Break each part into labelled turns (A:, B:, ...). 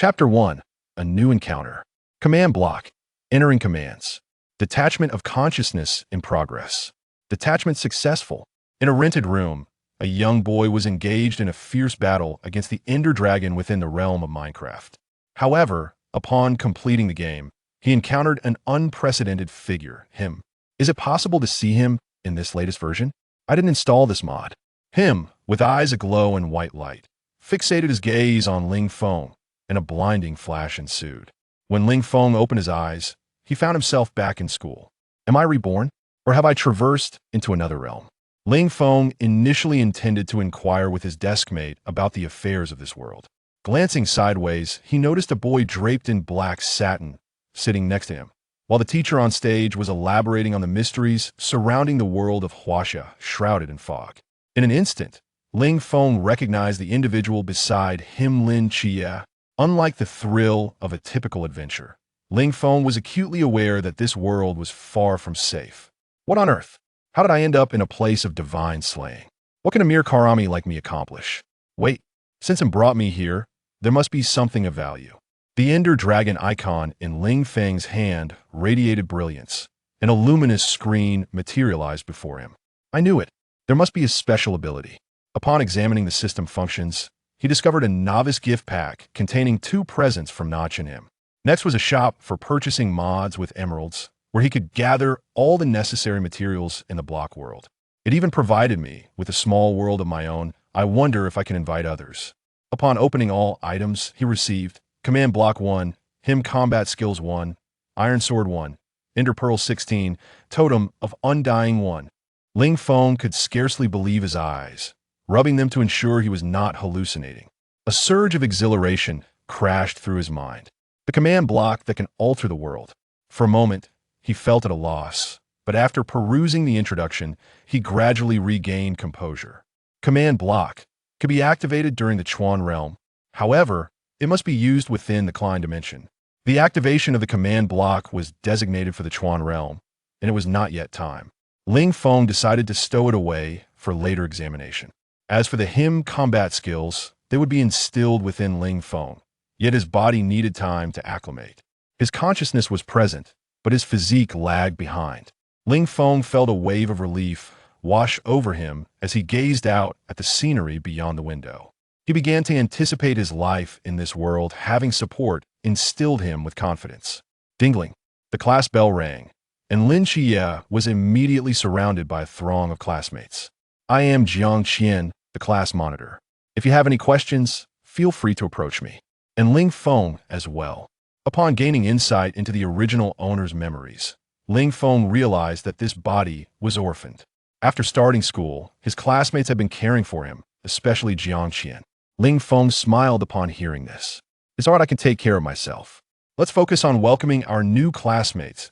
A: Chapter 1. A New Encounter. Command Block. Entering commands. Detachment of consciousness in progress. Detachment successful. In a rented room, a young boy was engaged in a fierce battle against the Ender Dragon within the realm of Minecraft. However, upon completing the game, he encountered an unprecedented figure, him. Is it possible to see him in this latest version? I didn't install this mod. Him, with eyes aglow in white light, fixated his gaze on Ling Feng, and a blinding flash ensued. When Ling Feng opened his eyes, he found himself back in school. Am I reborn? Or have I traversed into another realm? Ling Feng initially intended to inquire with his deskmate about the affairs of this world. Glancing sideways, he noticed a boy draped in black satin sitting next to him, while the teacher on stage was elaborating on the mysteries surrounding the world of Huaxia, shrouded in fog. In an instant, Ling Feng recognized the individual beside him, Lin Chia. Unlike the thrill of a typical adventure, Ling Feng was acutely aware that this world was far from safe. What on earth? How did I end up in a place of divine slaying? What can a mere Karami like me accomplish? Wait, since it brought me here, there must be something of value. The Ender Dragon icon in Ling Feng's hand radiated brilliance, and a luminous screen materialized before him. I knew it. There must be a special ability. Upon examining the system functions, he discovered a novice gift pack containing 2 presents from Notch and him. Next was a shop for purchasing mods with emeralds, where he could gather all the necessary materials in the block world. It even provided me with a small world of my own. I wonder if I can invite others. Upon opening all items, he received Command Block 1, Him Combat Skills 1, Iron Sword 1, Ender Pearl 16, Totem of Undying 1. Ling Feng could scarcely believe his eyes, rubbing them to ensure he was not hallucinating. A surge of exhilaration crashed through his mind. The command block that can alter the world. For a moment, he felt at a loss, but after perusing the introduction, he gradually regained composure. Command block could be activated during the Chuan realm. However, it must be used within the Klein dimension. The activation of the command block was designated for the Chuan realm, and it was not yet time. Ling Feng decided to stow it away for later examination. As for the Him combat skills, they would be instilled within Ling Feng, yet his body needed time to acclimate. His consciousness was present, but his physique lagged behind. Ling Feng felt a wave of relief wash over him as he gazed out at the scenery beyond the window. He began to anticipate his life in this world. Having support instilled him with confidence. Dingling, the class bell rang, and Lin Xie was immediately surrounded by a throng of classmates. I am Jiang Qian, the class monitor. If you have any questions, feel free to approach me. And Ling Feng as well. Upon gaining insight into the original owner's memories, Ling Feng realized that this body was orphaned. After starting school, his classmates had been caring for him, especially Jiang Qian. Ling Feng smiled upon hearing this. It's all right, I can take care of myself. Let's focus on welcoming our new classmates.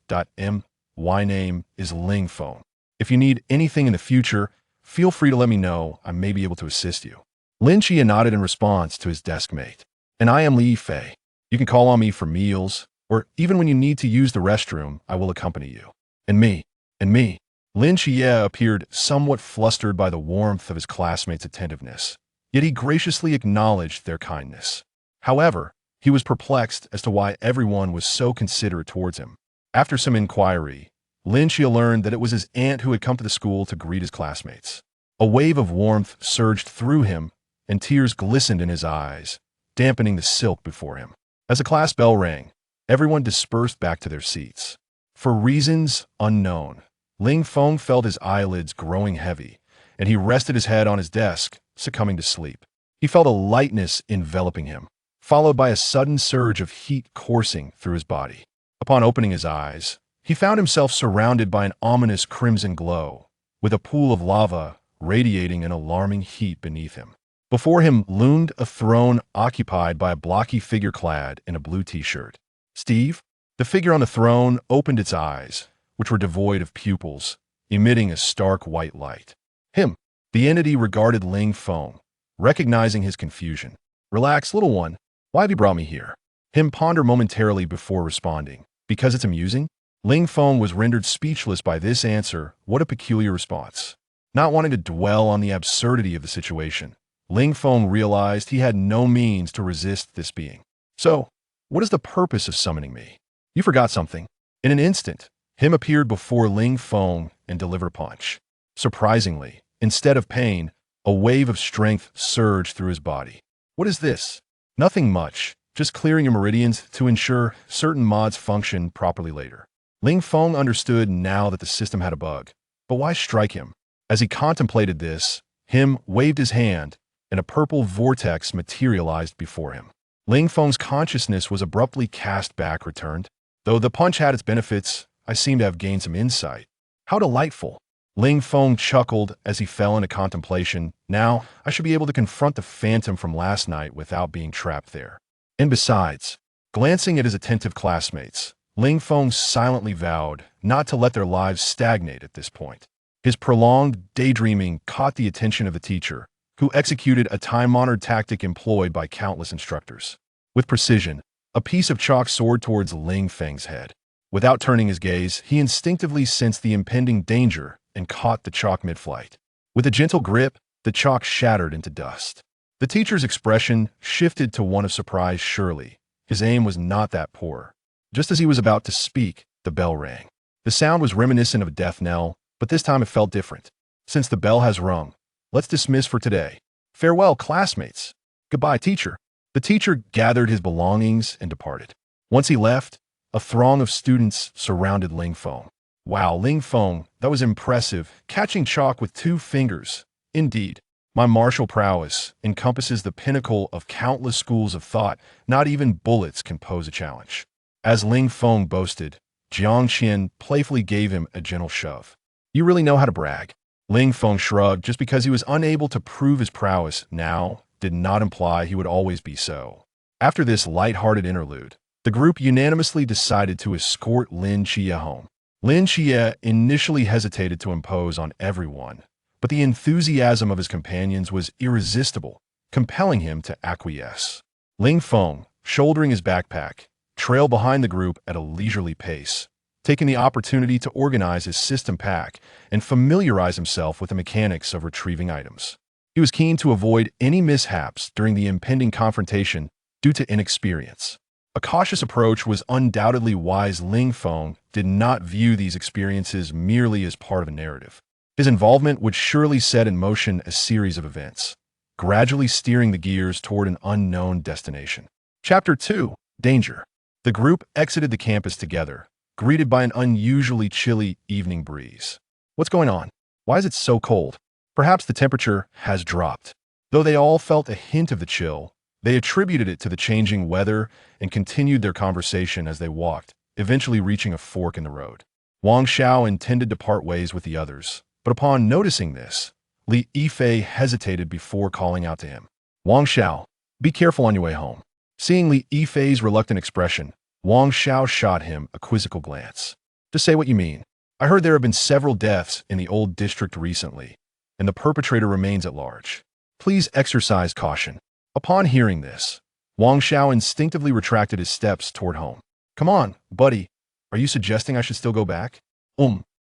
A: My name is Ling Feng. If you need anything in the future, feel free to let me know. I may be able to assist you. Lin Chia nodded in response to his deskmate. And I am Li Fei. You can call on me for meals, or even when you need to use the restroom, I will accompany you. And me. Lin Chia appeared somewhat flustered by the warmth of his classmates' attentiveness, yet he graciously acknowledged their kindness. However, he was perplexed as to why everyone was so considerate towards him. After some inquiry, Lin Chia learned that it was his aunt who had come to the school to greet his classmates. A wave of warmth surged through him, and tears glistened in his eyes, dampening the silk before him. As the class bell rang, everyone dispersed back to their seats. For reasons unknown, Ling Feng felt his eyelids growing heavy, and he rested his head on his desk, succumbing to sleep. He felt a lightness enveloping him, followed by a sudden surge of heat coursing through his body. Upon opening his eyes, he found himself surrounded by an ominous crimson glow, with a pool of lava radiating an alarming heat beneath him. Before him loomed a throne occupied by a blocky figure clad in a blue t-shirt. Steve, the figure on the throne, opened its eyes, which were devoid of pupils, emitting a stark white light. Him, the entity, regarded Ling Feng, recognizing his confusion. Relax, little one. Why have you brought me here? Him pondered momentarily before responding. Because it's amusing? Ling Feng was rendered speechless by this answer. What a peculiar response. Not wanting to dwell on the absurdity of the situation, Ling Feng realized he had no means to resist this being. So, what is the purpose of summoning me? You forgot something. In an instant, him appeared before Ling Feng and delivered a punch. Surprisingly, instead of pain, a wave of strength surged through his body. What is this? Nothing much, just clearing your meridians to ensure certain mods function properly later. Ling Feng understood now that the system had a bug. But why strike him? As he contemplated this, him waved his hand, and a purple vortex materialized before him. Ling Feng's consciousness was abruptly cast back returned. Though the punch had its benefits, I seem to have gained some insight. How delightful! Ling Feng chuckled as he fell into contemplation. Now, I should be able to confront the phantom from last night without being trapped there. And besides, glancing at his attentive classmates, Ling Feng silently vowed not to let their lives stagnate at this point. His prolonged daydreaming caught the attention of the teacher, who executed a time-honored tactic employed by countless instructors. With precision, a piece of chalk soared towards Ling Feng's head. Without turning his gaze, he instinctively sensed the impending danger and caught the chalk mid-flight. With a gentle grip, the chalk shattered into dust. The teacher's expression shifted to one of surprise. Surely, his aim was not that poor. Just as he was about to speak, the bell rang. The sound was reminiscent of a death knell, but this time it felt different. Since the bell has rung, let's dismiss for today. Farewell, classmates. Goodbye, teacher. The teacher gathered his belongings and departed. Once he left, a throng of students surrounded Ling Feng. Wow, Ling Feng, that was impressive, catching chalk with 2 fingers. Indeed, my martial prowess encompasses the pinnacle of countless schools of thought. Not even bullets can pose a challenge. As Ling Feng boasted, Jiang Qian playfully gave him a gentle shove. You really know how to brag. Ling Feng shrugged. Just because he was unable to prove his prowess now did not imply he would always be so. After this light-hearted interlude, the group unanimously decided to escort Lin Xie home. Lin Xie initially hesitated to impose on everyone, but the enthusiasm of his companions was irresistible, compelling him to acquiesce. Ling Feng, shouldering his backpack, trailed behind the group at a leisurely pace, taking the opportunity to organize his system pack and familiarize himself with the mechanics of retrieving items. He was keen to avoid any mishaps during the impending confrontation due to inexperience. A cautious approach was undoubtedly wise. Ling Feng did not view these experiences merely as part of a narrative. His involvement would surely set in motion a series of events, gradually steering the gears toward an unknown destination. Chapter 2. Danger. The group exited the campus together, greeted by an unusually chilly evening breeze. What's going on? Why is it so cold? Perhaps the temperature has dropped. Though they all felt a hint of the chill, they attributed it to the changing weather and continued their conversation as they walked, eventually reaching a fork in the road. Wang Xiao intended to part ways with the others, but upon noticing this, Li Yifei hesitated before calling out to him. Wang Xiao, be careful on your way home. Seeing Li Yifei's reluctant expression, Wang Xiao shot him a quizzical glance. Just say what you mean. I heard there have been several deaths in the old district recently, and the perpetrator remains at large. Please exercise caution. Upon hearing this, Wang Xiao instinctively retracted his steps toward home. Come on, buddy. Are you suggesting I should still go back?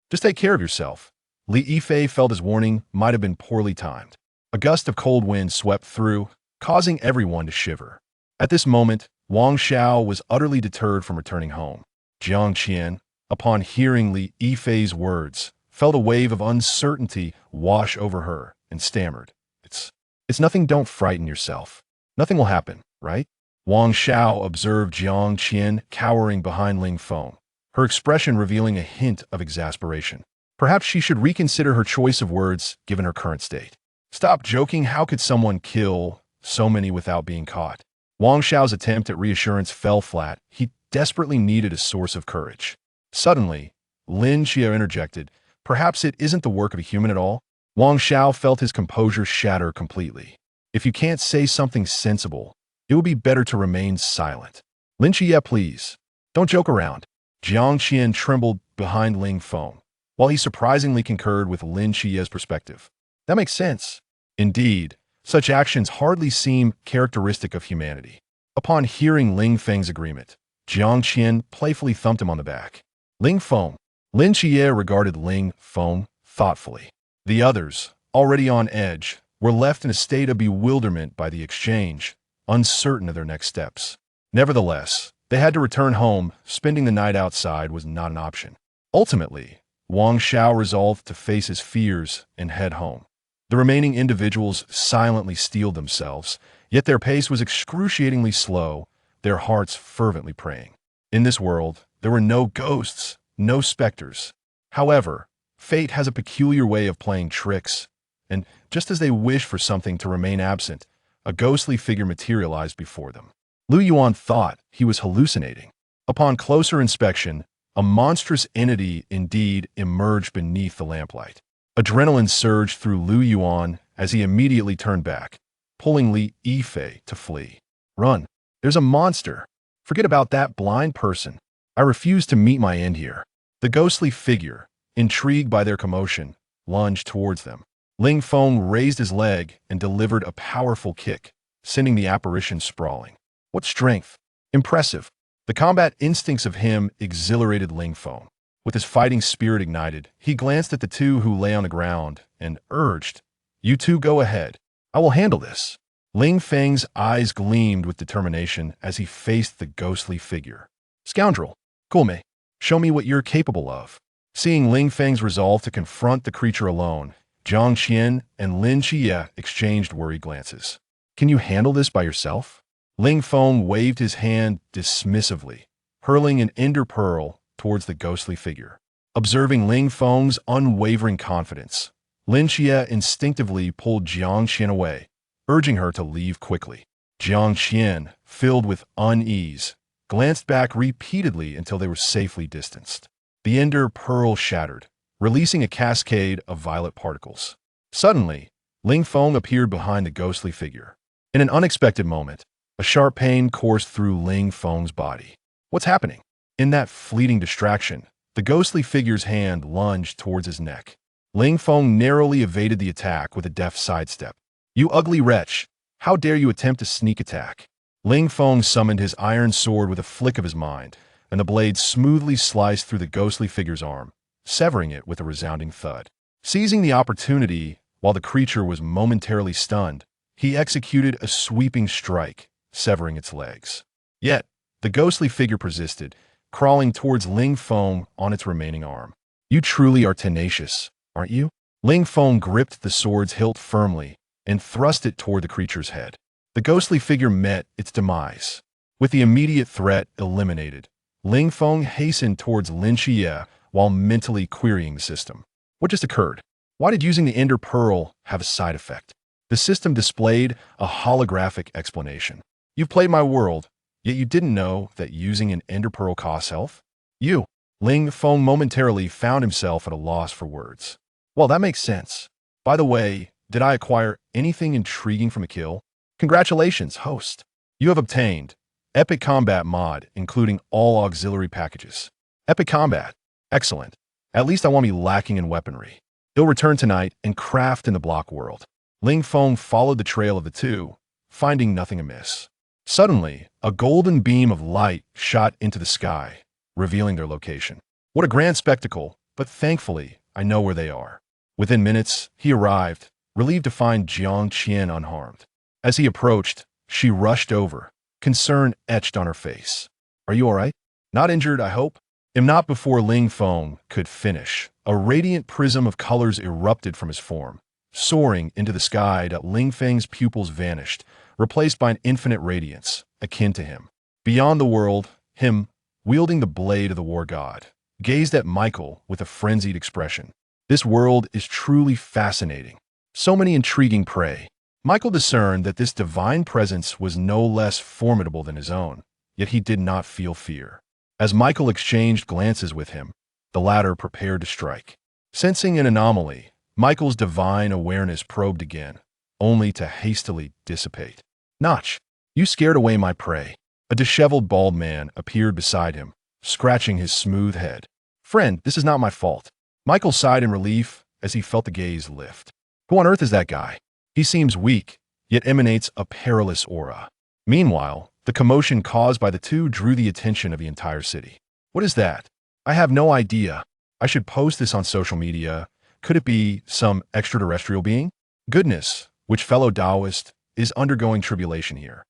A: Just take care of yourself. Li Yifei felt his warning might have been poorly timed. A gust of cold wind swept through, causing everyone to shiver. At this moment, Wang Xiao was utterly deterred from returning home. Jiang Qian, upon hearing Li Yifei's words, felt a wave of uncertainty wash over her and stammered. It's nothing. Don't frighten yourself. Nothing will happen, right? Wang Xiao observed Jiang Qian cowering behind Ling Feng, her expression revealing a hint of exasperation. Perhaps she should reconsider her choice of words given her current state. Stop joking. How could someone kill so many without being caught? Wang Xiao's attempt at reassurance fell flat. He desperately needed a source of courage. Suddenly, Lin Xie interjected, perhaps it isn't the work of a human at all? Wang Xiao felt his composure shatter completely. If you can't say something sensible, it would be better to remain silent. Lin Xie, please. Don't joke around. Jiang Qian trembled behind Ling Feng, while he surprisingly concurred with Lin Xie's perspective. That makes sense. Indeed, such actions hardly seem characteristic of humanity. Upon hearing Ling Feng's agreement, Jiang Qian playfully thumped him on the back. Ling Feng. Lin Xie regarded Ling Feng thoughtfully. The others, already on edge, were left in a state of bewilderment by the exchange, uncertain of their next steps. Nevertheless, they had to return home. Spending the night outside was not an option. Ultimately, Wang Xiao resolved to face his fears and head home. The remaining individuals silently steeled themselves, yet their pace was excruciatingly slow, their hearts fervently praying. In this world, there were no ghosts, no specters. However, fate has a peculiar way of playing tricks, and just as they wished for something to remain absent, a ghostly figure materialized before them. Lu Yuan thought he was hallucinating. Upon closer inspection, a monstrous entity indeed emerged beneath the lamplight. Adrenaline surged through Lu Yuan as he immediately turned back, pulling Li Yifei to flee. Run! There's a monster! Forget about that blind person. I refuse to meet my end here. The ghostly figure, intrigued by their commotion, lunged towards them. Ling Feng raised his leg and delivered a powerful kick, sending the apparition sprawling. What strength! Impressive! The combat instincts of him exhilarated Ling Feng. With his fighting spirit ignited, he glanced at the two who lay on the ground and urged, "You two go ahead. I will handle this." Ling Feng's eyes gleamed with determination as he faced the ghostly figure. "Scoundrel! Gome, show me what you're capable of." Seeing Ling Feng's resolve to confront the creature alone, Jiang Qian and Lin Xie exchanged worried glances. "Can you handle this by yourself?" Ling Feng waved his hand dismissively, hurling an ender pearl towards the ghostly figure. Observing Ling Feng's unwavering confidence, Lin Xie instinctively pulled Jiang Qian away, urging her to leave quickly. Jiang Qian, filled with unease, glanced back repeatedly until they were safely distanced. The ender pearl shattered, releasing a cascade of violet particles. Suddenly, Ling Feng appeared behind the ghostly figure. In an unexpected moment, a sharp pain coursed through Ling Feng's body. What's happening? In that fleeting distraction, the ghostly figure's hand lunged towards his neck. Ling Feng narrowly evaded the attack with a deft sidestep. "You ugly wretch! How dare you attempt a sneak attack?" Ling Feng summoned his iron sword with a flick of his mind, and the blade smoothly sliced through the ghostly figure's arm, severing it with a resounding thud. Seizing the opportunity while the creature was momentarily stunned, he executed a sweeping strike, severing its legs. Yet, the ghostly figure persisted, crawling towards Ling Feng on its remaining arm. "You truly are tenacious, aren't you?" Ling Feng gripped the sword's hilt firmly and thrust it toward the creature's head. The ghostly figure met its demise. With the immediate threat eliminated, Ling Feng hastened towards Lin Xie while mentally querying the system. What just occurred? Why did using the Ender Pearl have a side effect? The system displayed a holographic explanation. "You've played my world, yet you didn't know that using an Ender Pearl costs health?" You. Ling Feng momentarily found himself at a loss for words. "Well, that makes sense. By the way, did I acquire anything intriguing from a kill? Congratulations, host. You have obtained Epic Combat Mod, including all auxiliary packages. Epic Combat. Excellent. At least I won't be lacking in weaponry. You'll return tonight and craft in the block world." Ling Feng followed the trail of the two, finding nothing amiss. Suddenly, a golden beam of light shot into the sky, revealing their location. "What a grand spectacle, but thankfully, I know where they are." Within minutes, he arrived, relieved to find Jiang Qian unharmed. As he approached, she rushed over, concern etched on her face. "Are you all right? Not injured, I hope?" Not before Ling Feng could finish. A radiant prism of colors erupted from his form, soaring into the sky that Ling Feng's pupils vanished, replaced by an infinite radiance, akin to him. Beyond the world, him, wielding the blade of the war god, gazed at Michael with a frenzied expression. This world is truly fascinating. So many intriguing prey. Michael discerned that this divine presence was no less formidable than his own, yet he did not feel fear. As Michael exchanged glances with him, the latter prepared to strike. Sensing an anomaly, Michael's divine awareness probed again, only to hastily dissipate. "Notch, you scared away my prey." A disheveled bald man appeared beside him, scratching his smooth head. "Friend, this is not my fault." Michael sighed in relief as he felt the gaze lift. "Who on earth is that guy? He seems weak, yet emanates a perilous aura." Meanwhile, the commotion caused by the two drew the attention of the entire city. "What is that? I have no idea. I should post this on social media. Could it be some extraterrestrial being? Goodness, which fellow Taoist is undergoing tribulation here?"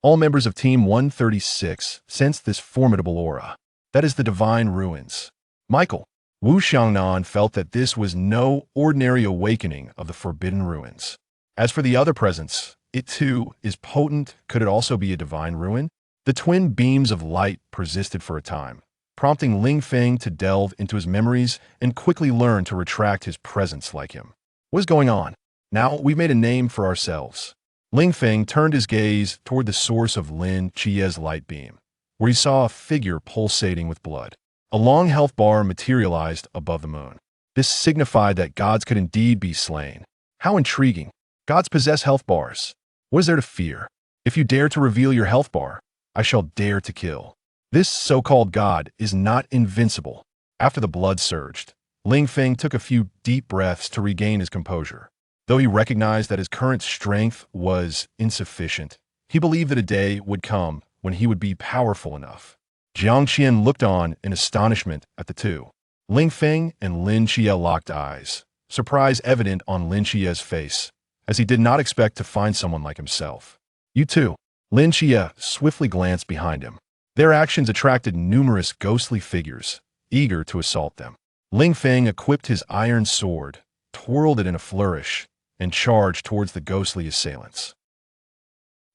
A: All members of Team 136 sensed this formidable aura. That is the divine ruins. Michael, Wu Xiangnan felt that this was no ordinary awakening of the forbidden ruins. As for the other presence, it too is potent. Could it also be a divine ruin? The twin beams of light persisted for a time, prompting Ling Feng to delve into his memories and quickly learn to retract his presence like him. What's going on? Now we've made a name for ourselves. Ling Feng turned his gaze toward the source of Lin Chie's light beam, where he saw a figure pulsating with blood. A long health bar materialized above the moon. This signified that gods could indeed be slain. How intriguing. Gods possess health bars. What is there to fear? If you dare to reveal your health bar, I shall dare to kill. This so-called god is not invincible. After the blood surged, Ling Feng took a few deep breaths to regain his composure. Though he recognized that his current strength was insufficient, he believed that a day would come when he would be powerful enough. Jiang Qian looked on in astonishment at the two. Ling Feng and Lin Chie locked eyes, surprise evident on Lin Chie's face, as he did not expect to find someone like himself. You too. Lin Chie swiftly glanced behind him. Their actions attracted numerous ghostly figures, eager to assault them. Ling Feng equipped his iron sword, twirled it in a flourish, and charged towards the ghostly assailants.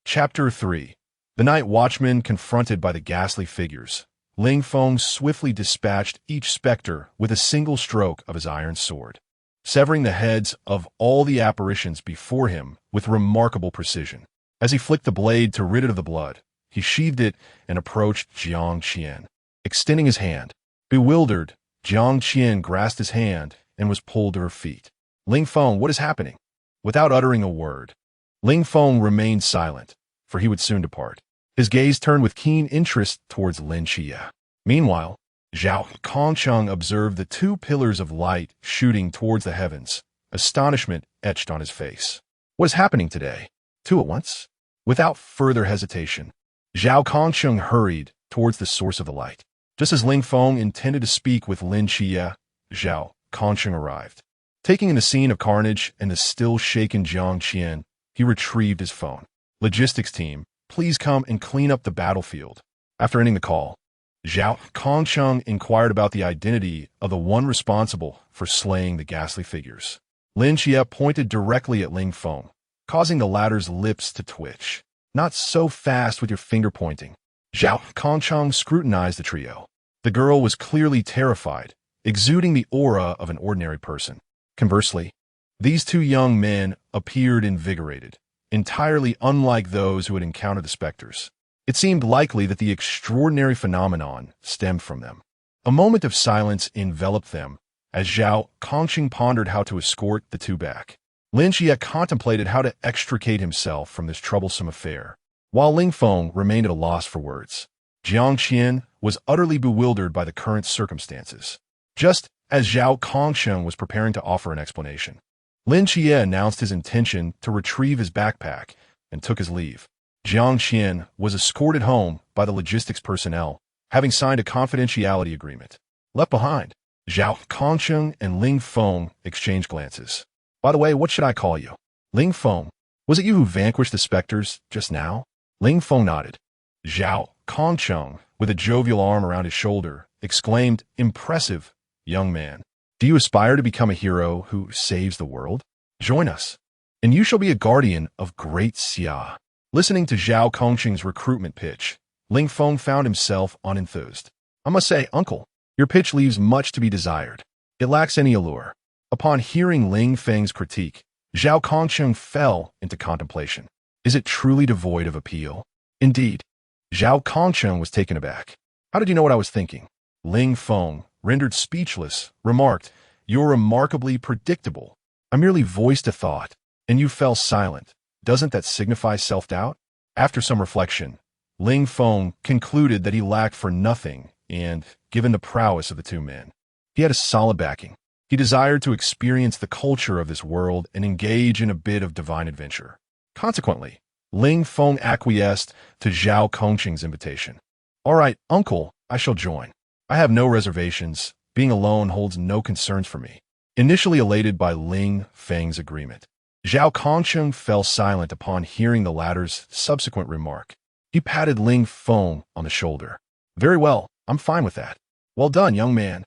A: Chapter 3. The night watchman confronted by the ghastly figures. Ling Feng swiftly dispatched each specter with a single stroke of his iron sword, severing the heads of all the apparitions before him with remarkable precision. As he flicked the blade to rid it of the blood, he sheathed it and approached Jiang Qian, extending his hand. Bewildered, Jiang Qian grasped his hand and was pulled to her feet. Ling Feng, what is happening? Without uttering a word, Ling Feng remained silent, for he would soon depart. His gaze turned with keen interest towards Lin Chie. Meanwhile, Zhao Kongcheng observed the two pillars of light shooting towards the heavens, astonishment etched on his face. What is happening today? Two at once? Without further hesitation, Zhao Kongcheng hurried towards the source of the light. Just as Ling Feng intended to speak with Lin Chie, Zhao Kongcheng arrived. Taking in the scene of carnage and the still-shaken Jiang Qian, he retrieved his phone. Logistics team, please come and clean up the battlefield. After ending the call, Zhao Kongcheng inquired about the identity of the one responsible for slaying the ghastly figures. Lin Chie pointed directly at Ling Feng, causing the latter's lips to twitch. Not so fast with your finger pointing. Zhao Kongcheng scrutinized the trio. The girl was clearly terrified, exuding the aura of an ordinary person. Conversely, these two young men appeared invigorated, entirely unlike those who had encountered the specters. It seemed likely that the extraordinary phenomenon stemmed from them. A moment of silence enveloped them as Zhao Kongcheng pondered how to escort the two back. Lin Chie contemplated how to extricate himself from this troublesome affair, while Ling Feng remained at a loss for words. Jiang Qian was utterly bewildered by the current circumstances. Just as Zhao Kongcheng was preparing to offer an explanation, Lin Chie announced his intention to retrieve his backpack and took his leave. Jiang Qian was escorted home by the logistics personnel, having signed a confidentiality agreement. Left behind, Zhao Kongcheng and Ling Feng exchanged glances. By the way, what should I call you? Ling Feng, was it you who vanquished the specters just now? Ling Feng nodded. Zhao Kongcheng, with a jovial arm around his shoulder, exclaimed, impressive, young man. Do you aspire to become a hero who saves the world? Join us, and you shall be a guardian of Great Xia. Listening to Zhao Kongcheng's recruitment pitch, Ling Feng found himself unenthused. I must say, uncle, your pitch leaves much to be desired. It lacks any allure. Upon hearing Ling Feng's critique, Zhao Kongcheng fell into contemplation. Is it truly devoid of appeal? Indeed. Zhao Kongcheng was taken aback. How did you know what I was thinking? Ling Feng, rendered speechless, remarked, you're remarkably predictable. I merely voiced a thought, and you fell silent. Doesn't that signify self-doubt? After some reflection, Ling Feng concluded that he lacked for nothing, and, given the prowess of the two men, he had a solid backing. He desired to experience the culture of this world and engage in a bit of divine adventure. Consequently, Ling Feng acquiesced to Zhao Kongcheng's invitation. All right, uncle, I shall join. I have no reservations. Being alone holds no concerns for me. Initially elated by Ling Feng's agreement, Zhao Kongcheng fell silent upon hearing the latter's subsequent remark. He patted Ling Feng on the shoulder. Very well, I'm fine with that. Well done, young man.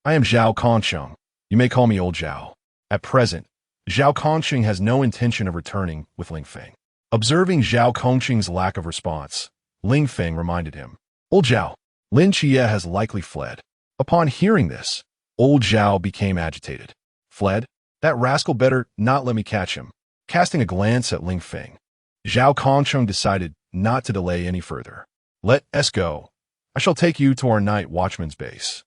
A: I am Zhao Kongsheng. You may call me Old Zhao. At present, Zhao Kongsheng has no intention of returning with Ling Feng. Observing Zhao Kongsheng's lack of response, Ling Feng reminded him, Old Zhao, Lin Chia has likely fled. Upon hearing this, Old Zhao became agitated. Fled? That rascal better not let me catch him. Casting a glance at Ling Feng, Zhao Kongsheng decided not to delay any further. Let us go. I shall take you to our night watchman's base.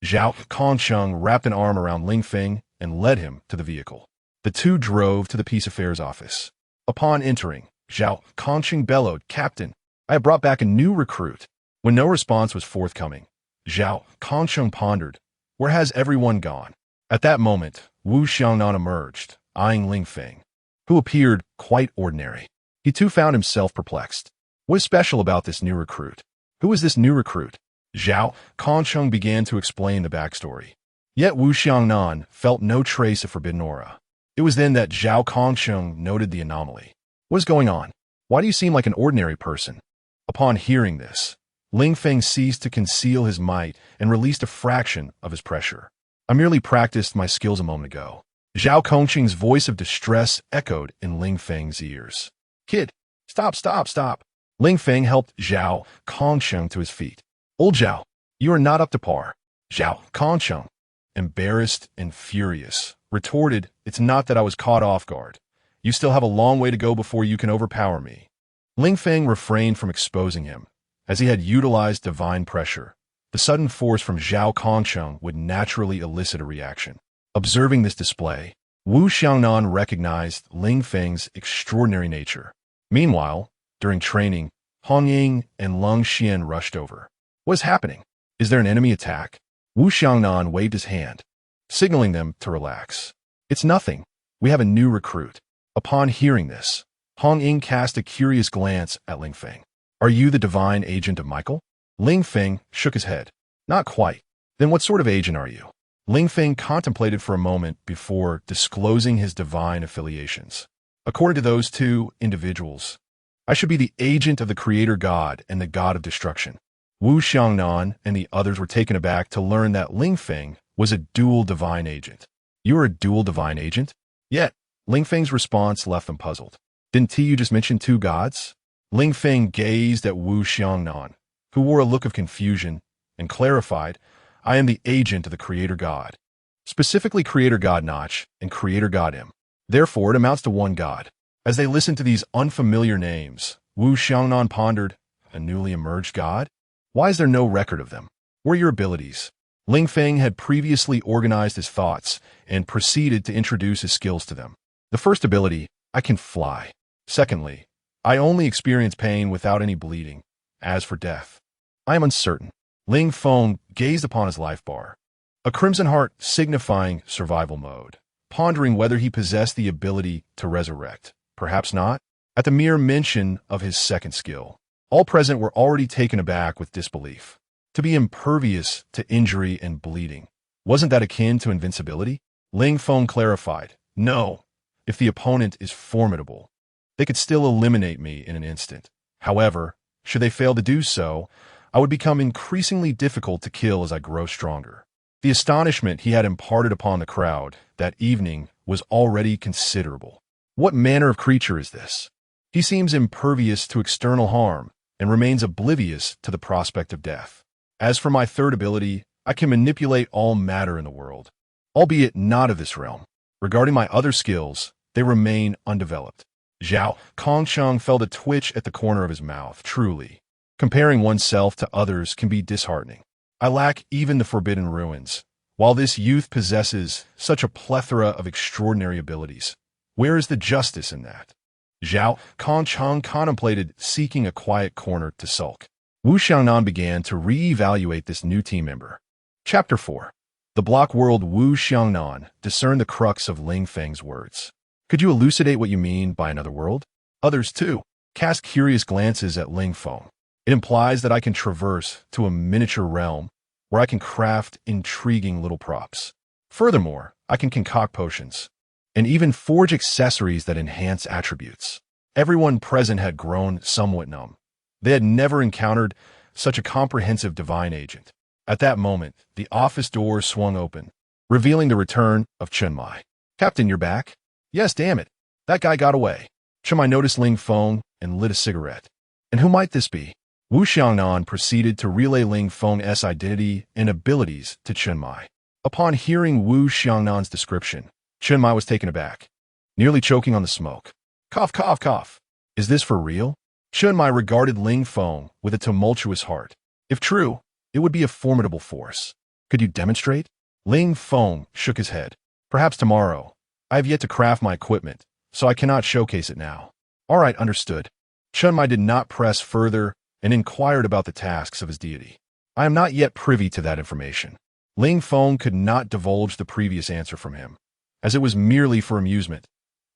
A: Zhao Kongsheng wrapped an arm around Ling Feng and led him to the vehicle. The two drove to the peace affairs office. Upon entering, Zhao Kongsheng bellowed, Captain, I have brought back a new recruit. When no response was forthcoming, Zhao Kongsheng pondered, where has everyone gone? At that moment, Wu Xiangnan emerged, eyeing Ling Feng, who appeared quite ordinary. He too found himself perplexed. What is special about this new recruit? Who is this new recruit? Zhao Kongsheng began to explain the backstory. Yet Wu Xiangnan felt no trace of forbidden aura. It was then that Zhao Kongsheng noted the anomaly. What is going on? Why do you seem like an ordinary person? Upon hearing this, Ling Feng ceased to conceal his might and released a fraction of his pressure. I merely practiced my skills a moment ago. Zhao Kongsheng's voice of distress echoed in Ling Feng's ears. Kid, stop. Ling Feng helped Zhao Kongsheng to his feet. Old Zhao, you are not up to par. Zhao Kongsheng, embarrassed and furious, retorted, It's not that I was caught off guard. You still have a long way to go before you can overpower me. Ling Feng refrained from exposing him, as he had utilized divine pressure. The sudden force from Zhao Kongsheng would naturally elicit a reaction. Observing this display, Wu Xiangnan recognized Ling Feng's extraordinary nature. Meanwhile, during training, Hong Ying and Lung Xian rushed over. What is happening? Is there an enemy attack? Wu Xiangnan waved his hand, signaling them to relax. It's nothing. We have a new recruit. Upon hearing this, Hong Ying cast a curious glance at Ling Feng. Are you the divine agent of Michael? Ling Feng shook his head. Not quite. Then what sort of agent are you? Ling Feng contemplated for a moment before disclosing his divine affiliations. According to those two individuals, I should be the agent of the creator god and the god of destruction. Wu Xiangnan and the others were taken aback to learn that Ling Feng was a dual divine agent. You are a dual divine agent? Yet, Ling Feng's response left them puzzled. Didn't you just mention two gods? Ling Feng gazed at Wu Xiangnan, who wore a look of confusion, and clarified, I am the agent of the creator god. Specifically creator god Notch and creator god M. Therefore, it amounts to one god. As they listened to these unfamiliar names, Wu Xiangnan pondered, a newly emerged god? Why is there no record of them? What are your abilities? Ling Feng had previously organized his thoughts and proceeded to introduce his skills to them. The first ability, I can fly. Secondly, I only experience pain without any bleeding. As for death, I am uncertain. Ling Feng gazed upon his life bar, a crimson heart signifying survival mode, pondering whether he possessed the ability to resurrect. Perhaps not. At the mere mention of his second skill, all present were already taken aback with disbelief. To be impervious to injury and bleeding, wasn't that akin to invincibility? Ling Feng clarified, no, if the opponent is formidable, they could still eliminate me in an instant. However, should they fail to do so, I would become increasingly difficult to kill as I grow stronger. The astonishment he had imparted upon the crowd that evening was already considerable. What manner of creature is this? He seems impervious to external harm and remains oblivious to the prospect of death. As for my third ability, I can manipulate all matter in the world, albeit not of this realm. Regarding my other skills, they remain undeveloped. Zhao Kongsheng felt a twitch at the corner of his mouth. Truly, comparing oneself to others can be disheartening. I lack even the forbidden ruins. While this youth possesses such a plethora of extraordinary abilities, where is the justice in that? Zhao Kongsheng contemplated seeking a quiet corner to sulk. Wu Xiangnan began to re-evaluate this new team member. Chapter 4. The block world. Wu Xiangnan discerned the crux of Ling Feng's words. Could you elucidate what you mean by another world? Others, too, cast curious glances at Ling Feng. It implies that I can traverse to a miniature realm where I can craft intriguing little props. Furthermore, I can concoct potions and even forge accessories that enhance attributes. Everyone present had grown somewhat numb. They had never encountered such a comprehensive divine agent. At that moment, the office door swung open, revealing the return of Chunmai. "Captain, you're back?" "Yes, damn it. That guy got away." Chunmai noticed Ling Feng and lit a cigarette. "And who might this be?" Wu Xiangnan proceeded to relay Ling Feng's identity and abilities to Chunmai. Upon hearing Wu Xiangnan's description, Chunmai was taken aback, nearly choking on the smoke. "Cough, cough, cough. Is this for real?" Chunmai regarded Ling Feng with a tumultuous heart. If true, it would be a formidable force. "Could you demonstrate?" Ling Feng shook his head. "Perhaps tomorrow. I have yet to craft my equipment, so I cannot showcase it now." "All right, understood." Chunmai did not press further and inquired about the tasks of his deity. "I am not yet privy to that information." Ling Feng could not divulge the previous answer from him, as it was merely for amusement.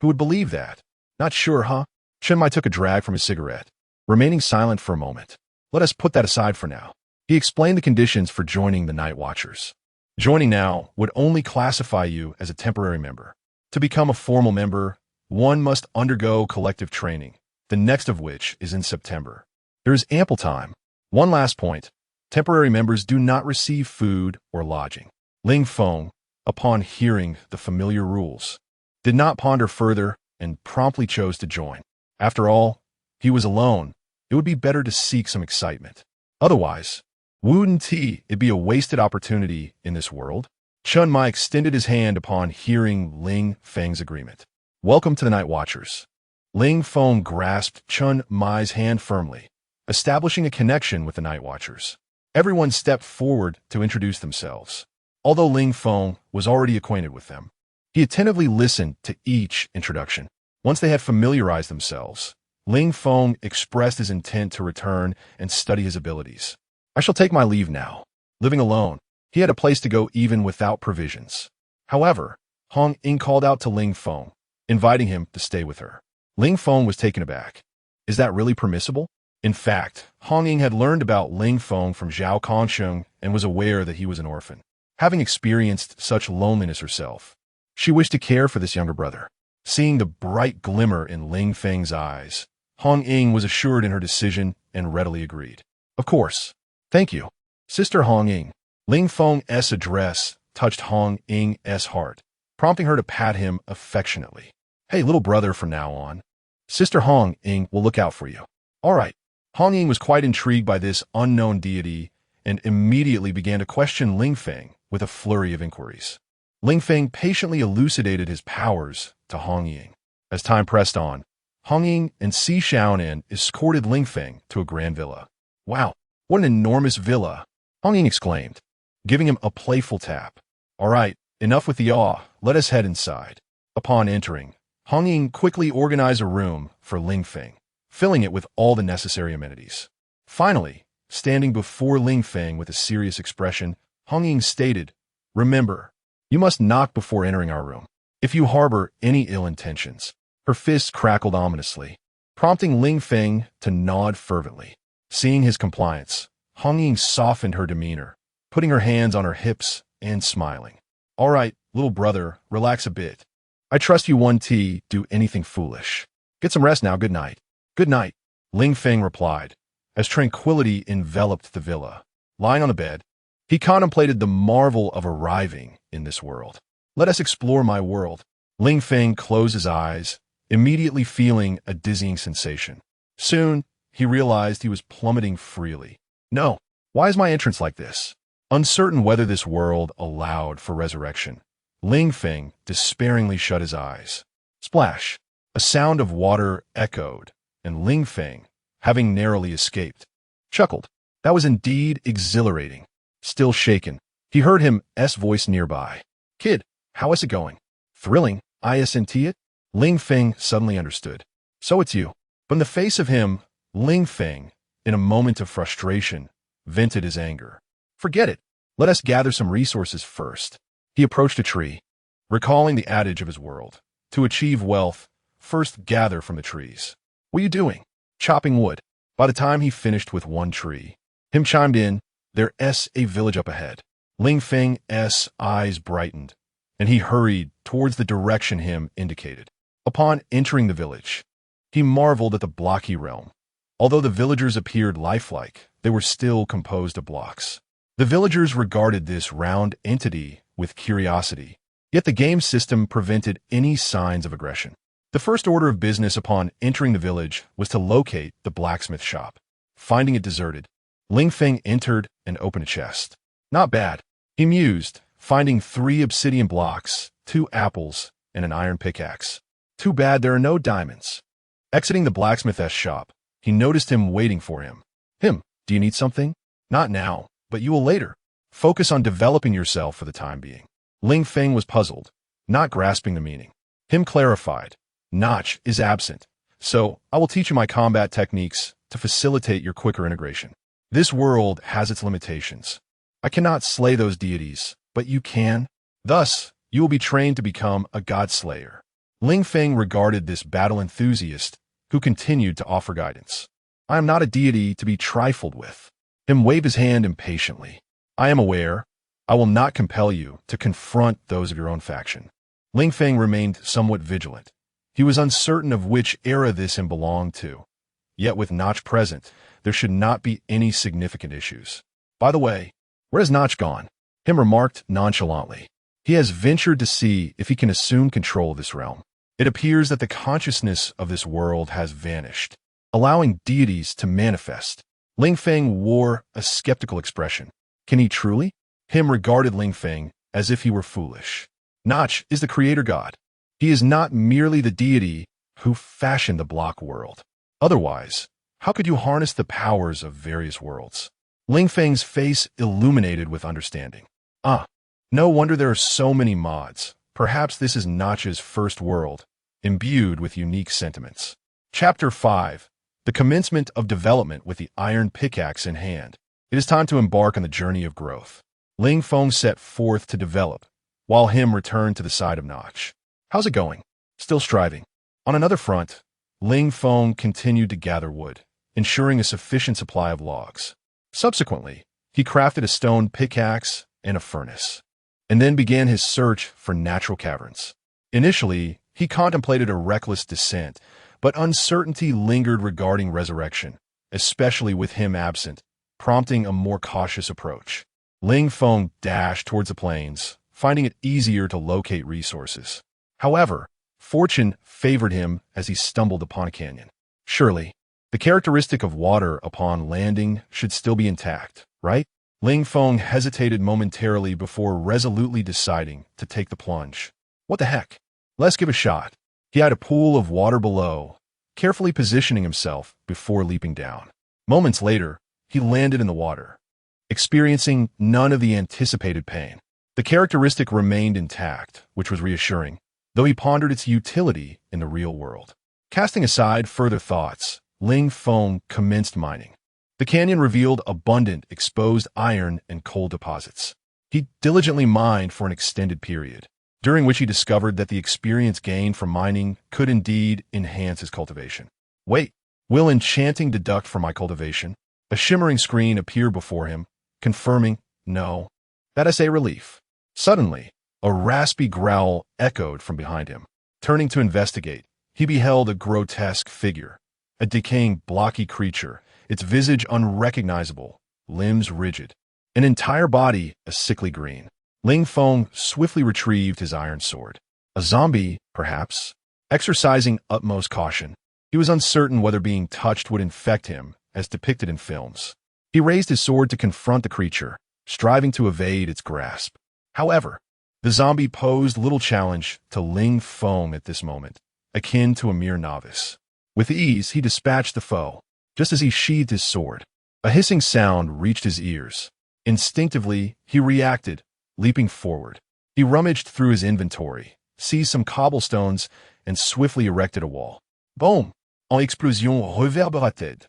A: Who would believe that? "Not sure, huh?" Chunmai took a drag from his cigarette, remaining silent for a moment. "Let us put that aside for now." He explained the conditions for joining the Night Watchers. Joining now would only classify you as a temporary member. To become a formal member, one must undergo collective training, the next of which is in September. There is ample time. One last point. Temporary members do not receive food or lodging. Ling Feng, upon hearing the familiar rules, did not ponder further and promptly chose to join. After all, he was alone. It would be better to seek some excitement. Otherwise, wouldn't it be a wasted opportunity in this world? Chunmai extended his hand upon hearing Ling Feng's agreement. "Welcome to the Night Watchers." Ling Feng grasped Chunmai's hand firmly, establishing a connection with the Night Watchers. Everyone stepped forward to introduce themselves. Although Ling Feng was already acquainted with them, he attentively listened to each introduction. Once they had familiarized themselves, Ling Feng expressed his intent to return and study his abilities. "I shall take my leave now." Living alone, he had a place to go even without provisions. However, Hong Ying called out to Ling Feng, inviting him to stay with her. Ling Feng was taken aback. Is that really permissible? In fact, Hong Ying had learned about Ling Feng from Zhao Kongsheng and was aware that he was an orphan. Having experienced such loneliness herself, she wished to care for this younger brother. Seeing the bright glimmer in Ling Feng's eyes, Hong Ying was assured in her decision and readily agreed. "Of course. Thank you, Sister Hong Ying." Ling Feng's address touched Hong Ying's heart, prompting her to pat him affectionately. "Hey, little brother, from now on, Sister Hong Ying will look out for you." "All right." Hong Ying was quite intrigued by this unknown deity and immediately began to question Ling Feng with a flurry of inquiries. Ling Feng patiently elucidated his powers to Hong Ying. As time pressed on, Hong Ying and Si Xiaonan escorted Ling Feng to a grand villa. "Wow, what an enormous villa!" Hong Ying exclaimed, giving him a playful tap. "All right, enough with the awe. Let us head inside." Upon entering, Hong Ying quickly organized a room for Ling Feng, filling it with all the necessary amenities. Finally, standing before Ling Feng with a serious expression, Hong Ying stated, "Remember, you must knock before entering our room. If you harbor any ill intentions." Her fists crackled ominously, prompting Ling Feng to nod fervently. Seeing his compliance, Hong Ying softened her demeanor, putting her hands on her hips and smiling. "All right, little brother, relax a bit. I trust you won't do anything foolish. Get some rest now. Good night." "Good night," Ling Feng replied, as tranquility enveloped the villa. Lying on the bed, he contemplated the marvel of arriving in this world. "Let us explore my world." Ling Feng closed his eyes, immediately feeling a dizzying sensation. Soon, he realized he was plummeting freely. "No, why is my entrance like this?" Uncertain whether this world allowed for resurrection, Ling Feng despairingly shut his eyes. Splash! A sound of water echoed, and Ling Feng, having narrowly escaped, chuckled. That was indeed exhilarating. Still shaken, he heard his voice nearby. "Kid, how is it going?" "Thrilling, isn't it?" Ling Feng suddenly understood. "So it's you." From the face of him, Ling Feng, in a moment of frustration, vented his anger. "Forget it. Let us gather some resources first." He approached a tree, recalling the adage of his world. To achieve wealth, first gather from the trees. "What are you doing?" "Chopping wood." By the time he finished with one tree, him chimed in, "There's a village up ahead." Ling Feng's eyes brightened, and he hurried towards the direction him indicated. Upon entering the village, he marveled at the blocky realm, Although the villagers appeared lifelike, they were still composed of blocks. The villagers regarded this round entity with curiosity, yet the game system prevented any signs of aggression. The first order of business upon entering the village was to locate the blacksmith shop. Finding it deserted, Ling Feng entered and opened a chest. Not bad, he mused, finding 3 obsidian blocks, 2 apples, and an iron pickaxe. Too bad there are no diamonds. Exiting the blacksmith's shop, he noticed him waiting for him. Do you need something? Not now, but you will later. Focus on developing yourself for the time being. Ling Feng was puzzled, not grasping the meaning. Him clarified, Notch is absent, so I will teach you my combat techniques to facilitate your quicker integration. This world has its limitations. I cannot slay those deities, but you can. Thus, you will be trained to become a god slayer. Ling Feng regarded this battle enthusiast, who continued to offer guidance. I am not a deity to be trifled with. Him waved his hand impatiently. I am aware. I will not compel you to confront those of your own faction. Ling Feng remained somewhat vigilant. He was uncertain of which era this him belonged to. Yet with Notch present, there should not be any significant issues. By the way, where has Notch gone? Him remarked nonchalantly. He has ventured to see if he can assume control of this realm. It appears that the consciousness of this world has vanished, allowing deities to manifest. Ling Feng wore a skeptical expression. Can he truly? Him regarded Ling Feng as if he were foolish. Notch is the creator god. He is not merely the deity who fashioned the block world. Otherwise, how could you harness the powers of various worlds? Ling Feng's face illuminated with understanding. No wonder there are so many mods. Perhaps this is Notch's first world, imbued with unique sentiments. Chapter 5. The commencement of development with the iron pickaxe in hand. It is time to embark on the journey of growth. Ling Feng set forth to develop, while Him returned to the side of Notch. How's it going? Still striving. On another front, Ling Feng continued to gather wood, ensuring a sufficient supply of logs. Subsequently, he crafted a stone pickaxe and a furnace, and then began his search for natural caverns. Initially, he contemplated a reckless descent, but uncertainty lingered regarding resurrection, especially with him absent, prompting a more cautious approach. Ling Feng dashed towards the plains, finding it easier to locate resources. However, fortune favored him as he stumbled upon a canyon. Surely, the characteristic of water upon landing should still be intact, right? Ling Feng hesitated momentarily before resolutely deciding to take the plunge. What the heck? Let's give a shot. He had a pool of water below, carefully positioning himself before leaping down. Moments later, he landed in the water, experiencing none of the anticipated pain. The characteristic remained intact, which was reassuring, though he pondered its utility in the real world. Casting aside further thoughts, Ling Feng commenced mining. The canyon revealed abundant exposed iron and coal deposits. He diligently mined for an extended period, during which he discovered that the experience gained from mining could indeed enhance his cultivation. Wait, will enchanting deduct from my cultivation? A shimmering screen appeared before him, confirming, no. That is a relief. Suddenly, a raspy growl echoed from behind him. Turning to investigate, he beheld a grotesque figure, a decaying, blocky creature, its visage unrecognizable, limbs rigid, an entire body a sickly green. Ling Feng swiftly retrieved his iron sword. A zombie, perhaps? Exercising utmost caution, he was uncertain whether being touched would infect him, as depicted in films. He raised his sword to confront the creature, striving to evade its grasp. However, the zombie posed little challenge to Ling Feng at this moment, akin to a mere novice. With ease, he dispatched the foe. Just as he sheathed his sword, a hissing sound reached his ears. Instinctively, he reacted, leaping forward. He rummaged through his inventory, seized some cobblestones, and swiftly erected a wall. Boom! En explosion reverberated,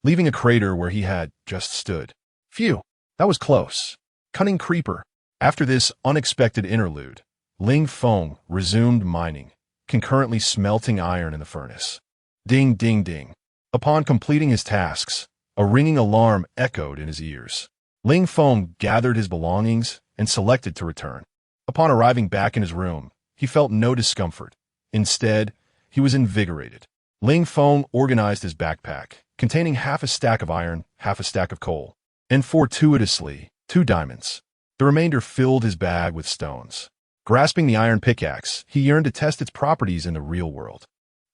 A: leaving a crater where he had just stood. Phew, that was close. Cunning creeper. After this unexpected interlude, Ling Feng resumed mining, concurrently smelting iron in the furnace. Ding, ding, ding. Upon completing his tasks, a ringing alarm echoed in his ears. Ling Feng gathered his belongings and selected to return. Upon arriving back in his room, he felt no discomfort. Instead, he was invigorated. Ling Feng organized his backpack, containing half a stack of iron, half a stack of coal, and fortuitously, 2 diamonds. The remainder filled his bag with stones. Grasping the iron pickaxe, he yearned to test its properties in the real world.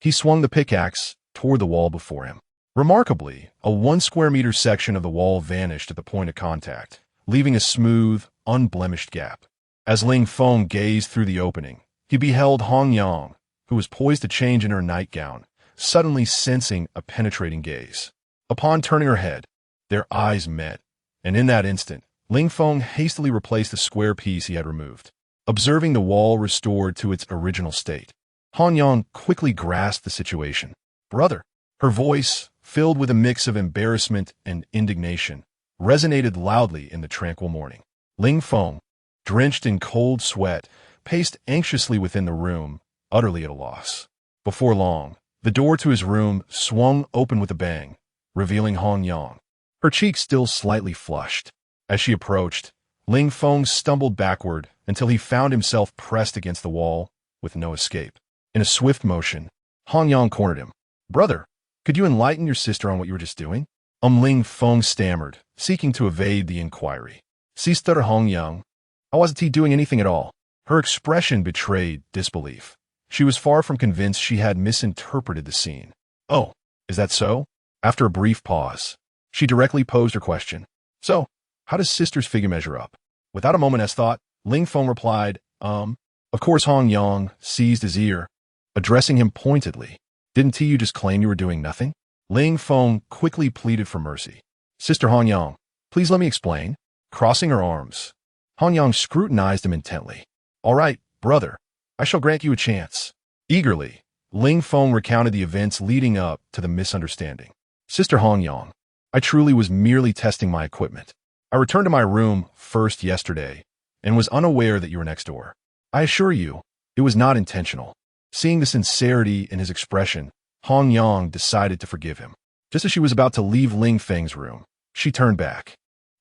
A: He swung the pickaxe toward the wall before him. Remarkably, a 1 square meter section of the wall vanished at the point of contact, leaving a smooth, unblemished gap. As Ling Feng gazed through the opening, he beheld Hong Yang, who was poised to change in her nightgown, suddenly sensing a penetrating gaze. Upon turning her head, their eyes met, and in that instant, Ling Feng hastily replaced the square piece he had removed. Observing the wall restored to its original state, Hong Yang quickly grasped the situation. "Brother," her voice, filled with a mix of embarrassment and indignation, resonated loudly in the tranquil morning. Ling Feng, drenched in cold sweat, paced anxiously within the room, utterly at a loss. Before long, the door to his room swung open with a bang, revealing Hong Yang, her cheeks still slightly flushed. As she approached, Ling Feng stumbled backward until he found himself pressed against the wall, with no escape. In a swift motion, Hong Yang cornered him. "Brother, could you enlighten your sister on what you were just doing?" Ling Feng stammered, seeking to evade the inquiry. "Sister Hong Yang, I wasn't doing anything at all." Her expression betrayed disbelief. She was far from convinced she had misinterpreted the scene. "Oh, is that so?" After a brief pause, she directly posed her question. "So, how does sister's figure measure up?" Without a moment's thought, Ling Feng replied, Of course. Hong Yang seized his ear, addressing him pointedly. "Didn't you just claim you were doing nothing?" Ling Feng quickly pleaded for mercy. "Sister Hong Yang, please let me explain." Crossing her arms, Hong Yang scrutinized him intently. "All right, brother, I shall grant you a chance." Eagerly, Ling Feng recounted the events leading up to the misunderstanding. "Sister Hong Yang, I truly was merely testing my equipment. I returned to my room first yesterday and was unaware that you were next door. I assure you, it was not intentional." Seeing the sincerity in his expression, Hong Yang decided to forgive him. Just as she was about to leave Ling Feng's room, she turned back.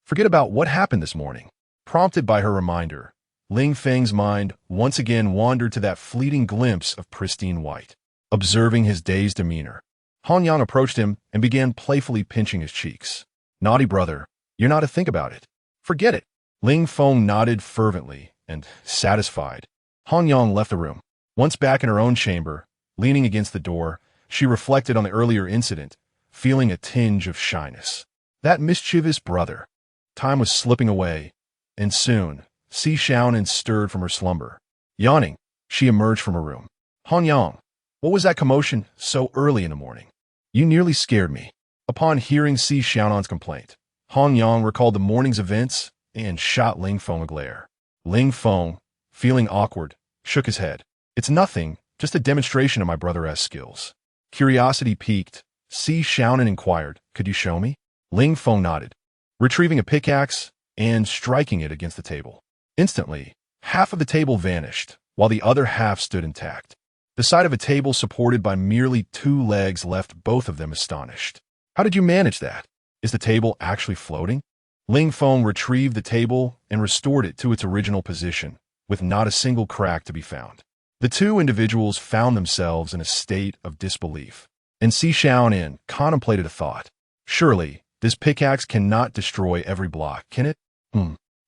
A: Forget about what happened this morning. Prompted by her reminder, Ling Feng's mind once again wandered to that fleeting glimpse of pristine white. Observing his dazed demeanor, Hong Yang approached him and began playfully pinching his cheeks. "Naughty brother, you're not to think about it. Forget it." Ling Feng nodded fervently, and, satisfied, Hong Yang left the room. Once back in her own chamber, leaning against the door, she reflected on the earlier incident, feeling a tinge of shyness. That mischievous brother. Time was slipping away, and soon, Si Xiaonan stirred from her slumber. Yawning, she emerged from her room. "Hong Yang, what was that commotion so early in the morning? You nearly scared me." Upon hearing Si Xiaonan's complaint, Hong Yang recalled the morning's events and shot Ling Feng a glare. Ling Feng, feeling awkward, shook his head. "It's nothing, just a demonstration of my brother's skills." Curiosity piqued, Si Xiaonan inquired, "Could you show me?" Ling Feng nodded, retrieving a pickaxe and striking it against the table. Instantly, half of the table vanished, while the other half stood intact. The sight of a table supported by merely 2 legs left both of them astonished. "How did you manage that? Is the table actually floating?" Ling Feng retrieved the table and restored it to its original position, with not a single crack to be found. The 2 individuals found themselves in a state of disbelief, and Si Xiaonan contemplated a thought. Surely, this pickaxe cannot destroy every block, can it?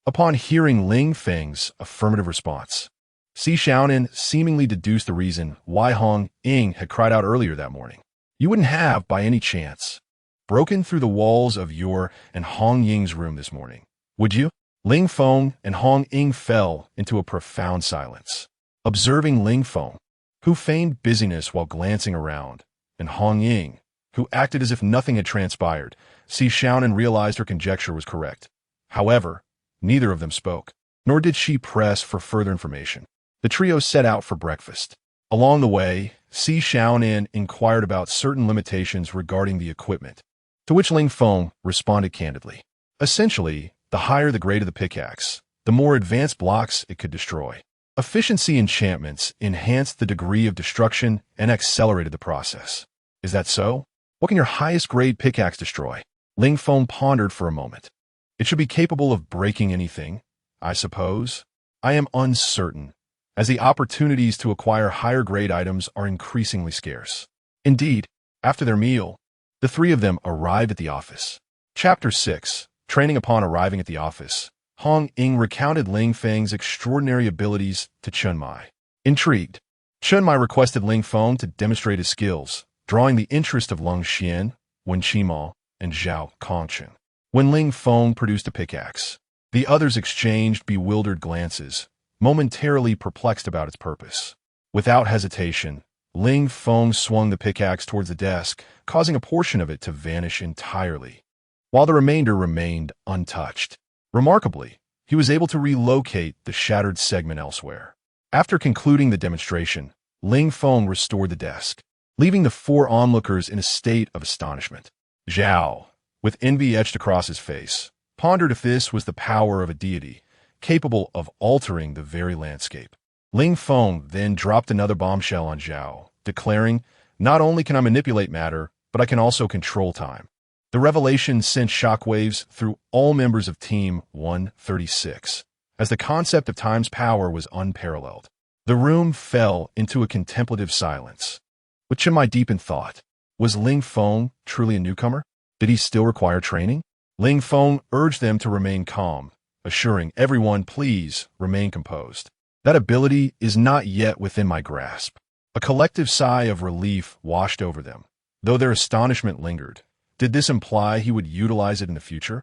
A: Upon hearing Ling Feng's affirmative response, Si Xiaonan seemingly deduced the reason why Hong Ying had cried out earlier that morning. "You wouldn't have, by any chance, broken through the walls of your and Hong Ying's room this morning, would you?" Ling Feng and Hong Ying fell into a profound silence. Observing Ling Feng, who feigned busyness while glancing around, and Hong Ying, who acted as if nothing had transpired, Si Xiaonan realized her conjecture was correct. However, neither of them spoke, nor did she press for further information. The trio set out for breakfast. Along the way, Si Xiaonan inquired about certain limitations regarding the equipment, to which Ling Feng responded candidly. Essentially, the higher the grade of the pickaxe, the more advanced blocks it could destroy. Efficiency enchantments enhanced the degree of destruction and accelerated the process. Is that so? What can your highest grade pickaxe destroy? Ling Feng pondered for a moment. It should be capable of breaking anything, I suppose. I am uncertain, as the opportunities to acquire higher grade items are increasingly scarce. Indeed, after their meal, The three of them arrive at the office. Chapter 6. Training. Upon arriving at the office, Hong Ying recounted Ling Feng's extraordinary abilities to Chun Mai. Intrigued, Chun Mai requested Ling Feng to demonstrate his skills, drawing the interest of Lung Xian, Wen Qima, and Zhao Kongchen. When Ling Feng produced a pickaxe, the others exchanged bewildered glances, momentarily perplexed about its purpose. Without hesitation, Ling Feng swung the pickaxe towards the desk, causing a portion of it to vanish entirely, while the remainder remained untouched. Remarkably, he was able to relocate the shattered segment elsewhere. After concluding the demonstration, Ling Feng restored the desk, leaving the four onlookers in a state of astonishment. Zhao, with envy etched across his face, pondered if this was the power of a deity, capable of altering the very landscape. Ling Feng then dropped another bombshell on Zhao, declaring, "Not only can I manipulate matter, but I can also control time." The revelation sent shockwaves through all members of Team 136, as the concept of time's power was unparalleled. The room fell into a contemplative silence. With Chen Mai deep in thought, was Ling Feng truly a newcomer? Did he still require training? Ling Feng urged them to remain calm, assuring everyone, "Please remain composed. That ability is not yet within my grasp." A collective sigh of relief washed over them, though their astonishment lingered. Did this imply he would utilize it in the future?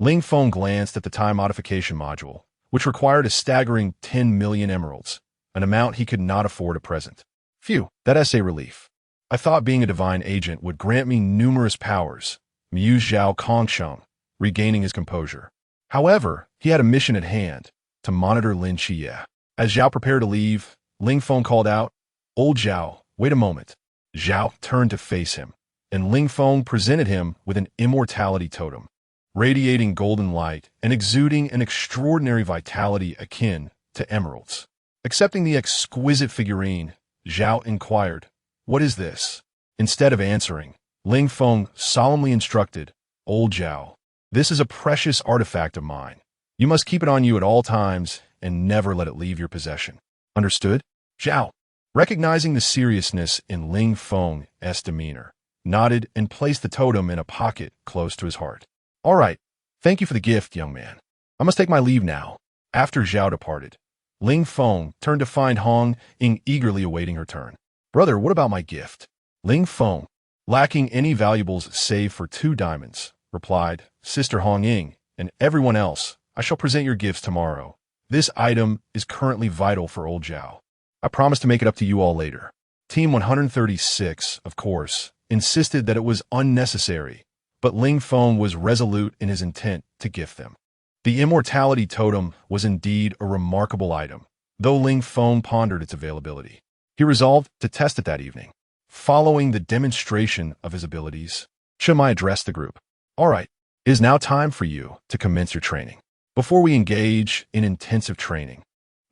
A: Ling Feng glanced at the time modification module, which required a staggering 10 million emeralds, an amount he could not afford at present. Phew, that's a relief. I thought being a divine agent would grant me numerous powers, mused Zhao Kongsheng, regaining his composure. However, he had a mission at hand, to monitor Lin Chiye. As Zhao prepared to leave, Ling Feng called out, "Old Zhao, wait a moment." Zhao turned to face him, and Ling Feng presented him with an immortality totem, radiating golden light and exuding an extraordinary vitality akin to emeralds. Accepting the exquisite figurine, Zhao inquired, "What is this?" Instead of answering, Ling Feng solemnly instructed, "Old Zhao, this is a precious artifact of mine. You must keep it on you at all times and never let it leave your possession. Understood?" Zhao, recognizing the seriousness in Ling Feng's demeanor, nodded and placed the totem in a pocket close to his heart. "All right, thank you for the gift, young man. I must take my leave now." After Zhao departed, Ling Feng turned to find Hong Ying eagerly awaiting her turn. "Brother, what about my gift?" Ling Feng, lacking any valuables save for 2 diamonds, replied, "Sister Hong Ying, and everyone else, I shall present your gifts tomorrow. This item is currently vital for old Zhao. I promise to make it up to you all later." Team 136, of course, insisted that it was unnecessary, but Ling Feng was resolute in his intent to gift them. The immortality totem was indeed a remarkable item, though Ling Feng pondered its availability. He resolved to test it that evening. Following the demonstration of his abilities, Chen Mai addressed the group. "All right, it is now time for you to commence your training. Before we engage in intensive training,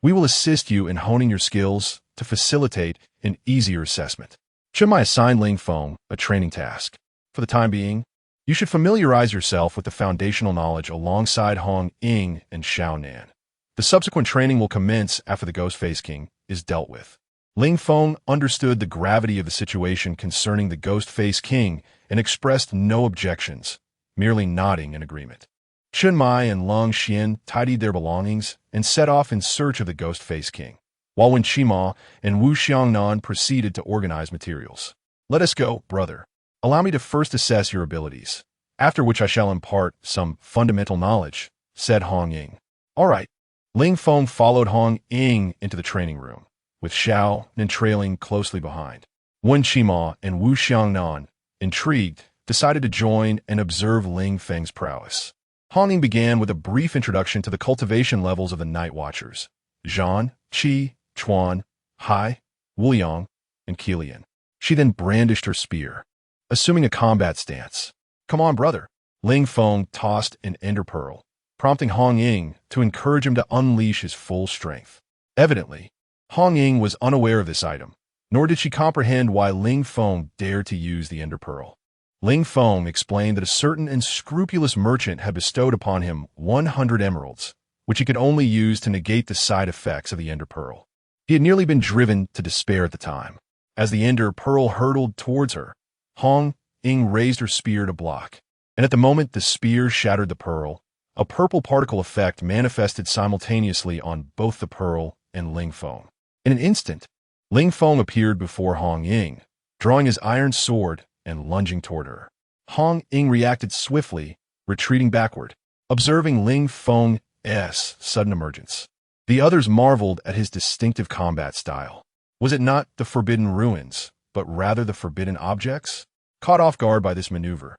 A: we will assist you in honing your skills to facilitate an easier assessment." Chen Mai assigned Ling Feng a training task. For the time being, you should familiarize yourself with the foundational knowledge alongside Hong Ying and Xiao Nan. The subsequent training will commence after the Ghost Face King is dealt with. Ling Feng understood the gravity of the situation concerning the Ghost Face King and expressed no objections, merely nodding in agreement. Chen Mai and Lung Xian tidied their belongings and set off in search of the Ghost Face King, while Wen Qima and Wu Xiangnan proceeded to organize materials. "Let us go, brother. Allow me to first assess your abilities, after which I shall impart some fundamental knowledge," said Hong Ying. "All right." Ling Feng followed Hong Ying into the training room, with Xiao Nan trailing closely behind. Wen Qima and Wu Xiangnan, intrigued, decided to join and observe Ling Feng's prowess. Hong Ying began with a brief introduction to the cultivation levels of the Night Watchers: Zhan, Qi, Chuan, Hai, Wuyang, and Kilian. She then brandished her spear, assuming a combat stance. "Come on, brother." Ling Feng tossed an ender pearl, prompting Hong Ying to encourage him to unleash his full strength. Evidently, Hong Ying was unaware of this item, nor did she comprehend why Ling Feng dared to use the ender pearl. Ling Feng explained that a certain unscrupulous merchant had bestowed upon him 100 emeralds, which he could only use to negate the side effects of the ender pearl. He had nearly been driven to despair at the time. As the ender pearl hurtled towards her, Hong Ying raised her spear to block. And at the moment the spear shattered the pearl, a purple particle effect manifested simultaneously on both the pearl and Ling Feng. In an instant, Ling Feng appeared before Hong Ying, drawing his iron sword and lunging toward her. Hong Ying reacted swiftly, retreating backward, observing Ling Feng's sudden emergence. The others marveled at his distinctive combat style. Was it not the forbidden ruins, but rather the forbidden objects? Caught off guard by this maneuver,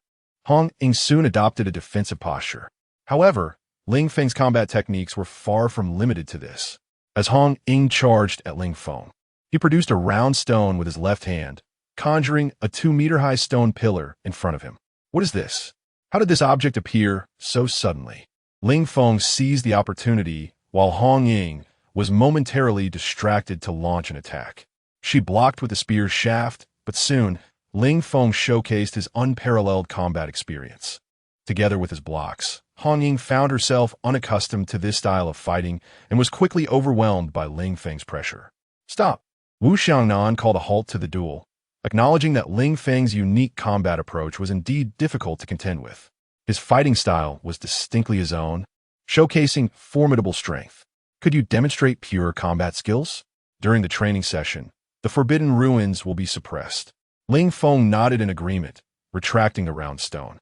A: Hong Ying soon adopted a defensive posture. However, Ling Feng's combat techniques were far from limited to this. As Hong Ying charged at Ling Feng, he produced a round stone with his left hand, conjuring a 2-meter-high stone pillar in front of him. What is this? How did this object appear so suddenly? Ling Feng seized the opportunity while Hong Ying was momentarily distracted to launch an attack. She blocked with the spear's shaft, but soon, Ling Feng showcased his unparalleled combat experience. Together with his blocks, Hong Ying found herself unaccustomed to this style of fighting and was quickly overwhelmed by Ling Feng's pressure. Stop! Wu Xiangnan called a halt to the duel, acknowledging that Ling Feng's unique combat approach was indeed difficult to contend with. His fighting style was distinctly his own, showcasing formidable strength. Could you demonstrate pure combat skills? During the training session, the forbidden ruins will be suppressed. Ling Feng nodded in agreement, retracting the round stone.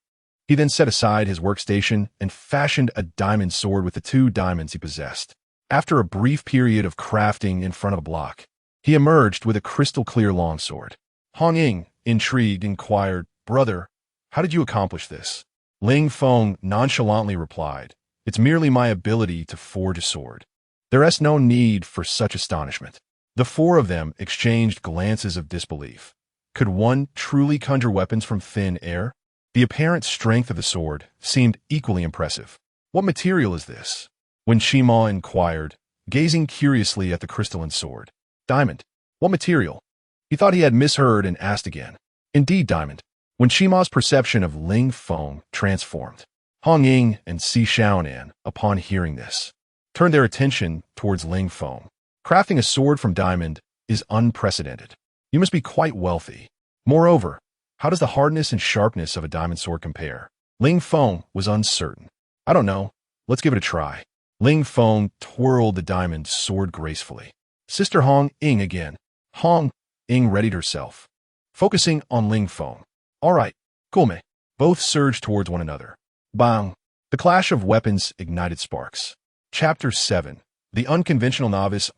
A: He then set aside his workstation and fashioned a diamond sword with the 2 diamonds he possessed. After a brief period of crafting in front of a block, he emerged with a crystal-clear longsword. Hong Ying, intrigued, inquired, "Brother, how did you accomplish this?" Ling Feng nonchalantly replied, "It's merely my ability to forge a sword. There is no need for such astonishment." The 4 of them exchanged glances of disbelief. Could one truly conjure weapons from thin air? The apparent strength of the sword seemed equally impressive. "What material is this?" Wen Shima inquired, gazing curiously at the crystalline sword. "Diamond." "What material?" He thought he had misheard and asked again. "Indeed, diamond." Wen Shima's perception of Ling Feng transformed. Hong Ying and Si Xiaonan, upon hearing this, turned their attention towards Ling Feng. Crafting a sword from diamond is unprecedented. You must be quite wealthy. Moreover, how does the hardness and sharpness of a diamond sword compare? Ling Feng was uncertain. "I don't know. Let's give it a try." Ling Feng twirled the diamond sword gracefully. Sister Hong Ying again. Hong Ying readied herself, focusing on Ling Feng. "All right, Gulme." Both surged towards one another. Bang! The clash of weapons ignited sparks. Chapter 7. The Unconventional Novice.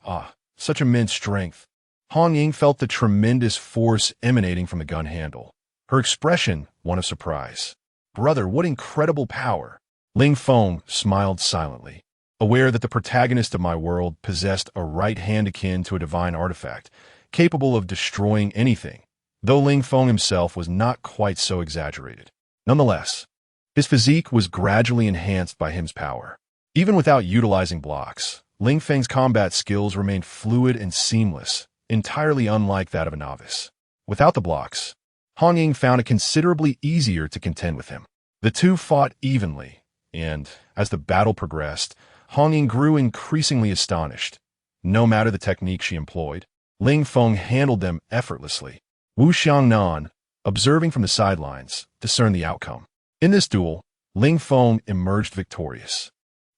A: Such immense strength. Hong Ying felt the tremendous force emanating from the gun handle. Her expression, one of surprise. "Brother, what incredible power!" Ling Feng smiled silently, aware that the protagonist of my world possessed a right hand akin to a divine artifact, capable of destroying anything, though Ling Feng himself was not quite so exaggerated. Nonetheless, his physique was gradually enhanced by his power. Even without utilizing blocks, Ling Feng's combat skills remained fluid and seamless, entirely unlike that of a novice. Without the blocks, Hong Ying found it considerably easier to contend with him. The 2 fought evenly, and, as the battle progressed, Hong Ying grew increasingly astonished. No matter the technique she employed, Ling Feng handled them effortlessly. Wu Xiangnan, observing from the sidelines, discerned the outcome. In this duel, Ling Feng emerged victorious.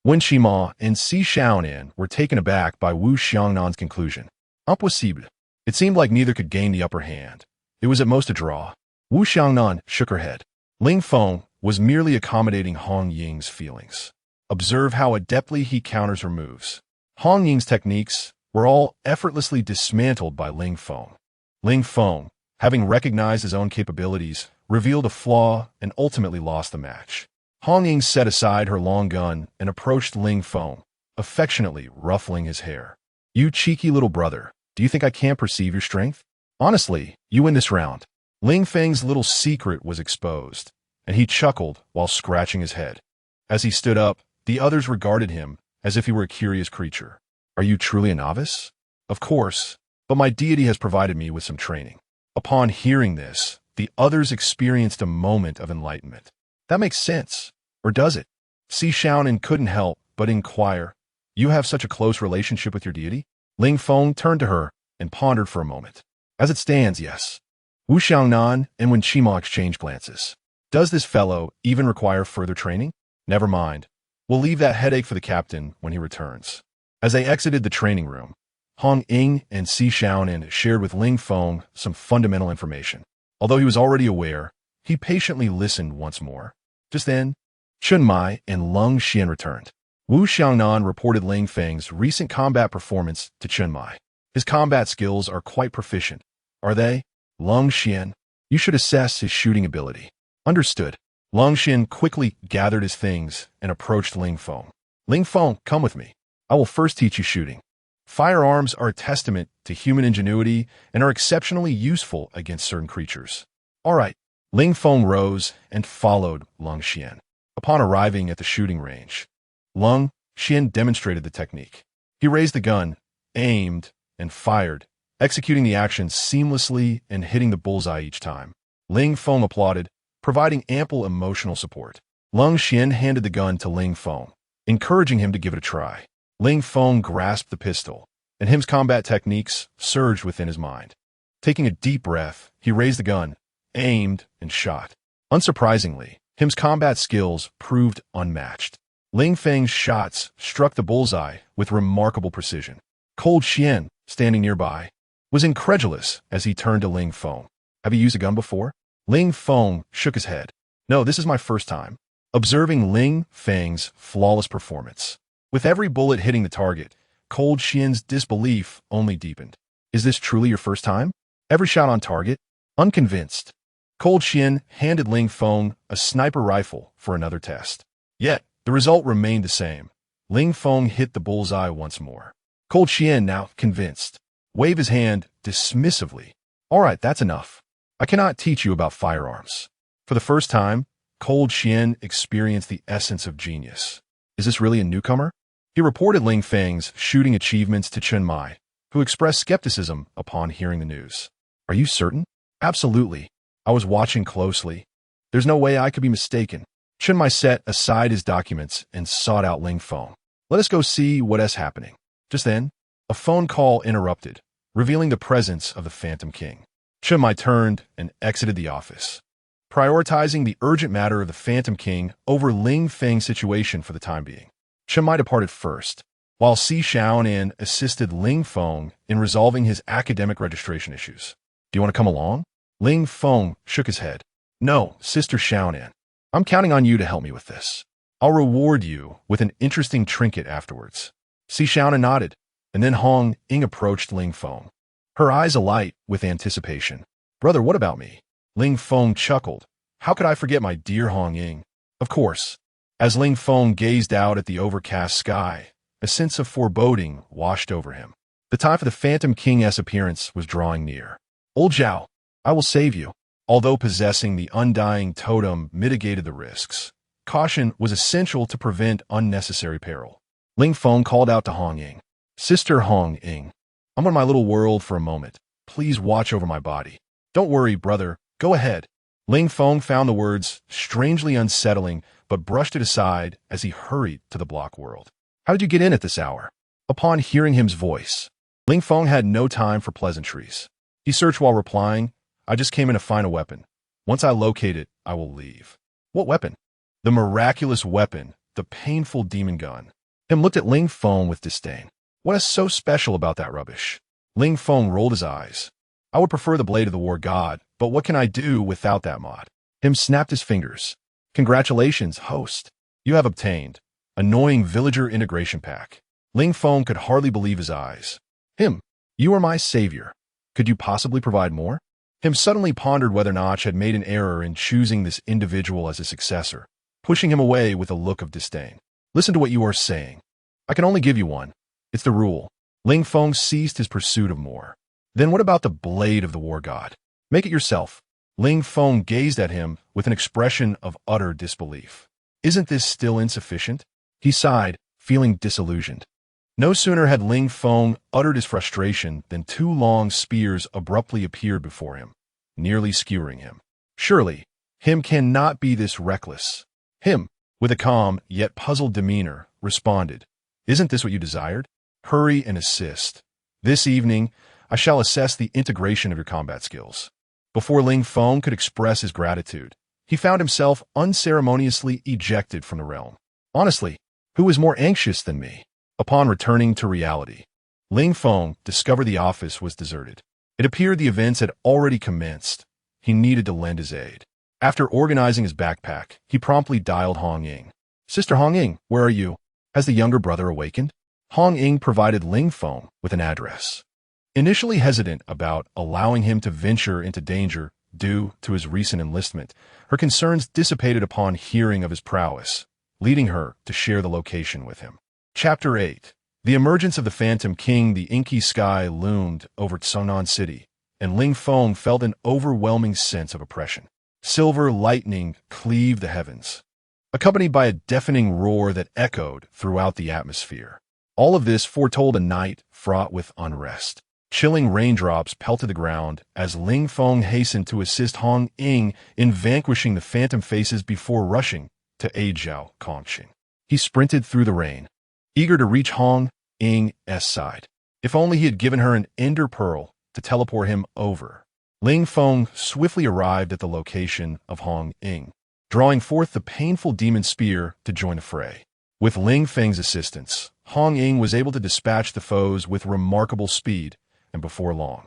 A: Wen Shima and Si Xiaonan were taken aback by Wu Xiangnan's conclusion. Impossible. It seemed like neither could gain the upper hand. It was at most a draw. Wu Xiangnan shook her head. Ling Feng was merely accommodating Hong Ying's feelings. Observe how adeptly he counters her moves. Hong Ying's techniques were all effortlessly dismantled by Ling Feng. Ling Feng, having recognized his own capabilities, revealed a flaw and ultimately lost the match. Hong Ying set aside her long gun and approached Ling Feng, affectionately ruffling his hair. "You cheeky little brother, do you think I can't perceive your strength? Honestly, you win this round." Ling Feng's little secret was exposed, and he chuckled while scratching his head. As he stood up, the others regarded him as if he were a curious creature. "Are you truly a novice?" "Of course, but my deity has provided me with some training." Upon hearing this, the others experienced a moment of enlightenment. "That makes sense. Or does it?" Si Xiaonan couldn't help but inquire, "You have such a close relationship with your deity?" Ling Feng turned to her and pondered for a moment. "As it stands, yes. Wu Xiangnan and Wen Qima exchange glances. Does this fellow even require further training? Never mind. We'll leave that headache for the captain when he returns. As they exited the training room, Hong Ying and Si Xiaonan shared with Ling Feng some fundamental information. Although he was already aware, he patiently listened once more. Just then, Chun Mai and Lung Xian returned. Wu Xiangnan reported Ling Feng's recent combat performance to Chun Mai. His combat skills are quite proficient. Are they? Lung Xian, you should assess his shooting ability. Understood. Lung Xian quickly gathered his things and approached Ling Feng. Ling Feng, come with me. I will first teach you shooting. Firearms are a testament to human ingenuity and are exceptionally useful against certain creatures. All right. Ling Feng rose and followed Lung Xian. Upon arriving at the shooting range, Lung Xian demonstrated the technique. He raised the gun, aimed, and fired, executing the action seamlessly and hitting the bullseye each time. Ling Feng applauded, providing ample emotional support. Lung Xian handed the gun to Ling Feng, encouraging him to give it a try. Ling Feng grasped the pistol, and his combat techniques surged within his mind. Taking a deep breath, he raised the gun, aimed, and shot. Unsurprisingly, his combat skills proved unmatched. Ling Feng's shots struck the bullseye with remarkable precision. Cold Xian, standing nearby, was incredulous as he turned to Ling Feng. Have you used a gun before? Ling Feng shook his head. No, this is my first time. Observing Ling Feng's flawless performance. With every bullet hitting the target, Cold Xian's disbelief only deepened. Is this truly your first time? Every shot on target? Unconvinced. Cold Xian handed Ling Feng a sniper rifle for another test. Yet, the result remained the same. Ling Feng hit the bullseye once more. Cold Xian, now convinced, waved his hand dismissively. All right, that's enough. I cannot teach you about firearms. For the first time, Cold Xian experienced the essence of genius. Is this really a newcomer? He reported Ling Feng's shooting achievements to Chun Mai, who expressed skepticism upon hearing the news. Are you certain? Absolutely. I was watching closely. There's no way I could be mistaken. Chun Mai set aside his documents and sought out Ling Feng. Let us go see what is happening. Just then, a phone call interrupted, revealing the presence of the Phantom King. Chun Mai turned and exited the office, prioritizing the urgent matter of the Phantom King over Ling Feng's situation for the time being. Chun Mai departed first, while Si Xiaonan assisted Ling Feng in resolving his academic registration issues. Do you want to come along? Ling Feng shook his head. No, Sister Xiaonan. I'm counting on you to help me with this. I'll reward you with an interesting trinket afterwards. Si Xiaonan nodded, and then Hong Ying approached Ling Feng, her eyes alight with anticipation. Brother, what about me? Ling Feng chuckled. How could I forget my dear Hong Ying? Of course. As Ling Feng gazed out at the overcast sky, a sense of foreboding washed over him. The time for the Phantom King's appearance was drawing near. Old Zhao, I will save you. Although possessing the undying totem mitigated the risks, caution was essential to prevent unnecessary peril. Ling Feng called out to Hong Ying. Sister Hong Ying, I'm in my little world for a moment. Please watch over my body. Don't worry, brother. Go ahead. Ling Feng found the words strangely unsettling, but brushed it aside as he hurried to the block world. How did you get in at this hour? Upon hearing his voice, Ling Feng had no time for pleasantries. He searched while replying, I just came in to find a weapon. Once I locate it, I will leave. What weapon? The miraculous weapon, the painful demon gun. Him looked at Ling Feng with disdain. What is so special about that rubbish? Ling Feng rolled his eyes. I would prefer the blade of the war god, but what can I do without that mod? Him snapped his fingers. Congratulations, host. You have obtained annoying villager integration pack. Ling Feng could hardly believe his eyes. Him, you are my savior. Could you possibly provide more? Him suddenly pondered whether Notch had made an error in choosing this individual as a successor, pushing him away with a look of disdain. Listen to what you are saying. I can only give you one. It's the rule. Ling Feng ceased his pursuit of more. Then what about the blade of the war god? Make it yourself. Ling Feng gazed at him with an expression of utter disbelief. Isn't this still insufficient? He sighed, feeling disillusioned. No sooner had Ling Feng uttered his frustration than two long spears abruptly appeared before him, nearly skewering him. Surely, him cannot be this reckless. Him, with a calm yet puzzled demeanor, responded, Isn't this what you desired? Hurry and assist. This evening, I shall assess the integration of your combat skills. Before Ling Feng could express his gratitude, he found himself unceremoniously ejected from the realm. Honestly, who was more anxious than me? Upon returning to reality, Ling Feng discovered the office was deserted. It appeared the events had already commenced. He needed to lend his aid. After organizing his backpack, he promptly dialed Hong Ying. "Sister Hong Ying, where are you? Has the younger brother awakened?" Hong Ying provided Ling Feng with an address. Initially hesitant about allowing him to venture into danger due to his recent enlistment, her concerns dissipated upon hearing of his prowess, leading her to share the location with him. Chapter 8. The emergence of the Phantom King. The inky sky loomed over Tsunan City, and Ling Feng felt an overwhelming sense of oppression. Silver lightning cleaved the heavens, accompanied by a deafening roar that echoed throughout the atmosphere. All of this foretold a night fraught with unrest. Chilling raindrops pelted the ground as Ling Feng hastened to assist Hong Ying in vanquishing the phantom faces before rushing to aid Zhao Kongqing. He sprinted through the rain, eager to reach Hong Ying's side. If only he had given her an ender pearl to teleport him over. Ling Feng swiftly arrived at the location of Hong Ying, drawing forth the painful demon spear to join the fray. With Ling Feng's assistance, Hong Ying was able to dispatch the foes with remarkable speed, and before long,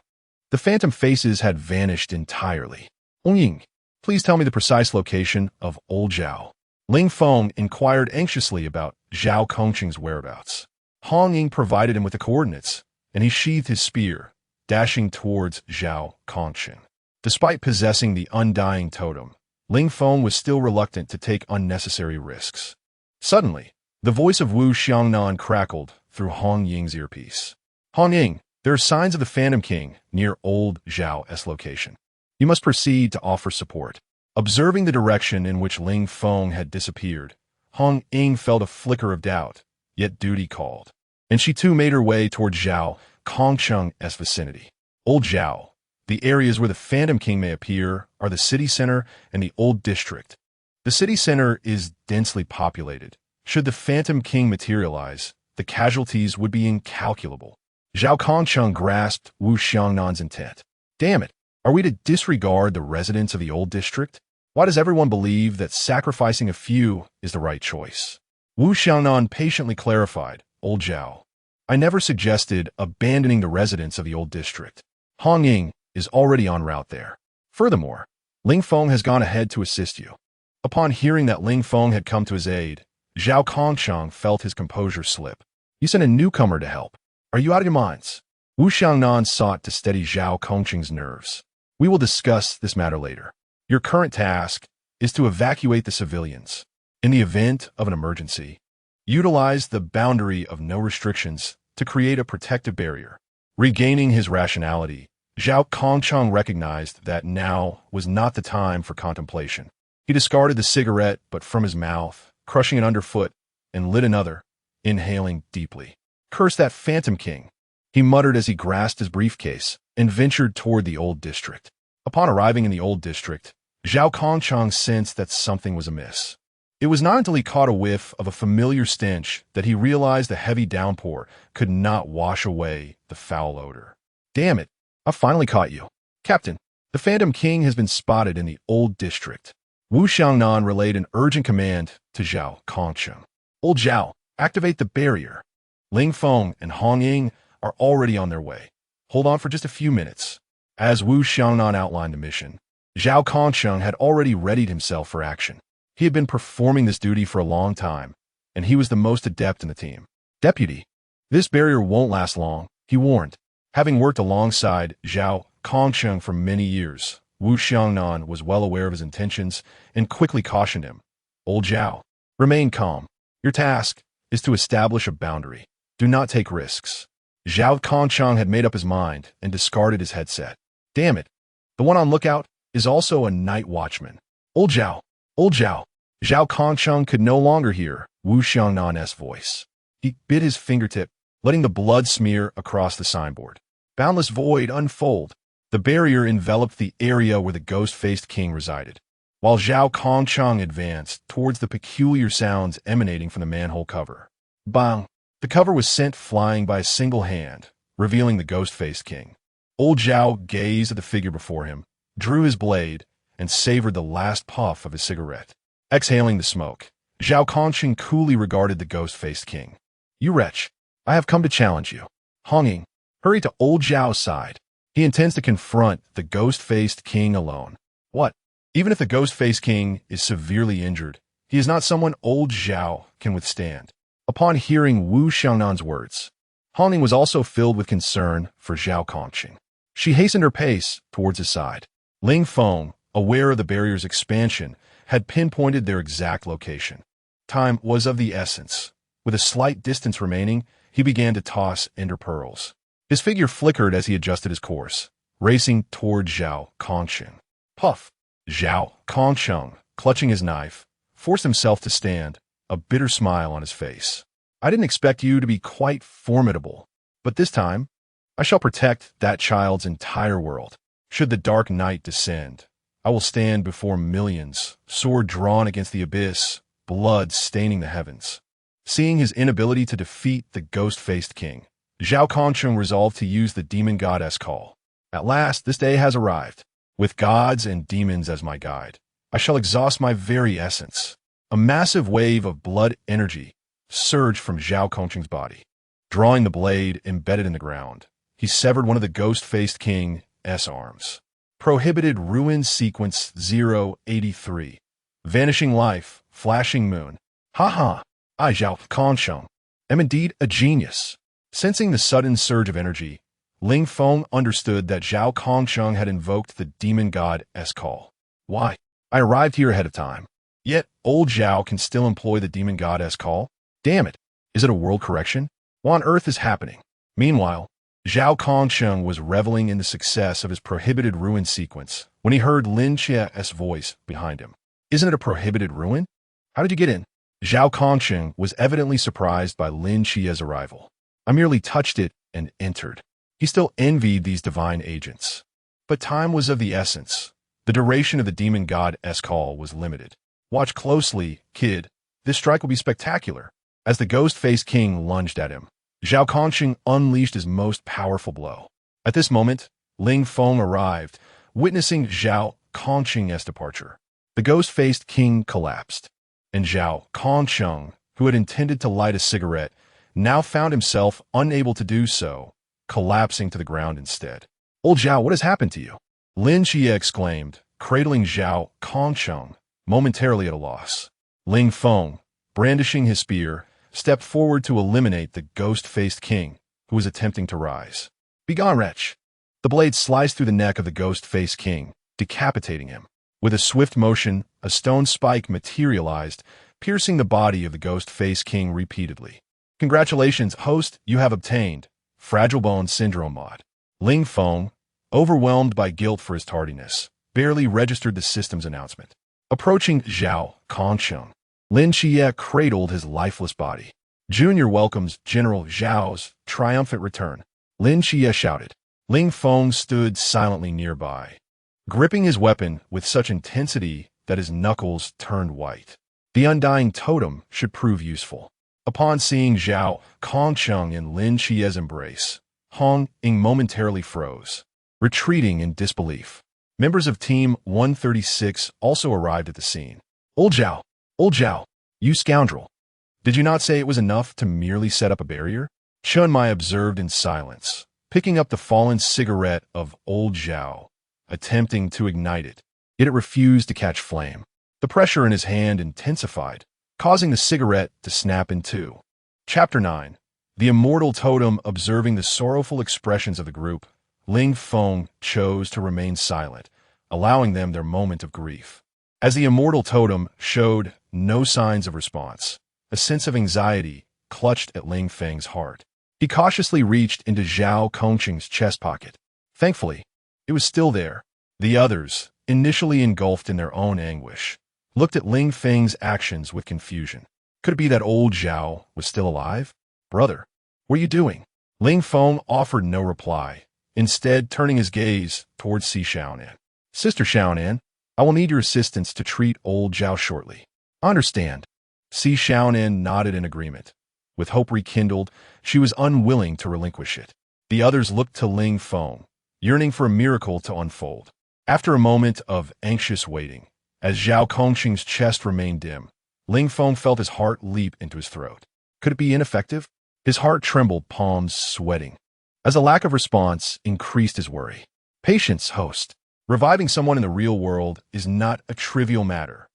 A: the phantom faces had vanished entirely. "Hong Ying, please tell me the precise location of old Zhao." Ling Feng inquired anxiously about Zhao Kongqing's whereabouts. Hong Ying provided him with the coordinates, and he sheathed his spear, dashing towards Zhao Kongqing. Despite possessing the undying totem, Ling Feng was still reluctant to take unnecessary risks. Suddenly, the voice of Wu Xiangnan crackled through Hong Ying's earpiece. "Hong Ying, there are signs of the Phantom King near old Zhao's location. You must proceed to offer support." Observing the direction in which Ling Feng had disappeared, Hong Ying felt a flicker of doubt, yet duty called, and she too made her way toward Zhao Kongqing's vicinity. Old Zhao, the areas where the Phantom King may appear, are the city center and the old district. The city center is densely populated. Should the Phantom King materialize, the casualties would be incalculable. Zhao Kongqing grasped Wu Xiangnan's intent. "Damn it, are we to disregard the residents of the old district? Why does everyone believe that sacrificing a few is the right choice?" Wu Xiangnan patiently clarified, "Old Zhao, I never suggested abandoning the residents of the old district. Hong Ying is already en route there. Furthermore, Ling Feng has gone ahead to assist you." Upon hearing that Ling Feng had come to his aid, Zhao Kongqing felt his composure slip. "You sent a newcomer to help. Are you out of your minds?" Wu Xiangnan sought to steady Zhao Kongqing's nerves. "We will discuss this matter later. Your current task is to evacuate the civilians. In the event of an emergency, utilize the boundary of no restrictions to create a protective barrier." Regaining his rationality, Zhao Kongqing recognized that now was not the time for contemplation. He discarded the cigarette but from his mouth, crushing it underfoot, and lit another, inhaling deeply. "Curse that Phantom King," he muttered as he grasped his briefcase and ventured toward the old district. Upon arriving in the old district, Zhao Kongqing sensed that something was amiss. It was not until he caught a whiff of a familiar stench that he realized the heavy downpour could not wash away the foul odor. "Damn it, I finally caught you. Captain, the Phantom King has been spotted in the old district." Wu Xiangnan relayed an urgent command to Zhao Kongqing. "Old Zhao, activate the barrier. Ling Feng and Hong Ying are already on their way. Hold on for just a few minutes." As Wu Xiangnan outlined the mission, Zhao Kongqing had already readied himself for action. He had been performing this duty for a long time, and he was the most adept in the team. "Deputy, this barrier won't last long," he warned. Having worked alongside Zhao Kongqing for many years, Wu Xiangnan was well aware of his intentions and quickly cautioned him. "Old Zhao, remain calm. Your task is to establish a boundary. Do not take risks." Zhao Kongqing had made up his mind and discarded his headset. "Damn it, the one on lookout is also a night watchman." "Old Zhao, old Zhao." Zhao Kongqing could no longer hear Wu Xiangnan's voice. He bit his fingertip, letting the blood smear across the signboard. "Boundless void unfold." The barrier enveloped the area where the ghost-faced king resided, while Zhao Kongqing advanced towards the peculiar sounds emanating from the manhole cover. Bang! The cover was sent flying by a single hand, revealing the ghost-faced king. Old Zhao gazed at the figure before him, drew his blade, and savored the last puff of his cigarette. Exhaling the smoke, Zhao Kongqing coolly regarded the ghost-faced king. "You wretch, I have come to challenge you." Honging hurried to old Zhao's side. He intends to confront the ghost-faced king alone. What? Even if the ghost-faced king is severely injured, he is not someone old Zhao can withstand. Upon hearing Wu Xiaonan's words, Hongning was also filled with concern for Zhao Kongqing. She hastened her pace towards his side. Ling Feng, aware of the barrier's expansion, had pinpointed their exact location. Time was of the essence. With a slight distance remaining, he began to toss ender pearls. His figure flickered as he adjusted his course, racing toward Zhao Kongqing. Puff! Zhao Kongqing, clutching his knife, forced himself to stand, a bitter smile on his face. "I didn't expect you to be quite formidable, but this time, I shall protect that child's entire world. Should the dark night descend, I will stand before millions, sword drawn against the abyss, blood staining the heavens." Seeing his inability to defeat the ghost-faced king, Zhao Kongqing resolved to use the demon goddess call. "At last, this day has arrived. With gods and demons as my guide, I shall exhaust my very essence." A massive wave of blood energy surged from Zhao Kongqing's body. Drawing the blade embedded in the ground, he severed one of the ghost-faced king's arms. Prohibited Ruin Sequence 083. Vanishing Life, Flashing Moon. Ha! I, Zhao Kongqing, am indeed a genius. Sensing the sudden surge of energy, Ling Feng understood that Zhao Kongqing had invoked the demon god's call. "Why? I arrived here ahead of time. Yet old Zhao can still employ the demon god's call? Damn it! Is it a world correction? What on earth is happening?" Meanwhile, Zhao Kongqing was reveling in the success of his prohibited ruin sequence when he heard Lin Qia's voice behind him. "Isn't it a prohibited ruin? How did you get in?" Zhao Kongqing was evidently surprised by Lin Qia's arrival. "I merely touched it and entered." He still envied these divine agents. But time was of the essence. The duration of the demon god's call was limited. "Watch closely, kid. This strike will be spectacular." As the ghost-faced king lunged at him, Zhao Kongqing unleashed his most powerful blow. At this moment, Ling Feng arrived, witnessing Zhao Kongqing's departure. The ghost-faced king collapsed, and Zhao Kongqing, who had intended to light a cigarette, now found himself unable to do so, collapsing to the ground instead. "Old Zhao, what has happened to you?" Lin Qia exclaimed, cradling Zhao Kongqing, momentarily at a loss. Ling Feng, brandishing his spear, stepped forward to eliminate the ghost-faced king, who was attempting to rise. "Begone, wretch!" The blade sliced through the neck of the ghost-faced king, decapitating him. With a swift motion, a stone spike materialized, piercing the body of the ghost-faced king repeatedly. "Congratulations, host, you have obtained Fragile Bone Syndrome mod." Ling Feng, overwhelmed by guilt for his tardiness, barely registered the system's announcement. Approaching Zhao Kongqing, Lin Qia cradled his lifeless body. "Junior welcomes General Zhao's triumphant return," Lin Qia shouted. Ling Feng stood silently nearby, gripping his weapon with such intensity that his knuckles turned white. The undying totem should prove useful. Upon seeing Zhao Kongqing in Lin Qia's embrace, Hongning momentarily froze, retreating in disbelief. Members of Team 136 also arrived at the scene. Old Zhao, you scoundrel. Did you not say it was enough to merely set up a barrier?" Chun Mai observed in silence, picking up the fallen cigarette of old Zhao, attempting to ignite it, yet it refused to catch flame. The pressure in his hand intensified, causing the cigarette to snap in two. Chapter 9. The Immortal Totem. Observing the sorrowful expressions of the group, Ling Feng chose to remain silent, allowing them their moment of grief. As the Immortal Totem showed no signs of response, a sense of anxiety clutched at Ling Feng's heart. He cautiously reached into Zhao Kongqing's chest pocket. Thankfully, it was still there. The others, initially engulfed in their own anguish, looked at Ling Feng's actions with confusion. Could it be that old Zhao was still alive? "Brother, what are you doing?" Ling Feng offered no reply, instead turning his gaze towards Si Xiaonan. "Sister Xiaonan, I will need your assistance to treat old Zhao shortly." "I understand." Si Xiaonan nodded in agreement. With hope rekindled, she was unwilling to relinquish it. The others looked to Ling Feng, yearning for a miracle to unfold. After a moment of anxious waiting, as Zhao Kongqing's chest remained dim, Ling Feng felt his heart leap into his throat. Could it be ineffective? His heart trembled, palms sweating, as a lack of response increased his worry. Patience, host. Reviving someone in the real world is not a trivial matter.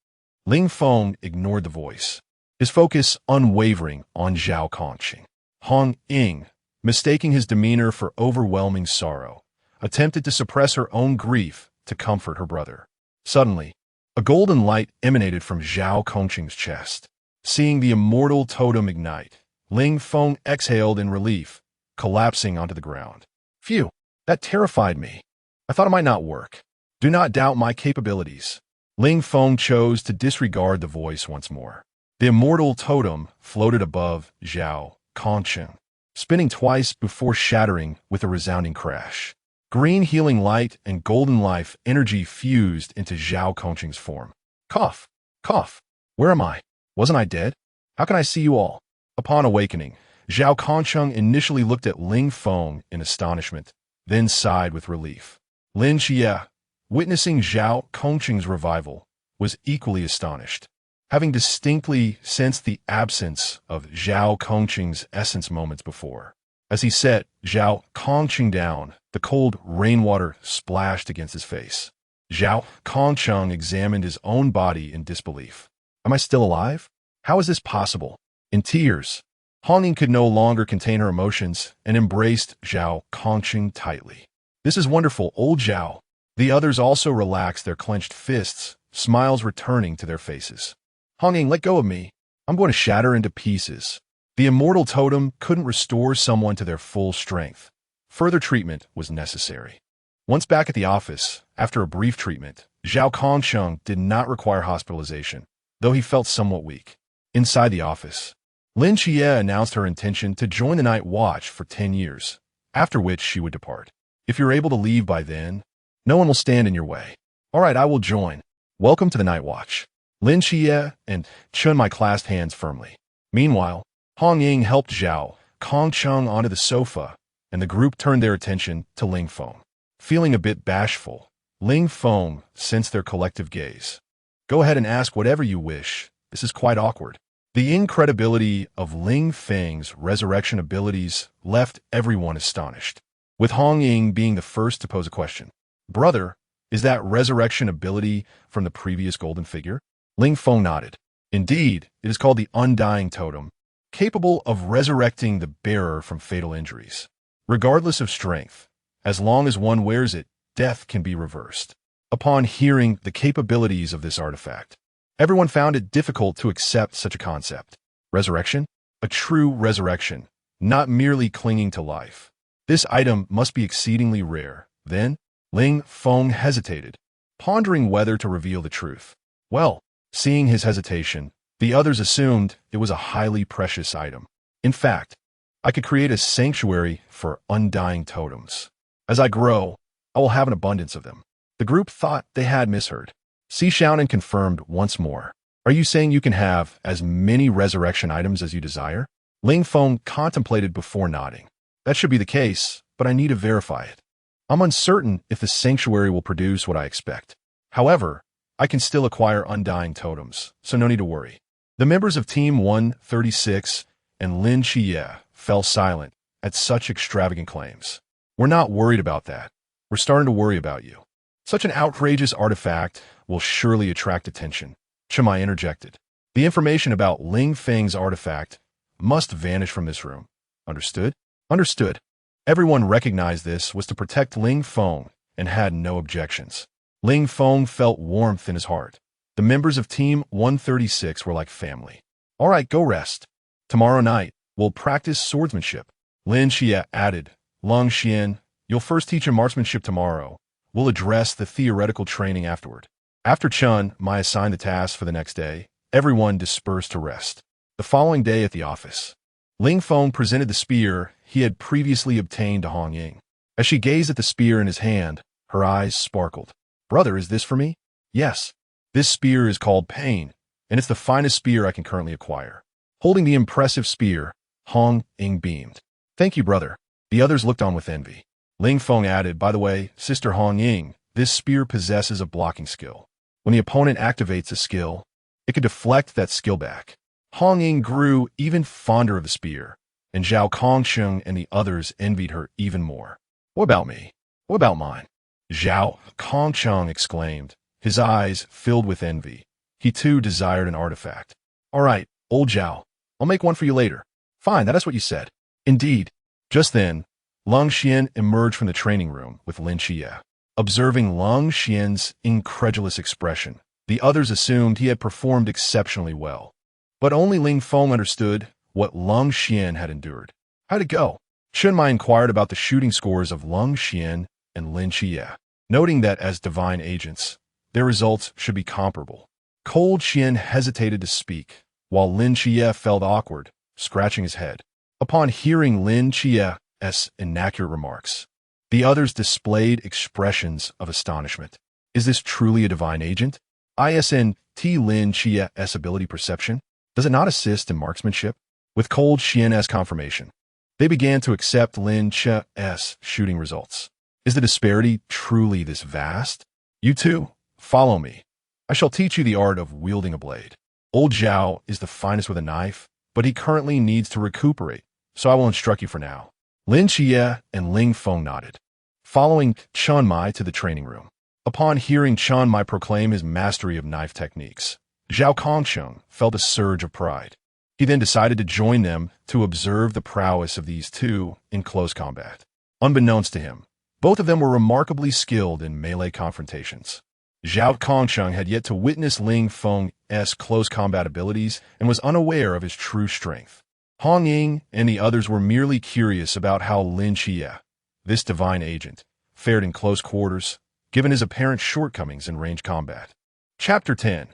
A: Ling Feng ignored the voice, his focus unwavering on Zhao Kongqing. Hong Ying, mistaking his demeanor for overwhelming sorrow, attempted to suppress her own grief to comfort her brother. Suddenly, a golden light emanated from Zhao Kongqing's chest. Seeing the immortal totem ignite, Ling Feng exhaled in relief, collapsing onto the ground. Phew, that terrified me. I thought it might not work. Do not doubt my capabilities. Ling Feng chose to disregard the voice once more. The immortal totem floated above Zhao Kongqing, spinning twice before shattering with a resounding crash. Green healing light and golden life energy fused into Zhao Kongqing's form. Cough! Cough! Where am I? Wasn't I dead? How can I see you all? Upon awakening, Zhao Kongqing initially looked at Ling Feng in astonishment, then sighed with relief. Lin Xie, witnessing Zhao Kongqing's revival, was equally astonished, having distinctly sensed the absence of Zhao Kongqing's essence moments before. As he set Zhao Kongqing down, the cold rainwater splashed against his face. Zhao Kongqing examined his own body in disbelief. Am I still alive? How is this possible? In tears, Hong Ying could no longer contain her emotions and embraced Zhao Kongqing tightly. This is wonderful, old Zhao. The others also relaxed their clenched fists, smiles returning to their faces. Hong Ying, let go of me. I'm going to shatter into pieces. The immortal totem couldn't restore someone to their full strength. Further treatment was necessary. Once back at the office, after a brief treatment, Zhao Kongqing did not require hospitalization, though he felt somewhat weak. Inside the office, Lin Xie announced her intention to join the night watch for 10 years, after which she would depart. If you're able to leave by then, no one will stand in your way. All right, I will join. Welcome to the night watch. Lin Xie and Chun Mai clasped hands firmly. Meanwhile, Hong Ying helped Zhao Kongqing onto the sofa, and the group turned their attention to Ling Feng. Feeling a bit bashful, Ling Feng sensed their collective gaze. Go ahead and ask whatever you wish. This is quite awkward. The incredibility of Ling Feng's resurrection abilities left everyone astonished, with Hong Ying being the first to pose a question. Brother, is that resurrection ability from the previous golden figure? Ling Feng nodded. Indeed, it is called the Undying Totem, capable of resurrecting the bearer from fatal injuries. Regardless of strength, as long as one wears it, death can be reversed. Upon hearing the capabilities of this artifact, everyone found it difficult to accept such a concept. Resurrection? A true resurrection, not merely clinging to life. This item must be exceedingly rare. Then, Ling Feng hesitated, pondering whether to reveal the truth. Well, seeing his hesitation, the others assumed it was a highly precious item. In fact, I could create a sanctuary for undying totems. As I grow, I will have an abundance of them. The group thought they had misheard. Si Xiaonan confirmed once more. Are you saying you can have as many resurrection items as you desire? Ling Feng contemplated before nodding. That should be the case, but I need to verify it. I'm uncertain if the sanctuary will produce what I expect. However, I can still acquire undying totems, so no need to worry. The members of Team 136 and Lin Xie fell silent at such extravagant claims. We're not worried about that. We're starting to worry about you. Such an outrageous artifact will surely attract attention. Chimai interjected. The information about Ling Feng's artifact must vanish from this room. Understood? Understood. Everyone recognized this was to protect Ling Feng and had no objections. Ling Feng felt warmth in his heart. The members of Team 136 were like family. All right, go rest. Tomorrow night, we'll practice swordsmanship. Lin Xie added. Long Xian, you'll first teach him marksmanship tomorrow. We'll address the theoretical training afterward. After Chun Mai assigned the tasks for the next day, everyone dispersed to rest. The following day at the office, Ling Feng presented the spear he had previously obtained to Hong Ying. As she gazed at the spear in his hand, her eyes sparkled. Brother, is this for me? Yes. This spear is called Pain, and it's the finest spear I can currently acquire. Holding the impressive spear, Hong Ying beamed. Thank you, brother. The others looked on with envy. Ling Feng added, by the way, Sister Hong Ying, This spear possesses a blocking skill. When the opponent activates a skill, it can deflect that skill back. Hong Ying grew even fonder of the spear, and Zhao Kongsheng and the others envied her even more. What about me? What about mine? Zhao Kongsheng exclaimed, his eyes filled with envy. He too desired an artifact. All right, old Zhao, I'll make one for you later. Fine, that is what you said. Indeed. Just then, Lung Xian emerged from the training room with Lin Xie. Observing Lung Xian's incredulous expression, the others assumed he had performed exceptionally well. But only Ling Feng understood what Lung Xian had endured. How'd it go? Chunmai inquired about the shooting scores of Lung Xian and Lin Xie, noting that as divine agents, their results should be comparable. Cold Xian hesitated to speak, while Lin Xie felt awkward, scratching his head. Upon hearing Lin Xie's inaccurate remarks, the others displayed expressions of astonishment. Is this truly a divine agent? Isn't Lin Xie's ability perception? Does it not assist in marksmanship? With Cold Xian's confirmation, they began to accept Lin Xie's shooting results. Is the disparity truly this vast? You two, follow me. I shall teach you the art of wielding a blade. Old Zhao is the finest with a knife, but he currently needs to recuperate, so I will instruct you for now. Lin Xie and Ling Feng nodded, following Chunmai to the training room. Upon hearing Chunmai proclaim his mastery of knife techniques, Zhao Kongsheng felt a surge of pride. He then decided to join them to observe the prowess of these two in close combat. Unbeknownst to him, both of them were remarkably skilled in melee confrontations. Zhao Kongsheng had yet to witness Ling Feng's close combat abilities and was unaware of his true strength. Hong Ying and the others were merely curious about how Lin Xie, this divine agent, fared in close quarters, given his apparent shortcomings in range combat. Chapter 10.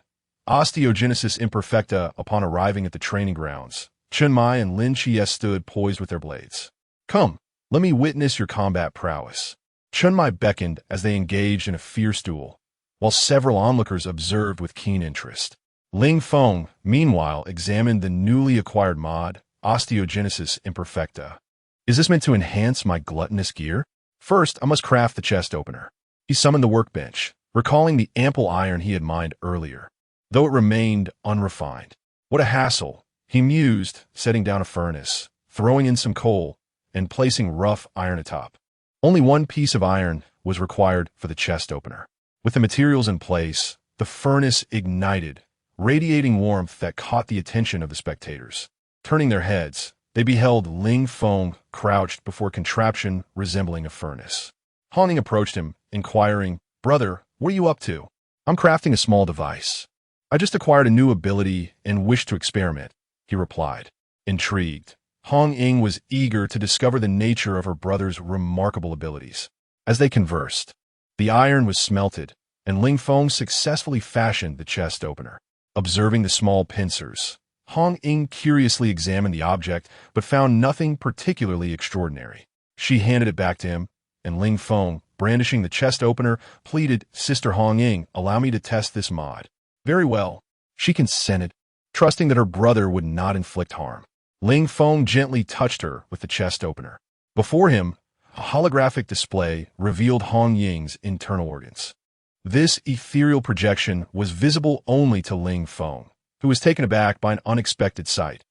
A: Osteogenesis Imperfecta. Upon arriving at the training grounds, Chunmai and Lin Xie stood poised with their blades. Come, let me witness your combat prowess. Chunmai beckoned as they engaged in a fierce duel, while several onlookers observed with keen interest. Ling Feng, meanwhile, examined the newly acquired mod, Osteogenesis Imperfecta. Is this meant to enhance my gluttonous gear? First, I must craft the chest opener. He summoned the workbench, recalling the ample iron he had mined earlier, though it remained unrefined. What a hassle, he mused, setting down a furnace, throwing in some coal, and placing rough iron atop. Only one piece of iron was required for the chest opener. With the materials in place, the furnace ignited, radiating warmth that caught the attention of the spectators. Turning their heads, they beheld Ling Feng crouched before a contraption resembling a furnace. Hong Ying approached him, inquiring, "Brother, what are you up to?" "I'm crafting a small device. I just acquired a new ability and wish to experiment," he replied. Intrigued, Hong Ying was eager to discover the nature of her brother's remarkable abilities. As they conversed, the iron was smelted, and Ling Feng successfully fashioned the chest opener. Observing the small pincers, Hong Ying curiously examined the object, but found nothing particularly extraordinary. She handed it back to him, and Ling Feng, brandishing the chest opener, pleaded, "Sister Hong Ying, allow me to test this mod." Very well. She consented, trusting that her brother would not inflict harm. Ling Feng gently touched her with the chest opener. Before him, a holographic display revealed Hong Ying's internal organs. This ethereal projection was visible only to Ling Feng, who was taken aback by an unexpected sight.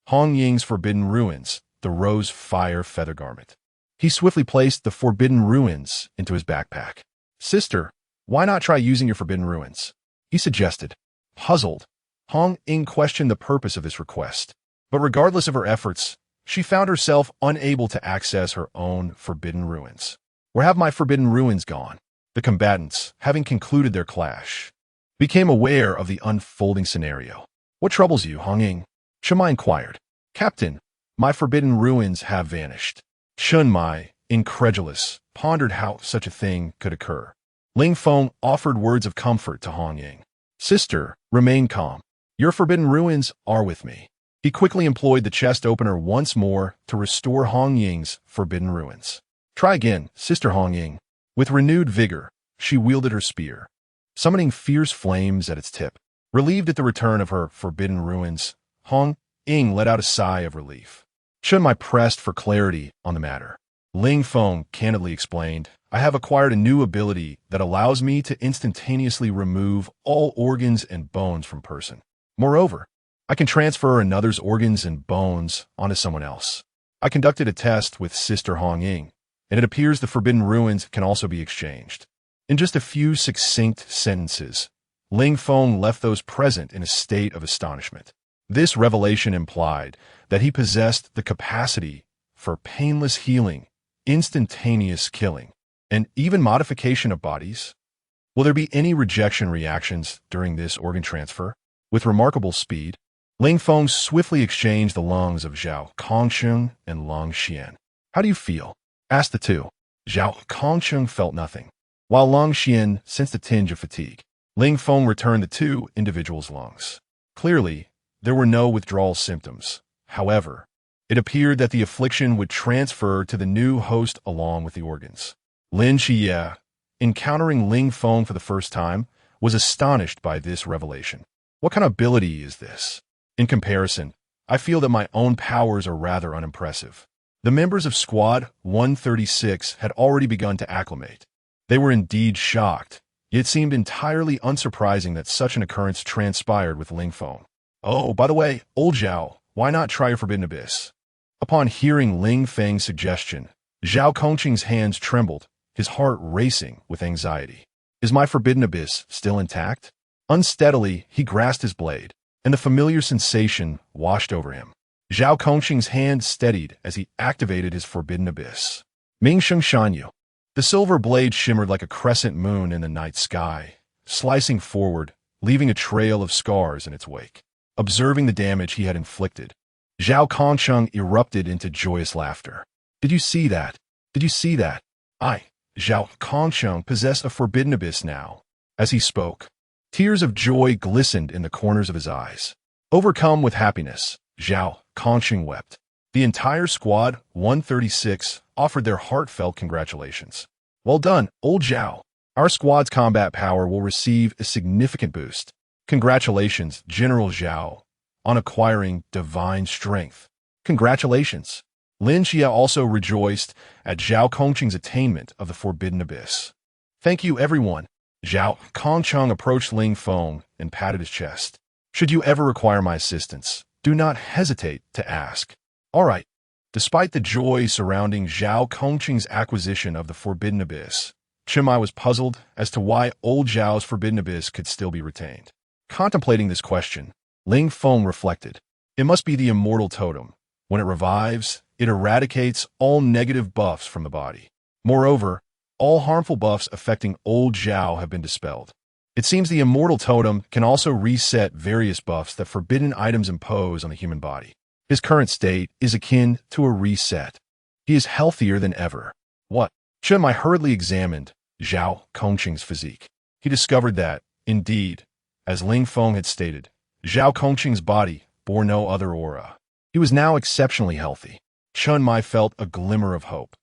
A: Hong Ying's forbidden ruins, the rose fire feather garment. He swiftly placed the forbidden ruins into his backpack. "Sister, why not try using your forbidden ruins?" he suggested. Puzzled, Hong Ying questioned the purpose of this request. But regardless of her efforts, she found herself unable to access her own forbidden ruins. "Where have my forbidden ruins gone?" The combatants, having concluded their clash, became aware of the unfolding scenario. "What troubles you, Hong Ying?" Chunmai inquired. "Captain, my forbidden ruins have vanished." Chunmai, incredulous, pondered how such a thing could occur. Ling Feng offered words of comfort to Hong Ying. "Sister, remain calm. Your forbidden ruins are with me." He quickly employed the chest opener once more to restore Hong Ying's forbidden ruins. "Try again, Sister Hong Ying." With renewed vigor, she wielded her spear, summoning fierce flames at its tip. Relieved at the return of her forbidden ruins, Hong Ying let out a sigh of relief. Chunmai pressed for clarity on the matter. Ling Feng candidly explained, I have acquired a new ability that allows me to instantaneously remove all organs and bones from person. Moreover, I can transfer another's organs and bones onto someone else. I conducted a test with Sister Hong Ying, and it appears the forbidden ruins can also be exchanged. In just a few succinct sentences, Ling Feng left those present in a state of astonishment. This revelation implied that he possessed the capacity for painless healing, instantaneous killing, and even modification of bodies. Will there be any rejection reactions during this organ transfer? With remarkable speed, Ling Feng swiftly exchanged the lungs of Zhao Kongsheng and Long Xian. How do you feel? Asked the two. Zhao Kongsheng felt nothing, while Long Xian sensed a tinge of fatigue. Ling Feng returned the two individuals' lungs. Clearly, there were no withdrawal symptoms. However, it appeared that the affliction would transfer to the new host along with the organs. Lin Xie, encountering Ling Feng for the first time, was astonished by this revelation. What kind of ability is this? In comparison, I feel that my own powers are rather unimpressive. The members of Squad 136 had already begun to acclimate. They were indeed shocked. It seemed entirely unsurprising that such an occurrence transpired with Ling Feng. Oh, by the way, old Zhao, why not try your Forbidden Abyss? Upon hearing Ling Feng's suggestion, Zhao Kongqing's hands trembled, his heart racing with anxiety. Is my Forbidden Abyss still intact? Unsteadily, he grasped his blade, and the familiar sensation washed over him. Zhao Kongqing's hand steadied as he activated his Forbidden Abyss. Ming Sheng Shanyu. The silver blade shimmered like a crescent moon in the night sky, slicing forward, leaving a trail of scars in its wake. Observing the damage he had inflicted, Zhao Kongsheng erupted into joyous laughter. Did you see that? Did you see that? I, Zhao Kongsheng, possess a Forbidden Abyss now. As he spoke, tears of joy glistened in the corners of his eyes. Overcome with happiness, Zhao Kongsheng wept. The entire Squad 136 offered their heartfelt congratulations. Well done, old Zhao. Our squad's combat power will receive a significant boost. Congratulations, General Zhao, on acquiring divine strength. Congratulations. Lin Xie also rejoiced at Zhao Kongqing's attainment of the Forbidden Abyss. Thank you, everyone. Zhao Kongqing approached Ling Feng and patted his chest. Should you ever require my assistance, do not hesitate to ask. All right. Despite the joy surrounding Zhao Kongqing's acquisition of the Forbidden Abyss, Chimai was puzzled as to why old Zhao's Forbidden Abyss could still be retained. Contemplating this question, Ling Feng reflected. It must be the immortal totem. When it revives, it eradicates all negative buffs from the body. Moreover, all harmful buffs affecting old Zhao have been dispelled. It seems the immortal totem can also reset various buffs that forbidden items impose on the human body. His current state is akin to a reset. He is healthier than ever. What? Chimai hurriedly examined Zhao Kongqing's physique. He discovered that, indeed, as Ling Feng had stated, Zhao Kongqing's body bore no other aura. He was now exceptionally healthy. Chun Mai felt a glimmer of hope.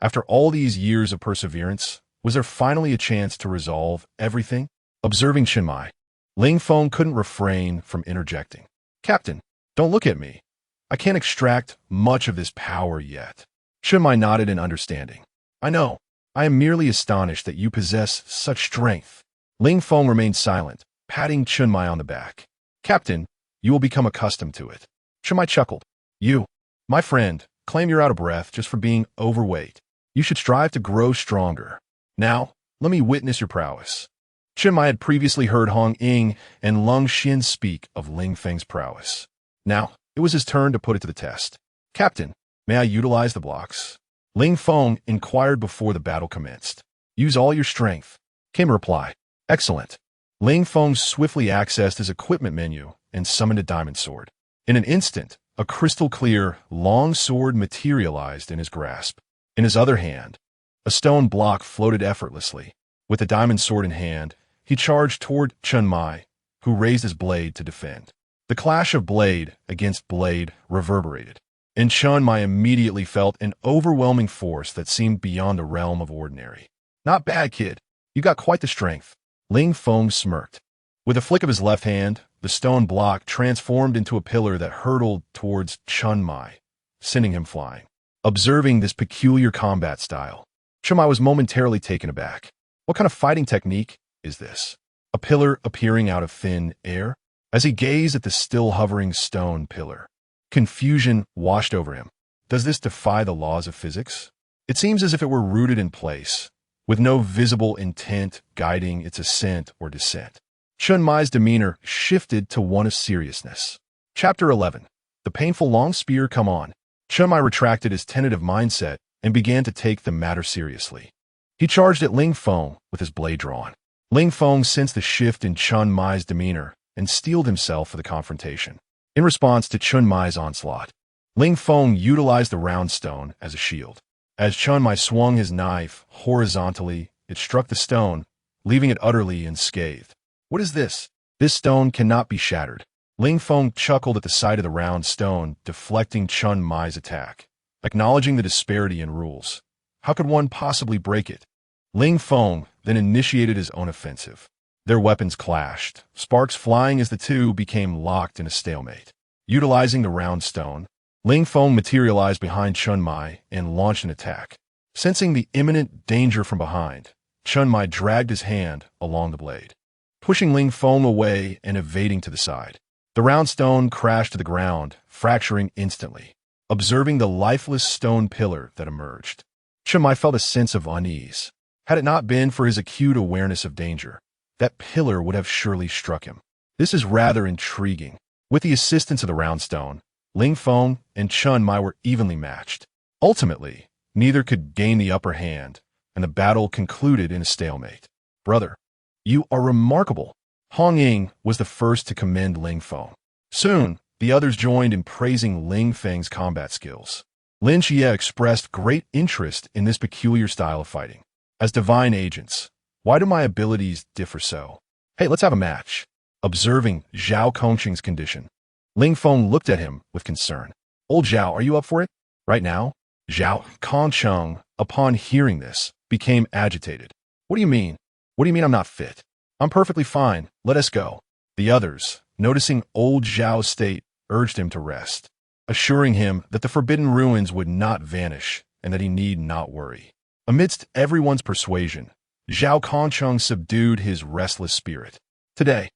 A: After all these years of perseverance, was there finally a chance to resolve everything? Observing Chun Mai, Ling Feng couldn't refrain from interjecting. Captain, don't look at me. I can't extract much of this power yet. Chun Mai nodded in understanding. I know. I am merely astonished that you possess such strength. Ling Feng remained silent, patting Chun Mai on the back. Captain, you will become accustomed to it. Chun Mai chuckled. You, my friend, claim you're out of breath just for being overweight. You should strive to grow stronger. Now, let me witness your prowess. Chun Mai had previously heard Hong Ying and Lung Xin speak of Ling Feng's prowess. Now, it was his turn to put it to the test. Captain, may I utilize the blocks? Ling Feng inquired before the battle commenced. Use all your strength, came a reply. Excellent. Ling Feng swiftly accessed his equipment menu and summoned a diamond sword. In an instant, a crystal-clear, long sword materialized in his grasp. In his other hand, a stone block floated effortlessly. With the diamond sword in hand, he charged toward Chun Mai, who raised his blade to defend. The clash of blade against blade reverberated, and Chun Mai immediately felt an overwhelming force that seemed beyond the realm of ordinary. Not bad, kid. You got quite the strength. Ling Feng smirked. With a flick of his left hand, the stone block transformed into a pillar that hurtled towards Chun Mai, sending him flying. Observing this peculiar combat style, Chen Mai was momentarily taken aback. What kind of fighting technique is this? A pillar appearing out of thin air? As he gazed at the still hovering stone pillar, confusion washed over him. Does this defy the laws of physics? It seems as if it were rooted in place, with no visible intent guiding its ascent or descent. Chen Mai's demeanor shifted to one of seriousness. Chapter 11. The painful long spear come on. Chen Mai retracted his tentative mindset and began to take the matter seriously. He charged at Ling Feng with his blade drawn. Ling Feng sensed the shift in Chen Mai's demeanor and steeled himself for the confrontation. In response to Chen Mai's onslaught, Ling Feng utilized the round stone as a shield. As Chen Mai swung his knife horizontally, it struck the stone, leaving it utterly unscathed. What is this? This stone cannot be shattered. Ling Feng chuckled at the sight of the round stone, deflecting Chen Mai's attack. Acknowledging the disparity in rules, how could one possibly break it? Ling Feng then initiated his own offensive. Their weapons clashed, sparks flying as the two became locked in a stalemate. Utilizing the round stone, Ling Feng materialized behind Chen Mai and launched an attack. Sensing the imminent danger from behind, Chen Mai dragged his hand along the blade, pushing Ling Feng away and evading to the side. The round stone crashed to the ground, fracturing instantly. Observing the lifeless stone pillar that emerged, Chen Mai felt a sense of unease. Had it not been for his acute awareness of danger, that pillar would have surely struck him. This is rather intriguing. With the assistance of the round stone, Ling Feng and Chen Mai were evenly matched. Ultimately, neither could gain the upper hand, and the battle concluded in a stalemate. Brother, you are remarkable. Hong Ying was the first to commend Ling Feng. Soon, the others joined in praising Ling Feng's combat skills. Lin Xie expressed great interest in this peculiar style of fighting. As divine agents, why do my abilities differ so? Hey, let's have a match. Observing Zhao Kongqing's condition, Ling Feng looked at him with concern. Old Zhao, are you up for it? Right now? Zhao Kongqing, upon hearing this, became agitated. What do you mean? What do you mean I'm not fit? I'm perfectly fine. Let us go. The others, noticing old Zhao's state, urged him to rest, assuring him that the forbidden ruins would not vanish and that he need not worry. Amidst everyone's persuasion, Zhao Kongqing subdued his restless spirit. Today,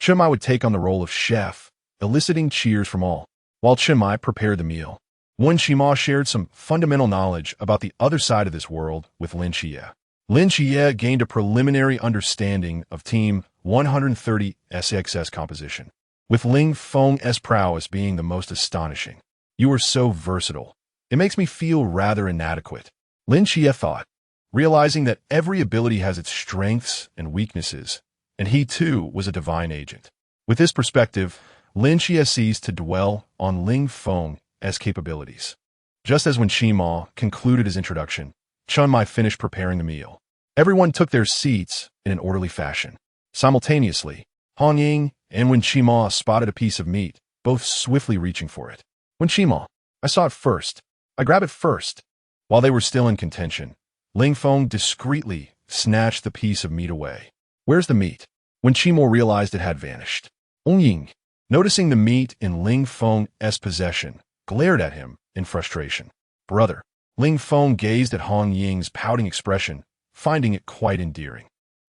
A: Chen Mai would take on the role of chef, eliciting cheers from all. While Chen Mai prepared the meal, Wen Shima shared some fundamental knowledge about the other side of this world with Lin Xie. Lin Xie gained a preliminary understanding of Team 130 SXS composition, with Ling Feng's prowess being the most astonishing. You are so versatile. It makes me feel rather inadequate, Lin Xie thought, realizing that every ability has its strengths and weaknesses, and he too was a divine agent. With this perspective, Lin Xie ceased to dwell on Ling Feng's capabilities. Just as when Shima concluded his introduction, Chen Mai finished preparing the meal. Everyone took their seats in an orderly fashion. Simultaneously, Hong Ying and Wen Shima spotted a piece of meat, both swiftly reaching for it. Wen Shima, I saw it first. I grab it first. While they were still in contention, Ling Feng discreetly snatched the piece of meat away. Where's the meat? When Shima realized it had vanished, Hong Ying, noticing the meat in Ling Feng's possession, glared at him in frustration. Brother, Ling Feng gazed at Hong Ying's pouting expression, finding it quite endearing.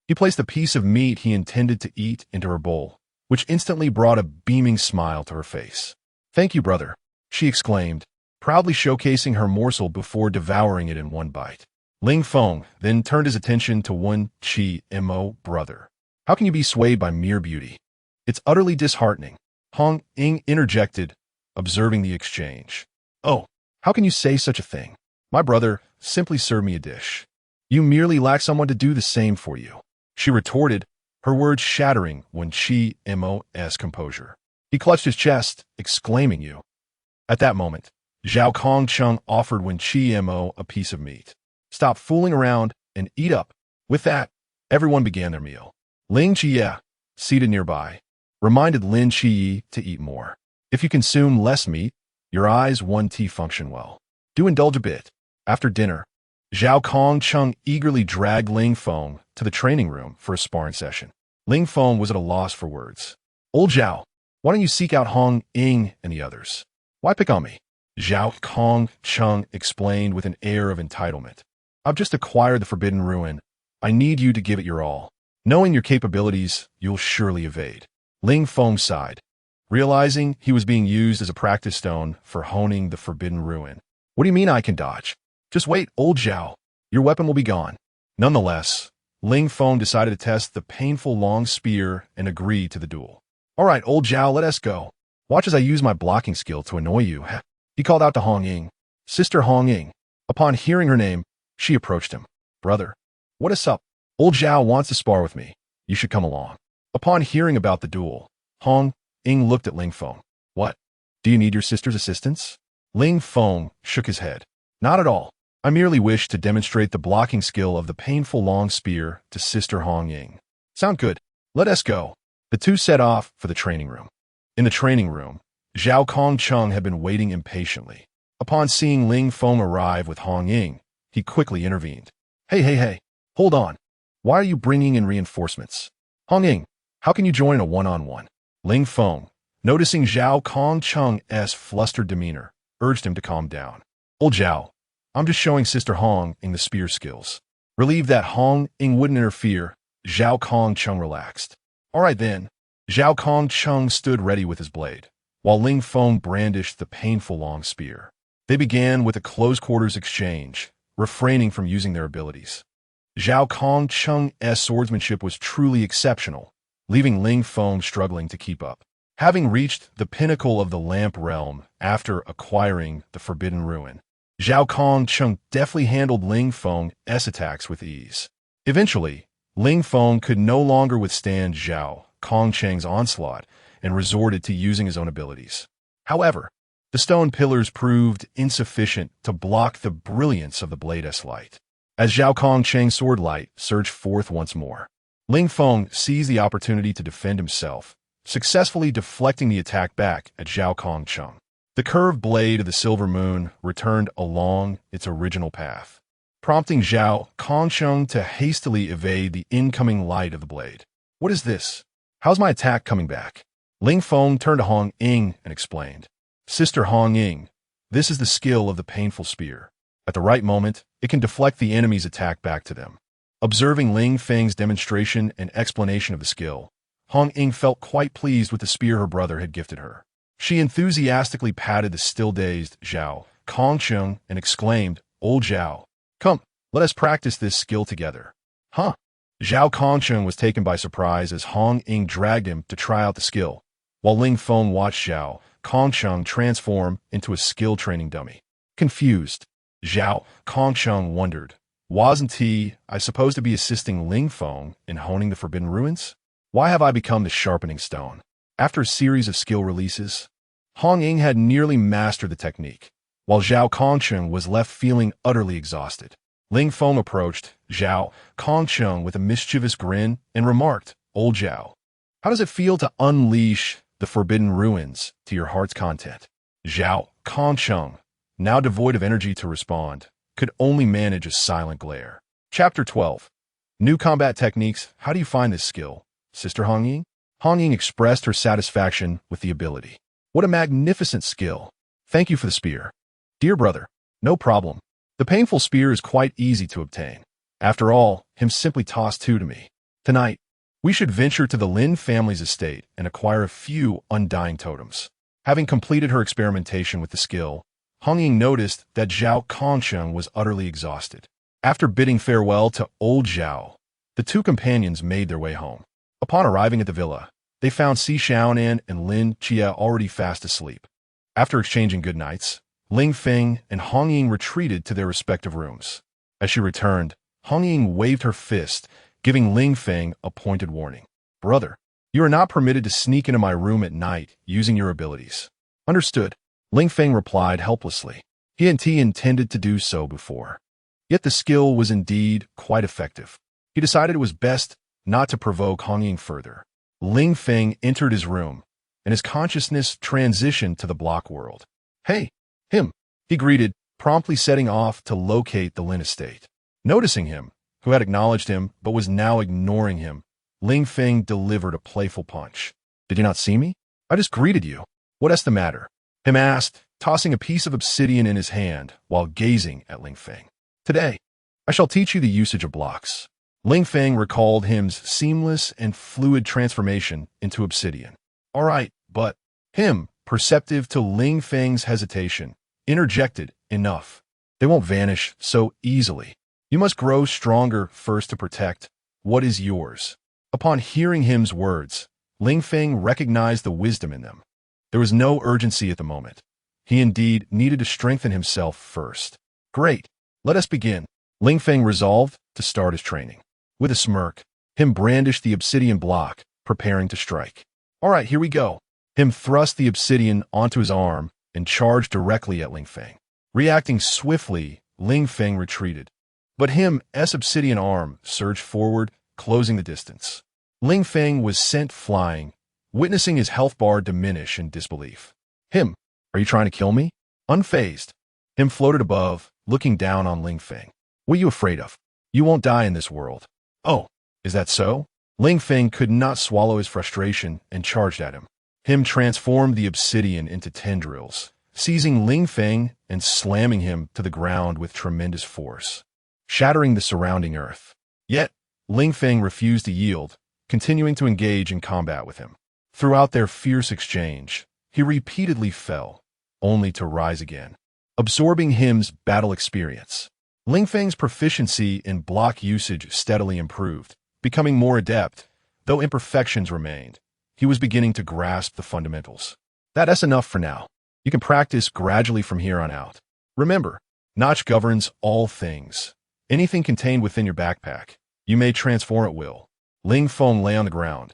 A: He placed the piece of meat he intended to eat into her bowl, which instantly brought a beaming smile to her face. Thank you, brother, she exclaimed, proudly showcasing her morsel before devouring it in one bite. Ling Feng then turned his attention to Wen Mo, brother. How can you be swayed by mere beauty? It's utterly disheartening, Hong Ying interjected, observing the exchange. Oh, how can you say such a thing? My brother, simply serve me a dish. You merely lack someone to do the same for you, she retorted, her words shattering Wen Mo's composure. He clutched his chest, exclaiming, you. At that moment, Zhao Kongqing offered Wen Mo a piece of meat. Stop fooling around and eat up. With that, everyone began their meal. Ling Xie, seated nearby, reminded Lin Xie to eat more. If you consume less meat, your eyes won't function well. Do indulge a bit. After dinner, Zhao Kongqing eagerly dragged Ling Feng to the training room for a sparring session. Ling Feng was at a loss for words. Old Zhao, why don't you seek out Hong Ying and the others? Why pick on me? Zhao Kong Chung explained with an air of entitlement. I've just acquired the Forbidden Ruin. I need you to give it your all. Knowing your capabilities, you'll surely evade. Ling Feng sighed, realizing he was being used as a practice stone for honing the Forbidden Ruin. What do you mean I can dodge? Just wait, old Zhao. Your weapon will be gone. Nonetheless, Ling Feng decided to test the painful long spear and agreed to the duel. All right, old Zhao, let us go. Watch as I use my blocking skill to annoy you. He called out to Hong Ying. Sister Hong Ying. Upon hearing her name, she approached him. Brother, what is up? Old Zhao wants to spar with me. You should come along. Upon hearing about the duel, Hong Ying looked at Ling Feng. What? Do you need your sister's assistance? Ling Feng shook his head. Not at all. I merely wish to demonstrate the blocking skill of the painful long spear to Sister Hong Ying. Sound good. Let us go. The two set off for the training room. In the training room, Zhao Kong Chung had been waiting impatiently. Upon seeing Ling Feng arrive with Hong Ying, he quickly intervened. Hey, hold on. Why are you bringing in reinforcements? Hong Ying, how can you join a one-on-one? Ling Feng, noticing Zhao Kong Chung's flustered demeanor, urged him to calm down. Old Zhao, I'm just showing Sister Hong Ying the spear skills. Relieved that Hong Ying wouldn't interfere, Zhao Kong Chung relaxed. All right then. Zhao Kong Chung stood ready with his blade, while Ling Feng brandished the painful long spear. They began with a close-quarters exchange, refraining from using their abilities. Zhao Kong Chung's swordsmanship was truly exceptional, leaving Ling Feng struggling to keep up. Having reached the pinnacle of the Lamp Realm after acquiring the Forbidden Ruin, Zhao Kong Chung deftly handled Ling Feng's attacks with ease. Eventually, Ling Feng could no longer withstand Zhao Kong Cheng's onslaught and resorted to using his own abilities. However, the stone pillars proved insufficient to block the brilliance of the blade's light. As Zhao Kong Cheng's sword light surged forth once more, Ling Feng seized the opportunity to defend himself, successfully deflecting the attack back at Zhao Kong Chung. The curved blade of the Silver Moon returned along its original path, prompting Zhao Kong Chung to hastily evade the incoming light of the blade. What is this? How's my attack coming back? Ling Feng turned to Hong Ying and explained. Sister Hong Ying, this is the skill of the painful spear. At the right moment, it can deflect the enemy's attack back to them. Observing Ling Feng's demonstration and explanation of the skill, Hong Ying felt quite pleased with the spear her brother had gifted her. She enthusiastically patted the still-dazed Zhao Kong Chung and exclaimed, Old Zhao, come, let us practice this skill together. Huh? Zhao Kong Chung was taken by surprise as Hong Ying dragged him to try out the skill, while Ling Feng watched Zhao Kong Chung transform into a skill training dummy. Confused, Zhao Kong Chung wondered, wasn't I supposed to be assisting Ling Feng in honing the Forbidden Ruins? Why have I become the sharpening stone? After a series of skill releases, Hong Ying had nearly mastered the technique, while Zhao Kong Chung was left feeling utterly exhausted. Ling Feng approached Zhao Kong Chung with a mischievous grin and remarked, Old Zhao, how does it feel to unleash the Forbidden Ruins to your heart's content? Zhao Kong Chung, now devoid of energy to respond, could only manage a silent glare. Chapter 12. New Combat Techniques. How do you find this skill, Sister Hong Ying? Hong Ying expressed her satisfaction with the ability. What a magnificent skill. Thank you for the spear. Dear brother, no problem. The painful spear is quite easy to obtain. After all, him simply tossed two to me. Tonight, we should venture to the Lin family's estate and acquire a few undying totems. Having completed her experimentation with the skill, Hong Ying noticed that Zhao Kong Chung was utterly exhausted. After bidding farewell to Old Zhao, the two companions made their way home. Upon arriving at the villa, they found Si Xiaonan and Lin Chia already fast asleep. After exchanging good nights, Ling Feng and Hong Ying retreated to their respective rooms. As she returned, Hong Ying waved her fist, giving Ling Feng a pointed warning. Brother, you are not permitted to sneak into my room at night using your abilities. Understood, Ling Feng replied helplessly. He intended to do so before. Yet the skill was indeed quite effective. He decided it was best not to provoke Hong Ying further. Ling Feng entered his room, and his consciousness transitioned to the block world. Hey, him, he greeted, promptly setting off to locate the Lin estate. Noticing him, who had acknowledged him but was now ignoring him, Ling Feng delivered a playful punch. Did you not see me? I just greeted you. What is the matter? Him asked, tossing a piece of obsidian in his hand while gazing at Ling Feng. Today, I shall teach you the usage of blocks. Ling Feng recalled him's seamless and fluid transformation into obsidian. All right, but him, perceptive to Ling Feng's hesitation, interjected, enough. They won't vanish so easily. You must grow stronger first to protect what is yours. Upon hearing him's words, Ling Feng recognized the wisdom in them. There was no urgency at the moment. He indeed needed to strengthen himself first. Great, let us begin. Ling Feng resolved to start his training. With a smirk, him brandished the obsidian block, preparing to strike. All right, here we go. Him thrust the obsidian onto his arm and charged directly at Ling Feng. Reacting swiftly, Ling Feng retreated. But him's obsidian arm surged forward, closing the distance. Ling Feng was sent flying, witnessing his health bar diminish in disbelief. Him, are you trying to kill me? Unfazed, him floated above, looking down on Ling Feng. What are you afraid of? You won't die in this world. Oh, is that so? Ling Feng could not swallow his frustration and charged at him. Him transformed the obsidian into tendrils, seizing Ling Feng and slamming him to the ground with tremendous force, shattering the surrounding earth. Yet, Ling Feng refused to yield, continuing to engage in combat with him. Throughout their fierce exchange, he repeatedly fell, only to rise again, absorbing him's battle experience. Ling Feng's proficiency in block usage steadily improved, becoming more adept, though imperfections remained. He was beginning to grasp the fundamentals. That's enough for now. You can practice gradually from here on out. Remember, Notch governs all things. Anything contained within your backpack, you may transform at will. Ling Feng lay on the ground,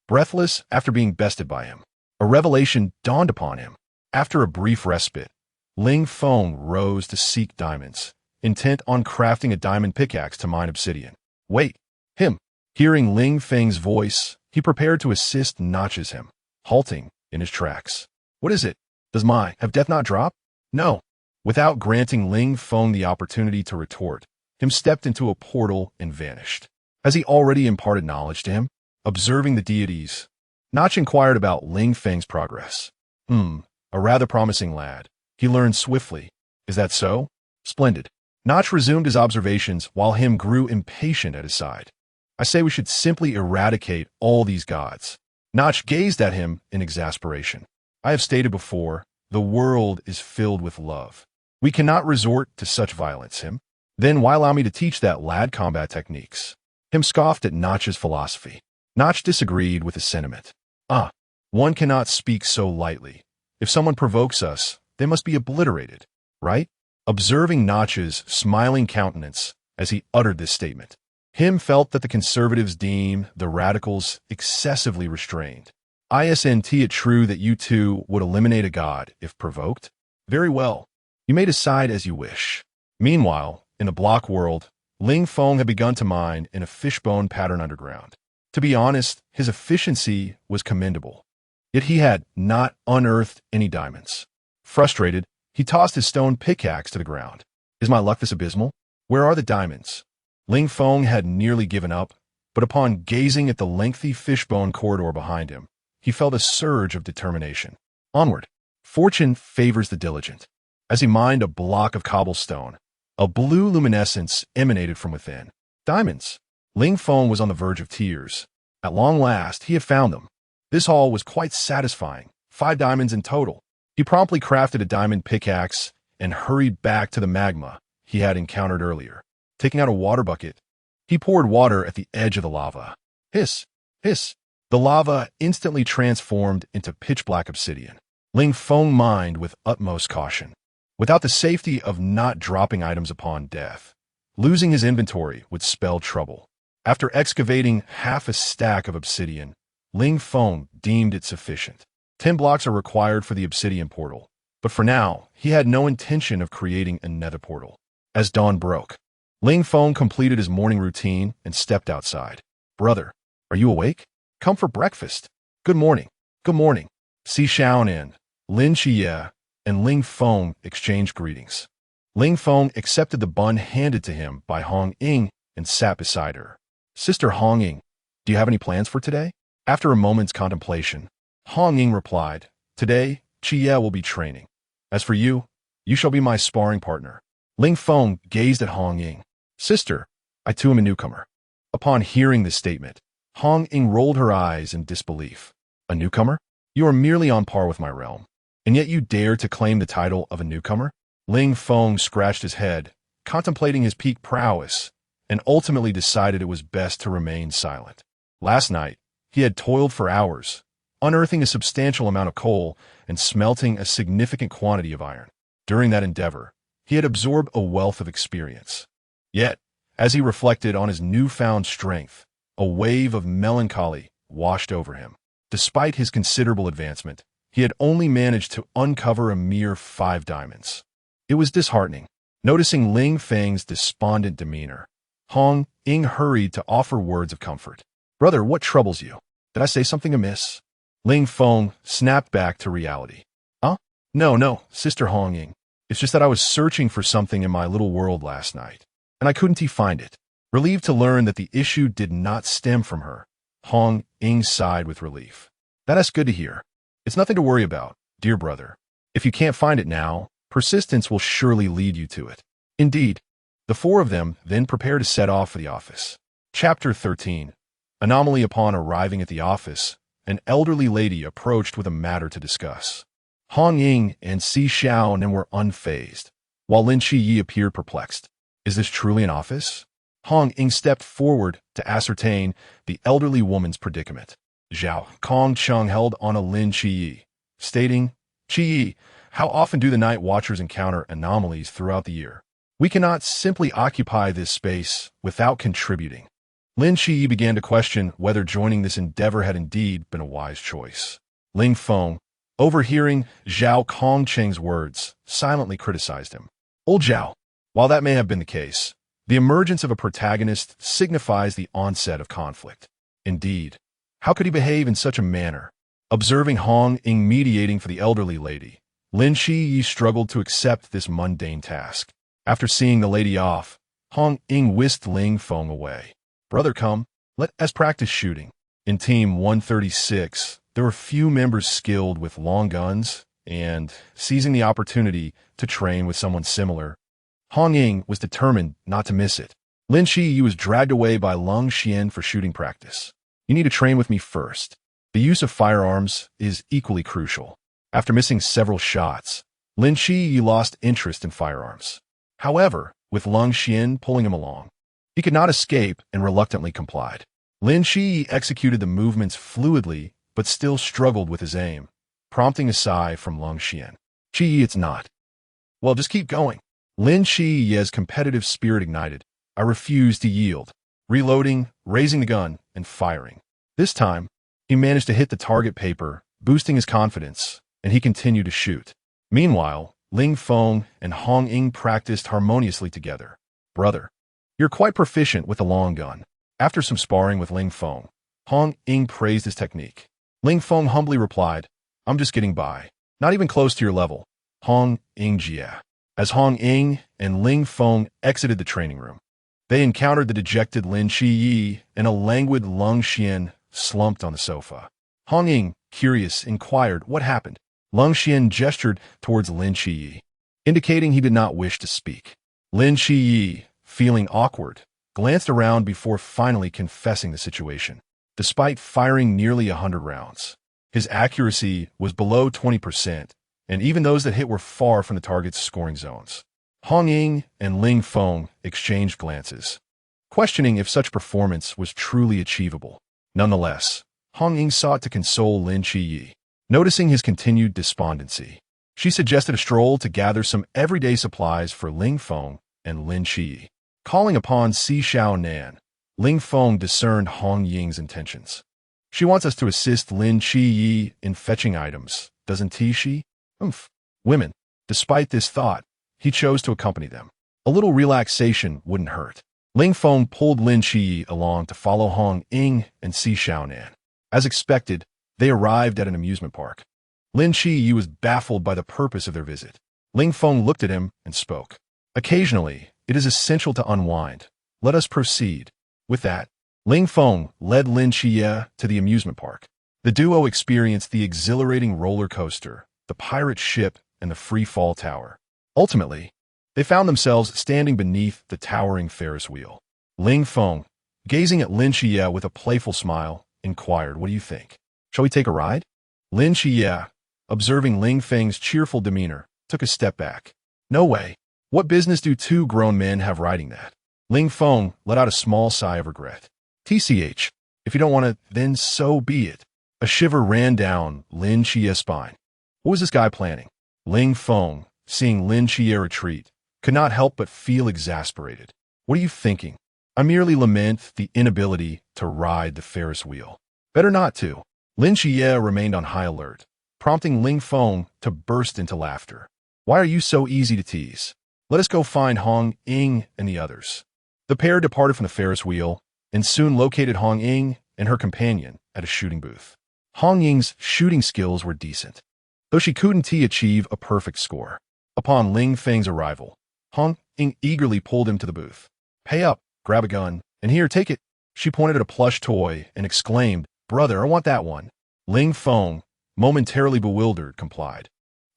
A: breathless after being bested by him. A revelation dawned upon him. After a brief respite, Ling Feng rose to seek diamonds, intent on crafting a diamond pickaxe to mine obsidian. Wait, him. Hearing Ling Feng's voice, he prepared to assist notches him, halting in his tracks. What is it? Does my have death not drop? No. Without granting Ling Feng the opportunity to retort, him stepped into a portal and vanished. Has he already imparted knowledge to him? Observing the deities, Notch inquired about Ling Feng's progress. A rather promising lad. He learned swiftly. Is that so? Splendid. Notch resumed his observations while him grew impatient at his side. I say we should simply eradicate all these gods. Notch gazed at him in exasperation. I have stated before, the world is filled with love. We cannot resort to such violence, him. Then why allow me to teach that lad combat techniques? Him scoffed at Notch's philosophy. Notch disagreed with his sentiment. One cannot speak so lightly. If someone provokes us, they must be obliterated, right? Observing Notch's smiling countenance as he uttered this statement, him felt that the conservatives deem the radicals excessively restrained. Isn't it true that you too would eliminate a god if provoked? Very well. You may decide as you wish. Meanwhile, in the block world, Ling Feng had begun to mine in a fishbone pattern underground. To be honest, his efficiency was commendable. Yet he had not unearthed any diamonds. Frustrated, he tossed his stone pickaxe to the ground. Is my luck this abysmal? Where are the diamonds? Ling Feng had nearly given up, but upon gazing at the lengthy fishbone corridor behind him, he felt a surge of determination. Onward. Fortune favors the diligent. As he mined a block of cobblestone, a blue luminescence emanated from within. Diamonds. Ling Feng was on the verge of tears. At long last, he had found them. This haul was quite satisfying. 5 diamonds in total. He promptly crafted a diamond pickaxe and hurried back to the magma he had encountered earlier. Taking out a water bucket, he poured water at the edge of the lava. Hiss, hiss. The lava instantly transformed into pitch-black obsidian. Ling Feng mined with utmost caution. Without the safety of not dropping items upon death, losing his inventory would spell trouble. After excavating half a stack of obsidian, Ling Feng deemed it sufficient. 10 blocks are required for the obsidian portal, but for now, he had no intention of creating a nether portal. As dawn broke, Ling Feng completed his morning routine and stepped outside. Brother, are you awake? Come for breakfast. Good morning. Good morning. Si Xiaonan, Lin Xie, and Ling Feng exchanged greetings. Ling Feng accepted the bun handed to him by Hong Ying and sat beside her. Sister Hong Ying, do you have any plans for today? After a moment's contemplation, Hong Ying replied, Today, Chie will be training. As for you, you shall be my sparring partner. Ling Feng gazed at Hong Ying. Sister, I too am a newcomer. Upon hearing this statement, Hong Ying rolled her eyes in disbelief. A newcomer? You are merely on par with my realm, and yet you dare to claim the title of a newcomer? Ling Feng scratched his head, contemplating his peak prowess, and ultimately decided it was best to remain silent. Last night, he had toiled for hours, unearthing a substantial amount of coal and smelting a significant quantity of iron. During that endeavor, he had absorbed a wealth of experience. Yet, as he reflected on his newfound strength, a wave of melancholy washed over him. Despite his considerable advancement, he had only managed to uncover a mere 5 diamonds. It was disheartening. Noticing Ling Feng's despondent demeanor, Hong Ying hurried to offer words of comfort. Brother, what troubles you? Did I say something amiss? Ling Feng snapped back to reality. Huh? No, Sister Hong Ying. It's just that I was searching for something in my little world last night, and I couldn't find it. Relieved to learn that the issue did not stem from her, Hong Ying sighed with relief. That's good to hear. It's nothing to worry about, dear brother. If you can't find it now, persistence will surely lead you to it. Indeed, the 4 of them then prepare to set off for the office. Chapter 13. Anomaly. Upon arriving at the office, an elderly lady approached with a matter to discuss. Hong Ying and Si Xiaonan were unfazed, while Lin Shiyi appeared perplexed. Is this truly an office? Hong Ying stepped forward to ascertain the elderly woman's predicament. Zhao Kongcheng held on a Lin Shiyi, stating, Shiyi, how often do the night watchers encounter anomalies throughout the year? We cannot simply occupy this space without contributing. Lin Shiyi began to question whether joining this endeavor had indeed been a wise choice. Ling Feng, overhearing Zhao Kongcheng's words, silently criticized him. Old Zhao, while that may have been the case, the emergence of a protagonist signifies the onset of conflict. Indeed, how could he behave in such a manner? Observing Hong Ying mediating for the elderly lady, Lin Shiyi struggled to accept this mundane task. After seeing the lady off, Hong Ying whisked Ling Feng away. Brother, come, let us practice shooting. In Team 136, there were few members skilled with long guns, and, seizing the opportunity to train with someone similar, Hong Ying was determined not to miss it. Lin Shiyi was dragged away by Lung Xian for shooting practice. You need to train with me first. The use of firearms is equally crucial. After missing several shots, Lin Shiyi lost interest in firearms. However, with Lung Xian pulling him along, he could not escape and reluctantly complied. Lin Shiyi executed the movements fluidly, but still struggled with his aim, prompting a sigh from Lung Xian. Shiyi, it's not. Well, just keep going. Lin Shiyi's competitive spirit ignited. I refused to yield. Reloading, raising the gun, and firing. This time, he managed to hit the target paper, boosting his confidence, and he continued to shoot. Meanwhile, Ling Feng and Hong Ying practiced harmoniously together. Brother, you're quite proficient with the long gun. After some sparring with Ling Feng, Hong Ying praised his technique. Ling Feng humbly replied, I'm just getting by. Not even close to your level. Hong Ying jia. As Hong Ying and Ling Feng exited the training room, they encountered the dejected Lin Shiyi and a languid Lung Xian slumped on the sofa. Hong Ying, curious, inquired what happened. Lung Xian gestured towards Lin Shiyi, indicating he did not wish to speak. Lin Shiyi, feeling awkward, glanced around before finally confessing the situation. Despite firing nearly 100 rounds, his accuracy was below 20%, and even those that hit were far from the target's scoring zones. Hong Ying and Ling Feng exchanged glances, questioning if such performance was truly achievable. Nonetheless, Hong Ying sought to console Lin Shiyi. Noticing his continued despondency, she suggested a stroll to gather some everyday supplies for Ling Feng and Lin Shiyi. Calling upon Si Xiaonan, Ling Feng discerned Hong Ying's intentions. She wants us to assist Lin Shiyi in fetching items, doesn't she? Women. Despite this thought, he chose to accompany them. A little relaxation wouldn't hurt. Ling Feng pulled Lin Shiyi along to follow Hong Ying and Si Xiaonan. As expected, they arrived at an amusement park. Lin Shiyi was baffled by the purpose of their visit. Ling Feng looked at him and spoke. Occasionally, it is essential to unwind. Let us proceed. With that, Ling Feng led Lin Shiyi to the amusement park. The duo experienced the exhilarating roller coaster, the pirate ship, and the free fall tower. Ultimately, they found themselves standing beneath the towering Ferris wheel. Ling Feng, gazing at Lin Xie with a playful smile, inquired, "What do you think? Shall we take a ride?" Lin Xie, observing Ling Feng's cheerful demeanor, took a step back. "No way. What business do two grown men have riding that?" Ling Feng let out a small sigh of regret. "TCH, if you don't want to, then so be it." A shiver ran down Lin Xie's spine. What was this guy planning? Ling Feng, seeing Lin Xie retreat, could not help but feel exasperated. "What are you thinking? I merely lament the inability to ride the Ferris wheel." "Better not to." Lin Xie remained on high alert, prompting Ling Feng to burst into laughter. "Why are you so easy to tease? Let us go find Hong Ying and the others." The pair departed from the Ferris wheel and soon located Hong Ying and her companion at a shooting booth. Hong Ying's shooting skills were decent, though she couldn't achieve a perfect score. Upon Ling Feng's arrival, Hong Ying eagerly pulled him to the booth. "Pay up, grab a gun, and here, take it." She pointed at a plush toy and exclaimed, "Brother, I want that one." Ling Feng, momentarily bewildered, complied,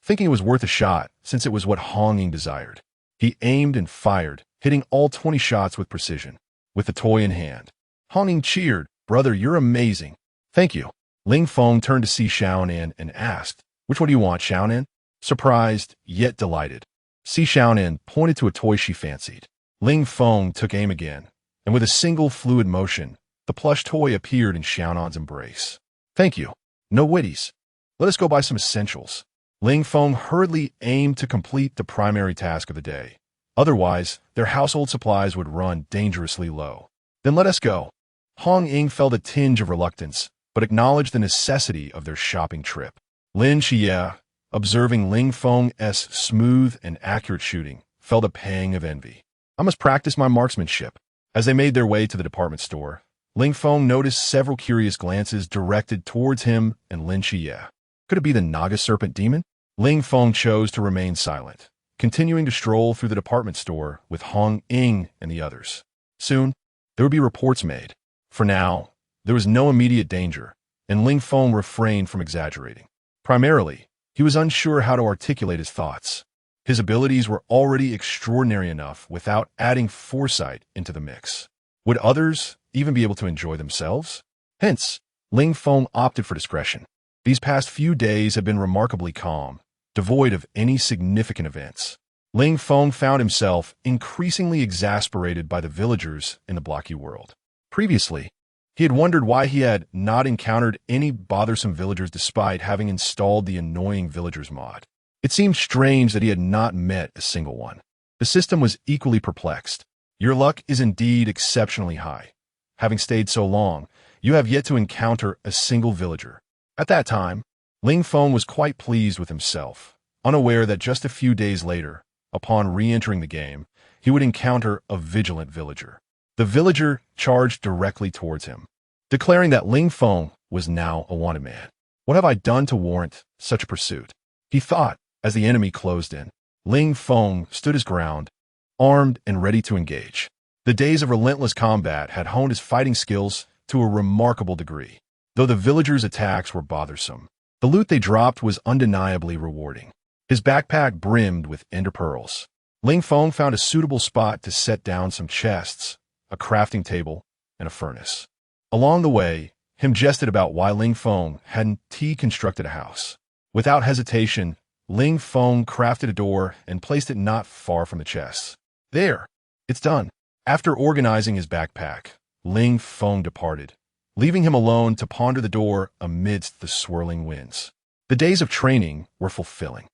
A: thinking it was worth a shot since it was what Hong Ying desired. He aimed and fired, hitting all 20 shots with precision. With the toy in hand, Hong Ying cheered, "Brother, you're amazing." "Thank you." Ling Feng turned to see Xiaonan and asked, "Which one do you want, Xiaonan?" Surprised, yet delighted, Si Xiaonan pointed to a toy she fancied. Ling Feng took aim again, and with a single fluid motion, the plush toy appeared in Xiaonan's embrace. "Thank you. No witties. Let us go buy some essentials." Ling Feng hurriedly aimed to complete the primary task of the day. Otherwise, their household supplies would run dangerously low. "Then let us go." Hong Ying felt a tinge of reluctance, but acknowledged the necessity of their shopping trip. Lin Xie, observing Ling Feng's smooth and accurate shooting, felt a pang of envy. "I must practice my marksmanship." As they made their way to the department store, Ling Feng noticed several curious glances directed towards him and Lin Xie. Could it be the Naga Serpent Demon? Ling Feng chose to remain silent, continuing to stroll through the department store with Hong Ying and the others. Soon, there would be reports made. For now, there was no immediate danger, and Ling Feng refrained from exaggerating. Primarily, he was unsure how to articulate his thoughts. His abilities were already extraordinary enough without adding foresight into the mix. Would others even be able to enjoy themselves? Hence, Ling Feng opted for discretion. These past few days had been remarkably calm, devoid of any significant events. Ling Feng found himself increasingly exasperated by the villagers in the blocky world. Previously, he had wondered why he had not encountered any bothersome villagers despite having installed the annoying villagers mod. It seemed strange that he had not met a single one. The system was equally perplexed. Your luck is indeed exceptionally high. Having stayed so long, you have yet to encounter a single villager. At that time, Ling Feng was quite pleased with himself, unaware that just a few days later, upon re-entering the game, he would encounter a vigilant villager. The villager charged directly towards him, declaring that Ling Feng was now a wanted man. What have I done to warrant such a pursuit? He thought as the enemy closed in. Ling Feng stood his ground, armed and ready to engage. The days of relentless combat had honed his fighting skills to a remarkable degree. Though the villagers' attacks were bothersome, the loot they dropped was undeniably rewarding. His backpack brimmed with ender pearls. Ling Feng found a suitable spot to set down some chests, a crafting table, and a furnace. Along the way, him jested about why Ling Feng hadn't constructed a house. Without hesitation, Ling Feng crafted a door and placed it not far from the chests. There, it's done. After organizing his backpack, Ling Feng departed, leaving him alone to ponder the door amidst the swirling winds. The days of training were fulfilling.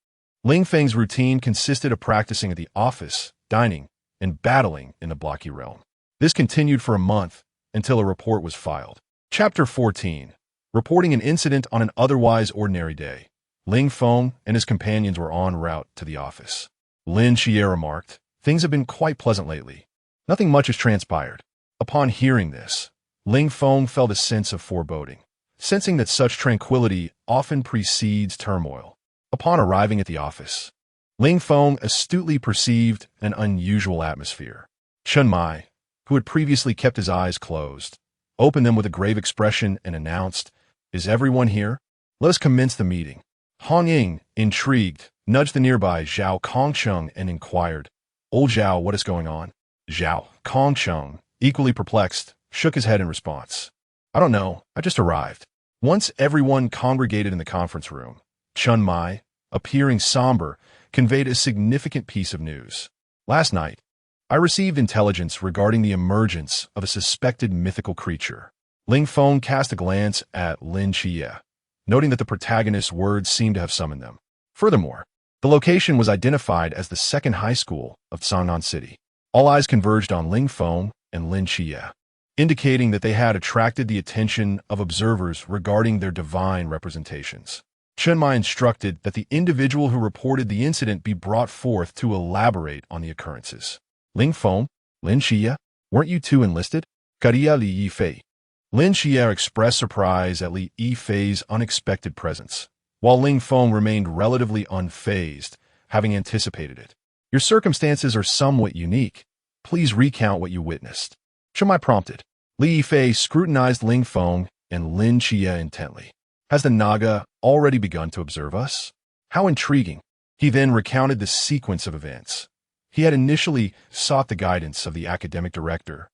A: Ling Feng's routine consisted of practicing at the office, dining, and battling in the blocky realm. This continued for a month until a report was filed. Chapter 14. Reporting an incident on an otherwise ordinary day. Ling Feng and his companions were en route to the office. Lin Xie remarked, "Things have been quite pleasant lately. Nothing much has transpired." Upon hearing this, Ling Feng felt a sense of foreboding, sensing that such tranquility often precedes turmoil. Upon arriving at the office, Ling Feng astutely perceived an unusual atmosphere. Chen Mai, who had previously kept his eyes closed, opened them with a grave expression and announced, "Is everyone here? Let us commence the meeting." Hong Ying, intrigued, nudged the nearby Zhao Kongcheng and inquired, "Old Zhao, what is going on?" Zhao Kongcheng, equally perplexed, shook his head in response. "I don't know, I just arrived." Once everyone congregated in the conference room, Chun Mai, appearing somber, conveyed a significant piece of news. "Last night, I received intelligence regarding the emergence of a suspected mythical creature." Ling Feng cast a glance at Lin Chia, noting that the protagonist's words seemed to have summoned them. Furthermore, the location was identified as the second high school of Changnan City. All eyes converged on Ling Feng and Lin Chia, indicating that they had attracted the attention of observers regarding their divine representations. Chun Mai instructed that the individual who reported the incident be brought forth to elaborate on the occurrences. "Ling Feng, Lin Chia, weren't you two enlisted?" Karia Li Yifei. Lin Chia expressed surprise at Li Yifei's unexpected presence, while Ling Feng remained relatively unfazed, having anticipated it. "Your circumstances are somewhat unique. Please recount what you witnessed." Chun Mai prompted. Li Yifei scrutinized Ling Feng and Lin Chia intently. "Has the Naga already begun to observe us? How intriguing." He then recounted the sequence of events. He had initially sought the guidance of the academic director,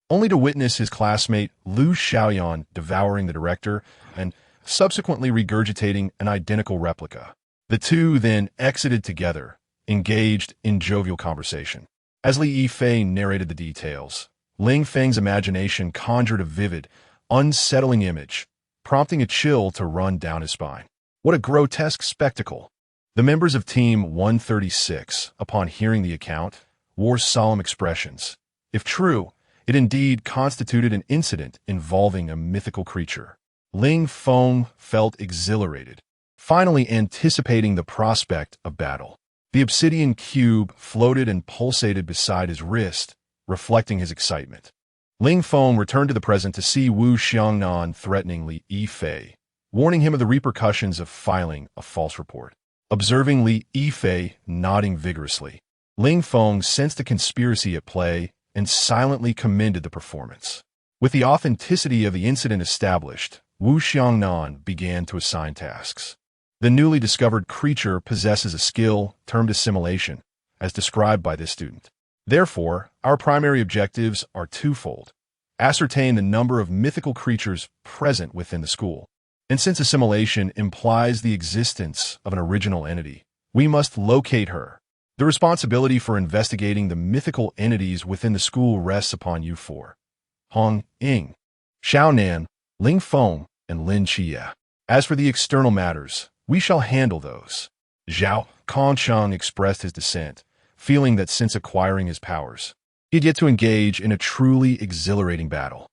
A: only to witness his classmate Lu Xiaoyan devouring the director and subsequently regurgitating an identical replica. The two then exited together, engaged in jovial conversation. As Li Yifei narrated the details, Ling Feng's imagination conjured a vivid, unsettling image, prompting a chill to run down his spine. What a grotesque spectacle! The members of Team 136, upon hearing the account, wore solemn expressions. If true, it indeed constituted an incident involving a mythical creature. Ling Feng felt exhilarated, finally anticipating the prospect of battle. The obsidian cube floated and pulsated beside his wrist, reflecting his excitement. Ling Feng returned to the present to see Wu Xiangnan threatening Li Yifei, warning him of the repercussions of filing a false report. Observing Li Yifei nodding vigorously, Ling Feng sensed a conspiracy at play and silently commended the performance. With the authenticity of the incident established, Wu Xiangnan began to assign tasks. The newly discovered creature possesses a skill termed assimilation, as described by this student. Therefore, our primary objectives are twofold. Ascertain the number of mythical creatures present within the school. And since assimilation implies the existence of an original entity, we must locate her. The responsibility for investigating the mythical entities within the school rests upon you four: Hong Ying, Xiaonan, Ling Feng, and Lin Chia. As for the external matters, we shall handle those. Zhao Kongcheng expressed his dissent, feeling that since acquiring his powers, he had yet to engage in a truly exhilarating battle.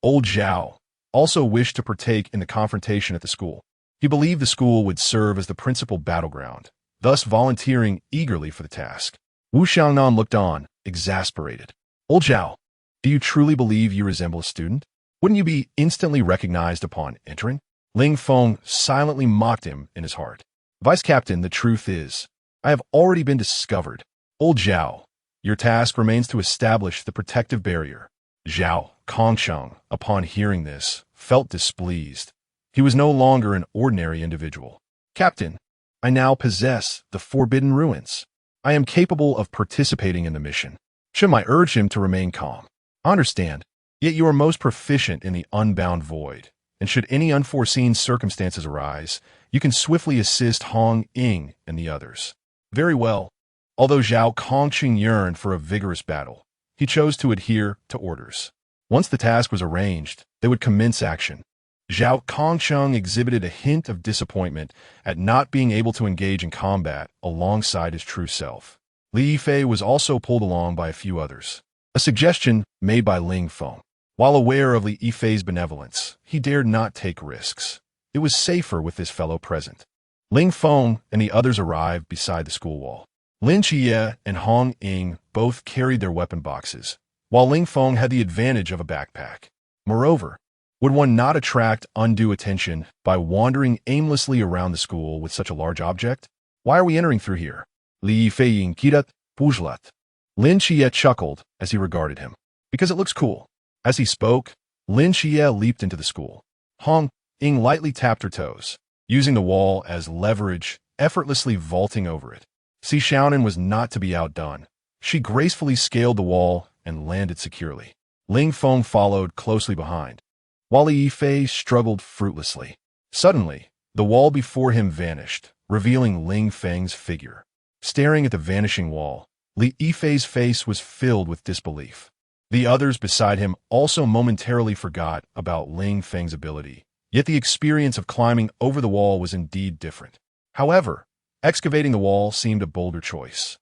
A: Old Zhao, also wished to partake in the confrontation at the school. He believed the school would serve as the principal battleground, thus volunteering eagerly for the task. Wu Xiangnan looked on, exasperated. "Old Zhao, do you truly believe you resemble a student? Wouldn't you be instantly recognized upon entering?" Ling Feng silently mocked him in his heart. "Vice Captain, the truth is, I have already been discovered. Old Zhao, your task remains to establish the protective barrier." Zhao Kongcheng, upon hearing this, felt displeased. He was no longer an ordinary individual. "Captain, I now possess the Forbidden Ruins. I am capable of participating in the mission." Chun Mai urged him to remain calm. "I understand, yet you are most proficient in the Unbound Void, and should any unforeseen circumstances arise, you can swiftly assist Hong Ying and the others." Very well. Although Zhao Kongcheng yearned for a vigorous battle, he chose to adhere to orders. Once the task was arranged, they would commence action. Zhao Kongcheng exhibited a hint of disappointment at not being able to engage in combat alongside his true self. Li Yifei was also pulled along by a few others, a suggestion made by Ling Feng. While aware of Li Yifei's benevolence, he dared not take risks. It was safer with this fellow present. Ling Feng and the others arrived beside the school wall. Lin Chia and Hong Ying both carried their weapon boxes, while Ling Feng had the advantage of a backpack. Moreover, would one not attract undue attention by wandering aimlessly around the school with such a large object? "Why are we entering through here?" Li Fei Kirat Pujlat. Lin Chia chuckled as he regarded him. "Because it looks cool." As he spoke, Lin Chia leaped into the school. Hong Ying lightly tapped her toes. Using the wall as leverage, effortlessly vaulting over it. Si Xiaonan was not to be outdone. She gracefully scaled the wall and landed securely. Ling Feng followed closely behind, while Li Yifei struggled fruitlessly. Suddenly, the wall before him vanished, revealing Ling Feng's figure. Staring at the vanishing wall, Li Yifei's face was filled with disbelief. The others beside him also momentarily forgot about Ling Feng's ability, yet the experience of climbing over the wall was indeed different. However, excavating the wall seemed a bolder choice.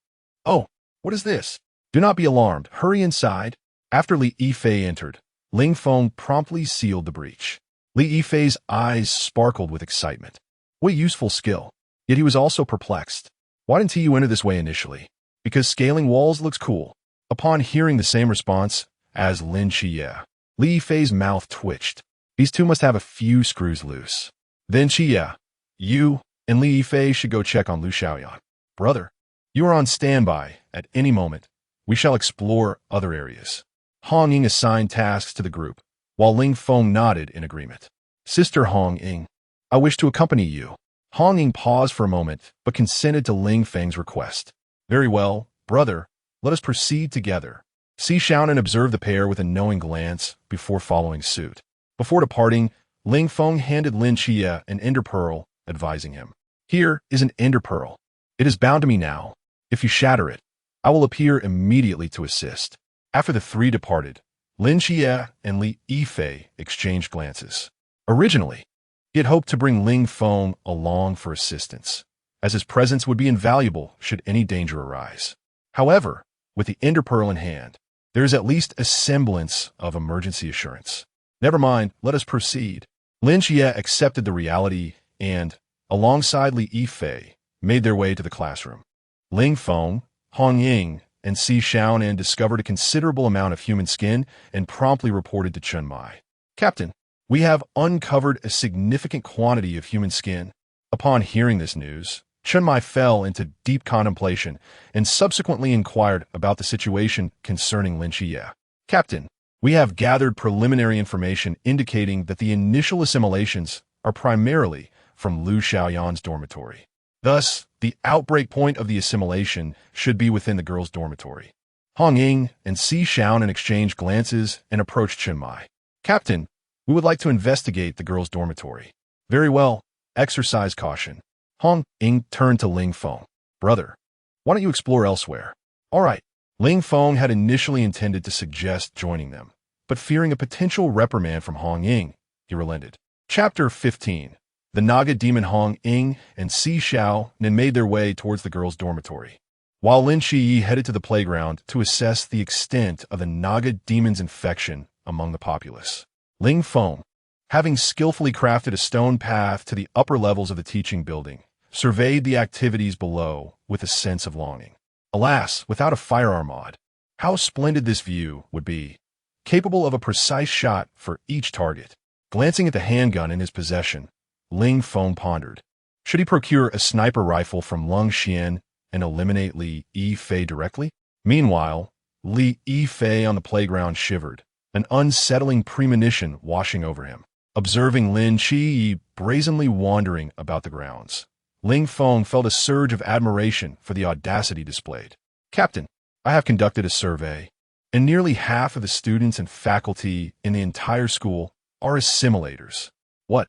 A: "Oh, what is this? Do not be alarmed. Hurry inside." After Li Yifei entered, Ling Feng promptly sealed the breach. Li Yifei's eyes sparkled with excitement. What useful skill! Yet he was also perplexed. Why didn't you enter this way initially? Because scaling walls looks cool. Upon hearing the same response as Lin Qiye, Li Yifei's mouth twitched. These two must have a few screws loose. Then Qiye, you and Li Yifei should go check on Lu Xiaoyan. Brother, you are on standby. At any moment, we shall explore other areas. Hong Ying assigned tasks to the group, while Ling Feng nodded in agreement. Sister Hong Ying, I wish to accompany you. Hong Ying paused for a moment, but consented to Ling Feng's request. Very well, brother, let us proceed together. Si Xiaonan observed the pair with a knowing glance before following suit. Before departing, Ling Feng handed Lin Qiye an ender pearl, advising him. Here is an ender pearl. It is bound to me now. If you shatter it, I will appear immediately to assist. After the three departed, Lin Qiye and Li Yifei exchanged glances. Originally, he had hoped to bring Ling Feng along for assistance, as his presence would be invaluable should any danger arise. However, with the ender pearl in hand, there is at least a semblance of emergency assurance. Never mind, let us proceed. Lin Qiye accepted the reality and, alongside Li Yifei, made their way to the classroom. Ling Feng, Hong Ying, and Si Xiaonan discovered a considerable amount of human skin and promptly reported to Chen Mai. Captain, we have uncovered a significant quantity of human skin. Upon hearing this news, Chen Mai fell into deep contemplation and subsequently inquired about the situation concerning Lin Qiye. Captain, we have gathered preliminary information indicating that the initial assimilations are primarily from Lu Xiaoyan's dormitory. Thus, the outbreak point of the assimilation should be within the girls' dormitory. Hong Ying and Si Xiaonan exchanged glances and approached Chen Mai. Captain, we would like to investigate the girls' dormitory. Very well, exercise caution. Hong Ying turned to Ling Feng. Brother, why don't you explore elsewhere? All right. Ling Feng had initially intended to suggest joining them, but fearing a potential reprimand from Hong Ying, he relented. Chapter 15. The Naga demon Hong Ying and Si Xiaonan made their way towards the girls' dormitory, while Lin Qiye headed to the playground to assess the extent of the Naga demon's infection among the populace. Ling Feng, having skillfully crafted a stone path to the upper levels of the teaching building, surveyed the activities below with a sense of longing. Alas, without a firearm mod, how splendid this view would be, capable of a precise shot for each target. Glancing at the handgun in his possession, Ling Feng pondered. Should he procure a sniper rifle from Lung Xian and eliminate Li Yifei directly? Meanwhile, Li Yifei on the playground shivered, an unsettling premonition washing over him. Observing Lin Qiye brazenly wandering about the grounds, Ling Feng felt a surge of admiration for the audacity displayed. Captain, I have conducted a survey, and nearly half of the students and faculty in the entire school are assimilators. What?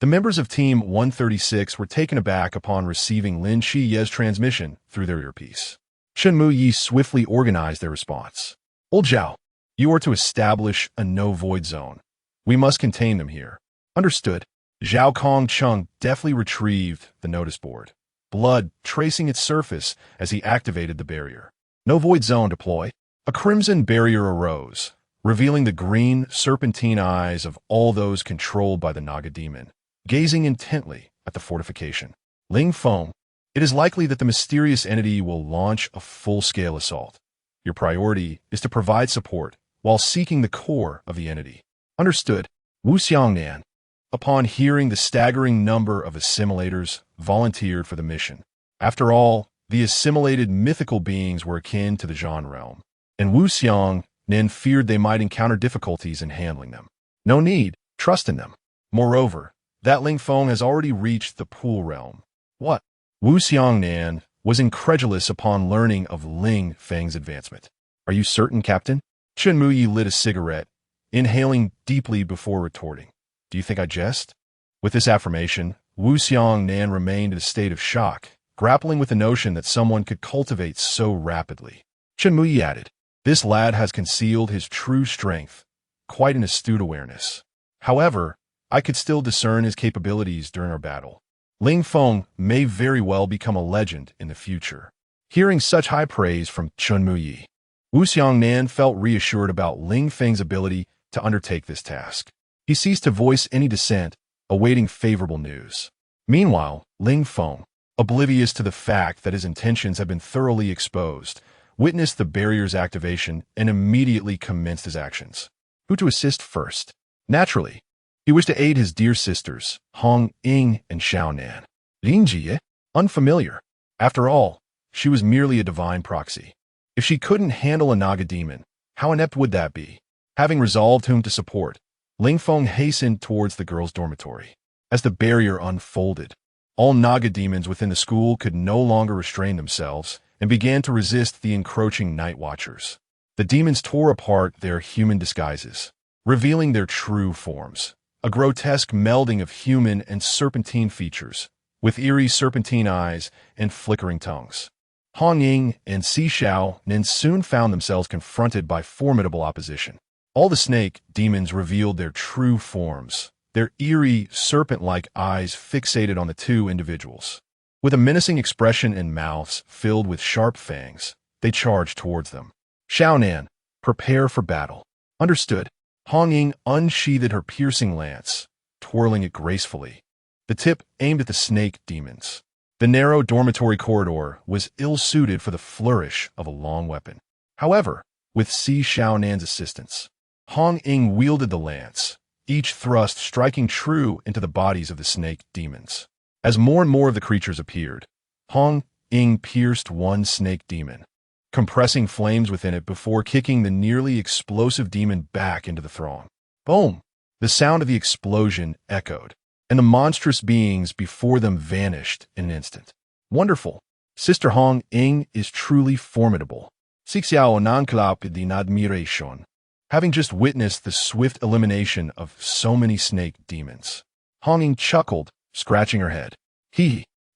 A: The members of Team 136 were taken aback upon receiving Lin Qiye's transmission through their earpiece. Chen Muyi swiftly organized their response. Old Zhao, you are to establish a no-void zone. We must contain them here. Understood. Zhao Kong Chung deftly retrieved the notice board, blood tracing its surface as he activated the barrier. No void zone deploy. A crimson barrier arose, revealing the green, serpentine eyes of all those controlled by the Naga demon, gazing intently at the fortification. Ling Feng, it is likely that the mysterious entity will launch a full-scale assault. Your priority is to provide support while seeking the core of the entity. Understood. Wu Xiangnan, upon hearing the staggering number of assimilators, volunteered for the mission. After all, the assimilated mythical beings were akin to the Zhan realm, and Wu Xiangnan feared they might encounter difficulties in handling them. No need, trust in them. Moreover, that Ling Feng has already reached the pool realm. What? Wu Xiangnan was incredulous upon learning of Ling Feng's advancement. "Are you certain, Captain?" Chen Muyi lit a cigarette, inhaling deeply before retorting. "Do you think I jest?" With this affirmation, Wu Xiangnan remained in a state of shock, grappling with the notion that someone could cultivate so rapidly. Chen Muyi added, "This lad has concealed his true strength, quite an astute awareness. However, I could still discern his capabilities during our battle. Ling Feng may very well become a legend in the future." Hearing such high praise from Chen Muyi, Wu Xiangnan felt reassured about Ling Feng's ability to undertake this task. He ceased to voice any dissent, awaiting favorable news. Meanwhile, Ling Feng, oblivious to the fact that his intentions had been thoroughly exposed, witnessed the barrier's activation and immediately commenced his actions. Who to assist first? Naturally, he wished to aid his dear sisters, Hong Ying and Xiaonan. Lin Jie? Unfamiliar. After all, she was merely a divine proxy. If she couldn't handle a Naga demon, how inept would that be? Having resolved whom to support, Ling Feng hastened towards the girls' dormitory. As the barrier unfolded, all Naga demons within the school could no longer restrain themselves and began to resist the encroaching night watchers. The demons tore apart their human disguises, revealing their true forms, a grotesque melding of human and serpentine features, with eerie serpentine eyes and flickering tongues. Hong Ying and Si Xiao Nin soon found themselves confronted by formidable opposition. All the snake demons revealed their true forms, their eerie, serpent-like eyes fixated on the two individuals. With a menacing expression and mouths filled with sharp fangs, they charged towards them. "Xiaonan, prepare for battle." "Understood." Hong Ying unsheathed her piercing lance, twirling it gracefully. The tip aimed at the snake demons. The narrow dormitory corridor was ill-suited for the flourish of a long weapon. However, with Si Xiaonan's assistance, Hong Ying wielded the lance, each thrust striking true into the bodies of the snake demons. As more and more of the creatures appeared, Hong Ying pierced one snake demon, compressing flames within it before kicking the nearly explosive demon back into the throng. Boom! The sound of the explosion echoed, and the monstrous beings before them vanished in an instant. "Wonderful! Sister Hong Ying is truly formidable." Xixiao nanclaped in admiration, having just witnessed the swift elimination of so many snake demons. Hong Ying chuckled, scratching her head.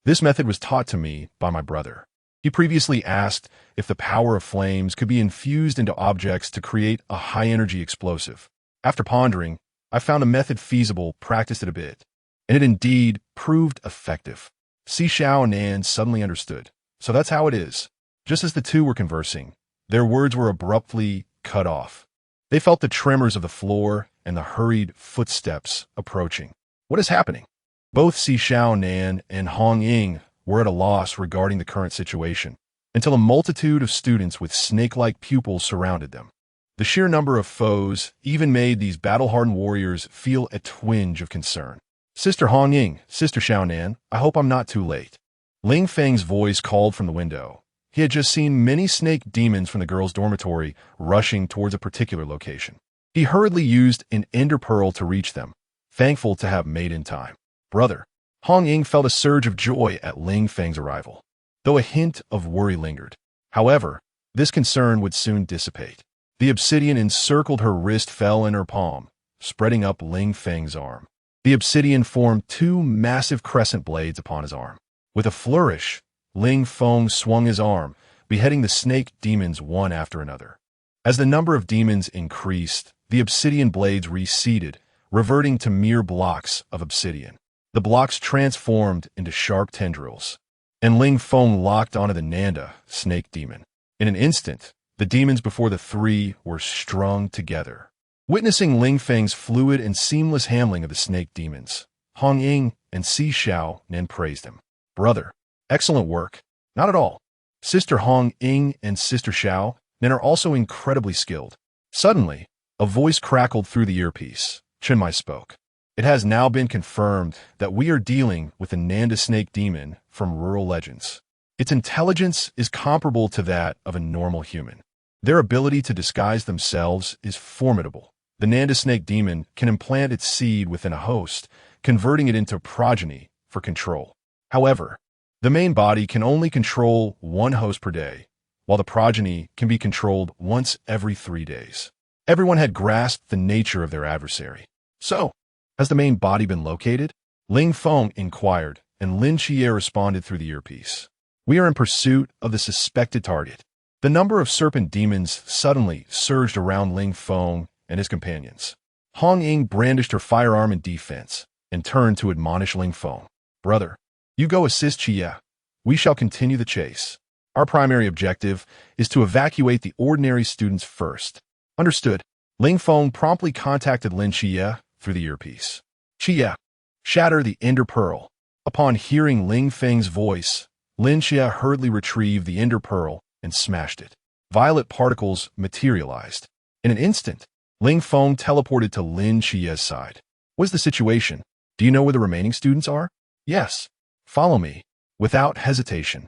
A: This method was taught to me by my brother. He previously asked if the power of flames could be infused into objects to create a high-energy explosive. After pondering, I found a method feasible, practiced it a bit, and it indeed proved effective. Si Xiaonan suddenly understood. So that's how it is. Just as the two were conversing, their words were abruptly cut off. They felt the tremors of the floor and the hurried footsteps approaching. What is happening? Both Si Xiaonan and Hong Ying were at a loss regarding the current situation, until a multitude of students with snake-like pupils surrounded them. The sheer number of foes even made these battle-hardened warriors feel a twinge of concern. "Sister Hong Ying, Sister Xiaonan, I hope I'm not too late." Ling Feng's voice called from the window. He had just seen many snake demons from the girls' dormitory rushing towards a particular location. He hurriedly used an ender pearl to reach them, thankful to have made in time. "Brother." Hong Ying felt a surge of joy at Ling Feng's arrival, though a hint of worry lingered. However, this concern would soon dissipate. The obsidian encircled her wrist fell in her palm, spreading up Ling Feng's arm. The obsidian formed two massive crescent blades upon his arm. With a flourish, Ling Feng swung his arm, beheading the snake demons one after another. As the number of demons increased, the obsidian blades receded, reverting to mere blocks of obsidian. The blocks transformed into sharp tendrils, and Ling Feng locked onto the Nanda snake demon. In an instant, the demons before the three were strung together. Witnessing Ling Feng's fluid and seamless handling of the snake demons, Hong Ying and Si Xiao Nin praised him. "Brother, excellent work." "Not at all. Sister Hong Ying and Sister Xiao Nin are also incredibly skilled." Suddenly, a voice crackled through the earpiece. Chen Mai spoke. "It has now been confirmed that we are dealing with a Nanda snake demon from rural legends. Its intelligence is comparable to that of a normal human. Their ability to disguise themselves is formidable. The Nanda snake demon can implant its seed within a host, converting it into progeny for control. However, The main body can only control one host per day, while the progeny can be controlled once every 3 days. Everyone had grasped the nature of their adversary. So, has the main body been located? Ling Feng inquired, and Lin Xie responded through the earpiece. We are in pursuit of the suspected target. The number of serpent demons suddenly surged around Ling Feng and his companions. Hong Ying brandished her firearm in defense and turned to admonish Ling Feng. Brother, you go assist Xie. We shall continue the chase. Our primary objective is to evacuate the ordinary students first. Understood. Ling Feng promptly contacted Lin Xie through the earpiece. Xie, shatter the Ender Pearl. Upon hearing Ling Feng's voice, Lin Xie hurriedly retrieved the Ender Pearl and smashed it. Violet particles materialized. In an instant, Ling Feng teleported to Lin Xie's side. What's the situation? Do you know where the remaining students are? Yes. Follow me. Without hesitation,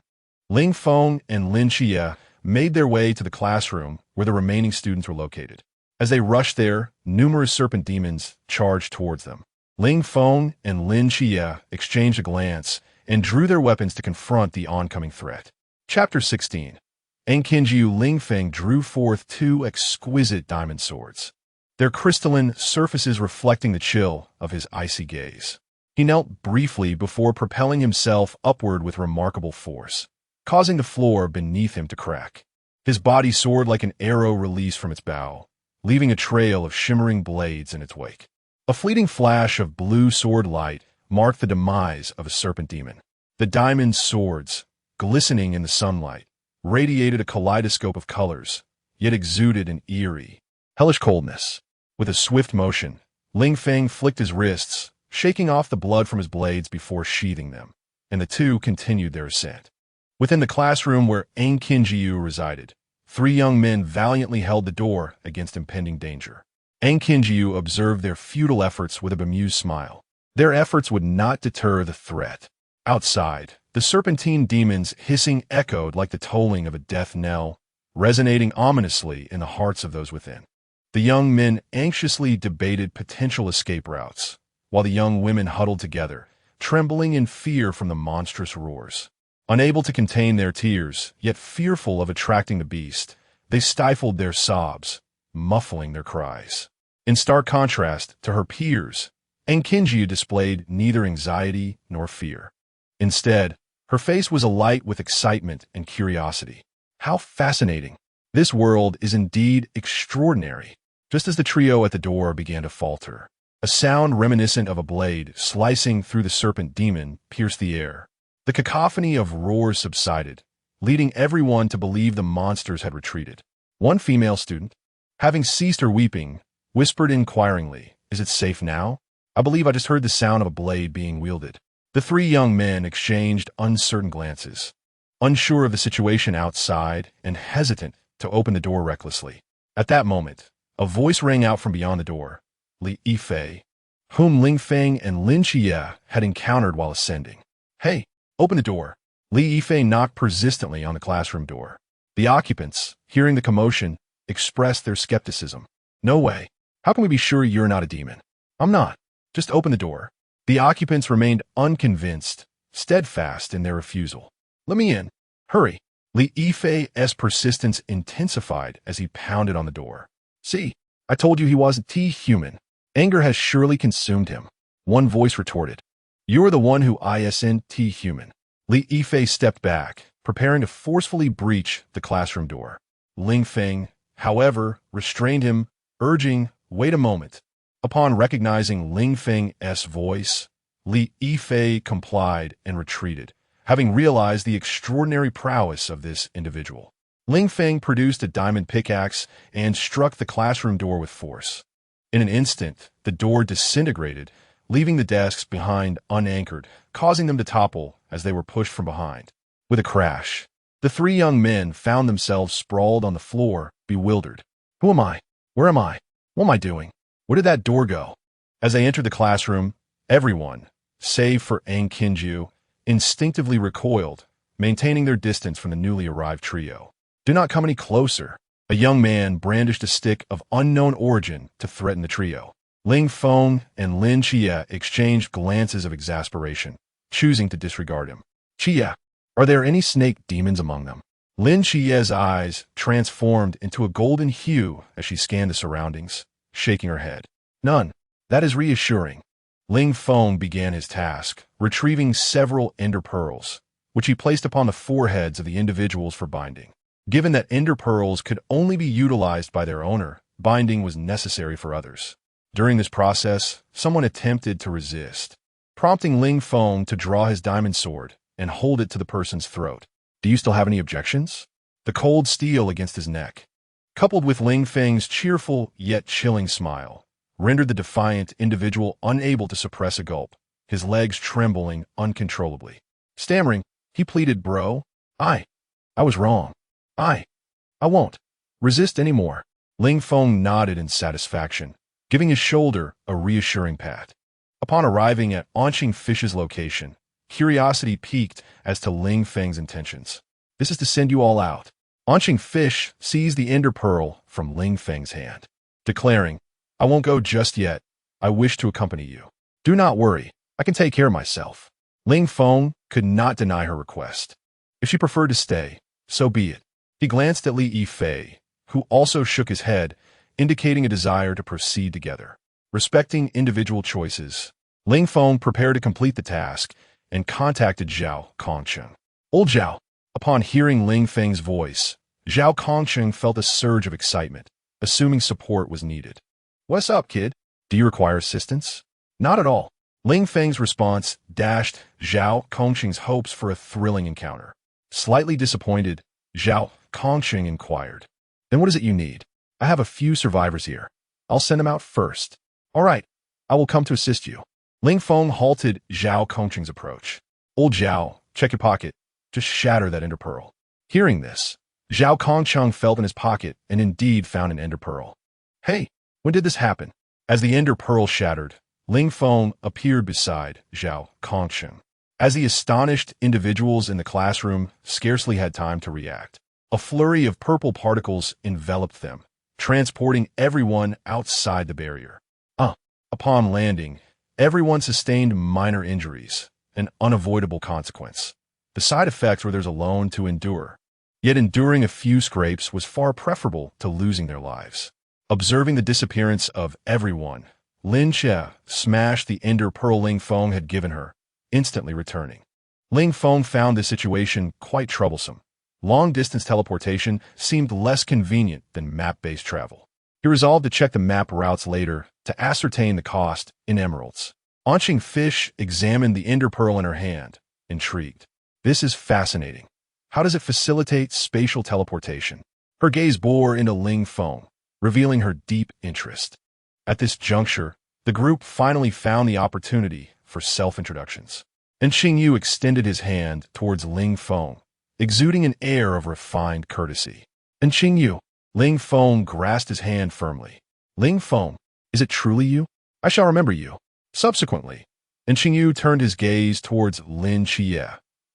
A: Ling Feng and Lin Xie made their way to the classroom where the remaining students were located. As they rushed there, numerous serpent demons charged towards them. Ling Feng and Lin Xie exchanged a glance and drew their weapons to confront the oncoming threat. Chapter 16. Enkinjiu Ling Feng drew forth 2 exquisite diamond swords, their crystalline surfaces reflecting the chill of his icy gaze. He knelt briefly before propelling himself upward with remarkable force, causing the floor beneath him to crack. His body soared like an arrow released from its bow, leaving a trail of shimmering blades in its wake. A fleeting flash of blue sword light marked the demise of a serpent demon. The diamond swords, glistening in the sunlight, radiated a kaleidoscope of colors, yet exuded an eerie, hellish coldness. With a swift motion, Ling Feng flicked his wrists, shaking off the blood from his blades before sheathing them, and the two continued their ascent. Within the classroom where Enkinjiu resided, 3 young men valiantly held the door against impending danger. Enkinjiu observed their futile efforts with a bemused smile. Their efforts would not deter the threat. Outside, the serpentine demons' hissing echoed like the tolling of a death knell, resonating ominously in the hearts of those within. The young men anxiously debated potential escape routes, while the young women huddled together, trembling in fear from the monstrous roars. Unable to contain their tears, yet fearful of attracting the beast, they stifled their sobs, muffling their cries. In stark contrast to her peers, Enkinjiu displayed neither anxiety nor fear. Instead, her face was alight with excitement and curiosity. How fascinating! This world is indeed extraordinary. Just as the trio at the door began to falter, a sound reminiscent of a blade slicing through the serpent demon pierced the air. The cacophony of roars subsided, leading everyone to believe the monsters had retreated. One female student, having ceased her weeping, whispered inquiringly, "Is it safe now? I believe I just heard the sound of a blade being wielded." The 3 young men exchanged uncertain glances, unsure of the situation outside and hesitant to open the door recklessly. At that moment, a voice rang out from beyond the door, Li Yifei, whom Ling Feng and Lin Xie had encountered while ascending. "Hey, open the door." Li Yifei knocked persistently on the classroom door. The occupants, hearing the commotion, expressed their skepticism. "No way. How can we be sure you're not a demon?" "I'm not. Just open the door." The occupants remained unconvinced, steadfast in their refusal. "Let me in. Hurry." Li Yifei's persistence intensified as he pounded on the door. "See, I told you he wasn't T-human. Anger has surely consumed him." One voice retorted. "You're the one who isn't T-human." Li Yifei stepped back, preparing to forcefully breach the classroom door. Ling Feng, however, restrained him, urging, "Wait a moment." Upon recognizing Ling Feng's voice, Li Yifei complied and retreated, having realized the extraordinary prowess of this individual. Ling Feng produced a diamond pickaxe and struck the classroom door with force. In an instant, the door disintegrated, leaving the desks behind unanchored, causing them to topple as they were pushed from behind. With a crash, the 3 young men found themselves sprawled on the floor, bewildered. "Who am I? Where am I? What am I doing? Where did that door go?" As they entered the classroom, everyone, save for Enkinjiu, instinctively recoiled, maintaining their distance from the newly arrived trio. "Do not come any closer." A young man brandished a stick of unknown origin to threaten the trio. Ling Feng and Lin Xie exchanged glances of exasperation, choosing to disregard him. "Xie, Are there any snake demons among them? Lin Chie's eyes transformed into a golden hue as she scanned the surroundings, shaking her head. None. That is reassuring. Ling Feng began his task, retrieving several ender pearls, which he placed upon the foreheads of the individuals for binding. Given that ender pearls could only be utilized by their owner, binding was necessary for others. During this process, someone attempted to resist, prompting Ling Feng to draw his diamond sword and hold it to the person's throat. Do you still have any objections? The cold steel against his neck, coupled with Ling Feng's cheerful yet chilling smile, rendered the defiant individual unable to suppress a gulp, his legs trembling uncontrollably. Stammering, he pleaded, "Bro, I was wrong. I won't resist anymore." Ling Feng nodded in satisfaction, giving his shoulder a reassuring pat. Upon arriving at Onqing Fish's location, curiosity piqued as to Ling Feng's intentions. "This is to send you all out." Onqing Fish seized the ender pearl from Ling Feng's hand, declaring, "I won't go just yet. I wish to accompany you." "Do not worry. I can take care of myself." Ling Feng could not deny her request. If she preferred to stay, so be it. He glanced at Li Yifei, who also shook his head, indicating a desire to proceed together. Respecting individual choices, Ling Feng prepared to complete the task and contacted Zhao Kongcheng. "Old Zhao." Upon hearing Ling Feng's voice, Zhao Kongcheng felt a surge of excitement, assuming support was needed. "What's up, kid? Do you require assistance?" "Not at all." Ling Feng's response dashed Zhao Kongcheng's hopes for a thrilling encounter. Slightly disappointed, Zhao Kongcheng inquired, "Then what is it you need?" "I have a few survivors here. I'll send them out first." "All right, I will come to assist you." Ling Feng halted Zhao Kongcheng's approach. "Old Zhao, check your pocket. Just shatter that ender pearl." Hearing this, Zhao Kongcheng felt in his pocket and indeed found an ender pearl. "Hey, when did this happen?" As the ender pearl shattered, Ling Feng appeared beside Zhao Kongcheng. As the astonished individuals in the classroom scarcely had time to react, a flurry of purple particles enveloped them, transporting everyone outside the barrier. Upon landing, everyone sustained minor injuries, an unavoidable consequence. The side effects were theirs alone to endure. Yet enduring a few scrapes was far preferable to losing their lives. Observing the disappearance of everyone, Lin Xie smashed the ender pearl Ling Feng had given her, instantly returning. Ling Feng found this situation quite troublesome. Long-distance teleportation seemed less convenient than map-based travel. He resolved to check the map routes later to ascertain the cost in emeralds. Onqing Fish examined the ender pearl in her hand, intrigued. "This is fascinating. How does it facilitate spatial teleportation?" Her gaze bore into Ling Feng, revealing her deep interest. At this juncture, the group finally found the opportunity for self-introductions. And Xingyu extended his hand towards Ling Feng, exuding an air of refined courtesy. "And Xingyu." Ling Feng grasped his hand firmly. "Ling Feng, is it truly you? I shall remember you." Subsequently, and Xingyu turned his gaze towards Lin Chie,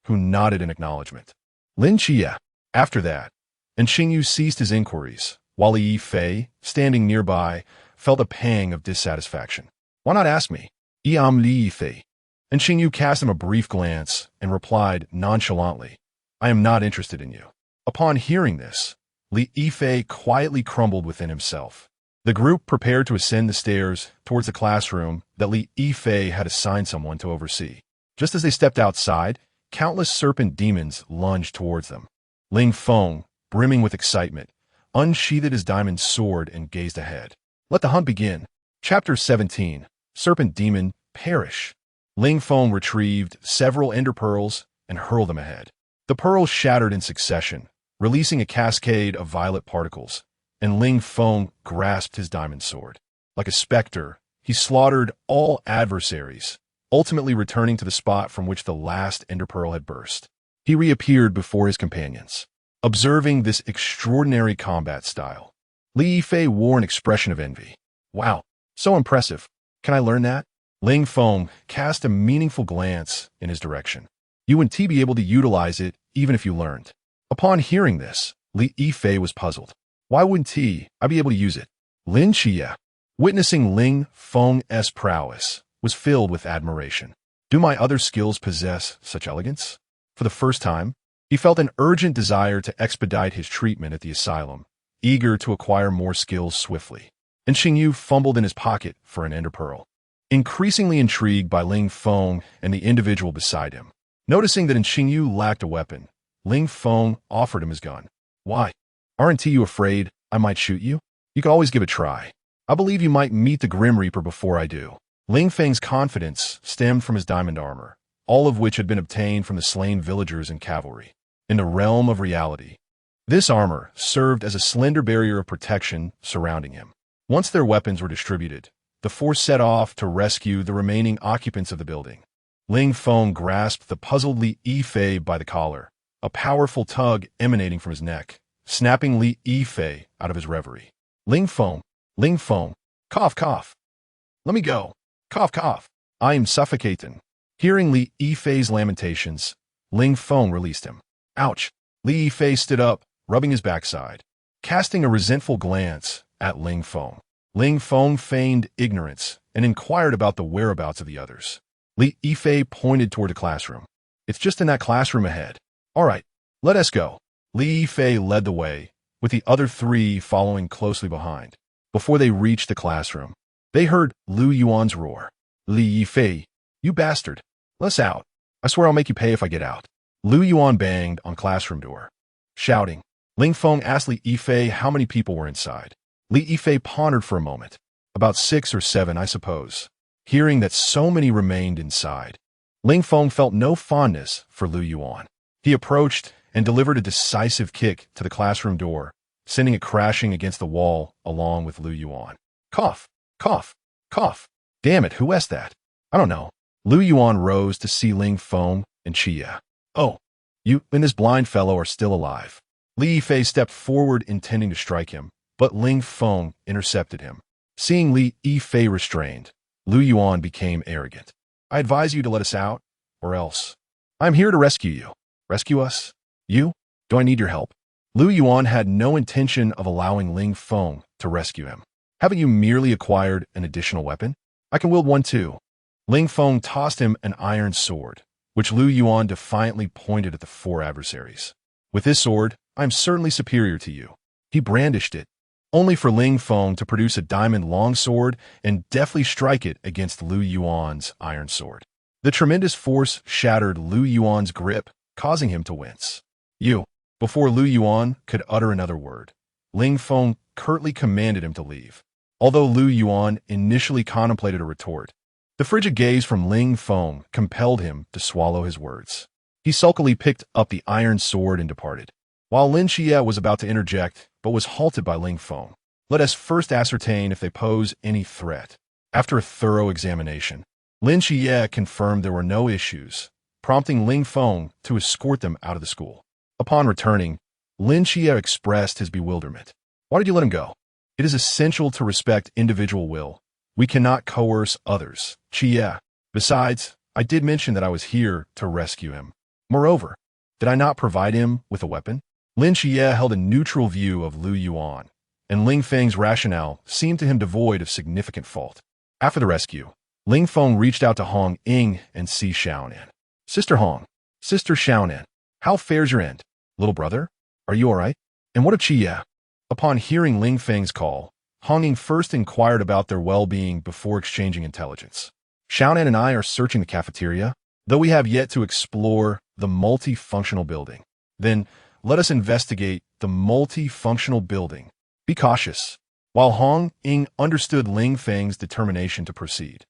A: who nodded in acknowledgement. Lin Chie. After that, and Xingyu ceased his inquiries, while Li Yifei, standing nearby, felt a pang of dissatisfaction. "Why not ask me?" "I am Li Yifei." And Xingyu cast him a brief glance and replied nonchalantly, "I am not interested in you." Upon hearing this, Li Yifei quietly crumbled within himself. The group prepared to ascend the stairs towards the classroom that Li Yifei had assigned someone to oversee. Just as they stepped outside, countless serpent demons lunged towards them. Ling Feng, brimming with excitement, unsheathed his diamond sword and gazed ahead. Let the hunt begin. Chapter 17. Serpent Demon, Perish. Ling Feng retrieved several ender pearls and hurled them ahead. The pearls shattered in succession, releasing a cascade of violet particles, and Ling Feng grasped his diamond sword. Like a specter, he slaughtered all adversaries, ultimately returning to the spot from which the last ender pearl had burst. He reappeared before his companions. Observing this extraordinary combat style, Li Yifei wore an expression of envy. "Wow, so impressive. Can I learn that?" Ling Feng cast a meaningful glance in his direction. "You wouldn't be able to utilize it even if you learned." Upon hearing this, Li Yifei was puzzled. "Why wouldn't I be able to use it?" Lin Xie, witnessing Ling Feng's prowess, was filled with admiration. "Do my other skills possess such elegance?" For the first time, he felt an urgent desire to expedite his treatment at the asylum, eager to acquire more skills swiftly. And Xingyu fumbled in his pocket for an ender pearl, increasingly intrigued by Ling Feng and the individual beside him. Noticing that Xingyu lacked a weapon, Ling Feng offered him his gun. Why? Aren't you afraid I might shoot you? You could always give it a try. I believe you might meet the Grim Reaper before I do. Ling Feng's confidence stemmed from his diamond armor, all of which had been obtained from the slain villagers and cavalry. In the realm of reality, this armor served as a slender barrier of protection surrounding him. Once their weapons were distributed, the four set off to rescue the remaining occupants of the building. Ling Feng grasped the puzzled Li Yifei by the collar, a powerful tug emanating from his neck, snapping Li Yifei out of his reverie. Ling Feng, cough, cough. Let me go. Cough, cough. I am suffocating. Hearing Li Yifei's lamentations, Ling Feng released him. Ouch. Li Yifei stood up, rubbing his backside, casting a resentful glance at Ling Feng. Ling Feng feigned ignorance and inquired about the whereabouts of the others. Li Yifei pointed toward the classroom. It's just in that classroom ahead. All right, let us go. Li Yifei led the way, with the other three following closely behind. Before they reached the classroom, they heard Lu Yuan's roar. Li Yifei, you bastard. Let's out. I swear I'll make you pay if I get out. Lu Yuan banged on classroom door, shouting. Ling Feng asked Li Yifei how many people were inside. Li Yifei pondered for a moment. About 6 or 7, I suppose. Hearing that so many remained inside, Ling Feng felt no fondness for Lu Yuan. He approached and delivered a decisive kick to the classroom door, sending it crashing against the wall along with Lu Yuan. Cough, cough, cough. Damn it, who asked that? I don't know. Lu Yuan rose to see Ling Feng and Chia. Oh, you and this blind fellow are still alive. Li Yifei stepped forward intending to strike him, but Ling Feng intercepted him. Seeing Li Yifei restrained, Lu Yuan became arrogant. I advise you to let us out, or else. I'm here to rescue you. Rescue us? You? Do I need your help? Lu Yuan had no intention of allowing Ling Feng to rescue him. Haven't you merely acquired an additional weapon? I can wield one too. Ling Feng tossed him an iron sword, which Lu Yuan defiantly pointed at the 4 adversaries. With this sword, I am certainly superior to you. He brandished it, only for Ling Feng to produce a diamond longsword and deftly strike it against Lu Yuan's iron sword. The tremendous force shattered Lu Yuan's grip, causing him to wince. You. Before Lu Yuan could utter another word, Ling Feng curtly commanded him to leave. Although Lu Yuan initially contemplated a retort, the frigid gaze from Ling Feng compelled him to swallow his words. He sulkily picked up the iron sword and departed, while Lin Xie was about to interject but was halted by Ling Feng. Let us first ascertain if they pose any threat. After a thorough examination, Lin Xie confirmed there were no issues, prompting Ling Feng to escort them out of the school. Upon returning, Lin Xie expressed his bewilderment. Why did you let him go? It is essential to respect individual will. We cannot coerce others. Xie. Besides, I did mention that I was here to rescue him. Moreover, did I not provide him with a weapon? Lin Xie held a neutral view of Lu Yuan, and Ling Feng's rationale seemed to him devoid of significant fault. After the rescue, Ling Feng reached out to Hong Ying and Si Xiaonan. Sister Hong, Sister Xiaonan, how fares your end? Little brother, are you all right? And what of Xie? Upon hearing Ling Feng's call, Hong Ying first inquired about their well-being before exchanging intelligence. Xiaonan and I are searching the cafeteria, though we have yet to explore the multifunctional building. Then, let us investigate the multifunctional building. Be cautious. While Hong Ying understood Ling Feng's determination to proceed,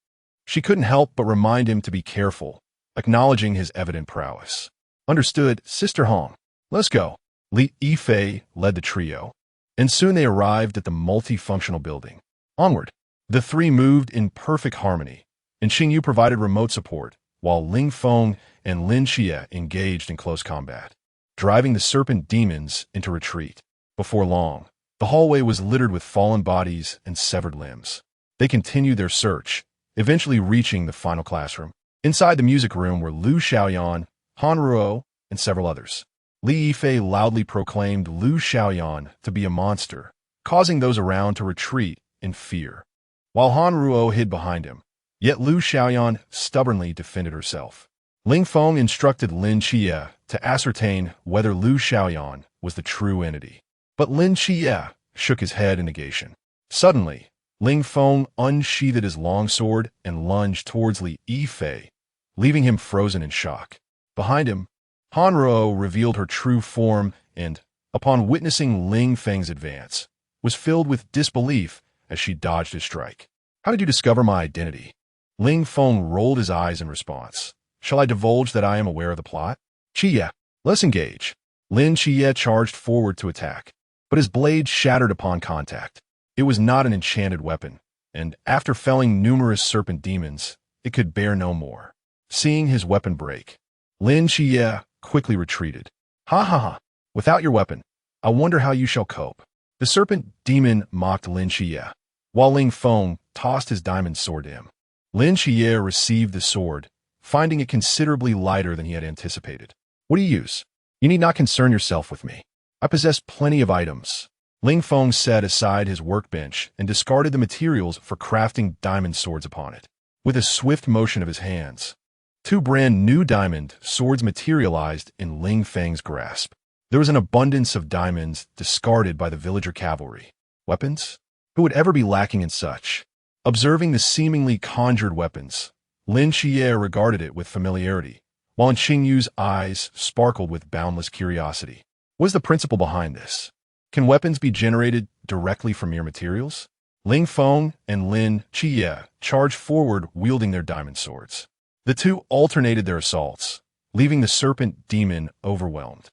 A: she couldn't help but remind him to be careful, acknowledging his evident prowess. Understood, Sister Hong. Let's go. Li Yifei led the trio, and soon they arrived at the multifunctional building. Onward. The three moved in perfect harmony, and Xingyu provided remote support, while Ling Feng and Lin Xie engaged in close combat, driving the serpent demons into retreat. Before long, the hallway was littered with fallen bodies and severed limbs. They continued their search, eventually reaching the final classroom. Inside the music room were Lu Xiaoyan, Han Ruo, and several others. Li Yifei loudly proclaimed Lu Xiaoyan to be a monster, causing those around to retreat in fear, while Han Ruo hid behind him. Yet Lu Xiaoyan stubbornly defended herself. Ling Feng instructed Lin Xie to ascertain whether Lu Xiaoyan was the true entity. But Lin Xie shook his head in negation. Suddenly, Ling Feng unsheathed his longsword and lunged towards Li Yifei, leaving him frozen in shock. Behind him, Han Ruo revealed her true form and, upon witnessing Ling Feng's advance, was filled with disbelief as she dodged his strike. How did you discover my identity? Ling Feng rolled his eyes in response. Shall I divulge that I am aware of the plot? Xie, let's engage. Lin Xie charged forward to attack, but his blade shattered upon contact. It was not an enchanted weapon, and after felling numerous serpent demons, it could bear no more. Seeing his weapon break, Lin Xie quickly retreated. Ha ha ha, without your weapon, I wonder how you shall cope. The serpent demon mocked Lin Xie, while Ling Feng tossed his diamond sword to him. Lin Xie received the sword, finding it considerably lighter than he had anticipated. What do you use? You need not concern yourself with me. I possess plenty of items. Ling Feng set aside his workbench and discarded the materials for crafting diamond swords upon it. With a swift motion of his hands, 2 brand new diamond swords materialized in Ling Feng's grasp. There was an abundance of diamonds discarded by the villager cavalry. Weapons? Who would ever be lacking in such? Observing the seemingly conjured weapons, Lin Xie regarded it with familiarity, while Xingyu's eyes sparkled with boundless curiosity. What is the principle behind this? Can weapons be generated directly from mere materials? Ling Feng and Lin Xie charged forward wielding their diamond swords. The two alternated their assaults, leaving the serpent demon overwhelmed,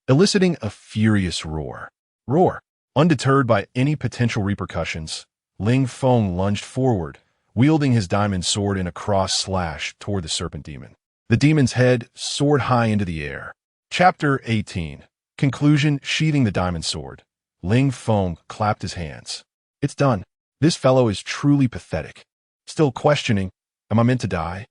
A: eliciting a furious roar. Undeterred by any potential repercussions, Ling Feng lunged forward, wielding his diamond sword in a cross slash toward the serpent demon. The demon's head soared high into the air. Chapter 18. Conclusion. Sheathing the diamond sword, Ling Feng clapped his hands. It's done. This fellow is truly pathetic. Still questioning, am I meant to die?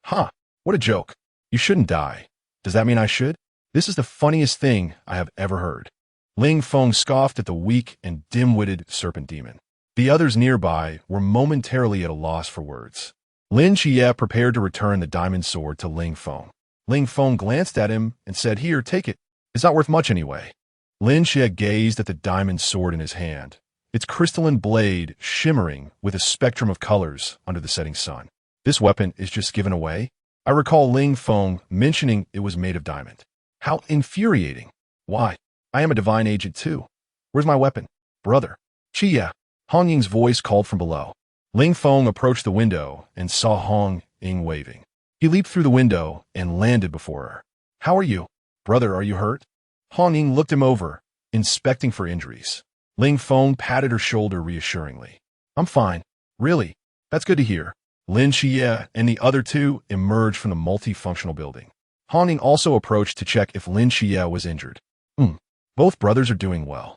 A: Huh, what a joke. You shouldn't die. Does that mean I should? This is the funniest thing I have ever heard. Ling Feng scoffed at the weak and dim-witted serpent demon. The others nearby were momentarily at a loss for words. Lin Xie prepared to return the diamond sword to Ling Feng. Ling Feng glanced at him and said, Here, take it. It's not worth much anyway. Lin Xie gazed at the diamond sword in his hand, its crystalline blade shimmering with a spectrum of colors under the setting sun. This weapon is just given away? I recall Ling Feng mentioning it was made of diamond. How infuriating. Why? I am a divine agent too. Where's my weapon? Brother. Xie. Hong Ying's voice called from below. Ling Feng approached the window and saw Hong Ying waving. He leaped through the window and landed before her. How are you? Brother, are you hurt? Hong Ying looked him over, inspecting for injuries. Ling Feng patted her shoulder reassuringly. I'm fine. Really? That's good to hear. Lin Xie and the other two emerged from the multifunctional building. Hong Ying also approached to check if Lin Xie was injured. Both brothers are doing well.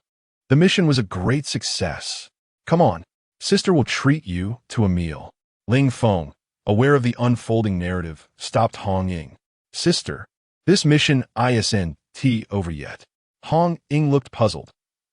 A: The mission was a great success. Come on, sister will treat you to a meal. Ling Feng, aware of the unfolding narrative, stopped Hong Ying. Sister, this mission isn't over yet. Hong Ying looked puzzled.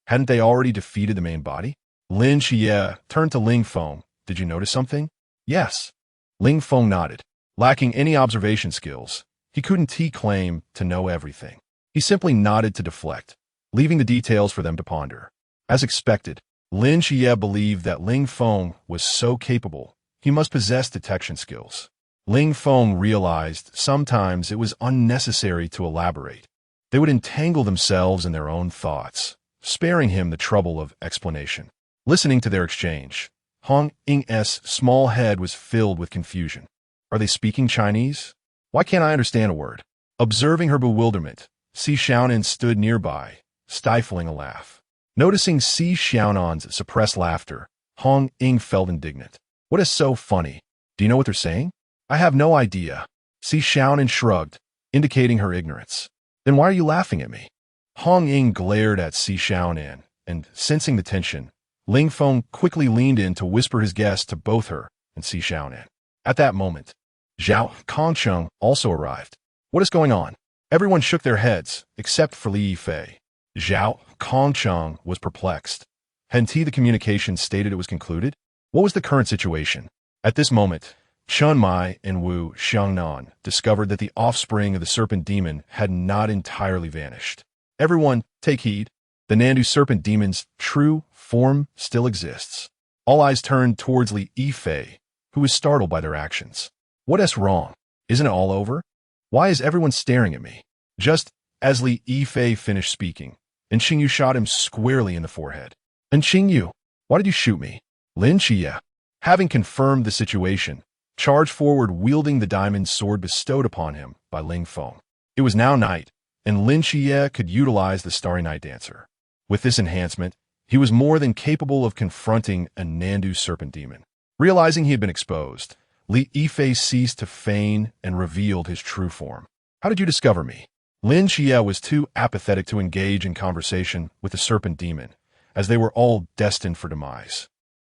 A: Hadn't they already defeated the main body? Lin Xie turned to Ling Feng. Did you notice something? Yes. Ling Feng nodded. Lacking any observation skills, he couldn't claim to know everything. He simply nodded to deflect, leaving the details for them to ponder. As expected, Lin Xie believed that Ling Feng was so capable, he must possess detection skills. Ling Feng realized sometimes it was unnecessary to elaborate. They would entangle themselves in their own thoughts, sparing him the trouble of explanation. Listening to their exchange, Hong Ying's small head was filled with confusion. Are they speaking Chinese? Why can't I understand a word? Observing her bewilderment, Si Xiaonan stood nearby, stifling a laugh. Noticing Si Xiaonan's suppressed laughter, Hong Ying felt indignant. What is so funny? Do you know what they're saying? I have no idea. Si Xiaonan shrugged, indicating her ignorance. Then why are you laughing at me? Hong Ying glared at Si Xiaonan, and sensing the tension, Ling Feng quickly leaned in to whisper his guess to both her and Si Xiaonan. At that moment, Zhao Kongcheng also arrived. What is going on? Everyone shook their heads, except for Li Yifei. Zhao Kongcheng was perplexed. Hadn't the communication stated it was concluded? What was the current situation? At this moment, Chun Mai and Wu Xiangnan discovered that the offspring of the serpent demon had not entirely vanished. Everyone, take heed. The Nandu serpent demon's true form still exists. All eyes turned towards Li Yifei, who was startled by their actions. What's wrong? Isn't it all over? Why is everyone staring at me? Just as Li Yifei finished speaking, and Xingyu shot him squarely in the forehead. And Xingyu, why did you shoot me? Lin Xie, having confirmed the situation, charged forward wielding the diamond sword bestowed upon him by Ling Feng. It was now night, and Lin Xie could utilize the Starry Night Dancer. With this enhancement, he was more than capable of confronting a Nandu serpent demon. Realizing he had been exposed, Li Yifei ceased to feign and revealed his true form. How did you discover me? Lin Xie was too apathetic to engage in conversation with the serpent demon, as they were all destined for demise.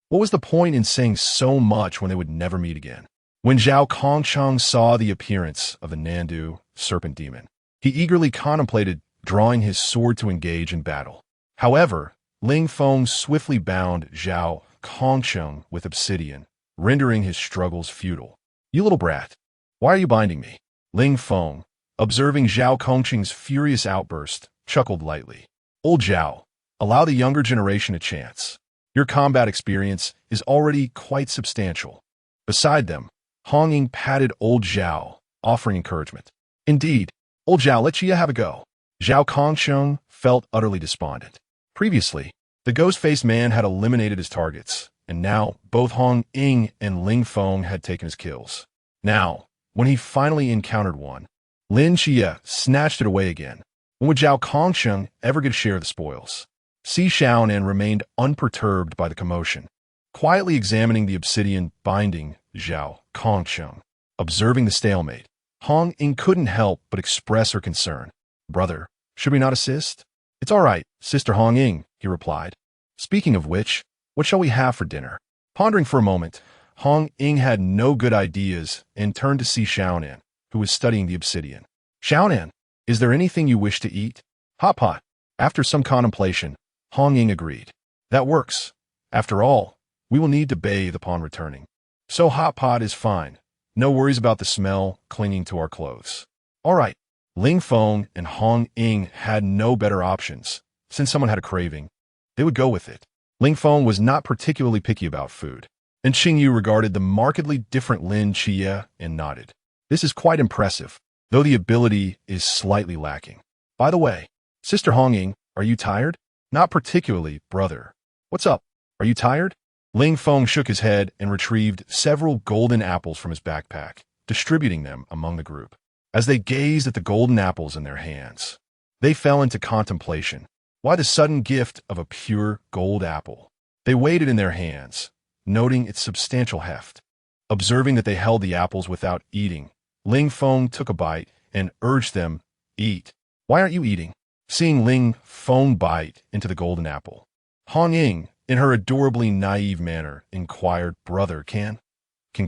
A: What was the point in saying so much when they would never meet again? When Zhao Kongcheng saw the appearance of the Nandu serpent demon, he eagerly contemplated drawing his sword to engage in battle. However, Ling Feng swiftly bound Zhao Kongcheng with obsidian, rendering his struggles futile. You little brat, why are you binding me? Ling Feng, observing Zhao Kongcheng's furious outburst, chuckled lightly. Old Zhao, allow the younger generation a chance. Your combat experience is already quite substantial. Beside them, Hong Ying patted old Zhao, offering encouragement. Indeed, old Zhao, let Chia have a go. Zhao Kongcheng felt utterly despondent. Previously, the ghost-faced man had eliminated his targets, and now both Hong Ying and Ling Feng had taken his kills. Now, when he finally encountered one, Lin Xie snatched it away again. When would Zhao Kongcheng ever get a share of the spoils? Si Xiaonan remained unperturbed by the commotion, quietly examining the obsidian binding Zhao Kongcheng. Observing the stalemate, Hong Ying couldn't help but express her concern. Brother, should we not assist? It's all right, Sister Hong Ying, he replied. Speaking of which, what shall we have for dinner? Pondering for a moment, Hong Ying had no good ideas and turned to Si Xiaonan, who was studying the obsidian. Xiaonan, is there anything you wish to eat? Hot pot. After some contemplation, Hong Ying agreed. That works. After all, we will need to bathe upon returning. So hot pot is fine. No worries about the smell clinging to our clothes. All right. Ling Feng and Hong Ying had no better options. Since someone had a craving, they would go with it. Ling Feng was not particularly picky about food, and Xingyu regarded the markedly different Lin Xie and nodded. This is quite impressive, though the ability is slightly lacking. By the way, Sister Hong Ying, are you tired? Not particularly, brother. What's up? Are you tired? Ling Feng shook his head and retrieved several golden apples from his backpack, distributing them among the group. As they gazed at the golden apples in their hands, they fell into contemplation. Why the sudden gift of a pure gold apple? They weighed it in their hands, noting its substantial heft. Observing that they held the apples without eating, Ling Feng took a bite and urged them, eat. Why aren't you eating? Seeing Ling Feng bite into the golden apple, Hong Ying, in her adorably naive manner, inquired, Brother, can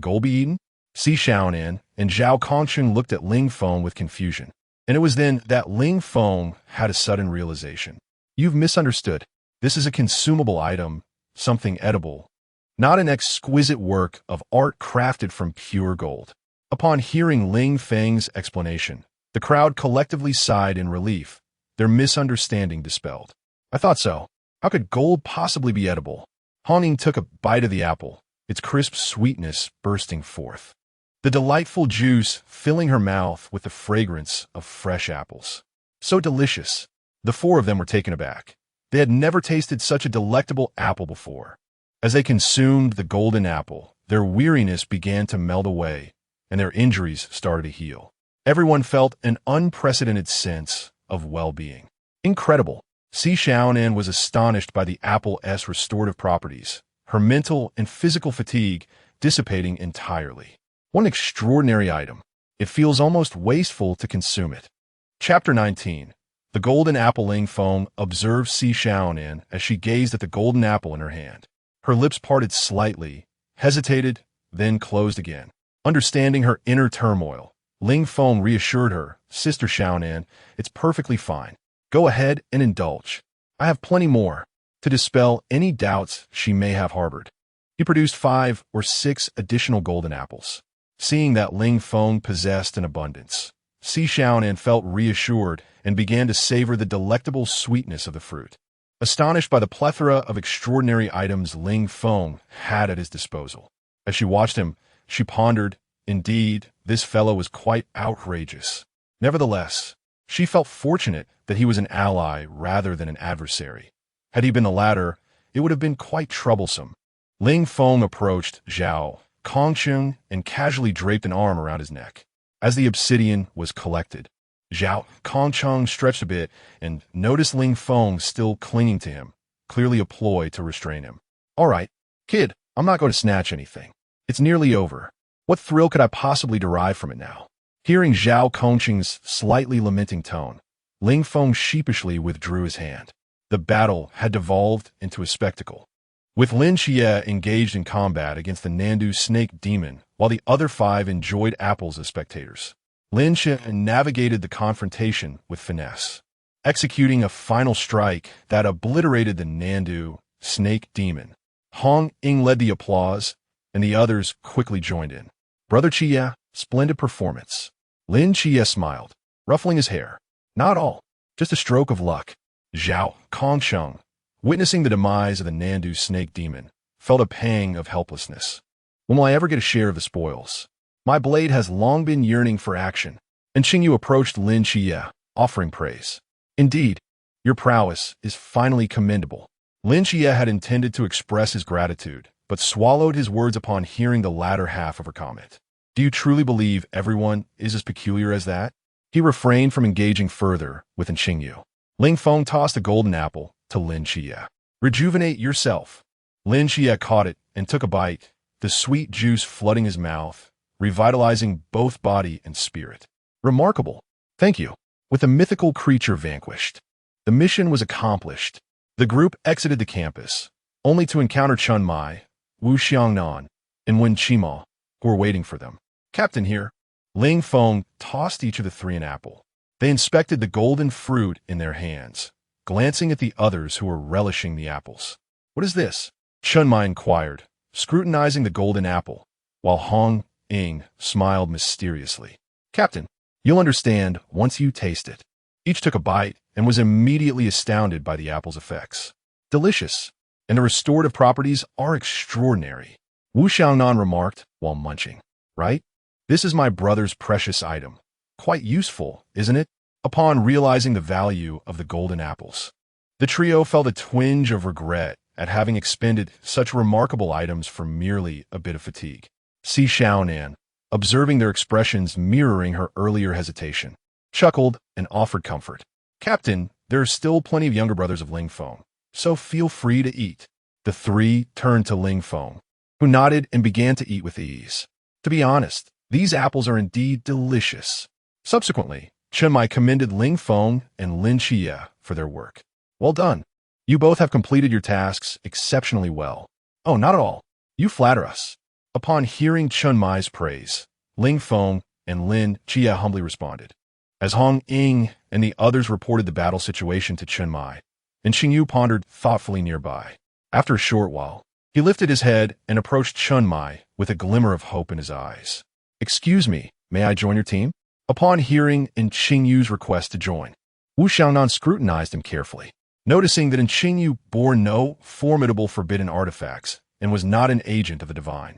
A: gold be eaten? Si Xiaonan and Zhao Kongcheng looked at Ling Feng with confusion, and it was then that Ling Feng had a sudden realization. You've misunderstood. This is a consumable item, something edible, not an exquisite work of art crafted from pure gold. Upon hearing Ling Feng's explanation, the crowd collectively sighed in relief, their misunderstanding dispelled. I thought so. How could gold possibly be edible? Hong Ying took a bite of the apple, its crisp sweetness bursting forth, the delightful juice filling her mouth with the fragrance of fresh apples. So delicious. The four of them were taken aback. They had never tasted such a delectable apple before. As they consumed the golden apple, their weariness began to melt away, and their injuries started to heal. Everyone felt an unprecedented sense of well-being. Incredible. Si Xiaonan was astonished by the apple's restorative properties, her mental and physical fatigue dissipating entirely. One extraordinary item. It feels almost wasteful to consume it. Chapter 19. The golden apple. Ling Feng observed Si Xiaonan as she gazed at the golden apple in her hand. Her lips parted slightly, hesitated, then closed again. Understanding her inner turmoil, Ling Feng reassured her, Sister Xiaonan, it's perfectly fine. Go ahead and indulge. I have plenty more, to dispel any doubts she may have harbored. He produced 5 or 6 additional golden apples. Seeing that Ling Feng possessed an abundance, Si Xiaonan felt reassured and began to savor the delectable sweetness of the fruit. Astonished by the plethora of extraordinary items Ling Feng had at his disposal. As she watched him, she pondered, indeed, this fellow was quite outrageous. Nevertheless, she felt fortunate that he was an ally rather than an adversary. Had he been the latter, it would have been quite troublesome. Ling Feng approached Zhao Kongcheng and casually draped an arm around his neck. As the obsidian was collected, Zhao Kongcheng stretched a bit and noticed Ling Feng still clinging to him, clearly a ploy to restrain him. "All right, kid, I'm not going to snatch anything. It's nearly over. What thrill could I possibly derive from it now?" Hearing Zhao Kongcheng's slightly lamenting tone, Ling Feng sheepishly withdrew his hand. The battle had devolved into a spectacle. With Lin Xie engaged in combat against the Nandu snake demon, while the other five enjoyed apples as spectators. Lin Xie navigated the confrontation with finesse, executing a final strike that obliterated the Nandu snake demon. Hong Ying led the applause, and the others quickly joined in. "Brother Xie, splendid performance." Lin Xie smiled, ruffling his hair. "Not all, just a stroke of luck." Zhao Kongcheng, witnessing the demise of the Nandu snake demon, felt a pang of helplessness. "When will I ever get a share of the spoils? My blade has long been yearning for action." And Qingyu approached Lin Xie, offering praise. "Indeed, your prowess is finally commendable." Lin Xie had intended to express his gratitude, but swallowed his words upon hearing the latter half of her comment. "Do you truly believe everyone is as peculiar as that?" He refrained from engaging further with Qingyu. Ling Feng tossed a golden apple to Lin Xie. "Rejuvenate yourself." Lin Xie caught it and took a bite, the sweet juice flooding his mouth, revitalizing both body and spirit. "Remarkable. Thank you." With the mythical creature vanquished, the mission was accomplished. The group exited the campus, only to encounter Chun Mai, Wu Xiangnan, and Wen Qima, who were waiting for them. "Captain here." Ling Feng tossed each of the three an apple. They inspected the golden fruit in their hands, glancing at the others who were relishing the apples. "What is this?" Chun Mai inquired, scrutinizing the golden apple, while Hong Ying smiled mysteriously. "Captain, you'll understand once you taste it." Each took a bite and was immediately astounded by the apple's effects. "Delicious, and the restorative properties are extraordinary," Wu Xiangnan remarked while munching. "Right? This is my brother's precious item. Quite useful, isn't it?" Upon realizing the value of the golden apples, the trio felt a twinge of regret at having expended such remarkable items for merely a bit of fatigue. Si Xiaonan, observing their expressions mirroring her earlier hesitation, chuckled and offered comfort. "Captain, there are still plenty of younger brothers of Ling Feng, so feel free to eat." The three turned to Ling Feng, who nodded and began to eat with ease. "To be honest, these apples are indeed delicious." Subsequently, Chen Mai commended Ling Feng and Lin Xie for their work. "Well done. You both have completed your tasks exceptionally well." "Oh, not at all. You flatter us." Upon hearing Chen Mai's praise, Ling Feng and Lin Xie humbly responded. As Hong Ying and the others reported the battle situation to Chen Mai, and Xingyu pondered thoughtfully nearby. After a short while, he lifted his head and approached Chen Mai with a glimmer of hope in his eyes. "Excuse me, may I join your team?" Upon hearing Xingyu's request to join, Wu Xiangnan scrutinized him carefully, noticing that Xingyu bore no formidable forbidden artifacts and was not an agent of the divine.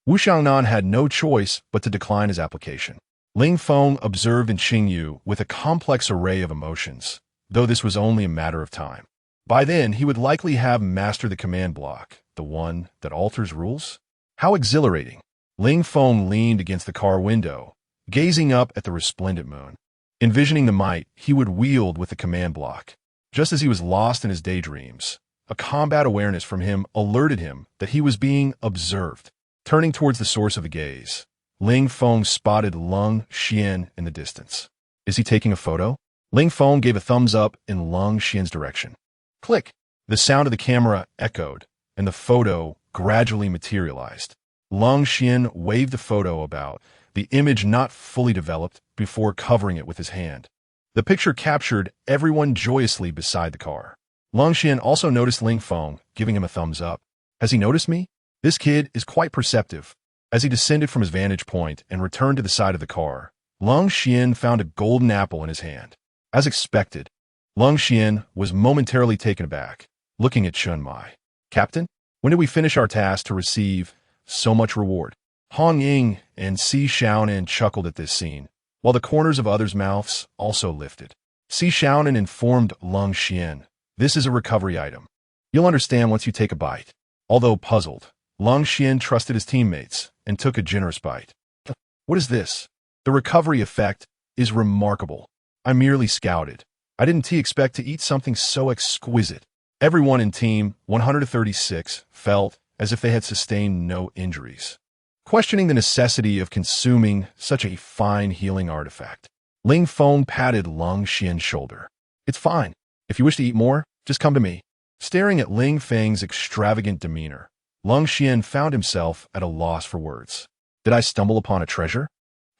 A: Wu Xiangnan had no choice but to decline his application. Ling Feng observed Xingyu with a complex array of emotions, though this was only a matter of time. By then, he would likely have mastered the command block, the one that alters rules. How exhilarating! Ling Feng leaned against the car window, gazing up at the resplendent moon, envisioning the might he would wield with the command block. Just as he was lost in his daydreams, a combat awareness from him alerted him that he was being observed. Turning towards the source of the gaze, Ling Feng spotted Lung Xian in the distance. "Is he taking a photo?" Ling Feng gave a thumbs up in Lung Xian's direction. Click! The sound of the camera echoed, and the photo gradually materialized. Lung Xian waved the photo about, the image not fully developed, before covering it with his hand. The picture captured everyone joyously beside the car. Lung Xian also noticed Ling Feng, giving him a thumbs up. "Has he noticed me? This kid is quite perceptive." As he descended from his vantage point and returned to the side of the car, Lung Xian found a golden apple in his hand. As expected, Lung Xian was momentarily taken aback, looking at Chun Mai. Captain, when did we finish our task to receive so much reward? Hong Ying and Si Xiaonan chuckled at this scene, while the corners of others' mouths also lifted. Si Xiaonan informed Lung Xian, "This is a recovery item. You'll understand once you take a bite." Although puzzled, Lung Xian trusted his teammates and took a generous bite. "What is this? The recovery effect is remarkable. I merely scouted. I didn't expect to eat something so exquisite." Everyone in Team 136 felt as if they had sustained no injuries. Questioning the necessity of consuming such a fine healing artifact, Ling Feng patted Lung Xian's shoulder. "It's fine. If you wish to eat more, just come to me." Staring at Ling Feng's extravagant demeanor, Lung Xian found himself at a loss for words. Did I stumble upon a treasure?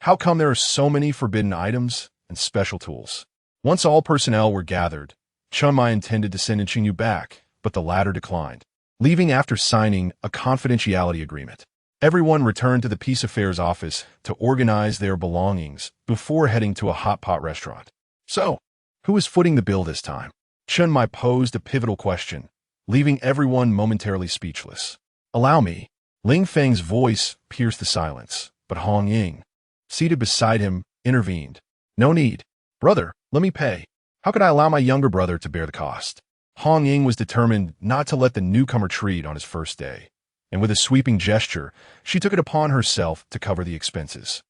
A: How come there are so many forbidden items and special tools? Once all personnel were gathered, Chun Mai intended to send Qingyu back, but the latter declined, leaving after signing a confidentiality agreement. Everyone returned to the Peace Affairs office to organize their belongings before heading to a hot pot restaurant. So, who is footing the bill this time? Chun Mai posed a pivotal question, leaving everyone momentarily speechless. "Allow me." Ling Feng's voice pierced the silence, but Hong Ying, seated beside him, intervened. "No need. Brother, let me pay. How could I allow my younger brother to bear the cost?" Hong Ying was determined not to let the newcomer treat on his first day, and with a sweeping gesture, she took it upon herself to cover the expenses.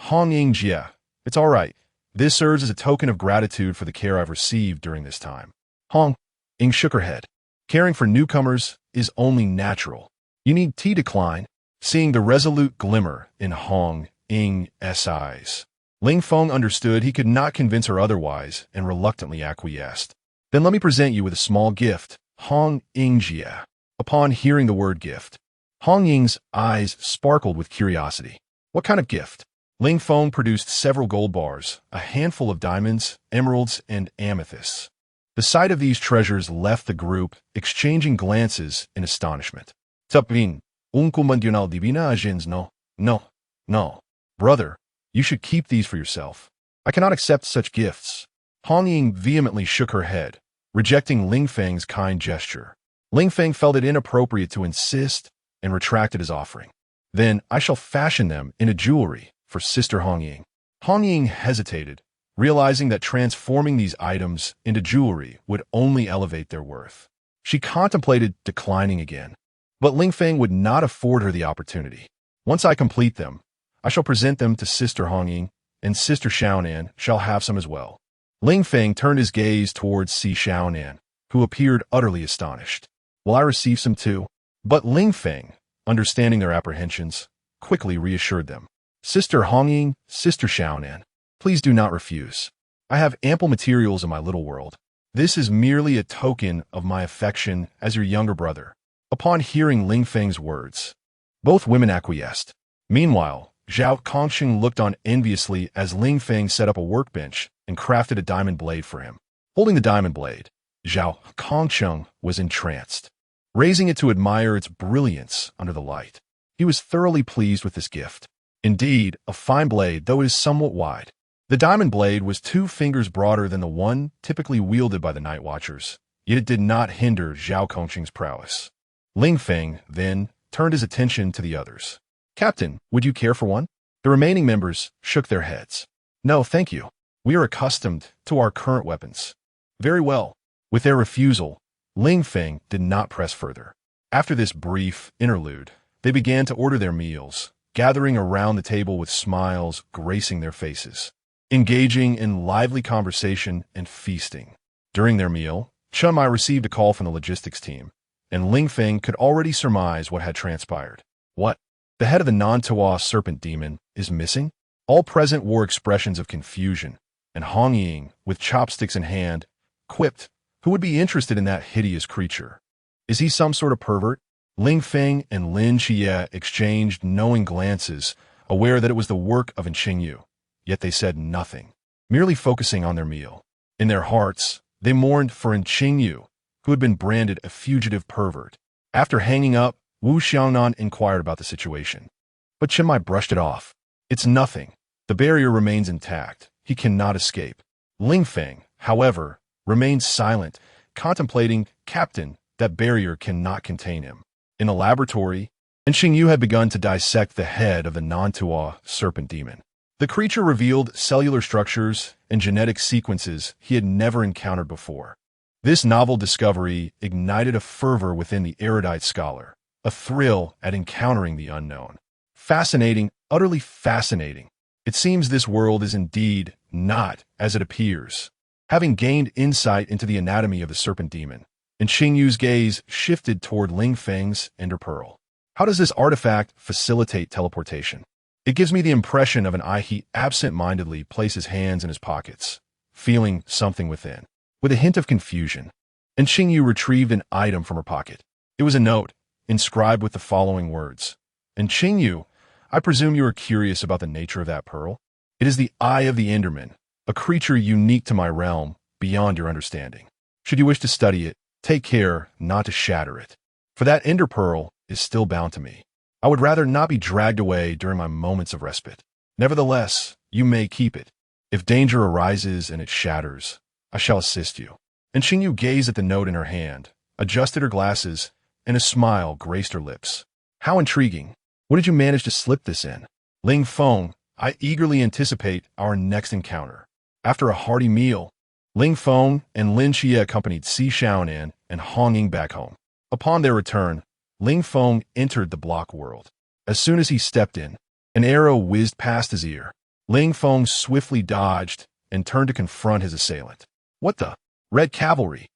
A: Hong Ying Jia, "It's all right. This serves as a token of gratitude for the care I've received during this time." Hong Ying shook her head. "Caring for newcomers is only natural. You need tea decline." Seeing the resolute glimmer in Hong Ying's eyes, Ling Feng understood he could not convince her otherwise and reluctantly acquiesced. "Then let me present you with a small gift." Hong Ying Jia. Upon hearing the word gift, Hong Ying's eyes sparkled with curiosity. "What kind of gift?" Ling Feng produced several gold bars, a handful of diamonds, emeralds, and amethysts. The sight of these treasures left the group exchanging glances in astonishment. "Tapin, uncumandiunal divina agins no. No. Brother, you should keep these for yourself. I cannot accept such gifts." Hong Ying vehemently shook her head, rejecting Ling Feng's kind gesture. Ling Feng felt it inappropriate to insist and retracted his offering. "Then I shall fashion them into jewelry for Sister Hong Ying." Hong Ying hesitated, realizing that transforming these items into jewelry would only elevate their worth. She contemplated declining again, but Ling Feng would not afford her the opportunity. "Once I complete them, I shall present them to Sister Hong Ying, and Sister Xiaonan shall have some as well." Ling Feng turned his gaze towards Si Xiaonan, who appeared utterly astonished. "Will I receive some too?" But Ling Feng, understanding their apprehensions, quickly reassured them. "Sister Hong Ying, Sister Xiaonan, please do not refuse. I have ample materials in my little world. This is merely a token of my affection as your younger brother." Upon hearing Ling Feng's words, both women acquiesced. Meanwhile, Zhao Kongsheng looked on enviously as Ling Feng set up a workbench and crafted a diamond blade for him. Holding the diamond blade, Zhao Kongsheng was entranced, raising it to admire its brilliance under the light. He was thoroughly pleased with this gift. Indeed, a fine blade, though it is somewhat wide. The diamond blade was 2 fingers broader than the one typically wielded by the Night Watchers, yet it did not hinder Zhao Kongsheng's prowess. Ling Feng, then, turned his attention to the others. "Captain, would you care for one?" The remaining members shook their heads. "No, thank you. We are accustomed to our current weapons." "Very well." With their refusal, Ling Feng did not press further. After this brief interlude, they began to order their meals, gathering around the table with smiles gracing their faces, engaging in lively conversation and feasting. During their meal, Chun Mai received a call from the logistics team, and Ling Feng could already surmise what had transpired. "What? The head of the non-Toa serpent demon is missing?" All present wore expressions of confusion, and Hong Ying, with chopsticks in hand, quipped, "Who would be interested in that hideous creature? Is he some sort of pervert?" Ling Feng and Lin Xie exchanged knowing glances, aware that it was the work of Qingyu, yet they said nothing, merely focusing on their meal. In their hearts, they mourned for Qingyu, who had been branded a fugitive pervert. After hanging up, Wu Xiangnan inquired about the situation. But Chinmai brushed it off. It's nothing. The barrier remains intact. He cannot escape. Ling Feng, however, remained silent, contemplating, Captain, that barrier cannot contain him. In a laboratory, and Xingyu had begun to dissect the head of the Nantua serpent demon. The creature revealed cellular structures and genetic sequences he had never encountered before. This novel discovery ignited a fervor within the erudite scholar, a thrill at encountering the unknown. Fascinating, utterly fascinating. It seems this world is indeed not as it appears. Having gained insight into the anatomy of the serpent demon, and Xingyu's gaze shifted toward Ling Feng's ender pearl. How does this artifact facilitate teleportation? It gives me the impression of an eye. He absent-mindedly placed his hands in his pockets, feeling something within. With a hint of confusion, and Xingyu retrieved an item from her pocket. It was a note, inscribed with the following words. And Xingyu, I presume you are curious about the nature of that pearl? It is the Eye of the Enderman, a creature unique to my realm, beyond your understanding. Should you wish to study it, take care not to shatter it. For that ender pearl is still bound to me. I would rather not be dragged away during my moments of respite. Nevertheless, you may keep it. If danger arises and it shatters, I shall assist you. And Xingyu gazed at the note in her hand, adjusted her glasses, and a smile graced her lips. How intriguing. What did you manage to slip this in? Ling Feng, I eagerly anticipate our next encounter. After a hearty meal, Ling Feng and Lin Xie accompanied Si Xiaonan and Hong Ying back home. Upon their return, Ling Feng entered the block world. As soon as he stepped in, an arrow whizzed past his ear. Ling Feng swiftly dodged and turned to confront his assailant. What the? Red cavalry!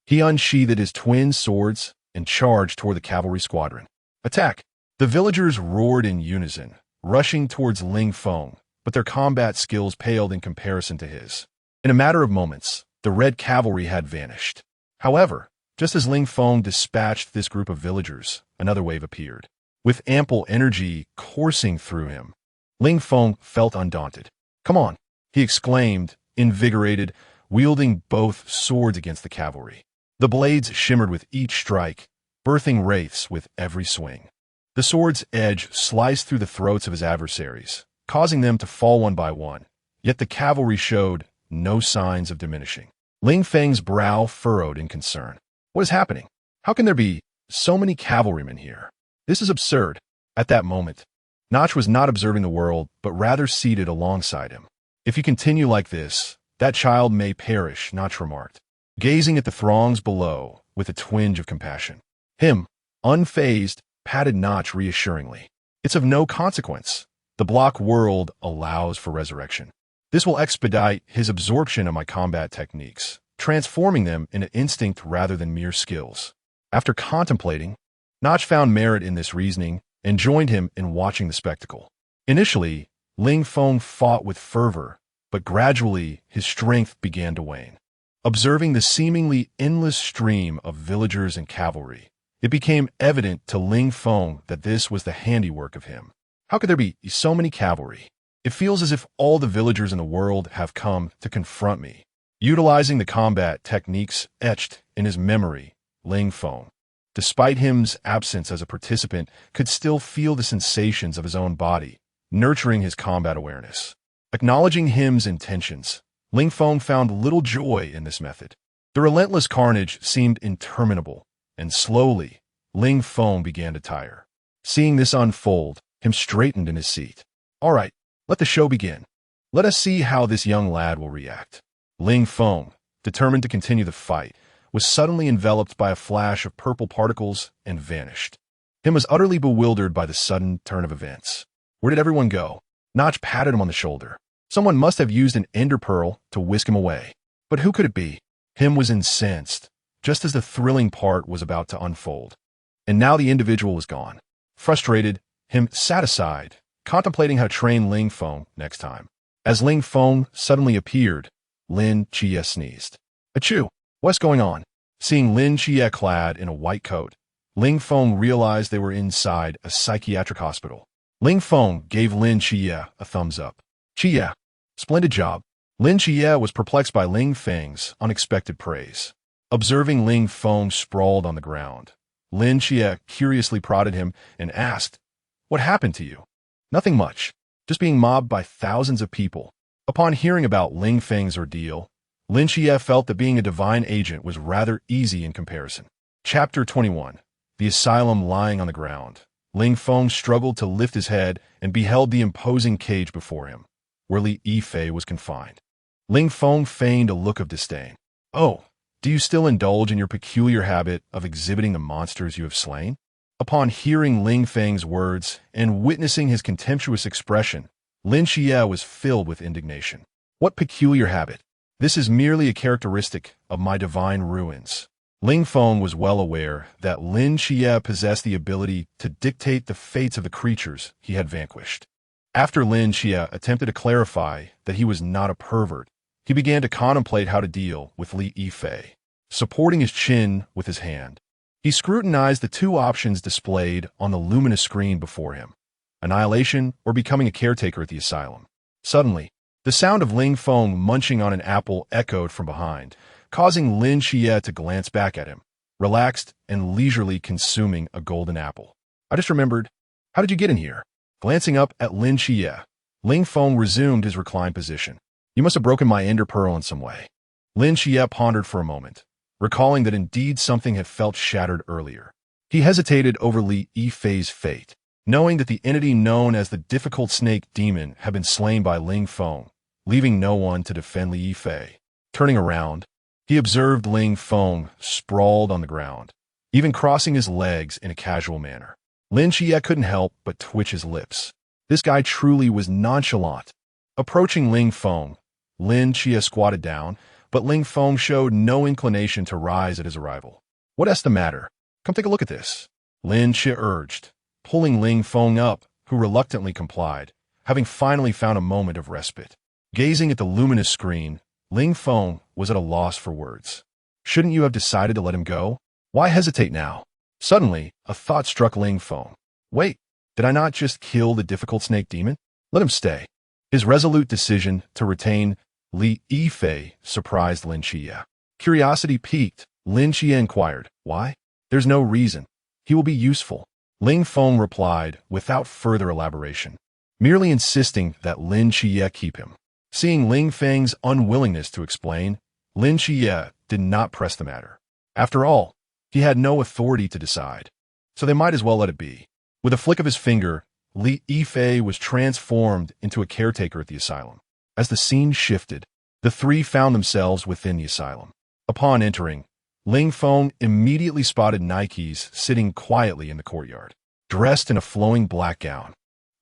A: He unsheathed his twin swords and charged toward the cavalry squadron. Attack! The villagers roared in unison, rushing towards Ling Feng, but their combat skills paled in comparison to his. In a matter of moments, the red cavalry had vanished. However, just as Ling Feng dispatched this group of villagers, another wave appeared. With ample energy coursing through him, Ling Feng felt undaunted. Come on, he exclaimed, invigorated, wielding both swords against the cavalry. The blades shimmered with each strike, birthing wraiths with every swing. The sword's edge sliced through the throats of his adversaries, causing them to fall one by one, yet the cavalry showed no signs of diminishing. Ling Feng's brow furrowed in concern. What is happening? How can there be so many cavalrymen here? This is absurd. At that moment, Notch was not observing the world, but rather seated alongside him. If you continue like this, that child may perish, Notch remarked, gazing at the throngs below with a twinge of compassion. Him, unfazed, patted Notch reassuringly. It's of no consequence. The block world allows for resurrection. This will expedite his absorption of my combat techniques, transforming them into instinct rather than mere skills. After contemplating, Notch found merit in this reasoning and joined him in watching the spectacle. Initially, Ling Feng fought with fervor, but gradually his strength began to wane. Observing the seemingly endless stream of villagers and cavalry, it became evident to Ling Feng that this was the handiwork of him. How could there be so many cavalry? It feels as if all the villagers in the world have come to confront me. Utilizing the combat techniques etched in his memory, Ling Feng, despite his absence as a participant, could still feel the sensations of his own body, nurturing his combat awareness. Acknowledging him's intentions, Ling Feng found little joy in this method. The relentless carnage seemed interminable, and slowly, Ling Feng began to tire. Seeing this unfold, him straightened in his seat. All right, let the show begin. Let us see how this young lad will react. Ling Feng, determined to continue the fight, was suddenly enveloped by a flash of purple particles and vanished. Him was utterly bewildered by the sudden turn of events. Where did everyone go? Notch patted him on the shoulder. Someone must have used an ender pearl to whisk him away. But who could it be? Him was incensed, just as the thrilling part was about to unfold. And now the individual was gone. Frustrated, him sat aside, contemplating how to train Ling Feng next time. As Ling Feng suddenly appeared, Lin Xie sneezed. Achoo! What's going on? Seeing Lin Xie clad in a white coat, Ling Feng realized they were inside a psychiatric hospital. Ling Feng gave Lin Xie a thumbs up. Xie, splendid job. Lin Xie was perplexed by Ling Feng's unexpected praise. Observing Ling Feng sprawled on the ground, Lin Xie curiously prodded him and asked, What happened to you? Nothing much, just being mobbed by thousands of people. Upon hearing about Ling Feng's ordeal, Lin Xie felt that being a divine agent was rather easy in comparison. Chapter 21. The Asylum Lying on the Ground. Ling Feng struggled to lift his head and beheld the imposing cage before him, where Li Yifei was confined. Ling Feng feigned a look of disdain. "Oh, do you still indulge in your peculiar habit of exhibiting the monsters you have slain?" Upon hearing Ling Feng's words and witnessing his contemptuous expression, Lin Xie was filled with indignation. "What peculiar habit? This is merely a characteristic of my divine ruins." Ling Feng was well aware that Lin Xie possessed the ability to dictate the fates of the creatures he had vanquished. After Lin Xie attempted to clarify that he was not a pervert, he began to contemplate how to deal with Li Yifei. Supporting his chin with his hand, he scrutinized the two options displayed on the luminous screen before him: annihilation or becoming a caretaker at the asylum. Suddenly, the sound of Ling Feng munching on an apple echoed from behind, causing Lin Xie to glance back at him, relaxed and leisurely consuming a golden apple. "I just remembered. How did you get in here?" Glancing up at Lin Xie, Ling Feng resumed his reclined position. "You must have broken my ender pearl in some way." Lin Xie pondered for a moment, recalling that indeed something had felt shattered earlier. He hesitated over Li Yifei's fate, knowing that the entity known as the difficult snake demon had been slain by Ling Feng, leaving no one to defend Li Yifei. Turning around, he observed Ling Feng sprawled on the ground, even crossing his legs in a casual manner. Lin Xie couldn't help but twitch his lips. This guy truly was nonchalant. Approaching Ling Feng, Lin Xie squatted down, but Ling Feng showed no inclination to rise at his arrival. "What's the matter? Come take a look at this," Lin Xie urged, pulling Ling Feng up, who reluctantly complied, having finally found a moment of respite. Gazing at the luminous screen, Ling Feng was at a loss for words. Shouldn't you have decided to let him go? Why hesitate now? Suddenly, a thought struck Ling Feng. Wait, did I not just kill the difficult snake demon? Let him stay. His resolute decision to retain Li Yifei surprised Lin Xie. Curiosity piqued, Lin Xie inquired, "Why?" "There's no reason. He will be useful," Ling Feng replied without further elaboration, merely insisting that Lin Xie keep him. Seeing Ling Feng's unwillingness to explain, Lin Xie did not press the matter. After all, he had no authority to decide, so they might as well let it be. With a flick of his finger, Li Yifei was transformed into a caretaker at the asylum. As the scene shifted, the three found themselves within the asylum. Upon entering, Ling Feng immediately spotted Nikes sitting quietly in the courtyard, dressed in a flowing black gown.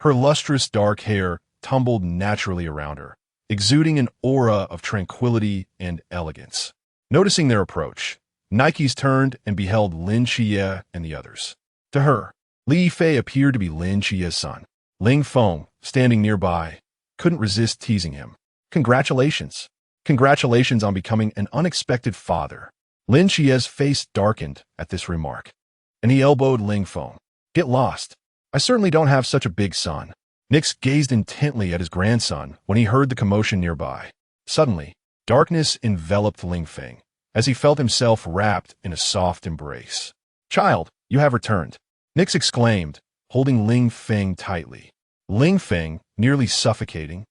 A: Her lustrous dark hair tumbled naturally around her, exuding an aura of tranquility and elegance. Noticing their approach, Nikes turned and beheld Lin Xie and the others. To her, Li Yifei appeared to be Lin Xie's son. Ling Feng, standing nearby, couldn't resist teasing him. "Congratulations. Congratulations on becoming an unexpected father." Lin Xie's face darkened at this remark, and he elbowed Ling Feng. "Get lost. I certainly don't have such a big son." Nix gazed intently at his grandson when he heard the commotion nearby. Suddenly, darkness enveloped Ling Feng, as he felt himself wrapped in a soft embrace. "Child, you have returned," Nix exclaimed, holding Ling Feng tightly. Ling Feng, nearly suffocating,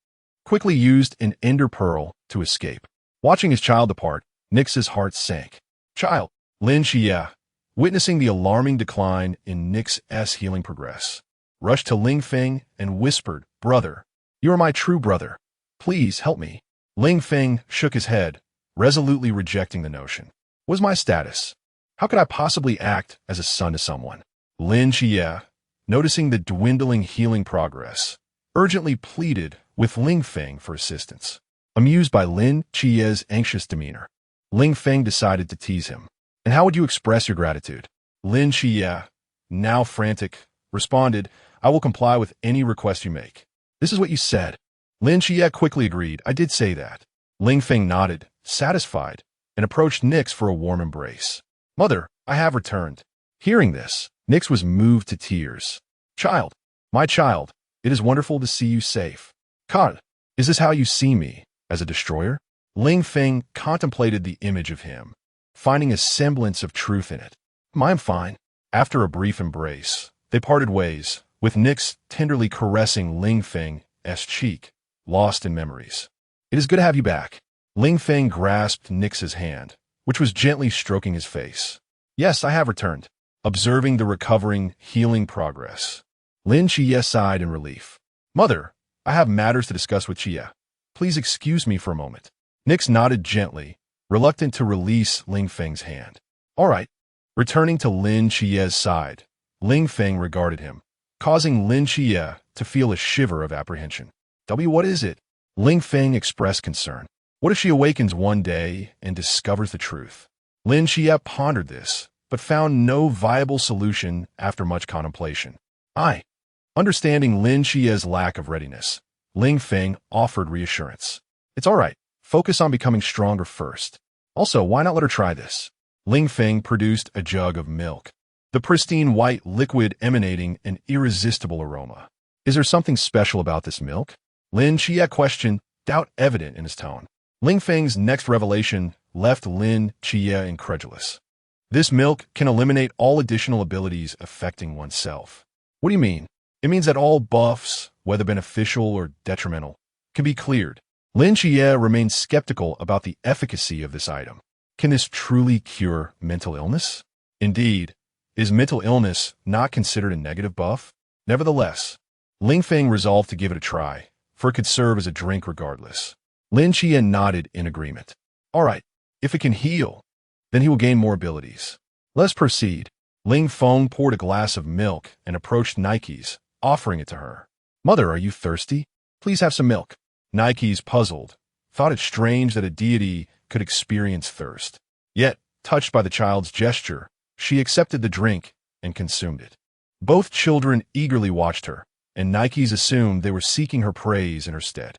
A: quickly used an ender pearl to escape. Watching his child depart, Nix's heart sank. "Child," Lin Xie, witnessing the alarming decline in Nix's healing progress, rushed to Ling Feng and whispered, "Brother, you are my true brother. Please help me." Ling Feng shook his head, resolutely rejecting the notion. "What is my status? How could I possibly act as a son to someone?" Lin Xie, noticing the dwindling healing progress, urgently pleaded with Ling Feng for assistance. Amused by Lin Xie's anxious demeanor, Ling Feng decided to tease him. "And how would you express your gratitude?" Lin Xie, now frantic, responded, "I will comply with any request you make." "This is what you said." Lin Xie quickly agreed, "I did say that." Ling Feng nodded, satisfied, and approached Nix for a warm embrace. "Mother, I have returned." Hearing this, Nix was moved to tears. "Child, my child, it is wonderful to see you safe." "God, is this how you see me, as a destroyer?" Ling Feng contemplated the image of him, finding a semblance of truth in it. "I'm fine." After a brief embrace, they parted ways, with Nix tenderly caressing Ling Feng's cheek, lost in memories. "It is good to have you back." Ling Feng grasped Nix's hand, which was gently stroking his face. "Yes, I have returned." Observing the recovering, healing progress, Lin Chia sighed in relief. "Mother, I have matters to discuss with Chia. Please excuse me for a moment." Nix nodded gently, reluctant to release Ling Feng's hand. "All right." Returning to Lin Chia's side, Ling Feng regarded him, causing Lin Chia to feel a shiver of apprehension. What is it?" Ling Feng expressed concern. "What if she awakens one day and discovers the truth?" Lin Chia pondered this, but found no viable solution after much contemplation. Understanding Lin Chia's lack of readiness, Ling Feng offered reassurance. "It's all right. Focus on becoming stronger first. Also, why not let her try this?" Ling Feng produced a jug of milk, the pristine white liquid emanating an irresistible aroma. "Is there something special about this milk?" Lin Chia questioned, doubt evident in his tone. Ling Feng's next revelation left Lin Chia incredulous. "This milk can eliminate all additional abilities affecting oneself." "What do you mean?" "It means that all buffs, whether beneficial or detrimental, can be cleared." Lin Chia remained skeptical about the efficacy of this item. Can this truly cure mental illness? Indeed, is mental illness not considered a negative buff? Nevertheless, Ling Feng resolved to give it a try, for it could serve as a drink regardless. Lin Chia nodded in agreement. "All right, if it can heal, then he will gain more abilities. Let's proceed." Ling Feng poured a glass of milk and approached Nikes, offering it to her. "Mother, are you thirsty? Please have some milk." Nikes, puzzled, thought it strange that a deity could experience thirst. Yet, touched by the child's gesture, she accepted the drink and consumed it. Both children eagerly watched her, and Nikes assumed they were seeking her praise in her stead.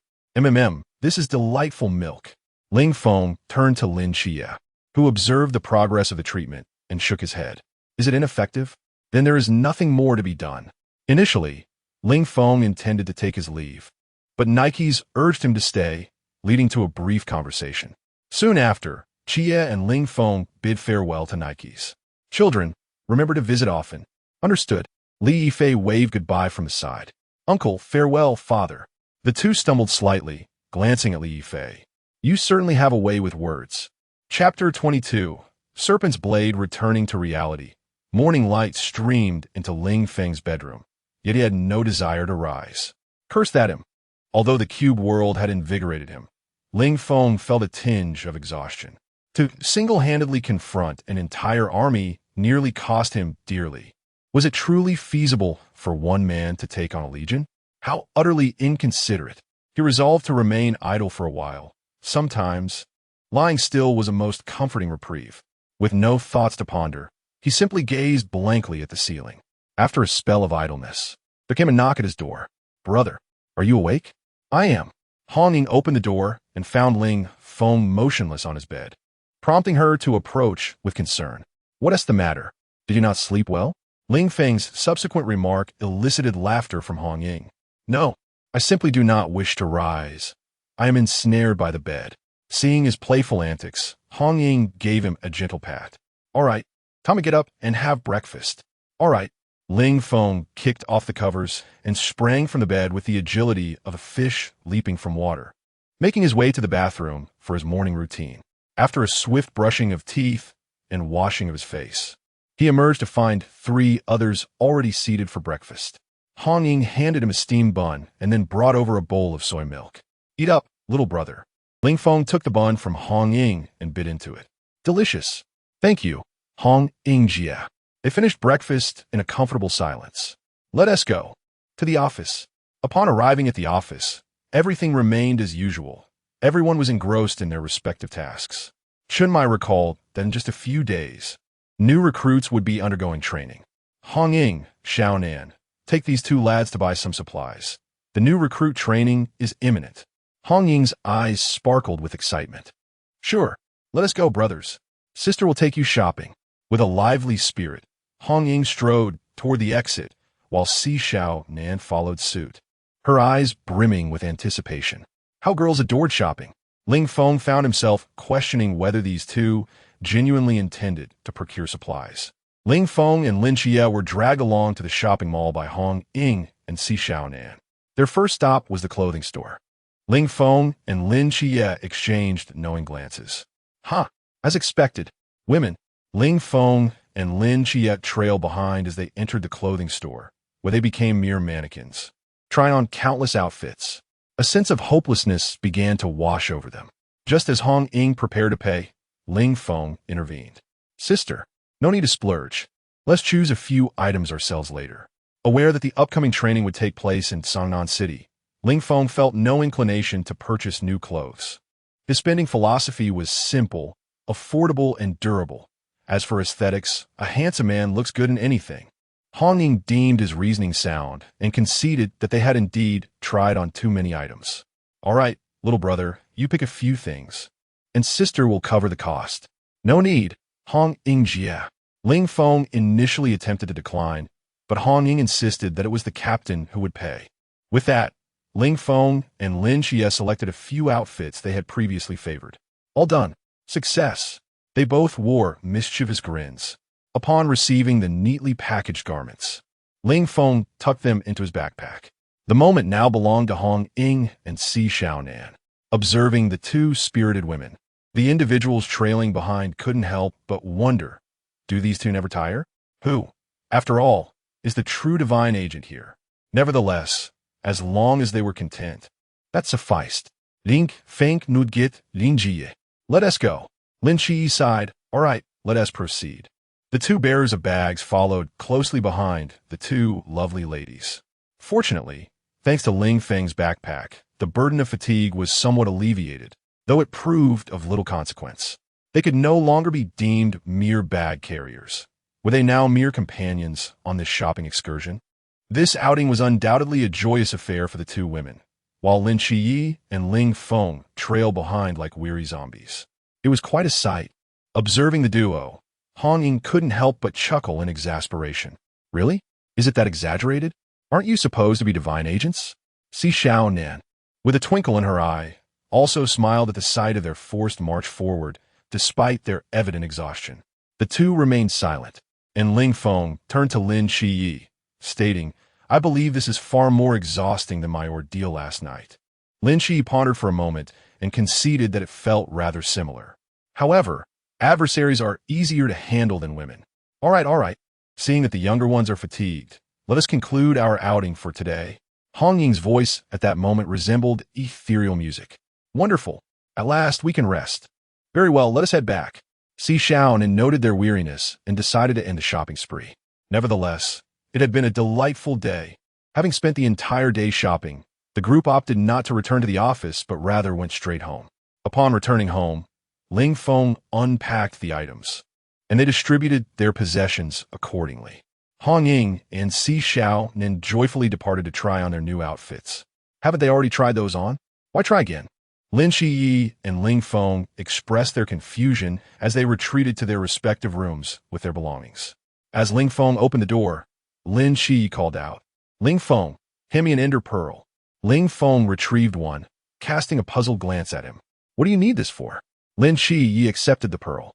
A: This is delightful milk." Ling Feng turned to Lin Chia, who observed the progress of the treatment and shook his head. "Is it ineffective? Then there is nothing more to be done." Initially, Ling Feng intended to take his leave, but Nikes urged him to stay, leading to a brief conversation. Soon after, Chia and Ling Feng bid farewell to Nikes. "Children, remember to visit often." "Understood." Li Yifei waved goodbye from the side. "Uncle, farewell, father." The two stumbled slightly, glancing at Li Yifei. "You certainly have a way with words." Chapter 22. Serpent's Blade returning to reality. Morning light streamed into Ling Feng's bedroom, yet he had no desire to rise. Cursed at him. Although the cube world had invigorated him, Ling Feng felt a tinge of exhaustion. To single-handedly confront an entire army nearly cost him dearly. Was it truly feasible for one man to take on a legion? How utterly inconsiderate. He resolved to remain idle for a while. Sometimes, lying still was a most comforting reprieve. With no thoughts to ponder, he simply gazed blankly at the ceiling. After a spell of idleness, there came a knock at his door. "Brother, are you awake?" "I am." Hong Ying opened the door and found Ling Feng motionless on his bed, prompting her to approach with concern. "What is the matter? Did you not sleep well?" Ling Feng's subsequent remark elicited laughter from Hong Ying. "No, I simply do not wish to rise. I am ensnared by the bed." Seeing his playful antics, Hong Ying gave him a gentle pat. "All right, time to get up and have breakfast." "All right." Ling Feng kicked off the covers and sprang from the bed with the agility of a fish leaping from water, making his way to the bathroom for his morning routine. After a swift brushing of teeth and washing of his face, he emerged to find 3 others already seated for breakfast. Hong Ying handed him a steamed bun and then brought over a bowl of soy milk. "Eat up, little brother." Ling Feng took the bun from Hong Ying and bit into it. "Delicious." "Thank you, Hong Ying Jia." They finished breakfast in a comfortable silence. "Let us go." To the office. Upon arriving at the office, everything remained as usual. Everyone was engrossed in their respective tasks. Chunmai recalled that in just a few days, new recruits would be undergoing training. Hong Ying, Xiaonan, take these 2 lads to buy some supplies. The new recruit training is imminent. Hong Ying's eyes sparkled with excitement. "Sure, let us go, brothers. Sister will take you shopping." With a lively spirit, Hong Ying strode toward the exit, while Si Xiaonan followed suit, her eyes brimming with anticipation. How girls adored shopping. Ling Feng found himself questioning whether these two genuinely intended to procure supplies. Ling Feng and Lin Xie were dragged along to the shopping mall by Hong Ying and Si Xiaonan. Their first stop was the clothing store. Ling Feng and Lin Xie exchanged knowing glances. Huh, as expected, women. Ling Feng and Lin Xie trailed behind as they entered the clothing store, where they became mere mannequins, trying on countless outfits. A sense of hopelessness began to wash over them. Just as Hong Ying prepared to pay, Ling Feng intervened. Sister, no need to splurge. Let's choose a few items ourselves later. Aware that the upcoming training would take place in Sangnan City, Ling Feng felt no inclination to purchase new clothes. His spending philosophy was simple, affordable, and durable. As for aesthetics, a handsome man looks good in anything. Hong Ying deemed his reasoning sound and conceded that they had indeed tried on too many items. All right, little brother, you pick a few things, and sister will cover the cost. No need, Hong Ying Jie. Ling Feng initially attempted to decline, but Hong Ying insisted that it was the captain who would pay. With that, Ling Feng and Lin Xie selected a few outfits they had previously favored. All done. Success. They both wore mischievous grins. Upon receiving the neatly packaged garments, Ling Feng tucked them into his backpack. The moment now belonged to Hong Ying and Si Xiaonan. Observing the two spirited women, the individuals trailing behind couldn't help but wonder, do these two never tire? Who, after all, is the true divine agent here? Nevertheless, as long as they were content, that sufficed. Ling Feng nud git Lin Jie. Let us go. Lin Qi sighed. All right, let us proceed. The two bearers of bags followed closely behind the two lovely ladies. Fortunately, thanks to Ling Feng's backpack, the burden of fatigue was somewhat alleviated, though it proved of little consequence. They could no longer be deemed mere bag carriers. Were they now mere companions on this shopping excursion? This outing was undoubtedly a joyous affair for the two women, while Lin Qiyi and Ling Feng trailed behind like weary zombies. It was quite a sight. Observing the duo, Hong Ying couldn't help but chuckle in exasperation. Really? Is it that exaggerated? Aren't you supposed to be divine agents? Si Xiaonan, with a twinkle in her eye, also smiled at the sight of their forced march forward, despite their evident exhaustion. The two remained silent, and Ling Feng turned to Lin Qiyi, stating, I believe this is far more exhausting than my ordeal last night. Lin Qiyi pondered for a moment and conceded that it felt rather similar. However, adversaries are easier to handle than women. All right. Seeing that the younger ones are fatigued, let us conclude our outing for today. Hong Ying's voice at that moment resembled ethereal music. Wonderful. At last we can rest. Very well, let us head back. Si Xiaonan noted their weariness and decided to end the shopping spree. Nevertheless, it had been a delightful day. Having spent the entire day shopping, the group opted not to return to the office but rather went straight home. Upon returning home, Ling Feng unpacked the items, and they distributed their possessions accordingly. Hong Ying and Si Xiaonan joyfully departed to try on their new outfits. Haven't they already tried those on? Why try again? Lin Qiyi and Ling Feng expressed their confusion as they retreated to their respective rooms with their belongings. As Ling Feng opened the door, Lin Qiyi called out, Ling Feng, hand me an ender pearl. Ling Feng retrieved one, casting a puzzled glance at him. What do you need this for? Lin Qiyi accepted the pearl.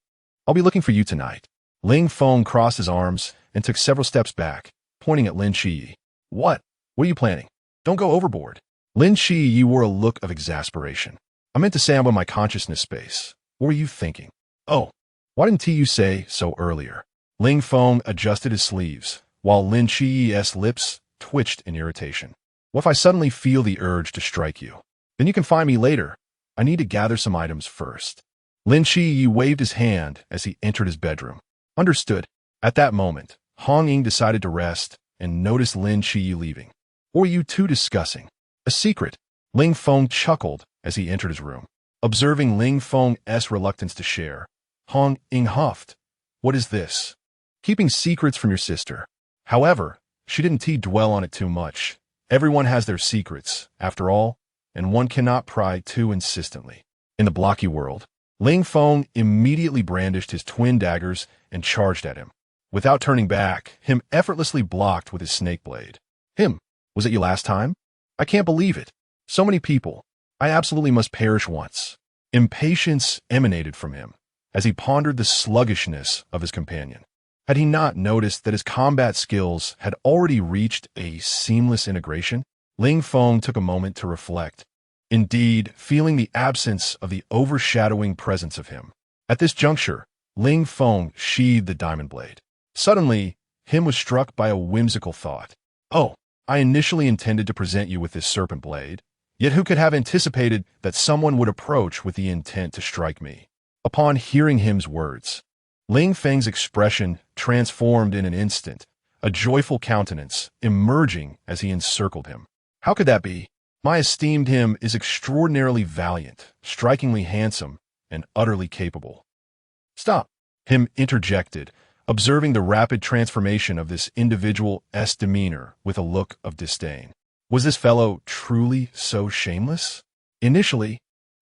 A: I'll be looking for you tonight. Ling Feng crossed his arms and took several steps back, pointing at Lin Qiyi. What? What are you planning? Don't go overboard. Lin Qiyi wore a look of exasperation. I meant to say I'm in my consciousness space. What were you thinking? Oh, why didn't you say so earlier? Ling Feng adjusted his sleeves, while Lin Qiyi's lips twitched in irritation. What if I suddenly feel the urge to strike you? Then you can find me later. I need to gather some items first. Lin Qiyi waved his hand as he entered his bedroom. Understood. At that moment, Hong Ying decided to rest and noticed Lin Qiyi leaving. What were you two discussing? A secret. Ling Feng chuckled as he entered his room. Observing Ling Feng's reluctance to share, Hong Ying huffed. What is this? Keeping secrets from your sister. However, she didn't dwell on it too much. Everyone has their secrets, after all, and one cannot pry too insistently. In the blocky world, Ling Feng immediately brandished his twin daggers and charged at him. Without turning back, him effortlessly blocked with his snake blade. Him, was it you last time? I can't believe it. So many people. I absolutely must perish once. Impatience emanated from him as he pondered the sluggishness of his companion. Had he not noticed that his combat skills had already reached a seamless integration? Ling Feng took a moment to reflect, indeed feeling the absence of the overshadowing presence of him. At this juncture, Ling Feng sheathed the diamond blade. Suddenly, him was struck by a whimsical thought. Oh, I initially intended to present you with this serpent blade, yet who could have anticipated that someone would approach with the intent to strike me? Upon hearing him's words, Ling Feng's expression transformed in an instant, a joyful countenance emerging as he encircled him. How could that be? My esteemed him is extraordinarily valiant, strikingly handsome, and utterly capable. Stop, him interjected, observing the rapid transformation of this individual's demeanor with a look of disdain. Was this fellow truly so shameless? Initially,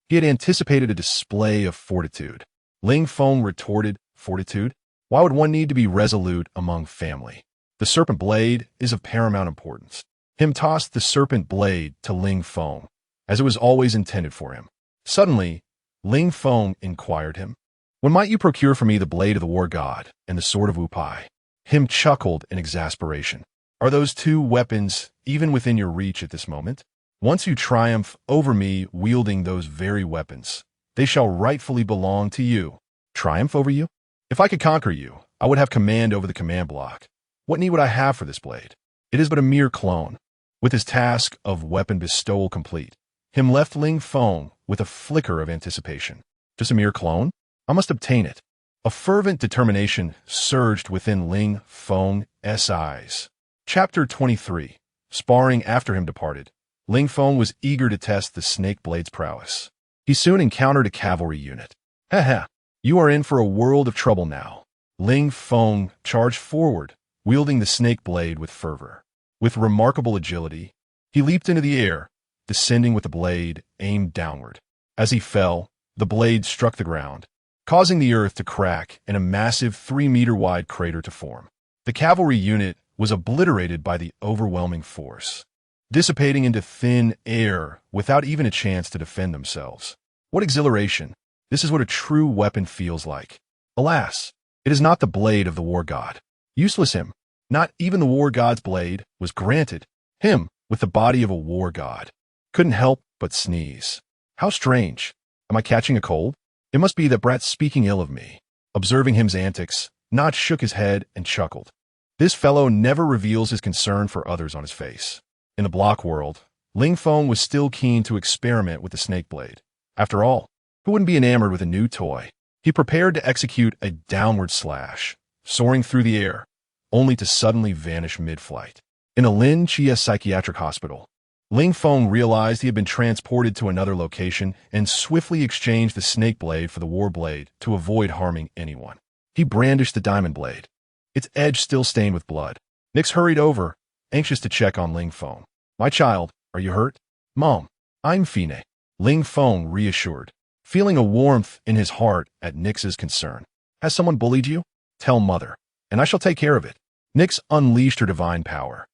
A: he had anticipated a display of fortitude. Ling Feng retorted, fortitude? Why would one need to be resolute among family? The serpent blade is of paramount importance. Him tossed the serpent blade to Ling Feng, as it was always intended for him. Suddenly, Ling Feng inquired him, when might you procure for me the blade of the war god and the sword of Wu Pai? Him chuckled in exasperation. Are those two weapons even within your reach at this moment? Once you triumph over me wielding those very weapons, they shall rightfully belong to you. Triumph over you? If I could conquer you, I would have command over the command block. What need would I have for this blade? It is but a mere clone. With his task of weapon bestowal complete, him left Ling Feng with a flicker of anticipation. Just a mere clone? I must obtain it. A fervent determination surged within Ling Feng's eyes. Chapter 23. Sparring after him departed, Ling Feng was eager to test the snake blade's prowess. He soon encountered a cavalry unit. Ha! You are in for a world of trouble now. Ling Feng charged forward, wielding the snake blade with fervor. With remarkable agility, he leaped into the air, descending with the blade aimed downward. As he fell, the blade struck the ground, causing the earth to crack and a massive 3-meter-wide crater to form. The cavalry unit was obliterated by the overwhelming force, dissipating into thin air without even a chance to defend themselves. What exhilaration! This is what a true weapon feels like. Alas, it is not the blade of the war god. Useless him. Not even the war god's blade was granted. Him, with the body of a war god, couldn't help but sneeze. How strange. Am I catching a cold? It must be that brat's speaking ill of me. Observing him's antics, Notch shook his head and chuckled. This fellow never reveals his concern for others on his face. In the block world, Ling Feng was still keen to experiment with the snake blade. After all, who wouldn't be enamored with a new toy? He prepared to execute a downward slash, soaring through the air, only to suddenly vanish mid-flight. In a Lin Chia psychiatric hospital, Ling Feng realized he had been transported to another location and swiftly exchanged the snake blade for the war blade to avoid harming anyone. He brandished the diamond blade, its edge still stained with blood. Nix hurried over, anxious to check on Ling Feng. My child, are you hurt? Mom, I'm fine. Ling Feng reassured, feeling a warmth in his heart at Nix's concern. Has someone bullied you? Tell mother, and I shall take care of it. Nix unleashed her divine power,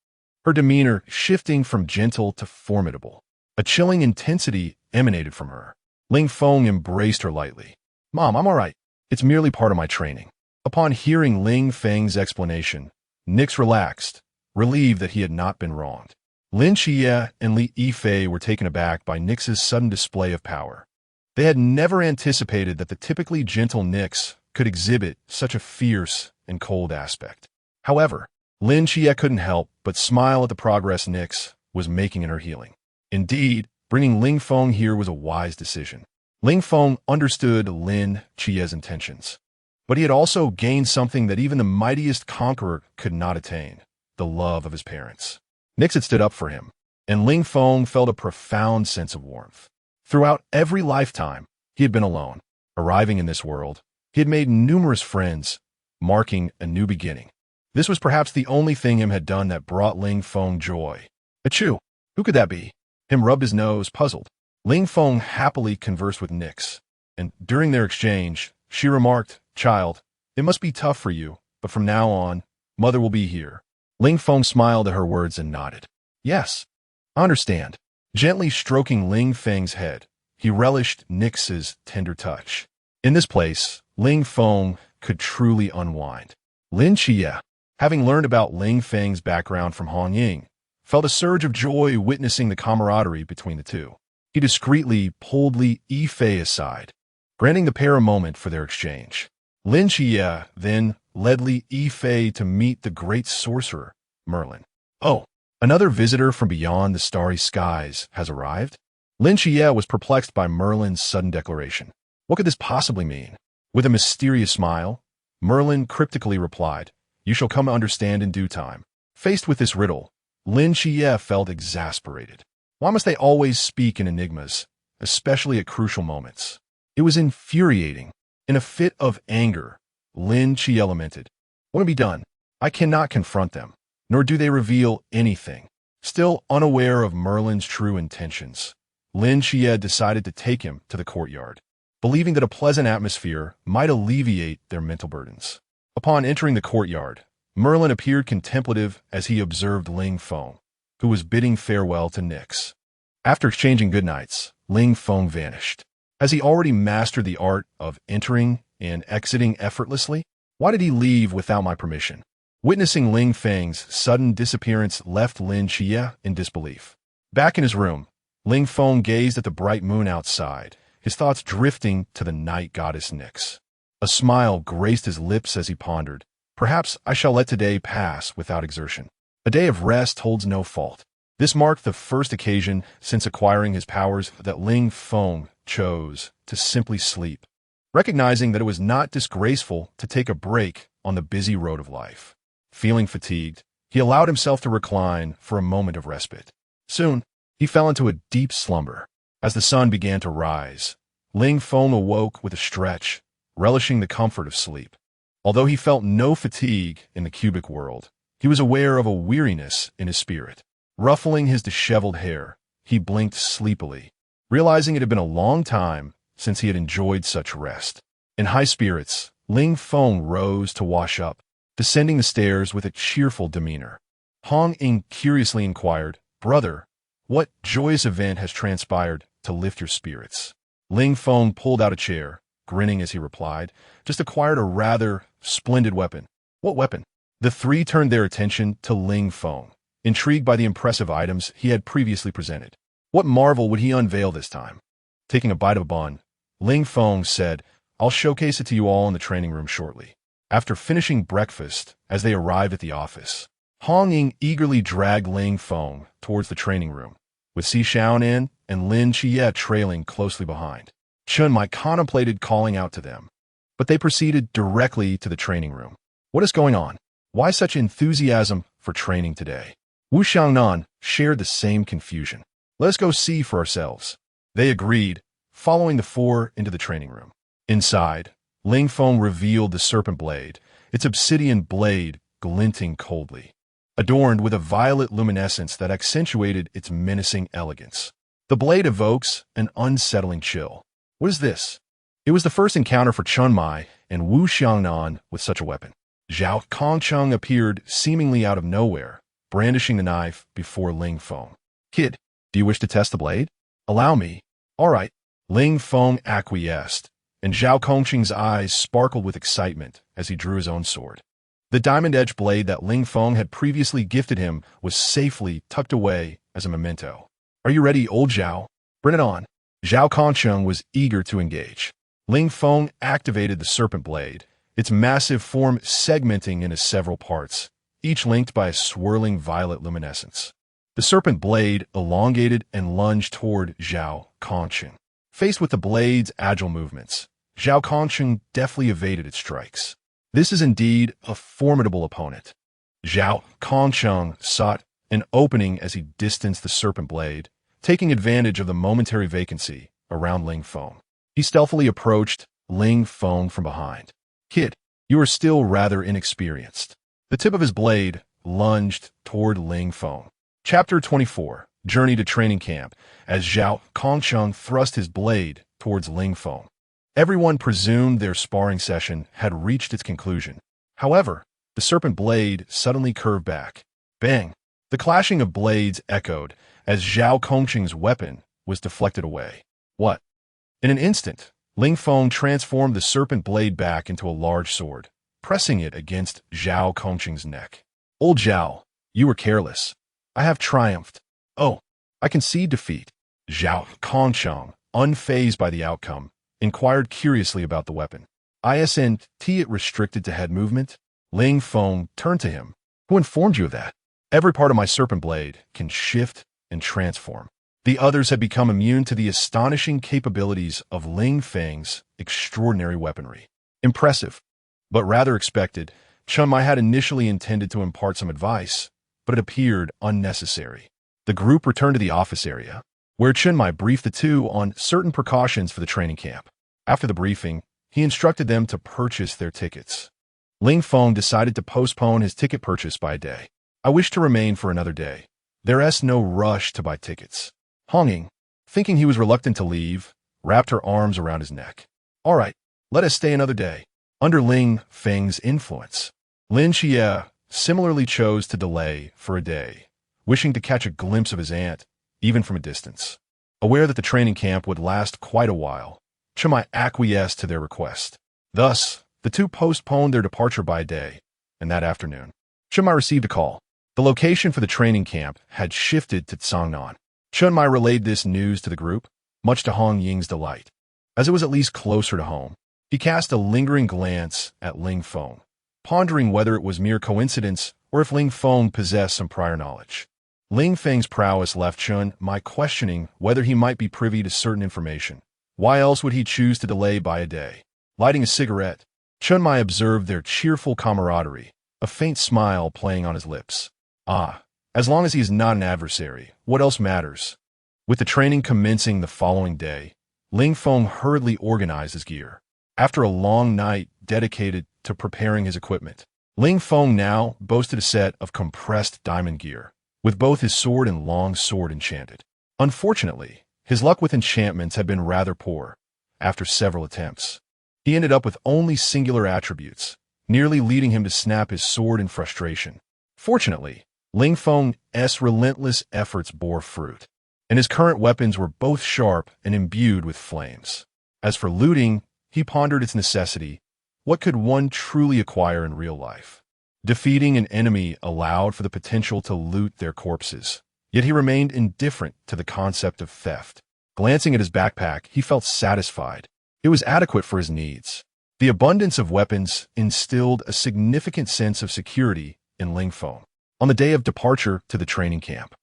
A: her demeanor shifting from gentle to formidable. A chilling intensity emanated from her. Ling Feng embraced her lightly. Mom, I'm all right. It's merely part of my training. Upon hearing Ling Feng's explanation, Nix relaxed, relieved that he had not been wronged. Lin Chia and Li Yifei were taken aback by Nix's sudden display of power. They had never anticipated that the typically gentle Nix could exhibit such a fierce and cold aspect. However, Lin Chia couldn't help but smile at the progress Nix was making in her healing. Indeed, bringing Ling Feng here was a wise decision. Ling Feng understood Lin Chia's intentions, but he had also gained something that even the mightiest conqueror could not attain, the love of his parents. Nix had stood up for him, and Ling Feng felt a profound sense of warmth. Throughout every lifetime, he had been alone. Arriving in this world, he had made numerous friends, marking a new beginning. This was perhaps the only thing him had done that brought Ling Feng joy. Achoo! Who could that be? Him rubbed his nose, puzzled. Ling Feng happily conversed with Nix, and during their exchange, she remarked, Child, it must be tough for you, but from now on, Mother will be here. Ling Feng smiled at her words and nodded. Yes, I understand. Gently stroking Ling Feng's head, he relished Nix's tender touch. In this place, Ling Feng could truly unwind. Lin Xie, having learned about Ling Feng's background from Hong Ying, felt a surge of joy witnessing the camaraderie between the two. He discreetly pulled Li Yifei aside, granting the pair a moment for their exchange. Lin Xie then led Li Yifei to meet the great sorcerer, Merlin. Oh, another visitor from beyond the starry skies has arrived? Lin Xie was perplexed by Merlin's sudden declaration. What could this possibly mean? With a mysterious smile, Merlin cryptically replied, "You shall come to understand in due time." Faced with this riddle, Lin Xie felt exasperated. Why must they always speak in enigmas, especially at crucial moments? It was infuriating. In a fit of anger, Lin Xie lamented, "What can be done? I cannot confront them, nor do they reveal anything." Still unaware of Merlin's true intentions, Lin Xie decided to take him to the courtyard, believing that a pleasant atmosphere might alleviate their mental burdens. Upon entering the courtyard, Merlin appeared contemplative as he observed Ling Feng, who was bidding farewell to Nyx. After exchanging goodnights, Ling Feng vanished. Has he already mastered the art of entering and exiting effortlessly? Why did he leave without my permission? Witnessing Ling Feng's sudden disappearance left Lin Xie in disbelief. Back in his room, Ling Feng gazed at the bright moon outside, his thoughts drifting to the night goddess Nyx. A smile graced his lips as he pondered, "Perhaps I shall let today pass without exertion. A day of rest holds no fault." This marked the first occasion since acquiring his powers that Ling Feng chose to simply sleep, recognizing that it was not disgraceful to take a break on the busy road of life. Feeling fatigued, he allowed himself to recline for a moment of respite. Soon, he fell into a deep slumber. As the sun began to rise, Ling Feng awoke with a stretch, relishing the comfort of sleep. Although he felt no fatigue in the cubic world, he was aware of a weariness in his spirit. Ruffling his disheveled hair, he blinked sleepily, realizing it had been a long time since he had enjoyed such rest. In high spirits, Ling Feng rose to wash up, descending the stairs with a cheerful demeanor. Hong Ying curiously inquired, "Brother, what joyous event has transpired to lift your spirits?" Ling Feng pulled out a chair, grinning as he replied, "Just acquired a rather splendid weapon." "What weapon?" The three turned their attention to Ling Feng, intrigued by the impressive items he had previously presented. What marvel would he unveil this time? Taking a bite of a bun, Ling Feng said, "I'll showcase it to you all in the training room shortly." After finishing breakfast, as they arrived at the office, Hong Ying eagerly dragged Ling Feng towards the training room, with Si Xiaonan and Lin Xie trailing closely behind. Chun Mai contemplated calling out to them, but they proceeded directly to the training room. "What is going on? Why such enthusiasm for training today?" Wu Xiangnan shared the same confusion. "Let us go see for ourselves." They agreed, following the four into the training room. Inside, Ling Feng revealed the serpent blade, its obsidian blade glinting coldly, adorned with a violet luminescence that accentuated its menacing elegance. The blade evokes an unsettling chill. What is this? It was the first encounter for Chun Mai and Wu Xiangnan with such a weapon. Zhao Kongcheng appeared seemingly out of nowhere, brandishing the knife before Ling Feng. "Kid, do you wish to test the blade?" "Allow me." "All right." Ling Feng acquiesced, and Zhao Kongcheng's eyes sparkled with excitement as he drew his own sword. The diamond-edged blade that Ling Feng had previously gifted him was safely tucked away as a memento. "Are you ready, old Zhao? Bring it on." Zhao Kongcheng was eager to engage. Ling Feng activated the serpent blade, its massive form segmenting into several parts, each linked by a swirling violet luminescence. The serpent blade elongated and lunged toward Zhao Kongcheng. Faced with the blade's agile movements, Zhao Kongcheng deftly evaded its strikes. This is indeed a formidable opponent. Zhao Kongcheng sought an opening as he distanced the serpent blade, taking advantage of the momentary vacancy around Ling Feng. He stealthily approached Ling Feng from behind. "Kid, you are still rather inexperienced." The tip of his blade lunged toward Ling Feng. Chapter 24, Journey to Training Camp, as Zhao Kongcheng thrust his blade towards Ling Feng. Everyone presumed their sparring session had reached its conclusion. However, the serpent blade suddenly curved back. Bang! The clashing of blades echoed as Zhao Kongcheng's weapon was deflected away. What? In an instant, Ling Feng transformed the serpent blade back into a large sword, pressing it against Zhao Kongqing's neck. Old Zhao, you were careless. I have triumphed. Oh, I concede defeat. Zhao Kongqing, unfazed by the outcome, inquired curiously about the weapon. Isn't it restricted to head movement? Ling Feng turned to him. Who informed you of that? Every part of my serpent blade can shift and transform. The others had become immune to the astonishing capabilities of Ling Feng's extraordinary weaponry. Impressive, but rather expected. Chen Mai had initially intended to impart some advice, but it appeared unnecessary. The group returned to the office area, where Chen Mai briefed the two on certain precautions for the training camp. After the briefing, he instructed them to purchase their tickets. Ling Feng decided to postpone his ticket purchase by a day. I wish to remain for another day. There's no rush to buy tickets. Honging, thinking he was reluctant to leave, wrapped her arms around his neck. All right, let us stay another day. Under Ling Feng's influence, Lin Xie similarly chose to delay for a day, wishing to catch a glimpse of his aunt, even from a distance. Aware that the training camp would last quite a while, Chen Mai acquiesced to their request. Thus, the two postponed their departure by a day, and that afternoon, Chen Mai received a call. The location for the training camp had shifted to Tsangnan. Chen Mai relayed this news to the group, much to Hong Ying's delight. As it was at least closer to home, he cast a lingering glance at Ling Feng, pondering whether it was mere coincidence or if Ling Feng possessed some prior knowledge. Ling Feng's prowess left Chen Mai questioning whether he might be privy to certain information. Why else would he choose to delay by a day? Lighting a cigarette, Chen Mai observed their cheerful camaraderie, a faint smile playing on his lips. As long as he is not an adversary, what else matters? With the training commencing the following day, Ling Feng hurriedly organized his gear. After a long night dedicated to preparing his equipment, Ling Feng now boasted a set of compressed diamond gear, with both his sword and long sword enchanted. Unfortunately, his luck with enchantments had been rather poor. After several attempts, he ended up with only singular attributes, nearly leading him to snap his sword in frustration. Fortunately, Ling Feng's relentless efforts bore fruit, and his current weapons were both sharp and imbued with flames. As for looting, he pondered its necessity. What could one truly acquire in real life? Defeating an enemy allowed for the potential to loot their corpses, yet he remained indifferent to the concept of theft. Glancing at his backpack, he felt satisfied. It was adequate for his needs. The abundance of weapons instilled a significant sense of security in Ling Feng. On the day of departure to the training camp,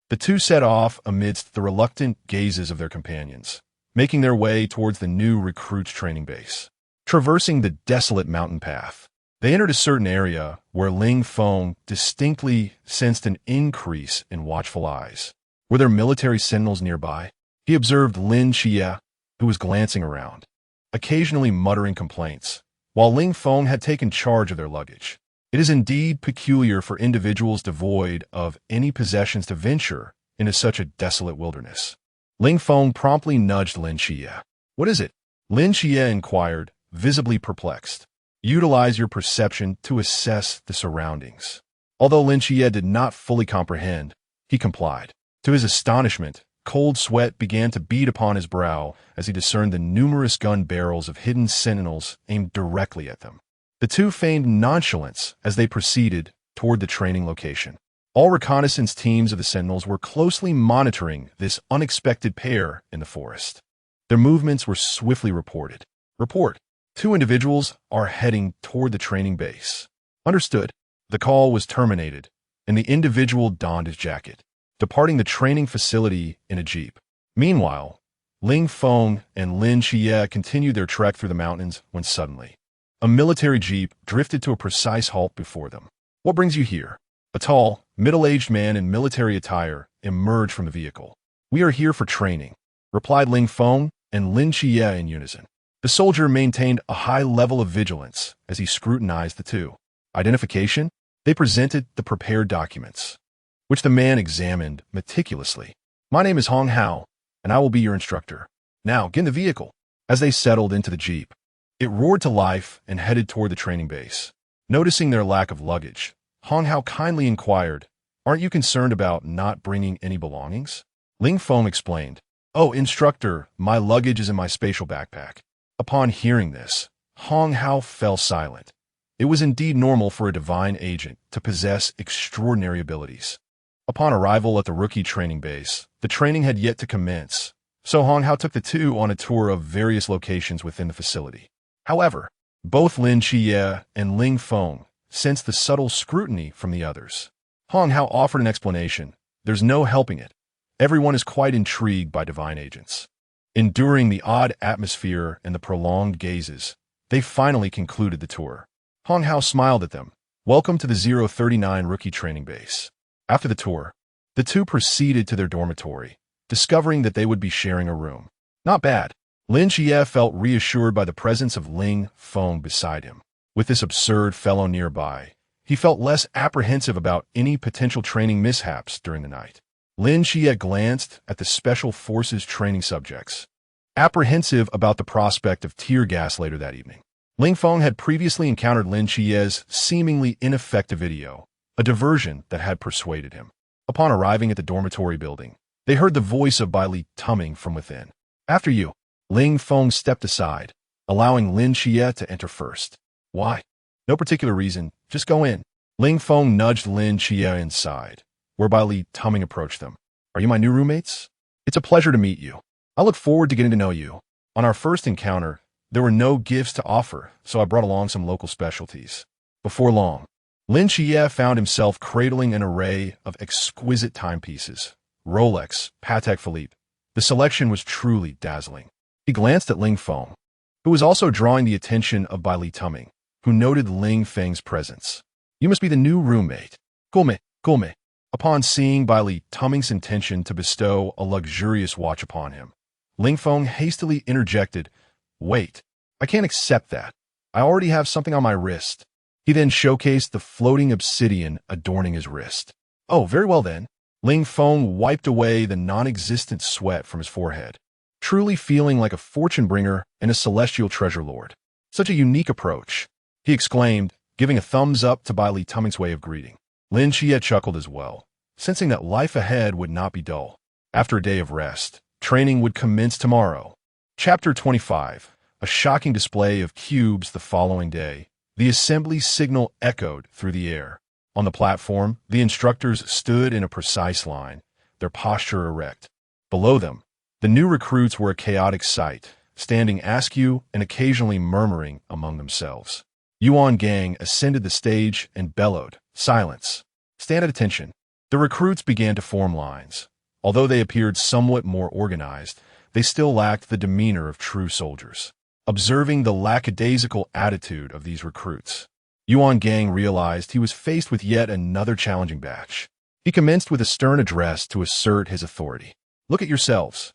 A: the two set off amidst the reluctant gazes of their companions, making their way towards the new recruits' training base. Traversing the desolate mountain path, they entered a certain area where Ling Feng distinctly sensed an increase in watchful eyes. Were there military sentinels nearby? He observed Lin Xie, who was glancing around, occasionally muttering complaints, while Ling Feng had taken charge of their luggage. It is indeed peculiar for individuals devoid of any possessions to venture into such a desolate wilderness. Ling Feng promptly nudged Lin Xie. What is it? Lin Xie inquired, visibly perplexed. Utilize your perception to assess the surroundings. Although Lin Xie did not fully comprehend, he complied. To his astonishment, cold sweat began to bead upon his brow as he discerned the numerous gun barrels of hidden sentinels aimed directly at them. The two feigned nonchalance as they proceeded toward the training location. All reconnaissance teams of the Sentinels were closely monitoring this unexpected pair in the forest. Their movements were swiftly reported. Report. 2 individuals are heading toward the training base. Understood. The call was terminated, and the individual donned his jacket, departing the training facility in a jeep. Meanwhile, Ling Feng and Lin Xie continued their trek through the mountains when suddenly, a military jeep drifted to a precise halt before them. What brings you here? A tall, middle-aged man in military attire emerged from the vehicle. We are here for training, replied Ling Feng and Lin Xie in unison. The soldier maintained a high level of vigilance as he scrutinized the two. Identification? They presented the prepared documents, which the man examined meticulously. My name is Hong Hao, and I will be your instructor. Now, get in the vehicle. As they settled into the jeep, it roared to life and headed toward the training base. Noticing their lack of luggage, Hong Hao kindly inquired, Aren't you concerned about not bringing any belongings? Ling Feng explained, Oh, instructor, my luggage is in my spatial backpack. Upon hearing this, Hong Hao fell silent. It was indeed normal for a divine agent to possess extraordinary abilities. Upon arrival at the rookie training base, the training had yet to commence, so Hong Hao took the two on a tour of various locations within the facility. However, both Lin Qiye and Ling Feng sensed the subtle scrutiny from the others. Hong Hao offered an explanation. There's no helping it. Everyone is quite intrigued by divine agents. Enduring the odd atmosphere and the prolonged gazes, they finally concluded the tour. Hong Hao smiled at them. Welcome to the 039 rookie training base. After the tour, the two proceeded to their dormitory, discovering that they would be sharing a room. Not bad. Lin Qiye felt reassured by the presence of Ling Feng beside him. With this absurd fellow nearby, he felt less apprehensive about any potential training mishaps during the night. Lin Qiye glanced at the Special Forces training subjects, apprehensive about the prospect of tear gas later that evening. Ling Feng had previously encountered Lin Qiye's seemingly ineffective video, a diversion that had persuaded him. Upon arriving at the dormitory building, they heard the voice of Bai Li tumming from within. After you. Ling Feng stepped aside, allowing Lin Qiye to enter first. Why? No particular reason, just go in. Ling Feng nudged Lin Qiye inside, where Bai Li tumming approached them. Are you my new roommates? It's a pleasure to meet you. I look forward to getting to know you. On our first encounter, there were no gifts to offer, so I brought along some local specialties. Before long, Lin Qiye found himself cradling an array of exquisite timepieces. Rolex, Patek Philippe. The selection was truly dazzling. He glanced at Ling Feng, who was also drawing the attention of Bai Li tumming, who noted Ling Feng's presence. You must be the new roommate. Gome. Upon seeing Bai Li tumming's intention to bestow a luxurious watch upon him, Ling Feng hastily interjected, Wait, I can't accept that. I already have something on my wrist. He then showcased the floating obsidian adorning his wrist. Oh, very well then. Ling Feng wiped away the non-existent sweat from his forehead, truly feeling like a fortune bringer and a celestial treasure lord. Such a unique approach, he exclaimed, giving a thumbs up to Bai Li tumming's way of greeting. Lin Qiye chuckled as well, sensing that life ahead would not be dull. After a day of rest, training would commence tomorrow. Chapter 25. A shocking display of cubes the following day. The assembly signal echoed through the air. On the platform, the instructors stood in a precise line, their posture erect. Below them, the new recruits were a chaotic sight, standing askew and occasionally murmuring among themselves. Yuan Gang ascended the stage and bellowed, Silence. Stand at attention. The recruits began to form lines. Although they appeared somewhat more organized, they still lacked the demeanor of true soldiers. Observing the lackadaisical attitude of these recruits, Yuan Gang realized he was faced with yet another challenging batch. He commenced with a stern address to assert his authority. Look at yourselves.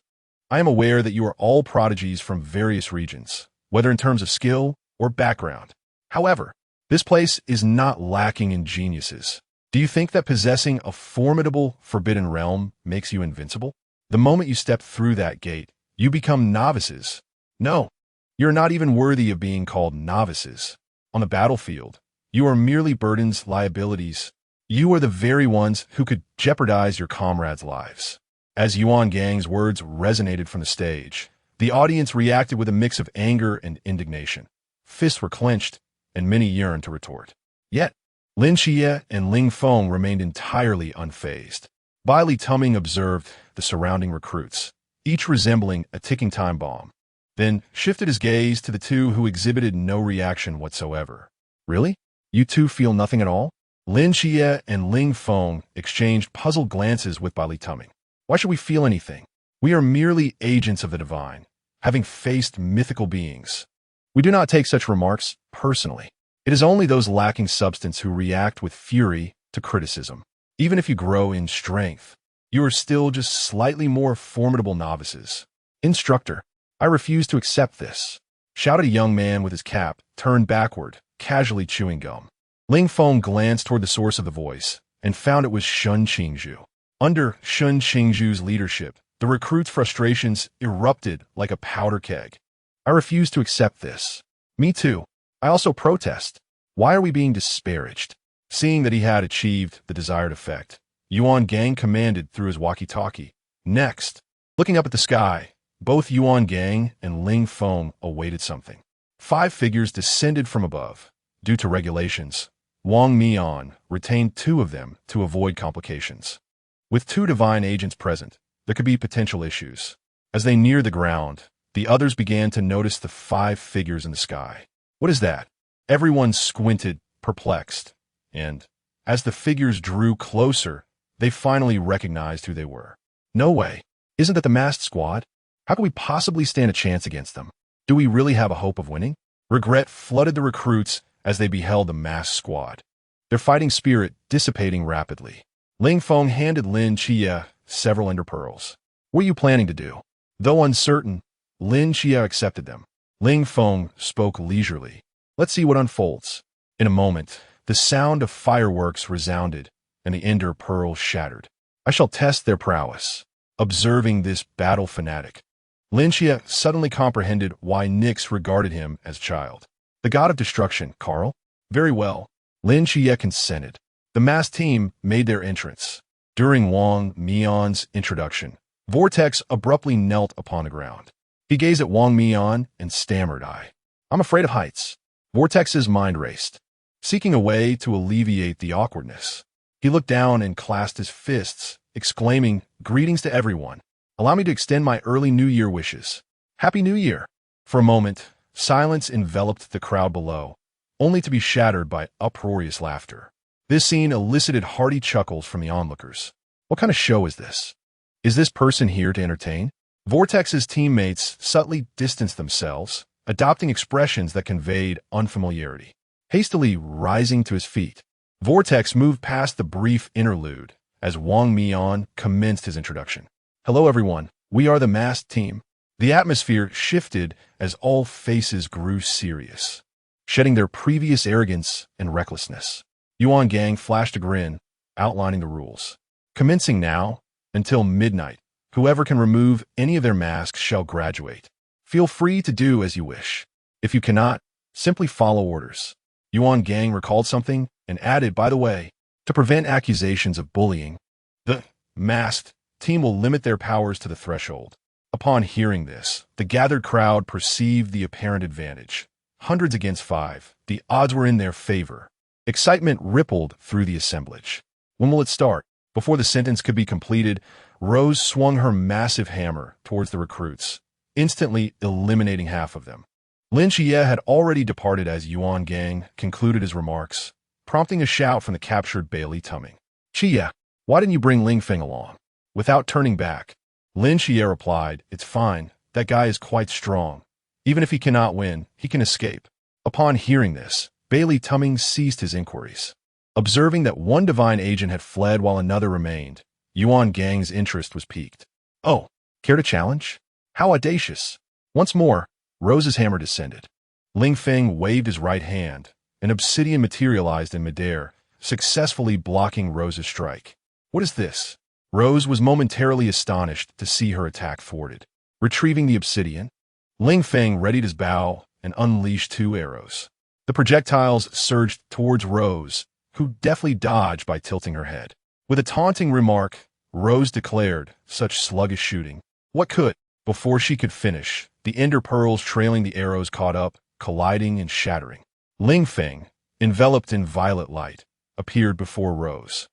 A: I am aware that you are all prodigies from various regions, whether in terms of skill or background. However, this place is not lacking in geniuses. Do you think that possessing a formidable forbidden realm makes you invincible? The moment you step through that gate, you become novices. No, you're not even worthy of being called novices. On the battlefield, you are merely burdens, liabilities. You are the very ones who could jeopardize your comrades' lives. As Yuan Gang's words resonated from the stage, the audience reacted with a mix of anger and indignation. Fists were clenched, and many yearned to retort. Yet, Lin Qiye and Ling Feng remained entirely unfazed. Bai Li tumming observed the surrounding recruits, each resembling a ticking time bomb, then shifted his gaze to the two who exhibited no reaction whatsoever. Really? You two feel nothing at all? Lin Qiye and Ling Feng exchanged puzzled glances with Bai Li tumming. Why should we feel anything? We are merely agents of the divine, having faced mythical beings. We do not take such remarks personally. It is only those lacking substance who react with fury to criticism. Even if you grow in strength, you are still just slightly more formidable novices. Instructor, I refuse to accept this, shouted a young man with his cap turned backward, casually chewing gum. Ling Feng glanced toward the source of the voice and found it was Shun Qingzhu. Under Shun Qingzhu's leadership, the recruits' frustrations erupted like a powder keg. I refuse to accept this. Me too. I also protest. Why are we being disparaged? Seeing that he had achieved the desired effect, Yuan Gang commanded through his walkie-talkie. Next, looking up at the sky, both Yuan Gang and Ling Feng awaited something. 5 figures descended from above, Due to regulations, Wang Mian retained 2 of them to avoid complications. With 2 divine agents present, there could be potential issues. As they neared the ground, the others began to notice the 5 figures in the sky. What is that? Everyone squinted, perplexed, and, as the figures drew closer, they finally recognized who they were. No way. Isn't that the masked squad? How could we possibly stand a chance against them? Do we really have a hope of winning? Regret flooded the recruits as they beheld the masked squad, their fighting spirit dissipating rapidly. Ling Feng handed Lin Chia several ender pearls. What are you planning to do? Though uncertain, Lin Chia accepted them. Ling Feng spoke leisurely. Let's see what unfolds. In a moment, the sound of fireworks resounded, and the ender pearls shattered. I shall test their prowess. Observing this battle fanatic, Lin Chia suddenly comprehended why Nyx regarded him as child. The god of destruction, Carl? Very well. Lin Chia consented. The masked team made their entrance. During Wang Mian's introduction, Vortex abruptly knelt upon the ground. He gazed at Wang Mian and stammered, I'm afraid of heights. Vortex's mind raced, seeking a way to alleviate the awkwardness. He looked down and clasped his fists, exclaiming, Greetings to everyone. Allow me to extend my early New Year wishes. Happy New Year! For a moment, silence enveloped the crowd below, only to be shattered by uproarious laughter. This scene elicited hearty chuckles from the onlookers. What kind of show is this? Is this person here to entertain? Vortex's teammates subtly distanced themselves, adopting expressions that conveyed unfamiliarity. Hastily rising to his feet, Vortex moved past the brief interlude as Wang Mian commenced his introduction. Hello everyone, we are the masked team. The atmosphere shifted as all faces grew serious, shedding their previous arrogance and recklessness. Yuan Gang flashed a grin, outlining the rules. Commencing now, until midnight, whoever can remove any of their masks shall graduate. Feel free to do as you wish. If you cannot, simply follow orders. Yuan Gang recalled something and added, by the way, to prevent accusations of bullying, the masked team will limit their powers to the threshold. Upon hearing this, the gathered crowd perceived the apparent advantage. Hundreds against 5, the odds were in their favor. Excitement rippled through the assemblage. When will it start? Before the sentence could be completed, Rose swung her massive hammer towards the recruits, instantly eliminating half of them. Lin Xie had already departed as Yuan Gang concluded his remarks, prompting a shout from the captured Bailey Tumming. Xie, why didn't you bring Ling Feng along? Without turning back, Lin Xie replied, It's fine, that guy is quite strong. Even if he cannot win, he can escape. Upon hearing this, Bailey Tumming ceased his inquiries. Observing that one divine agent had fled while another remained, Yuan Gang's interest was piqued. Oh, care to challenge? How audacious! Once more, Rose's hammer descended. Ling Feng waved his right hand, and obsidian materialized in midair, successfully blocking Rose's strike. What is this? Rose was momentarily astonished to see her attack thwarted. Retrieving the obsidian, Ling Feng readied his bow and unleashed 2 arrows. The projectiles surged towards Rose, who deftly dodged by tilting her head. With a taunting remark, Rose declared, Such sluggish shooting. What could? Before she could finish, the ender pearls trailing the arrows caught up, colliding and shattering. Ling Feng, enveloped in violet light, appeared before Rose,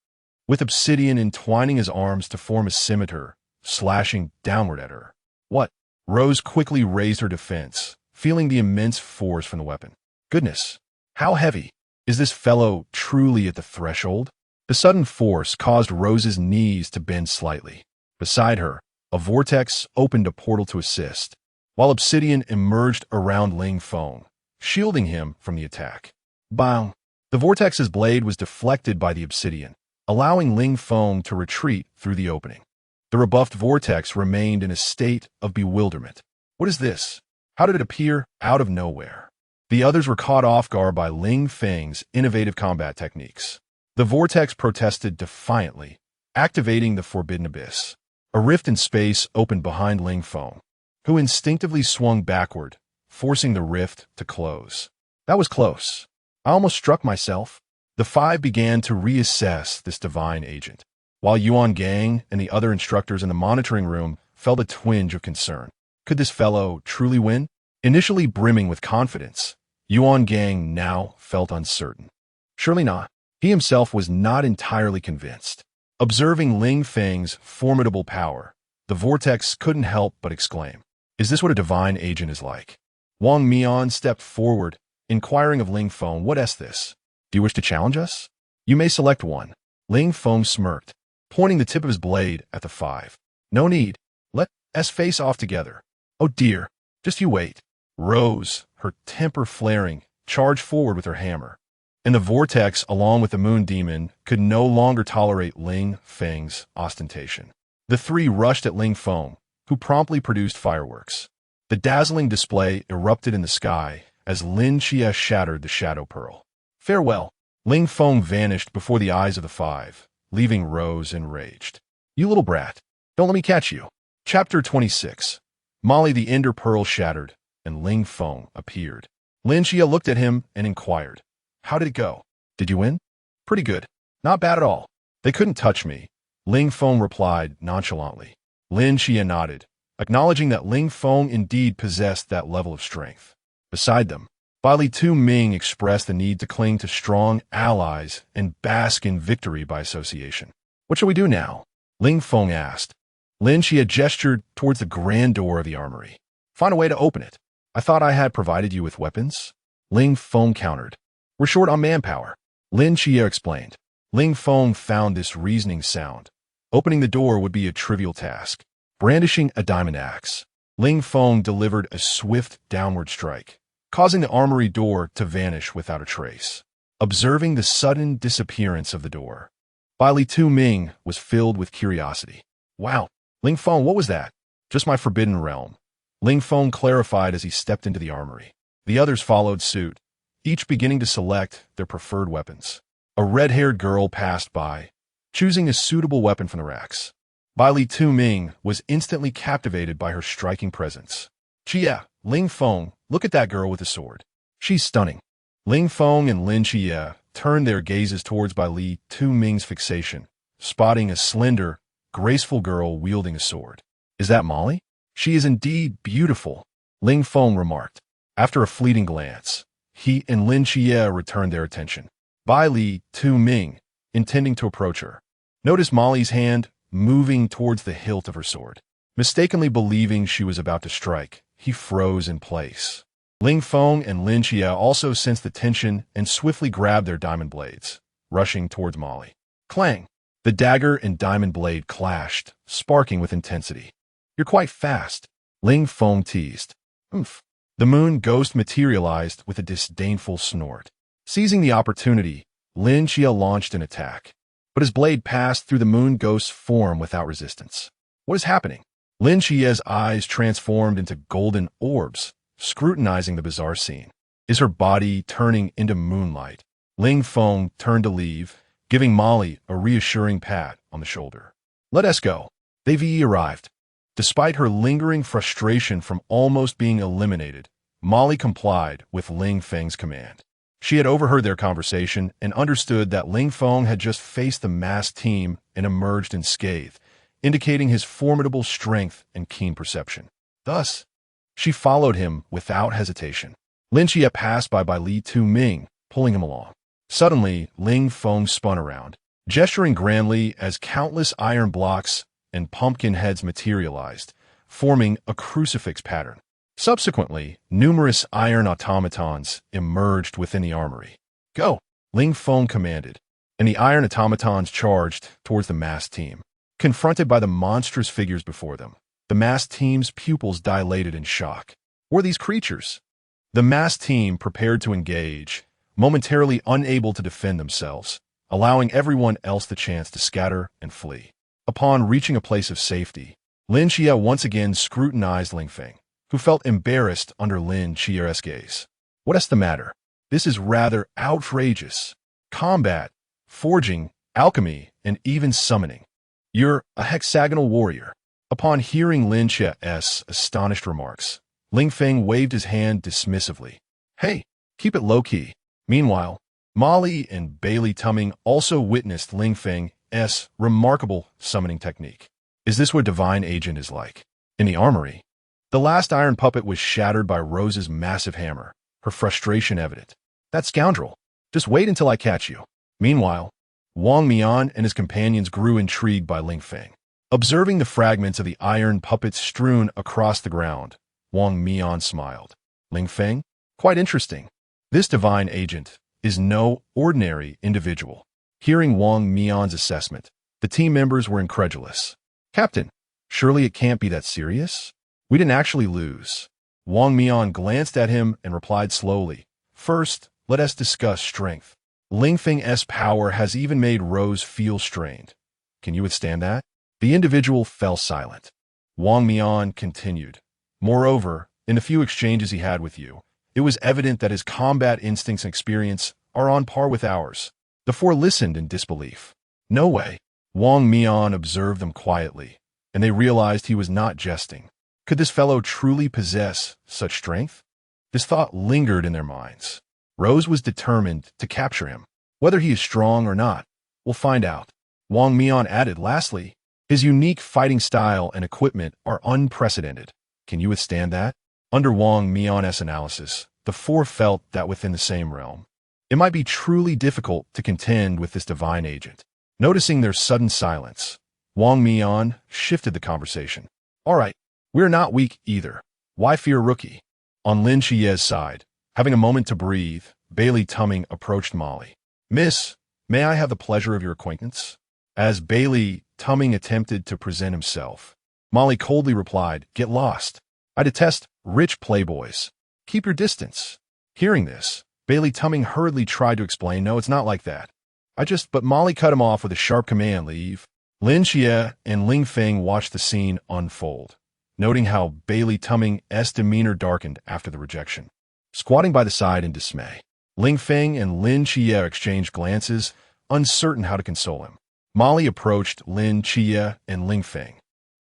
A: with obsidian entwining his arms to form a scimitar, slashing downward at her. What? Rose quickly raised her defense, feeling the immense force from the weapon. Goodness, how heavy! Is this fellow truly at the threshold? The sudden force caused Rose's knees to bend slightly. Beside her, a vortex opened a portal to assist, while obsidian emerged around Ling Feng, shielding him from the attack. Bang! The vortex's blade was deflected by the obsidian, allowing Ling Feng to retreat through the opening. The rebuffed vortex remained in a state of bewilderment. What is this? How did it appear out of nowhere? The others were caught off guard by Ling Feng's innovative combat techniques. The vortex protested defiantly, activating the forbidden abyss. A rift in space opened behind Ling Feng, who instinctively swung backward, forcing the rift to close. That was close. I almost struck myself. The 5 began to reassess this divine agent, while Yuan Gang and the other instructors in the monitoring room felt a twinge of concern. Could this fellow truly win? Initially brimming with confidence, Yuan Gang now felt uncertain. Surely not. He himself was not entirely convinced. Observing Ling Feng's formidable power, the vortex couldn't help but exclaim, "Is this what a divine agent is like?" Wang Mian stepped forward, inquiring of Ling Feng, "What is this? Do you wish to challenge us? You may select one." Ling Feng smirked, pointing the tip of his blade at the five. "No need. Let us face off together." "Oh dear, just you wait." Rose, her temper flaring, charged forward with her hammer. And the vortex, along with the moon demon, could no longer tolerate Ling Feng's ostentation. The three rushed at Ling Feng, who promptly produced fireworks. The dazzling display erupted in the sky as Lin Chia shattered the shadow pearl. "Farewell." Ling Feng vanished before the eyes of the five, leaving Rose enraged. "You little brat, don't let me catch you." Chapter 26. Molly the Ender Pearl shattered, and Ling Feng appeared. Lin Chia looked at him and inquired, "How did it go? Did you win?" "Pretty good. Not bad at all. They couldn't touch me," Ling Feng replied nonchalantly. Lin Chia nodded, acknowledging that Ling Feng indeed possessed that level of strength. Beside them, Li Tu Ming expressed the need to cling to strong allies and bask in victory by association. "What shall we do now?" Ling Feng asked. Lin Chia gestured towards the grand door of the armory. "Find a way to open it." "I thought I had provided you with weapons," Ling Feng countered. "We're short on manpower," Lin Chia explained. Ling Feng found this reasoning sound. Opening the door would be a trivial task. Brandishing a diamond axe, Ling Feng delivered a swift downward strike, causing the armory door to vanish without a trace. Observing the sudden disappearance of the door, Li Tu Ming was filled with curiosity. "Wow, Ling Feng, what was that?" "Just my forbidden realm," Ling Feng clarified as he stepped into the armory. The others followed suit, each beginning to select their preferred weapons. A red-haired girl passed by, choosing a suitable weapon from the racks. Li Tu Ming was instantly captivated by her striking presence. "Chia, Ling Feng, look at that girl with the sword. She's stunning." Ling Feng and Lin Chia turned their gazes towards Li Tu Ming's fixation, spotting a slender, graceful girl wielding a sword. "Is that Molly?" "She is indeed beautiful," Ling Feng remarked. After a fleeting glance, he and Lin Chia returned their attention. Li Tu Ming, intending to approach her, noticed Molly's hand moving towards the hilt of her sword. Mistakenly believing she was about to strike, he froze in place. Ling Feng and Lin Chia also sensed the tension and swiftly grabbed their diamond blades, rushing towards Molly. Clang! The dagger and diamond blade clashed, sparking with intensity. "You're quite fast," Ling Feng teased. "Oomph." The moon ghost materialized with a disdainful snort. Seizing the opportunity, Lin Chia launched an attack, but his blade passed through the moon ghost's form without resistance. "What is happening?" Lin Chia's eyes transformed into golden orbs, scrutinizing the bizarre scene. "Is her body turning into moonlight?" Ling Feng turned to leave, giving Molly a reassuring pat on the shoulder. "Let us go." They've arrived. Despite her lingering frustration from almost being eliminated, Molly complied with Ling Feng's command. She had overheard their conversation and understood that Ling Feng had just faced the masked team and emerged unscathed, indicating his formidable strength and keen perception. Thus, she followed him without hesitation. Lin Chia passed by Li Tu Ming, pulling him along. Suddenly, Ling Feng spun around, gesturing grandly as countless iron blocks and pumpkin heads materialized, forming a crucifix pattern. Subsequently, numerous iron automatons emerged within the armory. "Go!" Ling Feng commanded, and the iron automatons charged towards the masked team. Confronted by the monstrous figures before them, the masked team's pupils dilated in shock. What were these creatures? The masked team prepared to engage, momentarily unable to defend themselves, allowing everyone else the chance to scatter and flee. Upon reaching a place of safety, Lin Chia once again scrutinized Ling Feng, who felt embarrassed under Lin Chia's gaze. "What is the matter? This is rather outrageous. Combat, forging, alchemy, and even summoning. You're a hexagonal warrior." Upon hearing Lin Chia's astonished remarks, Ling Feng waved his hand dismissively. "Hey, keep it low-key." Meanwhile, Molly and Bailey Tumming also witnessed Ling Feng's remarkable summoning technique. Is this what divine agent is like? In the armory, the last iron puppet was shattered by Rose's massive hammer, her frustration evident. That scoundrel. Just wait until I catch you. Meanwhile, Wang Mian and his companions grew intrigued by Ling Feng. Observing the fragments of the iron puppets strewn across the ground, Wang Mian smiled. Ling Feng? Quite interesting. This divine agent is no ordinary individual. Hearing Wang Mian's assessment, the team members were incredulous. Captain, surely it can't be that serious? We didn't actually lose. Wang Mian glanced at him and replied slowly. First, let us discuss strength. Ling Feng's power has even made Rose feel strained. Can you withstand that? The individual fell silent. Wang Mian continued. Moreover, in the few exchanges he had with you, it was evident that his combat instincts and experience are on par with ours. The four listened in disbelief. No way. Wang Mian observed them quietly, and they realized he was not jesting. Could this fellow truly possess such strength? This thought lingered in their minds. Rose was determined to capture him. Whether he is strong or not, we'll find out. Wang Mian added, lastly, his unique fighting style and equipment are unprecedented. Can you withstand that? Under Wang Mian's analysis, the four felt that within the same realm, it might be truly difficult to contend with this divine agent. Noticing their sudden silence, Wang Mian shifted the conversation. All right, we're not weak either. Why fear rookie? On Lin Chie's side, having a moment to breathe, Bailey Tumming approached Molly. Miss, may I have the pleasure of your acquaintance? As Bailey Tumming attempted to present himself, Molly coldly replied, Get lost. I detest rich playboys. Keep your distance. Hearing this, Bailey Tumming hurriedly tried to explain, No, it's not like that. But Molly cut him off with a sharp command, Leave. Lin Chie and Ling Feng watched the scene unfold, noting how Bailey Tumming's demeanor darkened after the rejection. Squatting by the side in dismay, Ling Feng and Lin Chie exchanged glances, uncertain how to console him. Molly approached Lin Chie and Ling Feng,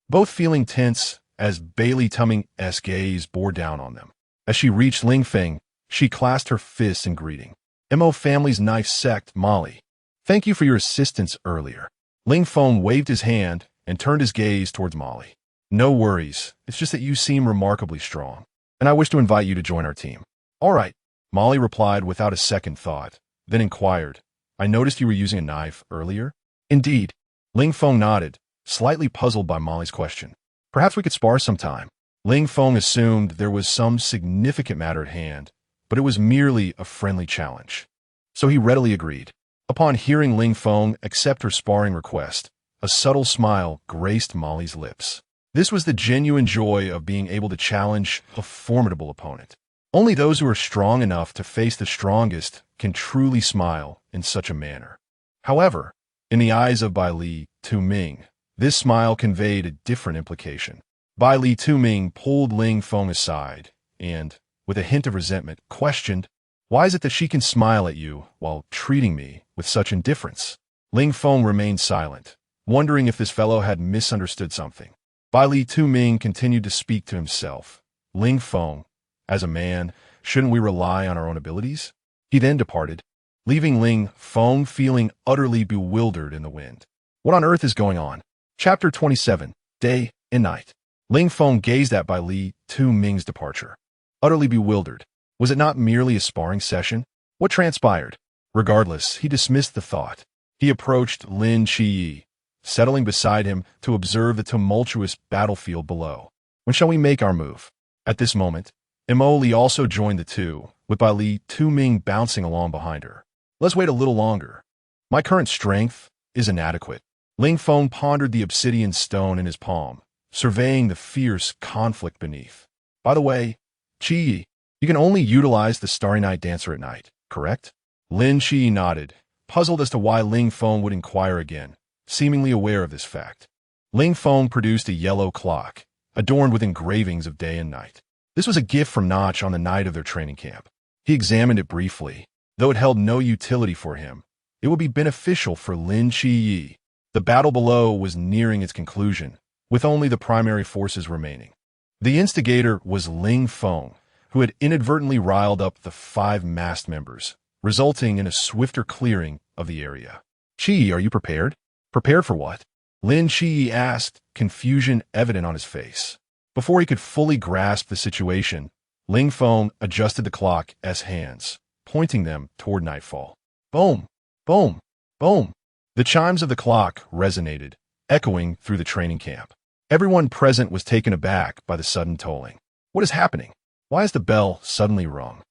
A: both feeling tense as Bailey Tumming's gaze bore down on them. As she reached Ling Feng, she clasped her fists in greeting. Mo family's knife sect, Molly. Thank you for your assistance earlier. Ling Feng waved his hand and turned his gaze towards Molly. No worries, it's just that you seem remarkably strong, and I wish to invite you to join our team. All right, Molly replied without a second thought, then inquired, I noticed you were using a knife earlier? Indeed. Ling Feng nodded, slightly puzzled by Molly's question. Perhaps we could spar sometime. Ling Feng assumed there was some significant matter at hand, but it was merely a friendly challenge. So he readily agreed. Upon hearing Ling Feng accept her sparring request, a subtle smile graced Molly's lips. This was the genuine joy of being able to challenge a formidable opponent. Only those who are strong enough to face the strongest can truly smile in such a manner. However, in the eyes of Bai Li Tu-ming, this smile conveyed a different implication. Bai Li Tu-ming pulled Ling Feng aside and, with a hint of resentment, questioned, Why is it that she can smile at you while treating me with such indifference? Ling Feng remained silent, wondering if this fellow had misunderstood something. Bai Li Tu-ming continued to speak to himself. Ling Feng, as a man, shouldn't we rely on our own abilities? He then departed, leaving Ling Feng feeling utterly bewildered in the wind. What on earth is going on? Chapter 27, Day and Night. Ling Feng gazed at Bai Li Tu-ming's departure. Utterly bewildered. Was it not merely a sparring session? What transpired? Regardless, he dismissed the thought. He approached Lin Chie, settling beside him to observe the tumultuous battlefield below. When shall we make our move? At this moment, Mo Li also joined the two, with Bai Li Tu-ming bouncing along behind her. Let's wait a little longer. My current strength is inadequate. Ling Feng pondered the obsidian stone in his palm, surveying the fierce conflict beneath. By the way, Chi, you can only utilize the Starry Night Dancer at night, correct? Lin Chi nodded, puzzled as to why Ling Feng would inquire again, seemingly aware of this fact. Ling Feng produced a yellow clock, adorned with engravings of day and night. This was a gift from Notch on the night of their training camp. He examined it briefly. Though it held no utility for him, it would be beneficial for Lin Chi. The battle below was nearing its conclusion, with only the primary forces remaining. The instigator was Ling Feng, who had inadvertently riled up the 5 masked members, resulting in a swifter clearing of the area. Chi, are you prepared? Prepared for what? Lin Chi asked, confusion evident on his face. Before he could fully grasp the situation, Ling Feng adjusted the clock's hands, pointing them toward nightfall. Boom! Boom! Boom! The chimes of the clock resonated, echoing through the training camp. Everyone present was taken aback by the sudden tolling. What is happening? Why is the bell suddenly rung?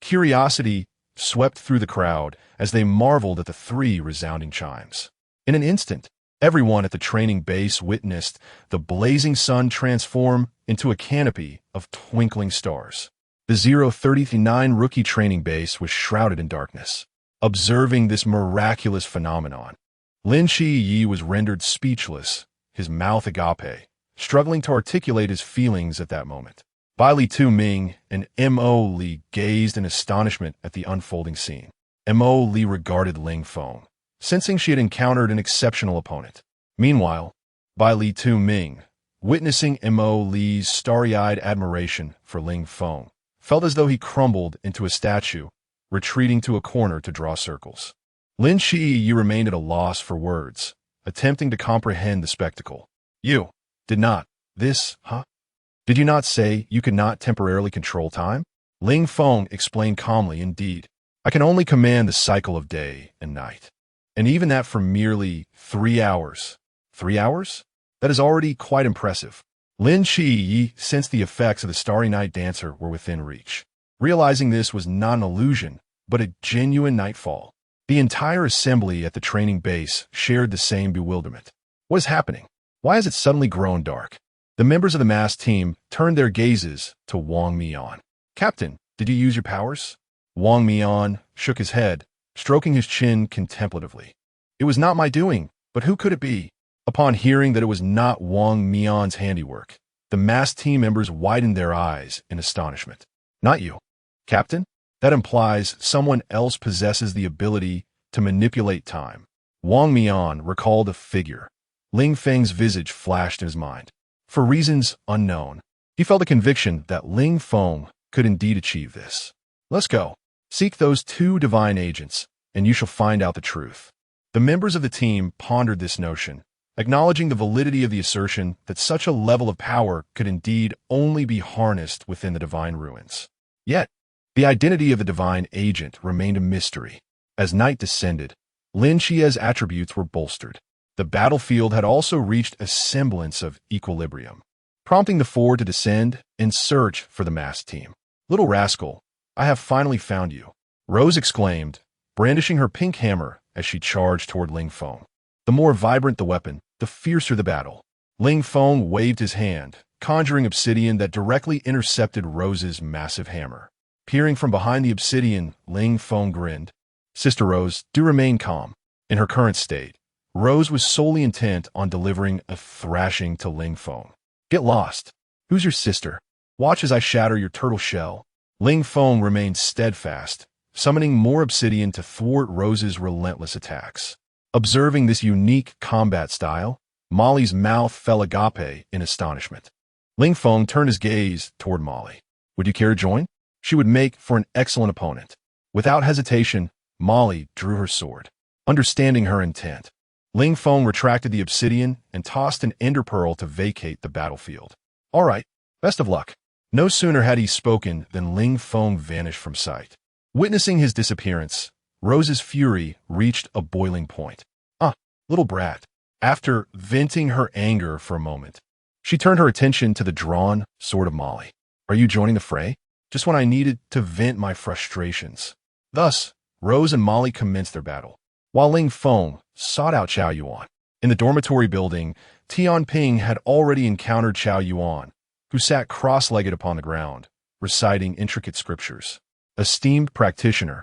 A: Curiosity swept through the crowd as they marveled at the three resounding chimes. In an instant, everyone at the training base witnessed the blazing sun transform into a canopy of twinkling stars. The 039 rookie training base was shrouded in darkness. Observing this miraculous phenomenon, Lin Yi was rendered speechless, his mouth agape, struggling to articulate his feelings at that moment. Bai Li Tu Ming and Mo Li gazed in astonishment at the unfolding scene. Mo Li regarded Ling Feng, sensing she had encountered an exceptional opponent. Meanwhile, Bai Li Tu Ming, witnessing Mo Li's starry-eyed admiration for Ling Feng, felt as though he crumbled into a statue, retreating to a corner to draw circles. Lin Yi remained at a loss for words, attempting to comprehend the spectacle. You did not. This, huh? Did you not say you could not temporarily control time? Ling Feng explained calmly, indeed. I can only command the cycle of day and night. And even that for merely 3 hours. 3 hours? That is already quite impressive. Lin Yi sensed the effects of the Starry Night Dancer were within reach. Realizing this was not an illusion, but a genuine nightfall. The entire assembly at the training base shared the same bewilderment. What is happening? Why has it suddenly grown dark? The members of the mass team turned their gazes to Wang Mian. Captain, did you use your powers? Wang Mian shook his head, stroking his chin contemplatively. It was not my doing, but who could it be? Upon hearing that it was not Wang Mian's handiwork, the mass team members widened their eyes in astonishment. Not you, Captain? That implies someone else possesses the ability to manipulate time. Wang Mian recalled a figure. Ling Feng's visage flashed in his mind. For reasons unknown, he felt a conviction that Ling Feng could indeed achieve this. Let's go. Seek those 2 divine agents, and you shall find out the truth. The members of the team pondered this notion, acknowledging the validity of the assertion that such a level of power could indeed only be harnessed within the divine ruins. Yet, the identity of the divine agent remained a mystery. As night descended, Lin Qi's attributes were bolstered. The battlefield had also reached a semblance of equilibrium, prompting the 4 to descend and search for the mass team. Little rascal, I have finally found you, Rose exclaimed, brandishing her pink hammer as she charged toward Ling Feng. The more vibrant the weapon, the fiercer the battle. Ling Feng waved his hand, conjuring obsidian that directly intercepted Rose's massive hammer. Peering from behind the obsidian, Ling Feng grinned. Sister Rose, do remain calm. In her current state, Rose was solely intent on delivering a thrashing to Ling Feng. Get lost. Who's your sister? Watch as I shatter your turtle shell. Ling Feng remained steadfast, summoning more obsidian to thwart Rose's relentless attacks. Observing this unique combat style, Molly's mouth fell agape in astonishment. Ling Feng turned his gaze toward Molly. Would you care to join? She would make for an excellent opponent. Without hesitation, Molly drew her sword. Understanding her intent, Ling Feng retracted the obsidian and tossed an ender pearl to vacate the battlefield. All right, best of luck. No sooner had he spoken than Ling Feng vanished from sight. Witnessing his disappearance, Rose's fury reached a boiling point. Little brat. After venting her anger for a moment, she turned her attention to the drawn sword of Molly. Are you joining the fray? Just when I needed to vent my frustrations. Thus, Rose and Molly commenced their battle, while Ling Feng sought out Chao Yuan. In the dormitory building, Tian Ping had already encountered Chao Yuan, who sat cross-legged upon the ground, reciting intricate scriptures. Esteemed practitioner,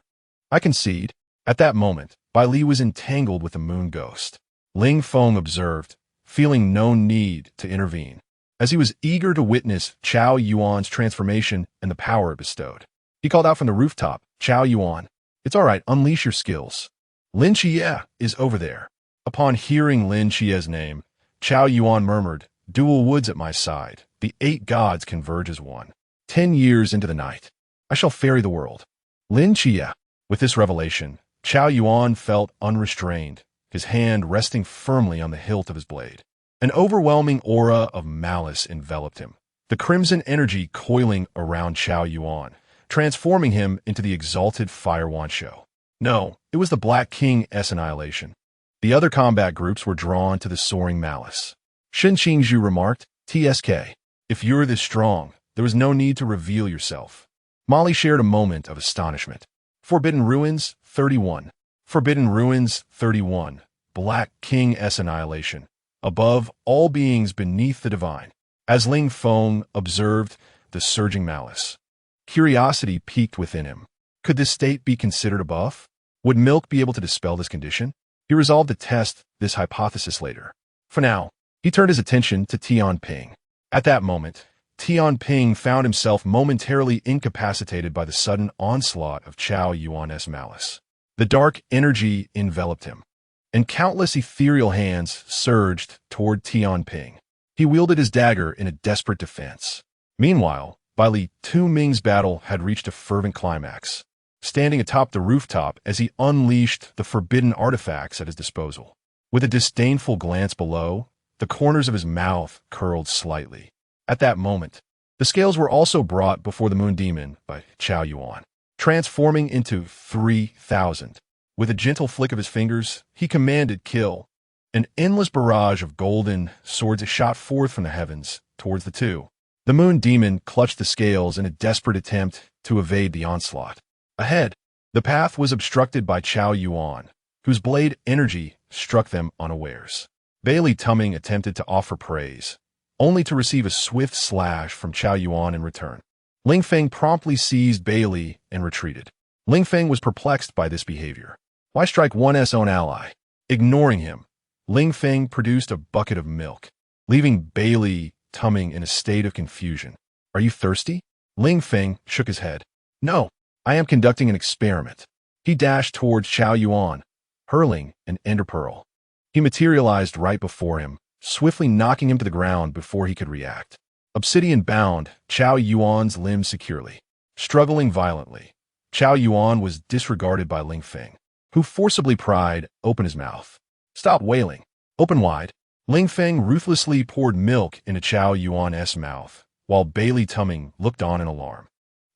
A: I concede. At that moment, Bai Li was entangled with the moon ghost. Ling Feng observed, feeling no need to intervene, as he was eager to witness Chao Yuan's transformation and the power it bestowed. He called out from the rooftop, Chao Yuan, it's all right, unleash your skills. Lin Xie is over there. Upon hearing Lin Xie's name, Chao Yuan murmured, dual woods at my side, the 8 gods converge as one. 10 years into the night, I shall ferry the world. Lin Xie. With this revelation, Chao Yuan felt unrestrained, his hand resting firmly on the hilt of his blade. An overwhelming aura of malice enveloped him, the crimson energy coiling around Chao Yuan, transforming him into the exalted Fire Wand Show. No, it was the Black King's annihilation. The other combat groups were drawn to the soaring malice. Shen Qingzhu remarked, "TSK, if you're this strong, there was no need to reveal yourself." Molly shared a moment of astonishment. Forbidden Ruins 31. Forbidden Ruins 31. Black King's annihilation. Above all beings beneath the divine. As Ling Feng observed the surging malice, curiosity piqued within him. Could this state be considered a buff? Would milk be able to dispel this condition? He resolved to test this hypothesis later. For now, he turned his attention to Tian Ping. At that moment, Tian Ping found himself momentarily incapacitated by the sudden onslaught of Chao Yuan's malice. The dark energy enveloped him, and countless ethereal hands surged toward Tian Ping. He wielded his dagger in a desperate defense. Meanwhile, Bai Li Tu-Ming's battle had reached a fervent climax, standing atop the rooftop as he unleashed the forbidden artifacts at his disposal. With a disdainful glance below, the corners of his mouth curled slightly. At that moment, the scales were also brought before the Moon Demon by Chao Yuan, transforming into 3,000. With a gentle flick of his fingers, he commanded kill. An endless barrage of golden swords shot forth from the heavens towards the two. The Moon Demon clutched the scales in a desperate attempt to evade the onslaught. Ahead, the path was obstructed by Chao Yuan, whose blade energy struck them unawares. Bai Li Tu-Ming attempted to offer praise, only to receive a swift slash from Chao Yuan in return. Ling Feng promptly seized Bai Li and retreated. Ling Feng was perplexed by this behavior. Why strike one's own ally? Ignoring him, Ling Feng produced a bucket of milk, leaving Bai Li Tu-Ming in a state of confusion. "Are you thirsty?" Ling Feng shook his head. "No, I am conducting an experiment." He dashed towards Chao Yuan, hurling an ender pearl. He materialized right before him, swiftly knocking him to the ground before he could react. Obsidian bound Chao Yuan's limbs securely. Struggling violently, Chao Yuan was disregarded by Ling Feng, who forcibly pried open his mouth. "Stop wailing. Open wide." Ling Feng ruthlessly poured milk into Chao Yuan's mouth, while Bai Li Tu-Ming looked on in alarm.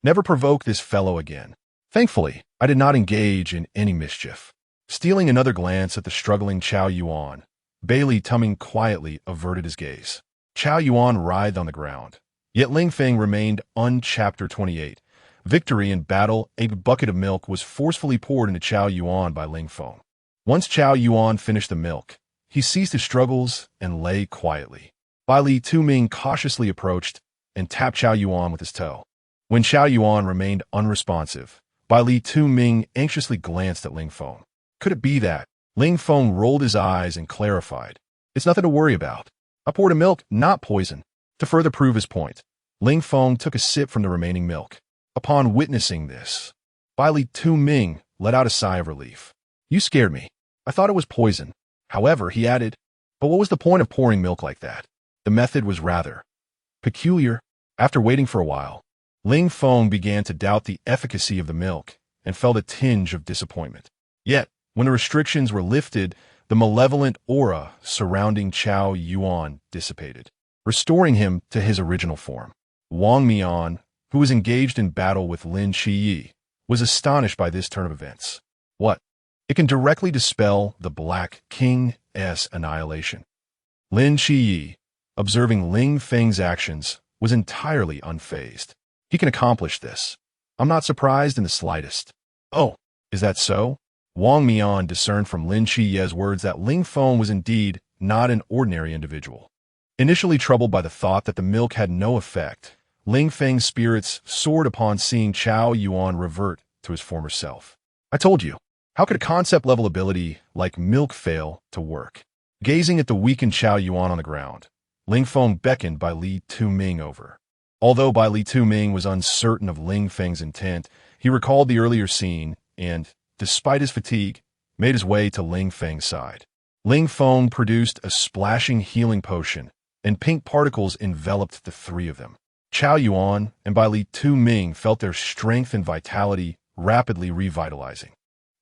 A: "Never provoke this fellow again." Thankfully, I did not engage in any mischief. Stealing another glance at the struggling Chao Yuan, Bai Li Tu-Ming quietly averted his gaze. Chao Yuan writhed on the ground, yet Ling Feng remained Chapter 28. Victory in battle. A bucket of milk was forcefully poured into Chao Yuan by Ling Feng. Once Chao Yuan finished the milk, he ceased his struggles and lay quietly. Bai Li Tu-Ming cautiously approached and tapped Chao Yuan with his toe. When Chao Yuan remained unresponsive, Bai Li Tu-Ming anxiously glanced at Ling Feng. Could it be that? Ling Feng rolled his eyes and clarified. "It's nothing to worry about. I poured a milk, not poison." To further prove his point, Ling Feng took a sip from the remaining milk. Upon witnessing this, Bai Li Tu-Ming let out a sigh of relief. "You scared me. I thought it was poison." However, he added, "But what was the point of pouring milk like that?" The method was rather peculiar. After waiting for a while, Ling Feng began to doubt the efficacy of the milk and felt a tinge of disappointment. Yet, when the restrictions were lifted, the malevolent aura surrounding Chao Yuan dissipated, restoring him to his original form. Wang Mian, who was engaged in battle with Lin Shiyi, was astonished by this turn of events. What? It can directly dispel the Black King's annihilation. Lin Shiyi, observing Ling Feng's actions, was entirely unfazed. He can accomplish this. I'm not surprised in the slightest. Oh, is that so? Wang Mian discerned from Lin Shiyi's words that Ling Feng was indeed not an ordinary individual. Initially troubled by the thought that the milk had no effect, Ling Feng's spirits soared upon seeing Chao Yuan revert to his former self. I told you. How could a concept-level ability like milk fail to work? Gazing at the weakened Chao Yuan on the ground, Ling Feng beckoned Bai Li Tu-Ming over. Although Bai Li Tu-Ming was uncertain of Ling Feng's intent, he recalled the earlier scene and, despite his fatigue, made his way to Ling Feng's side. Ling Feng produced a splashing healing potion, and pink particles enveloped the three of them. Chao Yuan and Bai Li Tu-Ming felt their strength and vitality rapidly revitalizing.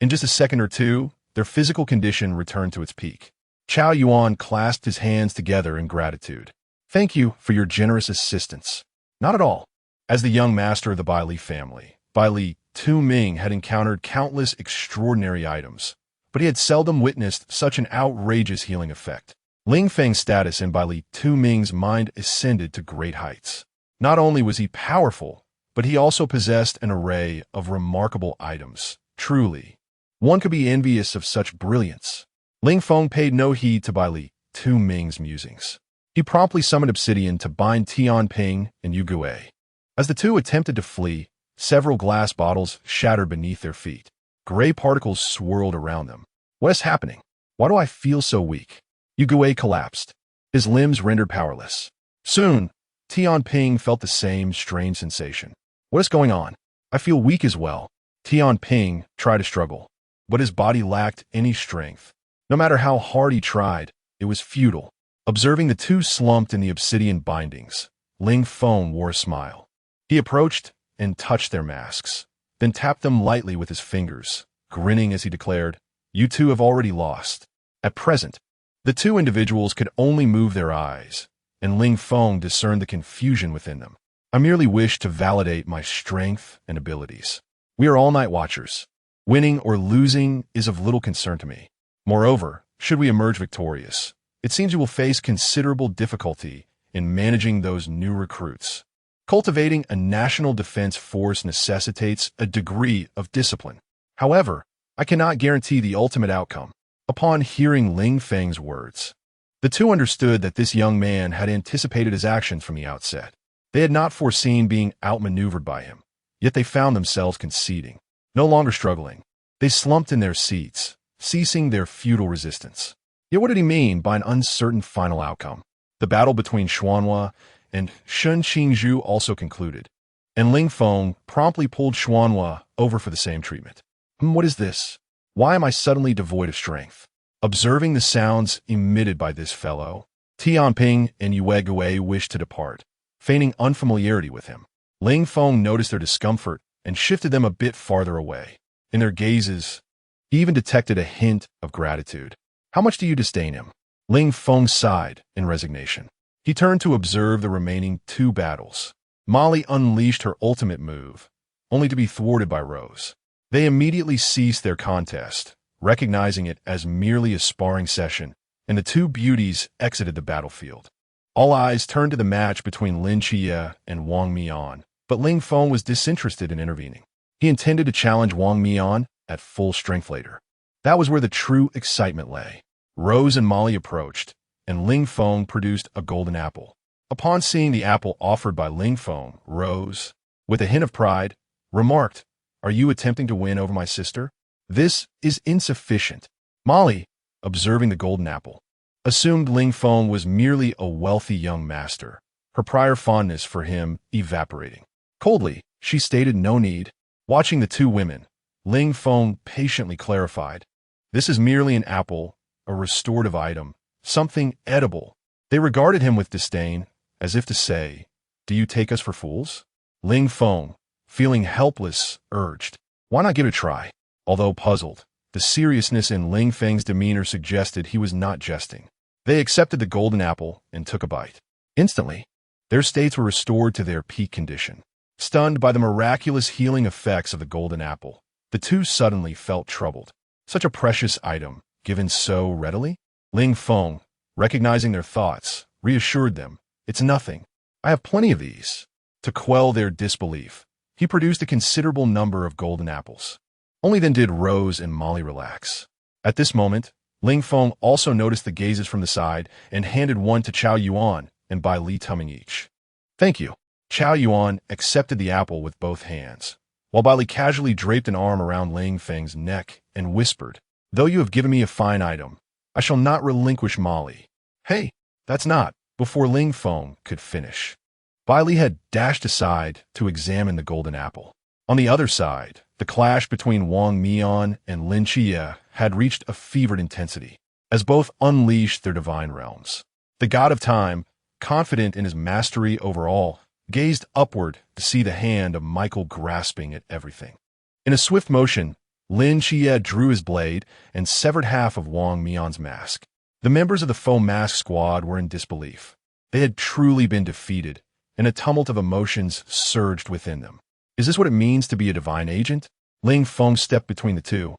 A: In just a second or two, their physical condition returned to its peak. Chao Yuan clasped his hands together in gratitude. Thank you for your generous assistance. Not at all. As the young master of the Bai Li family, Bai Li Tu Ming had encountered countless extraordinary items, but he had seldom witnessed such an outrageous healing effect. Ling Feng's status in Bai Li Tu Ming's mind ascended to great heights. Not only was he powerful, but he also possessed an array of remarkable items. Truly, one could be envious of such brilliance. Ling Feng paid no heed to Bai Li Tu Ming's musings. He promptly summoned obsidian to bind Tian Ping and Yu Gui. As the two attempted to flee, several glass bottles shattered beneath their feet. Gray particles swirled around them. What is happening? Why do I feel so weak? Yu Gui collapsed, his limbs rendered powerless. Soon, Tian Ping felt the same strange sensation. What is going on? I feel weak as well. Tian Ping tried to struggle, but his body lacked any strength. No matter how hard he tried, it was futile. Observing the two slumped in the obsidian bindings, Ling Feng wore a smile. He approached and touched their masks, then tapped them lightly with his fingers, grinning as he declared, "You two have already lost." At present, the two individuals could only move their eyes, and Ling Feng discerned the confusion within them. I merely wish to validate my strength and abilities. We are all night watchers. Winning or losing is of little concern to me. Moreover, should we emerge victorious, it seems you will face considerable difficulty in managing those new recruits. Cultivating a national defense force necessitates a degree of discipline. However, I cannot guarantee the ultimate outcome. Upon hearing Ling Feng's words, the two understood that this young man had anticipated his actions from the outset. They had not foreseen being outmaneuvered by him, yet they found themselves conceding. No longer struggling, they slumped in their seats, ceasing their futile resistance. Yet what did he mean by an uncertain final outcome? The battle between Xuanhua and Shun Qingzhu also concluded, and Ling Feng promptly pulled Xuanhua over for the same treatment. What is this? Why am I suddenly devoid of strength? Observing the sounds emitted by this fellow, Tianping and Yue Gui wished to depart, feigning unfamiliarity with him. Ling Feng noticed their discomfort and shifted them a bit farther away. In their gazes, he even detected a hint of gratitude. How much do you disdain him? Ling Feng sighed in resignation. He turned to observe the remaining two battles. Molly unleashed her ultimate move, only to be thwarted by Rose. They immediately ceased their contest, recognizing it as merely a sparring session, and the two beauties exited the battlefield. All eyes turned to the match between Lin Qie and Wang Mian, but Ling Feng was disinterested in intervening. He intended to challenge Wang Mian at full strength later. That was where the true excitement lay. Rose and Molly approached, and Ling Feng produced a golden apple. Upon seeing the apple offered by Ling Feng, Rose, with a hint of pride, remarked, "Are you attempting to win over my sister? This is insufficient." Molly, observing the golden apple, assumed Ling Feng was merely a wealthy young master, her prior fondness for him evaporating. Coldly, she stated no need. Watching the two women, Ling Feng patiently clarified, "This is merely an apple, a restorative item, something edible." They regarded him with disdain, as if to say, "Do you take us for fools?" Ling Feng, feeling helpless, urged, "Why not give it a try?" Although puzzled, the seriousness in Ling Feng's demeanor suggested he was not jesting. They accepted the golden apple and took a bite. Instantly, their states were restored to their peak condition. Stunned by the miraculous healing effects of the golden apple, the two suddenly felt troubled. Such a precious item, given so readily? Ling Feng, recognizing their thoughts, reassured them, "It's nothing. I have plenty of these." To quell their disbelief, he produced a considerable number of golden apples. Only then did Rose and Molly relax. At this moment, Ling Feng also noticed the gazes from the side and handed one to Chao Yuan and Bai Li Tuming each. "Thank you." Chao Yuan accepted the apple with both hands, while Bai Li casually draped an arm around Ling Feng's neck and whispered, "Though you have given me a fine item, I shall not relinquish Molly." "Hey, that's not," before Ling Feng could finish. Bai Li had dashed aside to examine the golden apple. On the other side, the clash between Wang Mian and Lin Qie had reached a fevered intensity, as both unleashed their divine realms. The god of time, confident in his mastery over all, gazed upward to see the hand of Michael grasping at everything. In a swift motion, Lin Qie drew his blade and severed half of Wang Mian's mask. The members of the faux mask squad were in disbelief. They had truly been defeated, and a tumult of emotions surged within them. Is this what it means to be a divine agent? Ling Feng stepped between the two,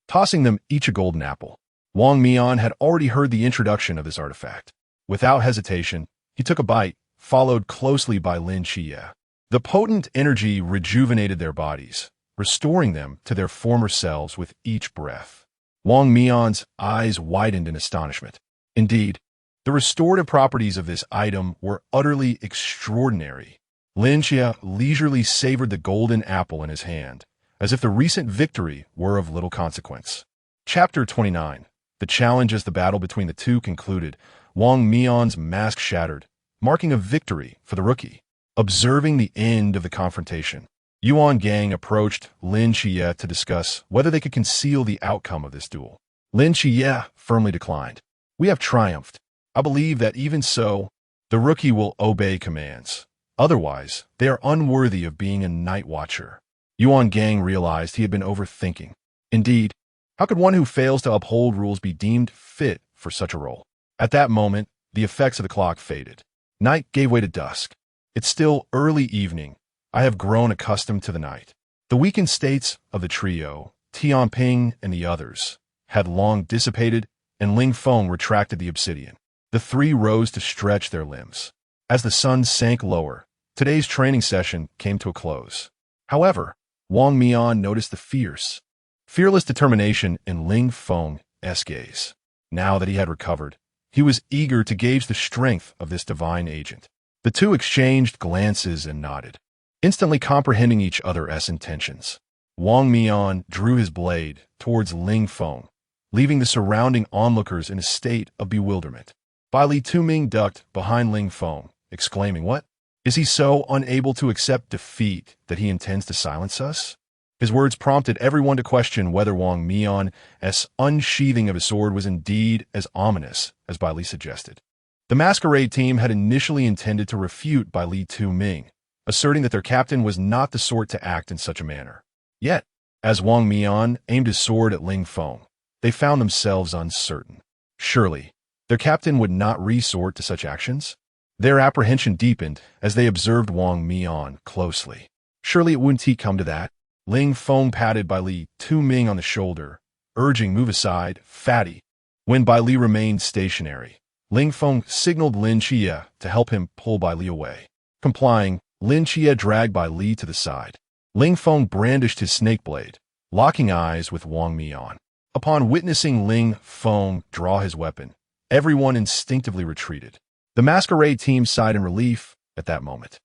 A: tossing them each a golden apple. Wang Mian had already heard the introduction of this artifact. Without hesitation, he took a bite, followed closely by Lin Xie. The potent energy rejuvenated their bodies, restoring them to their former selves with each breath. Wang Mian's eyes widened in astonishment. Indeed, the restorative properties of this item were utterly extraordinary. Lin Xie leisurely savored the golden apple in his hand, as if the recent victory were of little consequence. Chapter 29. The challenge. As the battle between the two concluded, Wang Mian's mask shattered, marking a victory for the rookie. Observing the end of the confrontation, Yuan Gang approached Lin Xie to discuss whether they could conceal the outcome of this duel. Lin Xie firmly declined. We have triumphed. I believe that even so, the rookie will obey commands. Otherwise, they are unworthy of being a night watcher. Yuan Gang realized he had been overthinking. Indeed, how could one who fails to uphold rules be deemed fit for such a role? At that moment, the effects of the clock faded. Night gave way to dusk. It's still early evening. I have grown accustomed to the night. The weakened states of the trio, Tianping and the others, had long dissipated, and Ling Feng retracted the obsidian. The three rose to stretch their limbs. As the sun sank lower, today's training session came to a close. However, Wang Mian noticed the fearless determination in Ling Feng's gaze. Now that he had recovered, he was eager to gauge the strength of this divine agent. The two exchanged glances and nodded, instantly comprehending each other's intentions. Wang Mian drew his blade towards Ling Feng, leaving the surrounding onlookers in a state of bewilderment. Bai Li Tuming ducked behind Ling Feng, exclaiming, "What? Is he so unable to accept defeat that he intends to silence us?" His words prompted everyone to question whether Wang Mian's unsheathing of his sword was indeed as ominous as Bai Li suggested. The masquerade team had initially intended to refute Bai Li Tuming, asserting that their captain was not the sort to act in such a manner. Yet, as Wang Mian aimed his sword at Ling Feng, they found themselves uncertain. Surely, their captain would not resort to such actions? Their apprehension deepened as they observed Wang Mian closely. Surely it wouldn't come to that. Ling Feng patted Bai Li Tuming on the shoulder, urging, "Move aside, fatty." When Bai Li remained stationary, Ling Feng signaled Lin Xie to help him pull Bai Li away. Complying, Lin Xie dragged Bai Li to the side. Ling Feng brandished his snake blade, locking eyes with Wang Mian. Upon witnessing Ling Feng draw his weapon, everyone instinctively retreated. The masquerade team sighed in relief at that moment.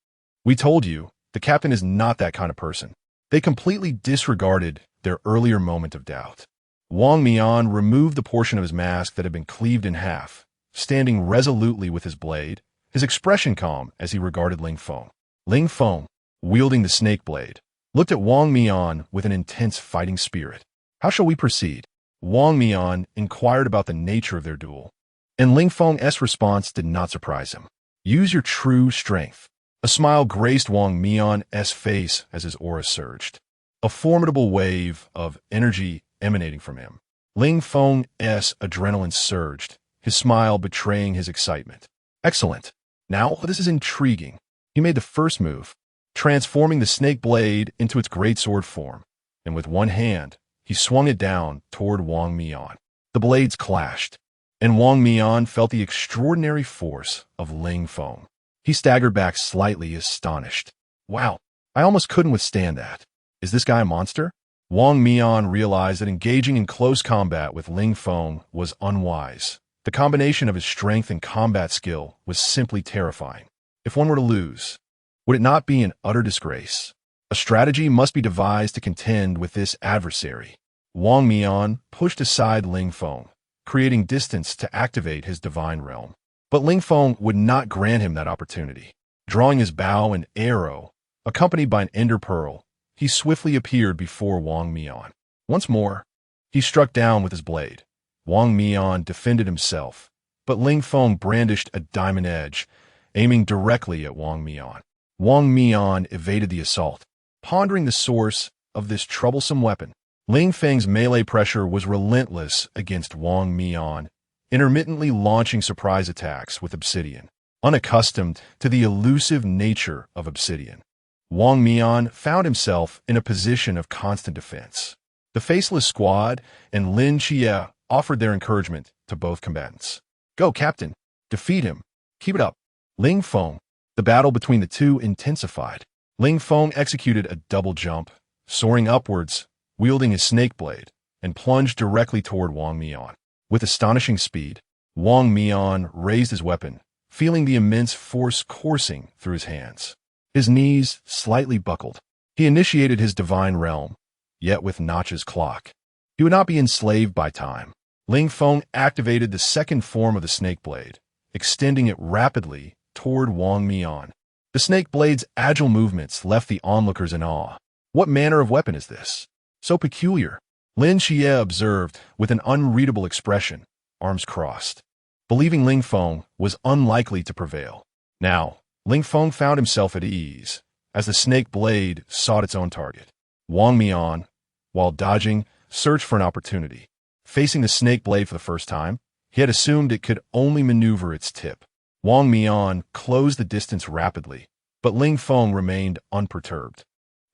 A: "We told you, the captain is not that kind of person." They completely disregarded their earlier moment of doubt. Wang Mian removed the portion of his mask that had been cleaved in half, standing resolutely with his blade, his expression calm as he regarded Ling Feng. Ling Feng, wielding the snake blade, looked at Wang Mian with an intense fighting spirit. "How shall we proceed?" Wang Mian inquired about the nature of their duel, and Ling Feng's response did not surprise him. "Use your true strength." A smile graced Wang Mian's face as his aura surged, a formidable wave of energy emanating from him. Ling Feng's adrenaline surged, his smile betraying his excitement. "Excellent. Now, this is intriguing." He made the first move, transforming the snake blade into its greatsword form, and with one hand, he swung it down toward Wang Mian. The blades clashed, and Wang Mian felt the extraordinary force of Ling Feng. He staggered back slightly, astonished. "Wow, I almost couldn't withstand that. Is this guy a monster?" Wang Mian realized that engaging in close combat with Ling Feng was unwise. The combination of his strength and combat skill was simply terrifying. If one were to lose, would it not be an utter disgrace? A strategy must be devised to contend with this adversary. Wang Mian pushed aside Ling Feng, creating distance to activate his divine realm. But Ling Feng would not grant him that opportunity. Drawing his bow and arrow, accompanied by an ender pearl, he swiftly appeared before Wang Mian. Once more, he struck down with his blade. Wang Mian defended himself, but Ling Feng brandished a diamond edge, aiming directly at Wang Mian. Wang Mian evaded the assault, pondering the source of this troublesome weapon. Ling Feng's melee pressure was relentless against Wang Mian, intermittently launching surprise attacks with obsidian. Unaccustomed to the elusive nature of obsidian, Wang Mian found himself in a position of constant defense. The Faceless Squad and Lin Xie offered their encouragement to both combatants. "Go, Captain! Defeat him! Keep it up!" Ling Feng. The battle between the two intensified. Ling Feng executed a double jump, soaring upwards, wielding his snake blade, and plunged directly toward Wang Mian. With astonishing speed, Wang Mian raised his weapon, feeling the immense force coursing through his hands. His knees slightly buckled. He initiated his divine realm, yet with Notch's clock. He would not be enslaved by time. Ling Feng activated the second form of the snake blade, extending it rapidly toward Wang Mian. The snake blade's agile movements left the onlookers in awe. What manner of weapon is this? So peculiar. Lin Xie observed with an unreadable expression, arms crossed, believing Ling Feng was unlikely to prevail. Now, Ling Feng found himself at ease, as the snake blade sought its own target. Wang Mian, while dodging, searched for an opportunity. Facing the snake blade for the first time, he had assumed it could only maneuver its tip. Wang Mian closed the distance rapidly, but Ling Feng remained unperturbed.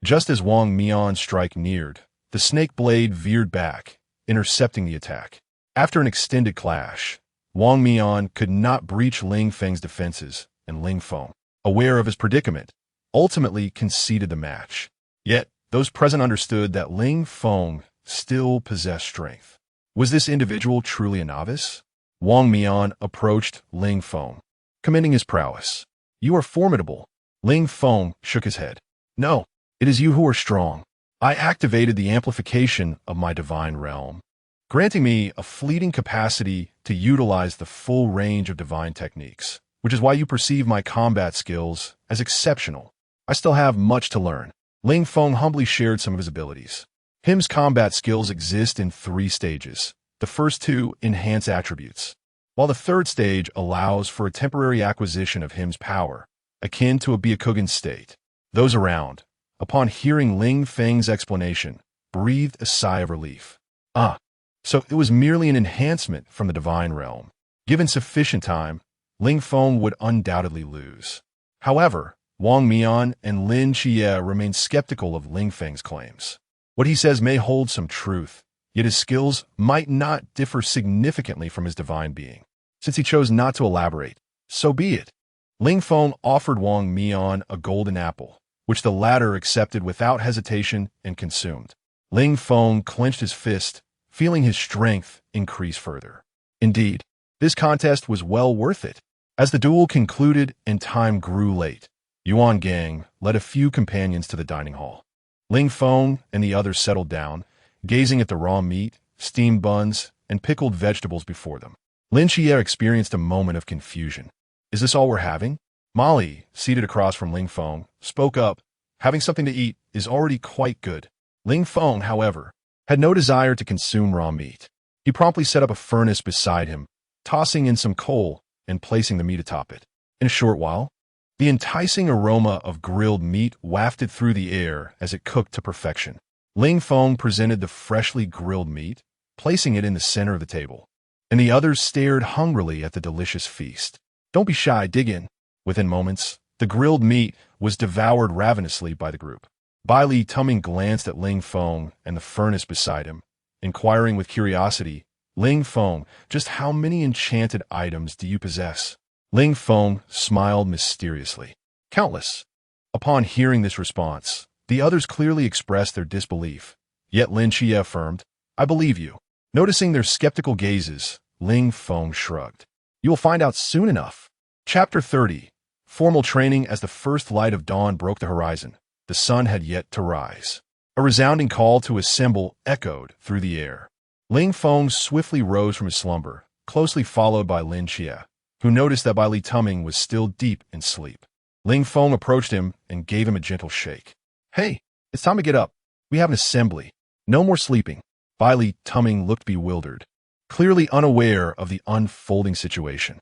A: Just as Wang Mian's strike neared, the snake blade veered back, intercepting the attack. After an extended clash, Wang Mian could not breach Ling Feng's defenses, and Ling Feng, aware of his predicament, ultimately conceded the match. Yet, those present understood that Ling Feng still possessed strength. Was this individual truly a novice? Wang Mian approached Ling Feng, commending his prowess. "You are formidable." Ling Feng shook his head. "No, it is you who are strong. I activated the amplification of my divine realm, granting me a fleeting capacity to utilize the full range of divine techniques, which is why you perceive my combat skills as exceptional. I still have much to learn." Ling Feng humbly shared some of his abilities. Him's combat skills exist in 3 stages. The first 2 enhance attributes, while the third stage allows for a temporary acquisition of Him's power, akin to a Byakugan state. Those around, upon hearing Ling Feng's explanation, breathed a sigh of relief. So it was merely an enhancement from the divine realm. Given sufficient time, Ling Feng would undoubtedly lose. However, Wang Mian and Lin Xie remained skeptical of Ling Feng's claims. What he says may hold some truth, yet his skills might not differ significantly from his divine being. Since he chose not to elaborate, so be it. Ling Feng offered Wang Mian a golden apple, which the latter accepted without hesitation and consumed. Ling Feng clenched his fist, feeling his strength increase further. Indeed, this contest was well worth it. As the duel concluded and time grew late, Yuan Gang led a few companions to the dining hall. Ling Feng and the others settled down, gazing at the raw meat, steamed buns, and pickled vegetables before them. Lin Xie experienced a moment of confusion. "Is this all we're having?" Molly, seated across from Ling Feng, spoke up. "Having something to eat is already quite good." Ling Feng, however, had no desire to consume raw meat. He promptly set up a furnace beside him, tossing in some coal and placing the meat atop it. In a short while, the enticing aroma of grilled meat wafted through the air as it cooked to perfection. Ling Feng presented the freshly grilled meat, placing it in the center of the table, and the others stared hungrily at the delicious feast. "Don't be shy, dig in." Within moments, the grilled meat was devoured ravenously by the group. Bai Li Tuming glanced at Ling Feng and the furnace beside him, inquiring with curiosity, "Ling Feng, just how many enchanted items do you possess?" Ling Feng smiled mysteriously. "Countless." Upon hearing this response, the others clearly expressed their disbelief, yet Lin Xie affirmed, "I believe you." Noticing their skeptical gazes, Ling Feng shrugged. "You will find out soon enough." Chapter 30. Formal training. As the first light of dawn broke the horizon, the sun had yet to rise. A resounding call to assemble echoed through the air. Ling Feng swiftly rose from his slumber, closely followed by Lin Xie, who noticed that Bai Li Tuming was still deep in sleep. Ling Feng approached him and gave him a gentle shake. "Hey, it's time to get up. We have an assembly. No more sleeping." Bai Li Tuming looked bewildered, clearly unaware of the unfolding situation.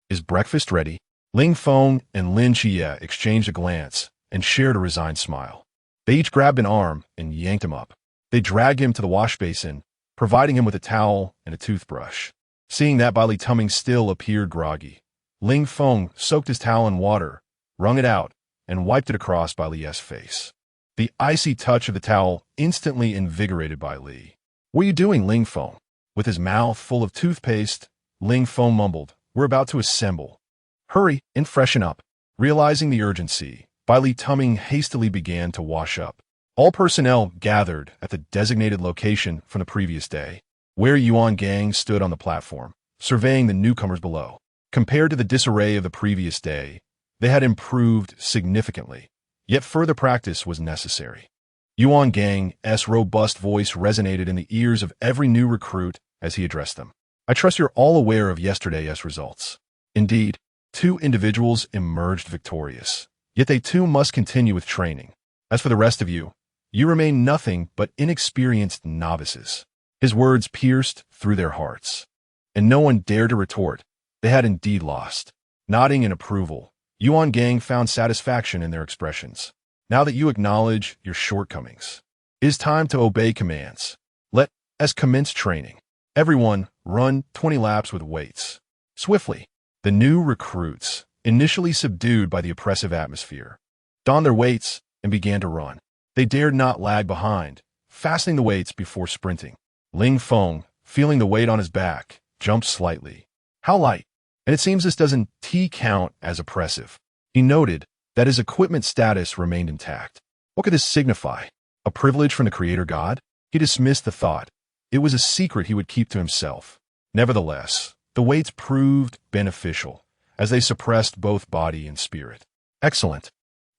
A: Is breakfast ready?" Ling Feng and Lin Xie exchanged a glance and shared a resigned smile. They each grabbed an arm and yanked him up. They dragged him to the wash basin, providing him with a towel and a toothbrush. Seeing that Bai Li Tuming still appeared groggy, Ling Feng soaked his towel in water, wrung it out, and wiped it across Bai Li's face. The icy touch of the towel instantly invigorated Bai Li. "What are you doing, Ling Feng?" With his mouth full of toothpaste, Ling Feng mumbled, "We're about to assemble. Hurry and freshen up." Realizing the urgency, Bai Li Tuming hastily began to wash up. All personnel gathered at the designated location from the previous day, where Yuan Gang stood on the platform, surveying the newcomers below. Compared to the disarray of the previous day, they had improved significantly, yet further practice was necessary. Yuan Gang's robust voice resonated in the ears of every new recruit as he addressed them. "I trust you're all aware of yesterday's results." Indeed, 2 individuals emerged victorious, yet they too must continue with training. As for the rest of you, you remain nothing but inexperienced novices. His words pierced through their hearts, and no one dared to retort. They had indeed lost. Nodding in approval, Yuan Gang found satisfaction in their expressions. "Now that you acknowledge your shortcomings, it is time to obey commands. Let us commence training. Everyone, run 20 laps with weights." Swiftly, the new recruits, initially subdued by the oppressive atmosphere, donned their weights and began to run. They dared not lag behind, fastening the weights before sprinting. Ling Feng, feeling the weight on his back, jumped slightly. How light! And it seems this doesn't count as oppressive. He noted that his equipment status remained intact. What could this signify? A privilege from the Creator God? He dismissed the thought. It was a secret he would keep to himself. Nevertheless, the weights proved beneficial, as they suppressed both body and spirit. Excellent.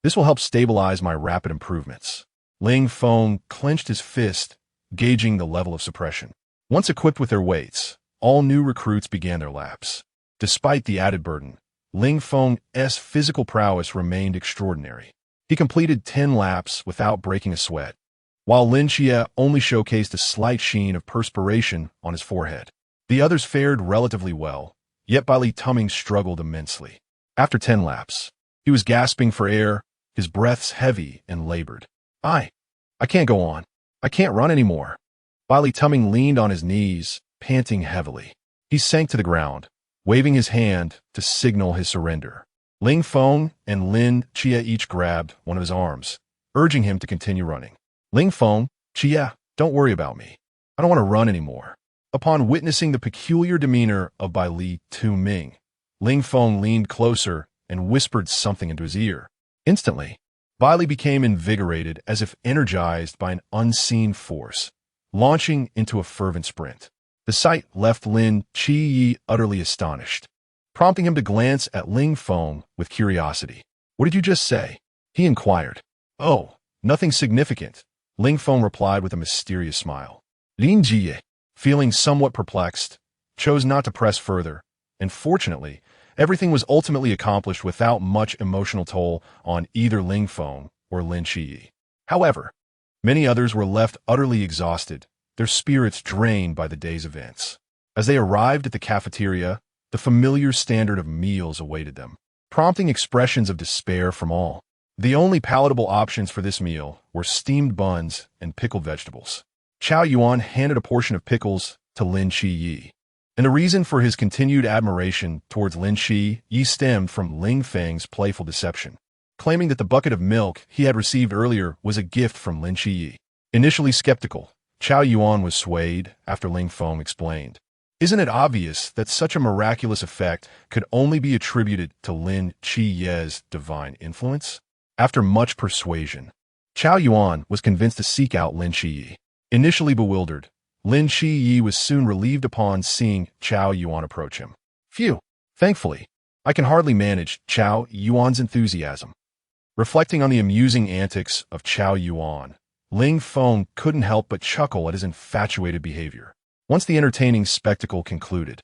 A: This will help stabilize my rapid improvements. Ling Feng clenched his fist, gauging the level of suppression. Once equipped with their weights, all new recruits began their laps. Despite the added burden, Ling Feng's physical prowess remained extraordinary. He completed 10 laps without breaking a sweat, while Lin Xie only showcased a slight sheen of perspiration on his forehead. The others fared relatively well, yet Bai Li Tuming struggled immensely. After 10 laps, he was gasping for air, his breaths heavy and labored. I can't go on. I can't run anymore." Bai Li Tuming leaned on his knees, panting heavily. He sank to the ground, waving his hand to signal his surrender. Ling Feng and Lin Xie each grabbed one of his arms, urging him to continue running. "Ling Feng, Xie, don't worry about me. I don't want to run anymore." Upon witnessing the peculiar demeanor of Bai Li Tuming, Ling Feng leaned closer and whispered something into his ear. Instantly, Bai Li became invigorated as if energized by an unseen force, launching into a fervent sprint. The sight left Lin Xie utterly astonished, prompting him to glance at Ling Feng with curiosity. "What did you just say?" he inquired. "Oh, nothing significant," Ling Feng replied with a mysterious smile. Lin Xie, feeling somewhat perplexed, chose not to press further, and fortunately, everything was ultimately accomplished without much emotional toll on either Ling Feng or Lin Xie. However, many others were left utterly exhausted, their spirits drained by the day's events. As they arrived at the cafeteria, the familiar standard of meals awaited them, prompting expressions of despair from all. The only palatable options for this meal were steamed buns and pickled vegetables. Chao Yuan handed a portion of pickles to Lin Xie, and the reason for his continued admiration towards Lin Xie stemmed from Ling Feng's playful deception, claiming that the bucket of milk he had received earlier was a gift from Lin Xie. Initially skeptical, Chao Yuan was swayed after Ling Feng explained. Isn't it obvious that such a miraculous effect could only be attributed to Lin Xie's divine influence? After much persuasion, Chao Yuan was convinced to seek out Lin Xie. Initially bewildered, Lin Xie was soon relieved upon seeing Chao Yuan approach him. Phew! Thankfully, I can hardly manage Chao Yuan's enthusiasm. Reflecting on the amusing antics of Chao Yuan, Ling Feng couldn't help but chuckle at his infatuated behavior. Once the entertaining spectacle concluded,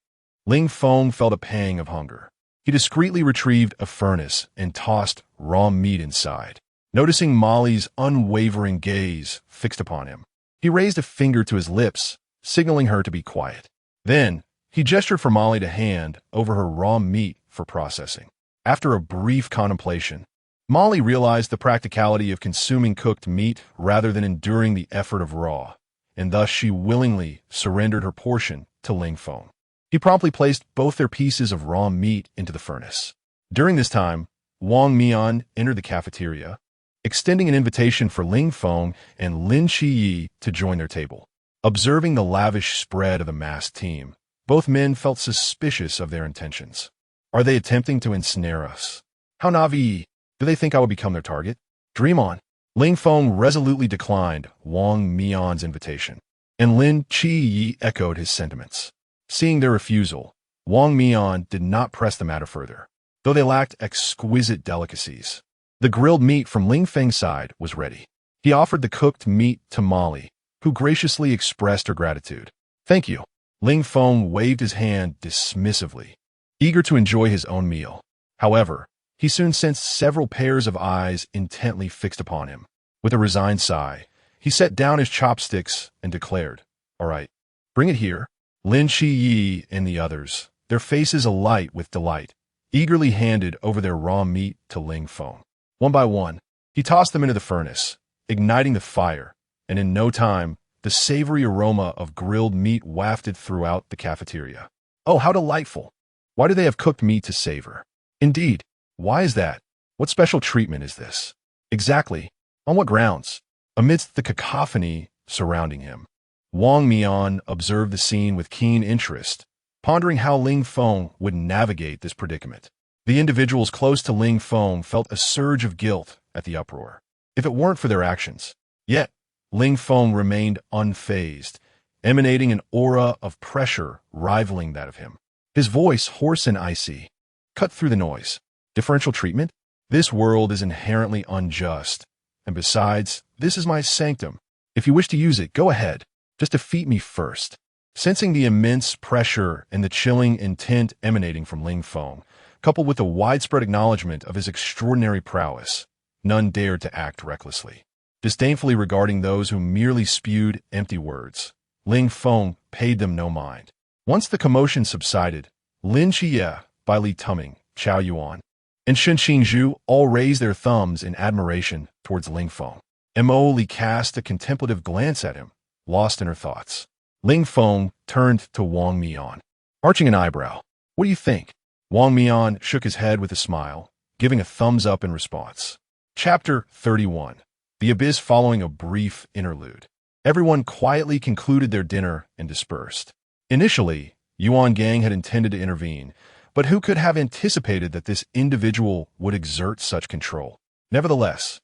A: Ling Feng felt a pang of hunger. He discreetly retrieved a furnace and tossed raw meat inside. Noticing Molly's unwavering gaze fixed upon him, he raised a finger to his lips, signaling her to be quiet. Then, he gestured for Molly to hand over her raw meat for processing. After a brief contemplation, Molly realized the practicality of consuming cooked meat rather than enduring the effort of raw, and thus she willingly surrendered her portion to Ling Feng. He promptly placed both their pieces of raw meat into the furnace. During this time, Wang Mian entered the cafeteria, extending an invitation for Ling Feng and Lin Shiyi to join their table. Observing the lavish spread of the masked team, both men felt suspicious of their intentions. Are they attempting to ensnare us? How naive! Do they think I will become their target? Dream on. Ling Feng resolutely declined Wang Mian's invitation, and Lin Shiyi echoed his sentiments. Seeing their refusal, Wang Mian did not press the matter further, though they lacked exquisite delicacies. The grilled meat from Ling Feng's side was ready. He offered the cooked meat to Molly, who graciously expressed her gratitude. Thank you. Ling Feng waved his hand dismissively, eager to enjoy his own meal. However, he soon sensed several pairs of eyes intently fixed upon him. With a resigned sigh, he set down his chopsticks and declared, "All right, bring it here." Lin Shiyi and the others, their faces alight with delight, eagerly handed over their raw meat to Ling Feng. One by one, he tossed them into the furnace, igniting the fire, and in no time, the savory aroma of grilled meat wafted throughout the cafeteria. Oh, how delightful! Why do they have cooked meat to savor? Indeed, why is that? What special treatment is this? Exactly. On what grounds? Amidst the cacophony surrounding him, Wang Mian observed the scene with keen interest, pondering how Ling Feng would navigate this predicament. The individuals close to Ling Feng felt a surge of guilt at the uproar, if it weren't for their actions. Yet, Ling Feng remained unfazed, emanating an aura of pressure rivaling that of him. His voice, hoarse and icy, cut through the noise. Differential treatment? This world is inherently unjust. And besides, this is my sanctum. If you wish to use it, go ahead. Just defeat me first. Sensing the immense pressure and the chilling intent emanating from Ling Feng, coupled with the widespread acknowledgement of his extraordinary prowess, none dared to act recklessly. Disdainfully regarding those who merely spewed empty words, Ling Feng paid them no mind. Once the commotion subsided, Lin Xie, Bai Li Tuming, Chao Yuan, and Shen Xingzhu all raised their thumbs in admiration towards Ling Feng. Mo Li cast a contemplative glance at him, lost in her thoughts. Ling Feng turned to Wang Mian, arching an eyebrow. What do you think? Wang Mian shook his head with a smile, giving a thumbs up in response. Chapter 31. The Abyss following a brief interlude. Everyone quietly concluded their dinner and dispersed. Initially, Yuan Gang had intended to intervene, but who could have anticipated that this individual would exert such control? Nevertheless,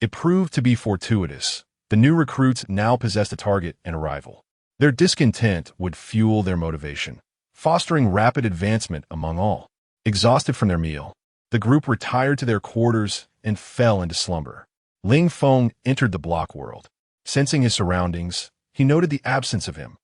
A: it proved to be fortuitous. The new recruits now possessed a target and a rival. Their discontent would fuel their motivation, fostering rapid advancement among all. Exhausted from their meal, the group retired to their quarters and fell into slumber. Ling Feng entered the block world. Sensing his surroundings, he noted the absence of him.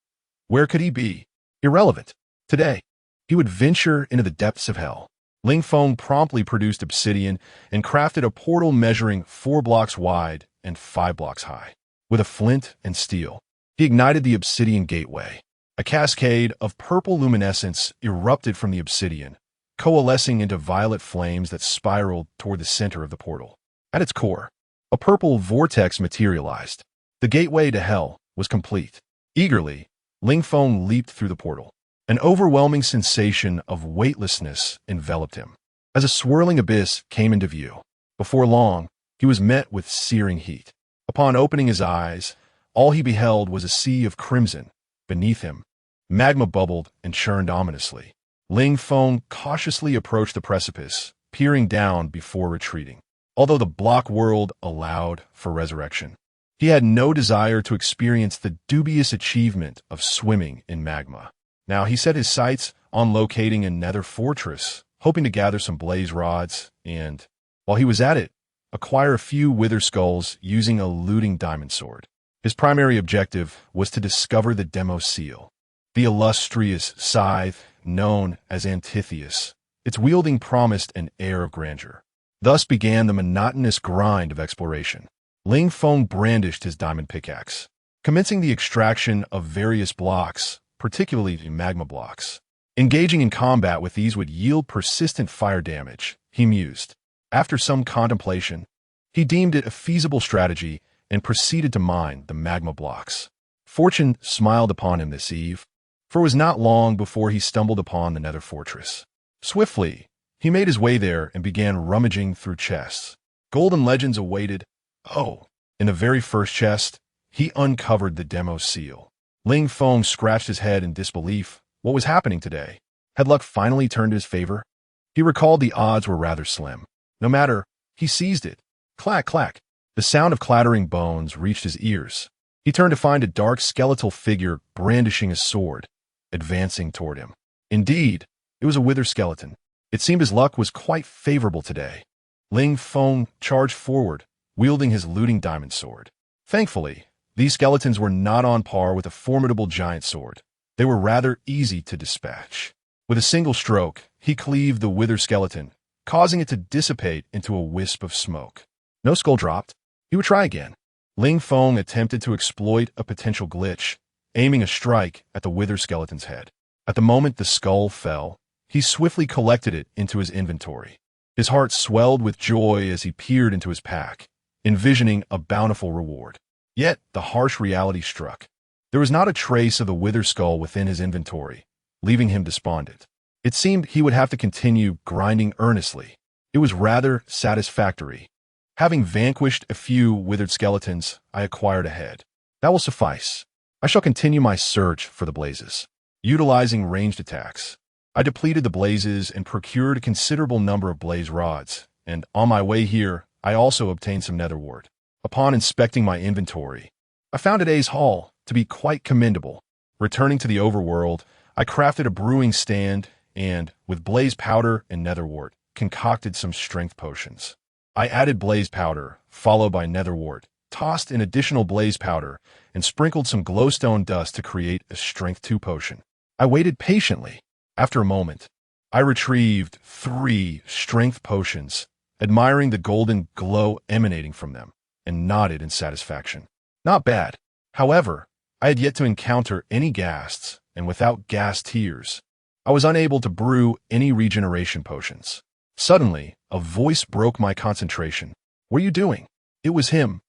A: Where could he be? Irrelevant. Today, he would venture into the depths of hell. Ling Feng promptly produced obsidian and crafted a portal measuring 4 blocks wide and 5 blocks high. With a flint and steel, he ignited the obsidian gateway. A cascade of purple luminescence erupted from the obsidian, coalescing into violet flames that spiraled toward the center of the portal. At its core, a purple vortex materialized. The gateway to hell was complete. Eagerly, Ling Feng leaped through the portal. An overwhelming sensation of weightlessness enveloped him. As a swirling abyss came into view, before long, he was met with searing heat. Upon opening his eyes, all he beheld was a sea of crimson. Beneath him, magma bubbled and churned ominously. Ling Feng cautiously approached the precipice, peering down before retreating. Although the block world allowed for resurrection, he had no desire to experience the dubious achievement of swimming in magma. Now he set his sights on locating a nether fortress, hoping to gather some blaze rods and, while he was at it, acquire a few wither skulls using a looting diamond sword. His primary objective was to discover the demo seal, the illustrious scythe known as Antitheus. Its wielding promised an air of grandeur. Thus began the monotonous grind of exploration. Ling Feng brandished his diamond pickaxe, commencing the extraction of various blocks, particularly magma blocks. Engaging in combat with these would yield persistent fire damage, he mused. After some contemplation, he deemed it a feasible strategy and proceeded to mine the magma blocks. Fortune smiled upon him this eve. for it was not long before he stumbled upon the nether fortress. Swiftly, he made his way there and began rummaging through chests. Golden legends awaited. Oh, in the very first chest, he uncovered the demo seal. Ling Feng scratched his head in disbelief. What was happening today? Had luck finally turned in his favor? He recalled the odds were rather slim. No matter, he seized it. Clack, clack. The sound of clattering bones reached his ears. He turned to find a dark skeletal figure brandishing a sword, advancing toward him. Indeed, it was a wither skeleton. It seemed his luck was quite favorable today. Ling Feng charged forward, wielding his looting diamond sword. Thankfully, these skeletons were not on par with a formidable giant sword. They were rather easy to dispatch. With a single stroke, he cleaved the wither skeleton, causing it to dissipate into a wisp of smoke. No skull dropped. He would try again. Ling Feng attempted to exploit a potential glitch, aiming a strike at the wither skeleton's head. At the moment the skull fell, he swiftly collected it into his inventory. His heart swelled with joy as he peered into his pack, envisioning a bountiful reward. Yet the harsh reality struck. There was not a trace of the wither skull within his inventory, leaving him despondent. It seemed he would have to continue grinding earnestly. It was rather satisfactory. Having vanquished a few withered skeletons, I acquired a head. That will suffice. I shall continue my search for the blazes. Utilizing ranged attacks, I depleted the blazes and procured a considerable number of blaze rods, and on my way here, I also obtained some nether wart. Upon inspecting my inventory, I found today's haul to be quite commendable. Returning to the overworld, I crafted a brewing stand and, with blaze powder and nether wart, concocted some strength potions. I added blaze powder, followed by nether wart, tossed in additional blaze powder, and sprinkled some glowstone dust to create a strength 2 potion. I waited patiently. After a moment, I retrieved 3 strength potions, admiring the golden glow emanating from them, and nodded in satisfaction. Not bad. However, I had yet to encounter any ghasts, and without ghast tears, I was unable to brew any regeneration potions. Suddenly, a voice broke my concentration. What are you doing? It was him,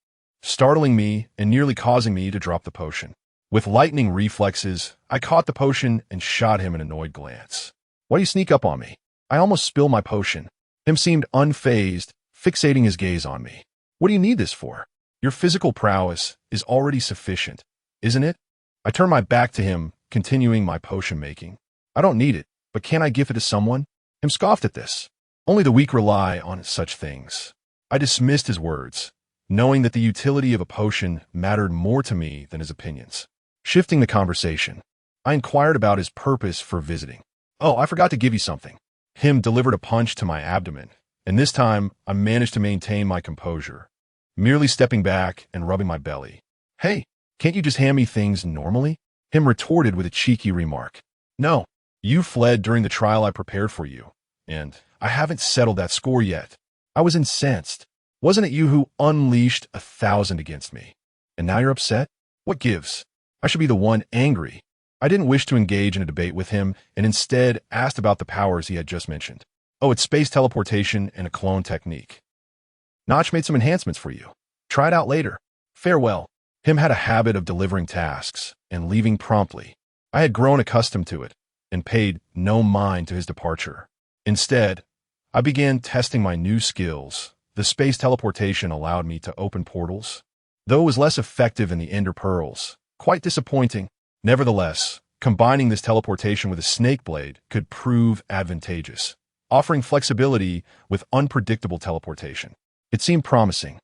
A: startling me and nearly causing me to drop the potion. With lightning reflexes, I caught the potion and shot him an annoyed glance. Why do you sneak up on me? I almost spilled my potion. Him seemed unfazed, fixating his gaze on me. What do you need this for? Your physical prowess is already sufficient, isn't it? I turned my back to him, continuing my potion making. I don't need it, but can I give it to someone? Him scoffed at this. Only the weak rely on such things. I dismissed his words, knowing that the utility of a potion mattered more to me than his opinions. Shifting the conversation, I inquired about his purpose for visiting. Oh, I forgot to give you something. Him delivered a punch to my abdomen, and this time I managed to maintain my composure, merely stepping back and rubbing my belly. Hey, can't you just hand me things normally? Him retorted with a cheeky remark. No, you fled during the trial I prepared for you, and I haven't settled that score yet. I was incensed. Wasn't it you who unleashed 1,000 against me? And now you're upset? What gives? I should be the one angry. I didn't wish to engage in a debate with him and instead asked about the powers he had just mentioned. Oh, it's space teleportation and a clone technique. Notch made some enhancements for you. Try it out later. Farewell. Him had a habit of delivering tasks and leaving promptly. I had grown accustomed to it and paid no mind to his departure. Instead, I began testing my new skills. The space teleportation allowed me to open portals, though it was less effective in the Ender Pearls. Quite disappointing. Nevertheless, combining this teleportation with a snake blade could prove advantageous, offering flexibility with unpredictable teleportation. It seemed promising.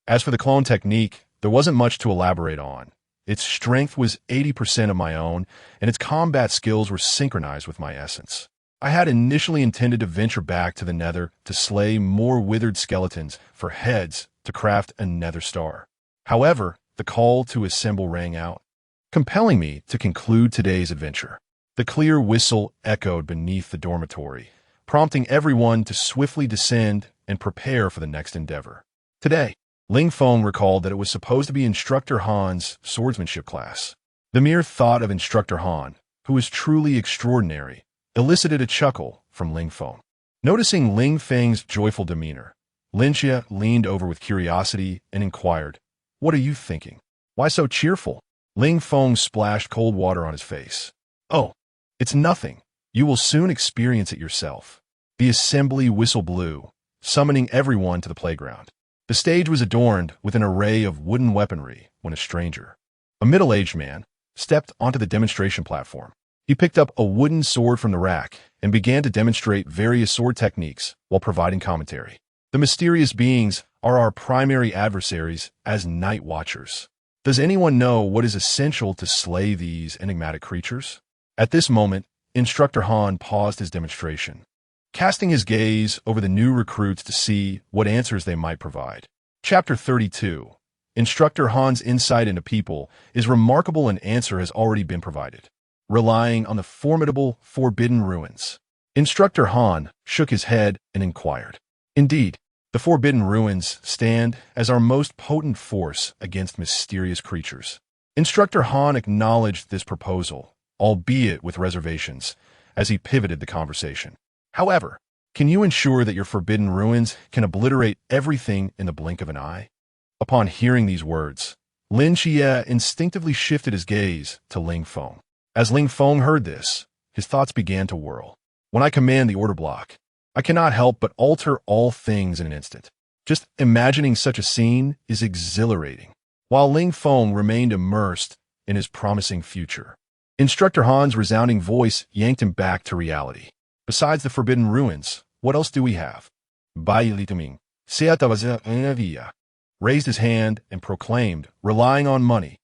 A: As for the clone technique, there wasn't much to elaborate on. Its strength was 80% of my own, and its combat skills were synchronized with my essence. I had initially intended to venture back to the Nether to slay more withered skeletons for heads to craft a Nether star. However, the call to assemble rang out, compelling me to conclude today's adventure. The clear whistle echoed beneath the dormitory, prompting everyone to swiftly descend and prepare for the next endeavor. Today, Ling Feng recalled that it was supposed to be Instructor Han's swordsmanship class. The mere thought of Instructor Han, who was truly extraordinary, elicited a chuckle from Ling Feng. Noticing Ling Feng's joyful demeanor, Linxia leaned over with curiosity and inquired, "What are you thinking? Why so cheerful?" Ling Feng splashed cold water on his face. Oh, it's nothing. You will soon experience it yourself. The assembly whistle blew, summoning everyone to the playground. The stage was adorned with an array of wooden weaponry when a stranger, a middle-aged man, stepped onto the demonstration platform. He picked up a wooden sword from the rack and began to demonstrate various sword techniques while providing commentary. The mysterious beings are our primary adversaries as night watchers. Does anyone know what is essential to slay these enigmatic creatures? At this moment, Instructor Han paused his demonstration, casting his gaze over the new recruits to see what answers they might provide. Chapter 32. Instructor Han's insight into people is remarkable. An answer has already been provided. Relying on the formidable Forbidden Ruins. Instructor Han shook his head and inquired. Indeed, the Forbidden Ruins stand as our most potent force against mysterious creatures. Instructor Han acknowledged this proposal, albeit with reservations, as he pivoted the conversation. However, can you ensure that your Forbidden Ruins can obliterate everything in the blink of an eye? Upon hearing these words, Lin Xie instinctively shifted his gaze to Ling Feng. As Ling Feng heard this, his thoughts began to whirl. When I command the order block, I cannot help but alter all things in an instant. Just imagining such a scene is exhilarating. While Ling Feng remained immersed in his promising future, Instructor Han's resounding voice yanked him back to reality. Besides the Forbidden Ruins, what else do we have? Bai Litaming, raised his hand and proclaimed, relying on money.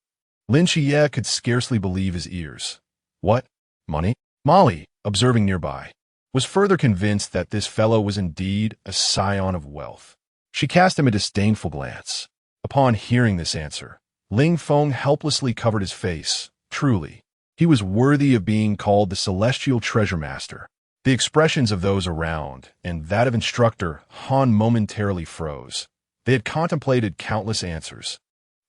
A: Lin Xie could scarcely believe his ears. What? Money? Molly, observing nearby, was further convinced that this fellow was indeed a scion of wealth. She cast him a disdainful glance. Upon hearing this answer, Ling Feng helplessly covered his face. Truly, he was worthy of being called the Celestial Treasure Master. The expressions of those around and that of Instructor Han momentarily froze. They had contemplated countless answers,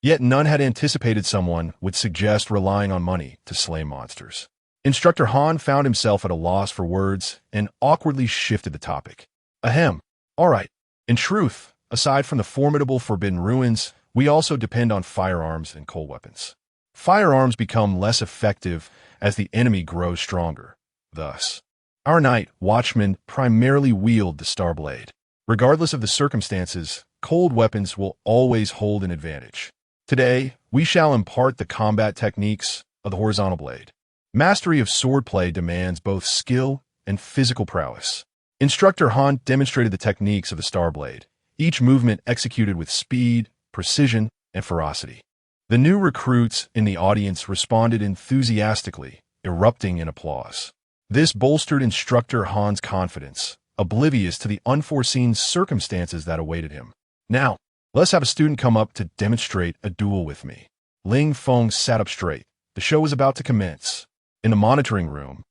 A: yet none had anticipated someone would suggest relying on money to slay monsters. Instructor Han found himself at a loss for words and awkwardly shifted the topic. Ahem. All right. In truth, aside from the formidable Forbidden Ruins, we also depend on firearms and cold weapons. Firearms become less effective as the enemy grows stronger. Thus, our night watchmen primarily wield the Star Blade. Regardless of the circumstances, cold weapons will always hold an advantage. Today, we shall impart the combat techniques of the horizontal blade. Mastery of swordplay demands both skill and physical prowess. Instructor Han demonstrated the techniques of the Star Blade, each movement executed with speed, precision, and ferocity. The new recruits in the audience responded enthusiastically, erupting in applause. This bolstered Instructor Han's confidence, oblivious to the unforeseen circumstances that awaited him. Now, let's have a student come up to demonstrate a duel with me. Ling Feng sat up straight. The show was about to commence. In the monitoring room,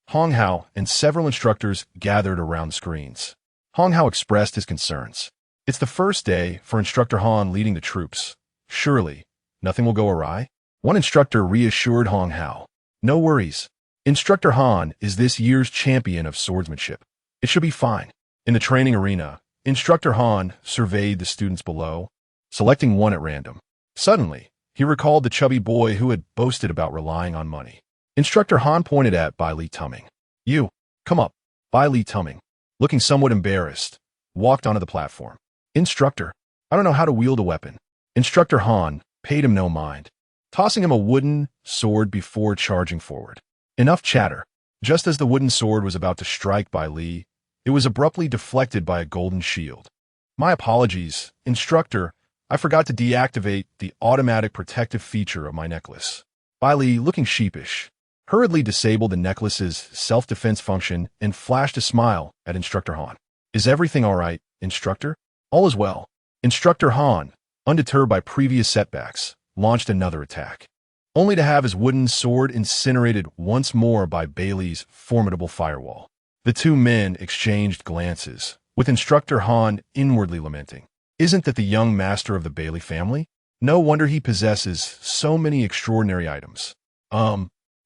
A: Hong Hao and several instructors gathered around the screens. Hong Hao expressed his concerns. It's the first day for Instructor Han leading the troops. Surely, nothing will go awry? One instructor reassured Hong Hao. No worries. Instructor Han is this year's champion of swordsmanship. It should be fine. In the training arena, Instructor Han surveyed the students below, selecting one at random. Suddenly, he recalled the chubby boy who had boasted about relying on money. Instructor Han pointed at Bai Li Tumming. You, come up. Bai Li Tumming, looking somewhat embarrassed, walked onto the platform. Instructor, I don't know how to wield a weapon. Instructor Han paid him no mind, tossing him a wooden sword before charging forward. Enough chatter. Just as the wooden sword was about to strike Bai Li, it was abruptly deflected by a golden shield. My apologies, Instructor. I forgot to deactivate the automatic protective feature of my necklace. Bai Li, looking sheepish, hurriedly disabled the necklace's self-defense function and flashed a smile at Instructor Han. Is everything all right, Instructor? All is well. Instructor Han, undeterred by previous setbacks, launched another attack, only to have his wooden sword incinerated once more by Bailey's formidable firewall. The two men exchanged glances, with Instructor Han inwardly lamenting. Isn't that the young master of the Bailey family? No wonder he possesses so many extraordinary items.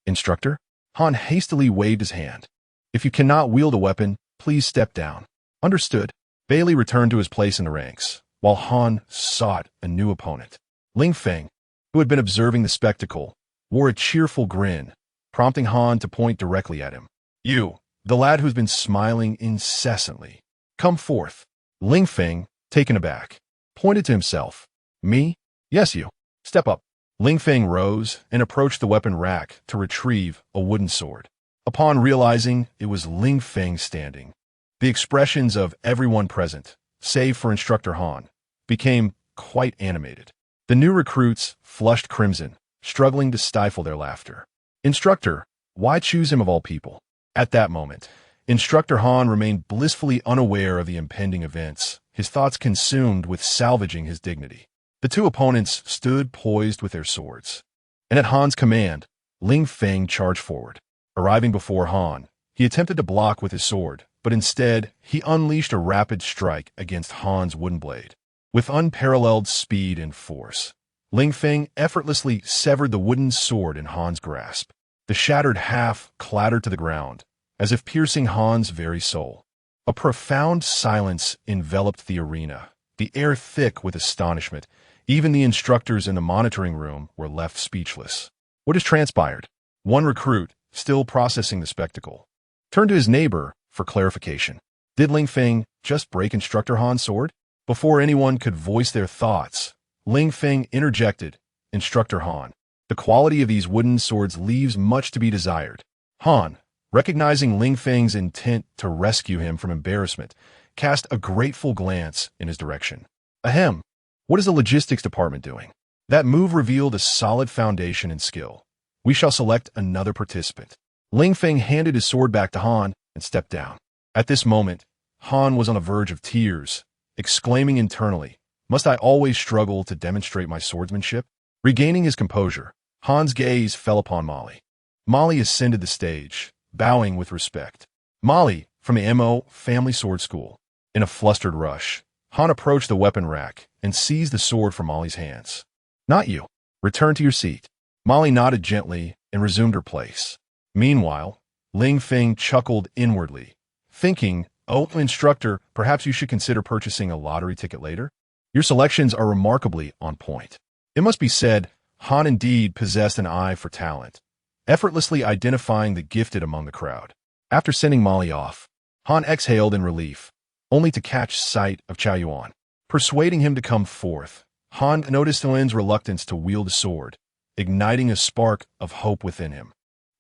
A: Instructor? Han hastily waved his hand. If you cannot wield a weapon, please step down. Understood. Bailey returned to his place in the ranks, while Han sought a new opponent. Ling Feng, who had been observing the spectacle, wore a cheerful grin, prompting Han to point directly at him. You, the lad who's been smiling incessantly. Come forth. Ling Feng, taken aback, pointed to himself. Me? Yes, you. Step up. Ling Feng rose and approached the weapon rack to retrieve a wooden sword. Upon realizing it was Ling Feng standing, the expressions of everyone present, save for Instructor Han, became quite animated. The new recruits flushed crimson, struggling to stifle their laughter. Instructor, why choose him of all people? At that moment, Instructor Han remained blissfully unaware of the impending events, his thoughts consumed with salvaging his dignity. The two opponents stood poised with their swords, and at Han's command, Ling Feng charged forward. Arriving before Han, he attempted to block with his sword, but instead, he unleashed a rapid strike against Han's wooden blade. With unparalleled speed and force, Ling Feng effortlessly severed the wooden sword in Han's grasp. The shattered half clattered to the ground, as if piercing Han's very soul. A profound silence enveloped the arena, the air thick with astonishment. Even the instructors in the monitoring room were left speechless. What has transpired? One recruit, still processing the spectacle, turned to his neighbor for clarification. Did Ling Feng just break Instructor Han's sword? Before anyone could voice their thoughts, Ling Feng interjected, Instructor Han, the quality of these wooden swords leaves much to be desired. Han, recognizing Ling Feng's intent to rescue him from embarrassment, cast a grateful glance in his direction. Ahem, what is the logistics department doing? That move revealed a solid foundation and skill. We shall select another participant. Ling Feng handed his sword back to Han and stepped down. At this moment, Han was on the verge of tears, exclaiming internally, must I always struggle to demonstrate my swordsmanship? Regaining his composure, Han's gaze fell upon Molly. Molly ascended the stage, bowing with respect. Molly, from the MO Family Sword School. In a flustered rush, Han approached the weapon rack and seized the sword from Molly's hands. Not you. Return to your seat. Molly nodded gently and resumed her place. Meanwhile, Ling Feng chuckled inwardly, thinking, oh, instructor, perhaps you should consider purchasing a lottery ticket later? Your selections are remarkably on point. It must be said, Han indeed possessed an eye for talent, effortlessly identifying the gifted among the crowd. After sending Molly off, Han exhaled in relief, only to catch sight of Chao Yuan. Persuading him to come forth, Han noticed Lin's reluctance to wield a sword, igniting a spark of hope within him.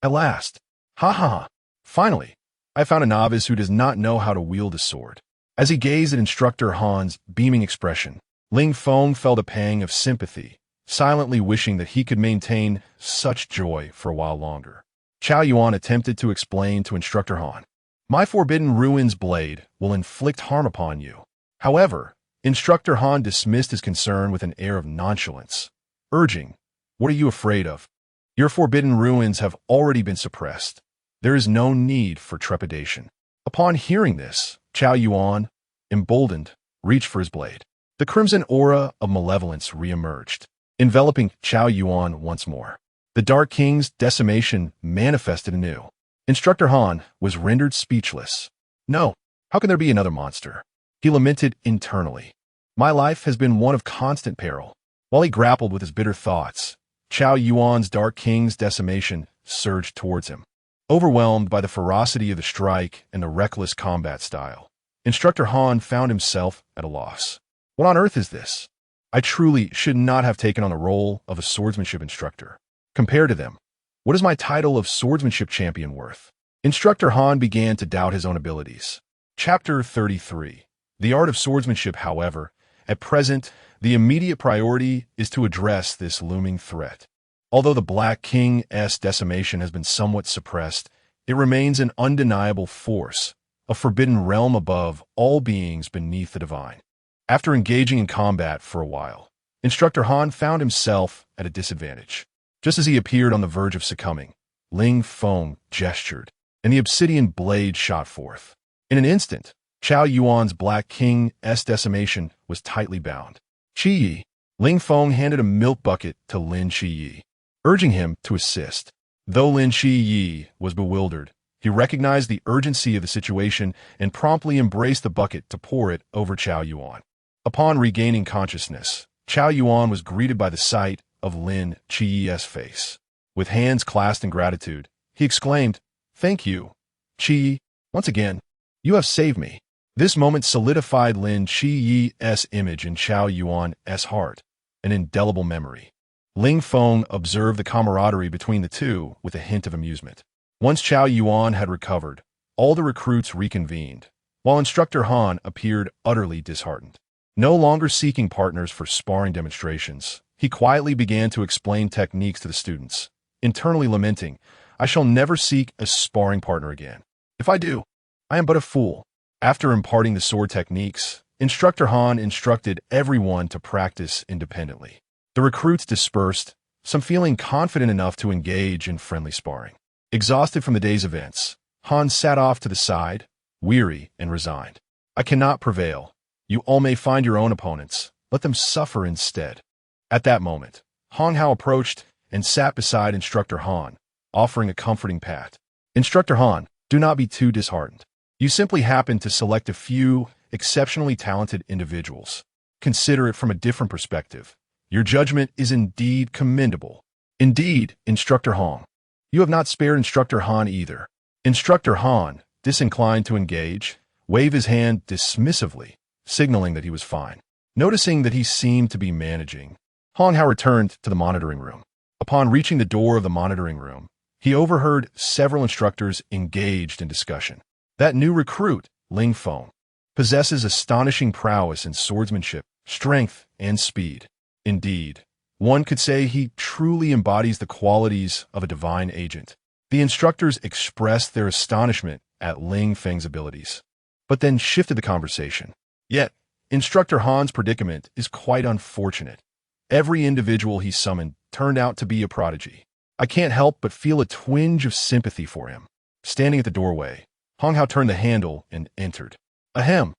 A: At last, ha ha ha, finally, I found a novice who does not know how to wield a sword. As he gazed at Instructor Han's beaming expression, Ling Feng felt a pang of sympathy, silently wishing that he could maintain such joy for a while longer. Chao Yuan attempted to explain to Instructor Han, my Forbidden Ruins blade will inflict harm upon you. However, Instructor Han dismissed his concern with an air of nonchalance, urging, what are you afraid of? Your Forbidden Ruins have already been suppressed. There is no need for trepidation. Upon hearing this, Chao Yuan, emboldened, reached for his blade. The crimson aura of malevolence reemerged, enveloping Chao Yuan once more. The Dark King's decimation manifested anew. Instructor Han was rendered speechless. No, how can there be another monster? He lamented internally. My life has been one of constant peril. While he grappled with his bitter thoughts, Chao Yuan's Dark King's decimation surged towards him. Overwhelmed by the ferocity of the strike and the reckless combat style, Instructor Han found himself at a loss. What on earth is this? I truly should not have taken on the role of a swordsmanship instructor. Compared to them, what is my title of swordsmanship champion worth? Instructor Han began to doubt his own abilities. Chapter 33. The Art of Swordsmanship, however, at present, the immediate priority is to address this looming threat. Although the Black King's decimation has been somewhat suppressed, it remains an undeniable force, a forbidden realm above all beings beneath the divine. After engaging in combat for a while, Instructor Han found himself at a disadvantage. Just as he appeared on the verge of succumbing, Ling Feng gestured, and the obsidian blade shot forth. In an instant, Chao Yuan's Black King's decimation was tightly bound. Qi Yi. Ling Feng handed a milk bucket to Lin Qi Yi, urging him to assist. Though Lin Qi Yi was bewildered, he recognized the urgency of the situation and promptly embraced the bucket to pour it over Chao Yuan. Upon regaining consciousness, Chao Yuan was greeted by the sight of Lin Qi Yi's face. With hands clasped in gratitude, He exclaimed, "Thank you, Qi. Once again, you have saved me." This moment solidified Lin Qi's image in Chao Yuan's heart, an indelible memory. Ling Feng observed the camaraderie between the two with a hint of amusement. Once Chao Yuan had recovered, all the recruits reconvened, while Instructor Han appeared utterly disheartened. No longer seeking partners for sparring demonstrations, he quietly began to explain techniques to the students, internally lamenting, "I shall never seek a sparring partner again. If I do, I am but a fool." After imparting the sword techniques, Instructor Han instructed everyone to practice independently. The recruits dispersed, some feeling confident enough to engage in friendly sparring. Exhausted from the day's events, Han sat off to the side, weary and resigned. "I cannot prevail. You all may find your own opponents. Let them suffer instead." At that moment, Hong Hao approached and sat beside Instructor Han, offering a comforting pat. "Instructor Han, do not be too disheartened. You simply happen to select a few exceptionally talented individuals. Consider it from a different perspective. Your judgment is indeed commendable." "Indeed, Instructor Han." "You have not spared Instructor Han either." Instructor Han, disinclined to engage, waved his hand dismissively, signaling that he was fine. Noticing that he seemed to be managing, Hong Hao returned to the monitoring room. Upon reaching the door of the monitoring room, he overheard several instructors engaged in discussion. That new recruit, Ling Feng, possesses astonishing prowess in swordsmanship, strength, and speed. Indeed, one could say he truly embodies the qualities of a divine agent. The instructors expressed their astonishment at Ling Feng's abilities, but then shifted the conversation. Yet, Instructor Han's predicament is quite unfortunate. Every individual he summoned turned out to be a prodigy. I can't help but feel a twinge of sympathy for him. Standing at the doorway, Hong Hao turned the handle and entered. Ahem.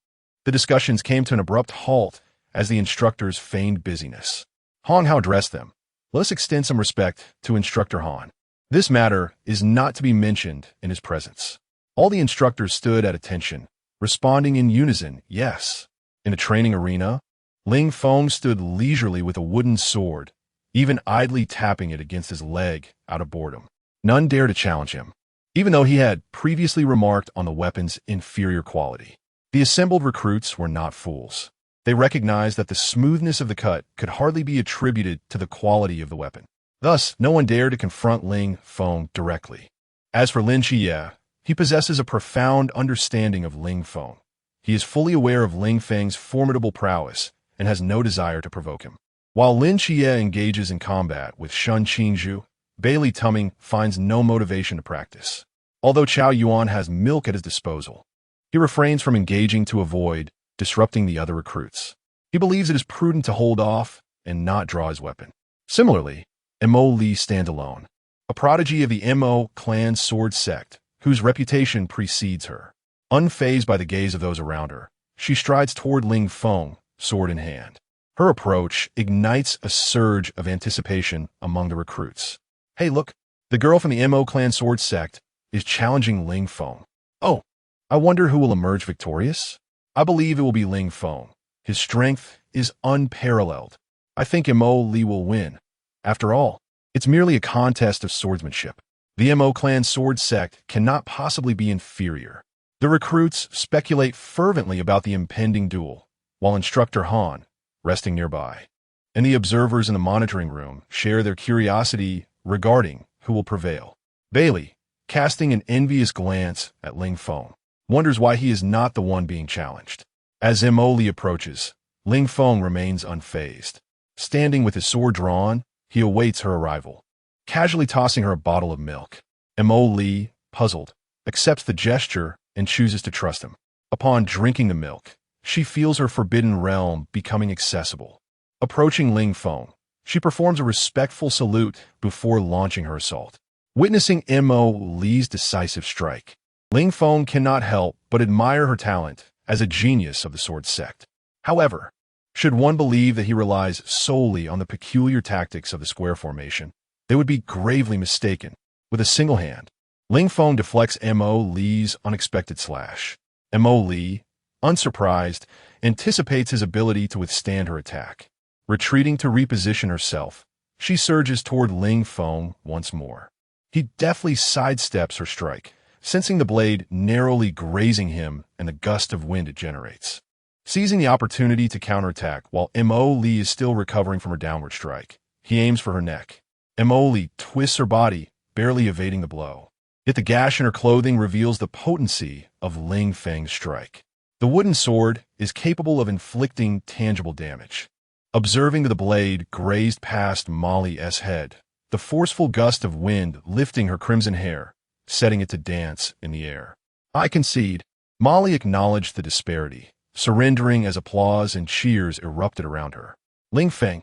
A: The discussions came to an abrupt halt as the instructors feigned busyness. Hong Hao addressed them. "Let us extend some respect to Instructor Han. This matter is not to be mentioned in his presence." All the instructors stood at attention, responding in unison, "Yes." In the training arena, Ling Feng stood leisurely with a wooden sword, even idly tapping it against his leg out of boredom. None dared to challenge him, even though he had previously remarked on the weapon's inferior quality. The assembled recruits were not fools. They recognized that the smoothness of the cut could hardly be attributed to the quality of the weapon. Thus, no one dared to confront Ling Feng directly. As for Lin Qiye, he possesses a profound understanding of Ling Feng. He is fully aware of Ling Feng's formidable prowess and has no desire to provoke him. While Lin Qiye engages in combat with Shun Qingzhu, Bailey Tumming finds no motivation to practice. Although Chao Yuan has milk at his disposal, he refrains from engaging to avoid disrupting the other recruits. He believes it is prudent to hold off and not draw his weapon. Similarly, Mo Li stands alone, a prodigy of the Mo clan sword sect, whose reputation precedes her. Unfazed by the gaze of those around her, she strides toward Ling Feng, sword in hand. Her approach ignites a surge of anticipation among the recruits. "Hey, look, the girl from the Mo clan sword sect is challenging Ling Feng. Oh, I wonder who will emerge victorious? I believe it will be Ling Feng. His strength is unparalleled. I think Mo Li will win. After all, it's merely a contest of swordsmanship. The Mo clan sword sect cannot possibly be inferior." The recruits speculate fervently about the impending duel, while Instructor Han, resting nearby, and the observers in the monitoring room share their curiosity regarding who will prevail. Bailey, casting an envious glance at Ling Feng, wonders why he is not the one being challenged. As Mo Li approaches, Ling Feng remains unfazed. Standing with his sword drawn, he awaits her arrival, casually tossing her a bottle of milk. Mo Li, puzzled, accepts the gesture and chooses to trust him. Upon drinking the milk, she feels her forbidden realm becoming accessible. Approaching Ling Feng, she performs a respectful salute before launching her assault. Witnessing Mo Li's decisive strike, Ling Feng cannot help but admire her talent as a genius of the sword sect. However, should one believe that he relies solely on the peculiar tactics of the square formation, they would be gravely mistaken. With a single hand, Ling Feng deflects Mo Li's unexpected slash. Mo Li, unsurprised, anticipates his ability to withstand her attack. Retreating to reposition herself, she surges toward Ling Feng once more. He deftly sidesteps her strike, sensing the blade narrowly grazing him and the gust of wind it generates. Seizing the opportunity to counterattack while Mo Lee is still recovering from her downward strike, he aims for her neck. Mo Lee twists her body, barely evading the blow. Yet the gash in her clothing reveals the potency of Ling Feng's strike. The wooden sword is capable of inflicting tangible damage. Observing that the blade grazed past Molly's head, the forceful gust of wind lifting her crimson hair, setting it to dance in the air. I concede. Molly acknowledged the disparity, surrendering as applause and cheers erupted around her. Ling Feng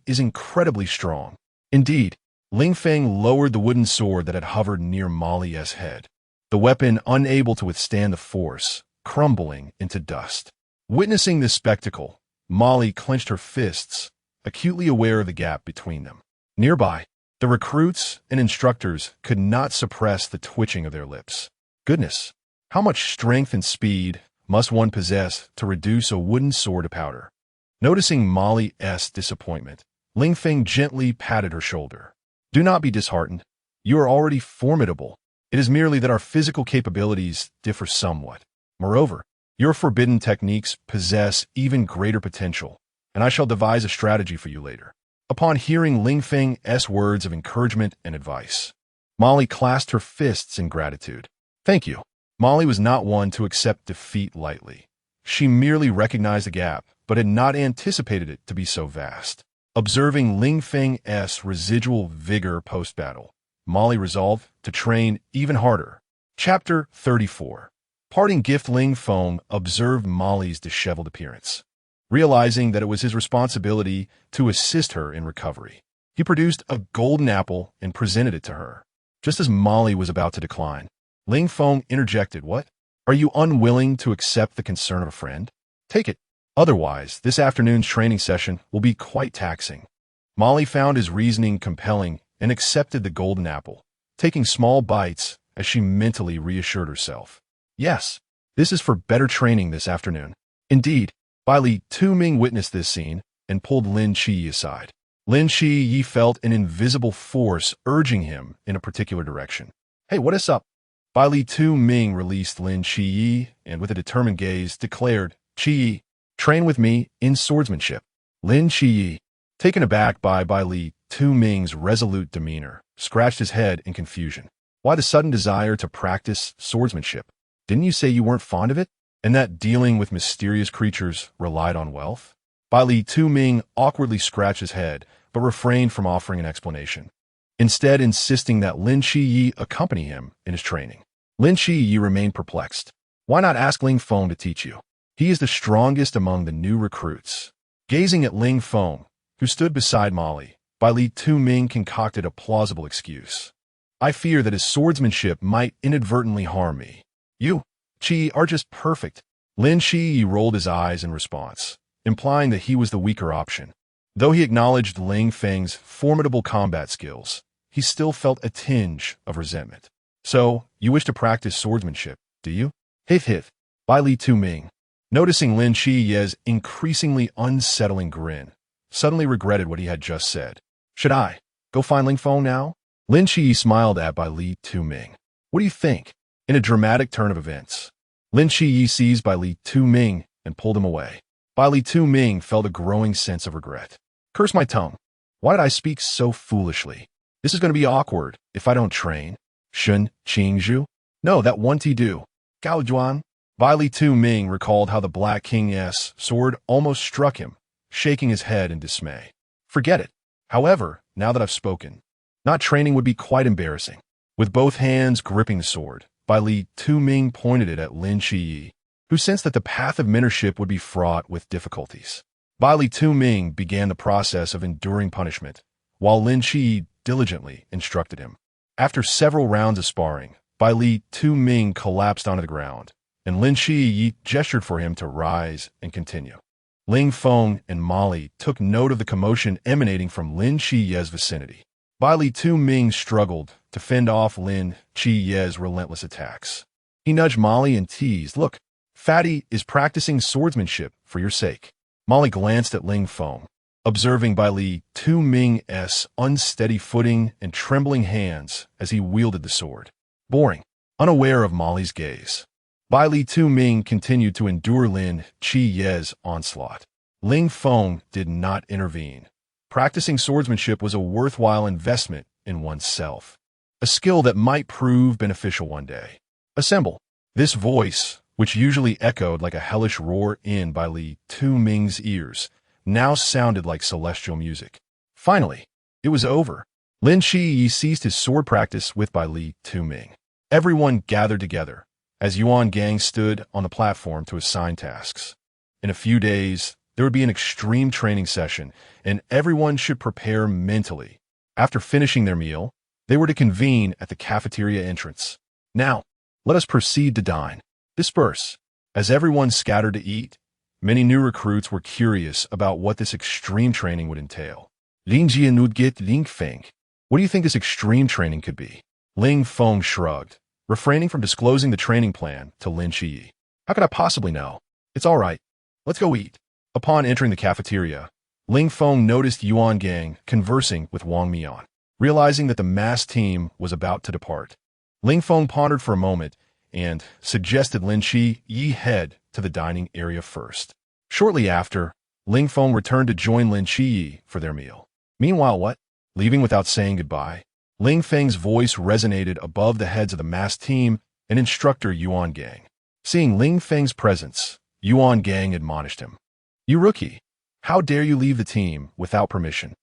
A: is incredibly strong. Indeed, Ling Feng lowered the wooden sword that had hovered near Molly's head, the weapon unable to withstand the force, crumbling into dust. Witnessing this spectacle, Molly clenched her fists, acutely aware of the gap between them. Nearby, the recruits and instructors could not suppress the twitching of their lips. Goodness, how much strength and speed must one possess to reduce a wooden sword to powder? Noticing Molly's disappointment, Ling Feng gently patted her shoulder. Do not be disheartened. You are already formidable. It is merely that our physical capabilities differ somewhat. Moreover, your forbidden techniques possess even greater potential, and I shall devise a strategy for you later. Upon hearing Ling Feng's words of encouragement and advice, Molly clasped her fists in gratitude. Thank you. Molly was not one to accept defeat lightly. She merely recognized the gap, but had not anticipated it to be so vast. Observing Ling Feng's residual vigor post-battle, Molly resolved to train even harder. Chapter 34. Parting gift. Ling Feng observed Molly's disheveled appearance. Realizing that it was his responsibility to assist her in recovery, he produced a golden apple and presented it to her. Just as Molly was about to decline, Ling Feng interjected, "What? Are you unwilling to accept the concern of a friend? Take it. Otherwise, this afternoon's training session will be quite taxing." Molly found his reasoning compelling and accepted the golden apple, taking small bites as she mentally reassured herself. Yes, this is for better training this afternoon. Indeed, Li Tu-ming witnessed this scene and pulled Lin Qi aside. Lin Qi felt an invisible force urging him in a particular direction. "Hey, what is up?" Li Tu-ming released Lin Qi and with a determined gaze declared, "Qi, train with me in swordsmanship." Lin Qi, taken aback by Li Tu-ming's resolute demeanor, scratched his head in confusion. Why the sudden desire to practice swordsmanship? Didn't you say you weren't fond of it? And that dealing with mysterious creatures relied on wealth? Li Tu-ming awkwardly scratched his head, but refrained from offering an explanation, instead insisting that Lin Qi accompany him in his training. Lin Qi remained perplexed. Why not ask Ling Feng to teach you? He is the strongest among the new recruits. Gazing at Ling Feng, who stood beside Molly, Li Tu-ming concocted a plausible excuse. I fear that his swordsmanship might inadvertently harm me. You, Qi, are just perfect. Lin Qi rolled his eyes in response, implying that he was the weaker option. Though he acknowledged Ling Feng's formidable combat skills, he still felt a tinge of resentment. So, you wish to practice swordsmanship, do you? Hith. Li Tu-ming, noticing Lin Qi's increasingly unsettling grin, suddenly regretted what he had just said. Should I go find Ling Feng now? Lin Qi smiled at Li Tu-ming. What do you think? In a dramatic turn of events, Lin Qi seized Li Tu-ming and pulled him away. Li Tu-ming felt a growing sense of regret. Curse my tongue. Why did I speak so foolishly? This is going to be awkward if I don't train. Shun Qingzhu? No, that won't do. Gao Juan? Li Tu-ming recalled how the Black King's sword almost struck him, shaking his head in dismay. Forget it. However, now that I've spoken, not training would be quite embarrassing. With both hands gripping the sword, Li Tu-ming pointed it at Lin Qi, who sensed that the path of mentorship would be fraught with difficulties. Li Tu-ming began the process of enduring punishment, while Lin Qi diligently instructed him. After several rounds of sparring, Li Tu-ming collapsed onto the ground, and Lin Qi gestured for him to rise and continue. Ling Feng and Molly took note of the commotion emanating from Lin Qi's vicinity. Li Tu-ming struggled to fend off Lin Qi's relentless attacks. He nudged Molly and teased, "Look, Fatty is practicing swordsmanship for your sake." Molly glanced at Ling Feng, observing Bai Li Tu Ming's unsteady footing and trembling hands as he wielded the sword. Boring, unaware of Molly's gaze. Bai Li Tu Ming continued to endure Lin Qiye's onslaught. Ling Feng did not intervene. Practicing swordsmanship was a worthwhile investment in oneself, a skill that might prove beneficial one day. Assemble. This voice, which usually echoed like a hellish roar in Bai Li Tu Ming's ears, now sounded like celestial music. Finally, it was over. Lin Qiyi ceased his sword practice with Bai Li Tu Ming. Everyone gathered together as Yuan Gang stood on the platform to assign tasks. In a few days, there would be an extreme training session, and everyone should prepare mentally. After finishing their meal, they were to convene at the cafeteria entrance. Now, let us proceed to dine. Disperse. As everyone scattered to eat, many new recruits were curious about what this extreme training would entail. Ling Jianudgit Ling Feng. What do you think this extreme training could be? Ling Feng shrugged, refraining from disclosing the training plan to Lin Qiyi. How could I possibly know? It's all right. Let's go eat. Upon entering the cafeteria, Ling Feng noticed Yuan Gang conversing with Wang Mian. Realizing that the masked team was about to depart, Ling Feng pondered for a moment and suggested Lin Qiyi head to the dining area first. Shortly after, Ling Feng returned to join Lin Qiyi for their meal. Meanwhile, what? Leaving without saying goodbye? Ling Feng's voice resonated above the heads of the masked team and instructor Yuan Gang. Seeing Ling Feng's presence, Yuan Gang admonished him. You rookie, how dare you leave the team without permission?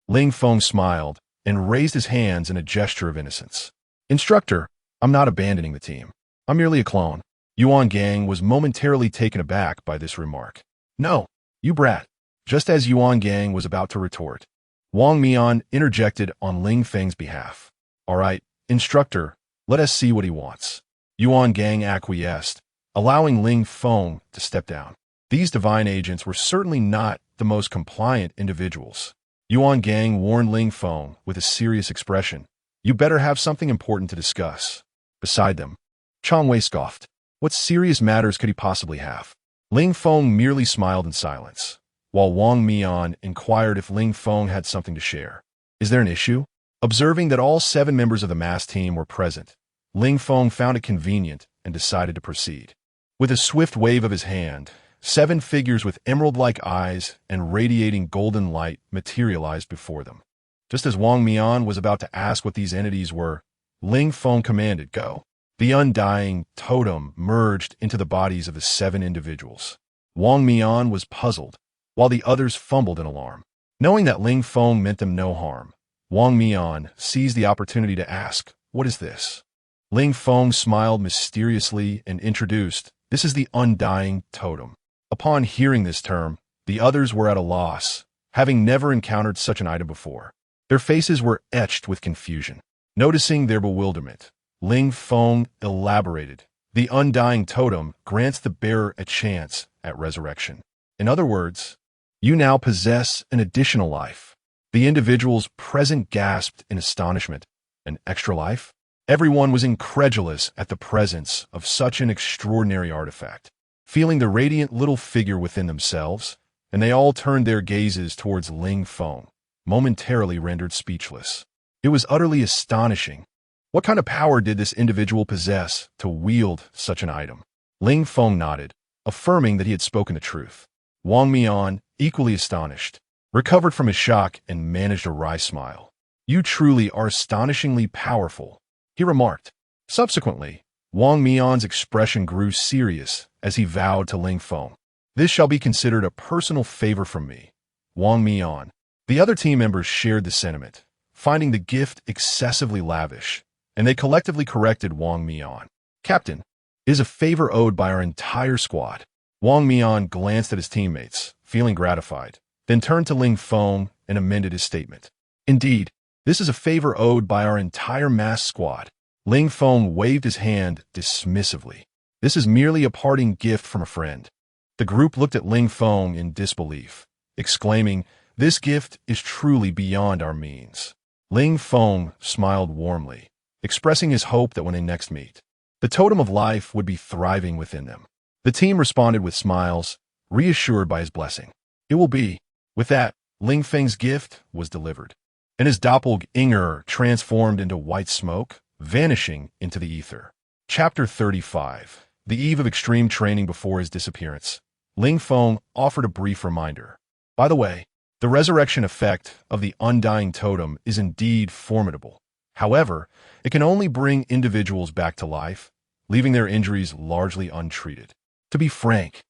A: Ling Feng smiled and raised his hands in a gesture of innocence. Instructor, I'm not abandoning the team. I'm merely a clone. Yuan Gang was momentarily taken aback by this remark. No, you brat. Just as Yuan Gang was about to retort, Wang Mian interjected on Ling Feng's behalf. All right, instructor, let us see what he wants. Yuan Gang acquiesced, allowing Ling Feng to step down. These divine agents were certainly not the most compliant individuals. Yuan Gang warned Ling Feng with a serious expression. You better have something important to discuss. Beside them, Chang Wei scoffed. What serious matters could he possibly have? Ling Feng merely smiled in silence, while Wang Mian inquired if Ling Feng had something to share. Is there an issue? Observing that all 7 members of the masked team were present, Ling Feng found it convenient and decided to proceed. With a swift wave of his hand, 7 figures with emerald-like eyes and radiating golden light materialized before them. Just as Wang Mian was about to ask what these entities were, Ling Feng commanded, go. The undying totem merged into the bodies of the 7 individuals. Wang Mian was puzzled, while the others fumbled in alarm. Knowing that Ling Feng meant them no harm, Wang Mian seized the opportunity to ask, what is this? Ling Feng smiled mysteriously and introduced, this is the undying totem. Upon hearing this term, the others were at a loss, having never encountered such an item before. Their faces were etched with confusion. Noticing their bewilderment, Ling Feng elaborated, the undying totem grants the bearer a chance at resurrection. In other words, you now possess an additional life. The individuals present gasped in astonishment. An extra life? Everyone was incredulous at the presence of such an extraordinary artifact. Feeling the radiant little figure within themselves, and they all turned their gazes towards Ling Feng, momentarily rendered speechless. It was utterly astonishing. What kind of power did this individual possess to wield such an item? Ling Feng nodded, affirming that he had spoken the truth. Wang Mian, equally astonished, recovered from his shock and managed a wry smile. You truly are astonishingly powerful, he remarked. Subsequently, Wang Mian's expression grew serious as he vowed to Ling Feng. This shall be considered a personal favor from me, Wang Mian. The other team members shared the sentiment, finding the gift excessively lavish, and they collectively corrected Wang Mian. Captain, it is a favor owed by our entire squad. Wang Mian glanced at his teammates, feeling gratified, then turned to Ling Feng and amended his statement. Indeed, this is a favor owed by our entire masked squad. Ling Feng waved his hand dismissively. This is merely a parting gift from a friend. The group looked at Ling Feng in disbelief, exclaiming, this gift is truly beyond our means. Ling Feng smiled warmly, expressing his hope that when they next meet, the totem of life would be thriving within them. The team responded with smiles, reassured by his blessing. It will be. With that, Ling Feng's gift was delivered, and his doppelganger transformed into white smoke, vanishing into the ether. Chapter 35. The eve of extreme training before his disappearance, Ling Feng offered a brief reminder. By the way, the resurrection effect of the undying totem is indeed formidable. However, it can only bring individuals back to life, leaving their injuries largely untreated. To be frank,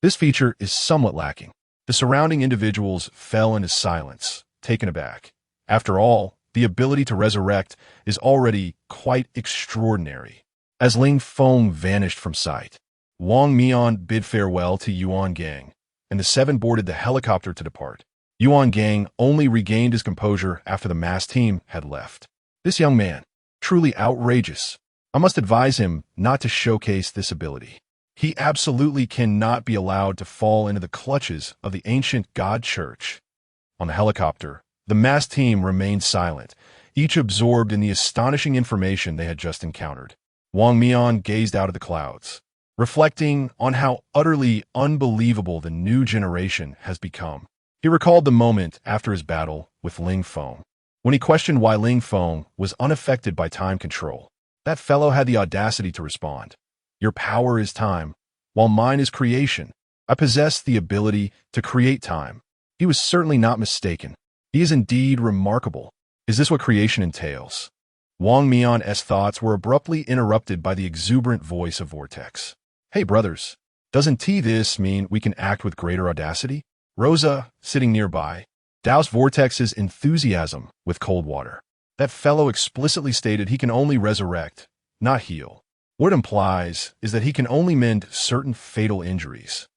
A: this feature is somewhat lacking. The surrounding individuals fell into silence, taken aback. After all, the ability to resurrect is already quite extraordinary. As Ling Feng vanished from sight, Wang Mian bid farewell to Yuan Gang, and the seven boarded the helicopter to depart. Yuan Gang only regained his composure after the mass team had left. This young man, truly outrageous. I must advise him not to showcase this ability. He absolutely cannot be allowed to fall into the clutches of the ancient God Church. On the helicopter, the mass team remained silent, each absorbed in the astonishing information they had just encountered. Wang Mian gazed out at the clouds, reflecting on how utterly unbelievable the new generation has become. He recalled the moment after his battle with Ling Feng, when he questioned why Ling Feng was unaffected by time control. That fellow had the audacity to respond, "Your power is time, while mine is creation. I possess the ability to create time." He was certainly not mistaken. He is indeed remarkable. Is this what creation entails? Wang Mian's thoughts were abruptly interrupted by the exuberant voice of Vortex. "Hey, brothers, doesn't this mean we can act with greater audacity?" Rosa, sitting nearby, doused Vortex's enthusiasm with cold water. That fellow explicitly stated he can only resurrect, not heal. What it implies is that he can only mend certain fatal injuries.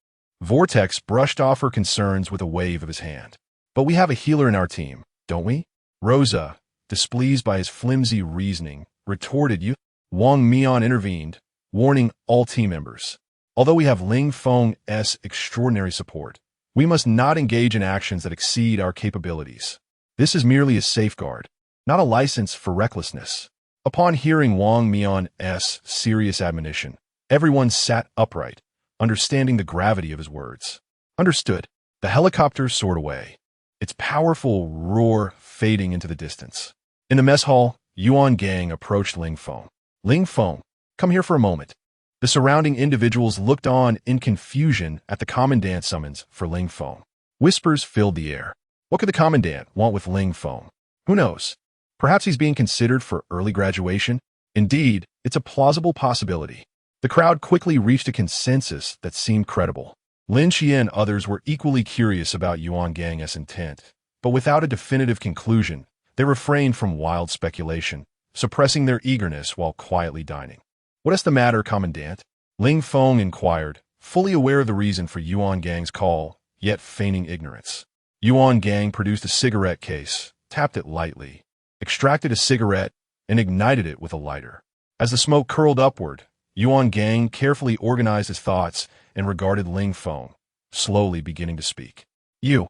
A: Vortex brushed off her concerns with a wave of his hand. "But we have a healer in our team, don't we?" Rosa, displeased by his flimsy reasoning, retorted. "You." Wang Mian intervened, warning all team members. "Although we have Ling Feng's extraordinary support, we must not engage in actions that exceed our capabilities. This is merely a safeguard, not a license for recklessness." Upon hearing Wang Mian's serious admonition, everyone sat upright, understanding the gravity of his words. Understood. The helicopter soared away, its powerful roar fading into the distance. In the mess hall, Yuan Gang approached Ling Feng. "Ling Feng, come here for a moment." The surrounding individuals looked on in confusion at the commandant's summons for Ling Feng. Whispers filled the air. What could the commandant want with Ling Feng? Who knows? Perhaps he's being considered for early graduation? Indeed, it's a plausible possibility. The crowd quickly reached a consensus that seemed credible. Lin Xie and others were equally curious about Yuan Gang's intent, but without a definitive conclusion, they refrained from wild speculation, suppressing their eagerness while quietly dining. "What is the matter, Commandant?" Ling Feng inquired, fully aware of the reason for Yuan Gang's call, yet feigning ignorance. Yuan Gang produced a cigarette case, tapped it lightly, extracted a cigarette, and ignited it with a lighter. As the smoke curled upward, Yuan Gang carefully organized his thoughts and regarded Ling Feng, slowly beginning to speak. "You.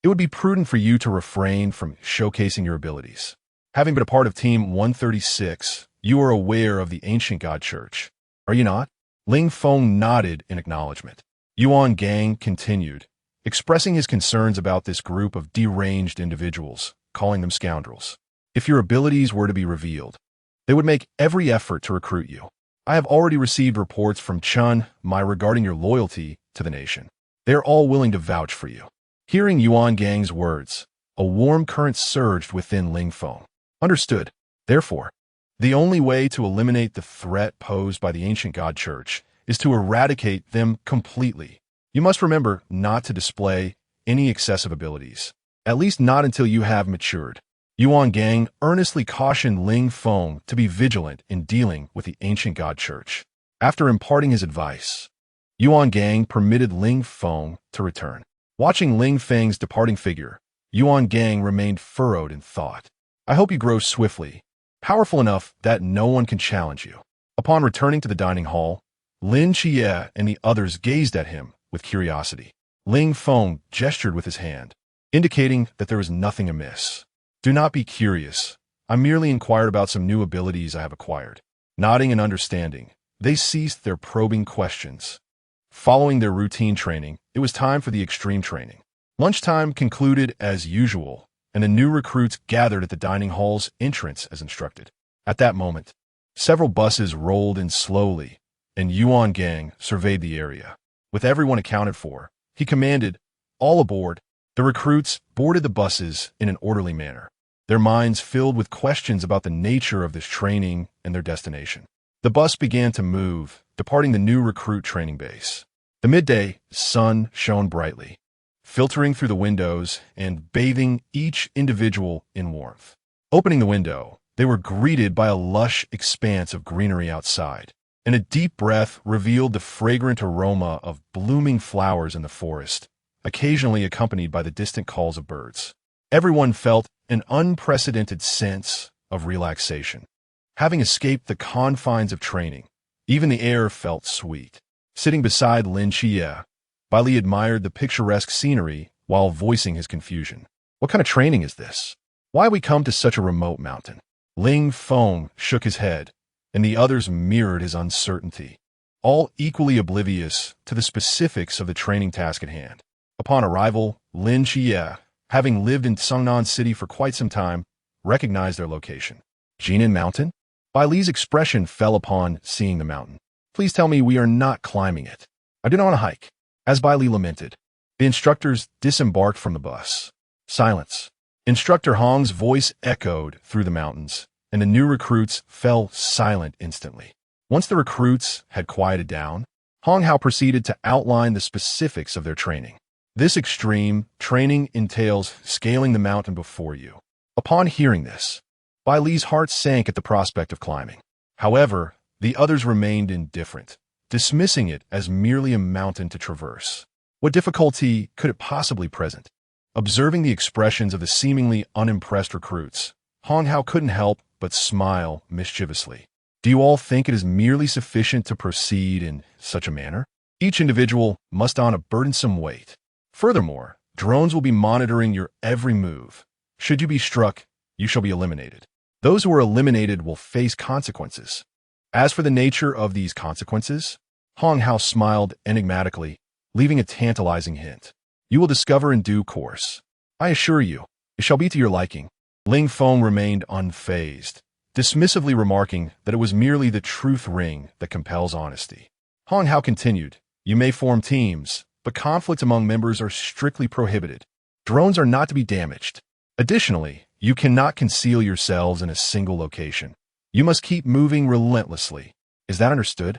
A: It would be prudent for you to refrain from showcasing your abilities. Having been a part of Team 136, you are aware of the ancient God Church, are you not?" Ling Feng nodded in acknowledgement. Yuan Gang continued, expressing his concerns about this group of deranged individuals, calling them scoundrels. "If your abilities were to be revealed, they would make every effort to recruit you. I have already received reports from Chun Mai regarding your loyalty to the nation. They are all willing to vouch for you." Hearing Yuan Gang's words, a warm current surged within Ling Feng. Understood. Therefore, the only way to eliminate the threat posed by the ancient God Church is to eradicate them completely. You must remember not to display any excessive abilities, at least not until you have matured. Yuan Gang earnestly cautioned Ling Feng to be vigilant in dealing with the ancient God Church. After imparting his advice, Yuan Gang permitted Ling Feng to return. Watching Ling Feng's departing figure, Yuan Gang remained furrowed in thought. "I hope you grow swiftly, powerful enough that no one can challenge you." Upon returning to the dining hall, Lin Xie and the others gazed at him with curiosity. Ling Feng gestured with his hand, indicating that there was nothing amiss. "Do not be curious. I merely inquired about some new abilities I have acquired." Nodding and understanding, they ceased their probing questions. Following their routine training, it was time for the extreme training. Lunchtime concluded as usual, and the new recruits gathered at the dining hall's entrance as instructed. At that moment, several buses rolled in slowly, and Yuan Gang surveyed the area. With everyone accounted for, he commanded, "All aboard." The recruits boarded the buses in an orderly manner, their minds filled with questions about the nature of this training and their destination. The bus began to move, departing the new recruit training base. The midday sun shone brightly, filtering through the windows and bathing each individual in warmth. Opening the window, they were greeted by a lush expanse of greenery outside, and a deep breath revealed the fragrant aroma of blooming flowers in the forest, occasionally accompanied by the distant calls of birds. Everyone felt an unprecedented sense of relaxation. Having escaped the confines of training, even the air felt sweet. Sitting beside Lin Xie, Baili admired the picturesque scenery while voicing his confusion. What kind of training is this? Why we come to such a remote mountain? Ling Feng shook his head, and the others mirrored his uncertainty, all equally oblivious to the specifics of the training task at hand. Upon arrival, Lin Xie, having lived in Songnan City for quite some time, recognized their location. Jinan Mountain? Baili's expression fell upon seeing the mountain. Please tell me we are not climbing it. I do not want to hike. As Baili lamented, the instructors disembarked from the bus. Silence. Instructor Hong's voice echoed through the mountains, and the new recruits fell silent instantly. Once the recruits had quieted down, Hong Hao proceeded to outline the specifics of their training. This extreme training entails scaling the mountain before you. Upon hearing this, Baili's heart sank at the prospect of climbing. However, the others remained indifferent, dismissing it as merely a mountain to traverse. What difficulty could it possibly present? Observing the expressions of the seemingly unimpressed recruits, Hong Hao couldn't help but smile mischievously. Do you all think it is merely sufficient to proceed in such a manner? Each individual must on a burdensome weight. Furthermore, drones will be monitoring your every move. Should you be struck, you shall be eliminated. Those who are eliminated will face consequences. As for the nature of these consequences, Hong Hao smiled enigmatically, leaving a tantalizing hint. You will discover in due course. I assure you, it shall be to your liking. Ling Feng remained unfazed, dismissively remarking that it was merely the truth ring that compels honesty. Hong Hao continued, you may form teams, but conflicts among members are strictly prohibited. Drones are not to be damaged. Additionally, you cannot conceal yourselves in a single location. You must keep moving relentlessly. Is that understood?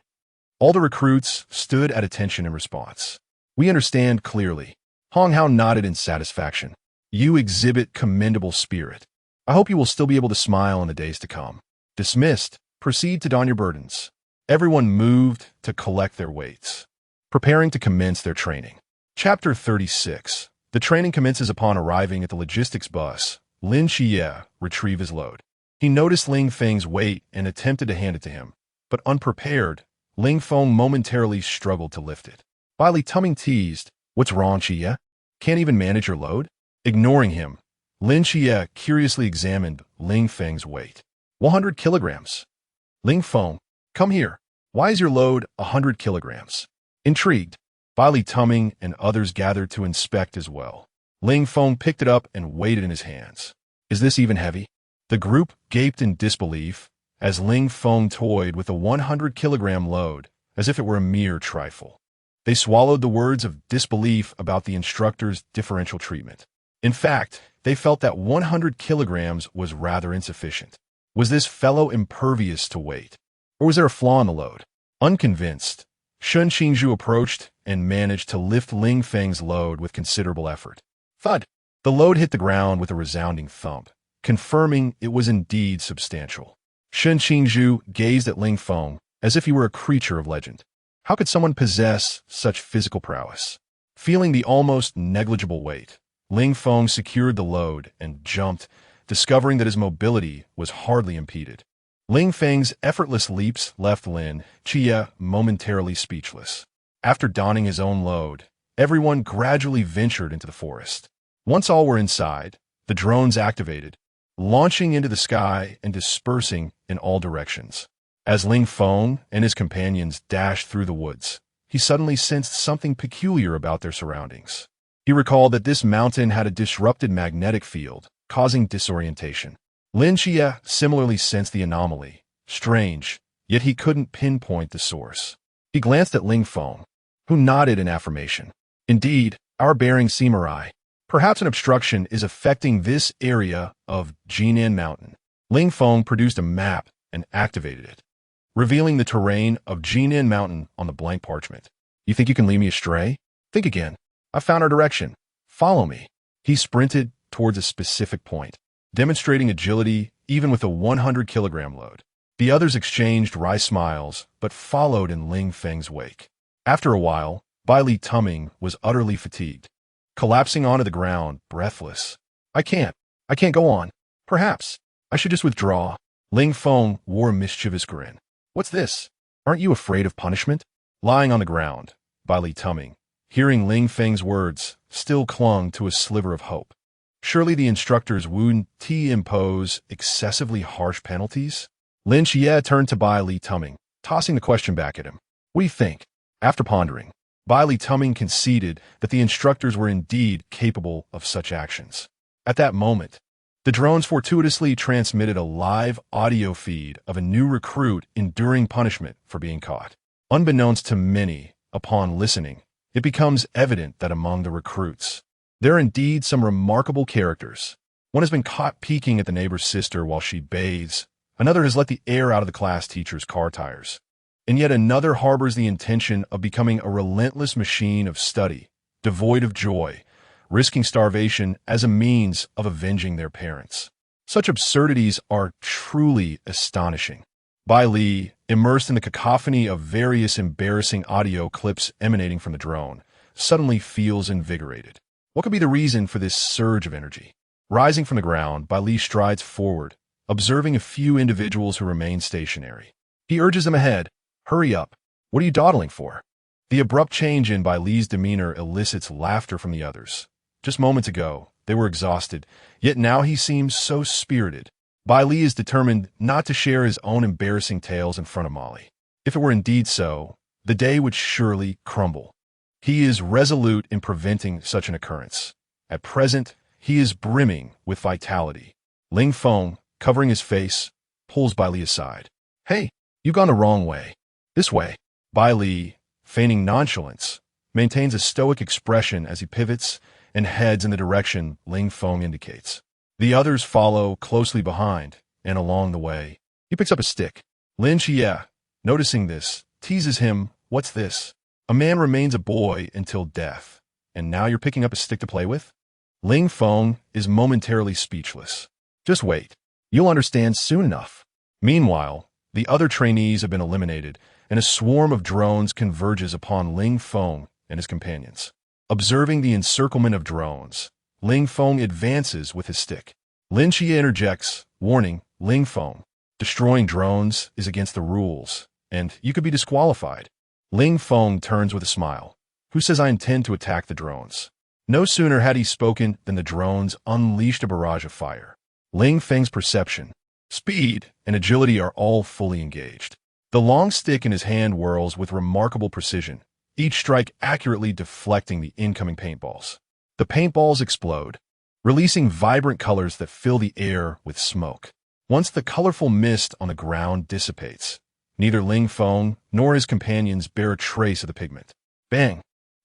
A: All the recruits stood at attention in response. We understand clearly. Hong Hao nodded in satisfaction. You exhibit commendable spirit. I hope you will still be able to smile in the days to come. Dismissed. Proceed to don your burdens. Everyone moved to collect their weights, preparing to commence their training. Chapter 36. The training commences upon arriving at the logistics bus. Lin Xie retrieved his load. He noticed Ling Feng's weight and attempted to hand it to him, but unprepared, Ling Feng momentarily struggled to lift it. Baili Tumming teased, What's wrong, Xie? Can't even manage your load? Ignoring him, Lin Xie curiously examined Ling Feng's weight. 100 kilograms. Ling Feng, come here. Why is your load 100 kilograms? Intrigued, Baili Tumming and others gathered to inspect as well. Ling Feng picked it up and weighed it in his hands. Is this even heavy? The group gaped in disbelief as Ling Feng toyed with a 100-kilogram load as if it were a mere trifle. They swallowed the words of disbelief about the instructor's differential treatment. In fact, they felt that 100 kilograms was rather insufficient. Was this fellow impervious to weight? Or was there a flaw in the load? Unconvinced, Shun Qingzhu approached and managed to lift Ling Feng's load with considerable effort. Thud! The load hit the ground with a resounding thump, confirming it was indeed substantial. Shun Qingzhu gazed at Ling Feng as if he were a creature of legend. How could someone possess such physical prowess? Feeling the almost negligible weight, Ling Feng secured the load and jumped, discovering that his mobility was hardly impeded. Ling Feng's effortless leaps left Lin Xie momentarily speechless. After donning his own load, everyone gradually ventured into the forest. Once all were inside, the drones activated, launching into the sky and dispersing in all directions. As Ling Feng and his companions dashed through the woods, he suddenly sensed something peculiar about their surroundings. He recalled that this mountain had a disrupted magnetic field, causing disorientation. Lin Xie similarly sensed the anomaly. Strange, yet he couldn't pinpoint the source. He glanced at Ling Feng, who nodded in affirmation. Indeed, our bearings seem awry. Perhaps an obstruction is affecting this area of Jinan Mountain. Ling Feng produced a map and activated it, revealing the terrain of Jinan Mountain on the blank parchment. You think you can lead me astray? Think again. I found our direction. Follow me. He sprinted towards a specific point, demonstrating agility even with a 100-kilogram load. The others exchanged wry smiles, but followed in Ling Feng's wake. After a while, Bai Li Tuming was utterly fatigued, collapsing onto the ground, breathless. I can't go on. Perhaps I should just withdraw. Ling Feng wore a mischievous grin. What's this? Aren't you afraid of punishment? Lying on the ground, Bai Li Tuming, hearing Ling Feng's words, still clung to a sliver of hope. Surely the instructors wouldn't impose excessively harsh penalties? Lin Xie turned to Bai Li Tuming, tossing the question back at him. What do you think? After pondering, Bai Li Tuming conceded that the instructors were indeed capable of such actions. At that moment, the drones fortuitously transmitted a live audio feed of a new recruit enduring punishment for being caught. Unbeknownst to many, upon listening, it becomes evident that among the recruits, there are indeed some remarkable characters. One has been caught peeking at the neighbor's sister while she bathes. Another has let the air out of the class teacher's car tires. And yet another harbors the intention of becoming a relentless machine of study, devoid of joy, risking starvation as a means of avenging their parents. Such absurdities are truly astonishing. Bai Li, immersed in the cacophony of various embarrassing audio clips emanating from the drone, suddenly feels invigorated. What could be the reason for this surge of energy? Rising from the ground, Bai Li strides forward, observing a few individuals who remain stationary. He urges them ahead. Hurry up. What are you dawdling for? The abrupt change in Bai Li's demeanor elicits laughter from the others. Just moments ago, they were exhausted, yet now he seems so spirited. Bai Li is determined not to share his own embarrassing tales in front of Molly. If it were indeed so, the day would surely crumble. He is resolute in preventing such an occurrence. At present, he is brimming with vitality. Ling Feng, covering his face, pulls Bai Li aside. Hey, you've gone the wrong way. This way. Bai Li, feigning nonchalance, maintains a stoic expression as he pivots and heads in the direction Ling Feng indicates. The others follow closely behind, and along the way, he picks up a stick. Lin Xie, noticing this, teases him, What's this? A man remains a boy until death, and now you're picking up a stick to play with? Ling Feng is momentarily speechless. Just wait. You'll understand soon enough. Meanwhile, the other trainees have been eliminated, and a swarm of drones converges upon Ling Feng and his companions. Observing the encirclement of drones, Ling Feng advances with his stick. Lin Xie interjects, warning Ling Feng, destroying drones is against the rules, and you could be disqualified. Ling Feng turns with a smile. Who says I intend to attack the drones? No sooner had he spoken than the drones unleashed a barrage of fire. Ling Feng's perception, speed, and agility are all fully engaged. The long stick in his hand whirls with remarkable precision, each strike accurately deflecting the incoming paintballs. The paintballs explode, releasing vibrant colors that fill the air with smoke. Once the colorful mist on the ground dissipates, neither Ling Feng nor his companions bear a trace of the pigment. Bang!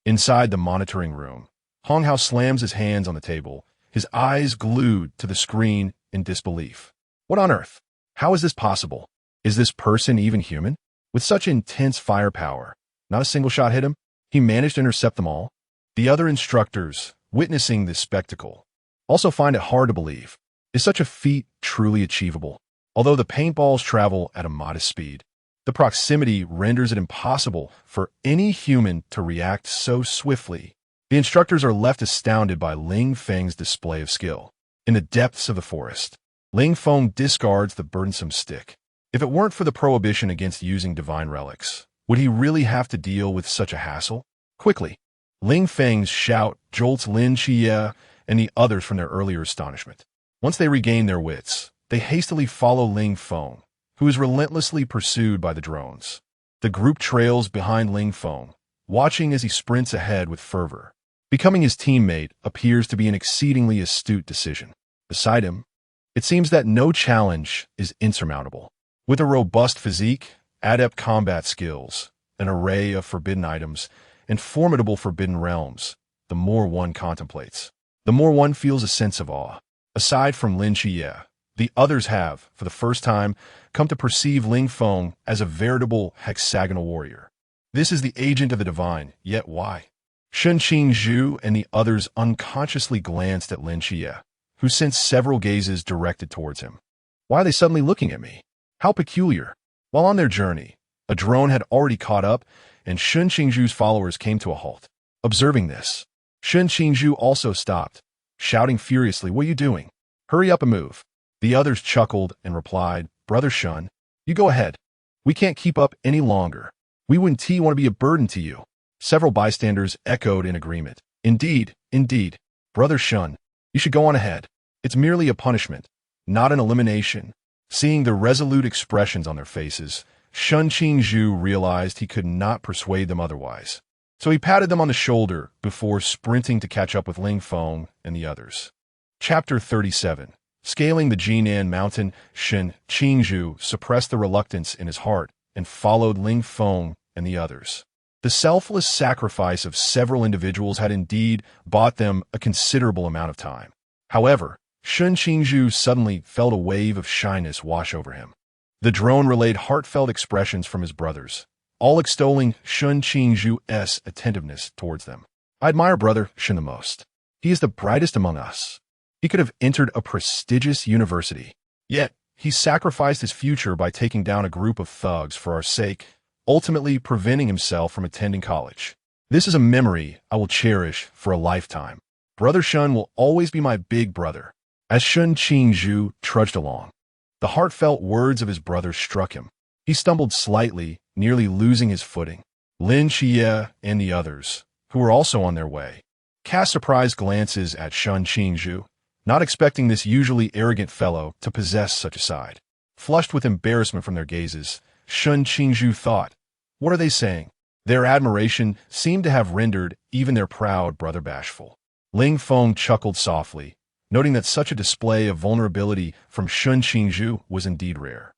A: Inside the monitoring room, Hong Hao slams his hands on the table, his eyes glued to the screen in disbelief. What on earth? How is this possible? Is this person even human? With such intense firepower, not a single shot hit him. He managed to intercept them all. The other instructors, witnessing this spectacle, also find it hard to believe. Is such a feat truly achievable? Although the paintballs travel at a modest speed, the proximity renders it impossible for any human to react so swiftly. The instructors are left astounded by Ling Feng's display of skill. In the depths of the forest, Ling Feng discards the burdensome stick. If it weren't for the prohibition against using divine relics, would he really have to deal with such a hassle? Quickly, Ling Feng's shout jolts Lin Xie and the others from their earlier astonishment. Once they regain their wits, they hastily follow Ling Feng, who is relentlessly pursued by the drones. The group trails behind Ling Feng, watching as he sprints ahead with fervor. Becoming his teammate appears to be an exceedingly astute decision. Beside him, it seems that no challenge is insurmountable. With a robust physique, adept combat skills, an array of forbidden items, and formidable forbidden realms, the more one contemplates, the more one feels a sense of awe. Aside from Lin Xie, the others have, for the first time, come to perceive Ling Feng as a veritable hexagonal warrior. This is the agent of the divine, yet why? Shen Qingzhu and the others unconsciously glanced at Lin Xie, who sensed several gazes directed towards him. Why are they suddenly looking at me? How peculiar. While on their journey, a drone had already caught up, and Shen Qingzhu's followers came to a halt. Observing this, Shen Qingzhu also stopped, shouting furiously, "What are you doing? Hurry up and move." The others chuckled and replied, "Brother Shun, you go ahead. We can't keep up any longer. We wouldn't want to be a burden to you." Several bystanders echoed in agreement. Indeed, indeed. Brother Shun, you should go on ahead. It's merely a punishment, not an elimination. Seeing the resolute expressions on their faces, Shen Qingzhu realized he could not persuade them otherwise. So he patted them on the shoulder before sprinting to catch up with Ling Feng and the others. Chapter 37. Scaling the Jinan mountain, Shen Qingzhu suppressed the reluctance in his heart and followed Ling Feng and the others. The selfless sacrifice of several individuals had indeed bought them a considerable amount of time. However, Shen Qingzhu suddenly felt a wave of shyness wash over him. The drone relayed heartfelt expressions from his brothers, all extolling Shen Qingzhu's attentiveness towards them. "I admire Brother Shen the most. He is the brightest among us. He could have entered a prestigious university. Yet, he sacrificed his future by taking down a group of thugs for our sake, ultimately preventing himself from attending college. This is a memory I will cherish for a lifetime. Brother Shun will always be my big brother." As Shen Qingzhu trudged along, the heartfelt words of his brother struck him. He stumbled slightly, nearly losing his footing. Lin Xie and the others, who were also on their way, cast surprised glances at Shen Qingzhu, not expecting this usually arrogant fellow to possess such a side. Flushed with embarrassment from their gazes, Shen Qingzhu thought, "What are they saying?" Their admiration seemed to have rendered even their proud brother bashful. Ling Feng chuckled softly, noting that such a display of vulnerability from Shen Qingzhu was indeed rare.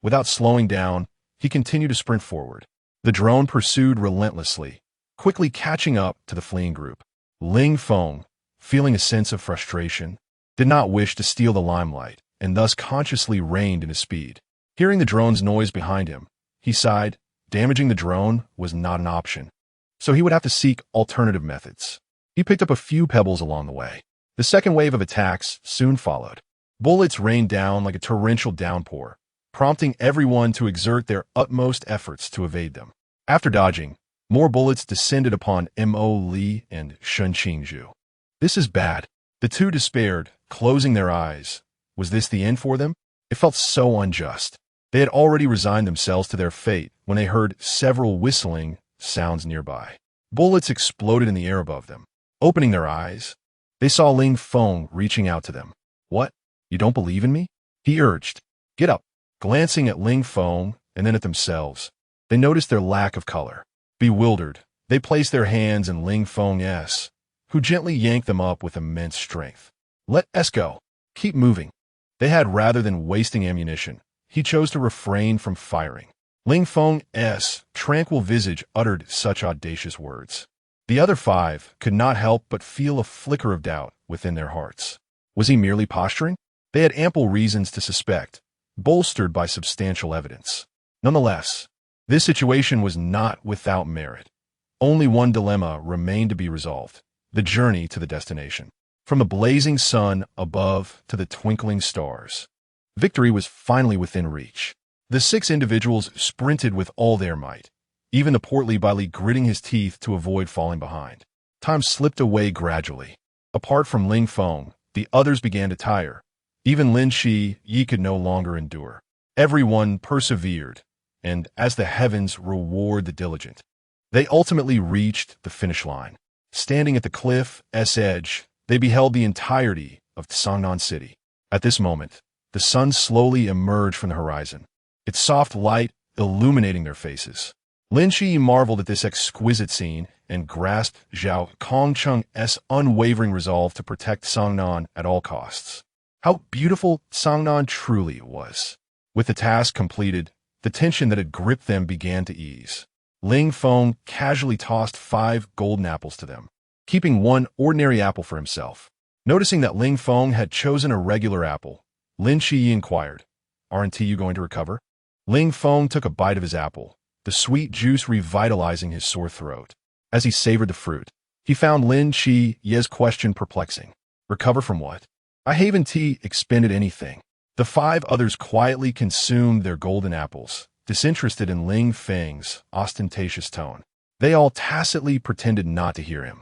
A: Without slowing down, he continued to sprint forward. The drone pursued relentlessly, quickly catching up to the fleeing group. Ling Feng, feeling a sense of frustration, did not wish to steal the limelight, and thus consciously reined in his speed. Hearing the drone's noise behind him, he sighed. Damaging the drone was not an option, so he would have to seek alternative methods. He picked up a few pebbles along the way. The second wave of attacks soon followed. Bullets rained down like a torrential downpour, prompting everyone to exert their utmost efforts to evade them. After dodging, more bullets descended upon Mo Li and Shen Qingzhu. "This is bad." The two despaired, closing their eyes. Was this the end for them? It felt so unjust. They had already resigned themselves to their fate when they heard several whistling sounds nearby. Bullets exploded in the air above them. Opening their eyes, they saw Ling Feng reaching out to them. "What? You don't believe in me?" he urged. "Get up." Glancing at Ling Feng and then at themselves, they noticed their lack of color. Bewildered, they placed their hands in Ling Feng's, who gently yanked them up with immense strength. "Let us go. Keep moving." They had, rather than wasting ammunition, he chose to refrain from firing. Ling Feng's tranquil visage uttered such audacious words. The other five could not help but feel a flicker of doubt within their hearts. Was he merely posturing? They had ample reasons to suspect, bolstered by substantial evidence. Nonetheless, this situation was not without merit. Only one dilemma remained to be resolved: the journey to the destination. From the blazing sun above to the twinkling stars, victory was finally within reach. The 6 individuals sprinted with all their might, even the portly Bailey gritting his teeth to avoid falling behind. Time slipped away gradually. Apart from Ling Feng, the others began to tire. Even Lin Xie could no longer endure. Everyone persevered, and as the heavens reward the diligent, they ultimately reached the finish line. Standing at the cliff's edge, they beheld the entirety of Songnan City. At this moment, the sun slowly emerged from the horizon, its soft light illuminating their faces. Lin Xie marveled at this exquisite scene and grasped Zhao Kongcheng's unwavering resolve to protect Sangnan at all costs. How beautiful Sangnan truly was. With the task completed, the tension that had gripped them began to ease. Ling Feng casually tossed 5 golden apples to them, keeping 1 ordinary apple for himself. Noticing that Ling Feng had chosen a regular apple, Lin Shi inquired, "Aren't you going to recover?" Ling Feng took a bite of his apple, the sweet juice revitalizing his sore throat. As he savored the fruit, he found Lin Shi's question perplexing. Recover from what? I haven't expended anything. The 5 others quietly consumed their golden apples, disinterested in Ling Feng's ostentatious tone. They all tacitly pretended not to hear him.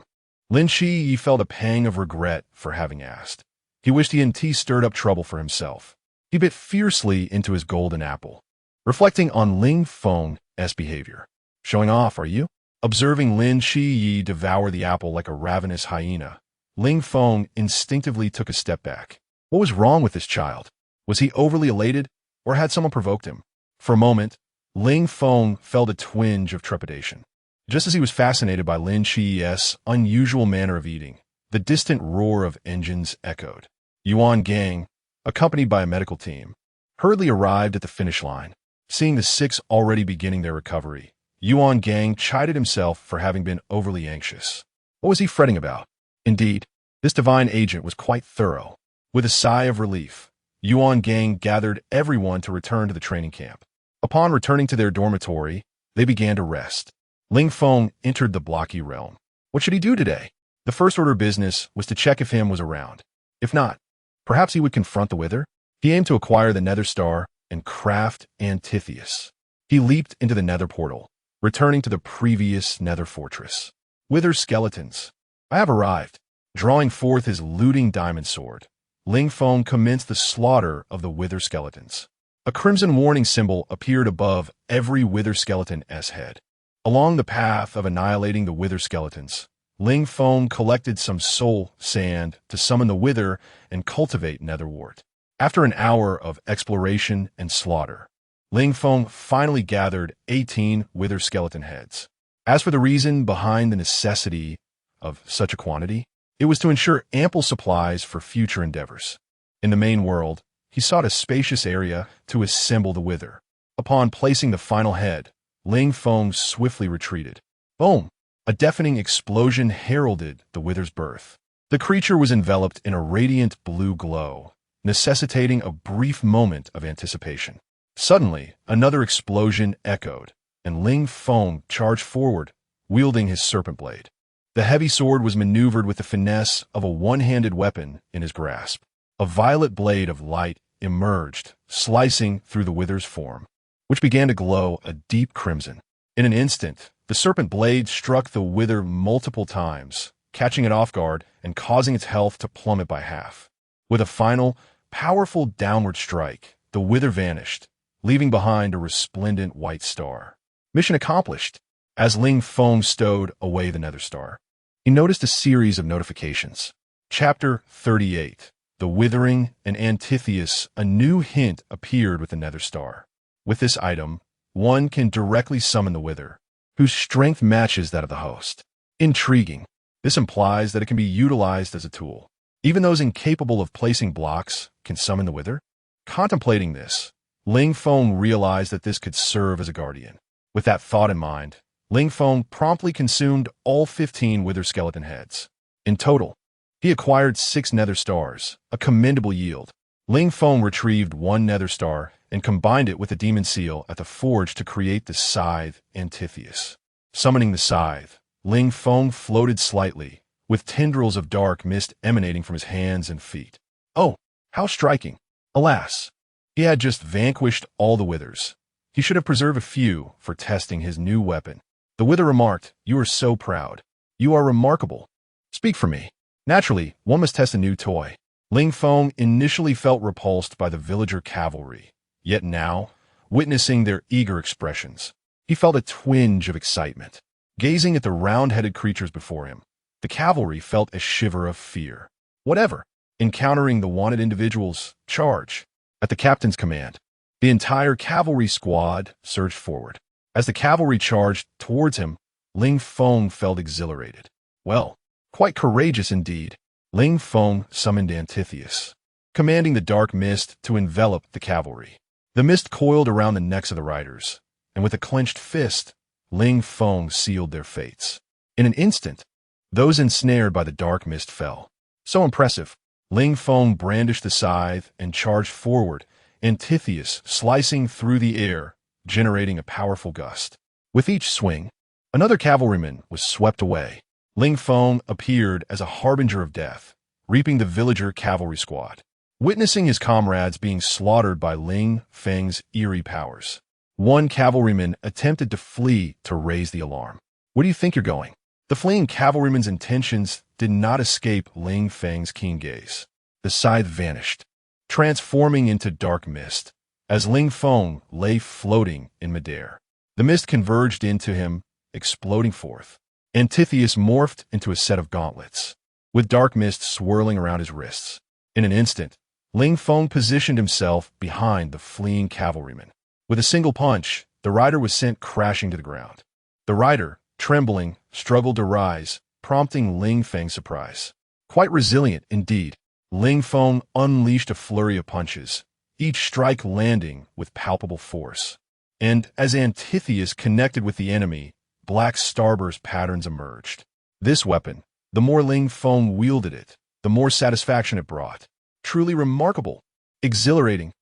A: Lin Shi felt a pang of regret for having asked. He wished he hadn't stirred up trouble for himself. He bit fiercely into his golden apple, reflecting on Ling Feng's behavior. Showing off, are you? Observing Lin Shi devour the apple like a ravenous hyena, Ling Feng instinctively took a step back. What was wrong with this child? Was he overly elated, or had someone provoked him? For a moment, Ling Feng felt a twinge of trepidation. Just as he was fascinated by Lin Shi's unusual manner of eating, the distant roar of engines echoed. Yuan Gang, accompanied by a medical team, hurriedly arrived at the finish line. Seeing the 6 already beginning their recovery, Yuan Gang chided himself for having been overly anxious. What was he fretting about? Indeed, this divine agent was quite thorough. With a sigh of relief, Yuan Gang gathered everyone to return to the training camp. Upon returning to their dormitory, they began to rest. Ling Feng entered the blocky realm. What should he do today? The first order of business was to check if him was around. If not, perhaps he would confront the Wither. He aimed to acquire the Nether Star and craft Antitheus. He leaped into the Nether portal, returning to the previous Nether fortress. Wither skeletons. I have arrived. Drawing forth his looting diamond sword, Ling Feng commenced the slaughter of the Wither skeletons. A crimson warning symbol appeared above every Wither skeleton's head. Along the path of annihilating the Wither skeletons, Ling Feng collected some soul sand to summon the Wither and cultivate Netherwort. After an hour of exploration and slaughter, Ling Feng finally gathered 18 Wither skeleton heads. As for the reason behind the necessity of such a quantity, it was to ensure ample supplies for future endeavors. In the main world, he sought a spacious area to assemble the Wither. Upon placing the final head, Ling Feng swiftly retreated. Boom! A deafening explosion heralded the Wither's birth. The creature was enveloped in a radiant blue glow, necessitating a brief moment of anticipation. Suddenly, another explosion echoed, and Ling Feng charged forward, wielding his serpent blade. The heavy sword was maneuvered with the finesse of a one-handed weapon in his grasp. A violet blade of light emerged, slicing through the Wither's form, which began to glow a deep crimson. In an instant, the serpent blade struck the Wither multiple times, catching it off guard and causing its health to plummet by half. With a final, powerful downward strike, the Wither vanished, leaving behind a resplendent white star. Mission accomplished. As Ling Feng stowed away the Nether Star, he noticed a series of notifications. Chapter 38. The Withering and Antitheus. A new hint appeared with the Nether Star. With this item, one can directly summon the Wither, whose strength matches that of the host. Intriguing. This implies that it can be utilized as a tool. Even those incapable of placing blocks can summon the Wither. Contemplating this, Ling Feng realized that this could serve as a guardian. With that thought in mind, Ling Feng promptly consumed all 15 Wither skeleton heads. In total, he acquired 6 Nether Stars, a commendable yield. Ling Feng retrieved 1 Nether Star and combined it with the Demon Seal at the forge to create the Scythe Antitheus. Summoning the Scythe, Ling Feng floated slightly, with tendrils of dark mist emanating from his hands and feet. Oh, how striking! Alas, he had just vanquished all the Withers. He should have preserved a few for testing his new weapon. The Wither remarked, "You are so proud. You are remarkable. Speak for me." Naturally, one must test a new toy. Ling Feng initially felt repulsed by the villager cavalry, yet now, witnessing their eager expressions, he felt a twinge of excitement. Gazing at the round-headed creatures before him, the cavalry felt a shiver of fear. Whatever. Encountering the wanted individuals, charge. At the captain's command, the entire cavalry squad surged forward. As the cavalry charged towards him, Ling Feng felt exhilarated. Well, quite courageous indeed. Ling Feng summoned Antitheus, commanding the dark mist to envelop the cavalry. The mist coiled around the necks of the riders, and with a clenched fist, Ling Feng sealed their fates. In an instant, those ensnared by the dark mist fell. So impressive, Ling Feng brandished the scythe and charged forward, Antitheus slicing through the air, generating a powerful gust. With each swing, another cavalryman was swept away. Ling Feng appeared as a harbinger of death, reaping the villager cavalry squad. Witnessing his comrades being slaughtered by Ling Feng's eerie powers, one cavalryman attempted to flee to raise the alarm. Where do you think you're going? The fleeing cavalryman's intentions did not escape Ling Feng's keen gaze. The scythe vanished, transforming into dark mist, as Ling Feng lay floating in midair. The mist converged into him, exploding forth. Antitheus morphed into a set of gauntlets, with dark mist swirling around his wrists. In an instant, Ling Feng positioned himself behind the fleeing cavalryman. With a single punch, the rider was sent crashing to the ground. The rider, trembling, struggled to rise, prompting Ling Feng's surprise. Quite resilient indeed, Ling Feng unleashed a flurry of punches, each strike landing with palpable force. And as Antitheus connected with the enemy, black starburst patterns emerged. This weapon, the more Ling Feng wielded it, the more satisfaction it brought. Truly remarkable, exhilarating.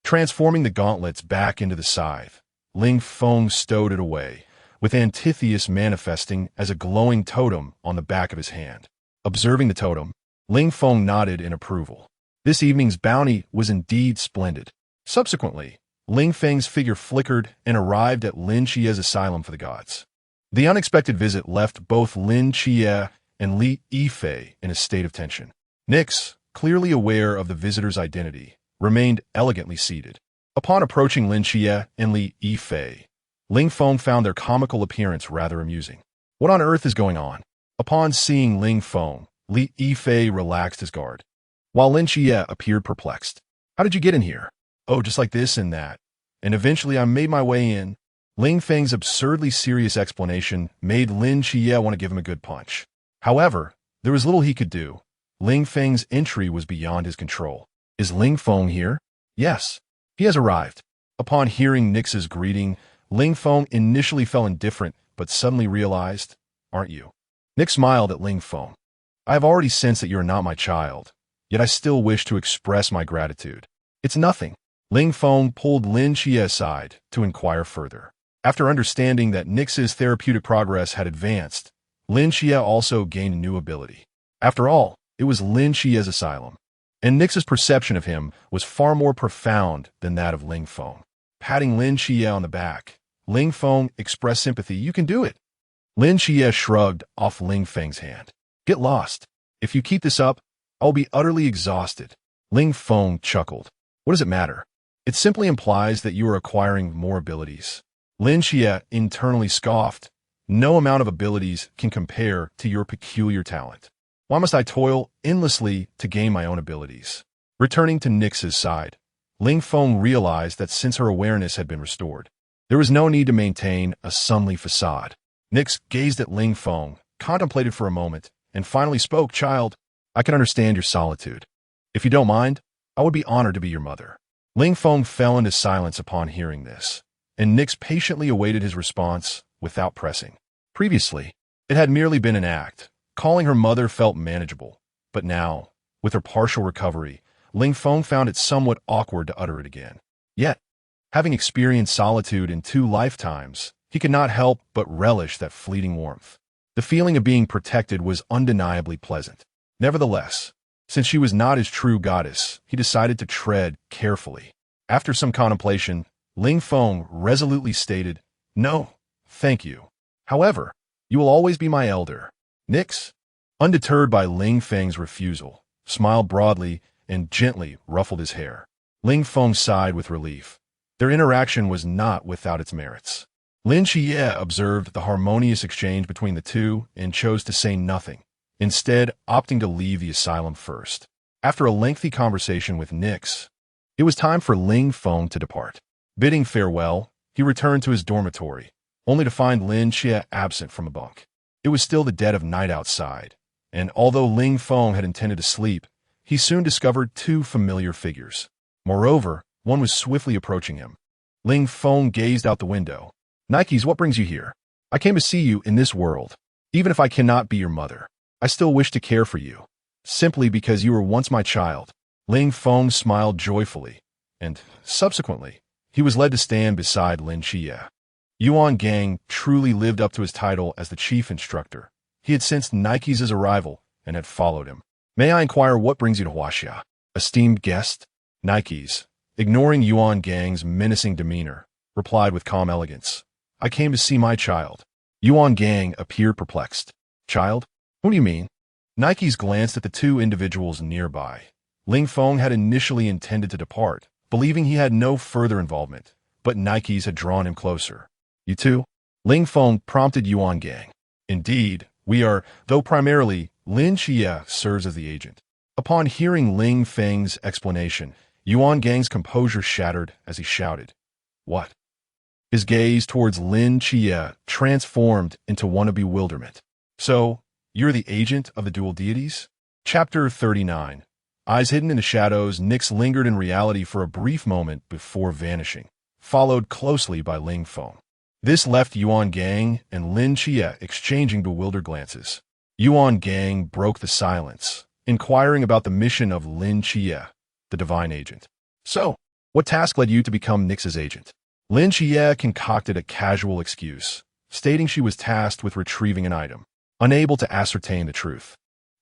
A: Transforming the gauntlets back into the scythe, Ling Feng stowed it away, with Antitheus manifesting as a glowing totem on the back of his hand. Observing the totem, Ling Feng nodded in approval. This evening's bounty was indeed splendid. Subsequently, Ling Feng's figure flickered and arrived at Lin Chie's asylum for the gods. The unexpected visit left both Lin Chie and Li Yifei in a state of tension. Nix, clearly aware of the visitor's identity, remained elegantly seated. Upon approaching Lin Chie and Li Yifei, Ling Feng found their comical appearance rather amusing. What on earth is going on? Upon seeing Ling Feng, Li Yifei relaxed his guard, while Lin Chie appeared perplexed. How did you get in here? Oh, just like this and that. And eventually I made my way in. Ling Feng's absurdly serious explanation made Lin Chie want to give him a good punch. However, there was little he could do. Ling Feng's entry was beyond his control. Is Ling Feng here? Yes, he has arrived. Upon hearing Nix's greeting, Ling Feng initially felt indifferent, but suddenly realized, aren't you? Nix smiled at Ling Feng. I have already sensed that you are not my child, yet I still wish to express my gratitude. It's nothing. Ling Feng pulled Lin Chie aside to inquire further. After understanding that Nix's therapeutic progress had advanced, Lin Chie also gained a new ability. After all, it was Lin Chie's asylum, and Nix's perception of him was far more profound than that of Ling Feng. Patting Lin Chie on the back, Ling Feng expressed sympathy. You can do it. Lin Chie shrugged off Ling Feng's hand. Get lost. If you keep this up, I'll be utterly exhausted. Ling Feng chuckled. What does it matter? It simply implies that you are acquiring more abilities. Lin Chie internally scoffed. No amount of abilities can compare to your peculiar talent. Why must I toil endlessly to gain my own abilities? Returning to Nix's side, Ling Feng realized that since her awareness had been restored, there was no need to maintain a sunny facade. Nix gazed at Ling Feng, contemplated for a moment, and finally spoke. Child, I can understand your solitude. If you don't mind, I would be honored to be your mother. Ling Feng fell into silence upon hearing this, and Nix patiently awaited his response without pressing. Previously, it had merely been an act. Calling her mother felt manageable, but now, with her partial recovery, Ling Feng found it somewhat awkward to utter it again. Yet, having experienced solitude in 2 lifetimes, he could not help but relish that fleeting warmth. The feeling of being protected was undeniably pleasant. Nevertheless, since she was not his true goddess, he decided to tread carefully. After some contemplation, Ling Feng resolutely stated, No, thank you. However, you will always be my elder. Nix, undeterred by Ling Feng's refusal, smiled broadly and gently ruffled his hair. Ling Feng sighed with relief. Their interaction was not without its merits. Lin Chie observed the harmonious exchange between the two and chose to say nothing, instead opting to leave the asylum first. After a lengthy conversation with Nix, it was time for Ling Feng to depart. Bidding farewell, he returned to his dormitory, only to find Lin Xie absent from a bunk. It was still the dead of night outside, and although Ling Feng had intended to sleep, he soon discovered two familiar figures. Moreover, one was swiftly approaching him. Ling Feng gazed out the window. "Nikes, what brings you here? I came to see you in this world. Even if I cannot be your mother, I still wish to care for you, simply because you were once my child." Ling Feng smiled joyfully, and, subsequently, he was led to stand beside Lin Xie. Yuan Gang truly lived up to his title as the chief instructor. He had sensed Nikes' arrival and had followed him. "May I inquire what brings you to Huaxia, esteemed guest?" Nikes, ignoring Yuan Gang's menacing demeanor, replied with calm elegance. "I came to see my child." Yuan Gang appeared perplexed. "Child? Whom do you mean?" Nikes glanced at the two individuals nearby. Ling Feng had initially intended to depart, believing he had no further involvement, but Nikes had drawn him closer. "You two?" Ling Feng prompted Yuan Gang. "Indeed, we are, though primarily, Lin Xie serves as the agent." Upon hearing Ling Feng's explanation, Yuan Gang's composure shattered as he shouted, "What?" His gaze towards Lin Xie transformed into one of bewilderment. "So, you're the agent of the dual deities?" Chapter 39. Eyes hidden in the shadows, Nix lingered in reality for a brief moment before vanishing, followed closely by Ling Feng. This left Yuan Gang and Lin Xie exchanging bewildered glances. Yuan Gang broke the silence, inquiring about the mission of Lin Xie, the divine agent. "So, what task led you to become Nix's agent?" Lin Xie concocted a casual excuse, stating she was tasked with retrieving an item, unable to ascertain the truth.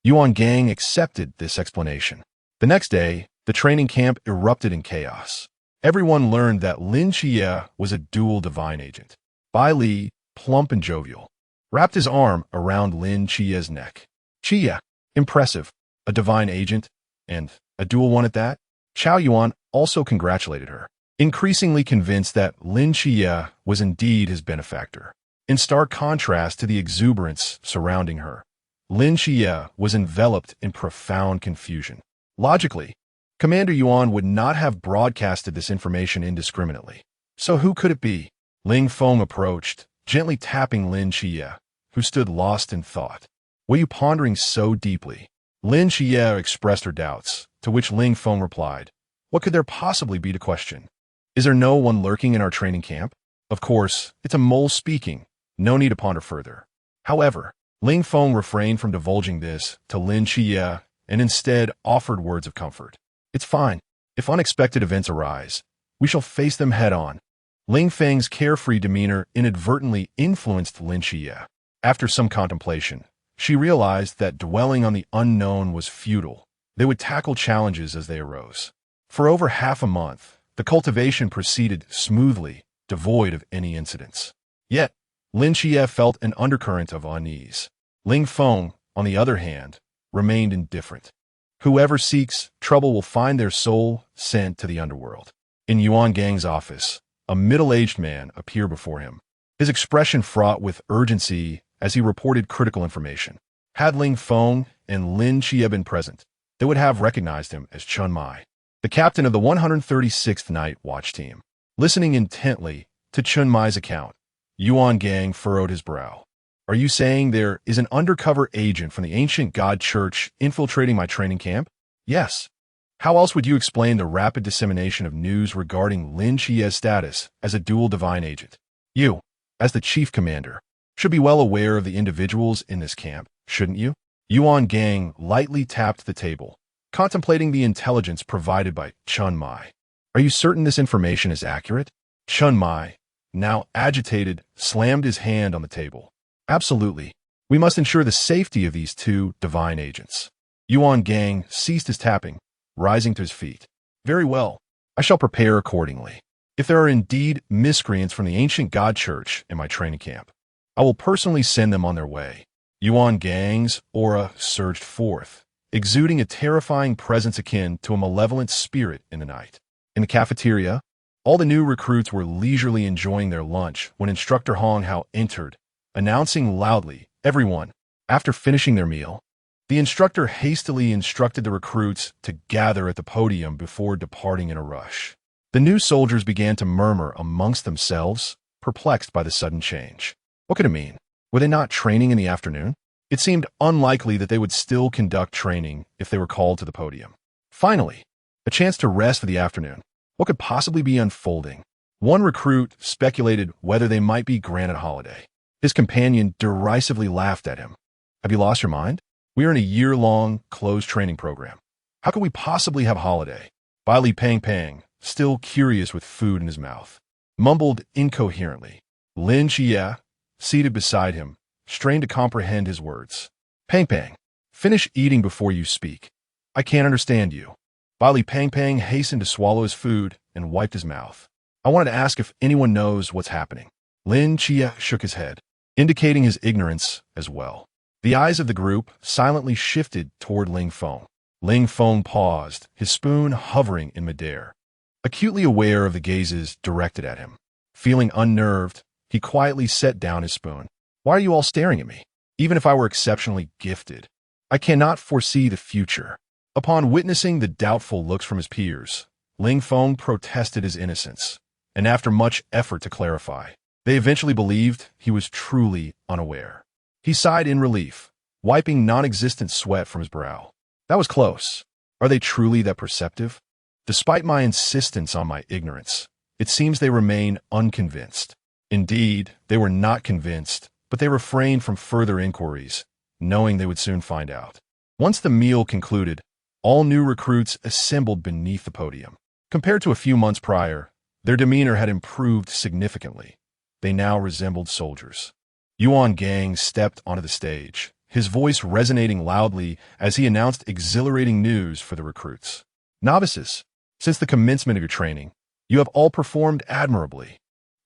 A: Yuan Gang accepted this explanation. The next day, the training camp erupted in chaos. Everyone learned that Lin Xie was a dual divine agent. Bai Li, plump and jovial, wrapped his arm around Lin Xie's neck. "Xie, impressive, a divine agent, and a dual one at that." Xiao Yuan also congratulated her, increasingly convinced that Lin Xie was indeed his benefactor. In stark contrast to the exuberance surrounding her, Lin Xie was enveloped in profound confusion. Logically, Commander Yuan would not have broadcasted this information indiscriminately. So who could it be? Ling Feng approached, gently tapping Lin Xie, who stood lost in thought. "Were you pondering so deeply?" Lin Xie expressed her doubts, to which Ling Feng replied, "What could there possibly be to question? Is there no one lurking in our training camp? Of course, it's a mole speaking. No need to ponder further." However, Ling Feng refrained from divulging this to Lin Xie and instead offered words of comfort. "It's fine. If unexpected events arise, we shall face them head-on." Ling Feng's carefree demeanor inadvertently influenced Lin Xie. After some contemplation, she realized that dwelling on the unknown was futile. They would tackle challenges as they arose. For over half a month, the cultivation proceeded smoothly, devoid of any incidents. Yet, Lin Xie felt an undercurrent of unease. Ling Feng, on the other hand, remained indifferent. Whoever seeks trouble will find their soul sent to the underworld. In Yuan Gang's office, a middle-aged man appeared before him, his expression fraught with urgency as he reported critical information. Had Ling Feng and Lin Xie been present, they would have recognized him as Chun Mai, the captain of the 136th Night Watch Team. Listening intently to Chun Mai's account, Yuan Gang furrowed his brow. "Are you saying there is an undercover agent from the ancient God Church infiltrating my training camp?" "Yes. How else would you explain the rapid dissemination of news regarding Lin Xie's status as a dual divine agent? You, as the chief commander, should be well aware of the individuals in this camp, shouldn't you?" Yuan Gang lightly tapped the table, contemplating the intelligence provided by Chun Mai. "Are you certain this information is accurate?" Chun Mai, now agitated, slammed his hand on the table. "Absolutely. We must ensure the safety of these two divine agents." Yuan Gang ceased his tapping, rising to his feet. "Very well. I shall prepare accordingly. If there are indeed miscreants from the ancient God Church in my training camp, I will personally send them on their way." Yuan Gang's aura surged forth, exuding a terrifying presence akin to a malevolent spirit in the night. In the cafeteria, all the new recruits were leisurely enjoying their lunch when Instructor Hong Hao entered, announcing loudly, "Everyone." After finishing their meal, the instructor hastily instructed the recruits to gather at the podium before departing in a rush. The new soldiers began to murmur amongst themselves, perplexed by the sudden change. What could it mean? Were they not training in the afternoon? It seemed unlikely that they would still conduct training if they were called to the podium. Finally, a chance to rest for the afternoon. What could possibly be unfolding? One recruit speculated whether they might be granted a holiday. His companion derisively laughed at him. Have you lost your mind? We are in a year-long closed training program. How could we possibly have a holiday? Bai Pang, still curious with food in his mouth, mumbled incoherently. Lin Xie, seated beside him, strained to comprehend his words. Pang, finish eating before you speak. I can't understand you. Bai Pang hastened to swallow his food and wiped his mouth. I wanted to ask if anyone knows what's happening. Lin Xie shook his head, indicating his ignorance as well. The eyes of the group silently shifted toward Ling Feng. Ling Feng paused, his spoon hovering in midair, acutely aware of the gazes directed at him. Feeling unnerved, he quietly set down his spoon. Why are you all staring at me? Even if I were exceptionally gifted, I cannot foresee the future. Upon witnessing the doubtful looks from his peers, Ling Feng protested his innocence, and after much effort to clarify, they eventually believed he was truly unaware. He sighed in relief, wiping non-existent sweat from his brow. That was close. Are they truly that perceptive? Despite my insistence on my ignorance, it seems they remain unconvinced. Indeed, they were not convinced, but they refrained from further inquiries, knowing they would soon find out. Once the meal concluded, all new recruits assembled beneath the podium. Compared to a few months prior, their demeanor had improved significantly. They now resembled soldiers. Yuan Gang stepped onto the stage, his voice resonating loudly as he announced exhilarating news for the recruits. Novices, since the commencement of your training, you have all performed admirably.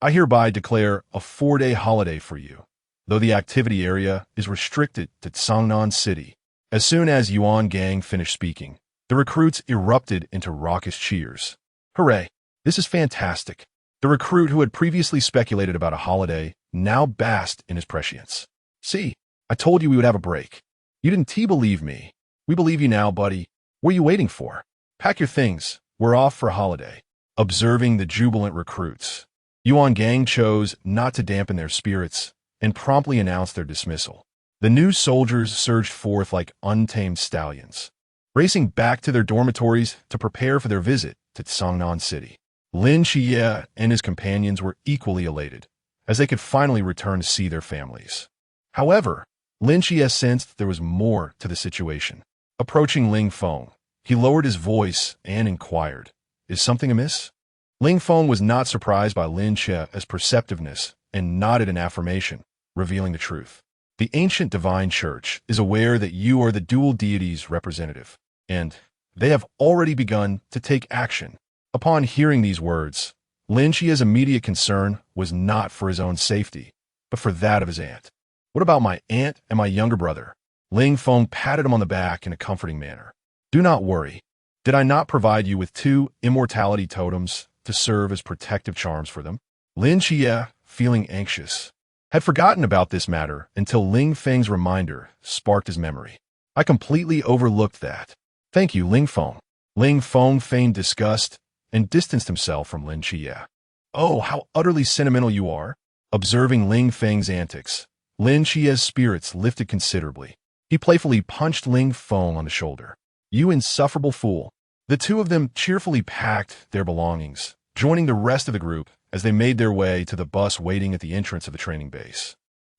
A: I hereby declare a 4-day holiday for you, though the activity area is restricted to Sangnan City. As soon as Yuan Gang finished speaking, the recruits erupted into raucous cheers. Hooray! This is fantastic. The recruit who had previously speculated about a holiday now basked in his prescience. See, I told you we would have a break. You didn't believe me. We believe you now, buddy. What are you waiting for? Pack your things. We're off for a holiday. Observing the jubilant recruits, Yuan Gang chose not to dampen their spirits and promptly announced their dismissal. The new soldiers surged forth like untamed stallions, racing back to their dormitories to prepare for their visit to Sangnan City. Lin Xie and his companions were equally elated, as they could finally return to see their families. However, Lin Xie sensed there was more to the situation. Approaching Ling Feng, he lowered his voice and inquired, "Is something amiss?" Ling Feng was not surprised by Lin Xie's perceptiveness and nodded in affirmation, revealing the truth. The ancient divine church is aware that you are the dual deity's representative, and they have already begun to take action. Upon hearing these words, Lin Xie's immediate concern was not for his own safety, but for that of his aunt. What about my aunt and my younger brother? Ling Feng patted him on the back in a comforting manner. Do not worry. Did I not provide you with 2 immortality totems to serve as protective charms for them? Lin Xie, feeling anxious, had forgotten about this matter until Ling Feng's reminder sparked his memory. I completely overlooked that. Thank you, Ling Feng. Ling Feng feigned disgust and distanced himself from Lin Xie. Oh, how utterly sentimental you are. Observing Ling Feng's antics, Lin Xie's spirits lifted considerably. He playfully punched Ling Feng on the shoulder. You insufferable fool. The two of them cheerfully packed their belongings, joining the rest of the group as they made their way to the bus waiting at the entrance of the training base.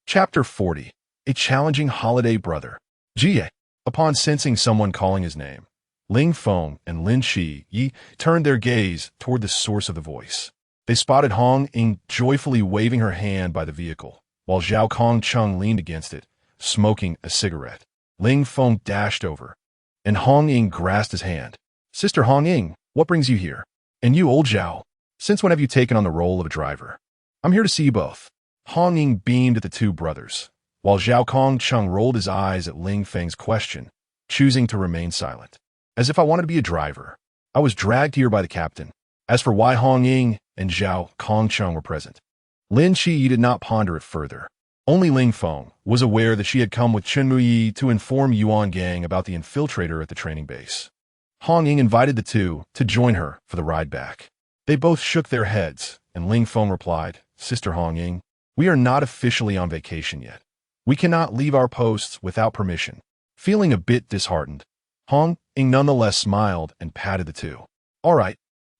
A: Chapter 40. A Challenging Holiday Brother. Jie. Upon sensing someone calling his name, Ling Feng and Lin Xie turned their gaze toward the source of the voice. They spotted Hong Ying joyfully waving her hand by the vehicle, while Zhao Kong Chung leaned against it, smoking a cigarette. Ling Feng dashed over, and Hong Ying grasped his hand. Sister Hong Ying, what brings you here? And you, old Zhao, since when have you taken on the role of a driver? I'm here to see you both. Hong Ying beamed at the two brothers, while Zhao Kong Chung rolled his eyes at Ling Feng's question, choosing to remain silent. As if I wanted to be a driver. I was dragged here by the captain. As for why Hong Ying and Zhao Kong Chung were present, Lin Xie did not ponder it further. Only Ling Feng was aware that she had come with Chen Muyi to inform Yuan Gang about the infiltrator at the training base. Hong Ying invited the two to join her for the ride back. They both shook their heads, and Ling Feng replied, Sister Hong Ying. We are not officially on vacation yet. We cannot leave our posts without permission. Feeling a bit disheartened, Hong Ying nonetheless smiled and patted the two. All right,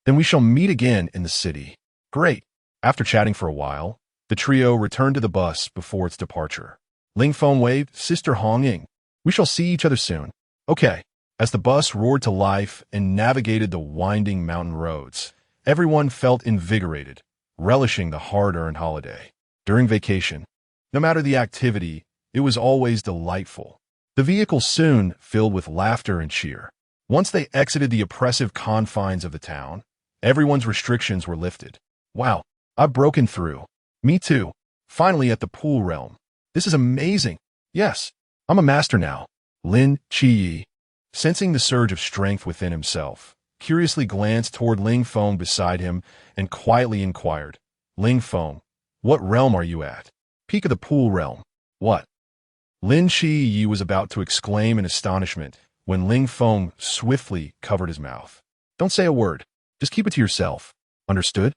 A: then we shall meet again in the city. Great. After chatting for a while, the trio returned to the bus before its departure. Ling Feng waved, Sister Hong Ying. We shall see each other soon. Okay. As the bus roared to life and navigated the winding mountain roads, everyone felt invigorated, relishing the hard-earned holiday. During vacation, no matter the activity, it was always delightful. The vehicle soon filled with laughter and cheer. Once they exited the oppressive confines of the town, everyone's restrictions were lifted. Wow, I've broken through. Me too. Finally at the pool realm. This is amazing. Yes, I'm a master now. Lin Qi, sensing the surge of strength within himself, curiously glanced toward Ling Feng beside him and quietly inquired, Ling Feng, what realm are you at? Peak of the pool realm. What? Lin Qi was about to exclaim in astonishment when Ling Feng swiftly covered his mouth. Don't say a word. Just keep it to yourself. Understood?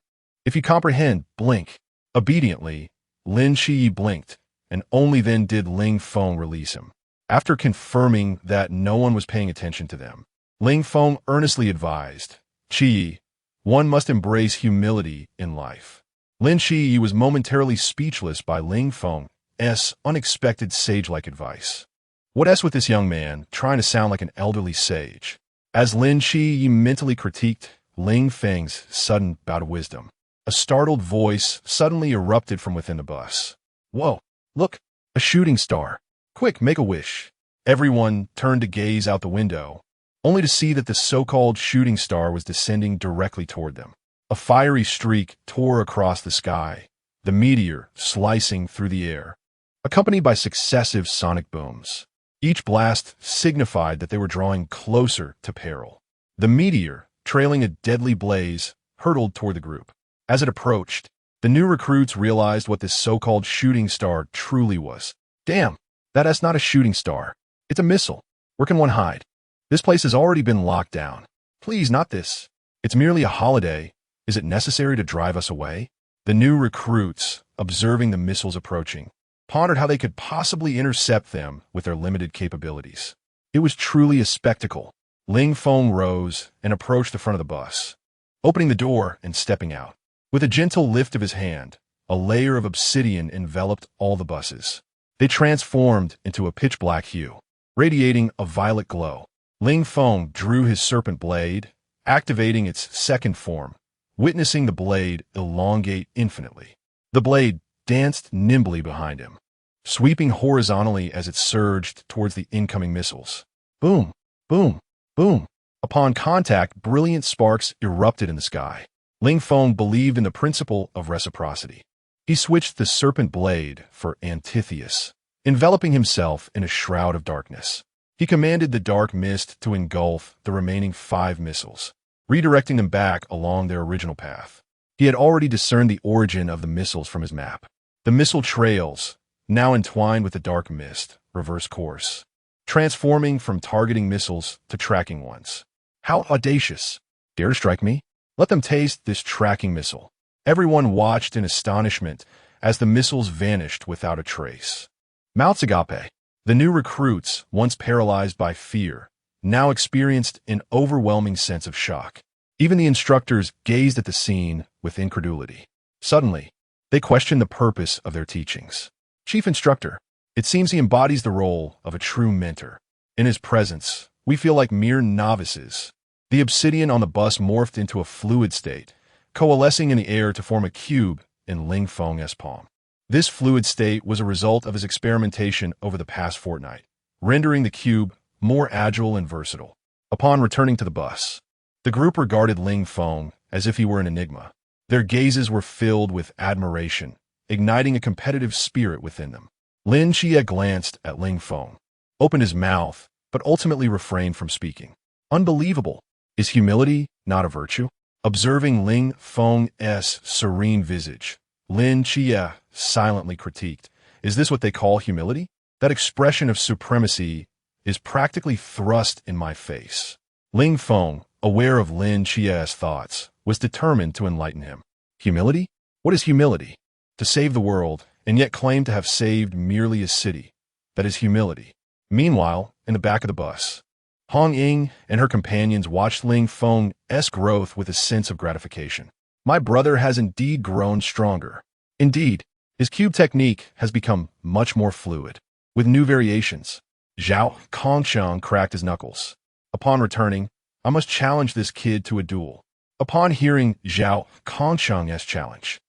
A: If you comprehend, blink. Obediently, Lin Qi blinked, and only then did Ling Feng release him. After confirming that no one was paying attention to them, Ling Feng earnestly advised, Qi, one must embrace humility in life. Lin Qi was momentarily speechless by Ling Feng's unexpected sage-like advice. What s with this young man, trying to sound like an elderly sage? As Lin Qi mentally critiqued Ling Feng's sudden bout of wisdom, a startled voice suddenly erupted from within the bus. Whoa, look, a shooting star. Quick, make a wish. Everyone turned to gaze out the window, only to see that the so-called shooting star was descending directly toward them. A fiery streak tore across the sky, the meteor slicing through the air, accompanied by successive sonic booms. Each blast signified that they were drawing closer to peril. The meteor, trailing a deadly blaze, hurtled toward the group. As it approached, the new recruits realized what this so-called shooting star truly was. Damn, that's not a shooting star. It's a missile. Where can one hide? This place has already been locked down. Please, not this. It's merely a holiday. Is it necessary to drive us away? The new recruits, observing the missiles approaching, pondered how they could possibly intercept them with their limited capabilities. It was truly a spectacle. Ling Feng rose and approached the front of the bus, opening the door and stepping out. With a gentle lift of his hand, a layer of obsidian enveloped all the buses. They transformed into a pitch-black hue, radiating a violet glow. Ling Feng drew his serpent blade, activating its second form, witnessing the blade elongate infinitely. The blade danced nimbly behind him, sweeping horizontally as it surged towards the incoming missiles. Boom, boom, boom. Upon contact, brilliant sparks erupted in the sky. Ling Feng believed in the principle of reciprocity. He switched the serpent blade for Antitheus, enveloping himself in a shroud of darkness. He commanded the dark mist to engulf the remaining 5 missiles, redirecting them back along their original path. He had already discerned the origin of the missiles from his map. The missile trails, now entwined with the dark mist, reverse course, transforming from targeting missiles to tracking ones. How audacious! Dare to strike me? Let them taste this tracking missile. Everyone watched in astonishment as the missiles vanished without a trace. Mouths agape. The new recruits, once paralyzed by fear, now experienced an overwhelming sense of shock. Even the instructors gazed at the scene with incredulity. Suddenly, they questioned the purpose of their teachings. Chief Instructor, it seems he embodies the role of a true mentor. In his presence, we feel like mere novices. The obsidian on the bus morphed into a fluid state, coalescing in the air to form a cube in Ling Feng's palm. This fluid state was a result of his experimentation over the past fortnight, rendering the cube more agile and versatile. Upon returning to the bus, the group regarded Ling Feng as if he were an enigma. Their gazes were filled with admiration, igniting a competitive spirit within them. Lin Xie glanced at Ling Feng, opened his mouth, but ultimately refrained from speaking. Unbelievable! Is humility not a virtue? Observing Ling Feng's serene visage, Lin Xie silently critiqued, is this what they call humility? That expression of supremacy is practically thrust in my face. Ling Feng, aware of Lin Xie's thoughts, was determined to enlighten him. Humility? What is humility? to save the world, and yet claim to have saved merely a city. That is humility. Meanwhile, in the back of the bus, Hong Ying and her companions watched Ling Feng's growth with a sense of gratification. My brother has indeed grown stronger. Indeed, his cube technique has become much more fluid. With new variations, Zhao Kongsheng cracked his knuckles. Upon returning, I must challenge this kid to a duel. Upon hearing Zhao Kongsheng's challenge,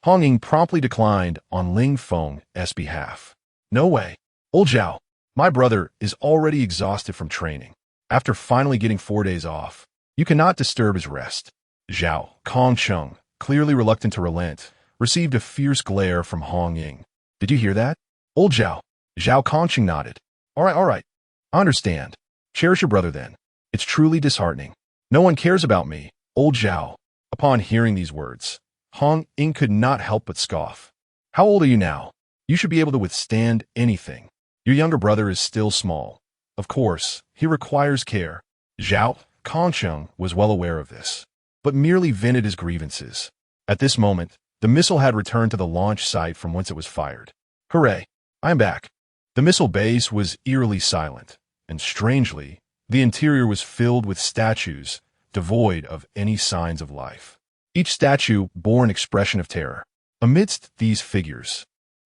A: Hong Ying promptly declined on Ling Feng's behalf. No way. Old Zhao, my brother is already exhausted from training. After finally getting 4 days off, you cannot disturb his rest. Zhao Kongsheng, clearly reluctant to relent, received a fierce glare from Hong Ying. Did you hear that? Old Zhao. Zhao Kongsheng nodded. All right. I understand. Cherish your brother then. It's truly disheartening. No one cares about me, old Zhao. Upon hearing these words, Hong Ying could not help but scoff. How old are you now? You should be able to withstand anything. Your younger brother is still small. Of course, he requires care. Zhao Kongsheng was well aware of this, but merely vented his grievances. At this moment, the missile had returned to the launch site from whence it was fired. Hooray! I'm back. The missile base was eerily silent, and strangely, the interior was filled with statues, devoid of any signs of life. Each statue bore an expression of terror. Amidst these figures,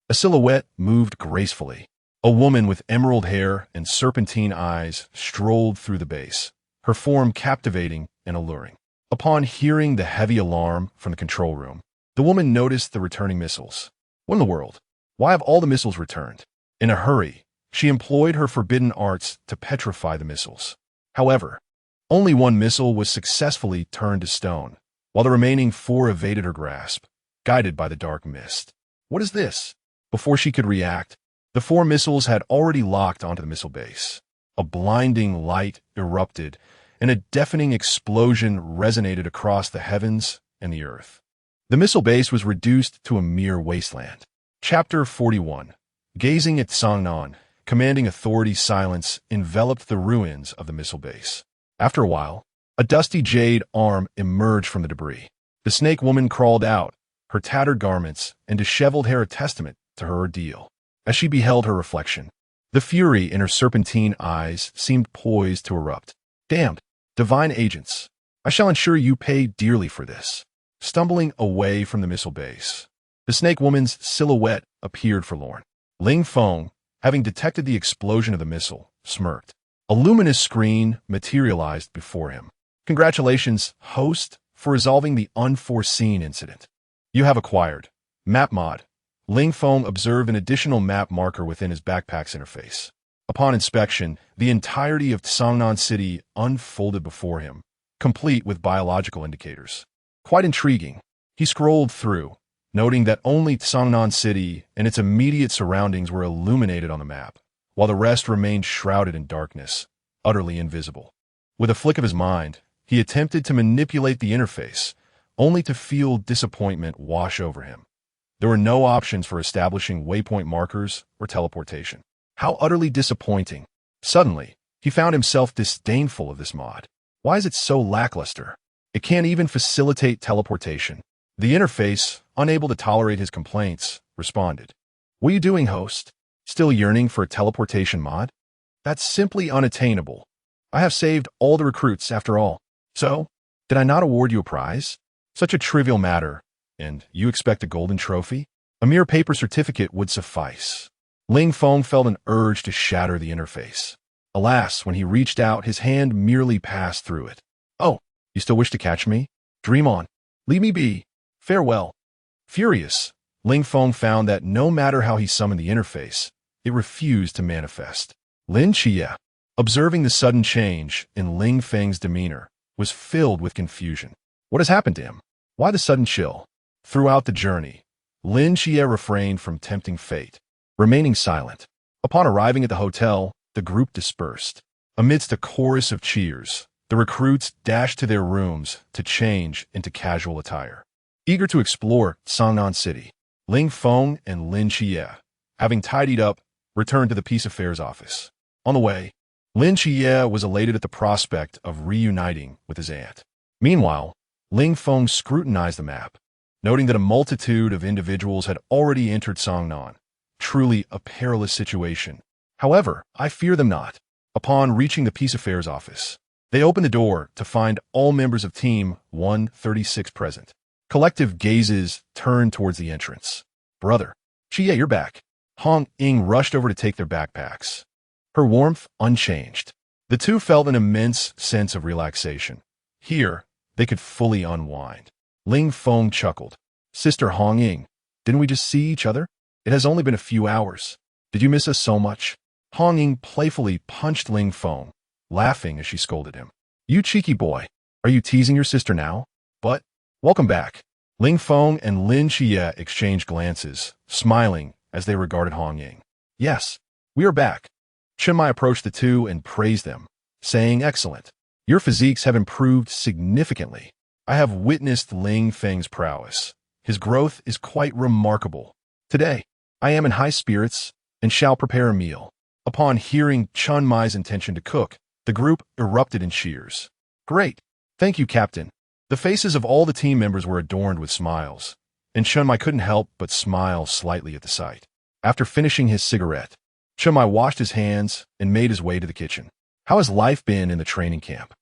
A: a silhouette moved gracefully. A woman with emerald hair and serpentine eyes strolled through the base, her form captivating and alluring. Upon hearing the heavy alarm from the control room, the woman noticed the returning missiles. What in the world? Why have all the missiles returned? In a hurry, she employed her forbidden arts to petrify the missiles. However, only one missile was successfully turned to stone, while the remaining 4 evaded her grasp, guided by the dark mist. What is this? Before she could react, the 4 missiles had already locked onto the missile base. A blinding light erupted, and a deafening explosion resonated across the heavens and the earth. The missile base was reduced to a mere wasteland. Chapter 41. Gazing at Songnan, commanding authority's silence enveloped the ruins of the missile base. After a while, a dusty jade arm emerged from the debris. The snake woman crawled out, her tattered garments and disheveled hair a testament to her ordeal. As she beheld her reflection, the fury in her serpentine eyes seemed poised to erupt. Damned, divine agents, I shall ensure you pay dearly for this. Stumbling away from the missile base, the snake woman's silhouette appeared forlorn. Ling Feng, having detected the explosion of the missile, smirked. A luminous screen materialized before him. Congratulations, host, for resolving the unforeseen incident. You have acquired Map Mod. Ling Feng observed an additional map marker within his backpack's interface. Upon inspection, the entirety of Songnan City unfolded before him, complete with biological indicators. Quite intriguing. He scrolled through, noting that only Songnan City and its immediate surroundings were illuminated on the map, while the rest remained shrouded in darkness, utterly invisible. With a flick of his mind, he attempted to manipulate the interface, only to feel disappointment wash over him. There were no options for establishing waypoint markers or teleportation. How utterly disappointing. Suddenly, he found himself disdainful of this mod. Why is it so lackluster? It can't even facilitate teleportation. The interface, unable to tolerate his complaints, responded. What are you doing, host? Still yearning for a teleportation mod? That's simply unattainable. I have saved all the recruits after all. So, did I not award you a prize? Such a trivial matter. And you expect a golden trophy? A mere paper certificate would suffice. Ling Feng felt an urge to shatter the interface. Alas, when he reached out, his hand merely passed through it. Oh, you still wish to catch me? Dream on. Leave me be. Farewell. Furious, Ling Feng found that no matter how he summoned the interface, it refused to manifest. Lin Chia, observing the sudden change in Ling Feng's demeanor, was filled with confusion. What has happened to him? Why the sudden chill? Throughout the journey, Lin Chia refrained from tempting fate, remaining silent. Upon arriving at the hotel, the group dispersed. Amidst a chorus of cheers, the recruits dashed to their rooms to change into casual attire. Eager to explore Songnan City, Ling Feng and Lin Chia, having tidied up, returned to the Peace Affairs office. On the way, Lin Chia was elated at the prospect of reuniting with his aunt. Meanwhile, Ling Feng scrutinized the map. noting that a multitude of individuals had already entered Songnan. Truly a perilous situation. However, I fear them not. Upon reaching the Peace Affairs office, they opened the door to find all members of Team 136 present. Collective gazes turned towards the entrance. Brother, Xie, you're back. Hong Ying rushed over to take their backpacks. Her warmth unchanged. The two felt an immense sense of relaxation. Here, they could fully unwind. Ling Feng chuckled. Sister Hong Ying, didn't we just see each other? It has only been a few hours. Did you miss us so much? Hong Ying playfully punched Ling Feng, laughing as she scolded him. You cheeky boy, are you teasing your sister now? But, welcome back. Ling Feng and Lin Xie exchanged glances, smiling as they regarded Hong Ying. Yes, we are back. Chen Mai approached the two and praised them, saying, excellent. Your physiques have improved significantly. I have witnessed Ling Feng's prowess. His growth is quite remarkable. Today, I am in high spirits and shall prepare a meal. Upon hearing Chen Mai's intention to cook, the group erupted in cheers. Great. Thank you, Captain. The faces of all the team members were adorned with smiles, and Chen Mai couldn't help but smile slightly at the sight. After finishing his cigarette, Chen Mai washed his hands and made his way to the kitchen. How has life been in the training camp?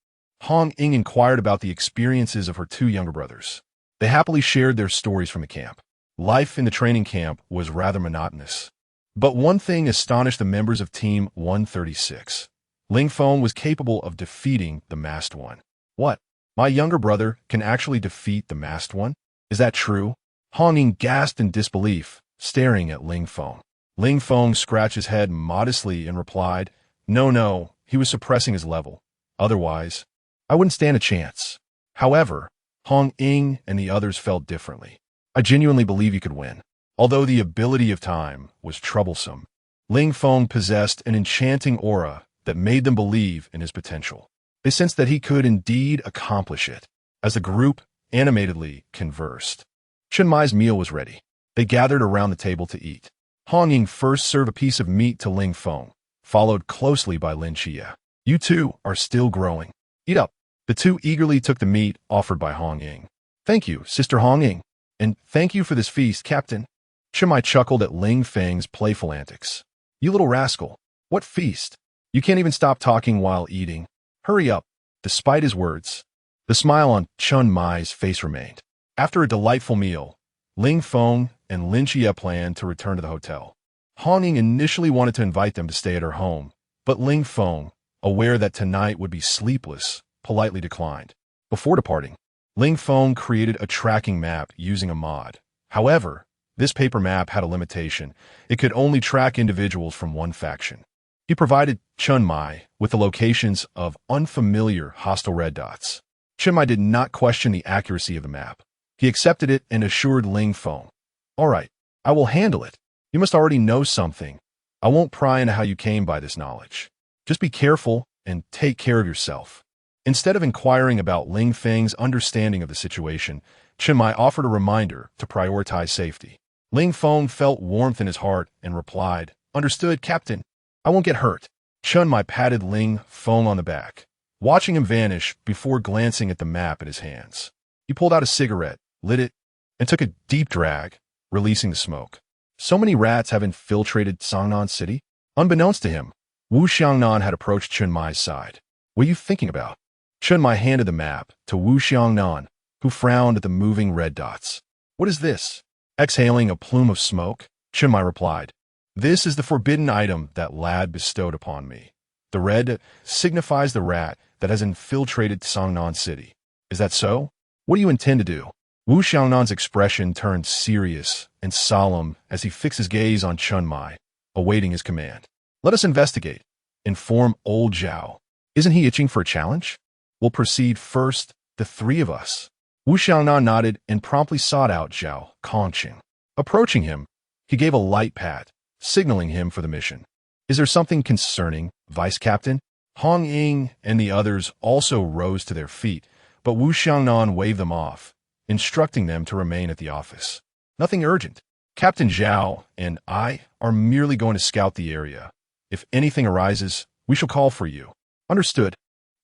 A: Hong Ying inquired about the experiences of her two younger brothers. They happily shared their stories from the camp. Life in the training camp was rather monotonous. But one thing astonished the members of Team 136. Ling Feng was capable of defeating the Masked One. What? My younger brother can actually defeat the Masked One? Is that true? Hong Ying gasped in disbelief, staring at Ling Feng. Ling Feng scratched his head modestly and replied, No, he was suppressing his level. Otherwise, I wouldn't stand a chance. However, Hong Ying and the others felt differently. I genuinely believe you could win. Although the ability of time was troublesome, Ling Feng possessed an enchanting aura that made them believe in his potential. They sensed that he could indeed accomplish it. As the group animatedly conversed, Chen Mai's meal was ready. They gathered around the table to eat. Hong Ying first served a piece of meat to Ling Feng, followed closely by Lin Xie. You two are still growing. Eat up. The two eagerly took the meat offered by Hong Ying. Thank you, Sister Hong Ying. And thank you for this feast, Captain. Chen Mai chuckled at Ling Feng's playful antics. You little rascal. What feast? You can't even stop talking while eating. Hurry up. Despite his words, the smile on Chen Mai's face remained. After a delightful meal, Ling Feng and Lin Xie planned to return to the hotel. Hong Ying initially wanted to invite them to stay at her home, but Ling Feng, aware that tonight would be sleepless, politely declined. Before departing, Ling Feng created a tracking map using a mod. However, this paper map had a limitation. It could only track individuals from one faction. He provided Chen Mai with the locations of unfamiliar hostile red dots. Chen Mai did not question the accuracy of the map. He accepted it and assured Ling Feng, All right, I will handle it. You must already know something. I won't pry into how you came by this knowledge. Just be careful and take care of yourself. Instead of inquiring about Ling Feng's understanding of the situation, Chen Mai offered a reminder to prioritize safety. Ling Feng felt warmth in his heart and replied, Understood, Captain. I won't get hurt. Chen Mai patted Ling Feng on the back, watching him vanish before glancing at the map in his hands. He pulled out a cigarette, lit it, and took a deep drag, releasing the smoke. So many rats have infiltrated Songnan City? Unbeknownst to him, Wu Xiangnan had approached Chen Mai's side. What are you thinking about? Chen Mai handed the map to Wu Xiangnan, who frowned at the moving red dots. What is this? Exhaling a plume of smoke, Chen Mai replied, This is the forbidden item that lad bestowed upon me. The red signifies the rat that has infiltrated Songnan City. Is that so? What do you intend to do? Wu Xiaonan's expression turned serious and solemn as he fixed his gaze on Chen Mai, awaiting his command. Let us investigate. Inform old Zhao. Isn't he itching for a challenge? We'll proceed first, the three of us. Wu Xiaonan nodded and promptly sought out Zhao Kongqing. Approaching him, he gave a light pat, signaling him for the mission. Is there something concerning, Vice Captain? Hong Ying and the others also rose to their feet, but Wu Xiaonan waved them off, instructing them to remain at the office. Nothing urgent. Captain Zhao and I are merely going to scout the area. If anything arises, we shall call for you. Understood.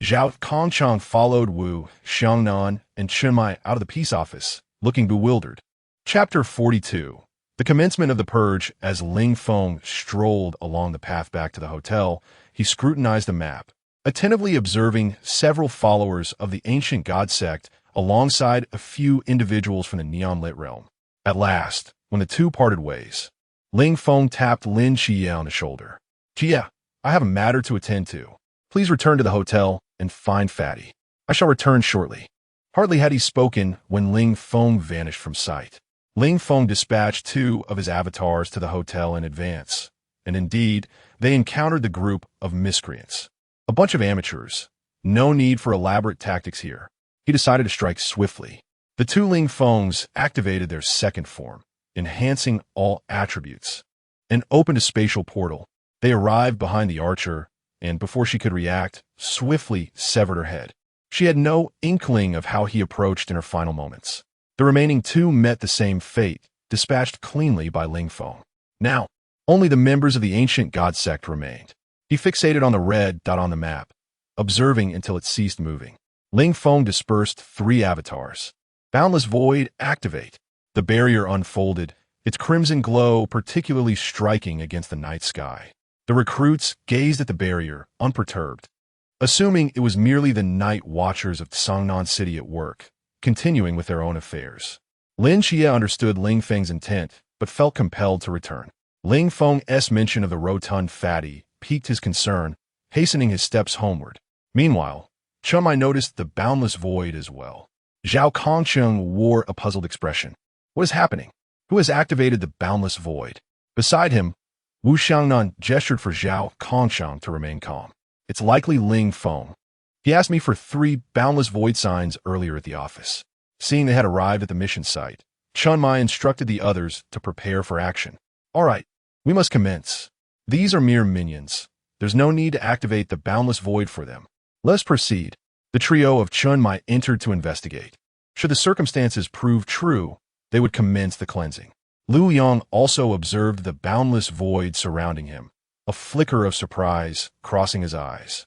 A: Zhao Kongchang followed Wu Xiaonan and Chen Mai out of the peace office looking bewildered. Chapter 42. The commencement of the purge. As Ling Feng strolled along the path back to the hotel, he scrutinized the map, attentively observing several followers of the ancient god sect alongside a few individuals from the neon-lit realm. At last, when the two parted ways, Ling Feng tapped Lin Xie on the shoulder. "Xie, I have a matter to attend to. Please return to the hotel and find Fatty. I shall return shortly." Hardly had he spoken when Ling Feng vanished from sight. Ling Feng dispatched two of his avatars to the hotel in advance, and indeed, they encountered the group of miscreants. A bunch of amateurs. No need for elaborate tactics here. He decided to strike swiftly. The two Ling Fengs activated their second form, enhancing all attributes, and opened a spatial portal. They arrived behind the archer, and before she could react, swiftly severed her head. She had no inkling of how he approached in her final moments. The remaining two met the same fate, dispatched cleanly by Ling Feng. Now, only the members of the ancient god sect remained. He fixated on the red dot on the map, observing until it ceased moving. Ling Feng dispersed three avatars. Boundless Void, activate. The barrier unfolded, its crimson glow particularly striking against the night sky. The recruits gazed at the barrier, unperturbed, assuming it was merely the night watchers of Sangnan City at work, continuing with their own affairs. Lin Xie understood Ling Feng's intent, but felt compelled to return. Ling Feng's mention of the rotund fatty piqued his concern, hastening his steps homeward. Meanwhile, Chun Mai noticed the Boundless Void as well. Zhao Kongcheng wore a puzzled expression. What is happening? Who has activated the Boundless Void? Beside him, Wu Xiangnan gestured for Zhao Kongcheng to remain calm. It's likely Ling Feng. He asked me for 3 Boundless Void signs earlier at the office. Seeing they had arrived at the mission site, Chun Mai instructed the others to prepare for action. All right, we must commence. These are mere minions. There's no need to activate the Boundless Void for them. Let's proceed. The trio of Chun Mai entered to investigate. Should the circumstances prove true, they would commence the cleansing. Liu Yang also observed the Boundless Void surrounding him, a flicker of surprise crossing his eyes.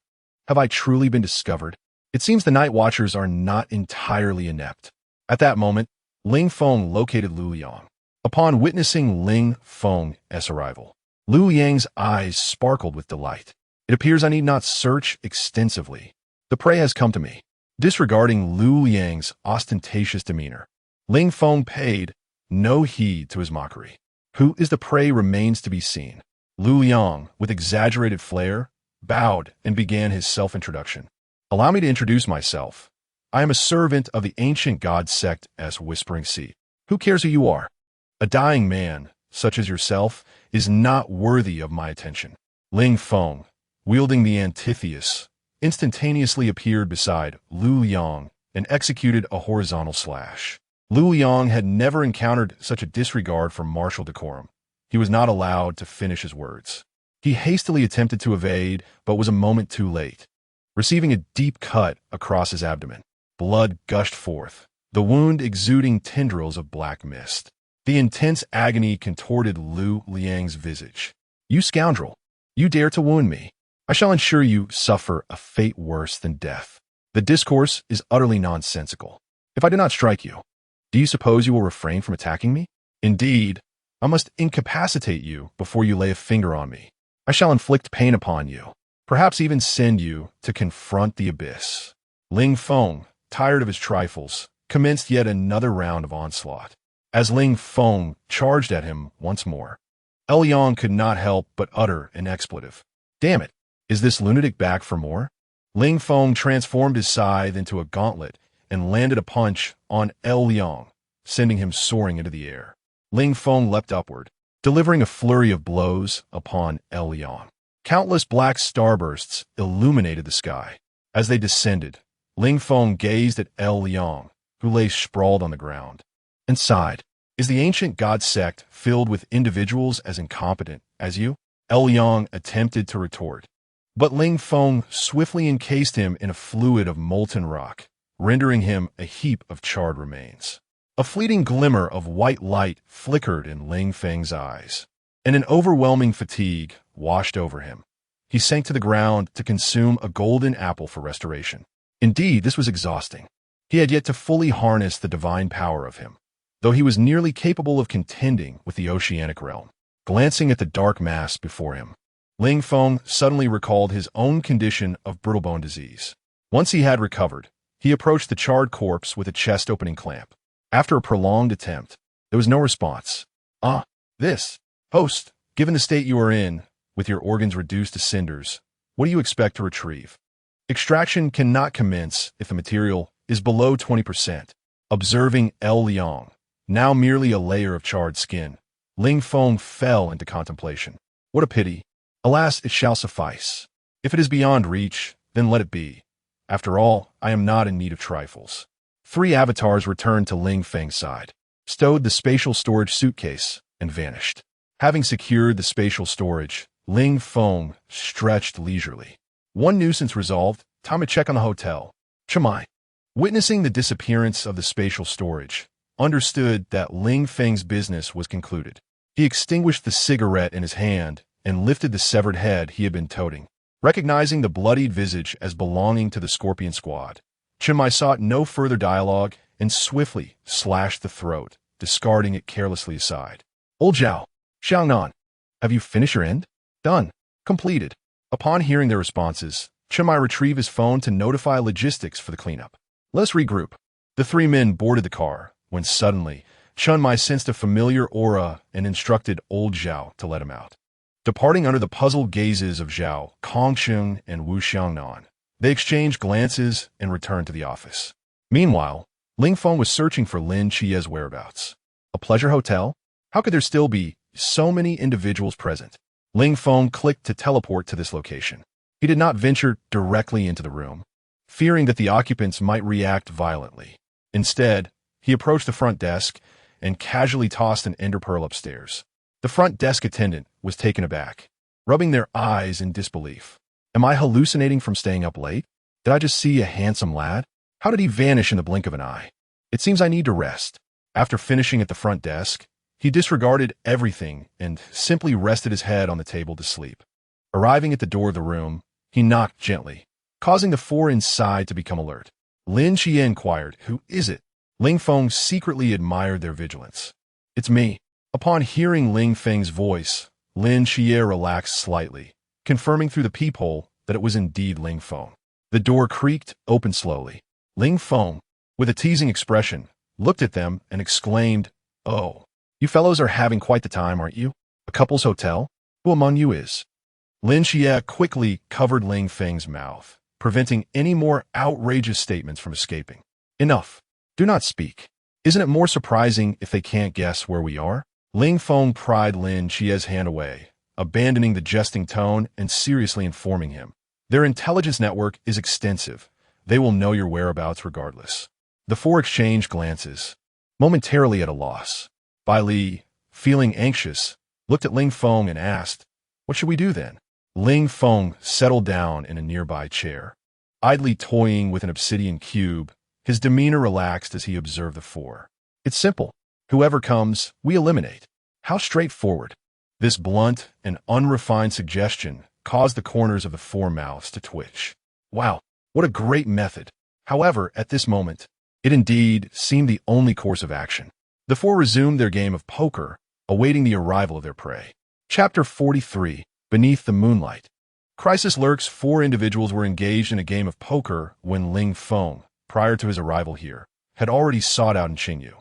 A: Have I truly been discovered? It seems the Night Watchers are not entirely inept. At that moment, Ling Feng located Liu Yang. Upon witnessing Ling Feng's arrival, Liu Yang's eyes sparkled with delight. It appears I need not search extensively. The prey has come to me. Disregarding Liu Yang's ostentatious demeanor, Ling Feng paid no heed to his mockery. Who is the prey remains to be seen. Liu Yang, with exaggerated flair, bowed and began his self-introduction. Allow me to introduce myself. I am a servant of the ancient god sect as Whispering Sea. Who cares who you are? A dying man, such as yourself, is not worthy of my attention. Ling Feng, wielding the antitheus, instantaneously appeared beside Liu Yang and executed a horizontal slash. Liu Yang had never encountered such a disregard for martial decorum. He was not allowed to finish his words. He hastily attempted to evade, but was a moment too late. Receiving a deep cut across his abdomen, blood gushed forth, the wound exuding tendrils of black mist. The intense agony contorted Liu Liang's visage. You scoundrel! You dare to wound me! I shall ensure you suffer a fate worse than death. The discourse is utterly nonsensical. If I do not strike you, do you suppose you will refrain from attacking me? Indeed, I must incapacitate you before you lay a finger on me. I shall inflict pain upon you, perhaps even send you to confront the abyss. Ling Feng, tired of his trifles, commenced yet another round of onslaught. As Ling Feng charged at him once more, Yang could not help but utter an expletive. Damn it, is this lunatic back for more? Ling Feng transformed his scythe into a gauntlet and landed a punch on Yang, sending him soaring into the air. Ling Feng leapt upward, delivering a flurry of blows upon Yang. Countless black starbursts illuminated the sky. As they descended, Ling Feng gazed at Yang, who lay sprawled on the ground, and sighed. Is the ancient god sect filled with individuals as incompetent as you? Yang attempted to retort, but Ling Feng swiftly encased him in a fluid of molten rock, rendering him a heap of charred remains. A fleeting glimmer of white light flickered in Ling Feng's eyes, and an overwhelming fatigue washed over him. He sank to the ground to consume a golden apple for restoration. Indeed, this was exhausting. He had yet to fully harness the divine power of him. though he was nearly capable of contending with the oceanic realm. Glancing at the dark mass before him, Ling Feng suddenly recalled his own condition of brittle bone disease. Once he had recovered, he approached the charred corpse with a chest-opening clamp. After a prolonged attempt, there was no response. This, host, given the state you are in, with your organs reduced to cinders, what do you expect to retrieve? Extraction cannot commence if the material is below 20%. Observing El Liang, now merely a layer of charred skin, Ling Feng fell into contemplation. What a pity. Alas, it shall suffice. If it is beyond reach, then let it be. After all, I am not in need of trifles. 3 avatars returned to Ling Feng's side, stowed the spatial storage suitcase, and vanished. Having secured the spatial storage, Ling Feng stretched leisurely. One nuisance resolved, time to check on the hotel. Chimai, witnessing the disappearance of the spatial storage, understood that Ling Feng's business was concluded. He extinguished the cigarette in his hand and lifted the severed head he had been toting. Recognizing the bloodied visage as belonging to the Scorpion Squad, Chimai sought no further dialogue and swiftly slashed the throat, discarding it carelessly aside. Old Zhao, Xiangnan, have you finished your end? Done. Completed. Upon hearing their responses, Chimai retrieved his phone to notify logistics for the cleanup. Let us regroup. The 3 men boarded the car, when suddenly, Chunmai sensed a familiar aura and instructed old Zhao to let him out. Departing under the puzzled gazes of Zhao, Kongsheng, and Wu Xiangnan, they exchanged glances and returned to the office. Meanwhile, Ling Feng was searching for Lin Chie's whereabouts. A pleasure hotel? How could there still be so many individuals present? Ling Feng clicked to teleport to this location. He did not venture directly into the room, fearing that the occupants might react violently. Instead, he approached the front desk and casually tossed an ender pearl upstairs. The front desk attendant was taken aback, rubbing their eyes in disbelief. Am I hallucinating from staying up late? Did I just see a handsome lad? How did he vanish in the blink of an eye? It seems I need to rest. After finishing at the front desk, he disregarded everything and simply rested his head on the table to sleep. Arriving at the door of the room, he knocked gently, causing the 4 inside to become alert. Lin Chie inquired, "Who is it?" Ling Feng secretly admired their vigilance. "It's me." Upon hearing Ling Feng's voice, Lin Chie relaxed slightly, confirming through the peephole that it was indeed Ling Feng. The door creaked open slowly. Ling Feng, with a teasing expression, looked at them and exclaimed, "Oh, you fellows are having quite the time, aren't you? A couple's hotel? Who among you is?" Lin Chie quickly covered Ling Feng's mouth, preventing any more outrageous statements from escaping. "Enough. Do not speak. Isn't it more surprising if they can't guess where we are?" Ling Feng pried Lin Chie's hand away, abandoning the jesting tone and seriously informing him. "Their intelligence network is extensive. They will know your whereabouts regardless." The 4 exchanged glances, momentarily at a loss. Bai Li, feeling anxious, looked at Ling Feng and asked, "What should we do then?" Ling Feng settled down in a nearby chair. Idly toying with an obsidian cube, his demeanor relaxed as he observed the 4. "It's simple. Whoever comes, we eliminate." How straightforward. This blunt and unrefined suggestion caused the corners of the 4 mouths to twitch. Wow, what a great method. However, at this moment, it indeed seemed the only course of action. The 4 resumed their game of poker, awaiting the arrival of their prey. Chapter 43, Beneath the Moonlight. Crisis lurks. 4 individuals were engaged in a game of poker when Ling Feng, prior to his arrival here, had already sought out Qingyu.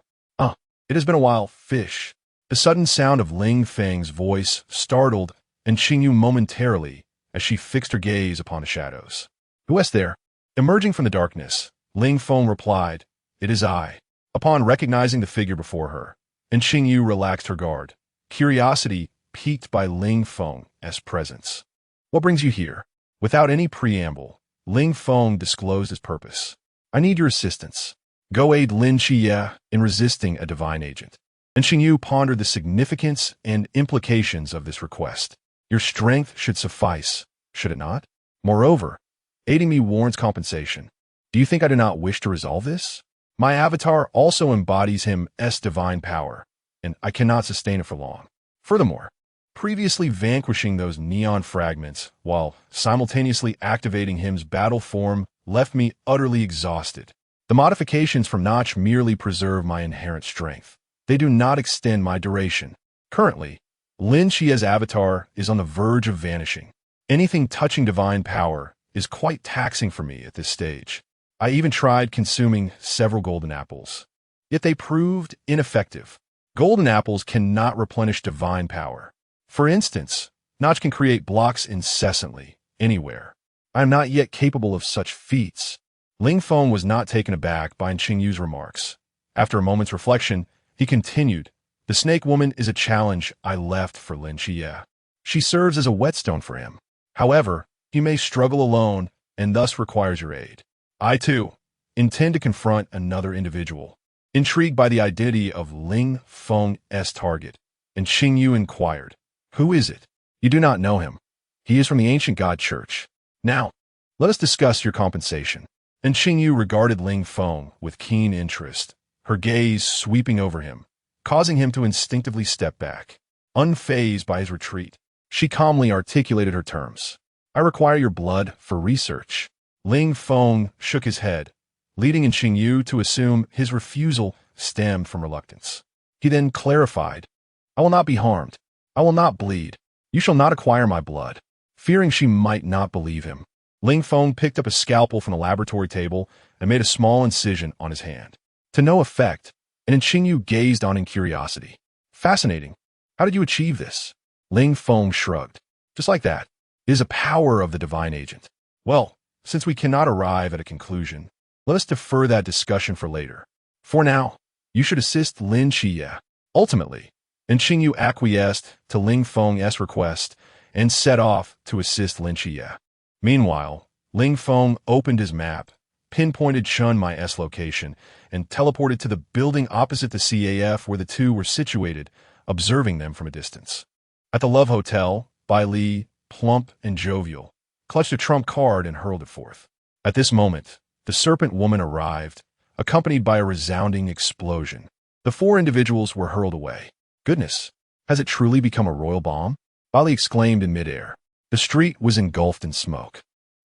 A: It has been a while, fish." The sudden sound of Ling Feng's voice startled and Qingyu momentarily as she fixed her gaze upon the shadows. "Who is there?" Emerging from the darkness, Ling Feng replied, "It is I." Upon recognizing the figure before her, and Qingyu relaxed her guard, curiosity piqued by Ling Feng's presence. "What brings you here?" Without any preamble, Ling Feng disclosed his purpose. "I need your assistance. Go aid Lin Chie in resisting a divine agent." And Qingyu pondered the significance and implications of this request. "Your strength should suffice, should it not? Moreover, aiding me warrants compensation. Do you think I do not wish to resolve this? My avatar also embodies him's divine power, and I cannot sustain it for long. Furthermore, previously vanquishing those neon fragments while simultaneously activating him's battle form left me utterly exhausted. The modifications from Notch merely preserve my inherent strength. They do not extend my duration. Currently, Lin Qia's avatar is on the verge of vanishing. Anything touching divine power is quite taxing for me at this stage. I even tried consuming several golden apples. Yet they proved ineffective. Golden apples cannot replenish divine power. For instance, Notch can create blocks incessantly, anywhere. I am not yet capable of such feats. Ling Feng was not taken aback by Qingyu's remarks. After a moment's reflection, he continued, "The snake woman is a challenge I left for Lin Xie. She serves as a whetstone for him. However, he may struggle alone and thus requires your aid. I, too, intend to confront another individual." Intrigued by the identity of Ling Feng's target, and Qingyu inquired, "Who is it?" "You do not know him. He is from the ancient god church. Now, let us discuss your compensation." And Qingyu regarded Ling Feng with keen interest, her gaze sweeping over him, causing him to instinctively step back. Unfazed by his retreat, she calmly articulated her terms. "I require your blood for research." Ling Feng shook his head, leading Qingyu to assume his refusal stemmed from reluctance. He then clarified, "I will not be harmed. I will not bleed. You shall not acquire my blood." Fearing she might not believe him, Ling Feng picked up a scalpel from the laboratory table and made a small incision on his hand. To no effect, and Qingyu gazed on in curiosity. "Fascinating. How did you achieve this?" Ling Feng shrugged. "Just like that. It is a power of the divine agent." "Well, since we cannot arrive at a conclusion, let us defer that discussion for later. For now, you should assist Lin Xie." Ultimately, Qingyu acquiesced to Ling Feng's request and set off to assist Lin Xie. Meanwhile, Ling Feng opened his map, pinpointed Chun Mai's location, and teleported to the building opposite the CAF where the two were situated, observing them from a distance. At the Love Hotel, Bai Li, plump and jovial, clutched a trump card and hurled it forth. At this moment, the serpent woman arrived, accompanied by a resounding explosion. The four individuals were hurled away. "Goodness, has it truly become a royal bomb?" Bai Li exclaimed in midair. The street was engulfed in smoke,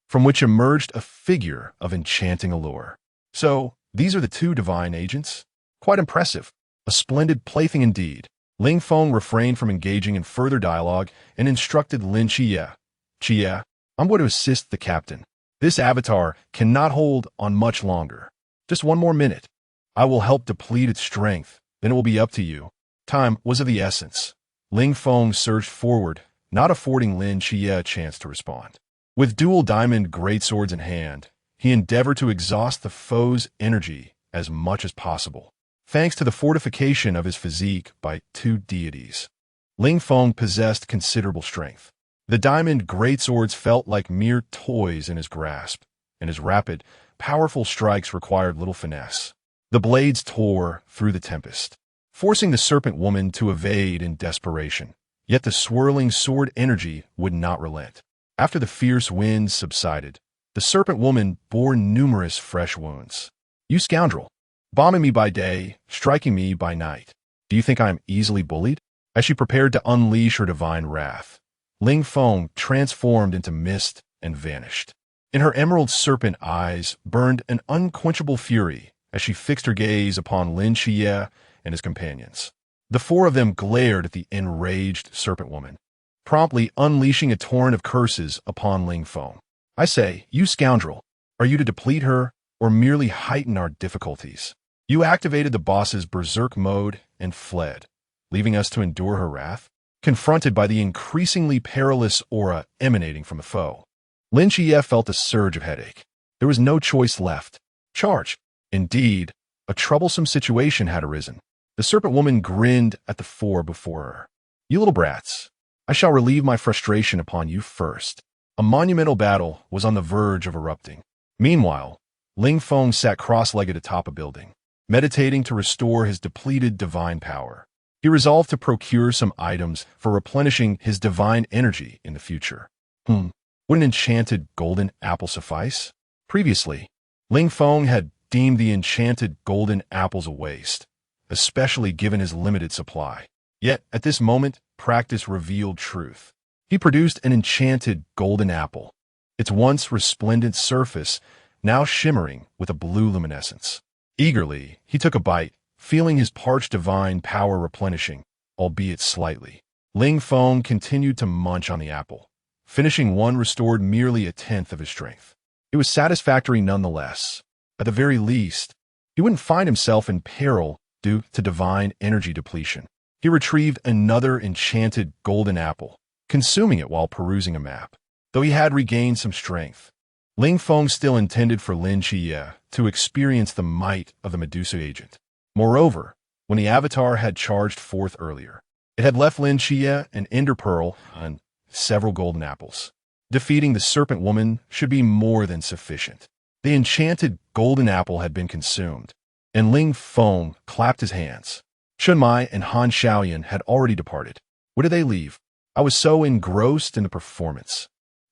A: from which emerged a figure of enchanting allure. "So, these are the two divine agents? Quite impressive. A splendid plaything indeed." Ling Feng refrained from engaging in further dialogue and instructed Lin Xie. "Xie, I'm going to assist the captain. This avatar cannot hold on much longer. Just one more minute. I will help deplete its strength, then it will be up to you." Time was of the essence. Ling Feng surged forward, not affording Lin Xie a chance to respond. With dual diamond greatswords in hand, he endeavored to exhaust the foe's energy as much as possible. Thanks to the fortification of his physique by two deities, Ling Feng possessed considerable strength. The diamond greatswords felt like mere toys in his grasp, and his rapid, powerful strikes required little finesse. The blades tore through the tempest, forcing the serpent woman to evade in desperation. Yet the swirling sword energy would not relent. After the fierce winds subsided, the serpent woman bore numerous fresh wounds. "You scoundrel! Bombing me by day, striking me by night. Do you think I am easily bullied?" As she prepared to unleash her divine wrath, Ling Feng transformed into mist and vanished. In her emerald serpent eyes burned an unquenchable fury as she fixed her gaze upon Lin Xie and his companions. The four of them glared at the enraged serpent woman, promptly unleashing a torrent of curses upon Ling Feng. "I say, you scoundrel, are you to deplete her or merely heighten our difficulties?" You activated the boss's berserk mode and fled, leaving us to endure her wrath, confronted by the increasingly perilous aura emanating from the foe. Lin Xie felt a surge of headache. There was no choice left. Charge. Indeed, a troublesome situation had arisen. The serpent woman grinned at the four before her. "You little brats, I shall relieve my frustration upon you first." A monumental battle was on the verge of erupting. Meanwhile, Ling Feng sat cross-legged atop a building, meditating to restore his depleted divine power. He resolved to procure some items for replenishing his divine energy in the future. Would an enchanted golden apple suffice? Previously, Ling Feng had deemed the enchanted golden apples a waste, especially given his limited supply. Yet, at this moment, practice revealed truth. He produced an enchanted golden apple, its once resplendent surface now shimmering with a blue luminescence. Eagerly, he took a bite feeling his parched divine power replenishing, albeit slightly. Ling Feng continued to munch on the apple, finishing one restored merely a tenth of his strength. It was satisfactory nonetheless. At the very least, he wouldn't find himself in peril due to divine energy depletion. He retrieved another enchanted golden apple, consuming it while perusing a map. Though he had regained some strength, Ling Feng still intended for Lin Qie to experience the might of the Medusa agent. Moreover, when the Avatar had charged forth earlier, it had left Lin Qie an ender pearl and several golden apples. Defeating the serpent woman should be more than sufficient. The enchanted golden apple had been consumed, and Ling Feng clapped his hands. Chun Mai and Han Xiaoyan had already departed. Where did they leave? I was so engrossed in the performance.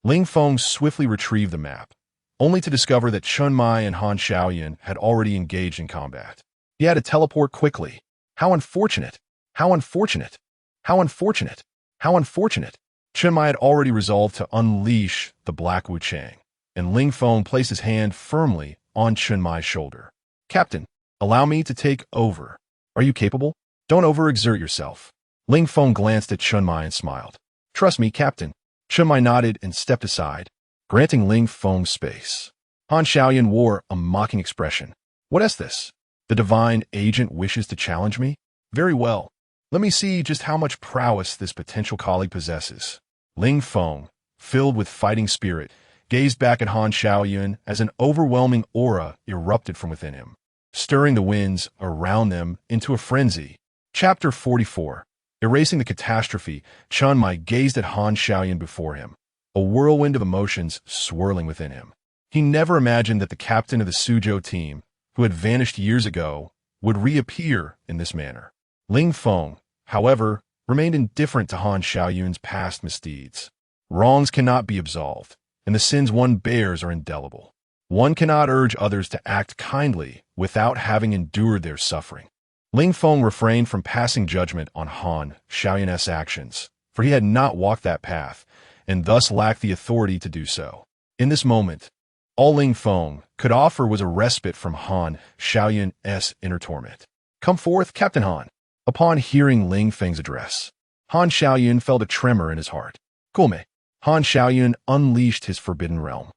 A: Ling Feng swiftly retrieved the map, only to discover that Chun Mai and Han Xiaoyan had already engaged in combat. He had to teleport quickly. How unfortunate! How unfortunate! How unfortunate! How unfortunate! Chun Mai had already resolved to unleash the Black Wu Chang, and Ling Feng placed his hand firmly on Chun Mai's shoulder. Captain, allow me to take over. Are you capable? Don't overexert yourself. Ling Feng glanced at Chun Mai and smiled. Trust me, Captain. Chun Mai nodded and stepped aside, granting Ling Feng space. Han Xiaoyan wore a mocking expression. What is this? The divine agent wishes to challenge me? Very well. Let me see just how much prowess this potential colleague possesses. Ling Feng, filled with fighting spirit, gazed back at Han Xiaoyan as an overwhelming aura erupted from within him, stirring the winds around them into a frenzy. Chapter 44. Erasing the catastrophe, Chun Mai gazed at Han Xiaoyan before him, a whirlwind of emotions swirling within him. He never imagined that the captain of the Suzhou team, who had vanished years ago, would reappear in this manner. Ling Feng, however, remained indifferent to Han Xiaoyan's past misdeeds. Wrongs cannot be absolved, and the sins one bears are indelible. One cannot urge others to act kindly without having endured their suffering. Ling Feng refrained from passing judgment on Han Xiaoyan's actions, for he had not walked that path, and thus lacked the authority to do so. In this moment, all Ling Feng could offer was a respite from Han Xiaoyan's inner torment. Come forth, Captain Han. Upon hearing Ling Feng's address, Han Xiaoyan felt a tremor in his heart. Kulme. Han Xiaoyan unleashed his Forbidden Realm.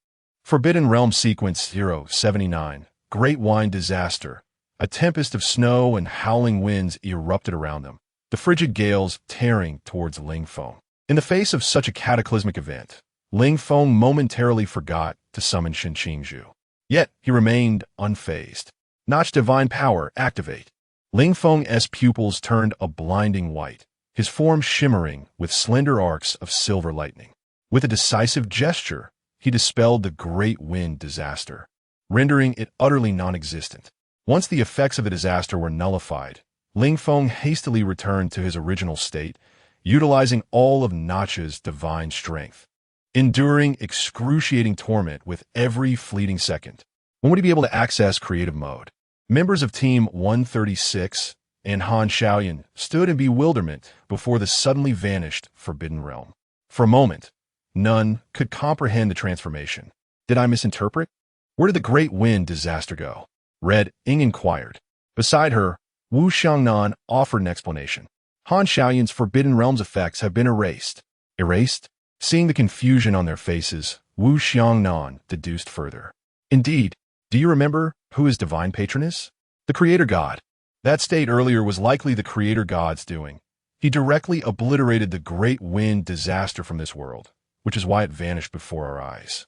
A: Forbidden Realm Sequence 079, Great Wine Disaster. A tempest of snow and howling winds erupted around them, the frigid gales tearing towards Ling Feng. In the face of such a cataclysmic event, Ling Feng momentarily forgot to summon Shen Qingzhu. Yet he remained unfazed. Notch Divine Power, activate. Ling Feng's pupils turned a blinding white, his form shimmering with slender arcs of silver lightning. With a decisive gesture, he dispelled the great wind disaster, rendering it utterly non-existent. Once the effects of the disaster were nullified, Ling Feng hastily returned to his original state, utilizing all of Notch's divine strength, enduring excruciating torment with every fleeting second. When would he be able to access creative mode? Members of Team 136 and Han Xiaoyan stood in bewilderment before the suddenly vanished Forbidden Realm. For a moment, none could comprehend the transformation. Did I misinterpret? Where did the great wind disaster go? Red Ying inquired. Beside her, Wu Xiangnan offered an explanation. Han Xiaoyan's Forbidden Realm's effects have been erased. Erased? Seeing the confusion on their faces, Wu Xiangnan deduced further. Indeed, do you remember who his divine patron is? The Creator God. That state earlier was likely the Creator God's doing. He directly obliterated the great wind disaster from this world, which is why it vanished before our eyes.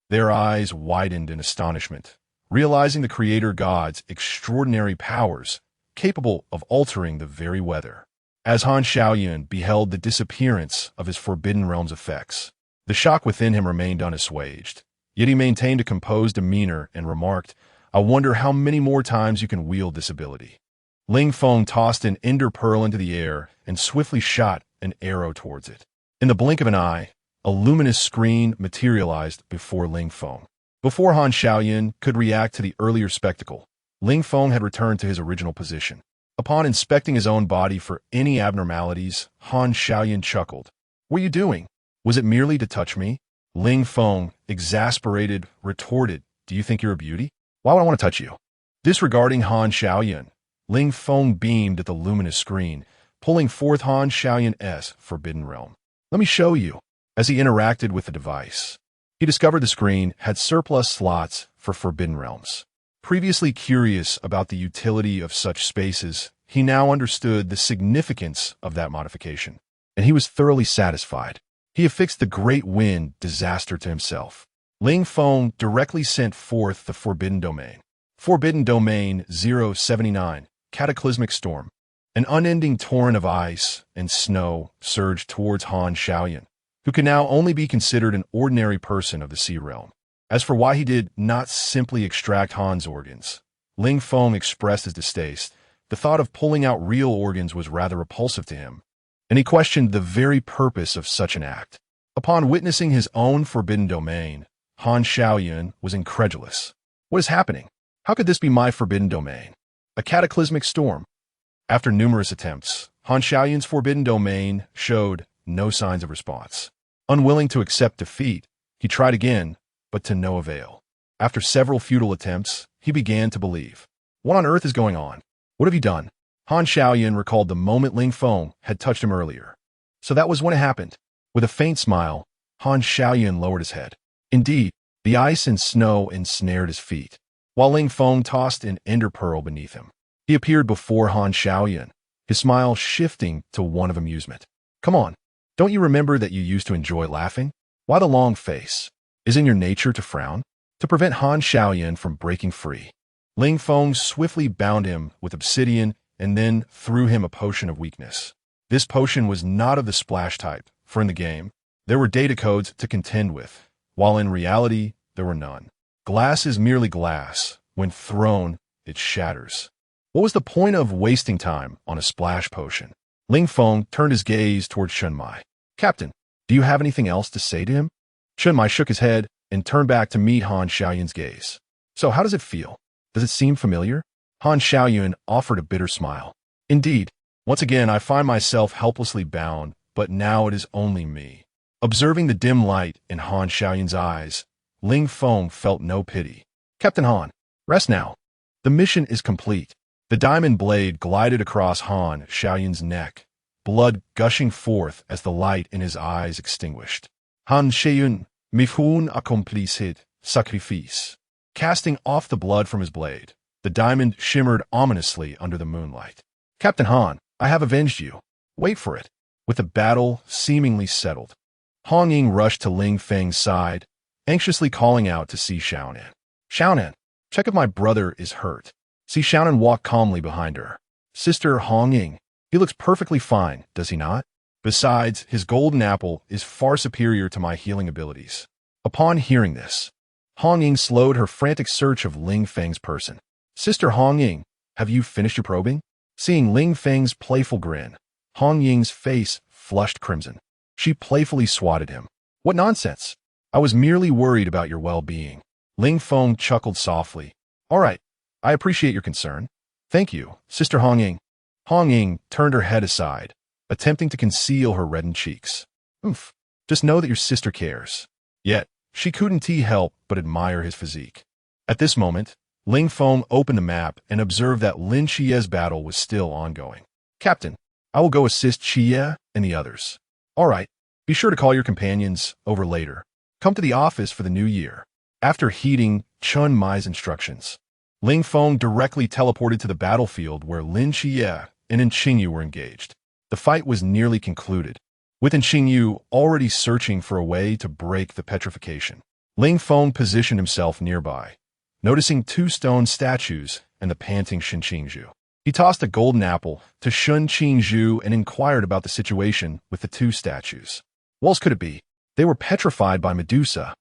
A: Their eyes widened in astonishment, realizing the Creator God's extraordinary powers, capable of altering the very weather. As Han Xiaoyan beheld the disappearance of his Forbidden Realm's effects, the shock within him remained unassuaged. Yet he maintained a composed demeanor and remarked, I wonder how many more times you can wield this ability. Ling Feng tossed an ender pearl into the air and swiftly shot an arrow towards it. In the blink of an eye, a luminous screen materialized before Ling Feng. Before Han Xiaoyan could react to the earlier spectacle, Ling Feng had returned to his original position. Upon inspecting his own body for any abnormalities, Han Xiaoyan chuckled. What are you doing? Was it merely to touch me? Ling Feng, exasperated, retorted, Do you think you're a beauty? Why would I want to touch you? Disregarding Han Xiaoyan, Ling Feng beamed at the luminous screen, pulling forth Han Xiaoyan's Forbidden Realm. Let me show you. As he interacted with the device, he discovered the screen had surplus slots for Forbidden Realms. Previously curious about the utility of such spaces, he now understood the significance of that modification, and he was thoroughly satisfied. He affixed the Great Wind disaster to himself. Ling Feng directly sent forth the Forbidden Domain. Forbidden Domain 079, Cataclysmic Storm. An unending torrent of ice and snow surged towards Han Xiaoyan, who can now only be considered an ordinary person of the Sea Realm. As for why he did not simply extract Han's organs, Ling Feng expressed his distaste. The thought of pulling out real organs was rather repulsive to him, and he questioned the very purpose of such an act. Upon witnessing his own forbidden domain, Han Xiaoyan was incredulous. What is happening? How could this be my forbidden domain? A cataclysmic storm. After numerous attempts, Han Xiaoyan's forbidden domain showed no signs of response. Unwilling to accept defeat, he tried again, but to no avail. After several futile attempts, he began to believe. What on earth is going on? What have you done? Han Xiaoyan recalled the moment Ling Feng had touched him earlier. So that was when it happened. With a faint smile, Han Xiaoyan lowered his head. Indeed, the ice and snow ensnared his feet, while Ling Feng tossed an ender pearl beneath him. He appeared before Han Xiaoyan, his smile shifting to one of amusement. Come on, don't you remember that you used to enjoy laughing? Why the long face? Is in your nature to frown? To prevent Han Xiaoyan from breaking free, Ling Feng swiftly bound him with obsidian and then threw him a potion of weakness. This potion was not of the splash type, for in the game, there were data codes to contend with, while in reality, there were none. Glass is merely glass. When thrown, it shatters. What was the point of wasting time on a splash potion? Ling Feng turned his gaze toward Shunmai. Captain, do you have anything else to say to him? Shunmai shook his head and turned back to meet Han Xiaoyan's gaze. So how does it feel? Does it seem familiar? Han Xiaoyan offered a bitter smile. Indeed, once again I find myself helplessly bound, but now it is only me. Observing the dim light in Han Xiaoyan's eyes, Ling Feng felt no pity. Captain Han, rest now. The mission is complete. The diamond blade glided across Han Xiaoyan's neck, blood gushing forth as the light in his eyes extinguished. Han Xiaoyan, mission accompli, sacrifice. Casting off the blood from his blade, the diamond shimmered ominously under the moonlight. Captain Han, I have avenged you. Wait for it. With the battle seemingly settled, Hong Ying rushed to Ling Feng's side, anxiously calling out to Si Xiaonan. Xiaonan, check if my brother is hurt. Si Xiaonan walked calmly behind her. Sister Hong Ying, he looks perfectly fine, does he not? Besides, his golden apple is far superior to my healing abilities. Upon hearing this, Hong Ying slowed her frantic search of Ling Feng's person. Sister Hong Ying, have you finished your probing? Seeing Ling Feng's playful grin, Hong Ying's face flushed crimson. She playfully swatted him. What nonsense! I was merely worried about your well-being. Ling Feng chuckled softly. All right, I appreciate your concern. Thank you, Sister Hong Ying. Hong Ying turned her head aside, attempting to conceal her reddened cheeks. Oof, just know that your sister cares. Yet, she couldn't help but admire his physique. At this moment, Ling Feng opened the map and observed that Lin Chie's battle was still ongoing. Captain, I will go assist Chie and the others. All right, be sure to call your companions over later. Come to the office for the new year. After heeding Chun Mai's instructions, Ling Feng directly teleported to the battlefield where Lin Chie and Qingyu were engaged. The fight was nearly concluded, with Qingyu already searching for a way to break the petrification. Ling Feng positioned himself nearby, noticing two stone statues and the panting Shen Qingzhu. He tossed a golden apple to Shen Qingzhu and inquired about the situation with the two statues. What else could it be? They were petrified by Medusa.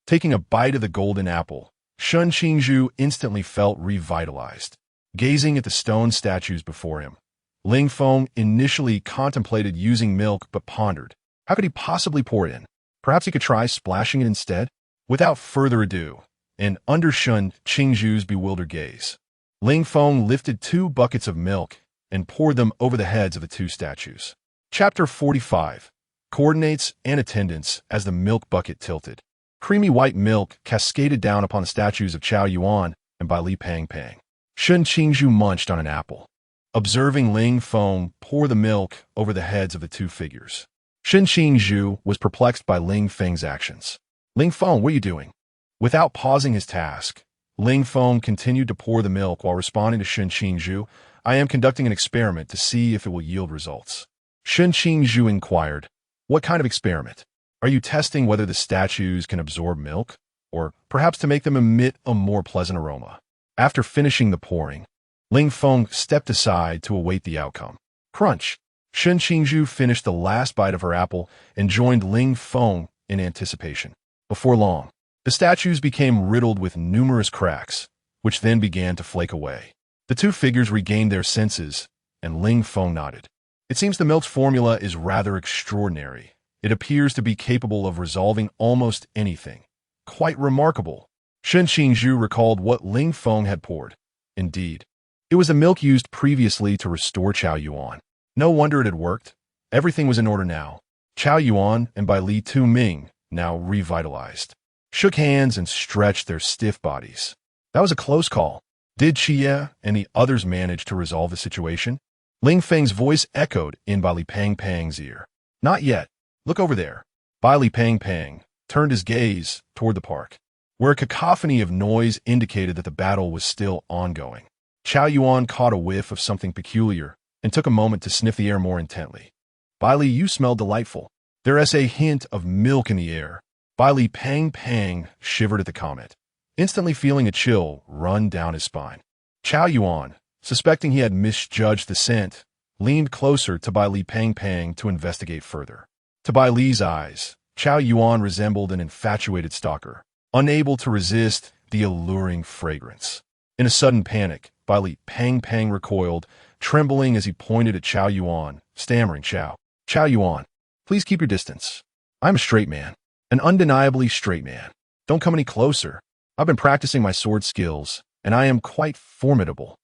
A: Taking a bite of the golden apple, Shen Qingzhu instantly felt revitalized. Gazing at the stone statues before him, Ling Feng initially contemplated using milk but pondered. How could he possibly pour it in? Perhaps he could try splashing it instead? Without further ado, and under Shen Qingzhu's bewildered gaze, Ling Feng lifted 2 buckets of milk and poured them over the heads of the 2 statues. Chapter 45. Coordinates and attendance as the milk bucket tilted. Creamy white milk cascaded down upon the statues of Chao Yuan and Bai Li Pang Pang. Shen Qingzhu munched on an apple, observing Ling Feng pour the milk over the heads of the two figures. Shen Qingzhu was perplexed by Ling Feng's actions. Ling Feng, what are you doing? Without pausing his task, Ling Feng continued to pour the milk while responding to Shen Qingzhu. I am conducting an experiment to see if it will yield results. Shen Qingzhu inquired, what kind of experiment? Are you testing whether the statues can absorb milk? Or perhaps to make them emit a more pleasant aroma? After finishing the pouring, Ling Feng stepped aside to await the outcome. Crunch! Shen Qingzhu finished the last bite of her apple and joined Ling Feng in anticipation. Before long, the statues became riddled with numerous cracks, which then began to flake away. The two figures regained their senses, and Ling Feng nodded. It seems the milk's formula is rather extraordinary. It appears to be capable of resolving almost anything. Quite remarkable. Shen Qingzhu recalled what Ling Feng had poured. Indeed, it was the milk used previously to restore Chao Yuan. No wonder it had worked. Everything was in order now. Chao Yuan and Bai Li Tu Ming, now revitalized, shook hands and stretched their stiff bodies. That was a close call. Did Xie and the others manage to resolve the situation? Ling Feng's voice echoed in Bai Li Pang's ear. Not yet. Look over there. Bai Li Pang turned his gaze toward the park, where a cacophony of noise indicated that the battle was still ongoing. Chao Yuan caught a whiff of something peculiar and took a moment to sniff the air more intently. Bai Li, you smell delightful. There is a hint of milk in the air. Bai Li Pang shivered at the comment, instantly feeling a chill run down his spine. Chao Yuan, suspecting he had misjudged the scent, leaned closer to Bai Li Pang to investigate further. To Bai Li's eyes, Chao Yuan resembled an infatuated stalker, unable to resist the alluring fragrance. In a sudden panic, Bai Li Pang recoiled, trembling as he pointed at Chao Yuan, stammering, Chao Yuan, please keep your distance. I'm a straight man, an undeniably straight man. Don't come any closer. I've been practicing my sword skills, and I am quite formidable.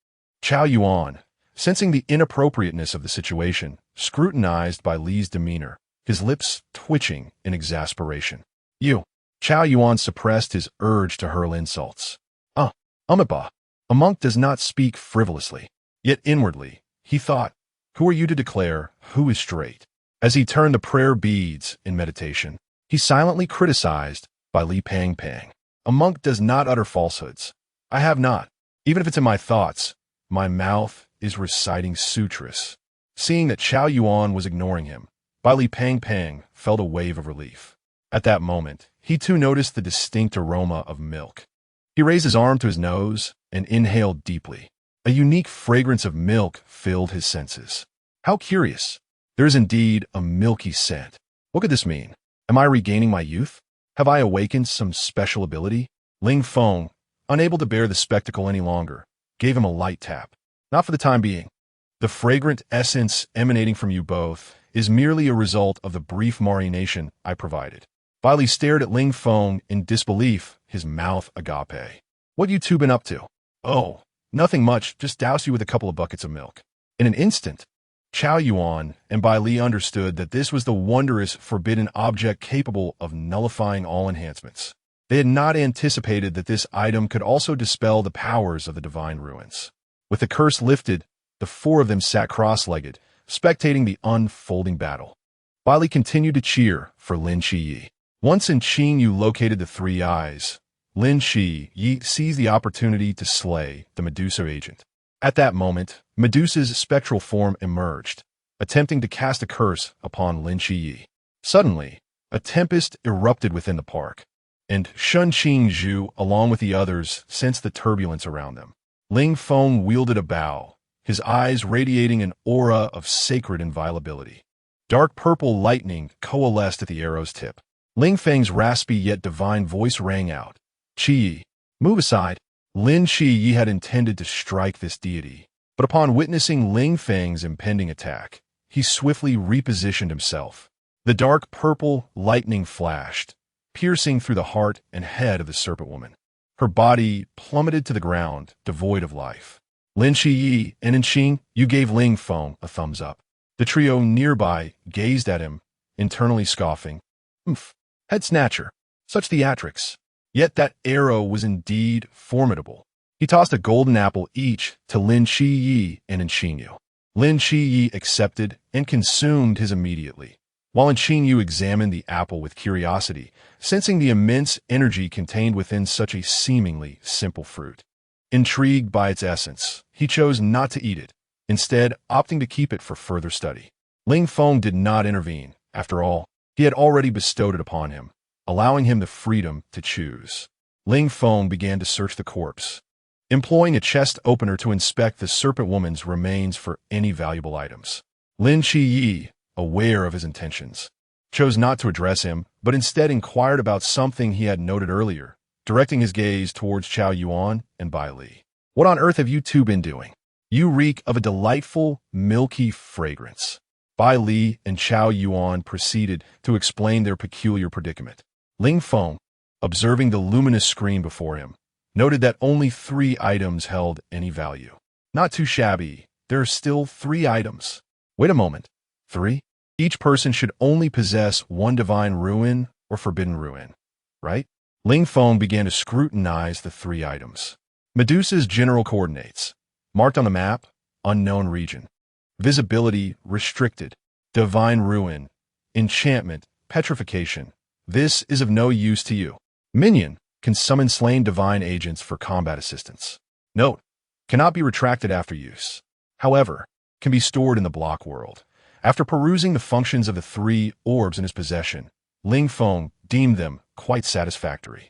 A: Chao Yuan, sensing the inappropriateness of the situation, scrutinized Bai Li's demeanor, his lips twitching in exasperation. You. Chao Yuan suppressed his urge to hurl insults. Amiba. A monk does not speak frivolously. Yet inwardly, he thought, who are you to declare who is straight? As he turned the prayer beads in meditation, he silently criticized Bai Li Pang. A monk does not utter falsehoods. I have not. Even if it's in my thoughts, my mouth is reciting sutras. Seeing that Chao Yuan was ignoring him, Bai Li Pang felt a wave of relief. At that moment, he too noticed the distinct aroma of milk. He raised his arm to his nose and inhaled deeply. A unique fragrance of milk filled his senses. How curious. There is indeed a milky scent. What could this mean? Am I regaining my youth? Have I awakened some special ability? Ling Feng, unable to bear the spectacle any longer, gave him a light tap. Not for the time being. The fragrant essence emanating from you both is merely a result of the brief marination I provided. Bai Li stared at Ling Feng in disbelief, his mouth agape. What you two been up to? Oh, nothing much, just douse you with a couple of buckets of milk. In an instant, Chao Yuan and Bai Li understood that this was the wondrous forbidden object capable of nullifying all enhancements. They had not anticipated that this item could also dispel the powers of the divine ruins. With the curse lifted, the four of them sat cross-legged, spectating the unfolding battle. Bai Li continued to cheer for Lin Shiyi. Once in Qing you located the three eyes, Lin Shiyi seized the opportunity to slay the Medusa agent. At that moment, Medusa's spectral form emerged, attempting to cast a curse upon Lin Shiyi. Suddenly, a tempest erupted within the park, and Shen Qingzhu, along with the others, sensed the turbulence around them. Ling Feng wielded a bow, his eyes radiating an aura of sacred inviolability. Dark purple lightning coalesced at the arrow's tip. Ling Feng's raspy yet divine voice rang out. Qi, move aside. Lin Shiyi had intended to strike this deity, but upon witnessing Ling Feng's impending attack, he swiftly repositioned himself. The dark purple lightning flashed, piercing through the heart and head of the serpent woman. Her body plummeted to the ground, devoid of life. Lin Shiyi and Inqing, you gave Ling Feng a thumbs up. The trio nearby gazed at him, internally scoffing. Head snatcher. Such theatrics. Yet that arrow was indeed formidable. He tossed a golden apple each to Lin Yi and Xingyu. Lin Yi accepted and consumed his immediately, while Xingyu examined the apple with curiosity, sensing the immense energy contained within such a seemingly simple fruit. Intrigued by its essence, he chose not to eat it, instead opting to keep it for further study. Ling Feng did not intervene. After all, he had already bestowed it upon him, allowing him the freedom to choose. Ling Feng began to search the corpse, employing a chest opener to inspect the serpent woman's remains for any valuable items. Lin Yi, aware of his intentions, chose not to address him, but instead inquired about something he had noted earlier, directing his gaze towards Chao Yuan and Bai Li. "What on earth have you two been doing? You reek of a delightful, milky fragrance." Bai Li and Chao Yuan proceeded to explain their peculiar predicament. Ling Feng, observing the luminous screen before him, noted that only 3 items held any value. Not too shabby. There are still 3 items. Wait a moment. 3? Each person should only possess 1 divine ruin or forbidden ruin, right? Ling Feng began to scrutinize the 3 items. Medusa's general coordinates. Marked on the map, unknown region. Visibility restricted. Divine ruin. Enchantment. Petrification. This is of no use to you. Minion can summon slain divine agents for combat assistance. Note, cannot be retracted after use. However, can be stored in the block world. After perusing the functions of the 3 orbs in his possession, Ling Feng deemed them quite satisfactory.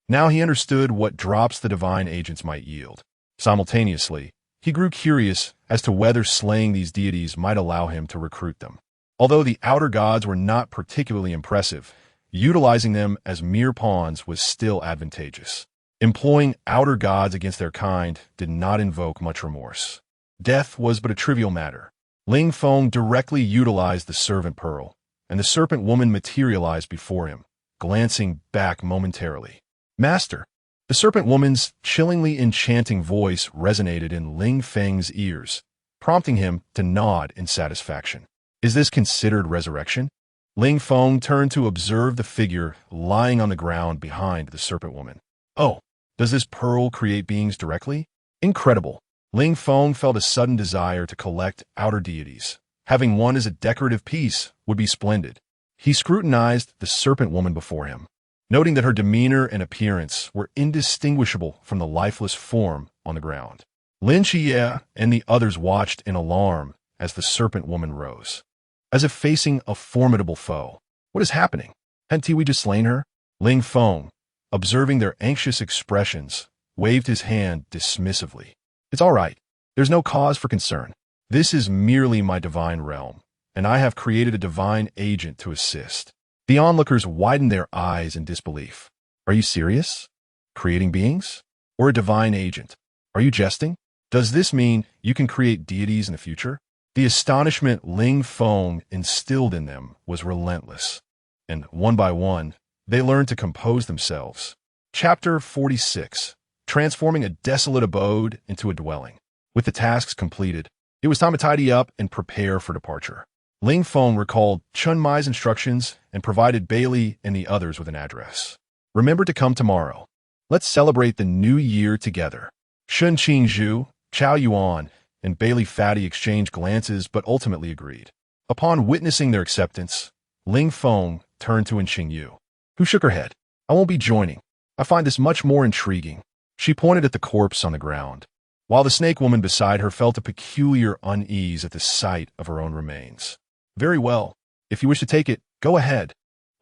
A: Now he understood what drops the divine agents might yield. Simultaneously, he grew curious as to whether slaying these deities might allow him to recruit them. Although the outer gods were not particularly impressive, utilizing them as mere pawns was still advantageous. Employing outer gods against their kind did not invoke much remorse. Death was but a trivial matter. Ling Feng directly utilized the servant pearl, and the serpent woman materialized before him, glancing back momentarily. "Master!" The serpent woman's chillingly enchanting voice resonated in Ling Feng's ears, prompting him to nod in satisfaction. Is this considered resurrection? Ling Feng turned to observe the figure lying on the ground behind the serpent woman. Oh, does this pearl create beings directly? Incredible. Ling Feng felt a sudden desire to collect outer deities. Having one as a decorative piece would be splendid. He scrutinized the serpent woman before him, noting that her demeanor and appearance were indistinguishable from the lifeless form on the ground. Lin Xie and the others watched in alarm as the serpent woman rose, as if facing a formidable foe. What is happening? Hadn't we just slain her? Ling Feng, observing their anxious expressions, waved his hand dismissively. It's all right. There's no cause for concern. This is merely my divine realm, and I have created a divine agent to assist. The onlookers widened their eyes in disbelief. Are you serious? Creating beings? Or a divine agent? Are you jesting? Does this mean you can create deities in the future? The astonishment Ling Feng instilled in them was relentless, and one by one, they learned to compose themselves. Chapter 46. Transforming a desolate abode into a dwelling. With the tasks completed, it was time to tidy up and prepare for departure. Ling Feng recalled Chun Mai's instructions and provided Bailey and the others with an address. Remember to come tomorrow. Let's celebrate the new year together. Shun Qingzhu, Chao Yuan, and Bailey Fatty exchanged glances but ultimately agreed. Upon witnessing their acceptance, Ling Feng turned to Xingyu, who shook her head. I won't be joining. I find this much more intriguing. She pointed at the corpse on the ground, while the snake woman beside her felt a peculiar unease at the sight of her own remains. Very well. If you wish to take it, go ahead.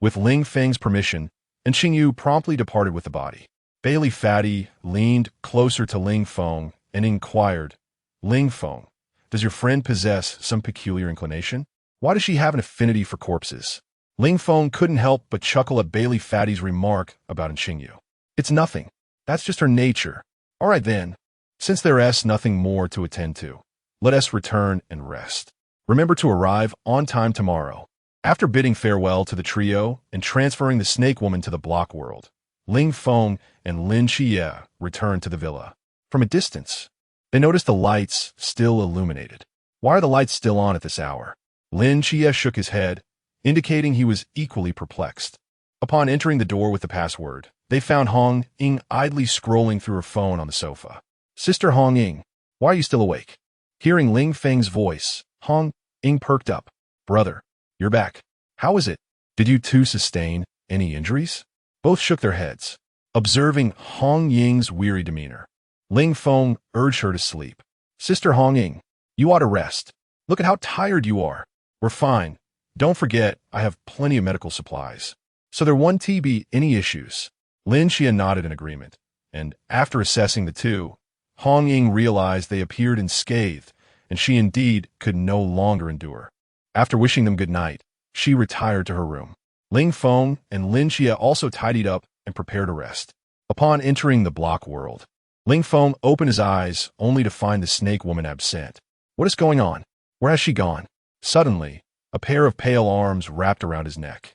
A: With Ling Feng's permission, Xingyu promptly departed with the body. Bailey Fatty leaned closer to Ling Feng and inquired, Ling Feng, does your friend possess some peculiar inclination? Why does she have an affinity for corpses? Ling Feng couldn't help but chuckle at Bailey Fatty's remark about Xingyu. It's nothing. That's just her nature. All right then. Since there is nothing more to attend to, let us return and rest. Remember to arrive on time tomorrow. After bidding farewell to the trio and transferring the snake woman to the block world, Ling Feng and Lin Xie returned to the villa. From a distance, they noticed the lights still illuminated. Why are the lights still on at this hour? Lin Xie shook his head, indicating he was equally perplexed. Upon entering the door with the password, they found Hong Ying idly scrolling through her phone on the sofa. Sister Hong Ying, why are you still awake? Hearing Ling Feng's voice, Hong Ying perked up. Brother, you're back. How is it? Did you two sustain any injuries? Both shook their heads. Observing Hong Ying's weary demeanor, Ling Feng urged her to sleep. Sister Hong Ying, you ought to rest. Look at how tired you are. We're fine. Don't forget, I have plenty of medical supplies. So there won't be any issues. Lin Xia nodded in agreement, and after assessing the two, Hong Ying realized they appeared unscathed, and she indeed could no longer endure. After wishing them good night, she retired to her room. Ling Feng and Lin Xia also tidied up and prepared to rest. Upon entering the block world, Ling Feng opened his eyes only to find the snake woman absent. What is going on? Where has she gone? Suddenly, a pair of pale arms wrapped around his neck.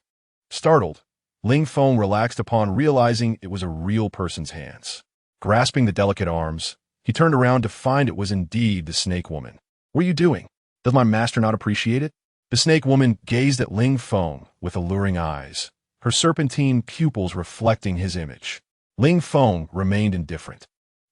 A: Startled, Ling Feng relaxed upon realizing it was a real person's hands. Grasping the delicate arms, he turned around to find it was indeed the snake woman. What are you doing? Does my master not appreciate it? The snake woman gazed at Ling Feng with alluring eyes, her serpentine pupils reflecting his image. Ling Feng remained indifferent,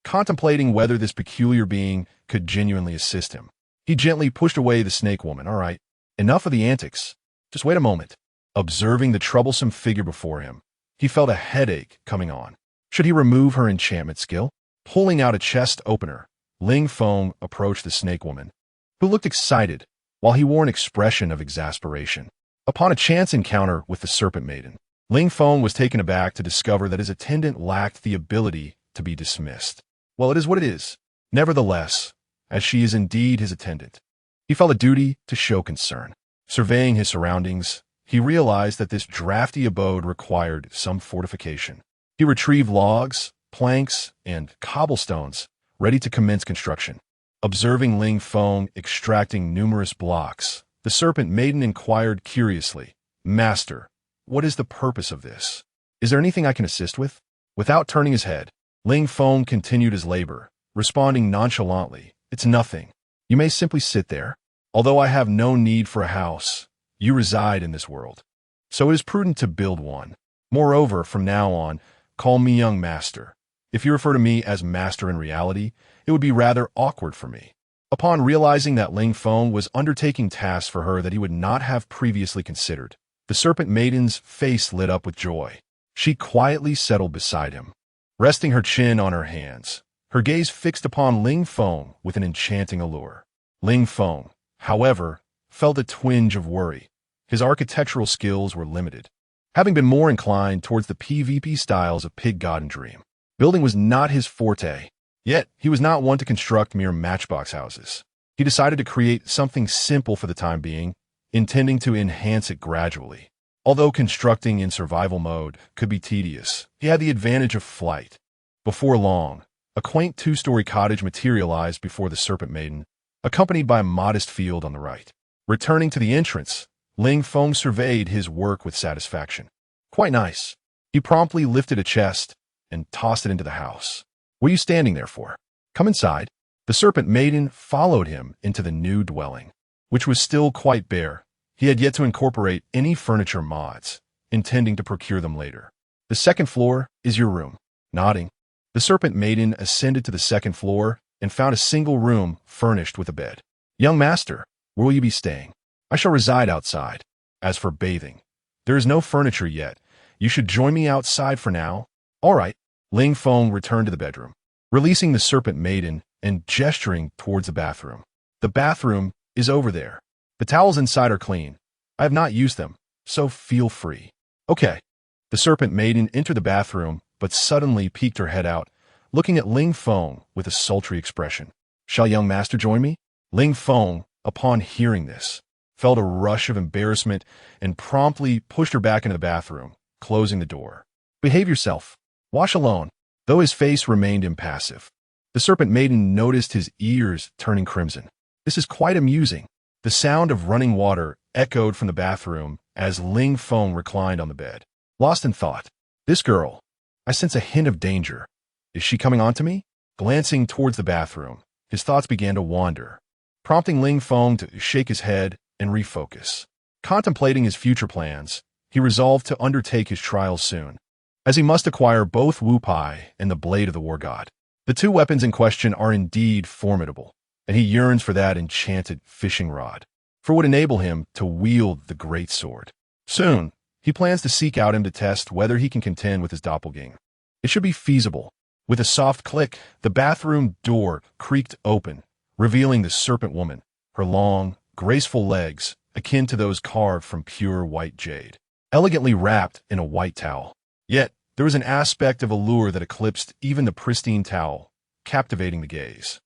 A: contemplating whether this peculiar being could genuinely assist him. He gently pushed away the snake woman. All right, enough of the antics. Just wait a moment. Observing the troublesome figure before him, he felt a headache coming on. Should he remove her enchantment skill? Pulling out a chest opener, Ling Feng approached the snake woman, who looked excited while he wore an expression of exasperation. Upon a chance encounter with the serpent maiden, Ling Feng was taken aback to discover that his attendant lacked the ability to be dismissed. Well, it is what it is. Nevertheless, as she is indeed his attendant, he felt a duty to show concern. Surveying his surroundings, he realized that this drafty abode required some fortification. He retrieved logs, planks, and cobblestones, ready to commence construction. Observing Ling Feng extracting numerous blocks, the serpent maiden inquired curiously, Master, what is the purpose of this? Is there anything I can assist with? Without turning his head, Ling Feng continued his labor, responding nonchalantly, It's nothing. You may simply sit there. Although I have no need for a house, you reside in this world, so it is prudent to build one. Moreover, from now on, call me young master. If you refer to me as master in reality, it would be rather awkward for me. Upon realizing that Ling Feng was undertaking tasks for her that he would not have previously considered, the serpent maiden's face lit up with joy. She quietly settled beside him, resting her chin on her hands, her gaze fixed upon Ling Feng with an enchanting allure. Ling Feng, however, felt a twinge of worry. His architectural skills were limited, having been more inclined towards the PvP styles of Pig God and Dream. Building was not his forte, yet he was not one to construct mere matchbox houses. He decided to create something simple for the time being, intending to enhance it gradually. Although constructing in survival mode could be tedious, he had the advantage of flight. Before long, a quaint two-story cottage materialized before the serpent maiden, accompanied by a modest field on the right. Returning to the entrance, Ling Feng surveyed his work with satisfaction. Quite nice. He promptly lifted a chest and tossed it into the house. What are you standing there for? Come inside. The serpent maiden followed him into the new dwelling, which was still quite bare. He had yet to incorporate any furniture mods, intending to procure them later. The second floor is your room. Nodding, the serpent maiden ascended to the second floor and found a single room furnished with a bed. Young master, where will you be staying? I shall reside outside. As for bathing, there is no furniture yet. You should join me outside for now. All right. Ling Feng returned to the bedroom, releasing the serpent maiden and gesturing towards the bathroom. The bathroom is over there. The towels inside are clean. I have not used them, so feel free. Okay. The serpent maiden entered the bathroom, but suddenly peeked her head out, looking at Ling Feng with a sultry expression. Shall young master join me? Ling Feng, upon hearing this, felt a rush of embarrassment and promptly pushed her back into the bathroom, closing the door. Behave yourself. Wash alone. Though his face remained impassive, the serpent maiden noticed his ears turning crimson. This is quite amusing. The sound of running water echoed from the bathroom as Ling Feng reclined on the bed. Lost in thought. This girl. I sense a hint of danger. Is she coming on to me? Glancing towards the bathroom, his thoughts began to wander, prompting Ling Feng to shake his head and refocus. Contemplating his future plans, he resolved to undertake his trials soon, as he must acquire both Wu Pai and the Blade of the War God. The two weapons in question are indeed formidable, and he yearns for that enchanted fishing rod, for it would enable him to wield the great sword. Soon, he plans to seek out him to test whether he can contend with his doppelganger. It should be feasible. With a soft click, the bathroom door creaked open, revealing the serpent woman, her long, graceful legs, akin to those carved from pure white jade, elegantly wrapped in a white towel. Yet, there was an aspect of allure that eclipsed even the pristine towel, captivating the gaze.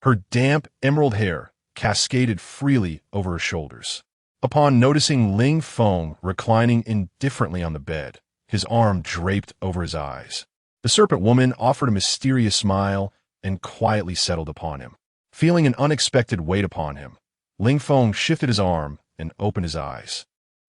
A: Her damp emerald hair cascaded freely over her shoulders. Upon noticing Ling Feng reclining indifferently on the bed, his arm draped over his eyes, the serpent woman offered a mysterious smile and quietly settled upon him. Feeling an unexpected weight upon him, Ling Feng shifted his arm and opened his eyes.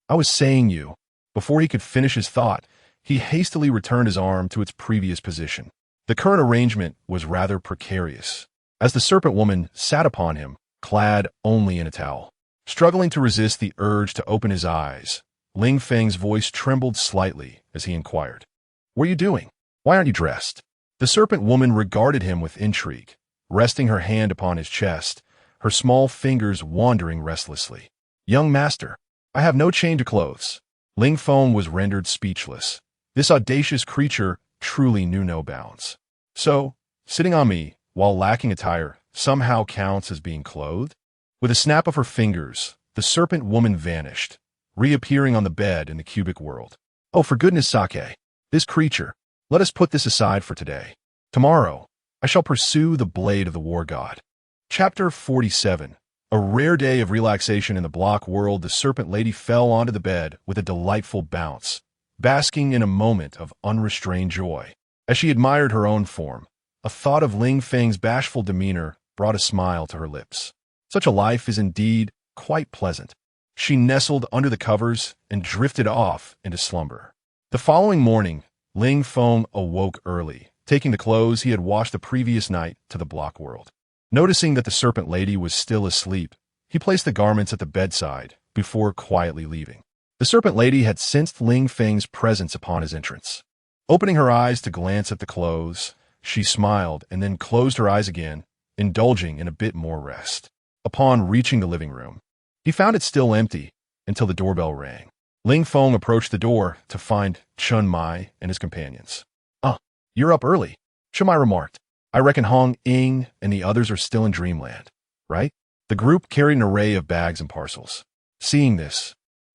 A: I was saying you. Before he could finish his thought, he hastily returned his arm to its previous position. The current arrangement was rather precarious, as the serpent woman sat upon him, clad only in a towel. Struggling to resist the urge to open his eyes, Ling Feng's voice trembled slightly as he inquired, "What are you doing? Why aren't you dressed?" The serpent woman regarded him with intrigue, resting her hand upon his chest, her small fingers wandering restlessly. "Young master, I have no change of clothes." Ling Feng was rendered speechless. This audacious creature truly knew no bounds. So, sitting on me, while lacking attire, somehow counts as being clothed? With a snap of her fingers, the serpent woman vanished, reappearing on the bed in the cubic world. "Oh, for goodness sake, this creature, let us put this aside for today. Tomorrow, I shall pursue the blade of the war god." Chapter 47. A rare day of relaxation in the block world. The serpent lady fell onto the bed with a delightful bounce, basking in a moment of unrestrained joy. As she admired her own form, a thought of Ling Feng's bashful demeanor brought a smile to her lips. Such a life is indeed quite pleasant. She nestled under the covers and drifted off into slumber. The following morning, Ling Feng awoke early, taking the clothes he had washed the previous night to the block world. Noticing that the serpent lady was still asleep, he placed the garments at the bedside before quietly leaving. The serpent lady had sensed Ling Feng's presence upon his entrance. Opening her eyes to glance at the clothes, she smiled and then closed her eyes again, indulging in a bit more rest. Upon reaching the living room, he found it still empty until the doorbell rang. Ling Feng approached the door to find Chun Mai and his companions. "Ah, you're up early," Chun Mai remarked. "I reckon Hong Ying and the others are still in dreamland, right?" The group carried an array of bags and parcels. Seeing this,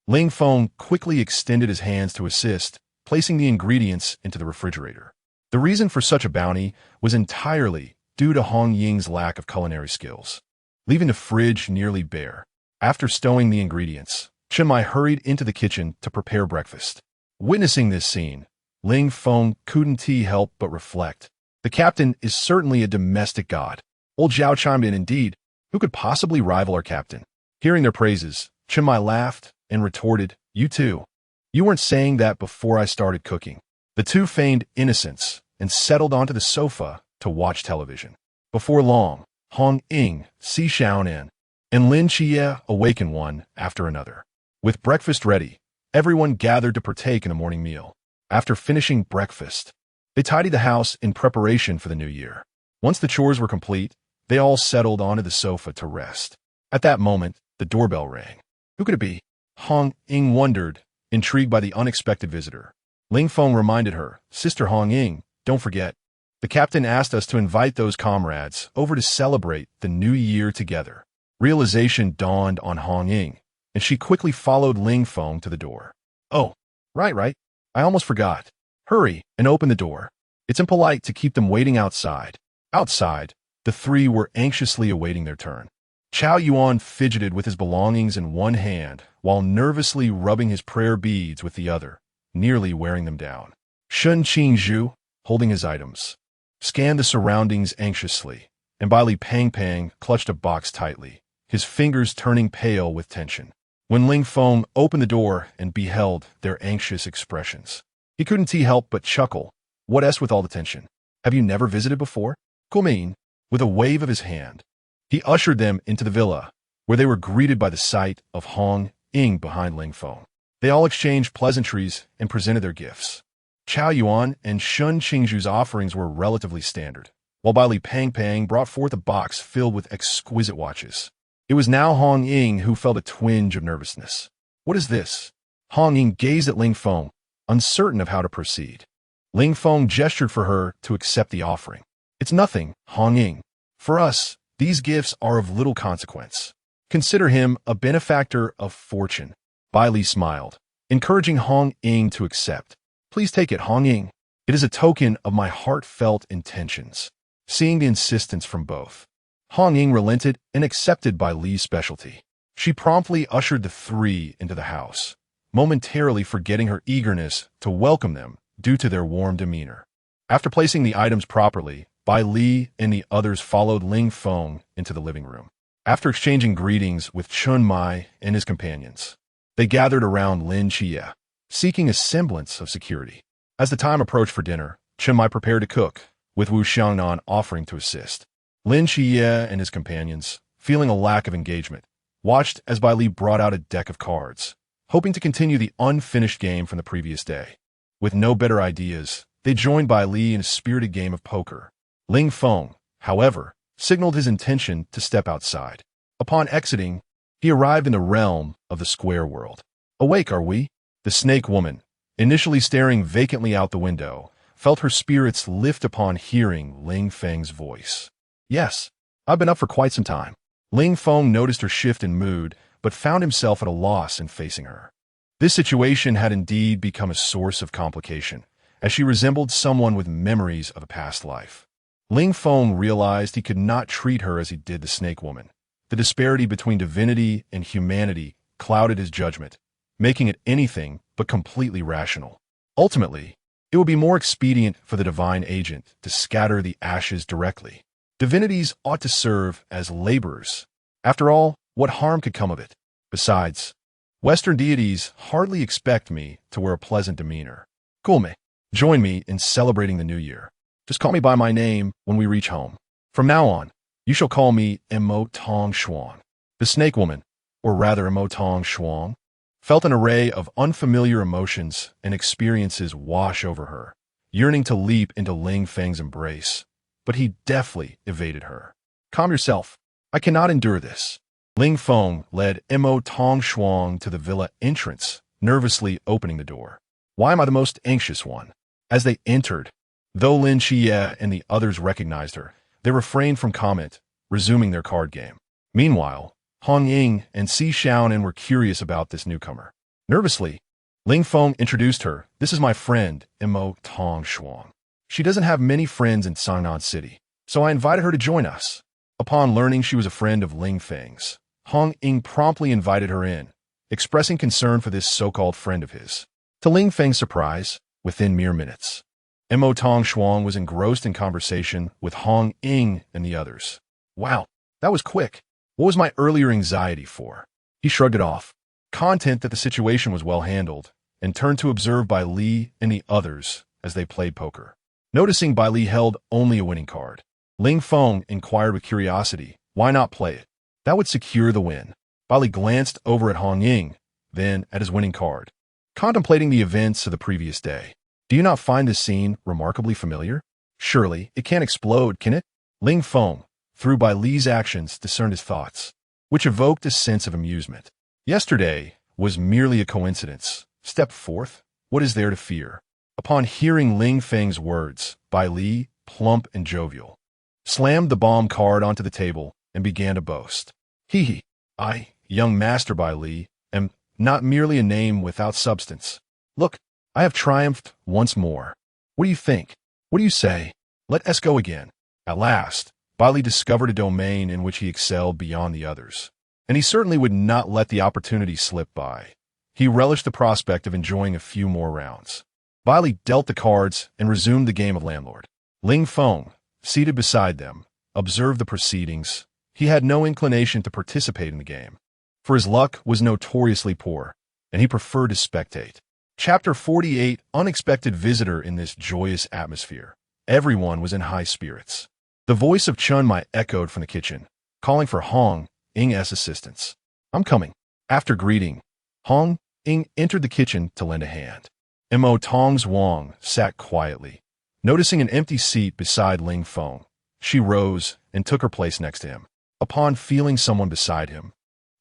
A: Ling Feng quickly extended his hands to assist, placing the ingredients into the refrigerator. The reason for such a bounty was entirely due to Hong Ying's lack of culinary skills. Leaving the fridge nearly bare, after stowing the ingredients, Chun Mai hurried into the kitchen to prepare breakfast. Witnessing this scene, Ling Feng couldn't help but reflect. The captain is certainly a domestic god. Old Zhao chimed in, "Indeed, who could possibly rival our captain?" Hearing their praises, Chun Mai laughed and retorted, "You too. You weren't saying that before I started cooking." The two feigned innocence and settled onto the sofa to watch television. Before long, Hong Ying, Si Xiaonan, and Lin Chie awakened one after another. With breakfast ready, everyone gathered to partake in the morning meal. After finishing breakfast, they tidied the house in preparation for the new year. Once the chores were complete, they all settled onto the sofa to rest. At that moment, the doorbell rang. Who could it be? Hong Ying wondered, intrigued by the unexpected visitor. Ling Feng reminded her, "Sister Hong Ying, don't forget. The captain asked us to invite those comrades over to celebrate the new year together." Realization dawned on Hong Ying, and she quickly followed Ling Feng to the door. "Oh, right. I almost forgot. Hurry and open the door. It's impolite to keep them waiting outside." Outside, the three were anxiously awaiting their turn. Chao Yuan fidgeted with his belongings in one hand while nervously rubbing his prayer beads with the other, nearly wearing them down. Shun Qingzhu, holding his items, scanned the surroundings anxiously, and Bai Li Pang clutched a box tightly, his fingers turning pale with tension. When Ling Feng opened the door and beheld their anxious expressions, he couldn't help but chuckle. "What s with all the tension? Have you never visited before?" Kumin, with a wave of his hand, he ushered them into the villa, where they were greeted by the sight of Hong Ying behind Ling Feng. They all exchanged pleasantries and presented their gifts. Chao Yuan and Shun Qingzhu's offerings were relatively standard, while Bai Li Pang Pang brought forth a box filled with exquisite watches. It was now Hong Ying who felt a twinge of nervousness. What is this? Hong Ying gazed at Ling Feng, uncertain of how to proceed. Ling Feng gestured for her to accept the offering. It's nothing, Hong Ying. For us, these gifts are of little consequence. Consider him a benefactor of fortune. Bai Li smiled, encouraging Hong Ying to accept. Please take it, Hong Ying. It is a token of my heartfelt intentions. Seeing the insistence from both, Hong Ying relented and accepted Bai Li's specialty. She promptly ushered the three into the house, momentarily forgetting her eagerness to welcome them due to their warm demeanor. After placing the items properly, Bai Li and the others followed Ling Feng into the living room. After exchanging greetings with Chun Mai and his companions, they gathered around Lin Chia, seeking a semblance of security. As the time approached for dinner, Chun Mai prepared to cook, with Wu Xiangnan offering to assist. Lin Chia and his companions, feeling a lack of engagement, watched as Bai Li brought out a deck of cards, hoping to continue the unfinished game from the previous day. With no better ideas, they joined Bai Li in a spirited game of poker. Ling Feng, however, signaled his intention to step outside. Upon exiting, he arrived in the realm of the square world. Awake, are we? The snake woman, initially staring vacantly out the window, felt her spirits lift upon hearing Ling Feng's voice. Yes, I've been up for quite some time. Ling Feng noticed her shift in mood, but found himself at a loss in facing her. This situation had indeed become a source of complication, as she resembled someone with memories of a past life. Ling Feng realized he could not treat her as he did the snake woman. The disparity between divinity and humanity clouded his judgment, making it anything but completely rational. Ultimately, it would be more expedient for the divine agent to scatter the ashes directly. Divinities ought to serve as laborers. After all, what harm could come of it? Besides, Western deities hardly expect me to wear a pleasant demeanor. Gulme, join me in celebrating the new year. Just call me by my name when we reach home. From now on, you shall call me Mo Tong Shuang. The snake woman, or rather Mo Tong Shuang, felt an array of unfamiliar emotions and experiences wash over her, yearning to leap into Ling Feng's embrace. But he deftly evaded her. Calm yourself. I cannot endure this. Ling Feng led Mo Tong Shuang to the villa entrance, nervously opening the door. Why am I the most anxious one? As they entered, though Lin Chia and the others recognized her, they refrained from comment, resuming their card game. Meanwhile, Hong Ying and Si Xiaonan were curious about this newcomer. Nervously, Ling Feng introduced her. This is my friend, Mo Tong Shuang. She doesn't have many friends in Sangnan City, so I invited her to join us. Upon learning she was a friend of Ling Feng's, Hong Ying promptly invited her in, expressing concern for this so-called friend of his. To Ling Feng's surprise, within mere minutes, Mo Tong Shuang was engrossed in conversation with Hong Ying and the others. Wow, that was quick. What was my earlier anxiety for? He shrugged it off, content that the situation was well handled, and turned to observe Bai Li and the others as they played poker. Noticing Bai Li held only a winning card, Ling Feng inquired with curiosity, why not play it? That would secure the win. Bai Li glanced over at Hong Ying, then at his winning card, contemplating the events of the previous day. Do you not find this scene remarkably familiar? Surely, it can't explode, can it? Ling Feng, through Bai Li's actions, discerned his thoughts, which evoked a sense of amusement. Yesterday was merely a coincidence. Step forth. What is there to fear? Upon hearing Ling Feng's words, Bai Li, plump and jovial, slammed the bomb card onto the table and began to boast. Hee, I, young Master Bai Li, am not merely a name without substance. Look, I have triumphed once more. What do you think? What do you say? Let us go again. At last, Bai Li discovered a domain in which he excelled beyond the others, and he certainly would not let the opportunity slip by. He relished the prospect of enjoying a few more rounds. Bai Li dealt the cards and resumed the game of landlord. Ling Feng, seated beside them, observed the proceedings. He had no inclination to participate in the game, for his luck was notoriously poor, and he preferred to spectate. Chapter 48, Unexpected Visitor. In this joyous atmosphere, everyone was in high spirits. The voice of Chun Mai echoed from the kitchen, calling for Hong Ying's assistance. I'm coming. After greeting, Hong Ying entered the kitchen to lend a hand. Mo Tong Shuang sat quietly, noticing an empty seat beside Ling Feng. She rose and took her place next to him. Upon feeling someone beside him,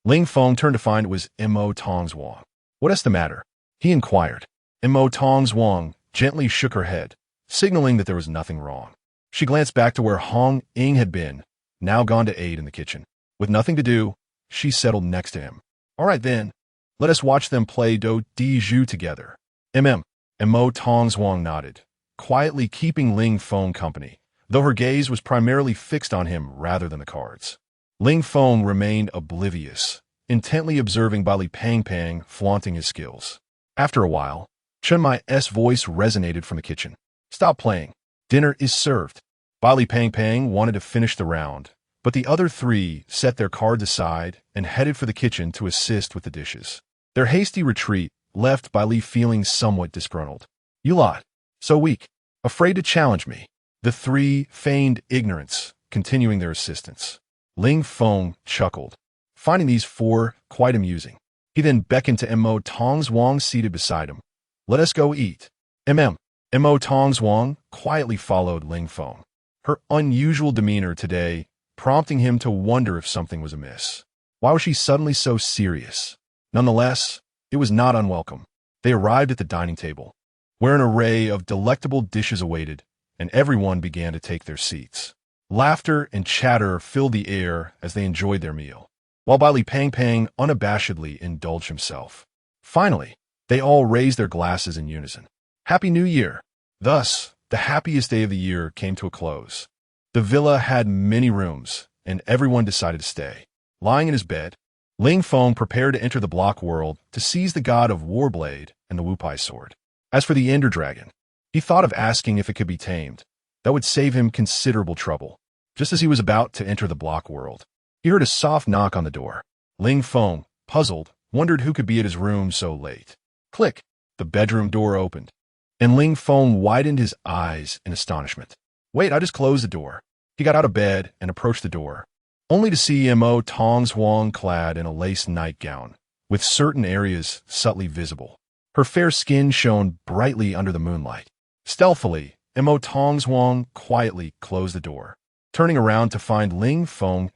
A: Ling Feng turned to find it was Mo Tongzhuang. "What is the matter?" he inquired. Mo Tongzhuang gently shook her head, signaling that there was nothing wrong. She glanced back to where Hong Ying had been, now gone to aid in the kitchen. With nothing to do, she settled next to him. "All right then, let us watch them play do di zhu together." Mo Tongzhuang nodded, quietly keeping Ling Feng company, though her gaze was primarily fixed on him rather than the cards. Ling Feng remained oblivious, intently observing Bali Pang Pang flaunting his skills. After a while, Chen Mai's voice resonated from the kitchen. "Stop playing. Dinner is served." Bali Pang Pang wanted to finish the round, but the other three set their cards aside and headed for the kitchen to assist with the dishes. Their hasty retreat left Bali feeling somewhat disgruntled. "You lot, so weak, afraid to challenge me." The three feigned ignorance, continuing their assistance. Ling Feng chuckled, finding these four quite amusing. He then beckoned to Mo Tongzhuang seated beside him. "Let us go eat." Mo Tongzhuang quietly followed Ling Feng, her unusual demeanor today prompting him to wonder if something was amiss. Why was she suddenly so serious? Nonetheless, it was not unwelcome. They arrived at the dining table, where an array of delectable dishes awaited, and everyone began to take their seats. Laughter and chatter filled the air as they enjoyed their meal, while Bali Pang Pang unabashedly indulged himself. Finally, they all raised their glasses in unison. "Happy New Year!" Thus, the happiest day of the year came to a close. The villa had many rooms, and everyone decided to stay. Lying in his bed, Ling Feng prepared to enter the block world to seize the god of Warblade and the Wupai sword. As for the Ender Dragon, he thought of asking if it could be tamed. That would save him considerable trouble. Just as he was about to enter the block world, he heard a soft knock on the door. Ling Feng, puzzled, wondered who could be at his room so late. Click! The bedroom door opened, and Ling Feng widened his eyes in astonishment. "Wait, I just closed the door." He got out of bed and approached the door, only to see Mo Tongzhuang clad in a lace nightgown, with certain areas subtly visible. Her fair skin shone brightly under the moonlight. Stealthily, Mo Tongzhuang quietly closed the door, turning around to find Ling Feng's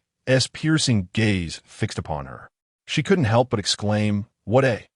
A: piercing gaze fixed upon her. She couldn't help but exclaim, "What a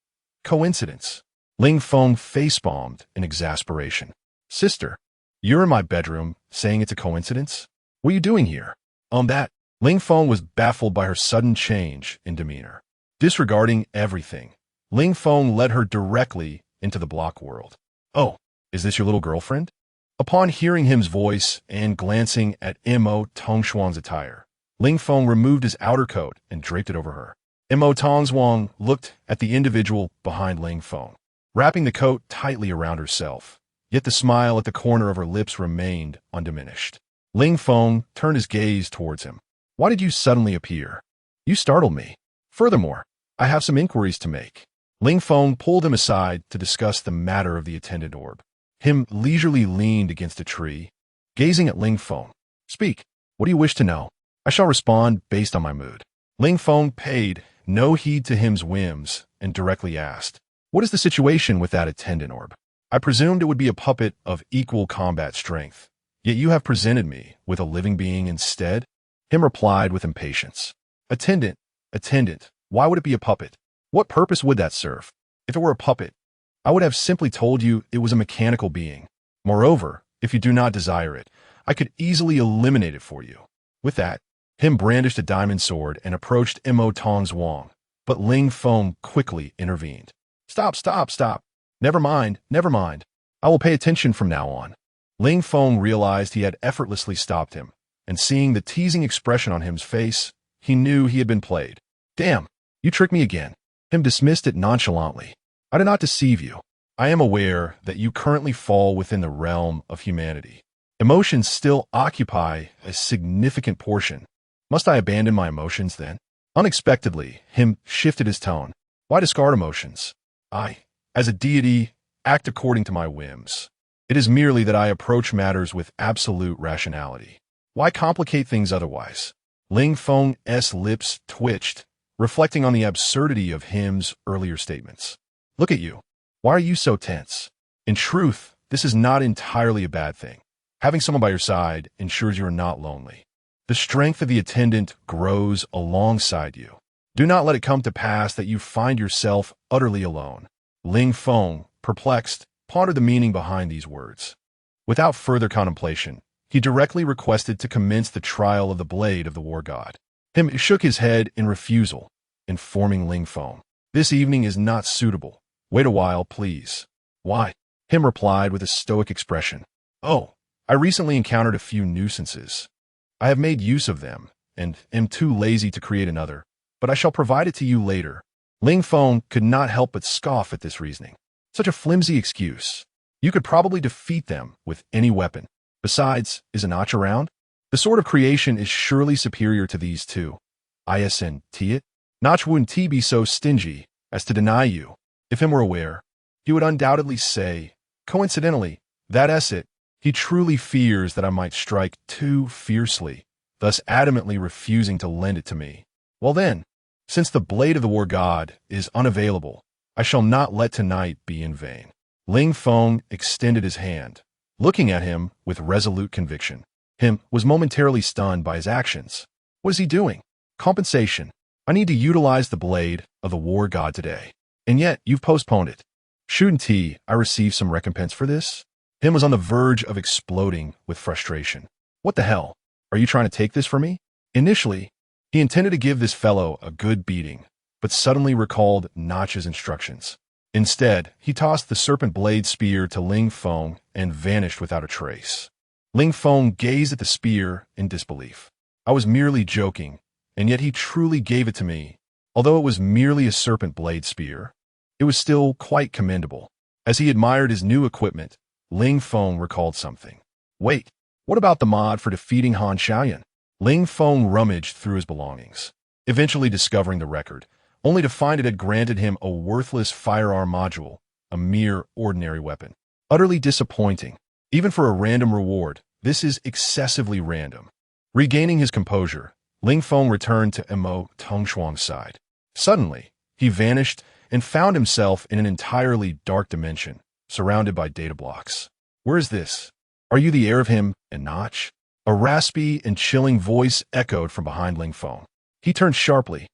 A: coincidence!" Ling Feng facepalmed in exasperation. "Sister, you're in my bedroom saying it's a coincidence? What are you doing here?" That, Ling Feng was baffled by her sudden change in demeanor. Disregarding everything, Ling Feng led her directly into the block world. "Oh, is this your little girlfriend?" Upon hearing him's voice and glancing at Mo Tongzhuang's attire, Ling Feng removed his outer coat and draped it over her. Mo Tongzhuang looked at the individual behind Ling Feng, wrapping the coat tightly around herself, yet the smile at the corner of her lips remained undiminished. Ling Feng turned his gaze towards him. "Why did you suddenly appear? You startled me. Furthermore, I have some inquiries to make." Ling Feng pulled him aside to discuss the matter of the attendant orb. Him leisurely leaned against a tree, gazing at Ling Feng. "Speak. What do you wish to know? I shall respond based on my mood." Ling Feng paid no heed to him's whims and directly asked, "What is the situation with that attendant orb? I presumed it would be a puppet of equal combat strength, yet you have presented me with a living being instead." Him replied with impatience. Attendant, why would it be a puppet? What purpose would that serve? If it were a puppet, I would have simply told you it was a mechanical being. Moreover, if you do not desire it, I could easily eliminate it for you." With that, Him brandished a diamond sword and approached Mo Tongzhuang, but Ling Feng quickly intervened. Stop. Never mind. I will pay attention from now on." Ling Feng realized he had effortlessly stopped him, and seeing the teasing expression on Him's face, he knew he had been played. "Damn, you tricked me again." Him dismissed it nonchalantly. "I did not deceive you. I am aware that you currently fall within the realm of humanity. Emotions still occupy a significant portion. Must I abandon my emotions then?" Unexpectedly, Him shifted his tone. "Why discard emotions? I, as a deity, act according to my whims. It is merely that I approach matters with absolute rationality. Why complicate things otherwise?" Ling Feng's lips twitched, reflecting on the absurdity of Him's earlier statements. "Look at you. Why are you so tense? In truth, this is not entirely a bad thing. Having someone by your side ensures you are not lonely. The strength of the attendant grows alongside you. Do not let it come to pass that you find yourself utterly alone. Ling Feng, perplexed, pondered the meaning behind these words. Without further contemplation, he directly requested to commence the trial of the blade of the war god. Him shook his head in refusal, informing Ling Feng, "This evening is not suitable. Wait a while, please." "Why?" Him replied with a stoic expression. "Oh, I recently encountered a few nuisances. I have made use of them, and am too lazy to create another, but I shall provide it to you later." Ling Feng could not help but scoff at this reasoning. Such a flimsy excuse. You could probably defeat them with any weapon. Besides, is a notch around? The sword of creation is surely superior to these two. Isn't it? Notch wouldn't be so stingy as to deny you. If him were aware, he would undoubtedly say, coincidentally, that's it. He truly fears that I might strike too fiercely, thus adamantly refusing to lend it to me. Well then, since the blade of the war god is unavailable, I shall not let tonight be in vain. Ling Feng extended his hand, looking at him with resolute conviction. Him was momentarily stunned by his actions. What is he doing? Compensation. I need to utilize the blade of the war god today. And yet, you've postponed it. Shouldn't I receive some recompense for this? Him was on the verge of exploding with frustration. What the hell? Are you trying to take this from me? Initially, he intended to give this fellow a good beating, but suddenly recalled Notch's instructions. Instead, he tossed the serpent blade spear to Ling Feng and vanished without a trace. Ling Feng gazed at the spear in disbelief. I was merely joking, and yet he truly gave it to me. Although it was merely a serpent blade spear, it was still quite commendable. As he admired his new equipment, Ling Feng recalled something. Wait, what about the mod for defeating Han Xiaoyan? Ling Feng rummaged through his belongings, eventually discovering the record, only to find it had granted him a worthless firearm module, a mere ordinary weapon. Utterly disappointing. Even for a random reward, this is excessively random. Regaining his composure, Ling Feng returned to Mo Tongshuang's side. Suddenly, he vanished and found himself in an entirely dark dimension, surrounded by data blocks. Where is this? Are you the heir of him and Notch? A raspy and chilling voice echoed from behind Ling Feng. He turned sharply,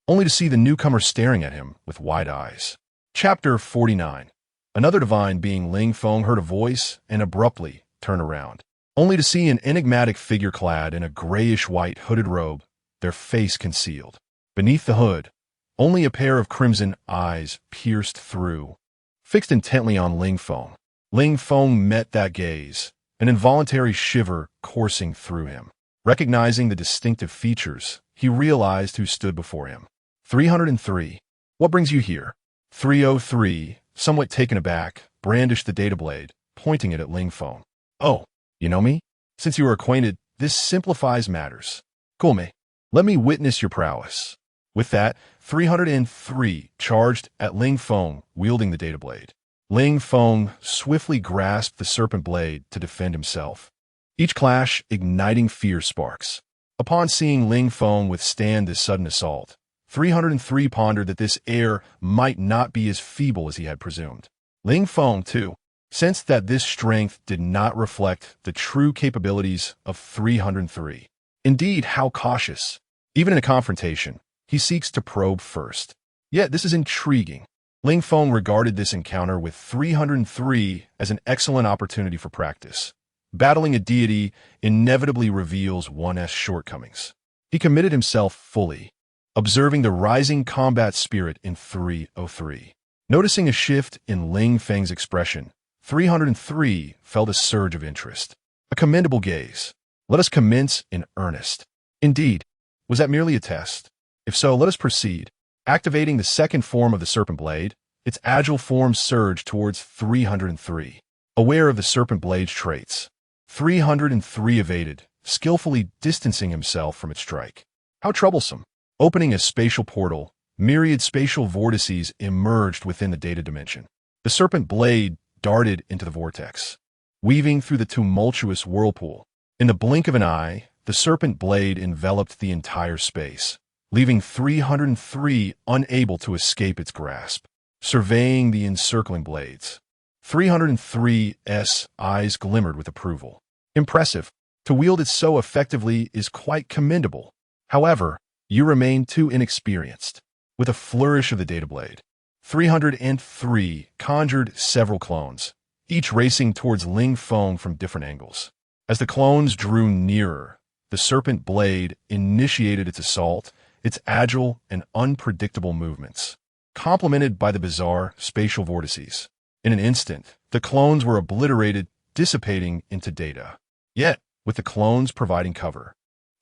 A: only to see the newcomer staring at him with wide eyes. Chapter 49. Another divine being, Ling Feng heard a voice and abruptly turned around, only to see an enigmatic figure clad in a grayish-white hooded robe, their face concealed. Beneath the hood, only a pair of crimson eyes pierced through, fixed intently on Ling Feng. Ling Feng met that gaze, an involuntary shiver coursing through him. Recognizing the distinctive features, he realized who stood before him. 303. What brings you here? 303, somewhat taken aback, brandished the data blade, pointing it at Ling Feng. Oh, you know me? Since you are acquainted, this simplifies matters. Come, let me witness your prowess. With that, 303 charged at Ling Feng, wielding the data blade. Ling Feng swiftly grasped the serpent blade to defend himself, each clash igniting fierce sparks. Upon seeing Ling Feng withstand this sudden assault, 303 pondered that this heir might not be as feeble as he had presumed. Ling Feng, too, sensed that this strength did not reflect the true capabilities of 303. Indeed, how cautious. Even in a confrontation, he seeks to probe first. Yet this is intriguing. Ling Feng regarded this encounter with 303 as an excellent opportunity for practice. Battling a deity inevitably reveals one's shortcomings. He committed himself fully, observing the rising combat spirit in 303. Noticing a shift in Ling Feng's expression, 303 felt a surge of interest. A commendable gaze. Let us commence in earnest. Indeed, was that merely a test? If so, let us proceed. Activating the second form of the serpent blade, its agile form surged towards 303. Aware of the serpent blade's traits, 303 evaded, skillfully distancing himself from its strike. How troublesome. Opening a spatial portal, myriad spatial vortices emerged within the data dimension. The serpent blade darted into the vortex, weaving through the tumultuous whirlpool. In the blink of an eye, the serpent blade enveloped the entire space, leaving 303 unable to escape its grasp. Surveying the encircling blades, 303's eyes glimmered with approval. Impressive. To wield it so effectively is quite commendable. However, you remain too inexperienced. With a flourish of the data blade, 303 conjured several clones, each racing towards Ling Feng from different angles. As the clones drew nearer, the serpent blade initiated its assault, its agile and unpredictable movements, complemented by the bizarre spatial vortices. In an instant, the clones were obliterated, dissipating into data. Yet, with the clones providing cover,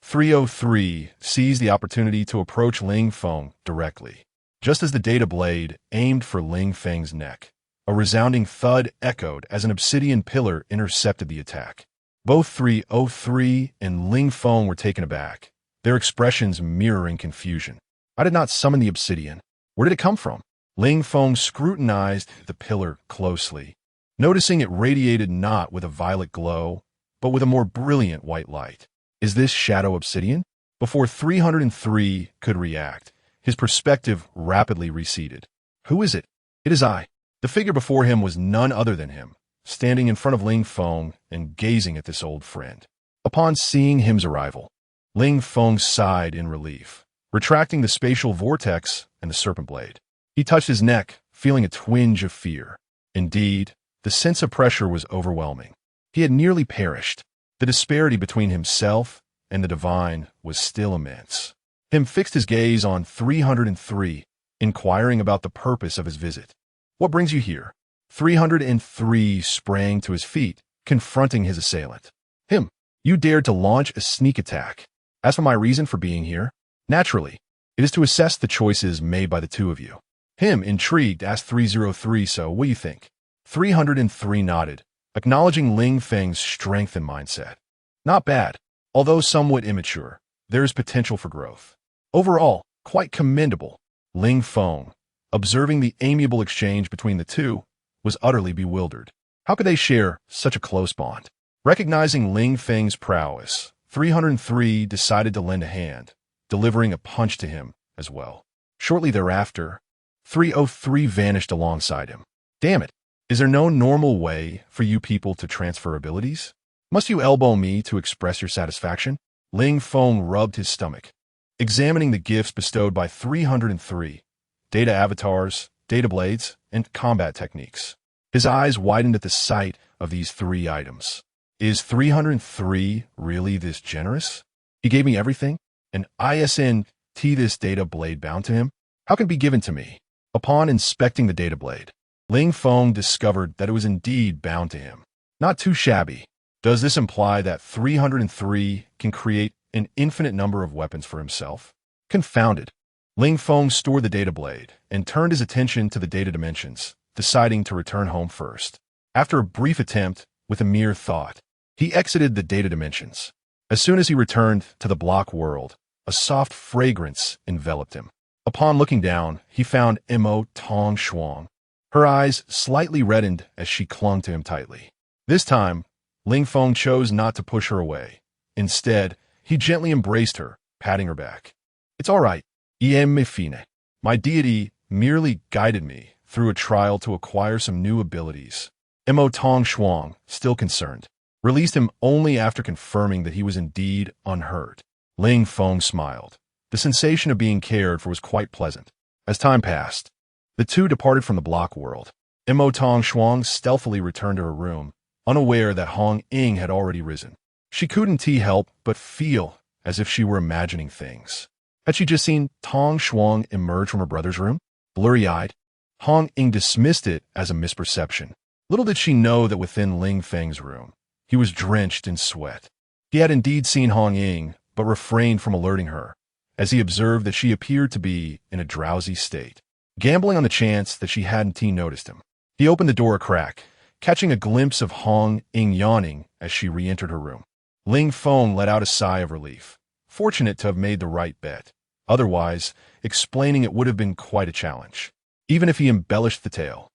A: 303 seized the opportunity to approach Ling Feng directly. Just as the data blade aimed for Ling Feng's neck, a resounding thud echoed as an obsidian pillar intercepted the attack. Both 303 and Ling Feng were taken aback, their expressions mirroring confusion. I did not summon the obsidian. Where did it come from? Ling Feng scrutinized the pillar closely, noticing it radiated not with a violet glow, but with a more brilliant white light. Is this shadow obsidian? Before 303 could react, his perspective rapidly receded. Who is it? It is I. The figure before him was none other than him, standing in front of Ling Feng and gazing at this old friend. Upon seeing him's arrival, Ling Feng sighed in relief, retracting the spatial vortex and the serpent blade. He touched his neck, feeling a twinge of fear. Indeed, the sense of pressure was overwhelming. He had nearly perished. The disparity between himself and the divine was still immense. Him fixed his gaze on 303, inquiring about the purpose of his visit. What brings you here? 303 sprang to his feet, confronting his assailant. Him, you dared to launch a sneak attack. As for my reason for being here, naturally, it is to assess the choices made by the two of you. Him, intrigued, asked 303, so what do you think? 303 nodded, acknowledging Ling Feng's strength and mindset. Not bad. Although somewhat immature, there is potential for growth. Overall, quite commendable. Ling Feng, observing the amiable exchange between the two, was utterly bewildered. How could they share such a close bond? Recognizing Ling Feng's prowess, 303 decided to lend a hand, delivering a punch to him as well. Shortly thereafter, 303 vanished alongside him. Damn it. Is there no normal way for you people to transfer abilities? Must you elbow me to express your satisfaction? Ling Feng rubbed his stomach, examining the gifts bestowed by 303, data avatars, data blades, and combat techniques. His eyes widened at the sight of these three items. Is 303 really this generous? He gave me everything? And ISNT this data blade bound to him? How can it be given to me? Upon inspecting the data blade, Ling Feng discovered that it was indeed bound to him. Not too shabby. Does this imply that 303 can create an infinite number of weapons for himself? Confounded. Ling Feng stored the data blade and turned his attention to the data dimensions, deciding to return home first. After a brief attempt, with a mere thought, he exited the data dimensions. As soon as he returned to the block world, a soft fragrance enveloped him. Upon looking down, he found Mo Tong Shuang. Her eyes slightly reddened as she clung to him tightly. This time, Ling Feng chose not to push her away. Instead, he gently embraced her, patting her back. It's all right. Me fine. My deity merely guided me through a trial to acquire some new abilities. Mo Tong Shuang, still concerned, released him only after confirming that he was indeed unhurt. Ling Feng smiled. The sensation of being cared for was quite pleasant. As time passed, the two departed from the block world. Mo Tong Shuang stealthily returned to her room, unaware that Hong Ying had already risen. She couldn't help but feel as if she were imagining things. Had she just seen Tong Shuang emerge from her brother's room? Blurry-eyed, Hong Ying dismissed it as a misperception. Little did she know that within Ling Feng's room, he was drenched in sweat. He had indeed seen Hong Ying, but refrained from alerting her, as he observed that she appeared to be in a drowsy state. Gambling on the chance that she hadn't noticed him, he opened the door a crack, catching a glimpse of Hong Ying yawning as she re-entered her room. Ling Feng let out a sigh of relief, fortunate to have made the right bet. Otherwise, explaining it would have been quite a challenge. Even if he embellished the tale,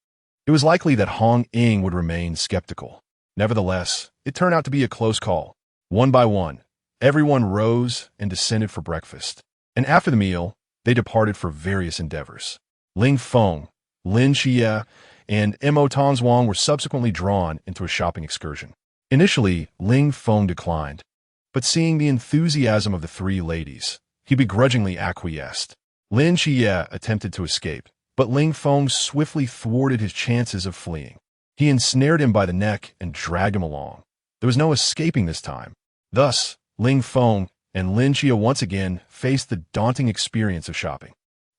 A: it was likely that Hong Ying would remain skeptical. Nevertheless, it turned out to be a close call. One by one, everyone rose and descended for breakfast, and after the meal, they departed for various endeavors. Ling Feng, Lin Xie, and Mo Tong Shuang were subsequently drawn into a shopping excursion. Initially, Ling Feng declined, but seeing the enthusiasm of the three ladies, he begrudgingly acquiesced. Lin Xie attempted to escape, but Ling Feng swiftly thwarted his chances of fleeing. He ensnared him by the neck and dragged him along. There was no escaping this time. Thus, Ling Feng and Lin Xie once again faced the daunting experience of shopping.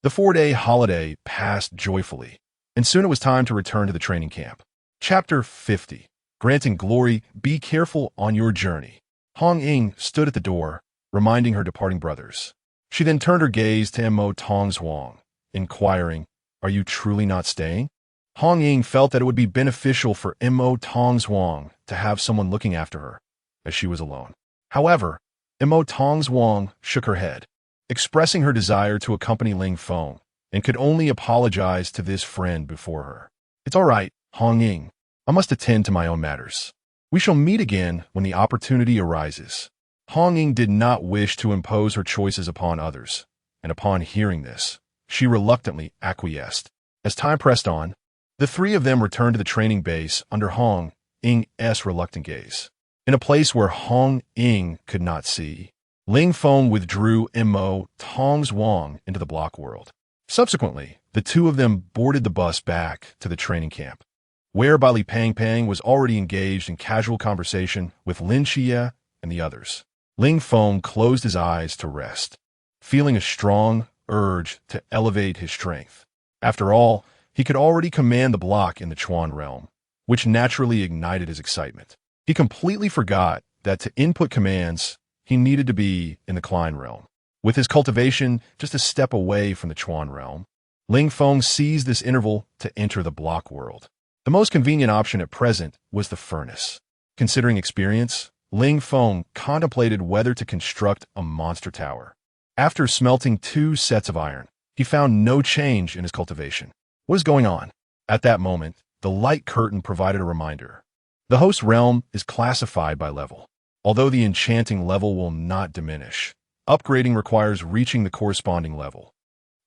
A: The 4-day holiday passed joyfully, and soon it was time to return to the training camp. Chapter 50. Granting Glory, Be Careful on Your Journey. Hong Ying stood at the door, reminding her departing brothers. She then turned her gaze to Mo Tongzhuang, inquiring, "Are you truly not staying?" Hong Ying felt that it would be beneficial for Mo Tongzhuang to have someone looking after her, as she was alone. However, Mo Tongzhuang shook her head, expressing her desire to accompany Ling Feng, and could only apologize to this friend before her. "It's all right, Hong Ying. I must attend to my own matters. We shall meet again when the opportunity arises." Hong Ying did not wish to impose her choices upon others, and upon hearing this, she reluctantly acquiesced. As time pressed on, the three of them returned to the training base under Hong Ying's reluctant gaze. In a place where Hong Ying could not see, Ling Feng withdrew Mo Tongzhuang into the block world. Subsequently, the two of them boarded the bus back to the training camp, where Li Pang was already engaged in casual conversation with Lin Xie and the others. Ling Feng closed his eyes to rest, feeling a strong urge to elevate his strength. After all, he could already command the block in the Chuan realm, which naturally ignited his excitement. He completely forgot that to input commands, he needed to be in the Klein realm. With his cultivation just a step away from the Chuan realm, Ling Feng seized this interval to enter the block world. The most convenient option at present was the furnace. Considering experience, Ling Feng contemplated whether to construct a monster tower. After smelting 2 sets of iron, he found no change in his cultivation. What is going on? At that moment, the light curtain provided a reminder. The host realm is classified by level. Although the enchanting level will not diminish, upgrading requires reaching the corresponding level.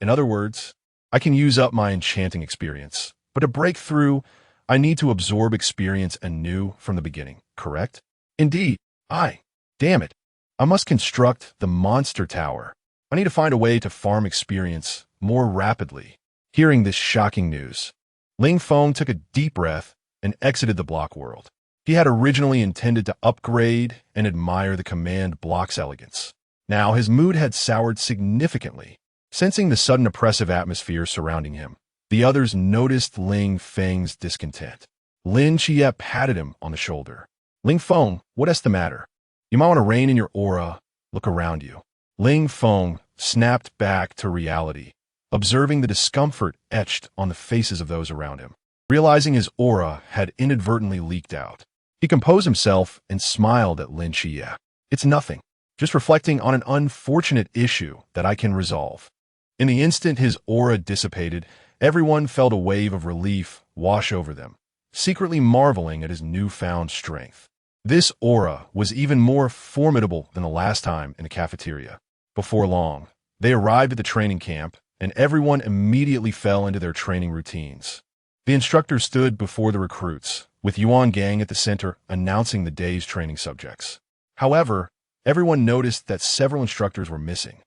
A: In other words, I can use up my enchanting experience, but to break through, I need to absorb experience anew from the beginning, correct? Indeed, damn it, I must construct the monster tower. I need to find a way to farm experience more rapidly. Hearing this shocking news, Ling Feng took a deep breath and exited the block world. He had originally intended to upgrade and admire the command block's elegance. Now his mood had soured significantly. Sensing the sudden oppressive atmosphere surrounding him, the others noticed Ling Feng's discontent. Lin Xie patted him on the shoulder. "Ling Feng, what's the matter? You might want to rein in your aura. Look around you." Ling Feng snapped back to reality, observing the discomfort etched on the faces of those around him. Realizing his aura had inadvertently leaked out, he composed himself and smiled at Lin Xie. "It's nothing, just reflecting on an unfortunate issue that I can resolve." In the instant his aura dissipated, everyone felt a wave of relief wash over them, secretly marveling at his newfound strength. This aura was even more formidable than the last time in the cafeteria. Before long, they arrived at the training camp, and everyone immediately fell into their training routines. The instructor stood before the recruits, with Yuan Gang at the center announcing the day's training subjects. However, everyone noticed that several instructors were missing.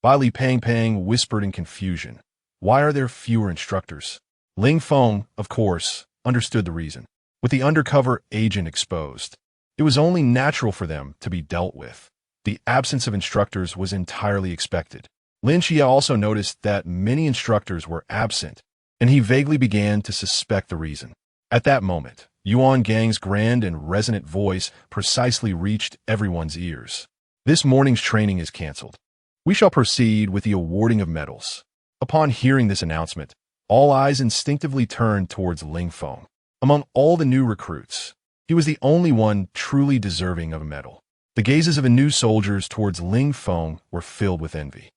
A: Li Pang whispered in confusion, "Why are there fewer instructors?" Ling Feng, of course, understood the reason. With the undercover agent exposed, it was only natural for them to be dealt with. The absence of instructors was entirely expected. Lin Xie also noticed that many instructors were absent, and he vaguely began to suspect the reason. At that moment, Yuan Gang's grand and resonant voice precisely reached everyone's ears. "This morning's training is canceled. We shall proceed with the awarding of medals." Upon hearing this announcement, all eyes instinctively turned towards Ling Feng. Among all the new recruits, he was the only one truly deserving of a medal. The gazes of the new soldiers towards Ling Feng were filled with envy.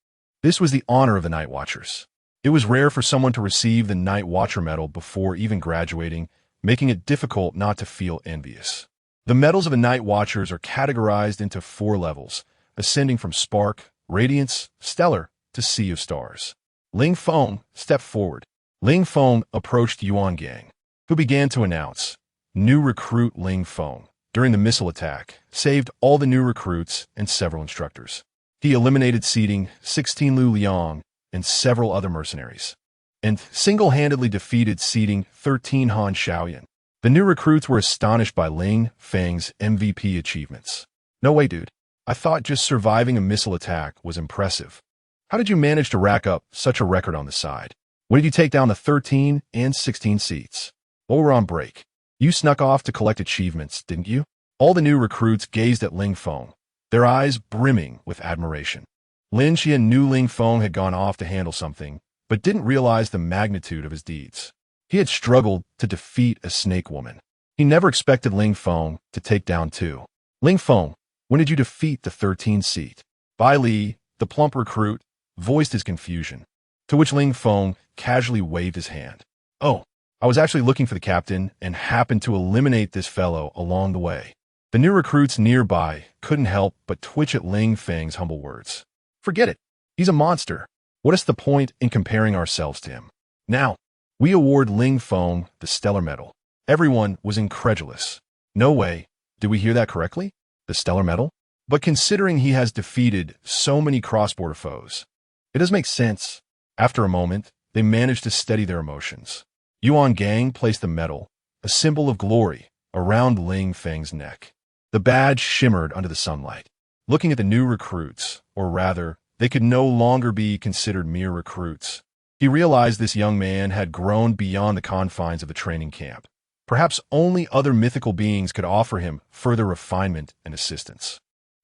A: This was the honor of the Night Watchers. It was rare for someone to receive the Night Watcher medal before even graduating, making it difficult not to feel envious. The medals of the Night Watchers are categorized into 4 levels, ascending from Spark, Radiance, Stellar, to Sea of Stars. Ling Feng stepped forward. Ling Feng approached Yuan Gang, who began to announce, "New recruit Ling Feng, during the missile attack, saved all the new recruits and several instructors. He eliminated seating 16 Lu Liang and several other mercenaries, and single-handedly defeated seating 13 Han Xiaoyan. The new recruits were astonished by Ling Feng's MVP achievements. No way, dude. I thought just surviving a missile attack was impressive. How did you manage to rack up such a record on the side? When did you take down the 13 and 16 seats? While we were on break, you snuck off to collect achievements, didn't you? All the new recruits gazed at Ling Feng, their eyes brimming with admiration. Lin Qian knew Ling Feng had gone off to handle something, but didn't realize the magnitude of his deeds. He had struggled to defeat a snake woman. He never expected Ling Feng to take down two. Ling Feng, when did you defeat the 13 seat? Bai Li, the plump recruit, voiced his confusion, to which Ling Feng casually waved his hand. Oh, I was actually looking for the captain and happened to eliminate this fellow along the way. The new recruits nearby couldn't help but twitch at Ling Feng's humble words. Forget it. He's a monster. What is the point in comparing ourselves to him? Now, we award Ling Feng the Stellar Medal. Everyone was incredulous. No way. Did we hear that correctly? The Stellar Medal? But considering he has defeated so many cross-border foes, it does make sense. After a moment, they managed to steady their emotions. Yuan Gang placed the medal, a symbol of glory, around Ling Feng's neck. The badge shimmered under the sunlight. Looking at the new recruits, or rather, they could no longer be considered mere recruits. He realized this young man had grown beyond the confines of the training camp. Perhaps only other mythical beings could offer him further refinement and assistance.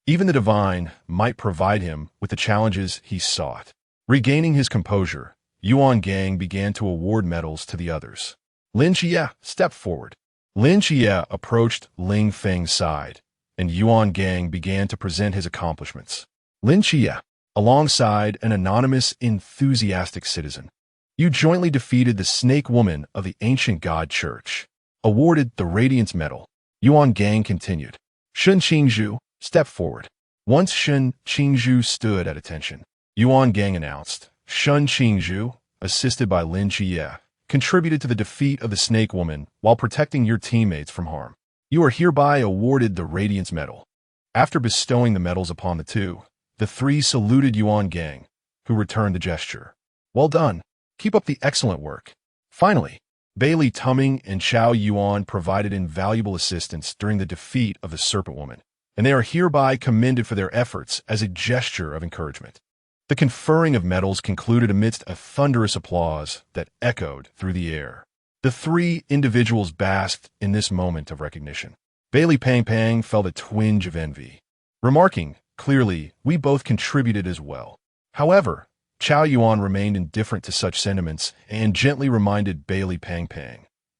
A: Even the divine might provide him with the challenges he sought. Regaining his composure, Yuan Gang began to award medals to the others. Lin Xie stepped forward. Lin Xie approached Ling Feng's side, and Yuan Gang began to present his accomplishments. Lin Xie, alongside an anonymous, enthusiastic citizen, you jointly defeated the Snake Woman of the Ancient God Church. Awarded the Radiance Medal, Yuan Gang continued. Shun Qingzhu stepped forward. Once Shun Qingzhu stood at attention, Yuan Gang announced, Shun Qingzhu, assisted by Lin Xie, contributed to the defeat of the Snake Woman while protecting your teammates from harm. You are hereby awarded the Radiance Medal. After bestowing the medals upon the two, the three saluted Yuan Gang, who returned the gesture. Well done. Keep up the excellent work. Finally, Bailey Tumming and Chao Yuan provided invaluable assistance during the defeat of the Serpent Woman, and they are hereby commended for their efforts as a gesture of encouragement. The conferring of medals concluded amidst a thunderous applause that echoed through the air. The three individuals basked in this moment of recognition. Bailey Pang felt a twinge of envy, remarking, clearly, we both contributed as well. However, Chao Yuan remained indifferent to such sentiments and gently reminded Bailey Pang,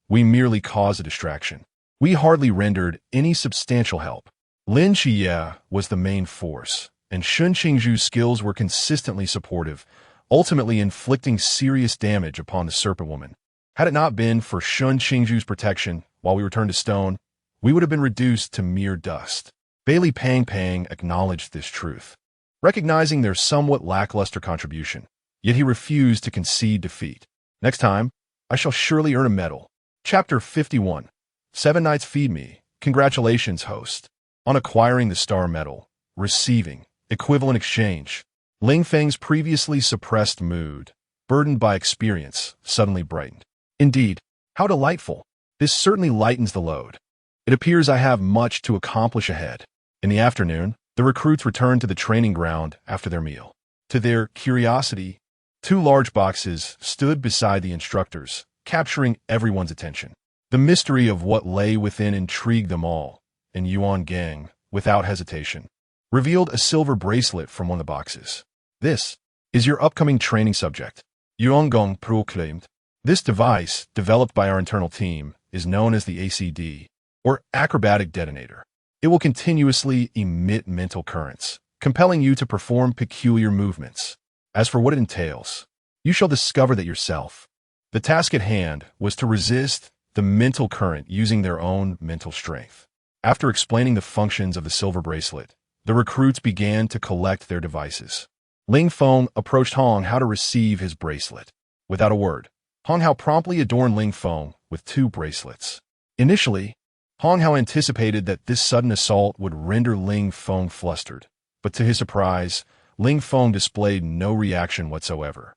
A: we merely caused a distraction. We hardly rendered any substantial help. Lin Xie was the main force, and Shun Qingzhu's skills were consistently supportive, ultimately inflicting serious damage upon the Serpent Woman. Had it not been for Shun Qingzhu's protection while we returned to stone, we would have been reduced to mere dust. Bailey Pang acknowledged this truth, recognizing their somewhat lackluster contribution, yet he refused to concede defeat. Next time, I shall surely earn a medal. Chapter 51. 7 Nights Feed Me. Congratulations, host, on acquiring the Star Medal. Receiving. Equivalent exchange. Ling Feng's previously suppressed mood, burdened by experience, suddenly brightened. Indeed, how delightful. This certainly lightens the load. It appears I have much to accomplish ahead. In the afternoon, the recruits returned to the training ground after their meal. To their curiosity, 2 large boxes stood beside the instructors, capturing everyone's attention. The mystery of what lay within intrigued them all, and Yuan Gang, without hesitation, revealed a silver bracelet from one of the boxes. This is your upcoming training subject, Yuan Gang proclaimed. This device, developed by our internal team, is known as the ACD, or Acrobatic Detonator. It will continuously emit mental currents, compelling you to perform peculiar movements. As for what it entails, you shall discover that yourself. The task at hand was to resist the mental current using their own mental strength. After explaining the functions of the silver bracelet, the recruits began to collect their devices. Ling Feng approached Hong Hao to receive his bracelet. Without a word, Hong Hao promptly adorned Ling Feng with 2 bracelets. Initially, Hong Hao anticipated that this sudden assault would render Ling Feng flustered, but to his surprise, Ling Feng displayed no reaction whatsoever.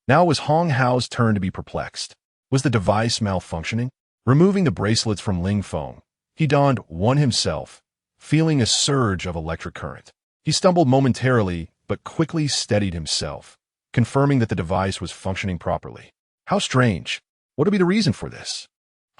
A: Now it was Hong Hao's turn to be perplexed. Was the device malfunctioning? Removing the bracelets from Ling Feng, he donned one himself, feeling a surge of electric current. He stumbled momentarily, but quickly steadied himself, confirming that the device was functioning properly. How strange. What would be the reason for this?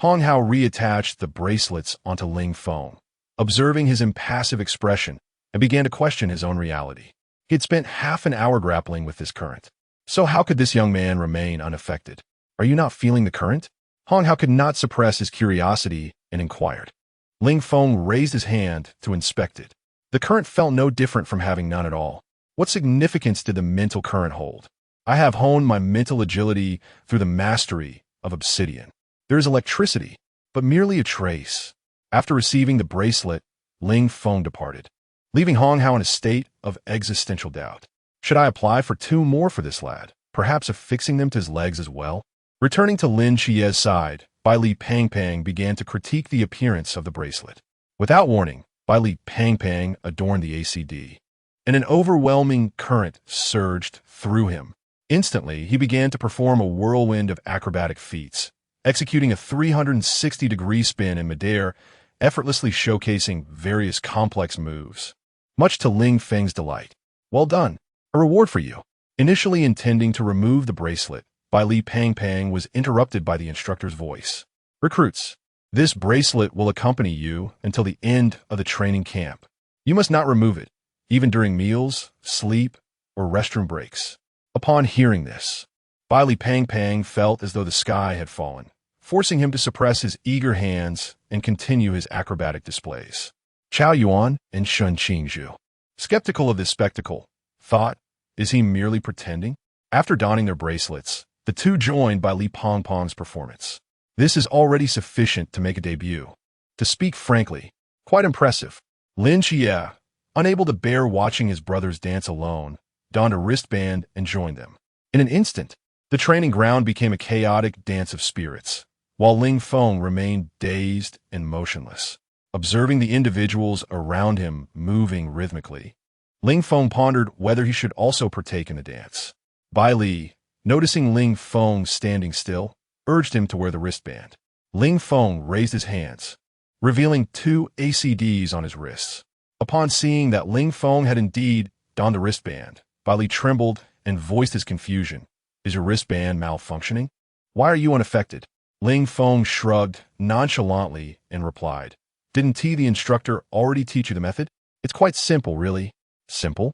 A: Hong Hao reattached the bracelets onto Ling Feng, observing his impassive expression, and began to question his own reality. He had spent half an hour grappling with this current. So how could this young man remain unaffected? Are you not feeling the current? Hong Hao could not suppress his curiosity and inquired. Ling Feng raised his hand to inspect it. The current felt no different from having none at all. What significance did the mental current hold? I have honed my mental agility through the mastery of obsidian. There is electricity, but merely a trace. After receiving the bracelet, Ling Feng departed, leaving Hong Hao in a state of existential doubt. Should I apply for 2 more for this lad, perhaps affixing them to his legs as well? Returning to Lin Chie's side, Bai Li Pang began to critique the appearance of the bracelet. Without warning, Bai Li Pang adorned the ACD, and an overwhelming current surged through him. Instantly, he began to perform a whirlwind of acrobatic feats, executing a 360-degree spin in midair, effortlessly showcasing various complex moves. Much to Ling Feng's delight. Well done. A reward for you. Initially intending to remove the bracelet, Bai Li Pang was interrupted by the instructor's voice. Recruits, this bracelet will accompany you until the end of the training camp. You must not remove it, even during meals, sleep, or restroom breaks. Upon hearing this, Bai Li Pang felt as though the sky had fallen, forcing him to suppress his eager hands and continue his acrobatic displays. Chao Yuan and Shun Qingzhu, skeptical of this spectacle, thought, is he merely pretending? After donning their bracelets, the two joined Bai Li Pang's performance. This is already sufficient to make a debut. To speak frankly, quite impressive. Lin Chie, unable to bear watching his brothers dance alone, donned a wristband and joined them. In an instant, the training ground became a chaotic dance of spirits, while Ling Feng remained dazed and motionless, observing the individuals around him moving rhythmically. Ling Feng pondered whether he should also partake in the dance. Bai Li, noticing Ling Feng standing still, urged him to wear the wristband. Ling Feng raised his hands, revealing 2 ACDs on his wrists. Upon seeing that Ling Feng had indeed donned the wristband, Bai Li trembled and voiced his confusion. Is your wristband malfunctioning? Why are you unaffected? Ling Feng shrugged nonchalantly and replied, Didn't the instructor already teach you the method? It's quite simple, really. Simple?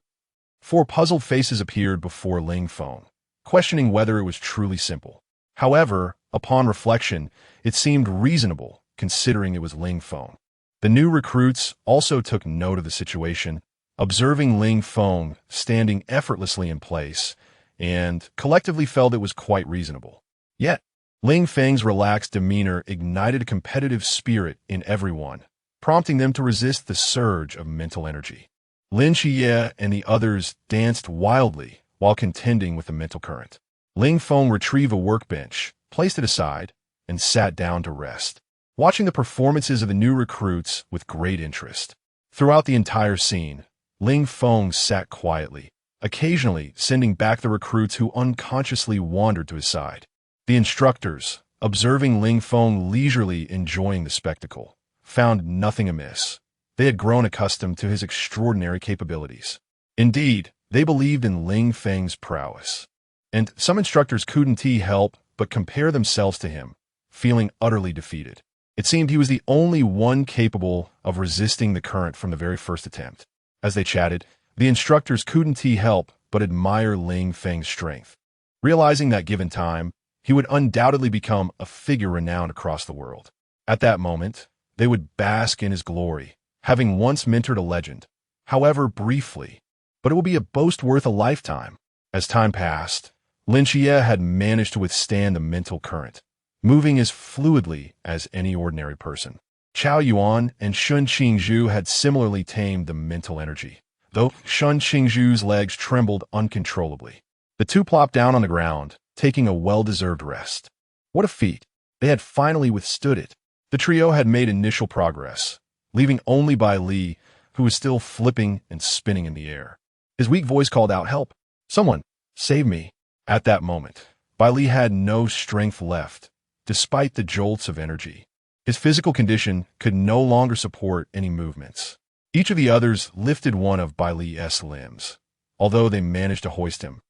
A: 4 puzzled faces appeared before Ling Feng, questioning whether it was truly simple. However, upon reflection, it seemed reasonable, considering it was Ling Feng. The new recruits also took note of the situation, observing Ling Feng standing effortlessly in place, and collectively felt it was quite reasonable. Yet, Ling Feng's relaxed demeanor ignited a competitive spirit in everyone, prompting them to resist the surge of mental energy. Lin Chie and the others danced wildly while contending with the mental current. Ling Feng retrieved a workbench, placed it aside, and sat down to rest, watching the performances of the new recruits with great interest. Throughout the entire scene, Ling Feng sat quietly, occasionally sending back the recruits who unconsciously wandered to his side. The instructors, observing Ling Feng leisurely enjoying the spectacle, found nothing amiss. They had grown accustomed to his extraordinary capabilities. Indeed, they believed in Ling Feng's prowess. And some instructors couldn't help but compare themselves to him, feeling utterly defeated. It seemed he was the only one capable of resisting the current from the very first attempt. As they chatted, the instructors couldn't help but admire Ling Feng's strength, realizing that given time, he would undoubtedly become a figure renowned across the world. At that moment, they would bask in his glory, having once mentored a legend, however briefly, but it will be a boast worth a lifetime. As time passed, Lin Chie had managed to withstand the mental current, moving as fluidly as any ordinary person. Chao Yuan and Shun Qingzhu had similarly tamed the mental energy, though Shun Qingzhu's legs trembled uncontrollably. The two plopped down on the ground, taking a well-deserved rest. What a feat! They had finally withstood it. The trio had made initial progress, leaving only Bai Li, who was still flipping and spinning in the air. His weak voice called out, "Help! Someone! Save me!" At that moment, Bai Li had no strength left, despite the jolts of energy. His physical condition could no longer support any movements. Each of the others lifted one of Bai Li's limbs. Although they managed to hoist him,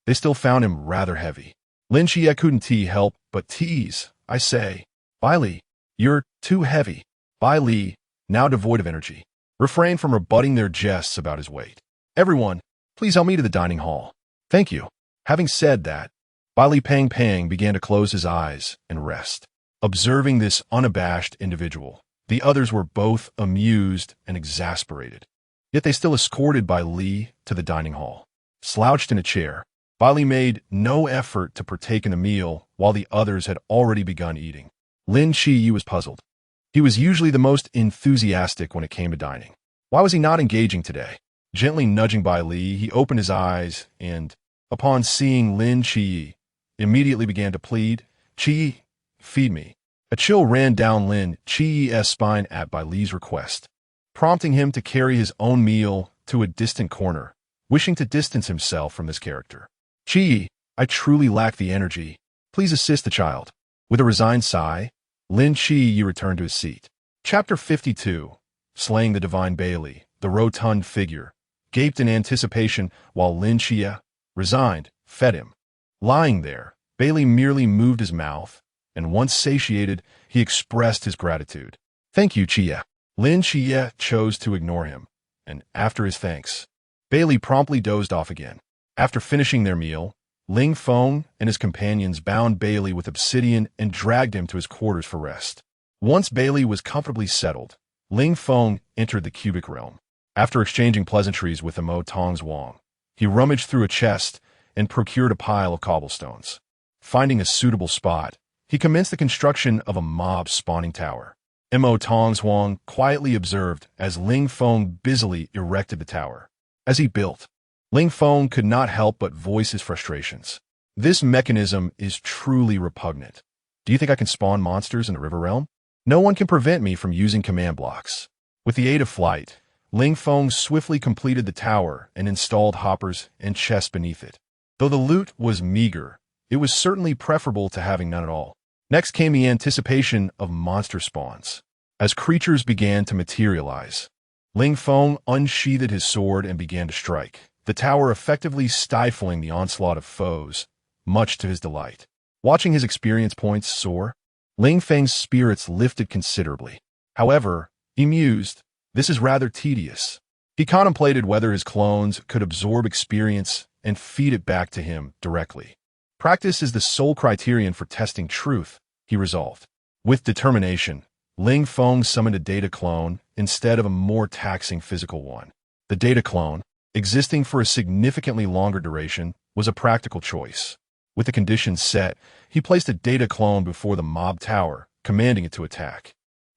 A: they still found him rather heavy. Lin Xie couldn't help but tease, "I say, Bai Li, you're too heavy." Bai Li, now devoid of energy, refrained from rebutting their jests about his weight. "Everyone, please help me to the dining hall." "Thank you." Having said that, Bai Li Pang began to close his eyes and rest. Observing this unabashed individual, the others were both amused and exasperated. Yet they still escorted Bai Li to the dining hall. Slouched in a chair, Bai Li made no effort to partake in the meal while the others had already begun eating. Lin Qi was puzzled. He was usually the most enthusiastic when it came to dining. Why was he not engaging today? Gently nudging Bai Li, he opened his eyes and, upon seeing Lin Qi, immediately began to plead, "Qi, feed me." A chill ran down Lin Qi's spine at Bai Li's request, prompting him to carry his own meal to a distant corner, wishing to distance himself from this character. "Qi, I truly lack the energy. Please assist the child." With a resigned sigh, Lin Qi returned to his seat. Chapter 52. Slaying the Divine Bailey, the rotund figure, gaped in anticipation while Lin Qi, resigned, fed him. Lying there, Bailey merely moved his mouth, and once satiated, he expressed his gratitude. "Thank you, Qi." Lin Qi chose to ignore him, and after his thanks, Bailey promptly dozed off again. After finishing their meal, Ling Feng and his companions bound Bailey with obsidian and dragged him to his quarters for rest. Once Bailey was comfortably settled, Ling Feng entered the cubic realm. After exchanging pleasantries with the Mo Tong's Wang, he rummaged through a chest and procured a pile of cobblestones. Finding a suitable spot, he commenced the construction of a mob spawning tower. Mo Tong's Wang quietly observed as Ling Feng busily erected the tower. As he built, Ling Feng could not help but voice his frustrations. "This mechanism is truly repugnant. Do you think I can spawn monsters in the river realm? No one can prevent me from using command blocks." With the aid of flight, Ling Feng swiftly completed the tower and installed hoppers and chests beneath it. Though the loot was meager, it was certainly preferable to having none at all. Next came the anticipation of monster spawns. As creatures began to materialize, Ling Feng unsheathed his sword and began to strike, the tower effectively stifling the onslaught of foes, much to his delight. Watching his experience points soar, Ling Feng's spirits lifted considerably. However, he mused, "This is rather tedious." He contemplated whether his clones could absorb experience and feed it back to him directly. Practice is the sole criterion for testing truth, he resolved. With determination, Ling Feng summoned a data clone instead of a more taxing physical one. The data clone, existing for a significantly longer duration, was a practical choice. With the conditions set, he placed a data clone before the mob tower, commanding it to attack.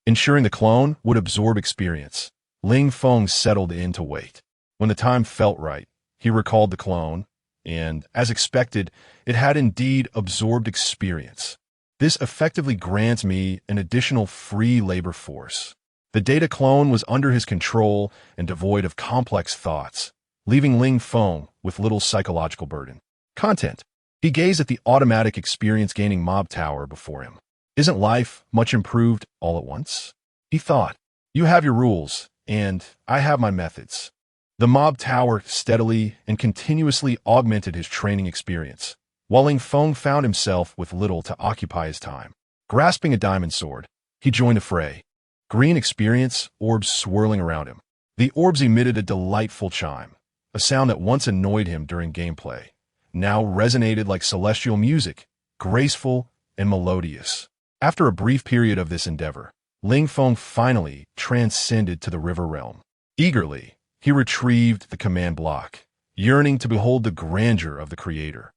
A: Ensuring the clone would absorb experience, Ling Feng settled in to wait. When the time felt right, he recalled the clone, and, as expected, it had indeed absorbed experience. This effectively grants me an additional free labor force. The data clone was under his control and devoid of complex thoughts, leaving Ling Feng with little psychological burden. Content. He gazed at the automatic experience-gaining mob tower before him. "Isn't life much improved all at once?" he thought. "You have your rules, and I have my methods." The mob tower steadily and continuously augmented his training experience, while Ling Feng found himself with little to occupy his time. Grasping a diamond sword, he joined the fray. Green experience orbs swirling around him. The orbs emitted a delightful chime, a sound that once annoyed him during gameplay, now resonated like celestial music, graceful and melodious. After a brief period of this endeavor, Ling Feng finally transcended to the river realm. Eagerly, he retrieved the command block, yearning to behold the grandeur of the creator.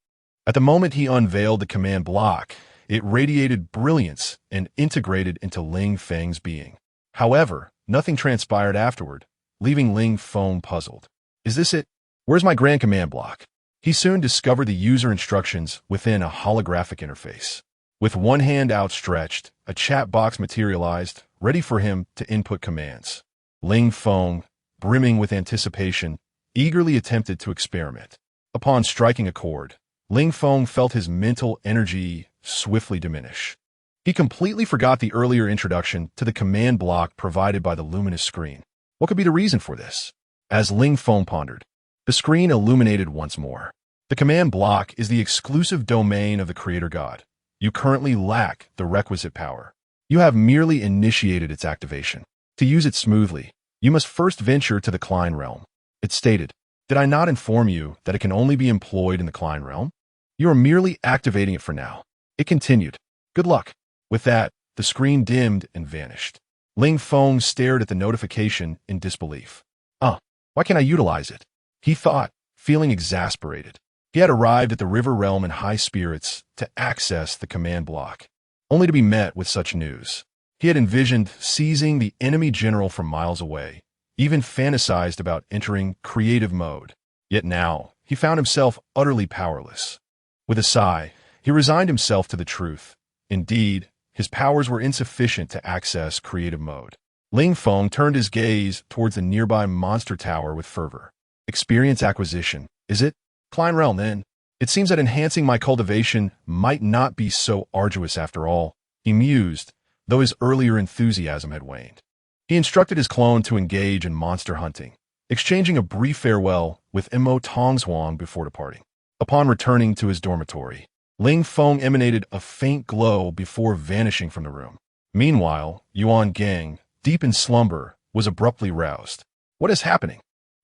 A: At the moment he unveiled the command block, it radiated brilliance and integrated into Ling Feng's being. However, nothing transpired afterward, leaving Ling Feng puzzled. "Is this it? Where's my grand command block?" He soon discovered the user instructions within a holographic interface. With one hand outstretched, a chat box materialized, ready for him to input commands. Ling Feng, brimming with anticipation, eagerly attempted to experiment. Upon striking a chord, Ling Feng felt his mental energy swiftly diminish. He completely forgot the earlier introduction to the command block provided by the luminous screen. What could be the reason for this? As Ling Feng pondered, the screen illuminated once more. The command block is the exclusive domain of the Creator God. You currently lack the requisite power. You have merely initiated its activation. To use it smoothly, you must first venture to the Klein realm. It stated, "Did I not inform you that it can only be employed in the Klein realm? You are merely activating it for now." It continued, "Good luck." With that, the screen dimmed and vanished. Ling Feng stared at the notification in disbelief. Why can't I utilize it?" he thought, feeling exasperated. He had arrived at the river realm in high spirits to access the command block, only to be met with such news. He had envisioned seizing the enemy general from miles away, even fantasized about entering creative mode. Yet now, he found himself utterly powerless. With a sigh, he resigned himself to the truth. Indeed, his powers were insufficient to access creative mode. Ling Feng turned his gaze towards the nearby monster tower with fervor. Experience acquisition, is it? Klein realm, then. It seems that enhancing my cultivation might not be so arduous after all, he mused, though his earlier enthusiasm had waned. He instructed his clone to engage in monster hunting, exchanging a brief farewell with Mo Tongzhuang before departing. Upon returning to his dormitory, Ling Feng emanated a faint glow before vanishing from the room. Meanwhile, Yuan Gang, deep in slumber, was abruptly roused. What is happening?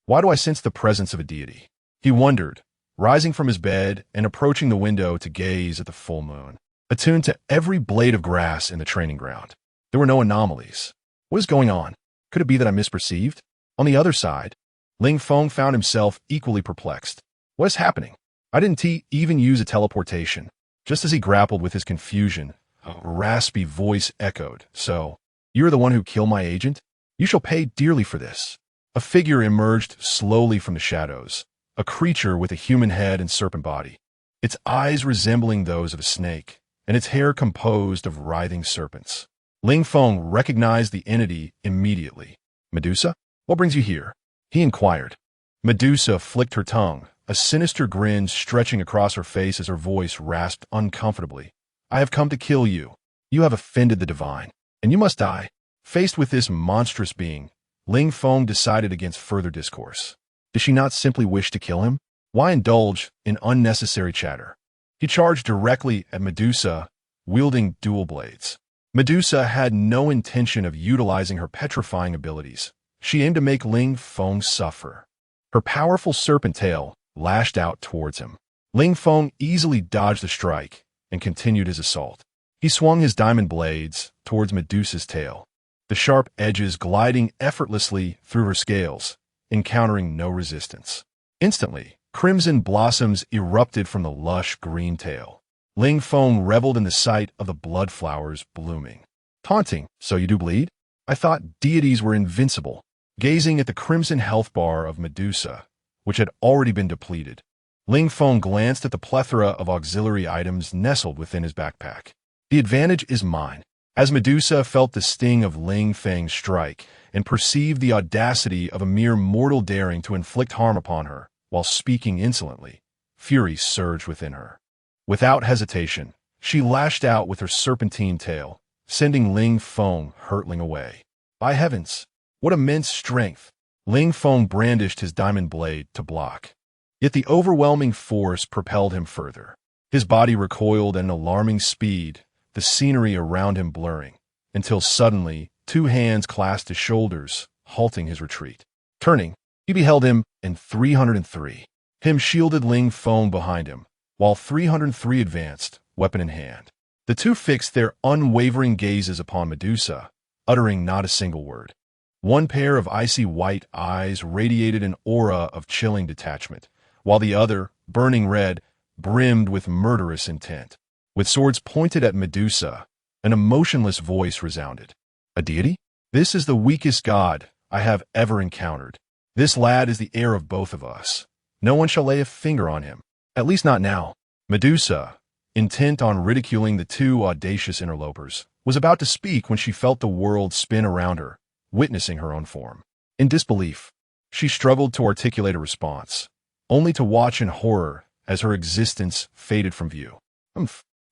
A: Why do I sense the presence of a deity? He wondered, rising from his bed and approaching the window to gaze at the full moon, attuned to every blade of grass in the training ground. There were no anomalies. What is going on? Could it be that I misperceived? On the other side, Ling Feng found himself equally perplexed. What is happening? I didn't even use a teleportation. Just as he grappled with his confusion, a raspy voice echoed, "So, you are the one who killed my agent? You shall pay dearly for this." A figure emerged slowly from the shadows, a creature with a human head and serpent body, its eyes resembling those of a snake, and its hair composed of writhing serpents. Ling Feng recognized the entity immediately. "Medusa? What brings you here?" he inquired. Medusa flicked her tongue, a sinister grin stretching across her face as her voice rasped uncomfortably. "I have come to kill you. You have offended the divine, and you must die." Faced with this monstrous being, Ling Feng decided against further discourse. Did she not simply wish to kill him? Why indulge in unnecessary chatter? He charged directly at Medusa, wielding dual blades. Medusa had no intention of utilizing her petrifying abilities. She aimed to make Ling Feng suffer. Her powerful serpent tail lashed out towards him. Ling Feng easily dodged the strike and continued his assault. He swung his diamond blades towards Medusa's tail, the sharp edges gliding effortlessly through her scales, encountering no resistance. Instantly, crimson blossoms erupted from the lush green tail. Ling Feng reveled in the sight of the blood flowers blooming. Taunting, "So you do bleed? I thought deities were invincible." Gazing at the crimson health bar of Medusa, which had already been depleted, Ling Feng glanced at the plethora of auxiliary items nestled within his backpack. The advantage is mine. As Medusa felt the sting of Ling Feng's strike and perceived the audacity of a mere mortal daring to inflict harm upon her while speaking insolently, fury surged within her. Without hesitation, she lashed out with her serpentine tail, sending Ling Feng hurtling away. By heavens, what immense strength! Ling Feng brandished his diamond blade to block. Yet the overwhelming force propelled him further. His body recoiled at an alarming speed, the scenery around him blurring, until suddenly 2 hands clasped his shoulders, halting his retreat. Turning, he beheld him in 303. Him shielded Ling Feng behind him, while 303 advanced, weapon in hand. The two fixed their unwavering gazes upon Medusa, uttering not a single word. One pair of icy white eyes radiated an aura of chilling detachment, while the other, burning red, brimmed with murderous intent. With swords pointed at Medusa, an emotionless voice resounded. "A deity? This is the weakest god I have ever encountered. This lad is the heir of both of us. No one shall lay a finger on him, at least not now." Medusa, intent on ridiculing the two audacious interlopers, was about to speak when she felt the world spin around her, witnessing her own form. In disbelief, she struggled to articulate a response, only to watch in horror as her existence faded from view.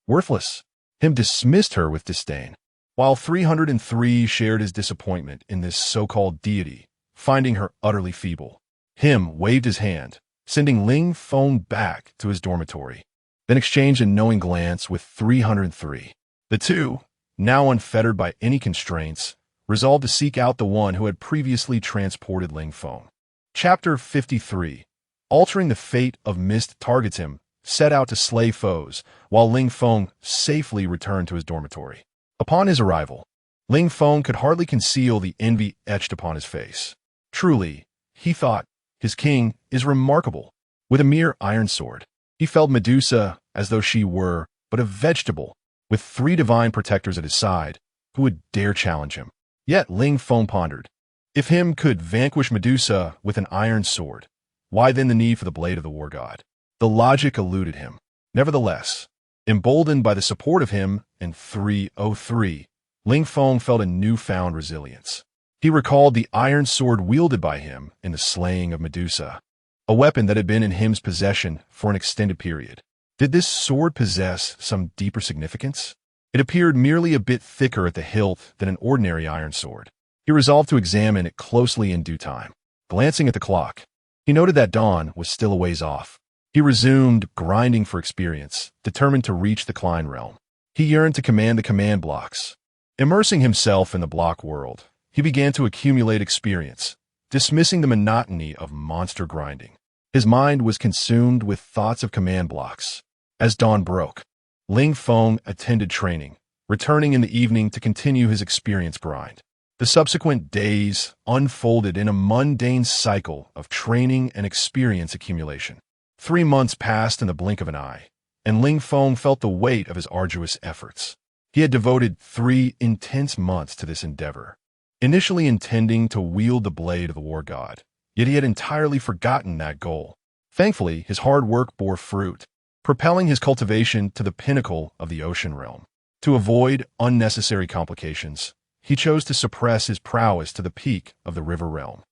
A: Worthless. Him dismissed her with disdain. While 303 shared his disappointment in this so-called deity, finding her utterly feeble. Him waved his hand, sending Ling Feng back to his dormitory, then exchanged a knowing glance with 303. The two, now unfettered by any constraints, resolved to seek out the one who had previously transported Ling Feng. Chapter 53. Altering the fate of mist targets him, set out to slay foes, while Ling Feng safely returned to his dormitory. Upon his arrival, Ling Feng could hardly conceal the envy etched upon his face. Truly, he thought, his king is remarkable. With a mere iron sword, he felled Medusa as though she were but a vegetable, with 3 divine protectors at his side, who would dare challenge him. Yet Ling Feng pondered, if him could vanquish Medusa with an iron sword, why then the need for the blade of the war god? The logic eluded him. Nevertheless, emboldened by the support of him and 303, Ling Feng felt a newfound resilience. He recalled the iron sword wielded by him in the slaying of Medusa, a weapon that had been in him's possession for an extended period. Did this sword possess some deeper significance? It appeared merely a bit thicker at the hilt than an ordinary iron sword. He resolved to examine it closely in due time. Glancing at the clock, he noted that dawn was still a ways off. He resumed grinding for experience, determined to reach the Klein realm. He yearned to command the command blocks. Immersing himself in the block world, he began to accumulate experience, dismissing the monotony of monster grinding. His mind was consumed with thoughts of command blocks. As dawn broke, Ling Feng attended training, returning in the evening to continue his experience grind. The subsequent days unfolded in a mundane cycle of training and experience accumulation. 3 months passed in the blink of an eye, and Ling Feng felt the weight of his arduous efforts. He had devoted 3 intense months to this endeavor, initially intending to wield the blade of the war god, yet he had entirely forgotten that goal. Thankfully, his hard work bore fruit, propelling his cultivation to the pinnacle of the ocean realm. To avoid unnecessary complications, he chose to suppress his prowess to the peak of the river realm.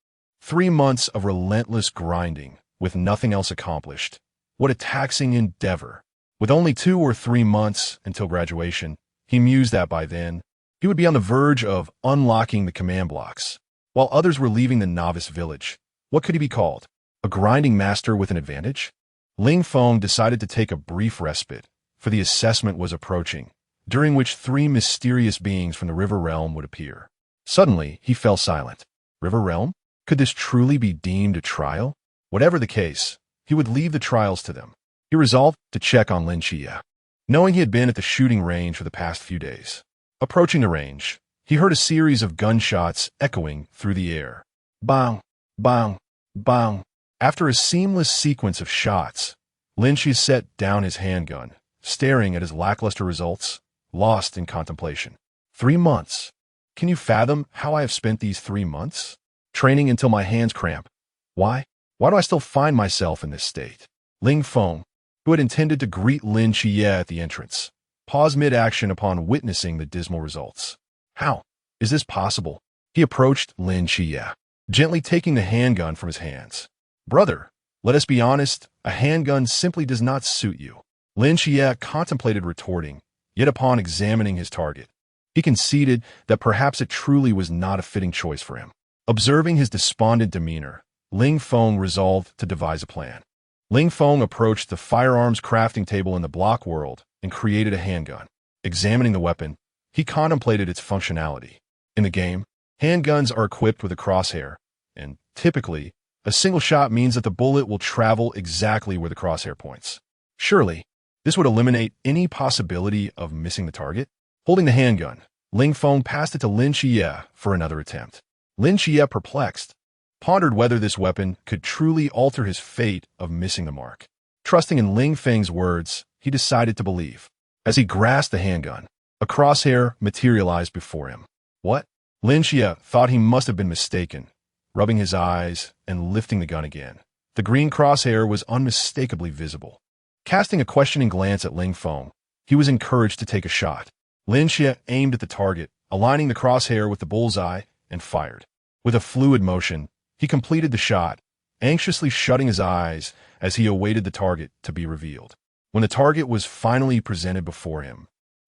A: 3 months of relentless grinding, with nothing else accomplished. What a taxing endeavor. With only 2 or 3 months until graduation, he mused that by then, he would be on the verge of unlocking the command blocks. While others were leaving the novice village, what could he be called? A grinding master with an advantage? Ling Feng decided to take a brief respite, for the assessment was approaching, during which 3 mysterious beings from the river realm would appear. Suddenly, he fell silent. River realm? Could this truly be deemed a trial? Whatever the case, he would leave the trials to them. He resolved to check on Lin Xie, knowing he had been at the shooting range for the past few days. Approaching the range, he heard a series of gunshots echoing through the air. Bang, bang, bang. After a seamless sequence of shots, Lin Xie set down his handgun, staring at his lackluster results, lost in contemplation. 3 months. Can you fathom how I have spent these 3 months? Training until my hands cramp. Why? Why do I still find myself in this state? Ling Feng, who had intended to greet Lin Xie at the entrance, paused mid-action upon witnessing the dismal results. How? Is this possible? He approached Lin Xie, gently taking the handgun from his hands. Brother, let us be honest, a handgun simply does not suit you. Lin Xie contemplated retorting, yet upon examining his target, he conceded that perhaps it truly was not a fitting choice for him. Observing his despondent demeanor, Ling Feng resolved to devise a plan. Ling Feng approached the firearms crafting table in the block world and created a handgun. Examining the weapon, he contemplated its functionality. In the game, handguns are equipped with a crosshair, and typically, a single shot means that the bullet will travel exactly where the crosshair points. Surely, this would eliminate any possibility of missing the target. Holding the handgun, Ling Feng passed it to Lin Xie for another attempt. Lin Xie, perplexed, pondered whether this weapon could truly alter his fate of missing the mark. Trusting in Ling Feng's words, he decided to believe. As he grasped the handgun, a crosshair materialized before him. What? Lin Xie thought he must have been mistaken, rubbing his eyes and lifting the gun again. The green crosshair was unmistakably visible. Casting a questioning glance at Ling Feng, he was encouraged to take a shot. Lin Xie aimed at the target, aligning the crosshair with the bullseye, and fired. With a fluid motion, he completed the shot, anxiously shutting his eyes as he awaited the target to be revealed. When the target was finally presented before him,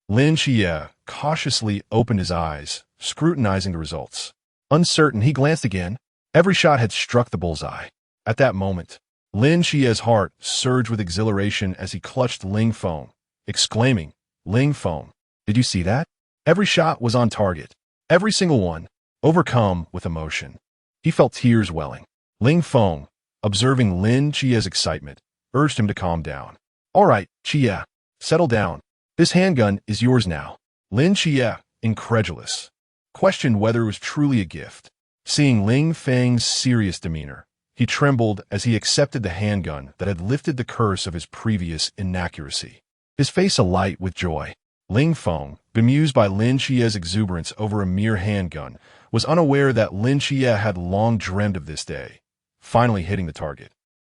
A: Lin Xie cautiously opened his eyes, scrutinizing the results. Uncertain, he glanced again. Every shot had struck the bullseye. At that moment, Lin Xie's heart surged with exhilaration as he clutched Ling Feng, exclaiming, "Ling Feng, did you see that? Every shot was on target. Every single one." Overcome with emotion, he felt tears welling. Ling Feng, observing Lin Xie's excitement, urged him to calm down. "All right, Xie, settle down. This handgun is yours now." Lin Xie, incredulous, questioned whether it was truly a gift. Seeing Ling Feng's serious demeanor, he trembled as he accepted the handgun that had lifted the curse of his previous inaccuracy. His face alight with joy. Ling Feng, bemused by Lin Xie's exuberance over a mere handgun, was unaware that Lin Xie had long dreamed of this day, finally hitting the target.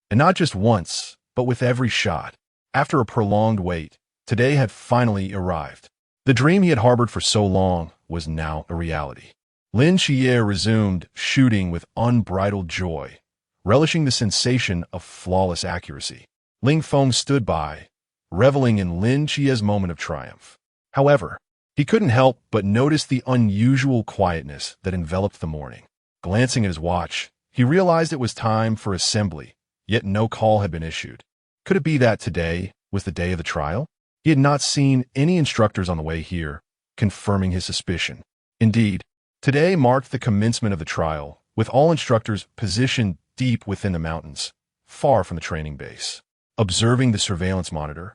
A: And not just once, but with every shot. After a prolonged wait, today had finally arrived. The dream he had harbored for so long was now a reality. Lin Xie resumed shooting with unbridled joy, relishing the sensation of flawless accuracy. Ling Feng stood by, reveling in Lin Xie's moment of triumph. However, he couldn't help but notice the unusual quietness that enveloped the morning. Glancing at his watch, he realized it was time for assembly, yet no call had been issued. Could it be that today was the day of the trial? He had not seen any instructors on the way here, confirming his suspicion. Indeed, today marked the commencement of the trial, with all instructors positioned deep within the mountains, far from the training base. Observing the surveillance monitor,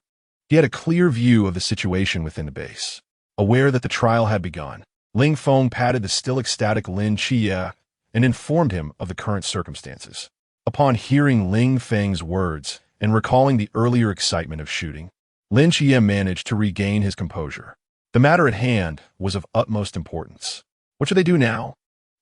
A: he had a clear view of the situation within the base. Aware that the trial had begun, Ling Feng patted the still ecstatic Lin Xie and informed him of the current circumstances. Upon hearing Ling Feng's words and recalling the earlier excitement of shooting, Lin Xie managed to regain his composure. The matter at hand was of utmost importance. What should they do now?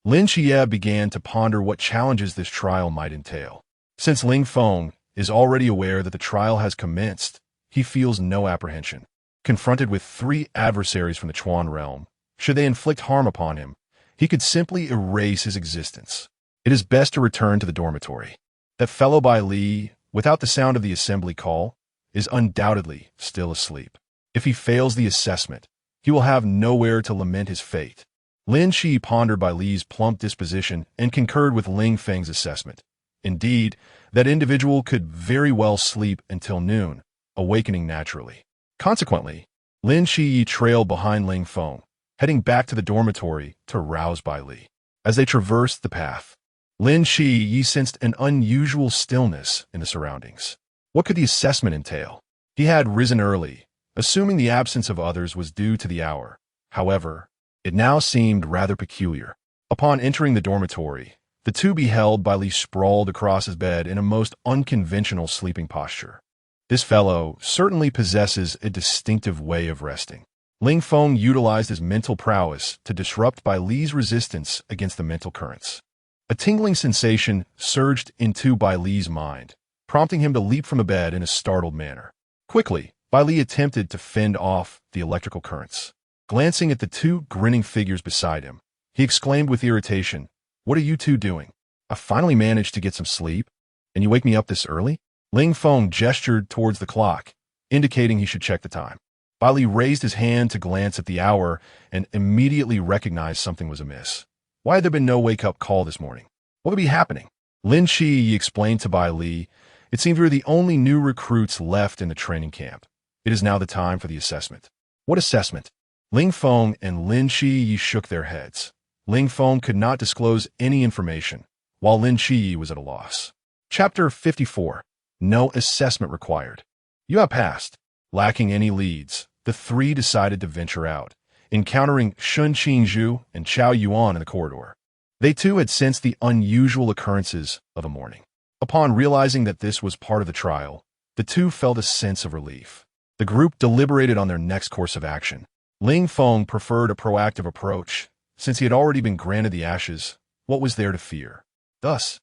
A: Lin Xie began to ponder what challenges this trial might entail. Since Ling Feng is already aware that the trial has commenced, he feels no apprehension. Confronted with 3 adversaries from the Chuan realm, should they inflict harm upon him, he could simply erase his existence. It is best to return to the dormitory. That fellow Bai Li, without the sound of the assembly call, is undoubtedly still asleep. If he fails the assessment, he will have nowhere to lament his fate. Lin Xie pondered Bai Li's plump disposition and concurred with Ling Feng's assessment. Indeed, that individual could very well sleep until noon, awakening naturally. Consequently, Lin Xie trailed behind Ling Feng, heading back to the dormitory to rouse Bai Li. As they traversed the path, Lin Xie sensed an unusual stillness in the surroundings. What could the assessment entail? He had risen early, assuming the absence of others was due to the hour. However, it now seemed rather peculiar. Upon entering the dormitory, the two beheld Bai Li sprawled across his bed in a most unconventional sleeping posture. This fellow certainly possesses a distinctive way of resting. Ling Feng utilized his mental prowess to disrupt Bai Li's resistance against the mental currents. A tingling sensation surged into Bai Li's mind, prompting him to leap from the bed in a startled manner. Quickly, Bai Li attempted to fend off the electrical currents. Glancing at the 2 grinning figures beside him, he exclaimed with irritation, "What are you 2 doing? I finally managed to get some sleep, and you wake me up this early?" Ling Feng gestured towards the clock, indicating he should check the time. Bai Li raised his hand to glance at the hour and immediately recognized something was amiss. Why had there been no wake-up call this morning? What could be happening? Lin Xie explained to Bai Li, "It seems we are the only new recruits left in the training camp. It is now the time for the assessment." "What assessment?" Ling Feng and Lin Xie shook their heads. Ling Feng could not disclose any information, while Lin Xie was at a loss. Chapter 54. No assessment required. You have passed. Lacking any leads, the 3 decided to venture out, encountering Shun Qingzhu and Chao Yuan in the corridor. They too had sensed the unusual occurrences of the morning. Upon realizing that this was part of the trial, the 2 felt a sense of relief. The group deliberated on their next course of action. Ling Feng preferred a proactive approach. Since he had already been granted the ashes, what was there to fear? Thus,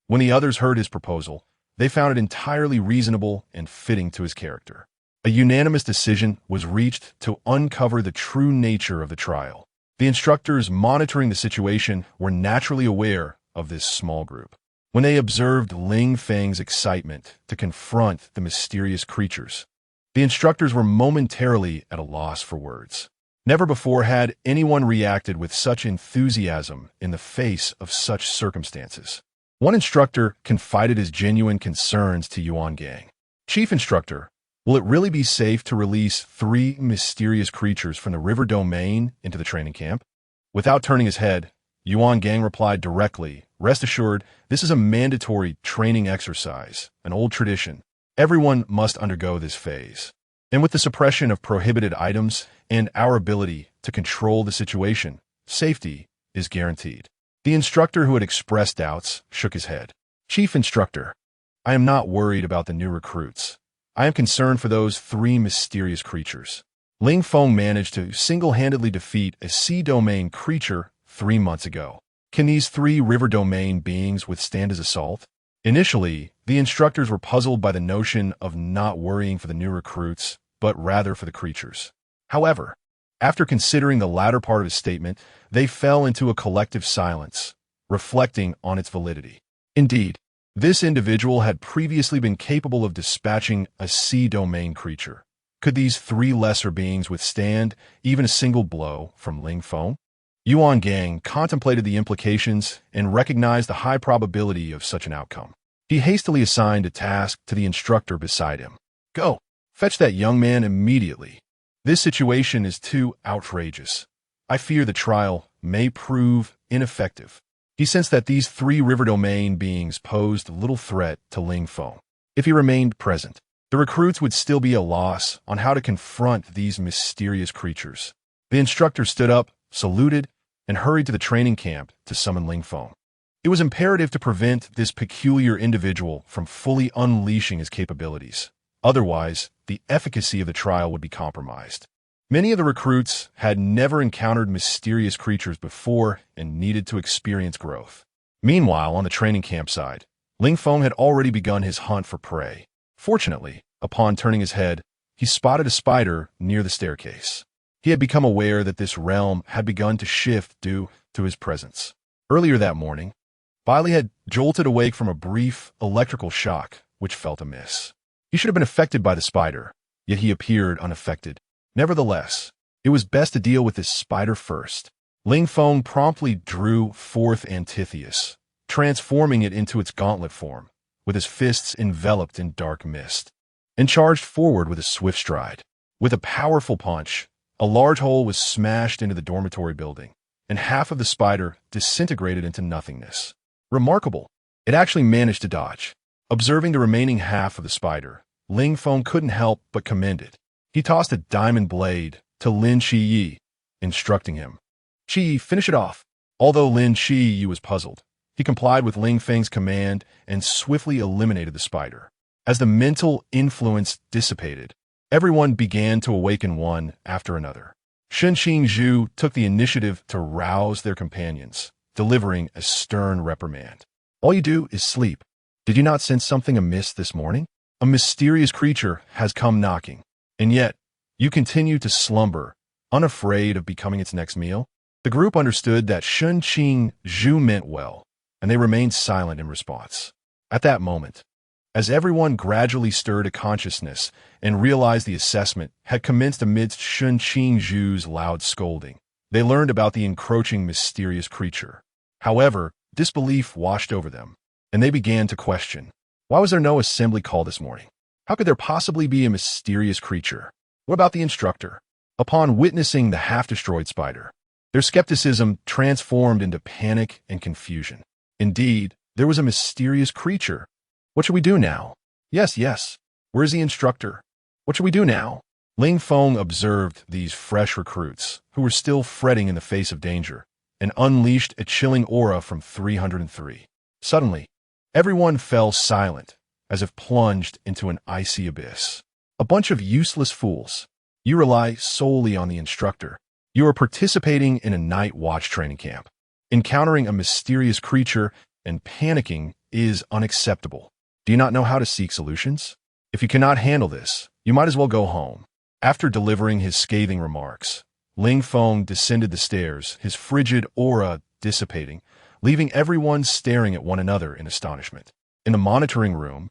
A: when the others heard his proposal, they found it entirely reasonable and fitting to his character. A unanimous decision was reached to uncover the true nature of the trial. The instructors monitoring the situation were naturally aware of this small group. When they observed Ling Feng's excitement to confront the mysterious creatures, the instructors were momentarily at a loss for words. Never before had anyone reacted with such enthusiasm in the face of such circumstances. One instructor confided his genuine concerns to Yuan Gang. "Chief Instructor, will it really be safe to release 3 mysterious creatures from the river domain into the training camp?" Without turning his head, Yuan Gang replied directly, "Rest assured, this is a mandatory training exercise, an old tradition. Everyone must undergo this phase. And with the suppression of prohibited items and our ability to control the situation, safety is guaranteed." The instructor who had expressed doubts shook his head. "Chief Instructor, I am not worried about the new recruits. I am concerned for those 3 mysterious creatures. Ling Feng managed to single-handedly defeat a sea domain creature 3 months ago. Can these 3 river domain beings withstand his assault?" Initially, the instructors were puzzled by the notion of not worrying for the new recruits, but rather for the creatures. However, after considering the latter part of his statement, they fell into a collective silence, reflecting on its validity. Indeed, this individual had previously been capable of dispatching a sea domain creature. Could these 3 lesser beings withstand even a single blow from Ling Feng? Yuan Gang contemplated the implications and recognized the high probability of such an outcome. He hastily assigned a task to the instructor beside him. "Go, fetch that young man immediately. This situation is too outrageous. I fear the trial may prove ineffective." He sensed that these 3 river domain beings posed little threat to Ling Feng. If he remained present, the recruits would still be at a loss on how to confront these mysterious creatures. The instructor stood up, saluted, and hurried to the training camp to summon Ling Feng. It was imperative to prevent this peculiar individual from fully unleashing his capabilities. Otherwise, the efficacy of the trial would be compromised. Many of the recruits had never encountered mysterious creatures before and needed to experience growth. Meanwhile, on the training camp side, Ling Feng had already begun his hunt for prey. Fortunately, upon turning his head, he spotted a spider near the staircase. He had become aware that this realm had begun to shift due to his presence. Earlier that morning, Bailey had jolted awake from a brief electrical shock, which felt amiss. He should have been affected by the spider, yet he appeared unaffected. Nevertheless, it was best to deal with this spider first. Ling Feng promptly drew forth Antitheus, transforming it into its gauntlet form, with his fists enveloped in dark mist, and charged forward with a swift stride. With a powerful punch, a large hole was smashed into the dormitory building, and half of the spider disintegrated into nothingness. Remarkable! It actually managed to dodge. Observing the remaining half of the spider, Ling Feng couldn't help but commend it. He tossed a diamond blade to Lin Shiyi, instructing him. "Shiyi, finish it off." Although Lin Shiyi was puzzled, he complied with Ling Feng's command and swiftly eliminated the spider. As the mental influence dissipated, everyone began to awaken one after another. Shenqing Zhu took the initiative to rouse their companions, delivering a stern reprimand. "All you do is sleep. Did you not sense something amiss this morning? A mysterious creature has come knocking, and yet you continue to slumber, unafraid of becoming its next meal." The group understood that Shenqing Zhu meant well, and they remained silent in response. At that moment, as everyone gradually stirred to consciousness and realized the assessment had commenced amidst Shenqing Zhu's loud scolding, they learned about the encroaching mysterious creature. However, disbelief washed over them, and they began to question. Why was there no assembly call this morning? How could there possibly be a mysterious creature? What about the instructor? Upon witnessing the half-destroyed spider, their skepticism transformed into panic and confusion. Indeed, there was a mysterious creature. What should we do now? Yes. Where's the instructor? What should we do now? Ling Feng observed these fresh recruits, who were still fretting in the face of danger, and unleashed a chilling aura from 303. Suddenly, everyone fell silent, as if plunged into an icy abyss. A bunch of useless fools. You rely solely on the instructor. You are participating in a night watch training camp. Encountering a mysterious creature and panicking is unacceptable. Do you not know how to seek solutions? If you cannot handle this, You might as well go home. After delivering his scathing remarks, Ling Feng descended the stairs, his frigid aura dissipating, leaving everyone staring at one another in astonishment. In the monitoring room,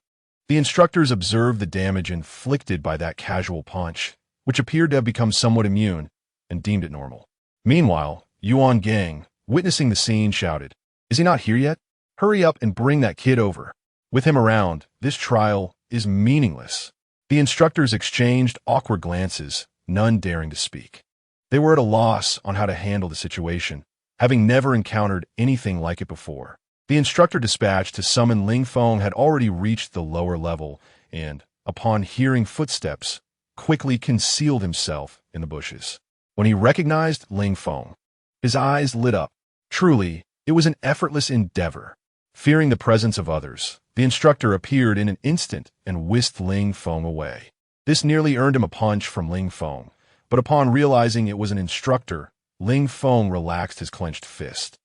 A: the instructors observed the damage inflicted by that casual punch, which appeared to have become somewhat immune, and deemed it normal. Meanwhile, Yuan Gang, witnessing the scene, shouted, "Is he not here yet? Hurry up and bring that kid over. With him around, this trial is meaningless." The instructors exchanged awkward glances, none daring to speak. They were at a loss on how to handle the situation, having never encountered anything like it before. The instructor dispatched to summon Ling Feng had already reached the lower level and, upon hearing footsteps, quickly concealed himself in the bushes. When he recognized Ling Feng, his eyes lit up. Truly, it was an effortless endeavor. Fearing the presence of others, the instructor appeared in an instant and whisked Ling Feng away. This nearly earned him a punch from Ling Feng, but upon realizing it was an instructor, Ling Feng relaxed his clenched fist.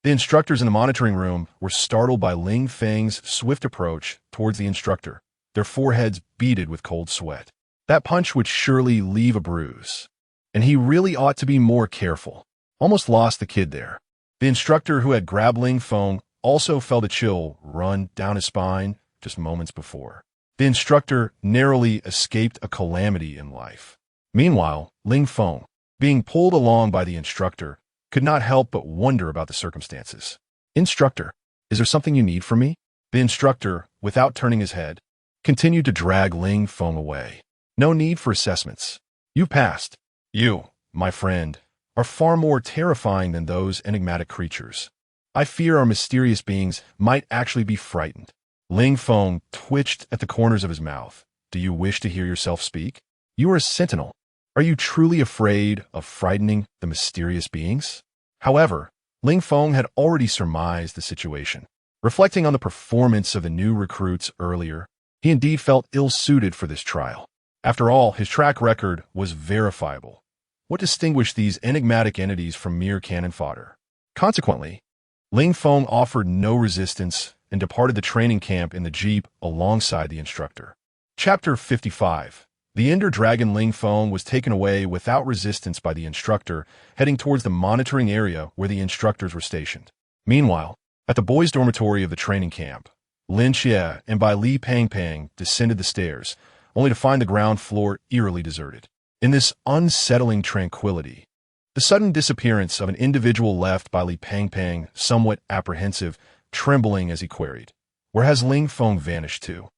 A: The instructors in the monitoring room were startled by Ling Feng's swift approach towards the instructor, their foreheads beaded with cold sweat. That punch would surely leave a bruise, and he really ought to be more careful. Almost lost the kid there. The instructor who had grabbed Ling Feng also felt a chill run down his spine just moments before. The instructor narrowly escaped a calamity in life. Meanwhile, Ling Feng, being pulled along by the instructor, could not help but wonder about the circumstances. "Instructor, is there something you need from me?" The instructor, without turning his head, continued to drag Ling Feng away. "No need for assessments. You passed. You, my friend, are far more terrifying than those enigmatic creatures. I fear our mysterious beings might actually be frightened." Ling Feng twitched at the corners of his mouth. "Do you wish to hear yourself speak? You are a sentinel. Are you truly afraid of frightening the mysterious beings?" However, Ling Feng had already surmised the situation. Reflecting on the performance of the new recruits earlier, he indeed felt ill-suited for this trial. After all, his track record was verifiable. What distinguished these enigmatic entities from mere cannon fodder? Consequently, Ling Feng offered no resistance and departed the training camp in the jeep alongside the instructor. Chapter 55. The Ender Dragon. Ling Feng was taken away without resistance by the instructor, heading towards the monitoring area where the instructors were stationed. Meanwhile, at the boys' dormitory of the training camp, Lin Xie and Bai Li Pang Pang descended the stairs, only to find the ground floor eerily deserted. In this unsettling tranquility, the sudden disappearance of an individual left Bai Li Pang Pang somewhat apprehensive, trembling as he queried, "Where has Ling Feng vanished to?"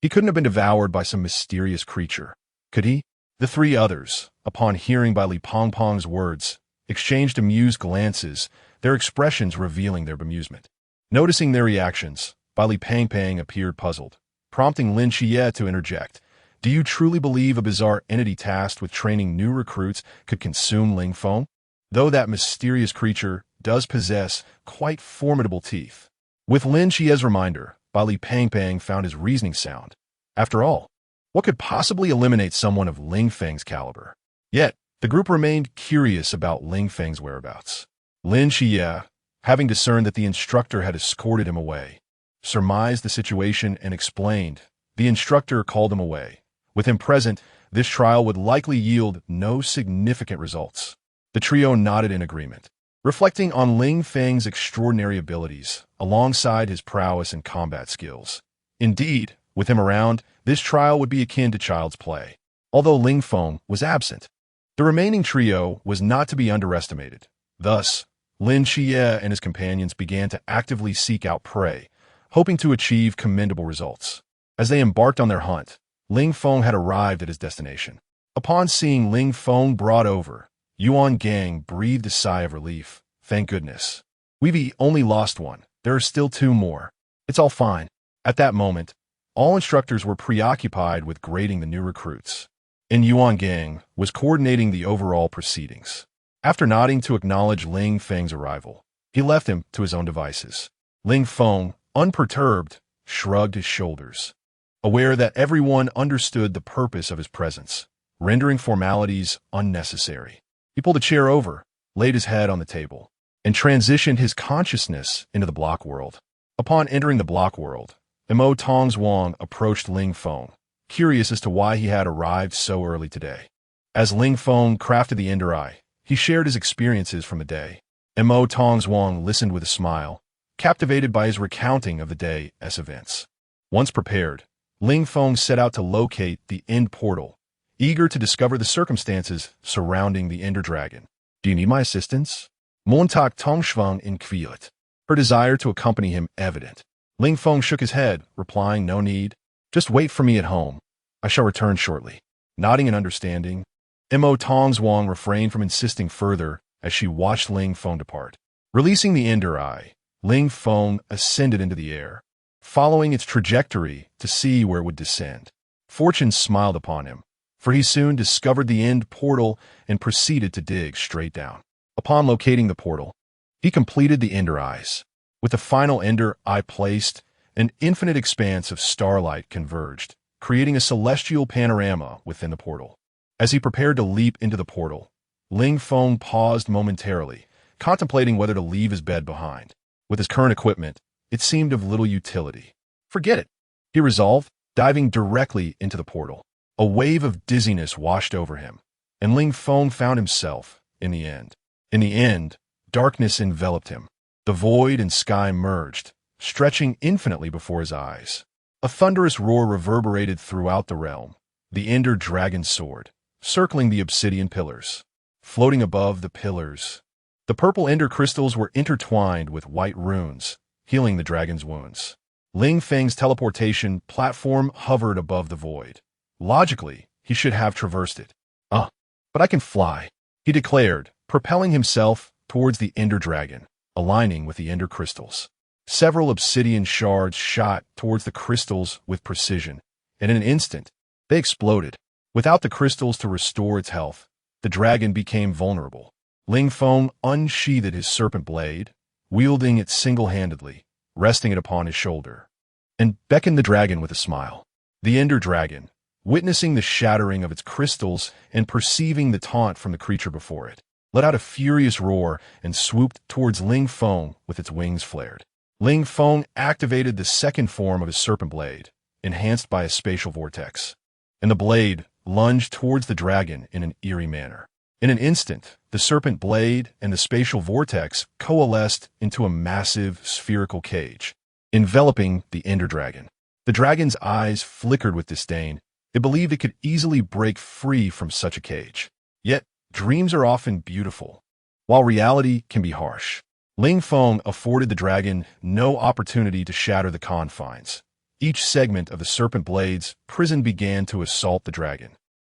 A: He couldn't have been devoured by some mysterious creature, could he? The three others, upon hearing Bai Li Pang Pang's words, exchanged amused glances, their expressions revealing their bemusement. Noticing their reactions, Bai Li Pang Pang appeared puzzled, prompting Lin Xie to interject. "Do you truly believe a bizarre entity tasked with training new recruits could consume Ling Feng? Though that mysterious creature does possess quite formidable teeth." With Lin Xie's reminder, Bai Li Pang Pang found his reasoning sound. After all, what could possibly eliminate someone of Ling Feng's caliber? Yet, the group remained curious about Ling Feng's whereabouts. Lin Xie, having discerned that the instructor had escorted him away, surmised the situation and explained. The instructor called him away. With him present, this trial would likely yield no significant results. The trio nodded in agreement. Reflecting on Ling Feng's extraordinary abilities, alongside his prowess and combat skills. Indeed, with him around, this trial would be akin to child's play. Although Ling Feng was absent, the remaining trio was not to be underestimated. Thus, Lin Xie and his companions began to actively seek out prey, hoping to achieve commendable results. As they embarked on their hunt, Ling Feng had arrived at his destination. Upon seeing Ling Feng brought over, Yuan Gang breathed a sigh of relief. "Thank goodness. We've only lost one. There are still two more. It's all fine." At that moment, all instructors were preoccupied with grading the new recruits, and Yuan Gang was coordinating the overall proceedings. After nodding to acknowledge Ling Feng's arrival, he left him to his own devices. Ling Feng, unperturbed, shrugged his shoulders, aware that everyone understood the purpose of his presence, rendering formalities unnecessary. He pulled a chair over, laid his head on the table, and transitioned his consciousness into the block world. Upon entering the block world, Mo Tongs Wang approached Ling Feng, curious as to why he had arrived so early today. As Ling Feng crafted the Ender Eye, he shared his experiences from the day. Mo Tongzhuang listened with a smile, captivated by his recounting of the day's events. Once prepared, Ling Feng set out to locate the End Portal, eager to discover the circumstances surrounding the Ender Dragon. Do you need my assistance? Montauk Tongshvang inquired, her desire to accompany him evident. Ling Feng shook his head, replying, no need. Just wait for me at home. I shall return shortly. Nodding in understanding, Mo Tongzhuang refrained from insisting further as she watched Ling Feng depart. Releasing the Ender Eye, Ling Feng ascended into the air, following its trajectory to see where it would descend. Fortune smiled upon him, for he soon discovered the End Portal and proceeded to dig straight down. Upon locating the portal, he completed the Ender Eyes. With the final Ender Eye placed, an infinite expanse of starlight converged, creating a celestial panorama within the portal. As he prepared to leap into the portal, Ling Feng paused momentarily, contemplating whether to leave his bed behind. With his current equipment, it seemed of little utility. Forget it, he resolved, diving directly into the portal. A wave of dizziness washed over him, and Ling Feng found himself in the end. In the end, darkness enveloped him. The void and sky merged, stretching infinitely before his eyes. A thunderous roar reverberated throughout the realm. The Ender Dragon soared, circling the obsidian pillars. Floating above the pillars, the purple ender crystals were intertwined with white runes, healing the dragon's wounds. Ling Feng's teleportation platform hovered above the void. Logically, he should have traversed it. But I can fly, he declared, propelling himself towards the Ender Dragon, aligning with the ender crystals. Several obsidian shards shot towards the crystals with precision, and in an instant, they exploded. Without the crystals to restore its health, the dragon became vulnerable. Ling Feng unsheathed his serpent blade, wielding it single-handedly, resting it upon his shoulder, and beckoned the dragon with a smile. The Ender Dragon, witnessing the shattering of its crystals and perceiving the taunt from the creature before it, let out a furious roar and swooped towards Ling Feng with its wings flared. Ling Feng activated the second form of his serpent blade, enhanced by a spatial vortex, and the blade lunged towards the dragon in an eerie manner. In an instant, the serpent blade and the spatial vortex coalesced into a massive spherical cage, enveloping the Ender Dragon. The dragon's eyes flickered with disdain. It believed it could easily break free from such a cage. Yet, dreams are often beautiful, while reality can be harsh. Ling Feng afforded the dragon no opportunity to shatter the confines. Each segment of the serpent blade's prison began to assault the dragon.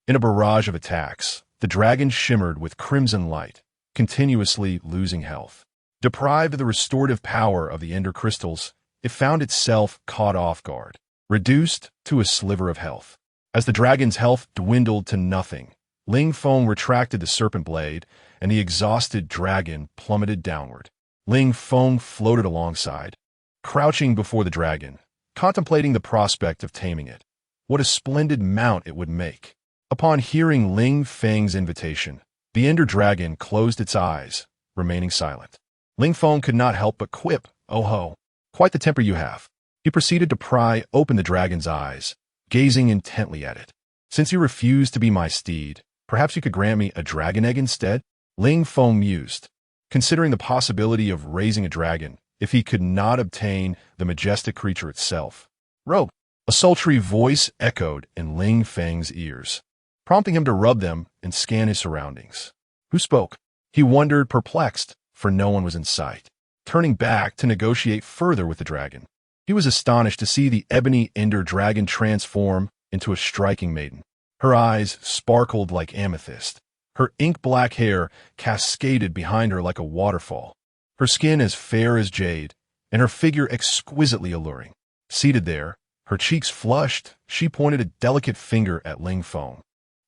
A: In a barrage of attacks, the dragon shimmered with crimson light, continuously losing health. Deprived of the restorative power of the ender crystals, it found itself caught off guard, reduced to a sliver of health. As the dragon's health dwindled to nothing, Ling Feng retracted the serpent blade, and the exhausted dragon plummeted downward. Ling Feng floated alongside, crouching before the dragon, contemplating the prospect of taming it. What a splendid mount it would make! Upon hearing Ling Feng's invitation, the Ender Dragon closed its eyes, remaining silent. Ling Feng could not help but quip, "Oh ho, quite the temper you have." He proceeded to pry open the dragon's eyes, gazing intently at it. "Since you refuse to be my steed, perhaps you could grant me a dragon egg instead?" Ling Feng mused, considering the possibility of raising a dragon if he could not obtain the majestic creature itself. "Rogue!" A sultry voice echoed in Ling Feng's ears, prompting him to rub them and scan his surroundings. Who spoke? He wondered, perplexed, for no one was in sight. Turning back to negotiate further with the dragon, he was astonished to see the ebony Ender Dragon transform into a striking maiden. Her eyes sparkled like amethyst. Her ink-black hair cascaded behind her like a waterfall. Her skin as fair as jade, and her figure exquisitely alluring. Seated there, her cheeks flushed, she pointed a delicate finger at Ling Feng.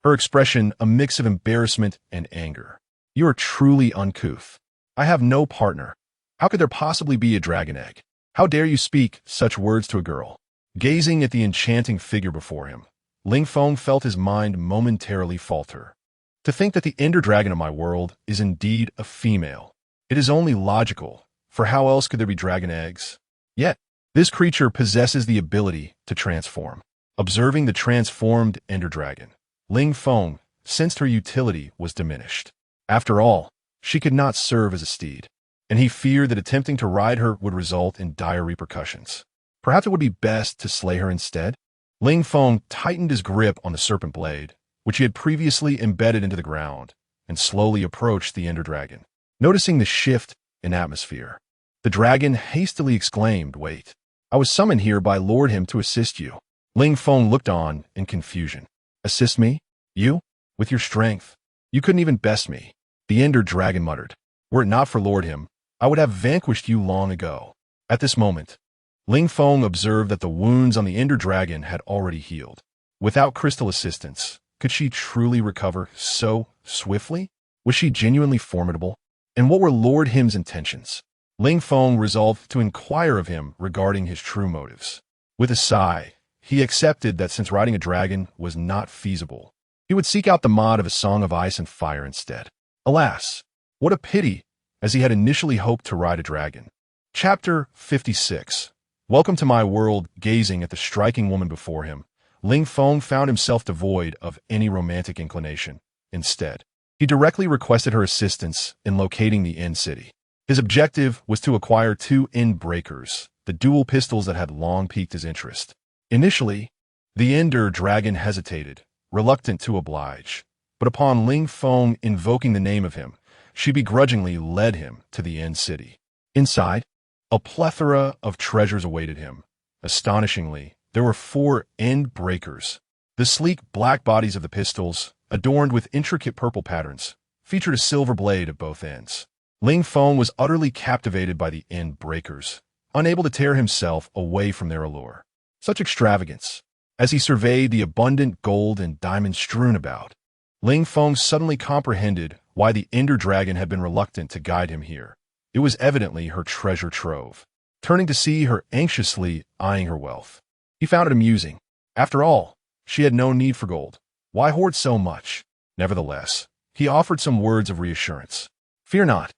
A: Her expression a mix of embarrassment and anger. "You are truly uncouth. I have no partner. How could there possibly be a dragon egg? How dare you speak such words to a girl?" Gazing at the enchanting figure before him, Ling Feng felt his mind momentarily falter. To think that the Ender Dragon of my world is indeed a female. It is only logical, for how else could there be dragon eggs? Yet, this creature possesses the ability to transform. Observing the transformed Ender Dragon, Ling Feng sensed her utility was diminished. After all, she could not serve as a steed, and he feared that attempting to ride her would result in dire repercussions. Perhaps it would be best to slay her instead? Ling Feng tightened his grip on the serpent blade, which he had previously embedded into the ground, and slowly approached the Ender Dragon. Noticing the shift in atmosphere, the dragon hastily exclaimed, "Wait, I was summoned here by Lord Him to assist you." Ling Feng looked on in confusion. "Assist me? You? With your strength? You couldn't even best me." The Ender Dragon muttered, "Were it not for Lord Him, I would have vanquished you long ago." At this moment, Ling Feng observed that the wounds on the Ender Dragon had already healed. Without crystal assistance, could she truly recover so swiftly? Was she genuinely formidable? And what were Lord Him's intentions? Ling Feng resolved to inquire of him regarding his true motives. With a sigh, he accepted that since riding a dragon was not feasible, he would seek out the mod of A Song of Ice and Fire instead. Alas, what a pity, as he had initially hoped to ride a dragon. Chapter 56. Welcome to my world. Gazing at the striking woman before him, Ling Feng found himself devoid of any romantic inclination. Instead, he directly requested her assistance in locating the End City. His objective was to acquire 2 End Breakers, the dual pistols that had long piqued his interest. Initially, the Ender Dragon hesitated, reluctant to oblige, but upon Ling Feng invoking the name of him, she begrudgingly led him to the End City. Inside, a plethora of treasures awaited him. Astonishingly, there were 4 End Breakers. The sleek black bodies of the pistols, adorned with intricate purple patterns, featured a silver blade at both ends. Ling Feng was utterly captivated by the End Breakers, unable to tear himself away from their allure. Such extravagance! As he surveyed the abundant gold and diamonds strewn about, Ling Feng suddenly comprehended why the Ender Dragon had been reluctant to guide him here. It was evidently her treasure trove. Turning to see her anxiously eyeing her wealth, he found it amusing. After all, she had no need for gold. Why hoard so much? Nevertheless, he offered some words of reassurance. "Fear not.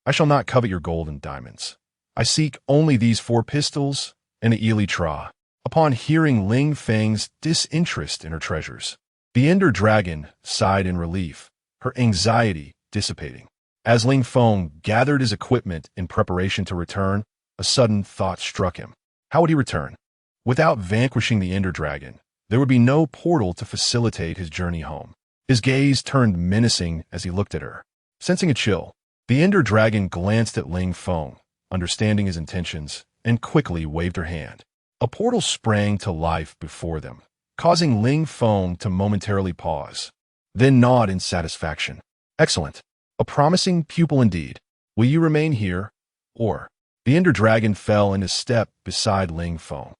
A: I shall not covet your gold and diamonds. I seek only these 4 pistols and the elytra." Upon hearing Ling Feng's disinterest in her treasures, the Ender Dragon sighed in relief, her anxiety dissipating. As Ling Feng gathered his equipment in preparation to return, a sudden thought struck him. How would he return? Without vanquishing the Ender Dragon, there would be no portal to facilitate his journey home. His gaze turned menacing as he looked at her. Sensing a chill, the Ender Dragon glanced at Ling Feng, understanding his intentions, and quickly waved her hand. A portal sprang to life before them, causing Ling Feng to momentarily pause, then nod in satisfaction. "Excellent. A promising pupil indeed. Will you remain here, or—" The Ender Dragon fell into step beside Ling Feng,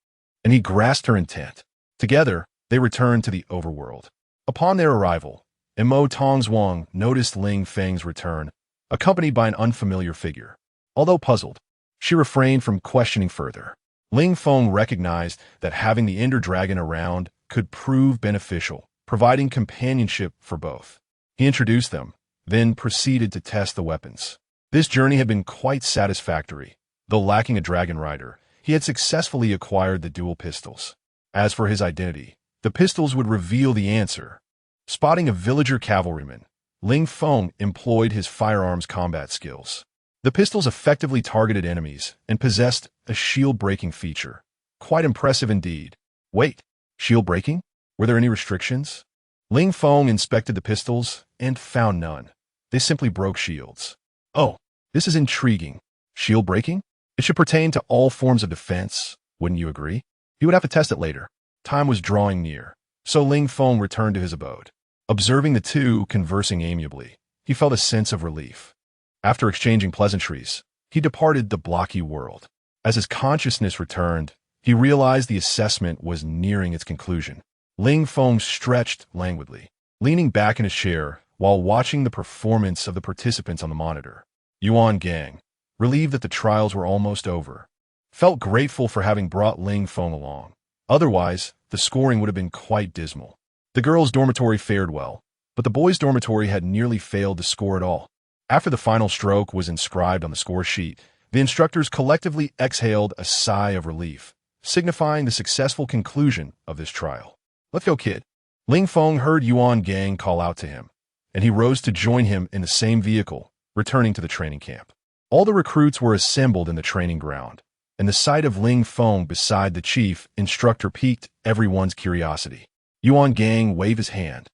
A: and he grasped her intent. Together, they returned to the overworld. Upon their arrival, Mo Tongzhuang noticed Ling Feng's return, accompanied by an unfamiliar figure. Although puzzled, she refrained from questioning further. Ling Feng recognized that having the Ender Dragon around could prove beneficial, providing companionship for both. He introduced them, then proceeded to test the weapons. This journey had been quite satisfactory. Though lacking a dragon rider, he had successfully acquired the dual pistols. As for his identity, the pistols would reveal the answer. Spotting a villager cavalryman, Ling Feng employed his firearms combat skills. The pistols effectively targeted enemies and possessed a shield-breaking feature. Quite impressive indeed. Wait, shield-breaking? Were there any restrictions? Ling Feng inspected the pistols and found none. They simply broke shields. Oh, this is intriguing. Shield-breaking? It should pertain to all forms of defense, wouldn't you agree? He would have to test it later. Time was drawing near, so Ling Feng returned to his abode. Observing the two conversing amiably, he felt a sense of relief. After exchanging pleasantries, he departed the blocky world. As his consciousness returned, he realized the assessment was nearing its conclusion. Ling Feng stretched languidly, leaning back in his chair while watching the performance of the participants on the monitor. Yuan Gang, relieved that the trials were almost over, felt grateful for having brought Ling Feng along. Otherwise, the scoring would have been quite dismal. The girls' dormitory fared well, but the boys' dormitory had nearly failed to score at all. After the final stroke was inscribed on the score sheet, the instructors collectively exhaled a sigh of relief. signifying the successful conclusion of this trial. "Let's go, kid." Ling Feng heard Yuan Gang call out to him, and he rose to join him in the same vehicle, returning to the training camp. All the recruits were assembled in the training ground, and the sight of Ling Feng beside the chief instructor piqued everyone's curiosity. Yuan Gang waved his hand,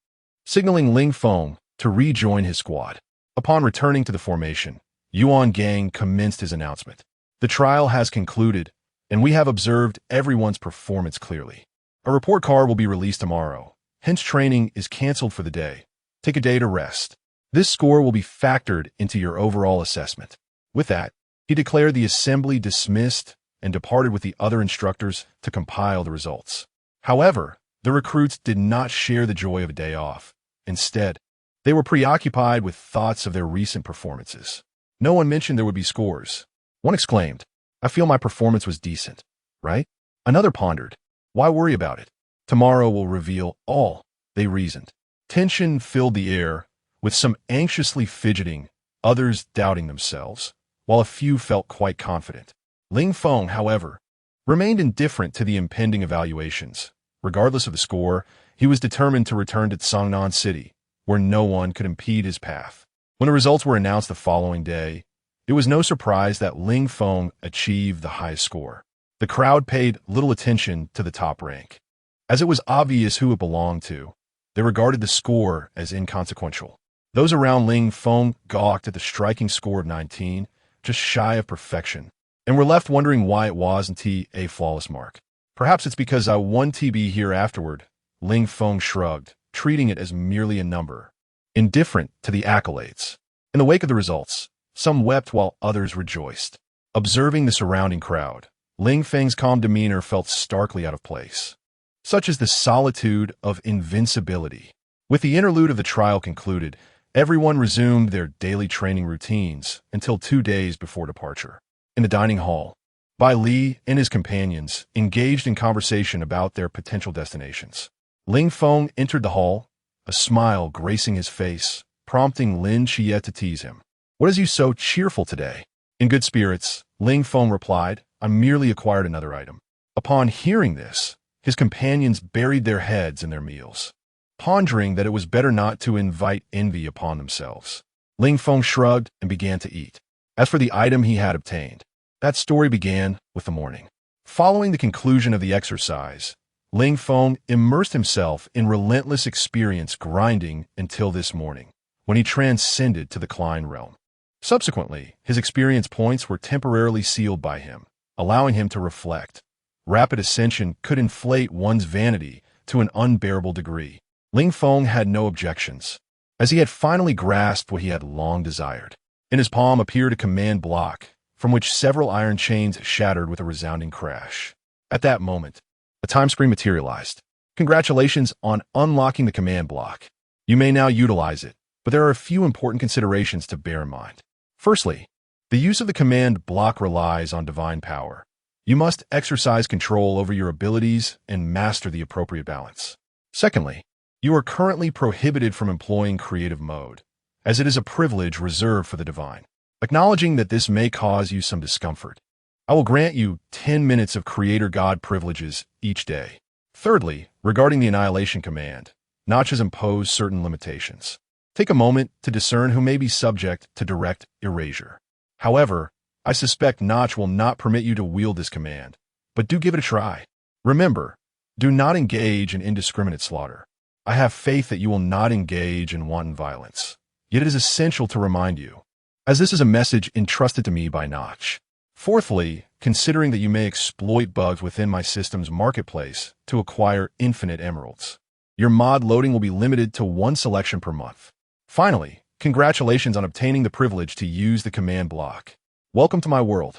A: signaling Ling Feng to rejoin his squad. Upon returning to the formation, Yuan Gang commenced his announcement. "The trial has concluded, and we have observed everyone's performance clearly. A report card will be released tomorrow. Hence, training is canceled for the day. Take a day to rest. This score will be factored into your overall assessment." With that, he declared the assembly dismissed and departed with the other instructors to compile the results. However, the recruits did not share the joy of a day off. Instead, they were preoccupied with thoughts of their recent performances. No one mentioned there would be scores. One exclaimed, "I feel my performance was decent, right?" Another pondered, "Why worry about it? Tomorrow will reveal all," they reasoned. Tension filled the air, with some anxiously fidgeting, others doubting themselves, while a few felt quite confident. Ling Feng, however, remained indifferent to the impending evaluations. Regardless of the score, he was determined to return to Songnan City, where no one could impede his path. When the results were announced the following day, it was no surprise that Ling Feng achieved the highest score. The crowd paid little attention to the top rank. As it was obvious who it belonged to, they regarded the score as inconsequential. Those around Ling Feng gawked at the striking score of 19, just shy of perfection, and were left wondering why it wasn't a flawless mark. "Perhaps it's because I won TB here afterward," Ling Feng shrugged, treating it as merely a number, indifferent to the accolades. In the wake of the results, some wept while others rejoiced. Observing the surrounding crowd, Ling Feng's calm demeanor felt starkly out of place. Such is the solitude of invincibility. With the interlude of the trial concluded, everyone resumed their daily training routines until 2 days before departure. In the dining hall, Bai Li and his companions engaged in conversation about their potential destinations. Ling Feng entered the hall, a smile gracing his face, prompting Lin Chiet to tease him. "What is you so cheerful today?" In good spirits, Ling Feng replied, "I merely acquired another item." Upon hearing this, his companions buried their heads in their meals, pondering that it was better not to invite envy upon themselves. Ling Feng shrugged and began to eat. As for the item he had obtained, that story began with the morning. Following the conclusion of the exercise, Ling Feng immersed himself in relentless experience grinding until this morning, when he transcended to the Klein realm. Subsequently, his experience points were temporarily sealed by him, allowing him to reflect. Rapid ascension could inflate one's vanity to an unbearable degree. Ling Feng had no objections, as he had finally grasped what he had long desired. In his palm appeared a command block, from which several iron chains shattered with a resounding crash. At that moment, a time screen materialized. "Congratulations on unlocking the command block. You may now utilize it, but there are a few important considerations to bear in mind. Firstly, the use of the command block relies on divine power. You must exercise control over your abilities and master the appropriate balance. Secondly, you are currently prohibited from employing creative mode, as it is a privilege reserved for the divine. Acknowledging that this may cause you some discomfort, I will grant you 10 minutes of Creator God privileges each day. Thirdly, regarding the Annihilation command, Notch has imposed certain limitations. Take a moment to discern who may be subject to direct erasure. However, I suspect Notch will not permit you to wield this command, but do give it a try. Remember, do not engage in indiscriminate slaughter. I have faith that you will not engage in wanton violence. Yet it is essential to remind you, as this is a message entrusted to me by Notch. Fourthly, considering that you may exploit bugs within my system's marketplace to acquire infinite emeralds, your mod loading will be limited to 1 selection per month. Finally, congratulations on obtaining the privilege to use the command block. Welcome to my world.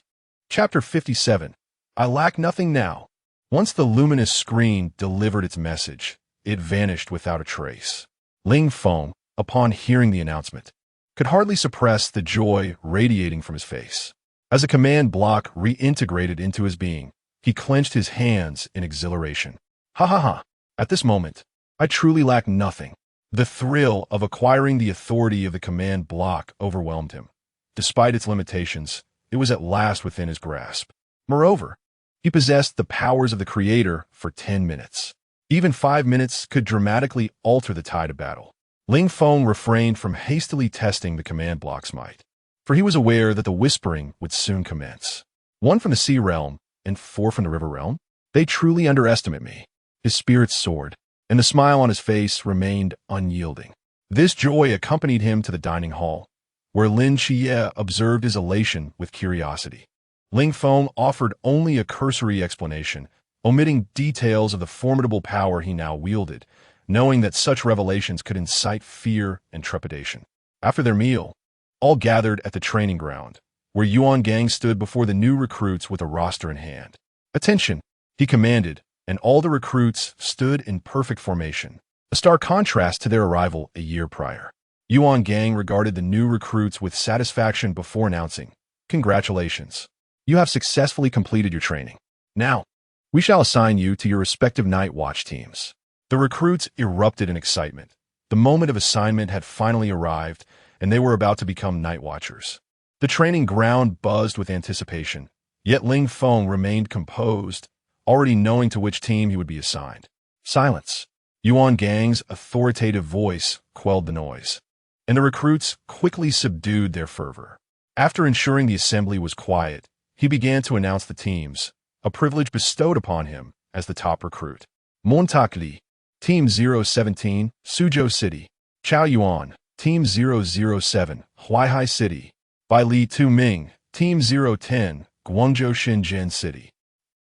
A: Chapter 57. I lack nothing now. Once the luminous screen delivered its message, it vanished without a trace. Ling Feng, upon hearing the announcement, could hardly suppress the joy radiating from his face. As a command block reintegrated into his being, he clenched his hands in exhilaration. Ha ha ha! At this moment, I truly lack nothing. The thrill of acquiring the authority of the command block overwhelmed him. Despite its limitations, it was at last within his grasp. Moreover, He possessed the powers of the creator for 10 minutes. Even 5 minutes could dramatically alter the tide of battle. Ling Feng refrained from hastily testing the command block's might, for he was aware that the whispering would soon commence. 1 from the sea realm and 4 from the river realm? They truly underestimate me. His spirits soared, and the smile on his face remained unyielding. This joy accompanied him to the dining hall, where Lin Xie observed his elation with curiosity. Ling Feng offered only a cursory explanation, omitting details of the formidable power he now wielded, knowing that such revelations could incite fear and trepidation. After their meal, all gathered at the training ground, where Yuan Gang stood before the new recruits with a roster in hand. "Attention," he commanded, and all the recruits stood in perfect formation, a stark contrast to their arrival a year prior. Yuan Gang regarded the new recruits with satisfaction before announcing, "Congratulations. You have successfully completed your training. Now, we shall assign you to your respective night watch teams." The recruits erupted in excitement. The moment of assignment had finally arrived, and they were about to become night watchers. The training ground buzzed with anticipation, yet Ling Feng remained composed, already knowing to which team he would be assigned. Silence. Yuan Gang's authoritative voice quelled the noise, and the recruits quickly subdued their fervor. After ensuring the assembly was quiet, he began to announce the teams, a privilege bestowed upon him as the top recruit. Montak Li, Team 017, Suzhou City. Chao Yuan, Team 007, Huaihai City. Bai Li Tu-ming, Team 010, Guangzhou Shenzhen City.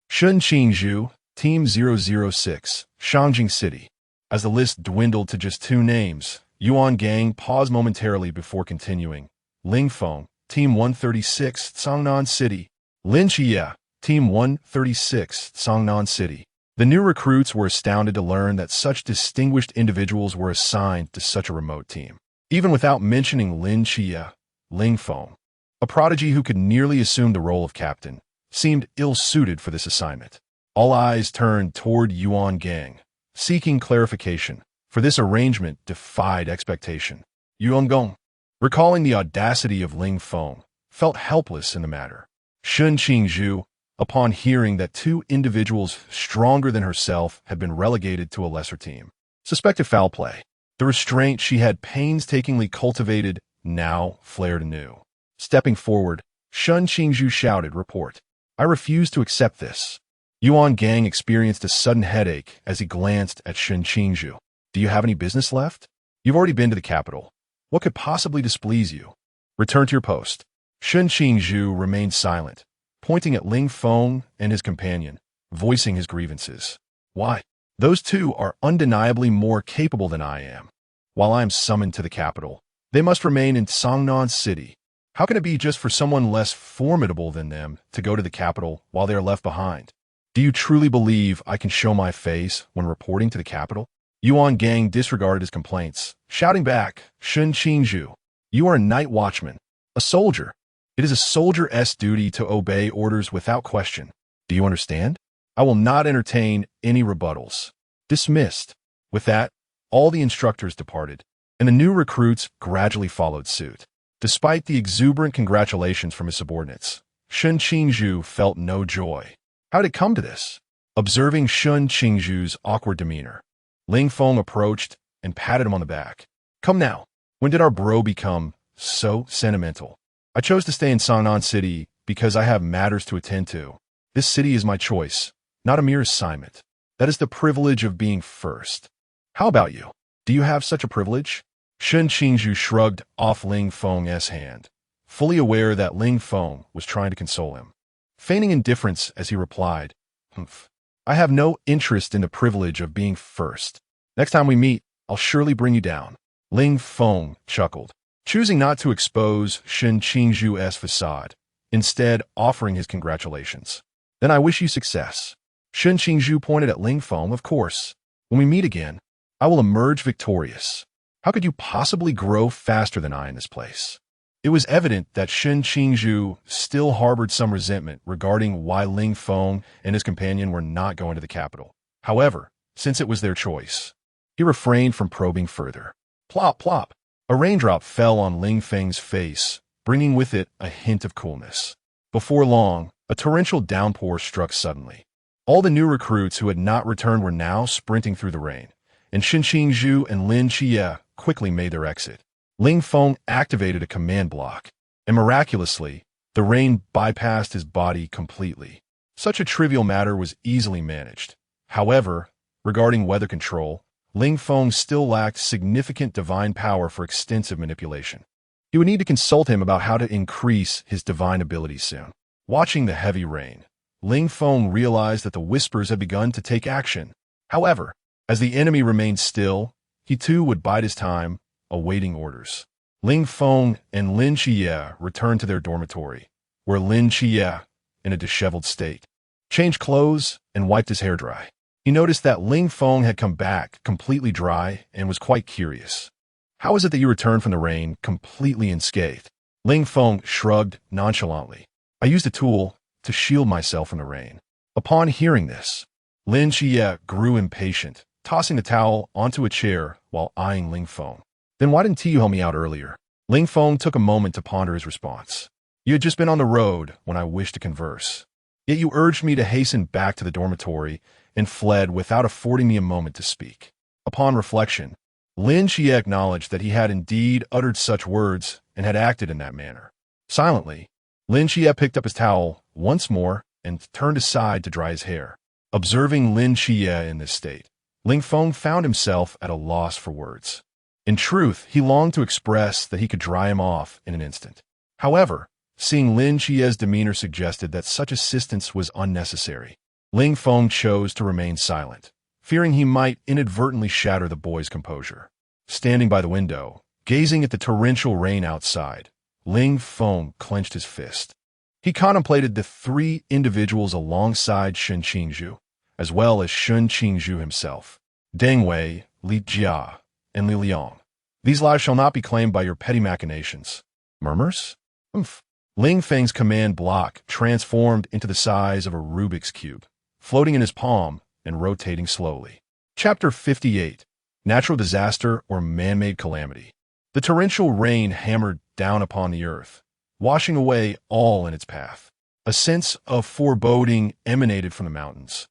A: Shun Qingzhu, Team 006, Shangjing City. As the list dwindled to just 2 names, Yuan Gang paused momentarily before continuing. Ling Feng, Team 136, Cangnan City. Lin Xie, Team 136, Cangnan City. The new recruits were astounded to learn that such distinguished individuals were assigned to such a remote team. Even without mentioning Lin Xie, Ling Feng, a prodigy who could nearly assume the role of captain, seemed ill-suited for this assignment. All eyes turned toward Yuan Gang, seeking clarification, for this arrangement defied expectation. Yuan Gang, recalling the audacity of Ling Feng, felt helpless in the matter. Shun Qingzhu, upon hearing that 2 individuals stronger than herself had been relegated to a lesser team, suspected foul play. The restraint she had painstakingly cultivated now flared anew. Stepping forward, Shun Qingzhu shouted, "Report. I refuse to accept this." Yuan Gang experienced a sudden headache as he glanced at Shun Qingzhu. "Do you have any business left? You've already been to the capital. What could possibly displease you? Return to your post." Shun Qingzhu remained silent, pointing at Ling Feng and his companion, voicing his grievances. "Why? Those 2 are undeniably more capable than I am. While I am summoned to the capital, they must remain in Cangnan City. How can it be just for someone less formidable than them to go to the capital while they are left behind? Do you truly believe I can show my face when reporting to the capital?" Yuan Gang disregarded his complaints, shouting back, "Shun Qingzhu, you are a night watchman, a soldier. It is a soldier's duty to obey orders without question. Do you understand? I will not entertain any rebuttals." Dismissed. With that, all the instructors departed, and the new recruits gradually followed suit. Despite the exuberant congratulations from his subordinates, Shun Qingzhu felt no joy. How did it come to this? Observing Shun Qingzhu's awkward demeanor, Ling Feng approached and patted him on the back. "Come now, when did our bro become so sentimental? I chose to stay in Cangnan City because I have matters to attend to. This city is my choice, not a mere assignment. That is the privilege of being first. How about you? Do you have such a privilege?" Shun Qingzhu shrugged off Ling Feng's hand, fully aware that Ling Feng was trying to console him. Feigning indifference as he replied, "Humph. I have no interest in the privilege of being first. Next time we meet, I'll surely bring you down." Ling Feng chuckled, choosing not to expose Shun Qingzhu's facade, instead offering his congratulations. "Then I wish you success." Shun Qingzhu pointed at Ling Feng. "Of course. When we meet again, I will emerge victorious. How could you possibly grow faster than I in this place?" It was evident that Shun Qingzhu still harbored some resentment regarding why Ling Feng and his companion were not going to the capital. However, since it was their choice, he refrained from probing further. Plop, plop. A raindrop fell on Ling Feng's face, bringing with it a hint of coolness. Before long, A torrential downpour struck suddenly. All the new recruits who had not returned were now sprinting through the rain, and Xin Qingzhu and Lin Xie quickly made their exit. Ling Feng activated a command block, and miraculously, the rain bypassed his body completely. Such a trivial matter was easily managed. However, regarding weather control, Ling Feng still lacked significant divine power for extensive manipulation. He would need to consult him about how to increase his divine abilities soon. Watching the heavy rain, Ling Feng realized that the whispers had begun to take action. However, as the enemy remained still, he too would bide his time, awaiting orders. Ling Feng and Lin Xie returned to their dormitory, where Lin Xie, in a disheveled state, changed clothes and wiped his hair dry. He noticed that Ling Feng had come back completely dry and was quite curious. "How is it that you returned from the rain completely unscathed?" Ling Feng shrugged nonchalantly. "I used a tool to shield myself from the rain." Upon hearing this, Lin Xie grew impatient, tossing the towel onto a chair while eyeing Ling Feng. "Then why didn't you help me out earlier?" Ling Feng took a moment to ponder his response. "You had just been on the road when I wished to converse. Yet you urged me to hasten back to the dormitory and fled without affording me a moment to speak." Upon reflection, Lin Xie acknowledged that he had indeed uttered such words and had acted in that manner. Silently, Lin Xie picked up his towel once more and turned aside to dry his hair. Observing Lin Xie in this state, Ling Feng found himself at a loss for words. In truth, he longed to express that he could dry him off in an instant. However, seeing Lin Xie's demeanor suggested that such assistance was unnecessary. Ling Feng chose to remain silent, fearing he might inadvertently shatter the boy's composure. Standing by the window, gazing at the torrential rain outside, Ling Feng clenched his fist. He contemplated the three individuals alongside Xin Qingzhu, as well as Xin Qingzhu himself: Deng Wei, Li Jia, and Li Liang. "These lives shall not be claimed by your petty machinations." Murmurs? Oomph. Ling Feng's command block transformed into the size of a Rubik's Cube, floating in his palm and rotating slowly. Chapter 58. Natural Disaster or Man-Made Calamity. The torrential rain hammered down upon the earth, washing away all in its path. A sense of foreboding emanated from the mountains,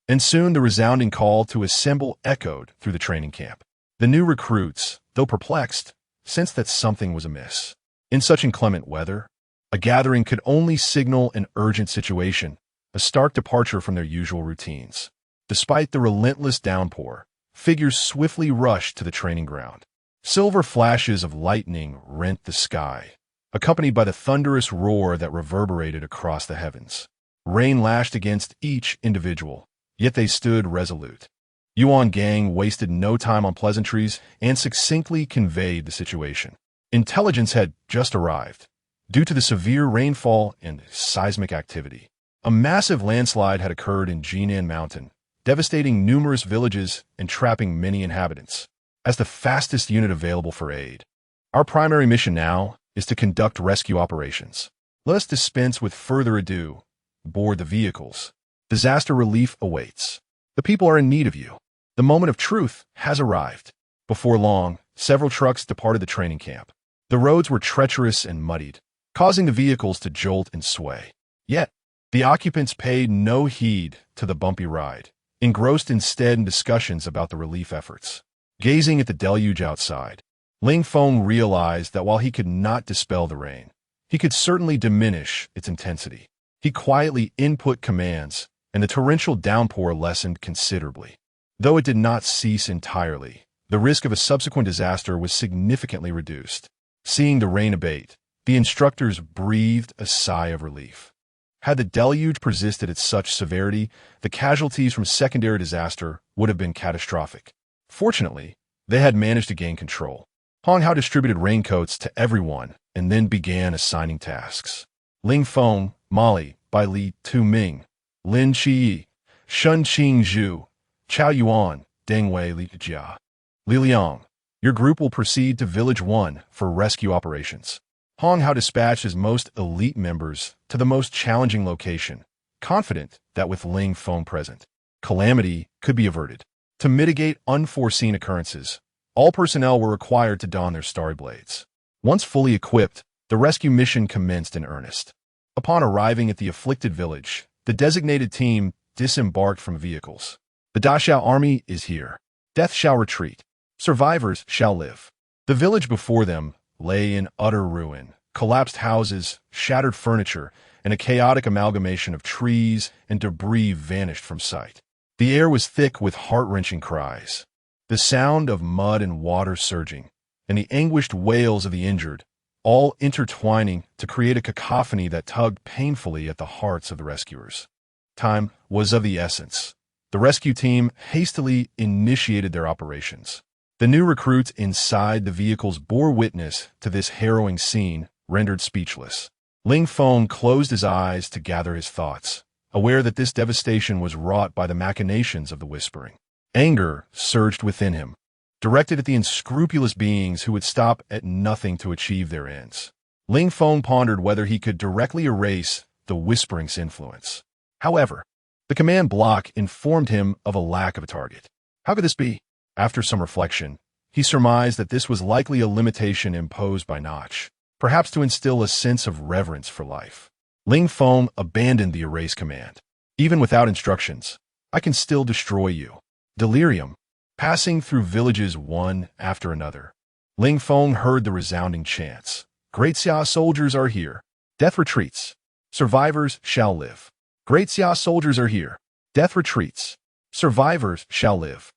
A: and soon the resounding call to assemble echoed through the training camp. The new recruits, though perplexed, sensed that something was amiss. In such inclement weather, a gathering could only signal an urgent situation, a stark departure from their usual routines. Despite the relentless downpour, figures swiftly rushed to the training ground. Silver flashes of lightning rent the sky, accompanied by the thunderous roar that reverberated across the heavens. Rain lashed against each individual, yet they stood resolute. Yuan Gang wasted no time on pleasantries and succinctly conveyed the situation. Intelligence had just arrived. Due to the severe rainfall and seismic activity, a massive landslide had occurred in Jinan Mountain, devastating numerous villages and trapping many inhabitants. As the fastest unit available for aid, our primary mission now is to conduct rescue operations. Let us dispense with further ado. Board the vehicles. Disaster relief awaits. The people are in need of you. The moment of truth has arrived. Before long, several trucks departed the training camp. The roads were treacherous and muddied, causing the vehicles to jolt and sway. Yet, the occupants paid no heed to the bumpy ride, engrossed instead in discussions about the relief efforts. Gazing at the deluge outside, Ling Feng realized that while he could not dispel the rain, he could certainly diminish its intensity. He quietly input commands, and the torrential downpour lessened considerably. Though it did not cease entirely, the risk of a subsequent disaster was significantly reduced. Seeing the rain abate, the instructors breathed a sigh of relief. Had the deluge persisted at such severity, the casualties from secondary disaster would have been catastrophic. Fortunately, they had managed to gain control. Hong Hao distributed raincoats to everyone and then began assigning tasks. Ling Feng, Molly, Bai Li, Tu Ming, Lin Qi, Shun Qingzhu, Chao Yuan, Deng Wei, Li Jia, Li Liang. Your group will proceed to Village 1 for rescue operations. Hong Hao dispatched his most elite members to the most challenging location, confident that with Ling Feng present, calamity could be averted. To mitigate unforeseen occurrences, all personnel were required to don their starry blades. Once fully equipped, the rescue mission commenced in earnest. Upon arriving at the afflicted village, the designated team disembarked from vehicles. The Dachao army is here. Death shall retreat. Survivors shall live. The village before them lay in utter ruin. Collapsed houses, shattered furniture, and a chaotic amalgamation of trees and debris vanished from sight. The air was thick with heart-wrenching cries. The sound of mud and water surging, and the anguished wails of the injured, all intertwining to create a cacophony that tugged painfully at the hearts of the rescuers. Time was of the essence. The rescue team hastily initiated their operations. The new recruits inside the vehicles bore witness to this harrowing scene, rendered speechless. Ling Feng closed his eyes to gather his thoughts, aware that this devastation was wrought by the machinations of the Whispering. Anger surged within him, directed at the unscrupulous beings who would stop at nothing to achieve their ends. Ling Feng pondered whether he could directly erase the Whispering's influence. However, the command block informed him of a lack of a target. How could this be? After some reflection, he surmised that this was likely a limitation imposed by Notch, perhaps to instill a sense of reverence for life. Ling Feng abandoned the erase command. Even without instructions, I can still destroy you. Delirium, passing through villages one after another. Ling Feng heard the resounding chants. Great Xia soldiers are here. Death retreats. Survivors shall live. Great Xia soldiers are here. Death retreats. Survivors shall live.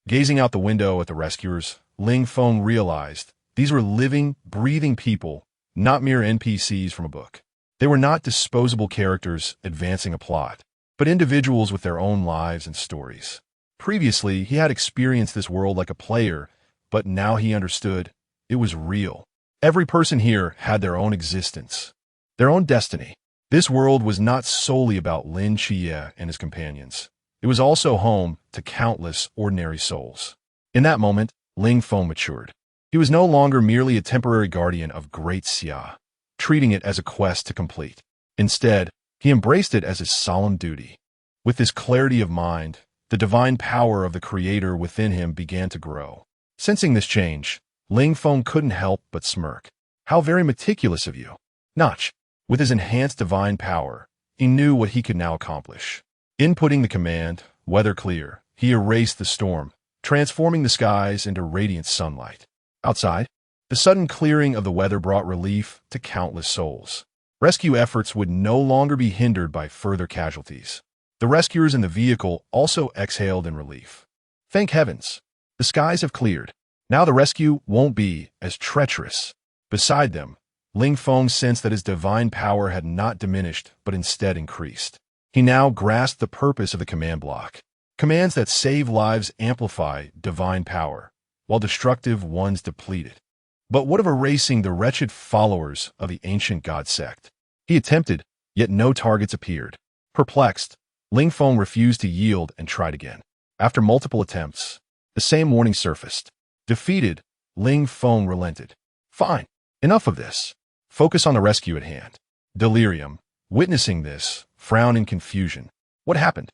A: Gazing out the window at the rescuers, Ling Feng realized these were living, breathing people, not mere NPCs from a book. They were not disposable characters advancing a plot, but individuals with their own lives and stories. Previously, he had experienced this world like a player, but now he understood it was real. Every person here had their own existence, their own destiny. This world was not solely about Lin Chie and his companions. It was also home to countless ordinary souls. In that moment, Ling Feng matured. He was no longer merely a temporary guardian of Great Xia, treating it as a quest to complete. Instead, he embraced it as his solemn duty. With this clarity of mind, the divine power of the Creator within him began to grow. Sensing this change, Ling Feng couldn't help but smirk. How very meticulous of you. Notch, with his enhanced divine power, he knew what he could now accomplish. Inputting the command, weather clear, he erased the storm, transforming the skies into radiant sunlight. Outside, the sudden clearing of the weather brought relief to countless souls. Rescue efforts would no longer be hindered by further casualties. The rescuers in the vehicle also exhaled in relief. Thank heavens, the skies have cleared. Now the rescue won't be as treacherous. Beside them, Ling Feng sensed that his divine power had not diminished but instead increased. He now grasped the purpose of the command block. Commands that save lives amplify divine power, while destructive ones deplete it. But what of erasing the wretched followers of the ancient god sect? He attempted, yet no targets appeared. Perplexed, Ling Feng refused to yield and tried again. After multiple attempts, the same warning surfaced. Defeated, Ling Feng relented. Fine, enough of this. Focus on the rescue at hand. Delirium, witnessing this, frowned in confusion. What happened?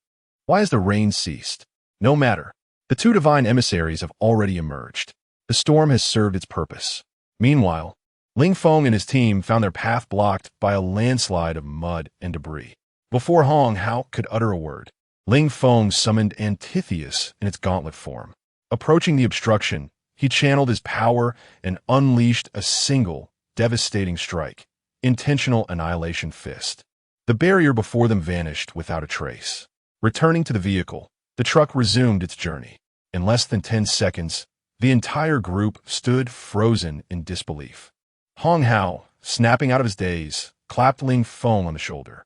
A: Why has the rain ceased? No matter. The two divine emissaries have already emerged. The storm has served its purpose. Meanwhile, Ling Feng and his team found their path blocked by a landslide of mud and debris. Before Hong Hao could utter a word, Ling Feng summoned Antitheus in its gauntlet form. Approaching the obstruction, he channeled his power and unleashed a single, devastating strike, intentional annihilation fist. The barrier before them vanished without a trace. Returning to the vehicle, the truck resumed its journey. In less than 10 seconds, the entire group stood frozen in disbelief. Hong Hao, snapping out of his daze, clapped Ling Feng on the shoulder.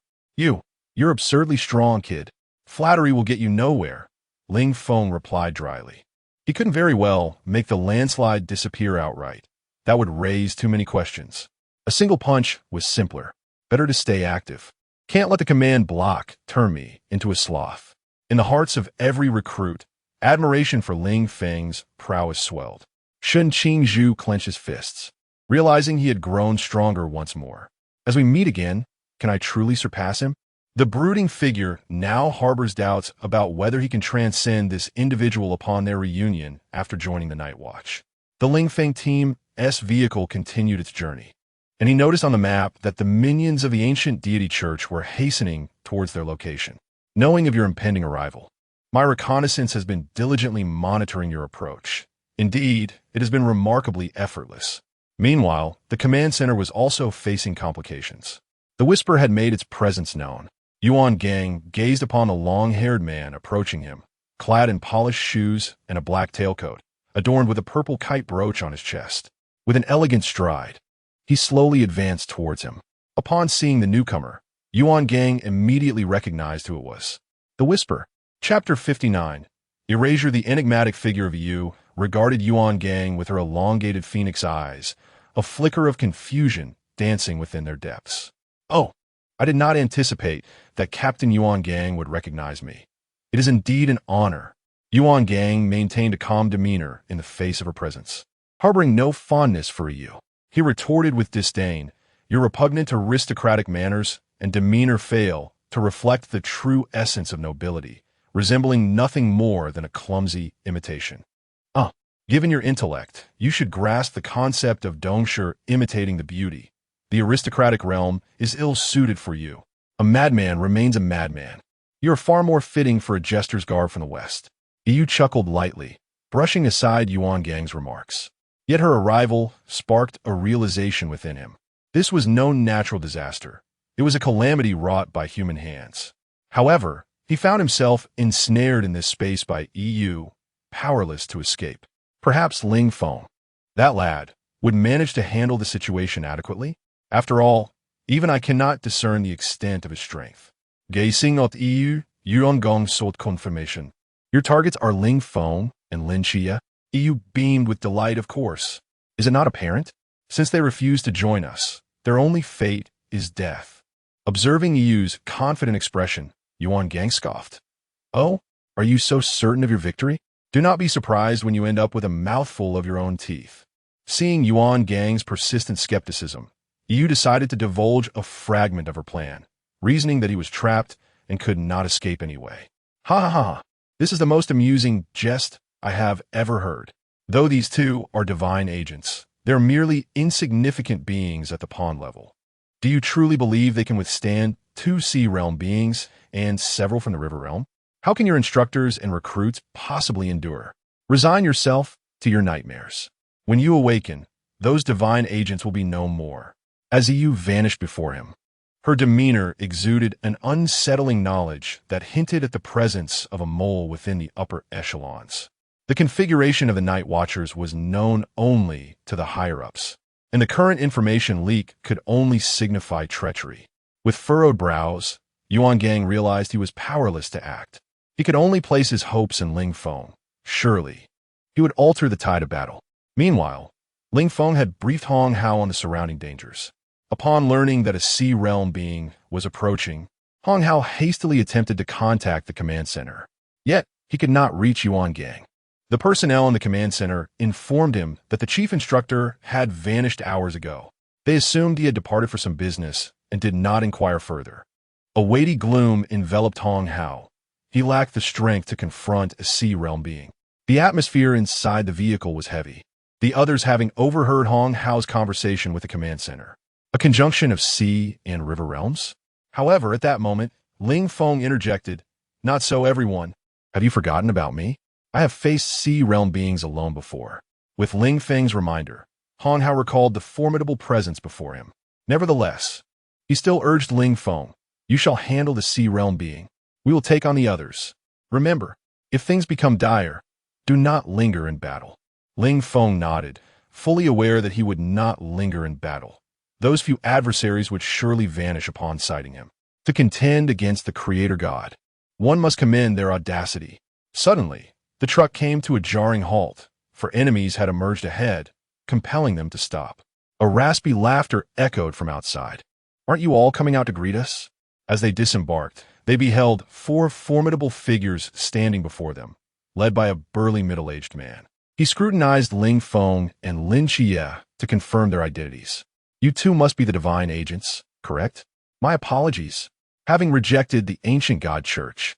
A: You're absurdly strong, kid. Flattery will get you nowhere, Ling Feng replied dryly. He couldn't very well make the landslide disappear outright. That would raise too many questions. A single punch was simpler. Better to stay active. Can't let the command block turn me into a sloth. In the hearts of every recruit, admiration for Ling Feng's prowess swelled. Shun Qingzhu clenched his fists, realizing he had grown stronger once more. As we meet again, can I truly surpass him? The brooding figure now harbors doubts about whether he can transcend this individual upon their reunion after joining the Night Watch. The Ling Feng team's vehicle continued its journey. and he noticed on the map that the minions of the ancient deity church were hastening towards their location. Knowing of your impending arrival, my reconnaissance has been diligently monitoring your approach. Indeed, it has been remarkably effortless. Meanwhile, the command center was also facing complications. The whisper had made its presence known. Yuan Gang gazed upon the long-haired man approaching him, clad in polished shoes and a black tailcoat, adorned with a purple kite brooch on his chest. With an elegant stride, he slowly advanced towards him. Upon seeing the newcomer, Yuan Gang immediately recognized who it was. The Whisper. Chapter 59. Erasure. The enigmatic figure of Yu regarded Yuan Gang with her elongated phoenix eyes, a flicker of confusion dancing within their depths. Oh, I did not anticipate that Captain Yuan Gang would recognize me. It is indeed an honor. Yuan Gang maintained a calm demeanor in the face of her presence. Harboring no fondness for Yu, he retorted with disdain, "Your repugnant aristocratic manners and demeanor fail to reflect the true essence of nobility, resembling nothing more than a clumsy imitation. Given your intellect, you should grasp the concept of Dongshi imitating the beauty. The aristocratic realm is ill-suited for you. A madman remains a madman. You are far more fitting for a jester's garb from the West." Yu chuckled lightly, brushing aside Yuan Gang's remarks. Yet her arrival sparked a realization within him. This was no natural disaster. It was a calamity wrought by human hands. However, he found himself ensnared in this space by Yu, powerless to escape. Perhaps Ling Feng, that lad, would manage to handle the situation adequately? After all, even I cannot discern the extent of his strength. Gazing at Yu, Yuan Gang sought confirmation. Your targets are Ling Feng and Lin Xie. Yu beamed with delight, of course. Is it not apparent? Since they refuse to join us, their only fate is death. Observing Yu's confident expression, Yuan Gang scoffed. Oh, are you so certain of your victory? Do not be surprised when you end up with a mouthful of your own teeth. Seeing Yuan Gang's persistent skepticism, Yu decided to divulge a fragment of her plan, reasoning that he was trapped and could not escape anyway. Ha ha ha! This is the most amusing jest I have ever heard. Though these two are divine agents, they're merely insignificant beings at the pawn level. Do you truly believe they can withstand 2 sea realm beings and several from the river realm? How can your instructors and recruits possibly endure? Resign yourself to your nightmares. When you awaken, those divine agents will be no more. As Yu vanished before him, her demeanor exuded an unsettling knowledge that hinted at the presence of a mole within the upper echelons. The configuration of the Night Watchers was known only to the higher-ups, and the current information leak could only signify treachery. With furrowed brows, Yuan Gang realized he was powerless to act. He could only place his hopes in Ling Feng. Surely, he would alter the tide of battle. Meanwhile, Ling Feng had briefed Hong Hao on the surrounding dangers. Upon learning that a sea realm being was approaching, Hong Hao hastily attempted to contact the command center. Yet, he could not reach Yuan Gang. The personnel in the command center informed him that the chief instructor had vanished hours ago. They assumed he had departed for some business and did not inquire further. A weighty gloom enveloped Hong Hao. He lacked the strength to confront a sea realm being. The atmosphere inside the vehicle was heavy, the others having overheard Hong Hao's conversation with the command center. A conjunction of sea and river realms? However, at that moment, Ling Feng interjected, "Not so, everyone. Have you forgotten about me? I have faced sea realm beings alone before." With Ling Feng's reminder, Hong Hao recalled the formidable presence before him. Nevertheless, he still urged Ling Feng, "You shall handle the sea realm being. We will take on the others. Remember, if things become dire, do not linger in battle." Ling Feng nodded, fully aware that he would not linger in battle. Those few adversaries would surely vanish upon sighting him. To contend against the Creator God, one must commend their audacity. Suddenly, the truck came to a jarring halt, for enemies had emerged ahead, compelling them to stop. A raspy laughter echoed from outside. "Aren't you all coming out to greet us?" As they disembarked, they beheld 4 formidable figures standing before them, led by a burly middle-aged man. He scrutinized Ling Feng and Lin Xie to confirm their identities. "You two must be the divine agents, correct? My apologies. Having rejected the ancient god church,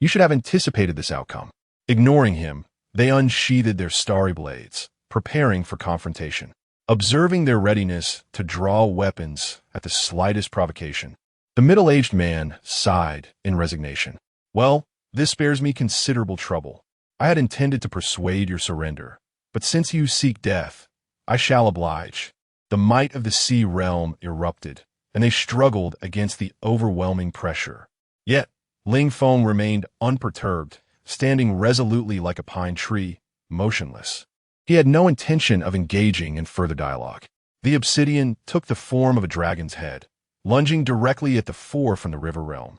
A: you should have anticipated this outcome." Ignoring him, they unsheathed their starry blades, preparing for confrontation. observing their readiness to draw weapons at the slightest provocation. The middle-aged man sighed in resignation. Well, this spares me considerable trouble. I had intended to persuade your surrender, but since you seek death, I shall oblige. The might of the sea realm erupted, and they struggled against the overwhelming pressure. Yet, Ling Feng remained unperturbed, standing resolutely like a pine tree, motionless. He had no intention of engaging in further dialogue. The obsidian took the form of a dragon's head, lunging directly at the four from the river realm.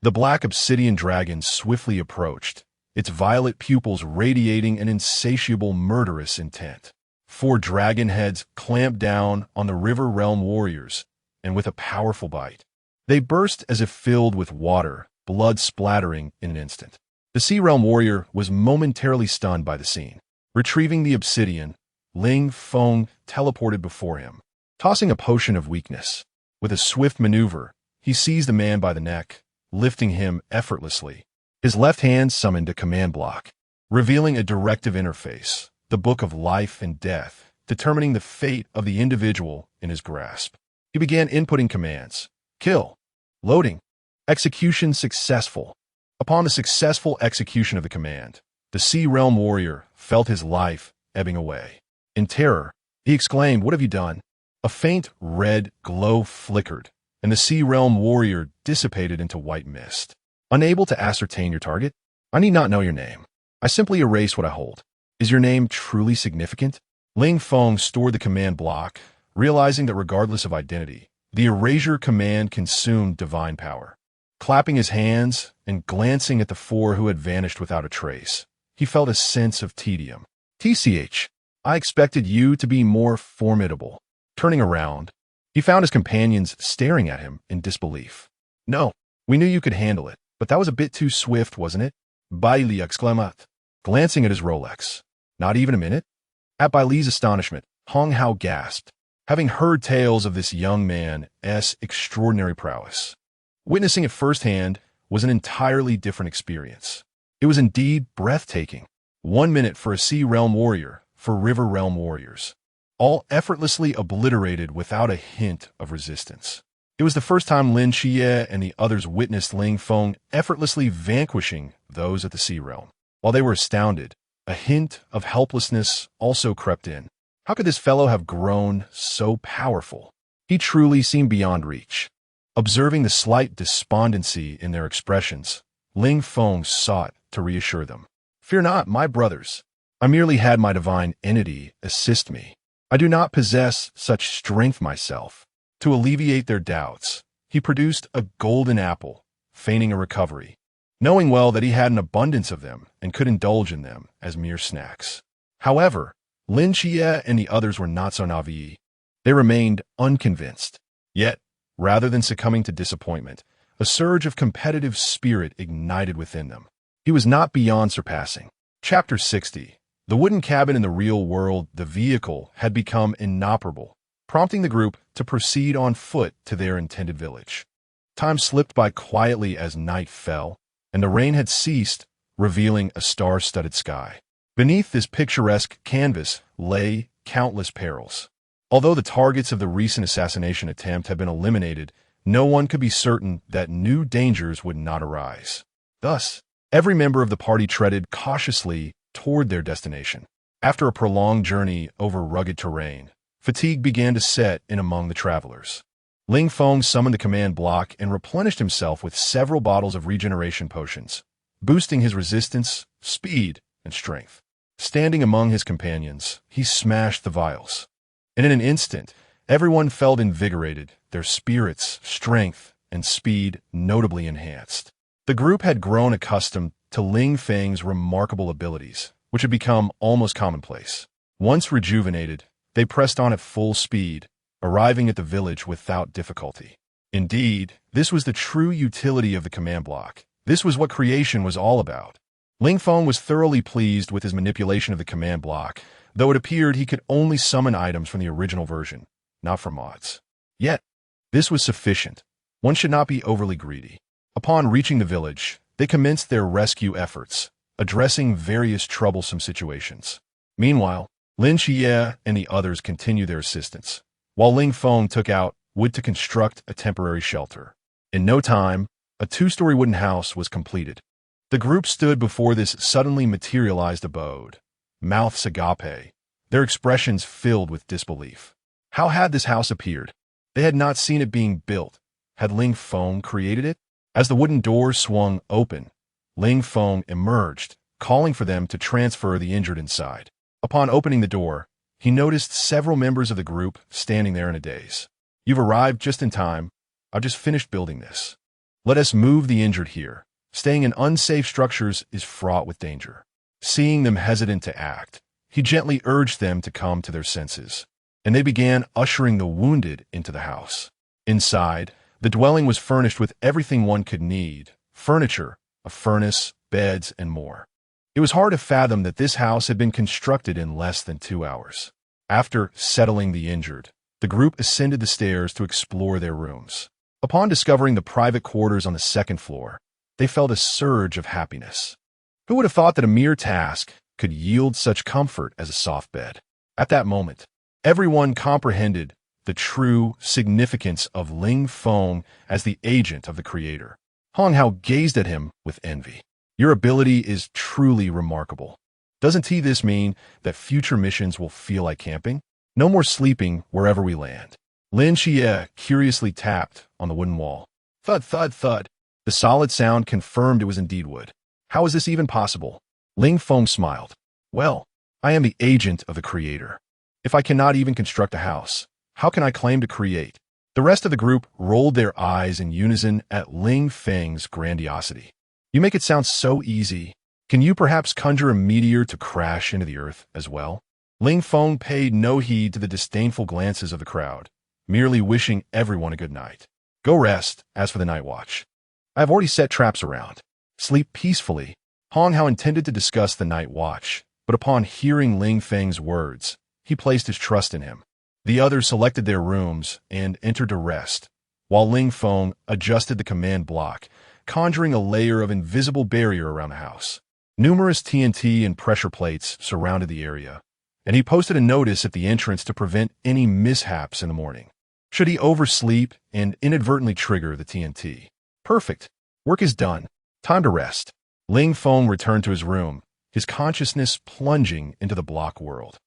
A: The black obsidian dragon swiftly approached, its violet pupils radiating an insatiable murderous intent. 4 dragon heads clamped down on the river realm warriors, and with a powerful bite, they burst as if filled with water, blood splattering in an instant. The sea realm warrior was momentarily stunned by the scene. Retrieving the obsidian, Ling Feng teleported before him, tossing a potion of weakness. With a swift maneuver, he seized the man by the neck, lifting him effortlessly. His left hand summoned a command block, revealing a directive interface, the book of life and death, determining the fate of the individual in his grasp. He began inputting commands. Kill. Loading. Execution successful. Upon the successful execution of the command, the Sea Realm warrior felt his life ebbing away. In terror, he exclaimed, "What have you done?" A faint red glow flickered, and the Sea Realm warrior dissipated into white mist. Unable to ascertain your target? I need not know your name. I simply erase what I hold. Is your name truly significant? Ling Feng stored the command block, realizing that regardless of identity, the erasure command consumed divine power. Clapping his hands and glancing at the 4 who had vanished without a trace, he felt a sense of tedium. TCH, I expected you to be more formidable. Turning around, he found his companions staring at him in disbelief. No, we knew you could handle it, but that was a bit too swift, wasn't it? Bailey exclaimed, glancing at his Rolex. Not even a minute? At Bailey's astonishment, Hong Hao gasped, having heard tales of this young man's extraordinary prowess. Witnessing it firsthand was an entirely different experience. It was indeed breathtaking. 1 minute for a Sea Realm warrior, for River Realm warriors, all effortlessly obliterated without a hint of resistance. It was the first time Lin Xie and the others witnessed Ling Feng effortlessly vanquishing those at the Sea Realm. While they were astounded, a hint of helplessness also crept in. How could this fellow have grown so powerful? He truly seemed beyond reach. Observing the slight despondency in their expressions, Ling Feng sought to reassure them. Fear not, my brothers. I merely had my divine entity assist me. I do not possess such strength myself. To alleviate their doubts, he produced a golden apple, feigning a recovery, knowing well that he had an abundance of them and could indulge in them as mere snacks. However, Lin Xie and the others were not so naive. They remained unconvinced. Yet, rather than succumbing to disappointment, a surge of competitive spirit ignited within them. He was not beyond surpassing. Chapter 60. The wooden cabin in the real world, the vehicle, had become inoperable, prompting the group to proceed on foot to their intended village. Time slipped by quietly as night fell, and the rain had ceased, revealing a star-studded sky. Beneath this picturesque canvas lay countless perils. Although the targets of the recent assassination attempt had been eliminated, no one could be certain that new dangers would not arise. Thus, every member of the party treaded cautiously toward their destination. After a prolonged journey over rugged terrain, fatigue began to set in among the travelers. Ling Feng summoned the command block and replenished himself with several bottles of regeneration potions, boosting his resistance, speed, and strength. Standing among his companions, he smashed the vials. And in an instant, everyone felt invigorated, their spirits, strength, and speed notably enhanced. The group had grown accustomed to Ling Feng's remarkable abilities, which had become almost commonplace. Once rejuvenated, they pressed on at full speed, arriving at the village without difficulty. Indeed, this was the true utility of the command block. This was what creation was all about. Ling Feng was thoroughly pleased with his manipulation of the command block, though it appeared he could only summon items from the original version, not from mods. Yet, this was sufficient. One should not be overly greedy. Upon reaching the village, they commenced their rescue efforts, addressing various troublesome situations. Meanwhile, Lin Xie and the others continued their assistance, while Ling Feng took out wood to construct a temporary shelter. In no time, a two-story wooden house was completed. The group stood before this suddenly materialized abode, mouths agape, their expressions filled with disbelief. How had this house appeared? They had not seen it being built. Had Ling Feng created it? As the wooden doors swung open, Ling Feng emerged, calling for them to transfer the injured inside. Upon opening the door, he noticed several members of the group standing there in a daze. You've arrived just in time. I've just finished building this. Let us move the injured here. Staying in unsafe structures is fraught with danger. Seeing them hesitant to act, he gently urged them to come to their senses, and they began ushering the wounded into the house. Inside, the dwelling was furnished with everything one could need: furniture, a furnace, beds, and more. It was hard to fathom that this house had been constructed in less than 2 hours. After settling the injured, the group ascended the stairs to explore their rooms. Upon discovering the private quarters on the second floor, they felt a surge of happiness. Who would have thought that a mere task could yield such comfort as a soft bed? At that moment, everyone comprehended the true significance of Ling Feng as the agent of the Creator. Hong Hao gazed at him with envy. Your ability is truly remarkable. Doesn't this mean that future missions will feel like camping? No more sleeping wherever we land. Lin Xie curiously tapped on the wooden wall. Thud, thud, thud. The solid sound confirmed it was indeed wood. How is this even possible? Ling Feng smiled. Well, I am the agent of the Creator. If I cannot even construct a house, how can I claim to create? The rest of the group rolled their eyes in unison at Ling Feng's grandiosity. You make it sound so easy. Can you perhaps conjure a meteor to crash into the earth as well? Ling Feng paid no heed to the disdainful glances of the crowd, merely wishing everyone a good night. Go rest. As for the night watch, I have already set traps around. Sleep peacefully. Hong Hao intended to discuss the night watch, but upon hearing Ling Feng's words, he placed his trust in him. The others selected their rooms and entered to rest, while Ling Feng adjusted the command block, conjuring a layer of invisible barrier around the house. Numerous TNT and pressure plates surrounded the area, and he posted a notice at the entrance to prevent any mishaps in the morning, should he oversleep and inadvertently trigger the TNT. Perfect. Work is done. Time to rest. Ling Feng returned to his room, his consciousness plunging into the block world.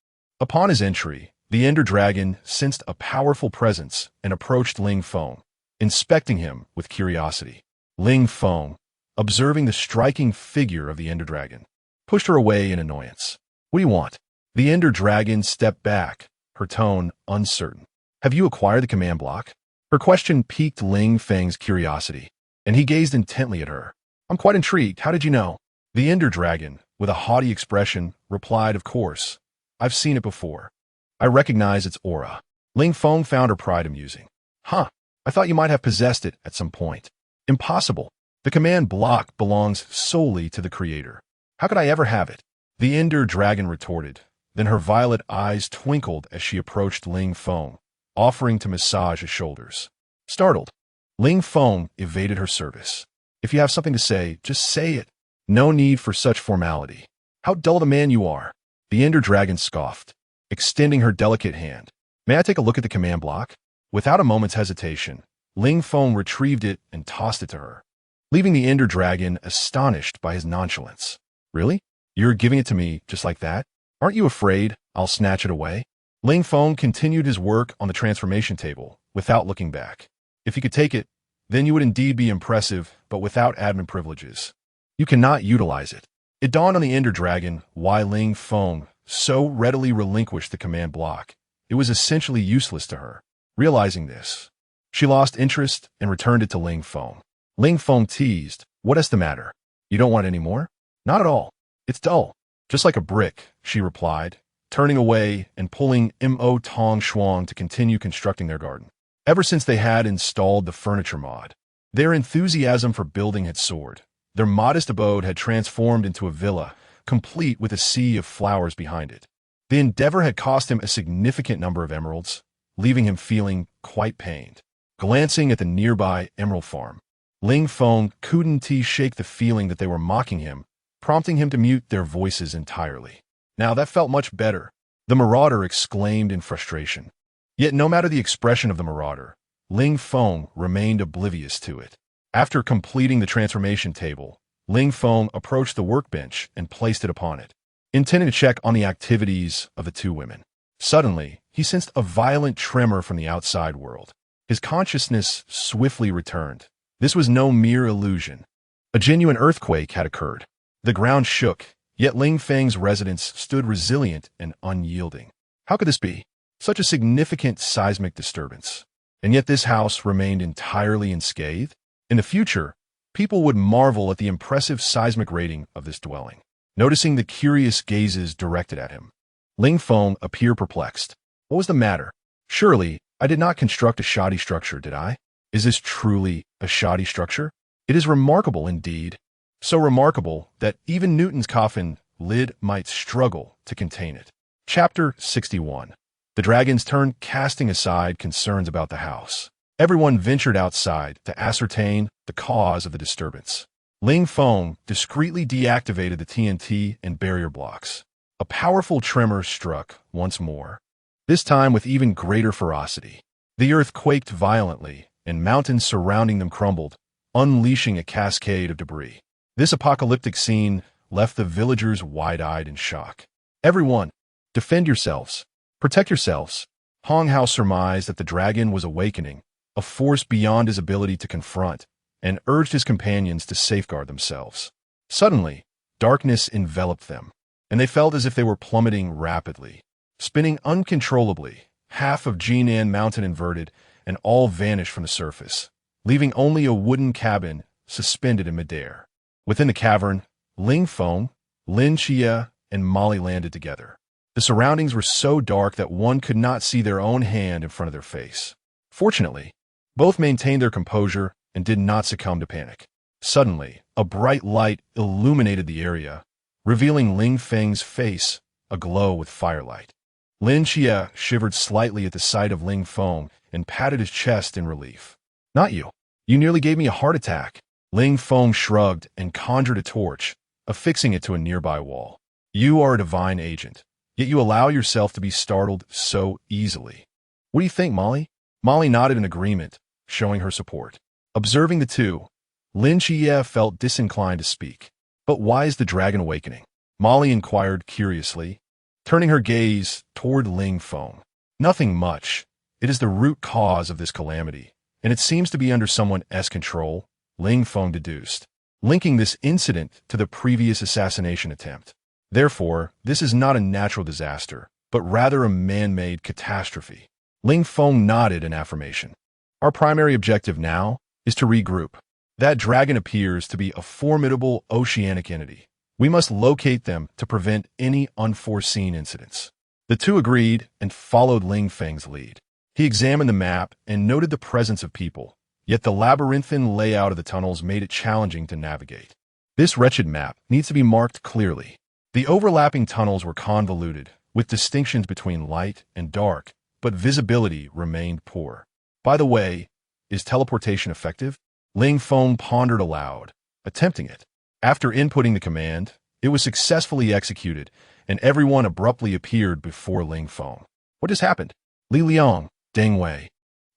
A: Upon his entry, the Ender Dragon sensed a powerful presence and approached Ling Feng, inspecting him with curiosity. Ling Feng, observing the striking figure of the Ender Dragon, pushed her away in annoyance. What do you want? The Ender Dragon stepped back, her tone uncertain. Have you acquired the command block? Her question piqued Ling Feng's curiosity, and he gazed intently at her. I'm quite intrigued. How did you know? The Ender Dragon, with a haughty expression, replied, Of course. I've seen it before. I recognize its aura. Ling Feng found her pride amusing. Huh, I thought you might have possessed it at some point. Impossible. The command block belongs solely to the Creator. How could I ever have it? The Ender Dragon retorted. Then her violet eyes twinkled as she approached Ling Feng, offering to massage his shoulders. Startled, Ling Feng evaded her service. If you have something to say, just say it. No need for such formality. How dull the man you are. The Ender Dragon scoffed, extending her delicate hand. May I take a look at the command block? Without a moment's hesitation, Ling Feng retrieved it and tossed it to her, leaving the Ender Dragon astonished by his nonchalance. Really? You're giving it to me just like that? Aren't you afraid I'll snatch it away? Ling Feng continued his work on the transformation table without looking back. If you could take it, then you would indeed be impressive, but without admin privileges. You cannot utilize it. It dawned on the Ender Dragon why Ling Feng so readily relinquished the command block. It was essentially useless to her. Realizing this, she lost interest and returned it to Ling Feng. Ling Feng teased, What is the matter? You don't want it anymore? Not at all. It's dull. Just like a brick, she replied, turning away and pulling Mo Tong Shuang to continue constructing their garden. Ever since they had installed the furniture mod, their enthusiasm for building had soared. Their modest abode had transformed into a villa, complete with a sea of flowers behind it. The endeavor had cost him a significant number of emeralds, leaving him feeling quite pained. Glancing at the nearby emerald farm, Ling Feng couldn't shake the feeling that they were mocking him, prompting him to mute their voices entirely. Now that felt much better. The marauder exclaimed in frustration. Yet no matter the expression of the marauder, Ling Feng remained oblivious to it. After completing the transformation table, Ling Feng approached the workbench and placed it upon it, intending to check on the activities of the two women. Suddenly, he sensed a violent tremor from the outside world. His consciousness swiftly returned. This was no mere illusion. A genuine earthquake had occurred. The ground shook, yet Ling Feng's residence stood resilient and unyielding. How could this be? Such a significant seismic disturbance. And yet this house remained entirely unscathed? In the future, people would marvel at the impressive seismic rating of this dwelling. Noticing the curious gazes directed at him, Ling Feng appeared perplexed. What was the matter? Surely, I did not construct a shoddy structure, did I? Is this truly a shoddy structure? It is remarkable indeed. So remarkable that even Newton's coffin lid might struggle to contain it. Chapter 61. The dragons turned, casting aside concerns about the house. Everyone ventured outside to ascertain the cause of the disturbance. Ling Feng discreetly deactivated the TNT and barrier blocks. A powerful tremor struck once more, this time with even greater ferocity. The earth quaked violently, and mountains surrounding them crumbled, unleashing a cascade of debris. This apocalyptic scene left the villagers wide-eyed in shock. Everyone, defend yourselves. Protect yourselves. Hong Hao surmised that the dragon was awakening, a force beyond his ability to confront, and urged his companions to safeguard themselves. Suddenly, darkness enveloped them, and they felt as if they were plummeting rapidly. Spinning uncontrollably, half of Jinan Mountain inverted, and all vanished from the surface, leaving only a wooden cabin suspended in midair. Within the cavern, Ling Feng, Lin Chia, and Molly landed together. The surroundings were so dark that one could not see their own hand in front of their face. Fortunately, both maintained their composure and did not succumb to panic. Suddenly, a bright light illuminated the area, revealing Ling Feng's face aglow with firelight. Lin Chia shivered slightly at the sight of Ling Feng and patted his chest in relief. Not you. You nearly gave me a heart attack. Ling Feng shrugged and conjured a torch, affixing it to a nearby wall. You are a divine agent, yet you allow yourself to be startled so easily. What do you think, Molly? Molly nodded in agreement, showing her support. Observing the two, Lin Chia felt disinclined to speak. But why is the dragon awakening? Molly inquired curiously, turning her gaze toward Ling Feng. Nothing much. It is the root cause of this calamity, and it seems to be under someone's control, Ling Feng deduced, linking this incident to the previous assassination attempt. Therefore, this is not a natural disaster, but rather a man-made catastrophe. Ling Feng nodded in affirmation. Our primary objective now is to regroup. That dragon appears to be a formidable oceanic entity. We must locate them to prevent any unforeseen incidents. The two agreed and followed Ling Feng's lead. He examined the map and noted the presence of people, yet the labyrinthine layout of the tunnels made it challenging to navigate. This wretched map needs to be marked clearly. The overlapping tunnels were convoluted, with distinctions between light and dark, but visibility remained poor. By the way, is teleportation effective? Ling Feng pondered aloud, attempting it. After inputting the command, it was successfully executed, and everyone abruptly appeared before Ling Feng. What just happened? Li Liang, Deng Wei,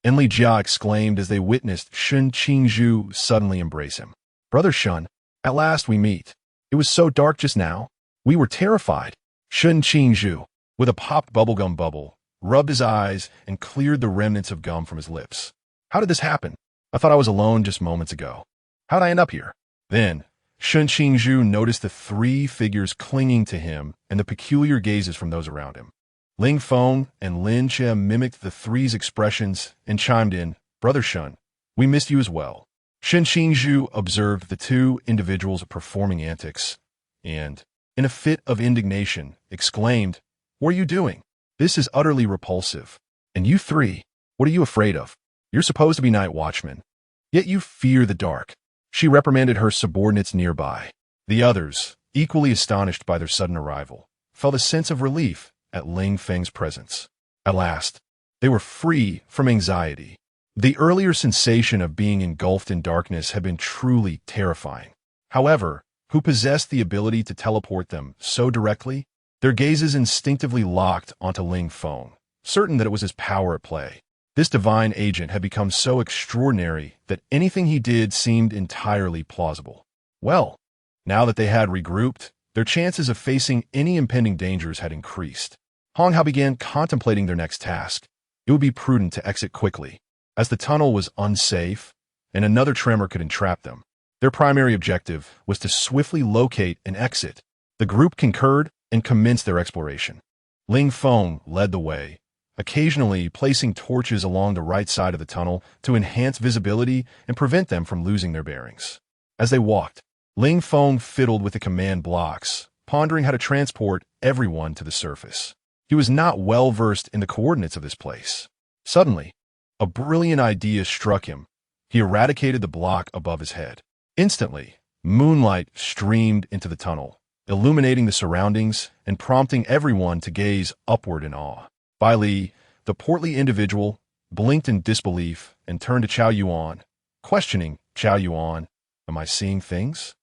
A: and Li Jia exclaimed as they witnessed Shun Qingzhu suddenly embrace him. Brother Shun, at last we meet. It was so dark just now. We were terrified. Shun Qingzhu, with a popped bubblegum bubble, rubbed his eyes and cleared the remnants of gum from his lips. How did this happen? I thought I was alone just moments ago. How'd I end up here? Then, Shun Qingzhu noticed the three figures clinging to him and the peculiar gazes from those around him. Ling Feng and Lin Chia mimicked the three's expressions and chimed in, Brother Shun, we missed you as well. Shun Qingzhu observed the two individuals performing antics and, in a fit of indignation, exclaimed, What are you doing? This is utterly repulsive. And you three, what are you afraid of? You're supposed to be night watchmen, yet you fear the dark. She reprimanded her subordinates nearby. The others, equally astonished by their sudden arrival, felt a sense of relief at Ling Feng's presence. At last, they were free from anxiety. The earlier sensation of being engulfed in darkness had been truly terrifying. However, who possessed the ability to teleport them so directly? Their gazes instinctively locked onto Ling Feng, certain that it was his power at play. This divine agent had become so extraordinary that anything he did seemed entirely plausible. Well, now that they had regrouped, their chances of facing any impending dangers had increased. Hong Hao began contemplating their next task. It would be prudent to exit quickly, as the tunnel was unsafe and another tremor could entrap them. Their primary objective was to swiftly locate and exit. The group concurred and commenced their exploration. Ling Feng led the way, occasionally placing torches along the right side of the tunnel to enhance visibility and prevent them from losing their bearings. As they walked, Ling Feng fiddled with the command blocks, pondering how to transport everyone to the surface. He was not well versed in the coordinates of this place. Suddenly, a brilliant idea struck him. He eradicated the block above his head. Instantly, moonlight streamed into the tunnel, illuminating the surroundings and prompting everyone to gaze upward in awe. Bai Li, the portly individual, blinked in disbelief and turned to Chao Yuan, questioning, "Chao Yuan, am I seeing things?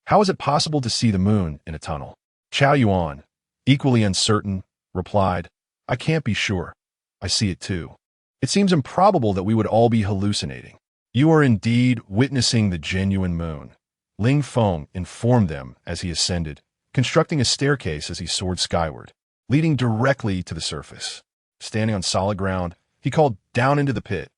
A: How is it possible to see the moon in a tunnel?" Chao Yuan, equally uncertain, replied, "I can't be sure. I see it too. It seems improbable that we would all be hallucinating." "You are indeed witnessing the genuine moon," Ling Feng informed them as he ascended, constructing a staircase as he soared skyward, leading directly to the surface. Standing on solid ground, he called down into the pit,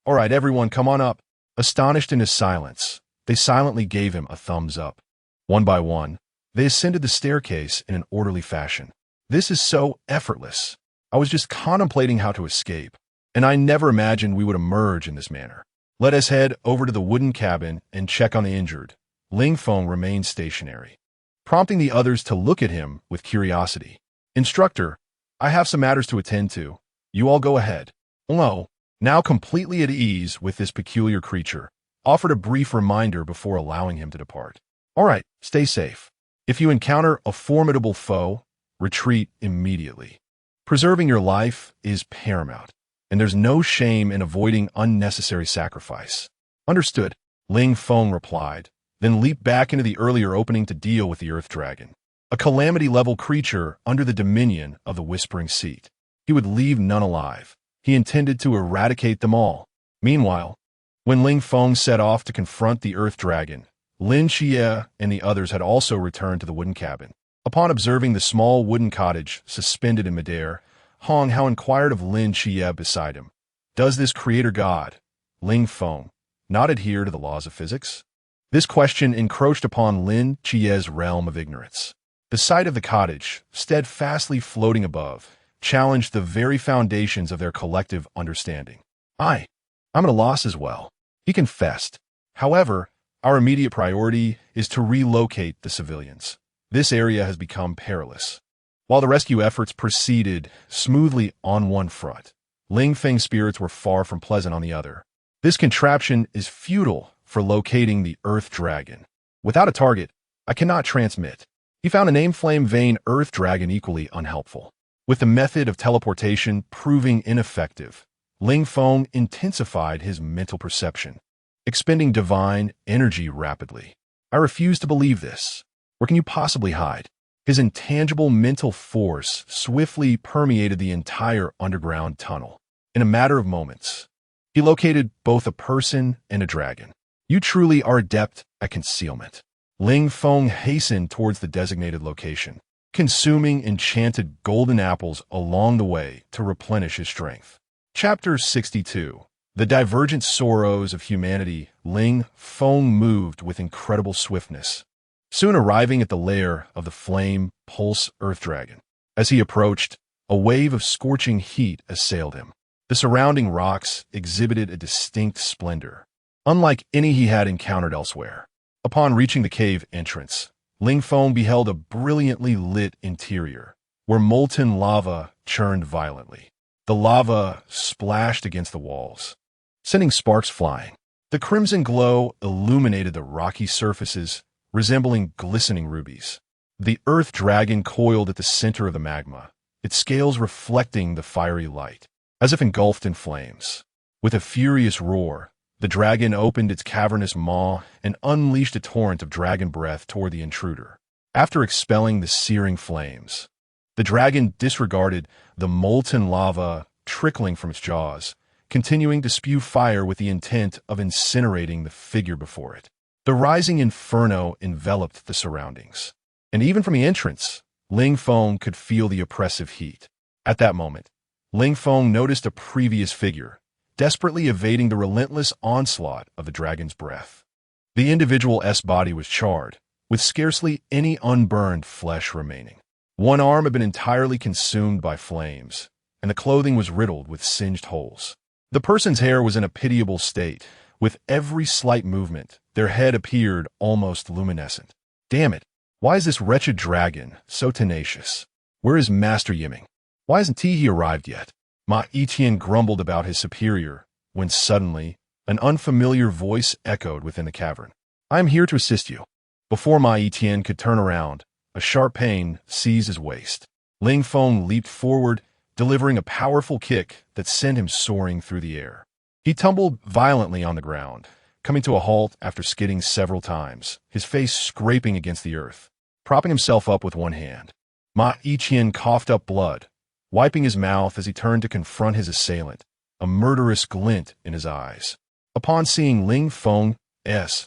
A: "All right, everyone, come on up." Astonished in his silence, they silently gave him a thumbs up. One by one, they ascended the staircase in an orderly fashion. "This is so effortless. I was just contemplating how to escape, and I never imagined we would emerge in this manner. Let us head over to the wooden cabin and check on the injured." Ling Feng remained stationary, prompting the others to look at him with curiosity. "Instructor, I have some matters to attend to. You all go ahead." Lo, now completely at ease with this peculiar creature, offered a brief reminder before allowing him to depart. "All right, stay safe. If you encounter a formidable foe, retreat immediately. Preserving your life is paramount, and there's no shame in avoiding unnecessary sacrifice." "Understood," Ling Feng replied, then leaped back into the earlier opening to deal with the Earth Dragon, a calamity-level creature under the dominion of the Whispering Seat. He would leave none alive. He intended to eradicate them all. Meanwhile, when Ling Feng set off to confront the Earth Dragon, Lin Xie and the others had also returned to the wooden cabin. Upon observing the small wooden cottage suspended in midair, Hong Hao inquired of Lin Xie beside him, "Does this creator god, Ling Feng, not adhere to the laws of physics?" This question encroached upon Lin Xie's realm of ignorance. The sight of the cottage, steadfastly floating above, challenged the very foundations of their collective understanding. I'm at a loss as well," he confessed. "However, our immediate priority is to relocate the civilians. This area has become perilous." While the rescue efforts proceeded smoothly on one front, Ling Feng's spirits were far from pleasant on the other. "This contraption is futile for locating the Earth Dragon. Without a target, I cannot transmit." He found a name-flame vein Earth Dragon equally unhelpful. With the method of teleportation proving ineffective, Ling Feng intensified his mental perception, expending divine energy rapidly. "I refuse to believe this. Where can you possibly hide?" His intangible mental force swiftly permeated the entire underground tunnel. In a matter of moments, he located both a person and a dragon. "You truly are adept at concealment." Ling Feng hastened towards the designated location, consuming enchanted golden apples along the way to replenish his strength. Chapter 62. The Divergent Sorrows of Humanity. Ling Feng moved with incredible swiftness, soon arriving at the lair of the flame pulse Earth Dragon. As he approached, a wave of scorching heat assailed him. The surrounding rocks exhibited a distinct splendor, unlike any he had encountered elsewhere. Upon reaching the cave entrance, Ling Feng beheld a brilliantly lit interior, where molten lava churned violently. The lava splashed against the walls, sending sparks flying. The crimson glow illuminated the rocky surfaces, resembling glistening rubies. The Earth Dragon coiled at the center of the magma, its scales reflecting the fiery light, as if engulfed in flames. With a furious roar, the dragon opened its cavernous maw and unleashed a torrent of dragon breath toward the intruder. After expelling the searing flames, The dragon disregarded the molten lava trickling from its jaws, continuing to spew fire with the intent of incinerating the figure before it. The rising inferno enveloped the surroundings, and even from the entrance, Ling Feng could feel the oppressive heat. At that moment, Ling Feng noticed a previous figure, desperately evading the relentless onslaught of the dragon's breath. The individual's body was charred, with scarcely any unburned flesh remaining. One arm had been entirely consumed by flames, and the clothing was riddled with singed holes. The person's hair was in a pitiable state. With every slight movement, their head appeared almost luminescent. Damn it! Why is this wretched dragon so tenacious? Where is Master Yiming? Why hasn't he arrived yet? Ma Etienne grumbled about his superior, when suddenly, an unfamiliar voice echoed within the cavern. I am here to assist you. Before Ma Etienne could turn around, a sharp pain seized his waist. Ling Feng leaped forward, delivering a powerful kick that sent him soaring through the air. He tumbled violently on the ground, coming to a halt after skidding several times, his face scraping against the earth. Propping himself up with one hand, Ma Etienne coughed up blood, wiping his mouth as he turned to confront his assailant, a murderous glint in his eyes. Upon seeing Ling Feng's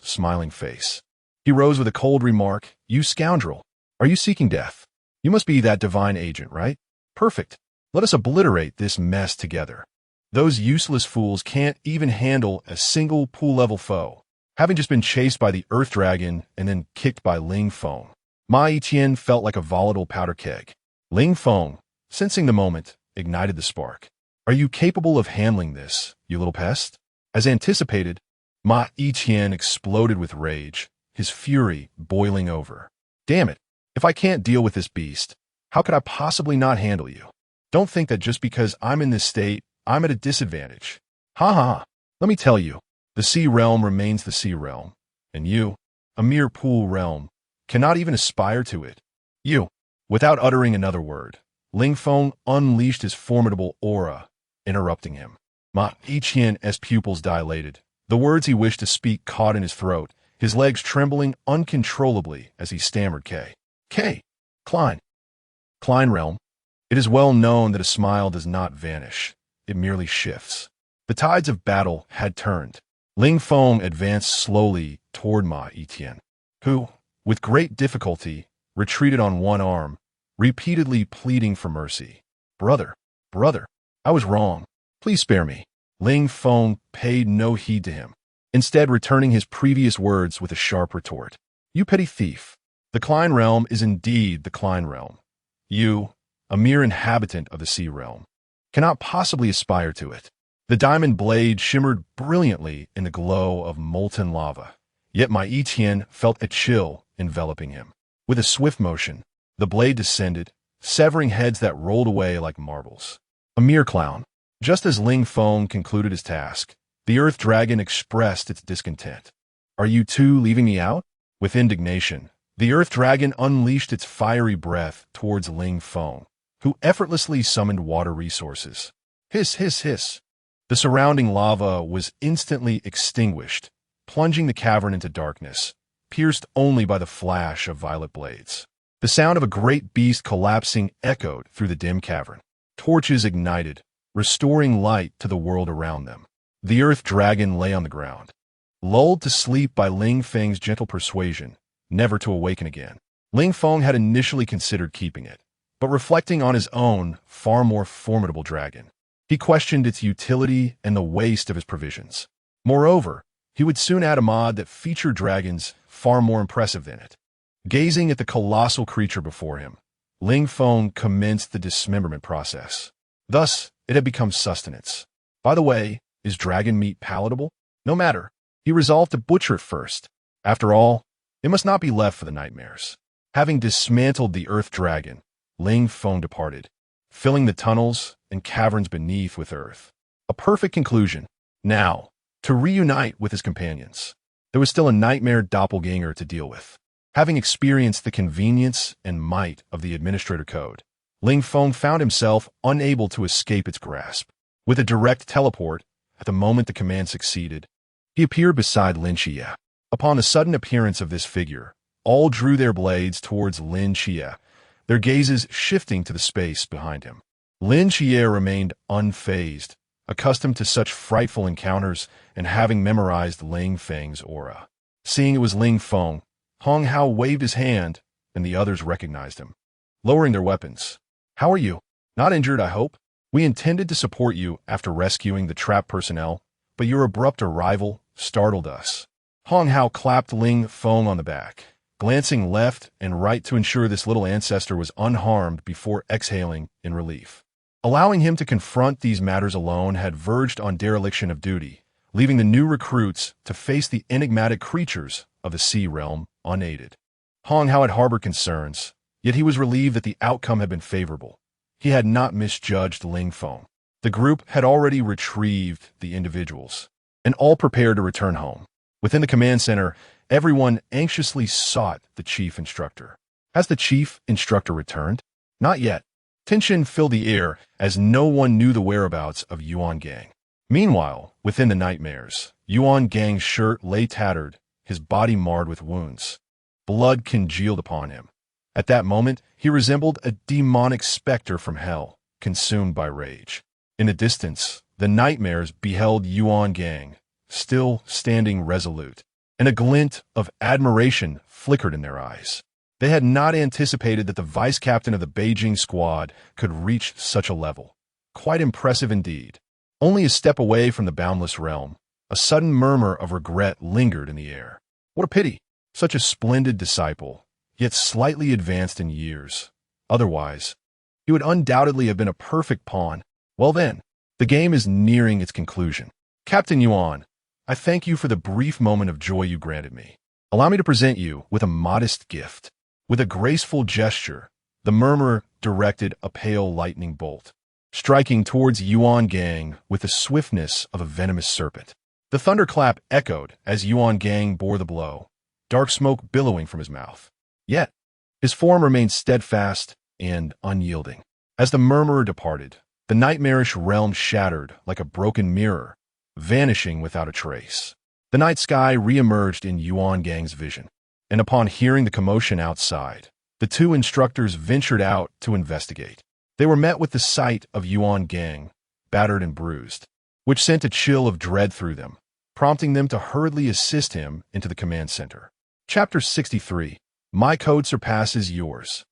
A: smiling face, he rose with a cold remark, "You scoundrel! Are you seeking death? You must be that divine agent, right? Perfect. Let us obliterate this mess together. Those useless fools can't even handle a single pool-level foe." Having just been chased by the Earth Dragon and then kicked by Ling Feng, Ma Etienne felt like a volatile powder keg. Ling Feng, sensing the moment, ignited the spark. "Are you capable of handling this, you little pest?" As anticipated, Ma Etienne exploded with rage, his fury boiling over. "Damn it! If I can't deal with this beast, how could I possibly not handle you? Don't think that just because I'm in this state, I'm at a disadvantage. Ha ha! Let me tell you, the sea realm remains the sea realm, and you, a mere pool realm, cannot even aspire to it. You." Without uttering another word, Ling Feng unleashed his formidable aura, interrupting him. Ma Etienne's pupils dilated. The words he wished to speak caught in his throat, his legs trembling uncontrollably as he stammered Klein realm. It is well known that a smile does not vanish. It merely shifts. The tides of battle had turned. Ling Feng advanced slowly toward Ma Etienne, who, with great difficulty, retreated on one arm, repeatedly pleading for mercy. Brother, I was wrong. Please spare me." Ling Feng paid no heed to him, instead returning his previous words with a sharp retort. "You petty thief. The Klein realm is indeed the Klein realm. You, a mere inhabitant of the sea realm, cannot possibly aspire to it." The diamond blade shimmered brilliantly in the glow of molten lava, yet Ma Etienne felt a chill enveloping him. With a swift motion, the blade descended, severing heads that rolled away like marbles. A mere clown. Just as Ling Feng concluded his task, the Earth Dragon expressed its discontent. "Are you two leaving me out?" With indignation, the Earth Dragon unleashed its fiery breath towards Ling Feng, who effortlessly summoned water resources. Hiss, hiss, hiss. The surrounding lava was instantly extinguished, plunging the cavern into darkness, pierced only by the flash of violet blades. The sound of a great beast collapsing echoed through the dim cavern. Torches ignited, restoring light to the world around them. The Earth Dragon lay on the ground, lulled to sleep by Ling Feng's gentle persuasion, never to awaken again. Ling Feng had initially considered keeping it, but reflecting on his own, far more formidable dragon, he questioned its utility and the waste of his provisions. Moreover, he would soon add a mod that featured dragons far more impressive than it. Gazing at the colossal creature before him, Ling Feng commenced the dismemberment process. Thus, it had become sustenance. By the way, is dragon meat palatable? No matter. He resolved to butcher it first. After all, it must not be left for the nightmares. Having dismantled the Earth Dragon, Ling Feng departed, filling the tunnels and caverns beneath with earth. A perfect conclusion. Now, to reunite with his companions. There was still a nightmare doppelganger to deal with. Having experienced the convenience and might of the Administrator Code, Ling Feng found himself unable to escape its grasp. With a direct teleport, at the moment the command succeeded, he appeared beside Lin Xie. Upon the sudden appearance of this figure, all drew their blades towards Lin Xie, their gazes shifting to the space behind him. Lin Xie remained unfazed, accustomed to such frightful encounters and having memorized Ling Feng's aura. Seeing it was Ling Feng, Hong Hao waved his hand, and the others recognized him, lowering their weapons. "How are you? Not injured, I hope? We intended to support you after rescuing the trap personnel, but your abrupt arrival startled us." Hong Hao clapped Ling Feng on the back, glancing left and right to ensure this little ancestor was unharmed before exhaling in relief. Allowing him to confront these matters alone had verged on dereliction of duty, leaving the new recruits to face the enigmatic creatures of the sea realm unaided. Hong Hao had harbored concerns, yet he was relieved that the outcome had been favorable. He had not misjudged Ling Feng. The group had already retrieved the individuals, and all prepared to return home. Within the command center, everyone anxiously sought the chief instructor. Has the chief instructor returned? Not yet. Tension filled the air as no one knew the whereabouts of Yuan Gang. Meanwhile, within the nightmares, Yuan Gang's shirt lay tattered, his body marred with wounds. Blood congealed upon him. At that moment, he resembled a demonic specter from hell, consumed by rage. In the distance, the nightmares beheld Yuan Gang, still standing resolute, and a glint of admiration flickered in their eyes. They had not anticipated that the vice captain of the Beijing squad could reach such a level. Quite impressive indeed. Only a step away from the boundless realm, a sudden murmur of regret lingered in the air. What a pity! Such a splendid disciple, yet slightly advanced in years. Otherwise, he would undoubtedly have been a perfect pawn. Well then, the game is nearing its conclusion. Captain Yuan, I thank you for the brief moment of joy you granted me. Allow me to present you with a modest gift. With a graceful gesture, the murmurer directed a pale lightning bolt, striking towards Yuan Gang with the swiftness of a venomous serpent. The thunderclap echoed as Yuan Gang bore the blow, dark smoke billowing from his mouth. Yet, his form remained steadfast and unyielding. As the murmurer departed, the nightmarish realm shattered like a broken mirror, vanishing without a trace. The night sky re-emerged in Yuan Gang's vision, and upon hearing the commotion outside, the two instructors ventured out to investigate. They were met with the sight of Yuan Gang, battered and bruised, which sent a chill of dread through them, prompting them to hurriedly assist him into the command center. Chapter 63. My code surpasses yours.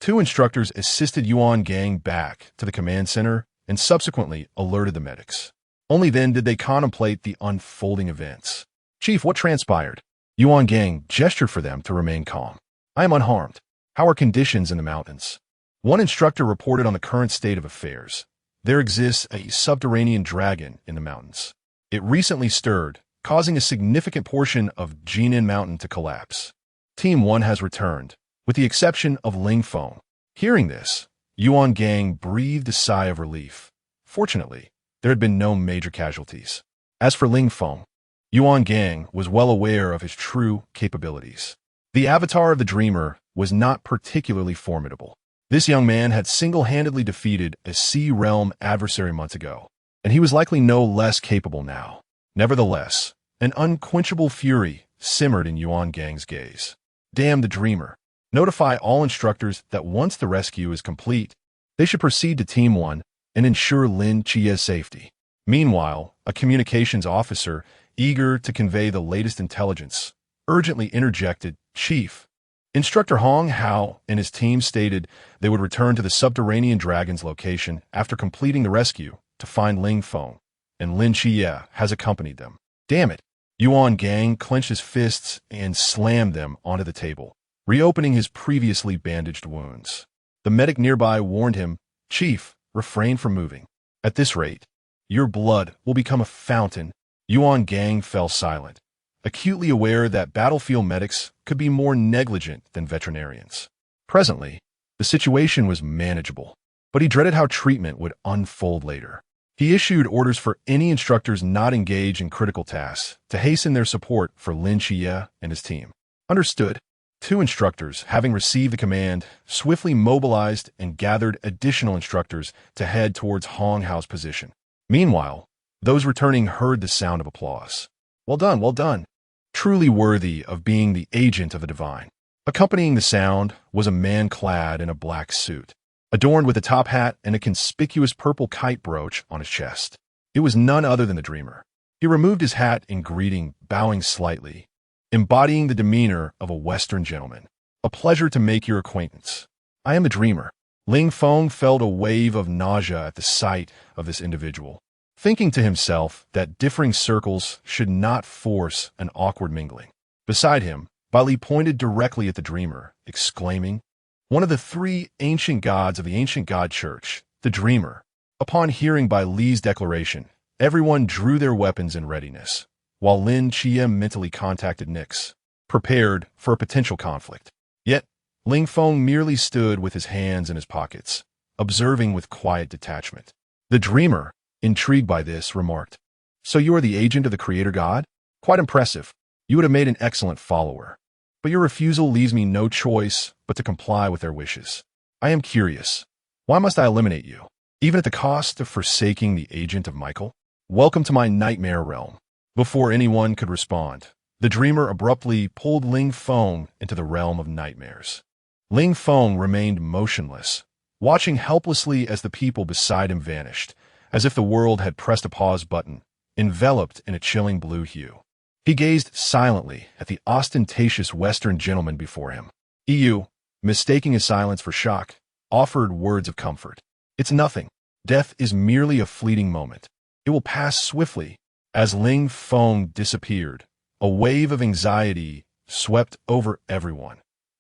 A: Two instructors assisted Yuan Gang back to the command center and subsequently alerted the medics. Only then did they contemplate the unfolding events. Chief, what transpired? Yuan Gang gestured for them to remain calm. I am unharmed. How are conditions in the mountains? One instructor reported on the current state of affairs. There exists a subterranean dragon in the mountains. It recently stirred, causing a significant portion of Jinan Mountain to collapse. Team 1 has returned, with the exception of Ling Feng. Hearing this, Yuan Gang breathed a sigh of relief. Fortunately, there had been no major casualties. As for Ling Feng, Yuan Gang was well aware of his true capabilities. The avatar of the dreamer was not particularly formidable. This young man had single-handedly defeated a sea realm adversary months ago, and he was likely no less capable now. Nevertheless, an unquenchable fury simmered in Yuan Gang's gaze. Damn the dreamer. Notify all instructors that once the rescue is complete, they should proceed to Team 1 and ensure Lin Chia's safety. Meanwhile, a communications officer, eager to convey the latest intelligence, urgently interjected, Chief. Instructor Hong Hao and his team stated they would return to the subterranean dragon's location after completing the rescue to find Ling Feng, and Lin Chia has accompanied them. Damn it! Yuan Gang clenched his fists and slammed them onto the table, reopening his previously bandaged wounds. The medic nearby warned him, Chief, refrain from moving. At this rate, your blood will become a fountain. Yuan Gang fell silent, acutely aware that battlefield medics could be more negligent than veterinarians. Presently, the situation was manageable, but he dreaded how treatment would unfold later. He issued orders for any instructors not engaged in critical tasks to hasten their support for Lin Chia and his team. Understood. Two instructors, having received the command, swiftly mobilized and gathered additional instructors to head towards Hong Hao's position. Meanwhile, those returning heard the sound of applause. Well done, well done. Truly worthy of being the agent of the divine. Accompanying the sound was a man clad in a black suit, adorned with a top hat and a conspicuous purple kite brooch on his chest. It was none other than the dreamer. He removed his hat in greeting, bowing slightly, embodying the demeanor of a Western gentleman. A pleasure to make your acquaintance. I am the dreamer. Ling Feng felt a wave of nausea at the sight of this individual, thinking to himself that differing circles should not force an awkward mingling. Beside him, Bali pointed directly at the dreamer, exclaiming, "One of the three ancient gods of the ancient god church, the dreamer." Upon hearing Bai Li's declaration, everyone drew their weapons in readiness, while Lin Chia mentally contacted Nix, prepared for a potential conflict. Yet, Ling Feng merely stood with his hands in his pockets, observing with quiet detachment. The dreamer, intrigued by this, remarked, "So you are the agent of the creator god? Quite impressive. You would have made an excellent follower. But your refusal leaves me no choice but to comply with their wishes. I am curious. Why must I eliminate you, even at the cost of forsaking the agent of Michael? Welcome to my nightmare realm." Before anyone could respond, the dreamer abruptly pulled Ling Feng into the realm of nightmares. Ling Feng remained motionless, watching helplessly as the people beside him vanished, as if the world had pressed a pause button, enveloped in a chilling blue hue. He gazed silently at the ostentatious Western gentleman before him. EU, mistaking his silence for shock, offered words of comfort. "It's nothing. Death is merely a fleeting moment. It will pass swiftly." As Ling Feng disappeared, a wave of anxiety swept over everyone.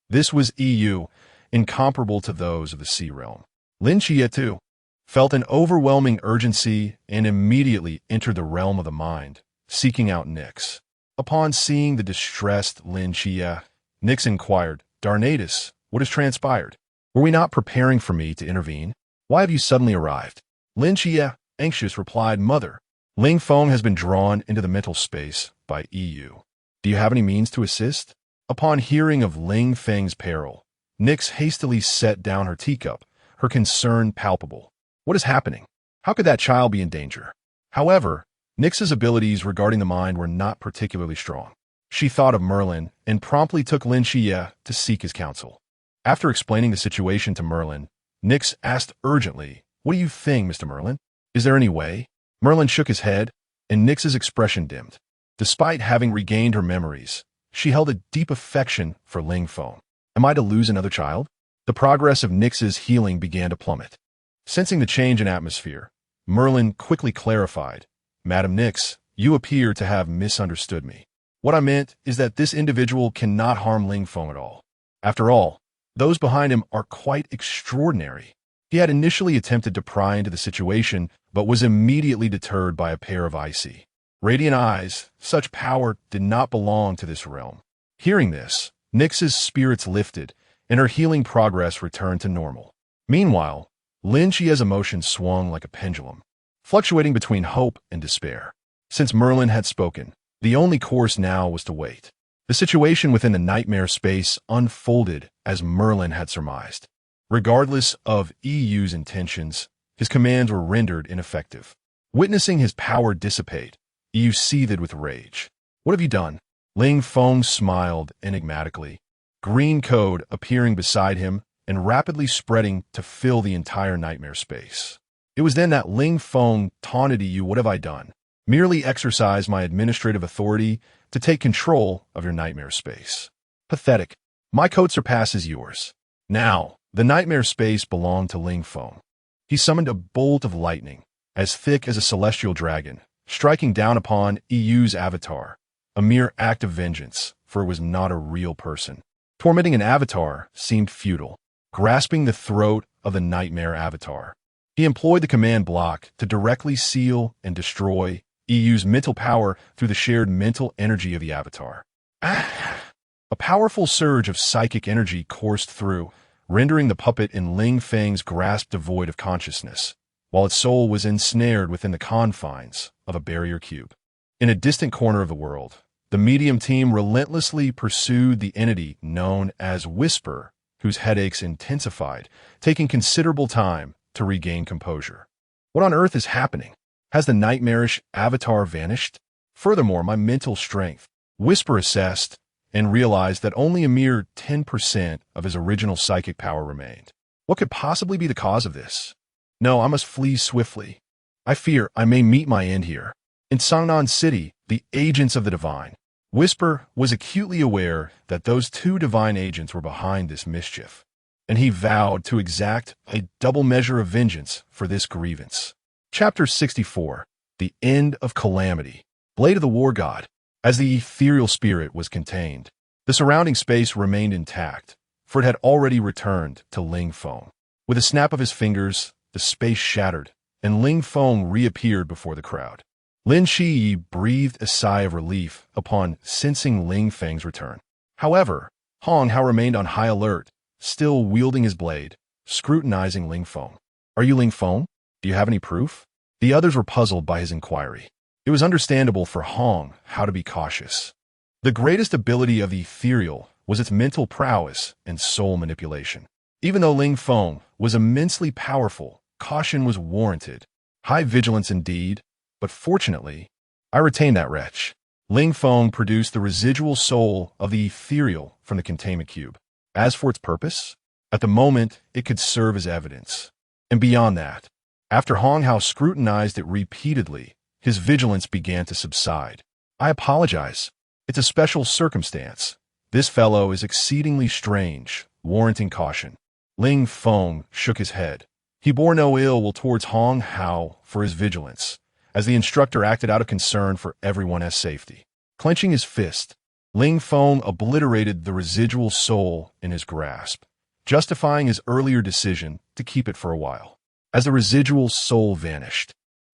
A: This was EU, incomparable to those of the Sea Realm. Lin Chia, too, felt an overwhelming urgency and immediately entered the realm of the mind, seeking out Nix. Upon seeing the distressed Lin Chia, Nix inquired, "Darnatus, what has transpired? Were we not preparing for me to intervene? Why have you suddenly arrived?" Lin Chia, anxious, replied, "Mother, Ling Feng has been drawn into the mental space by EU. Do you have any means to assist?" Upon hearing of Ling Feng's peril, Nix hastily set down her teacup, her concern palpable. "What is happening? How could that child be in danger?" However, Nix's abilities regarding the mind were not particularly strong. She thought of Merlin and promptly took Lin Xie to seek his counsel. After explaining the situation to Merlin, Nix asked urgently, "What do you think, Mr. Merlin? Is there any way?" Merlin shook his head, and Nix's expression dimmed. Despite having regained her memories, she held a deep affection for Ling Feng. "Am I to lose another child?" The progress of Nix's healing began to plummet. Sensing the change in atmosphere, Merlin quickly clarified, "Madam Nix, you appear to have misunderstood me. What I meant is that this individual cannot harm Ling Feng at all. After all, those behind him are quite extraordinary." He had initially attempted to pry into the situation, but was immediately deterred by a pair of icy, radiant eyes. Such power did not belong to this realm. Hearing this, Nix's spirits lifted, and her healing progress returned to normal. Meanwhile, Lin Chia's emotions swung like a pendulum, fluctuating between hope and despair. Since Merlin had spoken, the only course now was to wait. The situation within the nightmare space unfolded as Merlin had surmised. Regardless of EU's intentions, his commands were rendered ineffective. Witnessing his power dissipate, EU seethed with rage. "What have you done?" Ling Feng smiled enigmatically, green code appearing beside him and rapidly spreading to fill the entire nightmare space. It was then that Ling Feng taunted EU, "What have I done? Merely exercise my administrative authority to take control of your nightmare space. Pathetic. My code surpasses yours." Now, the nightmare space belonged to Ling Feng. He summoned a bolt of lightning, as thick as a celestial dragon, striking down upon EU's avatar, a mere act of vengeance, for it was not a real person. Tormenting an avatar seemed futile. Grasping the throat of the nightmare avatar, he employed the command block to directly seal and destroy EU's mental power through the shared mental energy of the avatar. A powerful surge of psychic energy coursed through, rendering the puppet in Ling Feng's grasp devoid of consciousness, while its soul was ensnared within the confines of a barrier cube. In a distant corner of the world, the medium team relentlessly pursued the entity known as Whisper, whose headaches intensified, taking considerable time to regain composure. What on earth is happening? Has the nightmarish avatar vanished? Furthermore, my mental strength, Whisper assessed, and realized that only a mere 10% of his original psychic power remained. What could possibly be the cause of this? No, I must flee swiftly. I fear I may meet my end here. In Sangnan City, the agents of the divine. Whisper was acutely aware that those two divine agents were behind this mischief, and he vowed to exact a double measure of vengeance for this grievance. Chapter 64. The End of Calamity. Blade of the War God. As the ethereal spirit was contained, the surrounding space remained intact, for it had already returned to Ling Feng. With a snap of his fingers, the space shattered, and Ling Feng reappeared before the crowd. Lin Shiyi breathed a sigh of relief upon sensing Ling Feng's return. However, Hong Hao remained on high alert, still wielding his blade, scrutinizing Ling Feng. "Are you Ling Feng? Do you have any proof?" The others were puzzled by his inquiry. It was understandable for Hong Hao to be cautious. The greatest ability of the ethereal was its mental prowess and soul manipulation. Even though Ling Feng was immensely powerful, caution was warranted. High vigilance indeed, but fortunately, I retained that wretch. Ling Feng produced the residual soul of the ethereal from the containment cube. As for its purpose, at the moment, it could serve as evidence. And beyond that, after Hong Hao scrutinized it repeatedly, his vigilance began to subside. "I apologize. It's a special circumstance. This fellow is exceedingly strange, warranting caution." Ling Feng shook his head. He bore no ill will towards Hong Hao for his vigilance, as the instructor acted out of concern for everyone's safety. Clenching his fist, Ling Feng obliterated the residual soul in his grasp, justifying his earlier decision to keep it for a while. As the residual soul vanished,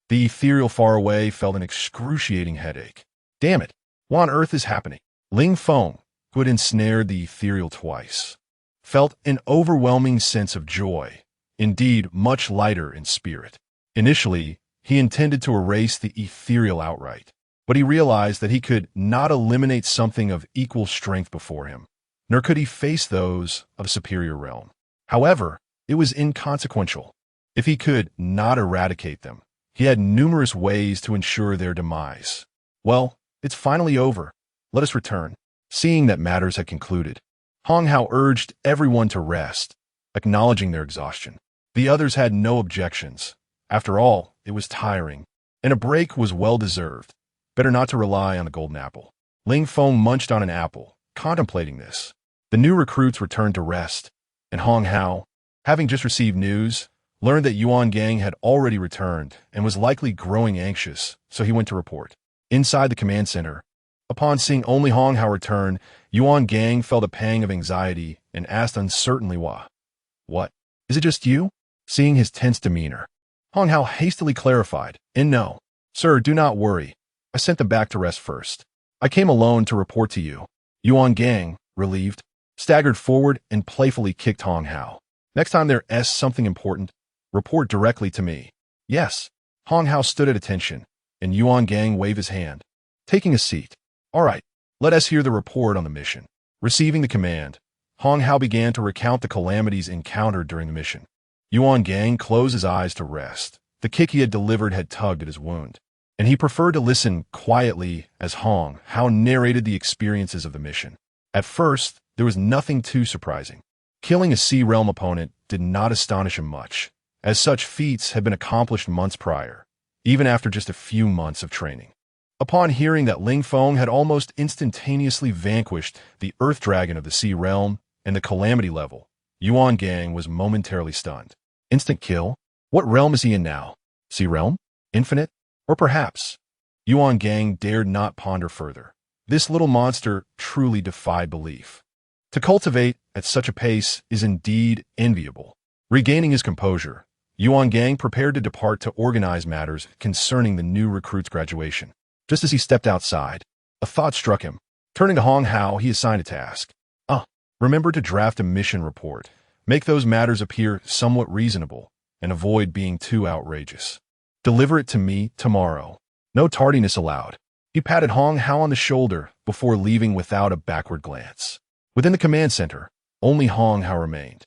A: the ethereal far away felt an excruciating headache. "Damn it, what on earth is happening?" Ling Feng, who had ensnared the ethereal twice, felt an overwhelming sense of joy, indeed much lighter in spirit. Initially, he intended to erase the ethereal outright, but he realized that he could not eliminate something of equal strength before him, nor could he face those of a superior realm. However, it was inconsequential. If he could not eradicate them, he had numerous ways to ensure their demise. "Well, it's finally over. Let us return." Seeing that matters had concluded, Hong Hao urged everyone to rest, acknowledging their exhaustion. The others had no objections. After all, it was tiring, and a break was well-deserved. Better not to rely on the golden apple. Ling Feng munched on an apple, contemplating this. The new recruits returned to rest, and Hong Hao, having just received news, learned that Yuan Gang had already returned and was likely growing anxious, so he went to report. Inside the command center, upon seeing only Hong Hao return, Yuan Gang felt a pang of anxiety and asked uncertainly why. "What? Is it just you?" Seeing his tense demeanor, Hong Hao hastily clarified, "And no, sir, do not worry. I sent them back to rest first. I came alone to report to you." Yuan Gang, relieved, staggered forward and playfully kicked Hong Hao. "Next time there's something important, report directly to me." "Yes." Hong Hao stood at attention, and Yuan Gang waved his hand, taking a seat. "All right, let us hear the report on the mission." Receiving the command, Hong Hao began to recount the calamities encountered during the mission. Yuan Gang closed his eyes to rest. The kick he had delivered had tugged at his wound, and he preferred to listen quietly as Hong Hao narrated the experiences of the mission. At first, there was nothing too surprising. Killing a Sea Realm opponent did not astonish him much, as such feats had been accomplished months prior, even after just a few months of training. Upon hearing that Ling Feng had almost instantaneously vanquished the Earth Dragon of the Sea Realm and the Calamity level, Yuan Gang was momentarily stunned. Instant kill? What realm is he in now? Sea Realm? Infinite? Or perhaps? Yuan Gang dared not ponder further. This little monster truly defied belief. To cultivate at such a pace is indeed enviable. Regaining his composure, Yuan Gang prepared to depart to organize matters concerning the new recruit's graduation. Just as he stepped outside, a thought struck him. Turning to Hong Hao, he assigned a task. Remember to draft a mission report. Make those matters appear somewhat reasonable, and avoid being too outrageous. Deliver it to me tomorrow. No tardiness allowed. He patted Hong Hao on the shoulder before leaving without a backward glance. Within the command center, only Hong Hao remained,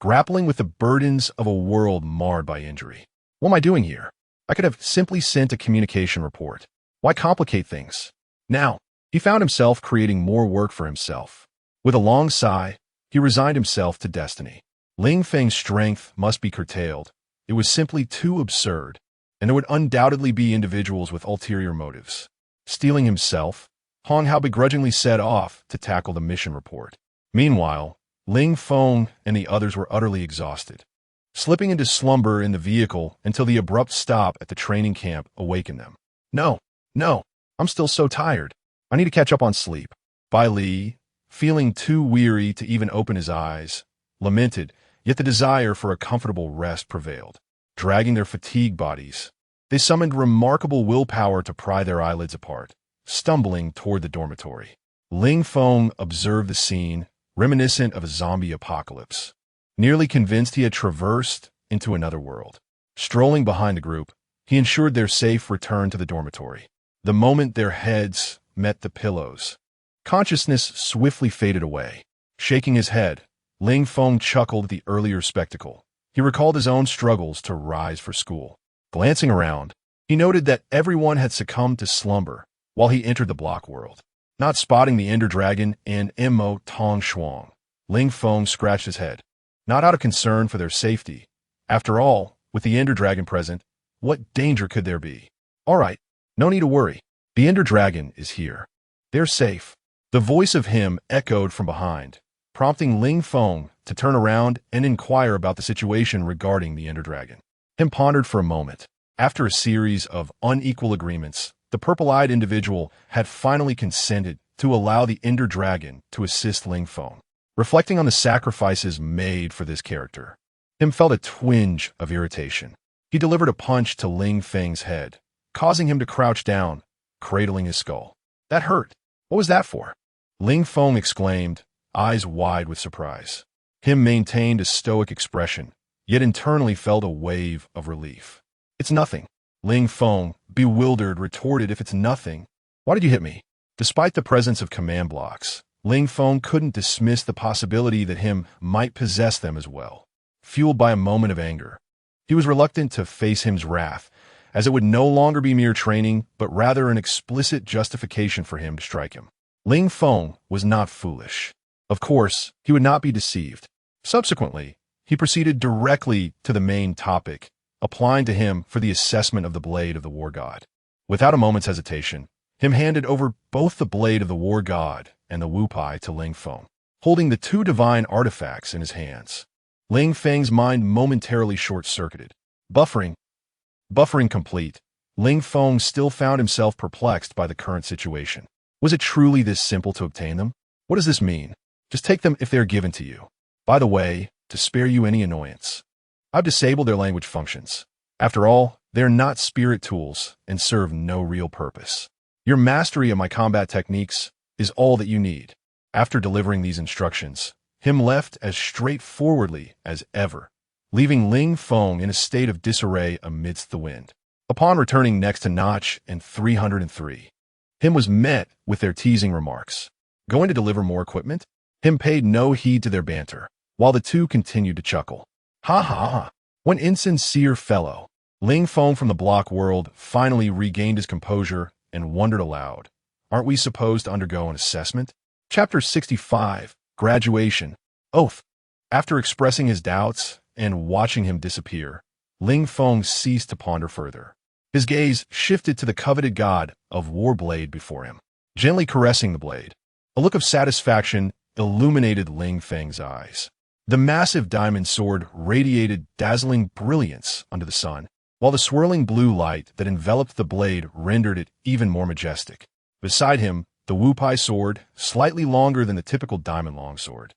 A: grappling with the burdens of a world marred by injury. What am I doing here? I could have simply sent a communication report. Why complicate things? Now, He found himself creating more work for himself. With a long sigh, he resigned himself to destiny. Ling Feng's strength must be curtailed. It was simply too absurd, and there would undoubtedly be individuals with ulterior motives. Steeling himself, Hong Hao begrudgingly set off to tackle the mission report. Meanwhile, Ling Feng and the others were utterly exhausted, slipping into slumber in the vehicle until the abrupt stop at the training camp awakened them. No, I'm still so tired. I need to catch up on sleep. Bai Li, feeling too weary to even open his eyes, lamented, yet the desire for a comfortable rest prevailed. Dragging their fatigued bodies, they summoned remarkable willpower to pry their eyelids apart, stumbling toward the dormitory. Ling Feng observed the scene, reminiscent of a zombie apocalypse, nearly convinced he had traversed into another world. Strolling behind the group, he ensured their safe return to the dormitory. The moment their heads met the pillows, consciousness swiftly faded away. Shaking his head, Ling Feng chuckled at the earlier spectacle. He recalled his own struggles to rise for school. Glancing around, he noted that everyone had succumbed to slumber while he entered the block world. Not spotting the Ender Dragon and Mo Tong Shuang, Ling Feng scratched his head, not out of concern for their safety. After all, with the Ender Dragon present, what danger could there be? All right, no need to worry. The Ender Dragon is here. They're safe. The voice of him echoed from behind, prompting Ling Feng to turn around and inquire about the situation regarding the Ender Dragon. Him pondered for a moment. After a series of unequal agreements, the purple-eyed individual had finally consented to allow the Ender Dragon to assist Ling Feng. Reflecting on the sacrifices made for this character, him felt a twinge of irritation. He delivered a punch to Ling Feng's head, causing him to crouch down, cradling his skull. That hurt. What was that for? Ling Feng exclaimed, eyes wide with surprise. Him maintained a stoic expression, yet internally felt a wave of relief. It's nothing. Ling Feng, bewildered, retorted, if it's nothing, why did you hit me? Despite the presence of command blocks, Ling Feng couldn't dismiss the possibility that him might possess them as well. Fueled by a moment of anger, he was reluctant to face him's wrath, as it would no longer be mere training, but rather an explicit justification for him to strike him. Ling Feng was not foolish. Of course, he would not be deceived. Subsequently, he proceeded directly to the main topic, applying to him for the assessment of the blade of the war god. Without a moment's hesitation, him handed over both the blade of the war god and the Wu Pai to Ling Feng, holding the two divine artifacts in his hands. Ling Feng's mind momentarily short-circuited. Buffering complete, Ling Feng still found himself perplexed by the current situation. Was it truly this simple to obtain them? What does this mean? Just take them if they are given to you. By the way, to spare you any annoyance, I've disabled their language functions. After all, they are not spirit tools and serve no real purpose. Your mastery of my combat techniques is all that you need. After delivering these instructions, him left as straightforwardly as ever, leaving Ling Feng in a state of disarray amidst the wind. Upon returning next to Notch and 303, him was met with their teasing remarks. Going to deliver more equipment? Him paid no heed to their banter, while the two continued to chuckle. Ha ha ha. One insincere fellow. Ling Feng from the block world finally regained his composure and wondered aloud. Aren't we supposed to undergo an assessment? Chapter 65, Graduation. Oath. After expressing his doubts and watching him disappear, Ling Feng ceased to ponder further. His gaze shifted to the coveted god of Warblade before him, gently caressing the blade. A look of satisfaction illuminated Ling Feng's eyes. The massive diamond sword radiated dazzling brilliance under the sun, while the swirling blue light that enveloped the blade rendered it even more majestic. Beside him, the Wu Pai sword, slightly longer than the typical diamond longsword,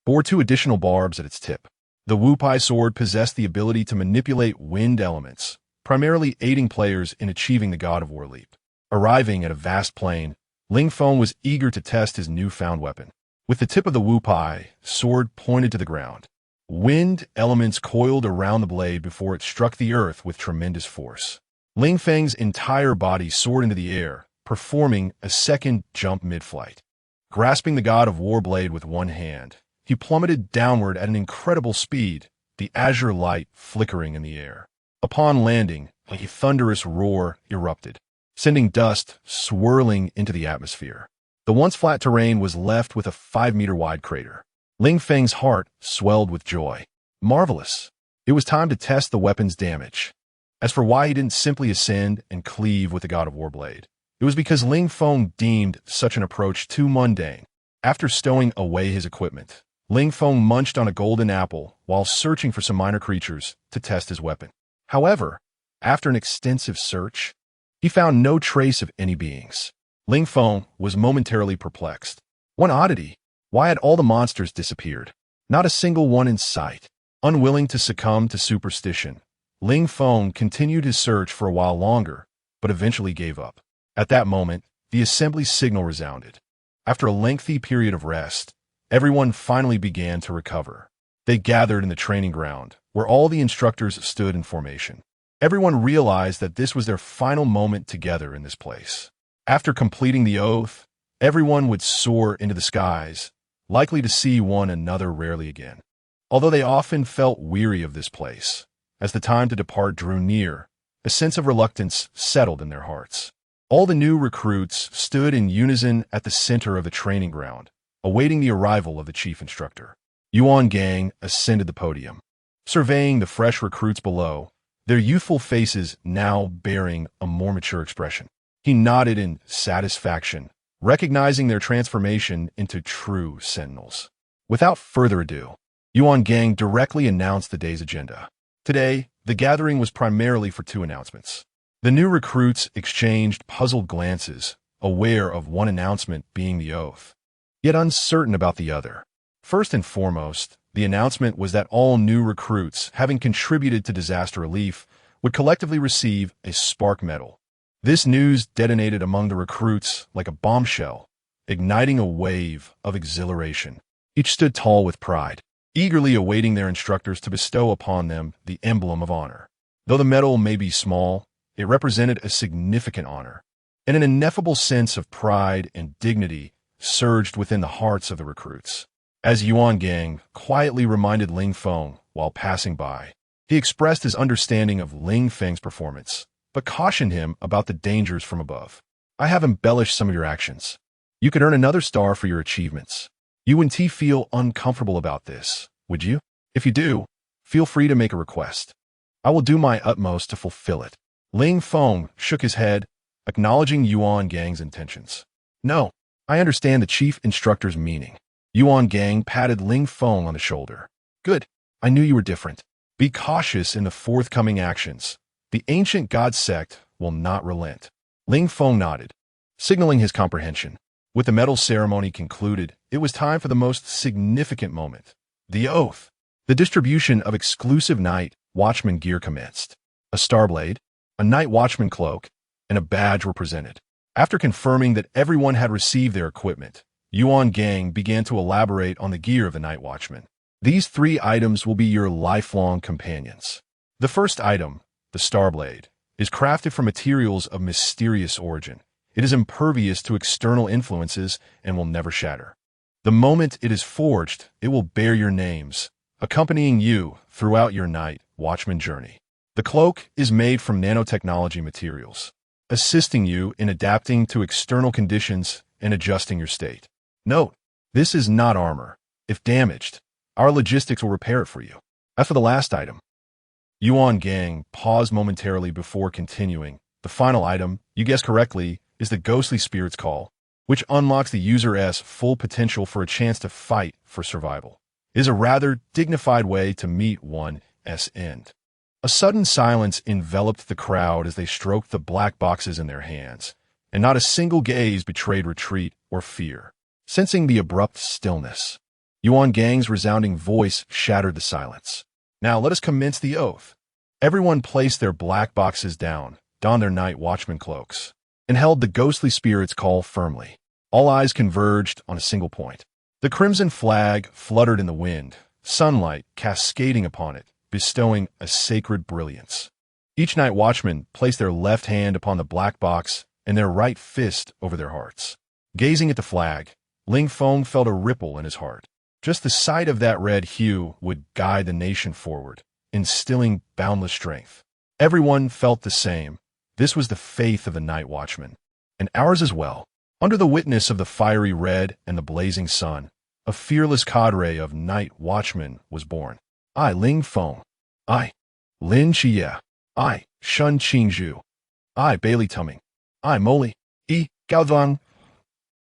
A: bore two additional barbs at its tip. The Wu Pai sword possessed the ability to manipulate wind elements, primarily aiding players in achieving the God of War leap. Arriving at a vast plain, Ling Feng was eager to test his newfound weapon. With the tip of the Wu Pai sword pointed to the ground, wind elements coiled around the blade before it struck the earth with tremendous force. Ling Feng's entire body soared into the air, performing a second jump mid-flight. Grasping the God of War blade with one hand, he plummeted downward at an incredible speed, the azure light flickering in the air. Upon landing, a thunderous roar erupted, sending dust swirling into the atmosphere. The once flat terrain was left with a 5-meter-wide crater. Ling Feng's heart swelled with joy. Marvelous. It was time to test the weapon's damage. As for why he didn't simply ascend and cleave with the god of war blade, it was because Ling Feng deemed such an approach too mundane. After stowing away his equipment, Ling Feng munched on a golden apple while searching for some minor creatures to test his weapon. However, after an extensive search, he found no trace of any beings. Ling Feng was momentarily perplexed. One oddity, why had all the monsters disappeared? Not a single one in sight. Unwilling to succumb to superstition, Ling Feng continued his search for a while longer, but eventually gave up. At that moment, the assembly signal resounded. After a lengthy period of rest, everyone finally began to recover. They gathered in the training ground, where all the instructors stood in formation. Everyone realized that this was their final moment together in this place. After completing the oath, everyone would soar into the skies, likely to see one another rarely again. Although they often felt weary of this place, as the time to depart drew near, a sense of reluctance settled in their hearts. All the new recruits stood in unison at the center of the training ground, awaiting the arrival of the chief instructor. Yuan Gang ascended the podium. Surveying the fresh recruits below, their youthful faces now bearing a more mature expression. He nodded in satisfaction, recognizing their transformation into true sentinels. Without further ado, Yuan Gang directly announced the day's agenda. Today, the gathering was primarily for 2 announcements. The new recruits exchanged puzzled glances, aware of one announcement being the oath, yet uncertain about the other. First and foremost, the announcement was that all new recruits, having contributed to disaster relief, would collectively receive a spark medal. This news detonated among the recruits like a bombshell, igniting a wave of exhilaration. Each stood tall with pride, eagerly awaiting their instructors to bestow upon them the emblem of honor. Though the medal may be small, it represented a significant honor, and an ineffable sense of pride and dignity surged within the hearts of the recruits. As Yuan Gang quietly reminded Ling Feng while passing by, he expressed his understanding of Ling Feng's performance, but cautioned him about the dangers from above. I have embellished some of your actions. You could earn another star for your achievements. You wouldn't feel uncomfortable about this, would you? If you do, feel free to make a request. I will do my utmost to fulfill it. Ling Feng shook his head, acknowledging Yuan Gang's intentions. No, I understand the chief instructor's meaning. Yuan Gang patted Ling Feng on the shoulder. Good, I knew you were different. Be cautious in the forthcoming actions. The ancient god sect will not relent. Ling Feng nodded, signaling his comprehension. With the medal ceremony concluded, it was time for the most significant moment. The oath. The distribution of exclusive night watchman gear commenced. A starblade, a night watchman cloak, and a badge were presented. After confirming that everyone had received their equipment, Yuan Gang began to elaborate on the gear of the night watchman. These 3 items will be your lifelong companions. The first item, the starblade, is crafted from materials of mysterious origin. It is impervious to external influences and will never shatter. The moment it is forged, it will bear your names, accompanying you throughout your night watchman journey. The cloak is made from nanotechnology materials, assisting you in adapting to external conditions and adjusting your state. Note, this is not armor. If damaged, our logistics will repair it for you. As for the last item, Yuan Gang paused momentarily before continuing. The final item, you guessed correctly, is the Ghostly Spirit's Call, which unlocks the user's full potential for a chance to fight for survival. It is a rather dignified way to meet one's end. A sudden silence enveloped the crowd as they stroked the black boxes in their hands, and not a single gaze betrayed retreat or fear. Sensing the abrupt stillness, Yuan Gang's resounding voice shattered the silence. Now let us commence the oath. Everyone placed their black boxes down, donned their night watchman cloaks, and held the Ghostly Spirit's Call firmly. All eyes converged on a single point. The crimson flag fluttered in the wind, sunlight cascading upon it, bestowing a sacred brilliance. Each night watchman placed their left hand upon the black box and their right fist over their hearts. Gazing at the flag, Ling Feng felt a ripple in his heart. Just the sight of that red hue would guide the nation forward, instilling boundless strength. Everyone felt the same. This was the faith of the night watchman, and ours as well. Under the witness of the fiery red and the blazing sun, a fearless cadre of night watchmen was born. I, Ling Feng. I, Lin Xie. I, Shun Qingzhu. I, Bailey Tumming. I, Moli. Gao Zhuang.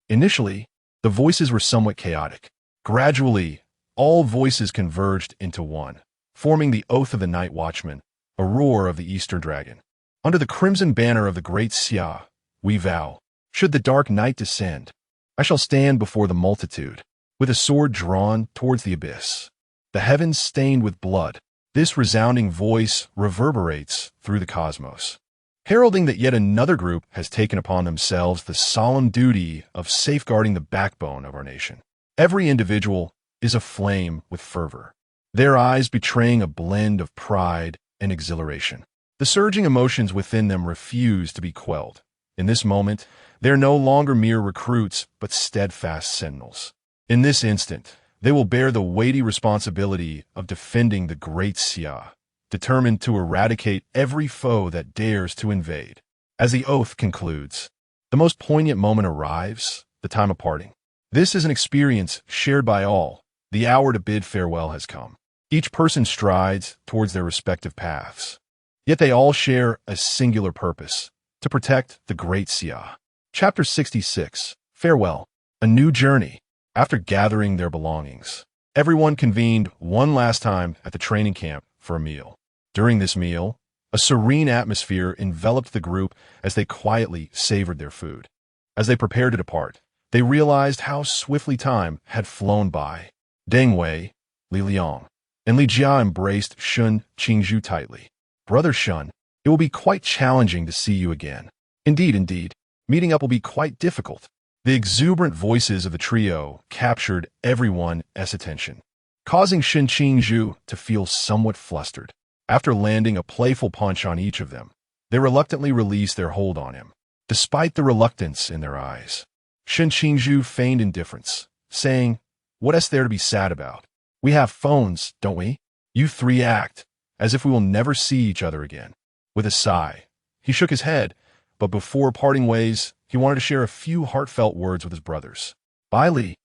A: Initially, the voices were somewhat chaotic. Gradually, all voices converged into one, forming the oath of the night watchman, a roar of the Eastern dragon. Under the crimson banner of the great Xia, we vow, should the dark night descend, I shall stand before the multitude, with a sword drawn towards the abyss. The heavens stained with blood, this resounding voice reverberates through the cosmos, heralding that yet another group has taken upon themselves the solemn duty of safeguarding the backbone of our nation. Every individual is aflame with fervor, their eyes betraying a blend of pride and exhilaration. The surging emotions within them refuse to be quelled. In this moment, they are no longer mere recruits, but steadfast sentinels. In this instant, they will bear the weighty responsibility of defending the great Xia, determined to eradicate every foe that dares to invade. As the oath concludes, the most poignant moment arrives, the time of parting. This is an experience shared by all. The hour to bid farewell has come. Each person strides towards their respective paths. Yet they all share a singular purpose, to protect the great Xia. Chapter 66. Farewell. A new journey. After gathering their belongings, everyone convened one last time at the training camp for a meal. During this meal, a serene atmosphere enveloped the group as they quietly savored their food. As they prepared to depart, they realized how swiftly time had flown by. Deng Wei, Li Liang, and Li Jia embraced Shun Qingzhu tightly. Brother Shun, it will be quite challenging to see you again. Indeed, meeting up will be quite difficult. The exuberant voices of the trio captured everyone's attention, causing Shun Qingzhu to feel somewhat flustered. After landing a playful punch on each of them, they reluctantly released their hold on him. Despite the reluctance in their eyes, Shun Qingzhu feigned indifference, saying, "What is there to be sad about? We have phones, don't we? You three act as if we will never see each other again." With a sigh, he shook his head, but before parting ways, he wanted to share a few heartfelt words with his brothers. Bai Li,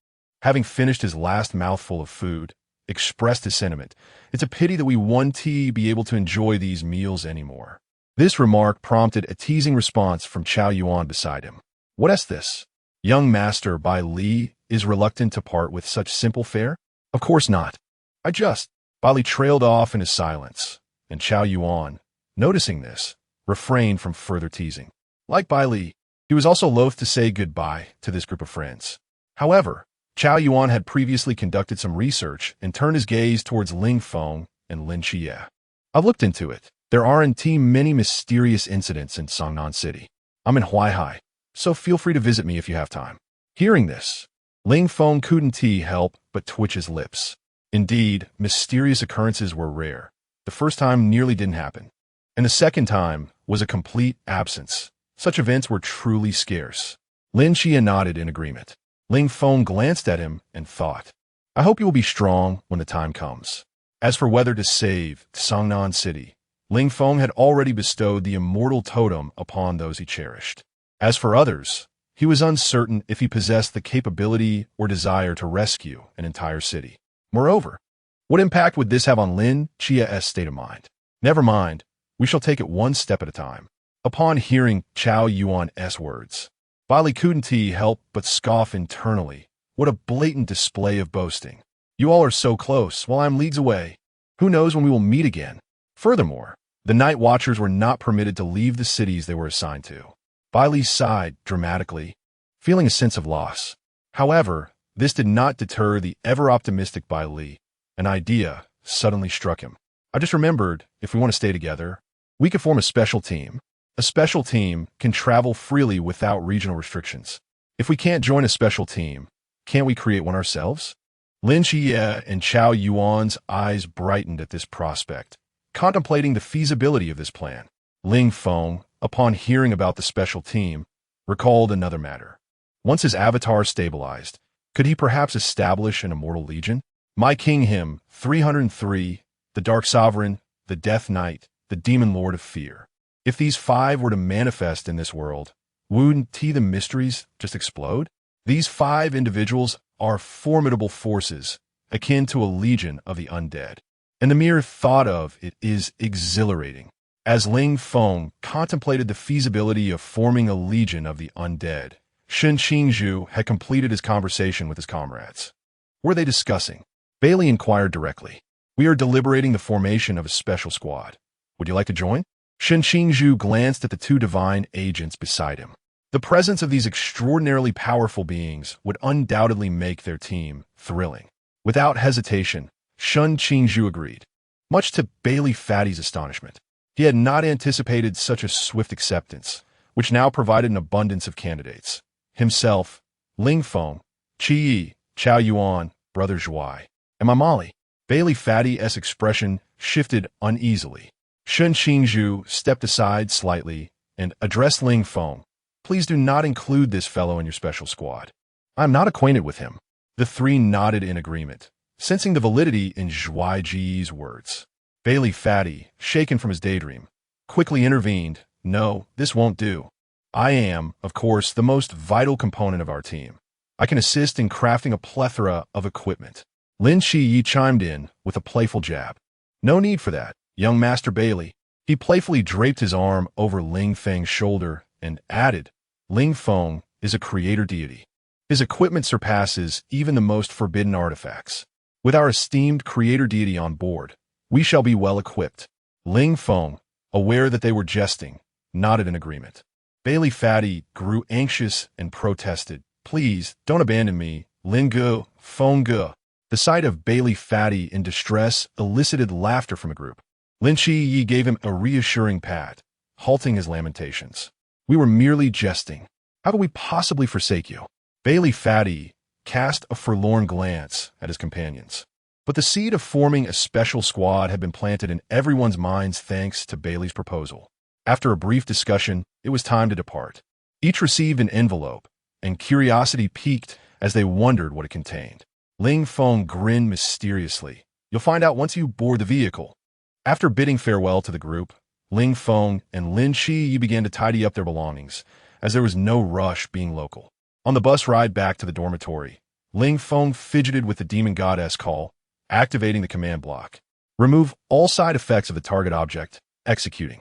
A: having finished his last mouthful of food, expressed his sentiment. It's a pity that we won't be able to enjoy these meals anymore. This remark prompted a teasing response from Chao Yuan beside him. What is this? Young master Bai Li is reluctant to part with such simple fare? Of course not. Bai Li trailed off in his silence, and Chao Yuan, noticing this, refrained from further teasing. Like Bai Li, he was also loath to say goodbye to this group of friends. However, Chao Yuan had previously conducted some research and turned his gaze towards Ling Feng and Lin Xie. I've looked into it. There aren't many mysterious incidents in Songnan City. I'm in Huaihai, so feel free to visit me if you have time. Hearing this, Ling Feng couldn't help but twitch his lips. Indeed, mysterious occurrences were rare. The first time nearly didn't happen, and the second time was a complete absence. Such events were truly scarce. Lin Xie nodded in agreement. Ling Feng glanced at him and thought, I hope you will be strong when the time comes. As for whether to save Songnan City, Ling Feng had already bestowed the immortal totem upon those he cherished. As for others, he was uncertain if he possessed the capability or desire to rescue an entire city. Moreover, what impact would this have on Lin Xie's state of mind? Never mind, we shall take it one step at a time. Upon hearing Chao Yuan's words, Bai Li couldn't help but scoff internally. What a blatant display of boasting. You all are so close, while I'm leagues away. Who knows when we will meet again? Furthermore, the night watchers were not permitted to leave the cities they were assigned to. Bai Li sighed dramatically, feeling a sense of loss. However, this did not deter the ever-optimistic Bai Li. An idea suddenly struck him. I just remembered, if we want to stay together, we could form a special team. A special team can travel freely without regional restrictions. If we can't join a special team, can't we create one ourselves? Lin Xie and Chao Yuan's eyes brightened at this prospect, contemplating the feasibility of this plan. Ling Feng, upon hearing about the special team, recalled another matter. Once his avatar stabilized, could he perhaps establish an immortal legion? My King Him, 303, the Dark Sovereign, the Death Knight, the Demon Lord of Fear. If these 5 were to manifest in this world, Wouldn't the mysteries just explode? These 5 individuals are formidable forces, akin to a legion of the undead. And the mere thought of it is exhilarating. As Ling Feng contemplated the feasibility of forming a legion of the undead, Shen Qingzhu had completed his conversation with his comrades. Were they discussing? Bailey inquired directly. We are deliberating the formation of a special squad. Would you like to join? Shen Qingzhu glanced at the 2 divine agents beside him. The presence of these extraordinarily powerful beings would undoubtedly make their team thrilling. Without hesitation, Shen Qingzhu agreed, much to Bailey Fatty's astonishment. He had not anticipated such a swift acceptance, which now provided an abundance of candidates. Himself, Ling Feng, Qi Yi, Chao Yuan, Brother Zhuai, and Mamali. Bailey Fatty's expression shifted uneasily. Shen Qingzhu stepped aside slightly and addressed Ling Feng. Please do not include this fellow in your special squad. I am not acquainted with him. The 3 nodded in agreement, sensing the validity in Zhuai Ji's words. Bailey Fatty, shaken from his daydream, quickly intervened. No, this won't do. I am, of course, the most vital component of our team. I can assist in crafting a plethora of equipment. Lin Qi Yi chimed in with a playful jab. No need for that, young Master Bailey. He playfully draped his arm over Ling Feng's shoulder and added, Ling Feng is a creator deity. His equipment surpasses even the most forbidden artifacts. With our esteemed creator deity on board, we shall be well equipped. Ling Feng, aware that they were jesting, nodded in agreement. Bailey Fatty grew anxious and protested. Please, don't abandon me, Lin Ge, Feng Ge. The sight of Bailey Fatty in distress elicited laughter from a group. Lin Qi Yi gave him a reassuring pat, halting his lamentations. We were merely jesting. How could we possibly forsake you? Bailey Fatty cast a forlorn glance at his companions. But the seed of forming a special squad had been planted in everyone's minds thanks to Bailey's proposal. After a brief discussion, it was time to depart. Each received an envelope, and curiosity piqued as they wondered what it contained. Ling Feng grinned mysteriously. You'll find out once you board the vehicle. After bidding farewell to the group, Ling Feng and Lin Qi Yi began to tidy up their belongings, as there was no rush being local. On the bus ride back to the dormitory, Ling Feng fidgeted with the demon goddess call, activating the command block. Remove all side effects of the target object. Executing.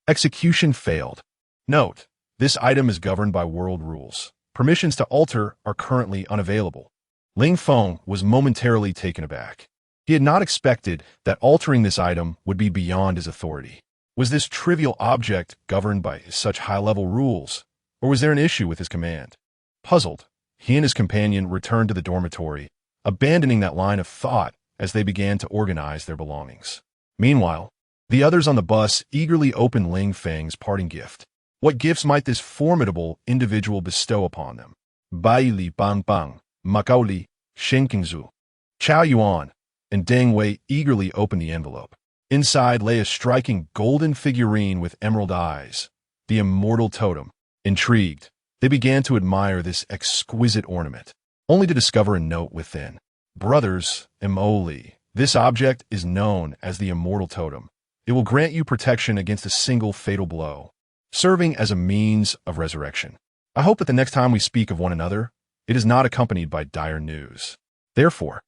A: Execution failed. Note, this item is governed by world rules. Permissions to alter are currently unavailable. Ling Feng was momentarily taken aback. He had not expected that altering this item would be beyond his authority. Was this trivial object governed by such high-level rules, or was there an issue with his command? Puzzled, he and his companion returned to the dormitory, abandoning that line of thought as they began to organize their belongings. Meanwhile, the others on the bus eagerly opened Ling Feng's parting gift. What gifts might this formidable individual bestow upon them? Bai Li Bang Bang, Macao Li, Shenkingzu, Chao Yuan, and Deng Wei eagerly opened the envelope. Inside lay a striking golden figurine with emerald eyes, the immortal totem. Intrigued, they began to admire this exquisite ornament, only to discover a note within. Brothers, Emoli, this object is known as the immortal totem. It will grant you protection against a single fatal blow, serving as a means of resurrection. I hope that the next time we speak of one another, it is not accompanied by dire news. Therefore,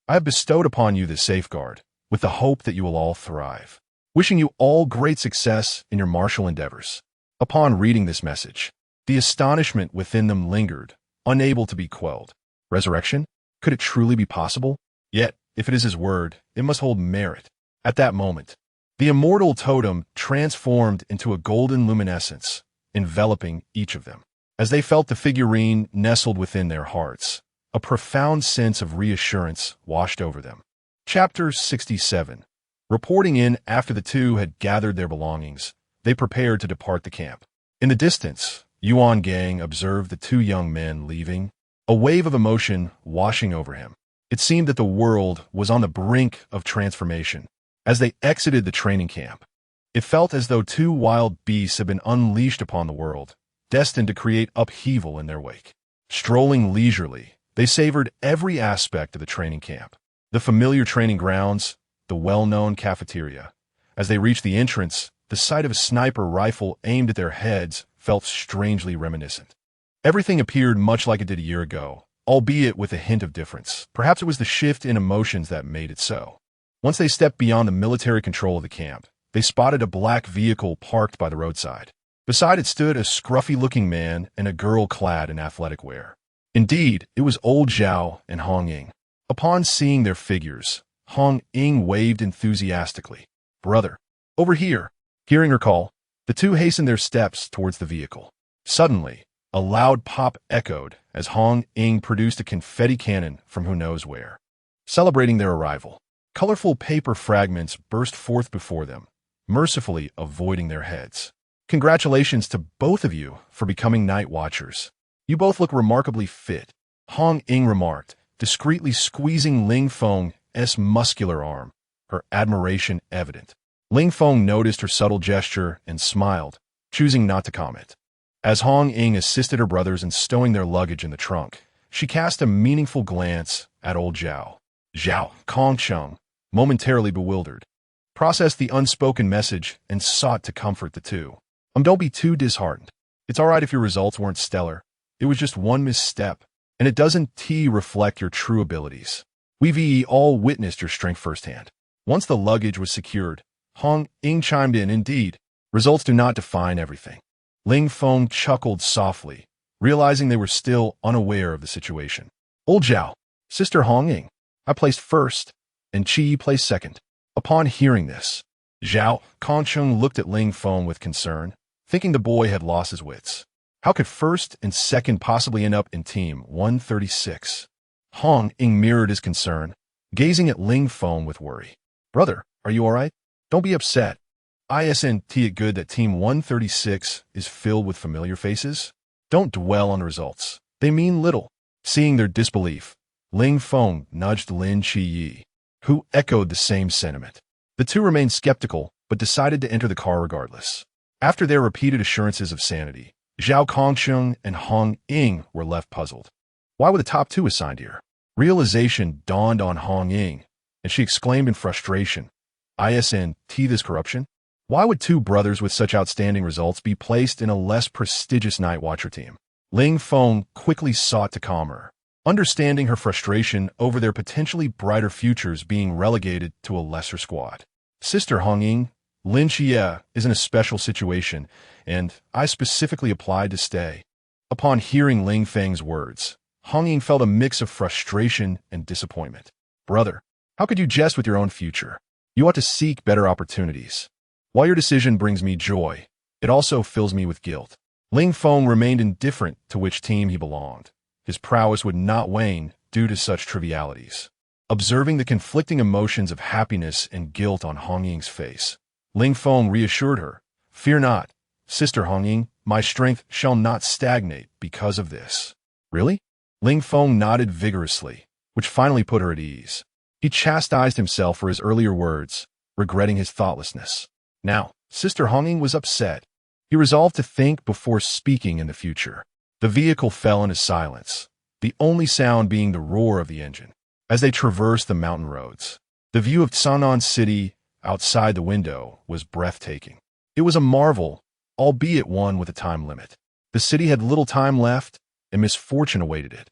A: I have bestowed upon you this safeguard, with the hope that you will all thrive. Wishing you all great success in your martial endeavors. Upon reading this message, the astonishment within them lingered, unable to be quelled. Resurrection? Could it truly be possible? Yet, if it is his word, it must hold merit. At that moment, the immortal totem transformed into a golden luminescence, enveloping each of them. As they felt the figurine nestled within their hearts, a profound sense of reassurance washed over them. Chapter 67. Reporting in after the 2 had gathered their belongings, they prepared to depart the camp. In the distance, Yuan Gang observed the 2 young men leaving, a wave of emotion washing over him. It seemed that the world was on the brink of transformation. As they exited the training camp, it felt as though 2 wild beasts had been unleashed upon the world, destined to create upheaval in their wake. Strolling leisurely, they savored every aspect of the training camp. The familiar training grounds, the well-known cafeteria. As they reached the entrance, the sight of a sniper rifle aimed at their heads felt strangely reminiscent. Everything appeared much like it did a year ago, albeit with a hint of difference. Perhaps it was the shift in emotions that made it so. Once they stepped beyond the military control of the camp, they spotted a black vehicle parked by the roadside. Beside it stood a scruffy-looking man and a girl clad in athletic wear. Indeed, it was old Zhao and Hong Ying. Upon seeing their figures, Hong Ying waved enthusiastically. "Brother, over here." Hearing her call, the two hastened their steps towards the vehicle. Suddenly, a loud pop echoed as Hong Ying produced a confetti cannon from who knows where. Celebrating their arrival, colorful paper fragments burst forth before them, mercifully avoiding their heads. "Congratulations to both of you for becoming night watchers. You both look remarkably fit," Hong Ying remarked, discreetly squeezing Ling Feng's muscular arm, her admiration evident. Ling Feng noticed her subtle gesture and smiled, choosing not to comment. As Hong Ying assisted her brothers in stowing their luggage in the trunk, she cast a meaningful glance at old Zhao. Zhao Kongcheng, momentarily bewildered, processed the unspoken message and sought to comfort the two. Don't be too disheartened. It's all right if your results weren't stellar. It was just one misstep, and it doesn't reflect your true abilities. We've all witnessed your strength firsthand." Once the luggage was secured, Hong Ying chimed in, "Indeed, results do not define everything." Ling Feng chuckled softly, realizing they were still unaware of the situation. "Old Zhao, Sister Hong Ying, I placed first, and Qi placed second." Upon hearing this, Zhao Kongcheng looked at Ling Feng with concern, thinking the boy had lost his wits. How could first and second possibly end up in Team 136? Hong Ying mirrored his concern, gazing at Ling Feng with worry. "Brother, are you all right? Don't be upset. Isn't it good that Team 136 is filled with familiar faces? Don't dwell on the results. They mean little." Seeing their disbelief, Ling Feng nudged Lin Qiyi, who echoed the same sentiment. The two remained skeptical, but decided to enter the car regardless. After their repeated assurances of sanity, Zhao Kongcheng and Hong Ying were left puzzled. Why were the top two assigned here? Realization dawned on Hong Ying, and she exclaimed in frustration, "Isn't this corruption? Why would two brothers with such outstanding results be placed in a less prestigious night watcher team?" Ling Feng quickly sought to calm her, understanding her frustration over their potentially brighter futures being relegated to a lesser squad. "Sister Hong Ying, Lin Xie is in a special situation, and I specifically applied to stay." Upon hearing Ling Feng's words, Hong Ying felt a mix of frustration and disappointment. "Brother, how could you jest with your own future? You ought to seek better opportunities. While your decision brings me joy, it also fills me with guilt." Ling Feng remained indifferent to which team he belonged. His prowess would not wane due to such trivialities. Observing the conflicting emotions of happiness and guilt on Hong Ying's face, Ling Feng reassured her, "Fear not, Sister Hong Ying, my strength shall not stagnate because of this." "Really?" Ling Feng nodded vigorously, which finally put her at ease. He chastised himself for his earlier words, regretting his thoughtlessness. Now, Sister Hong Ying was upset. He resolved to think before speaking in the future. The vehicle fell into silence, the only sound being the roar of the engine. As they traversed the mountain roads, the view of San'an City outside the window was breathtaking. It was a marvel, albeit one with a time limit. The city had little time left, and misfortune awaited it.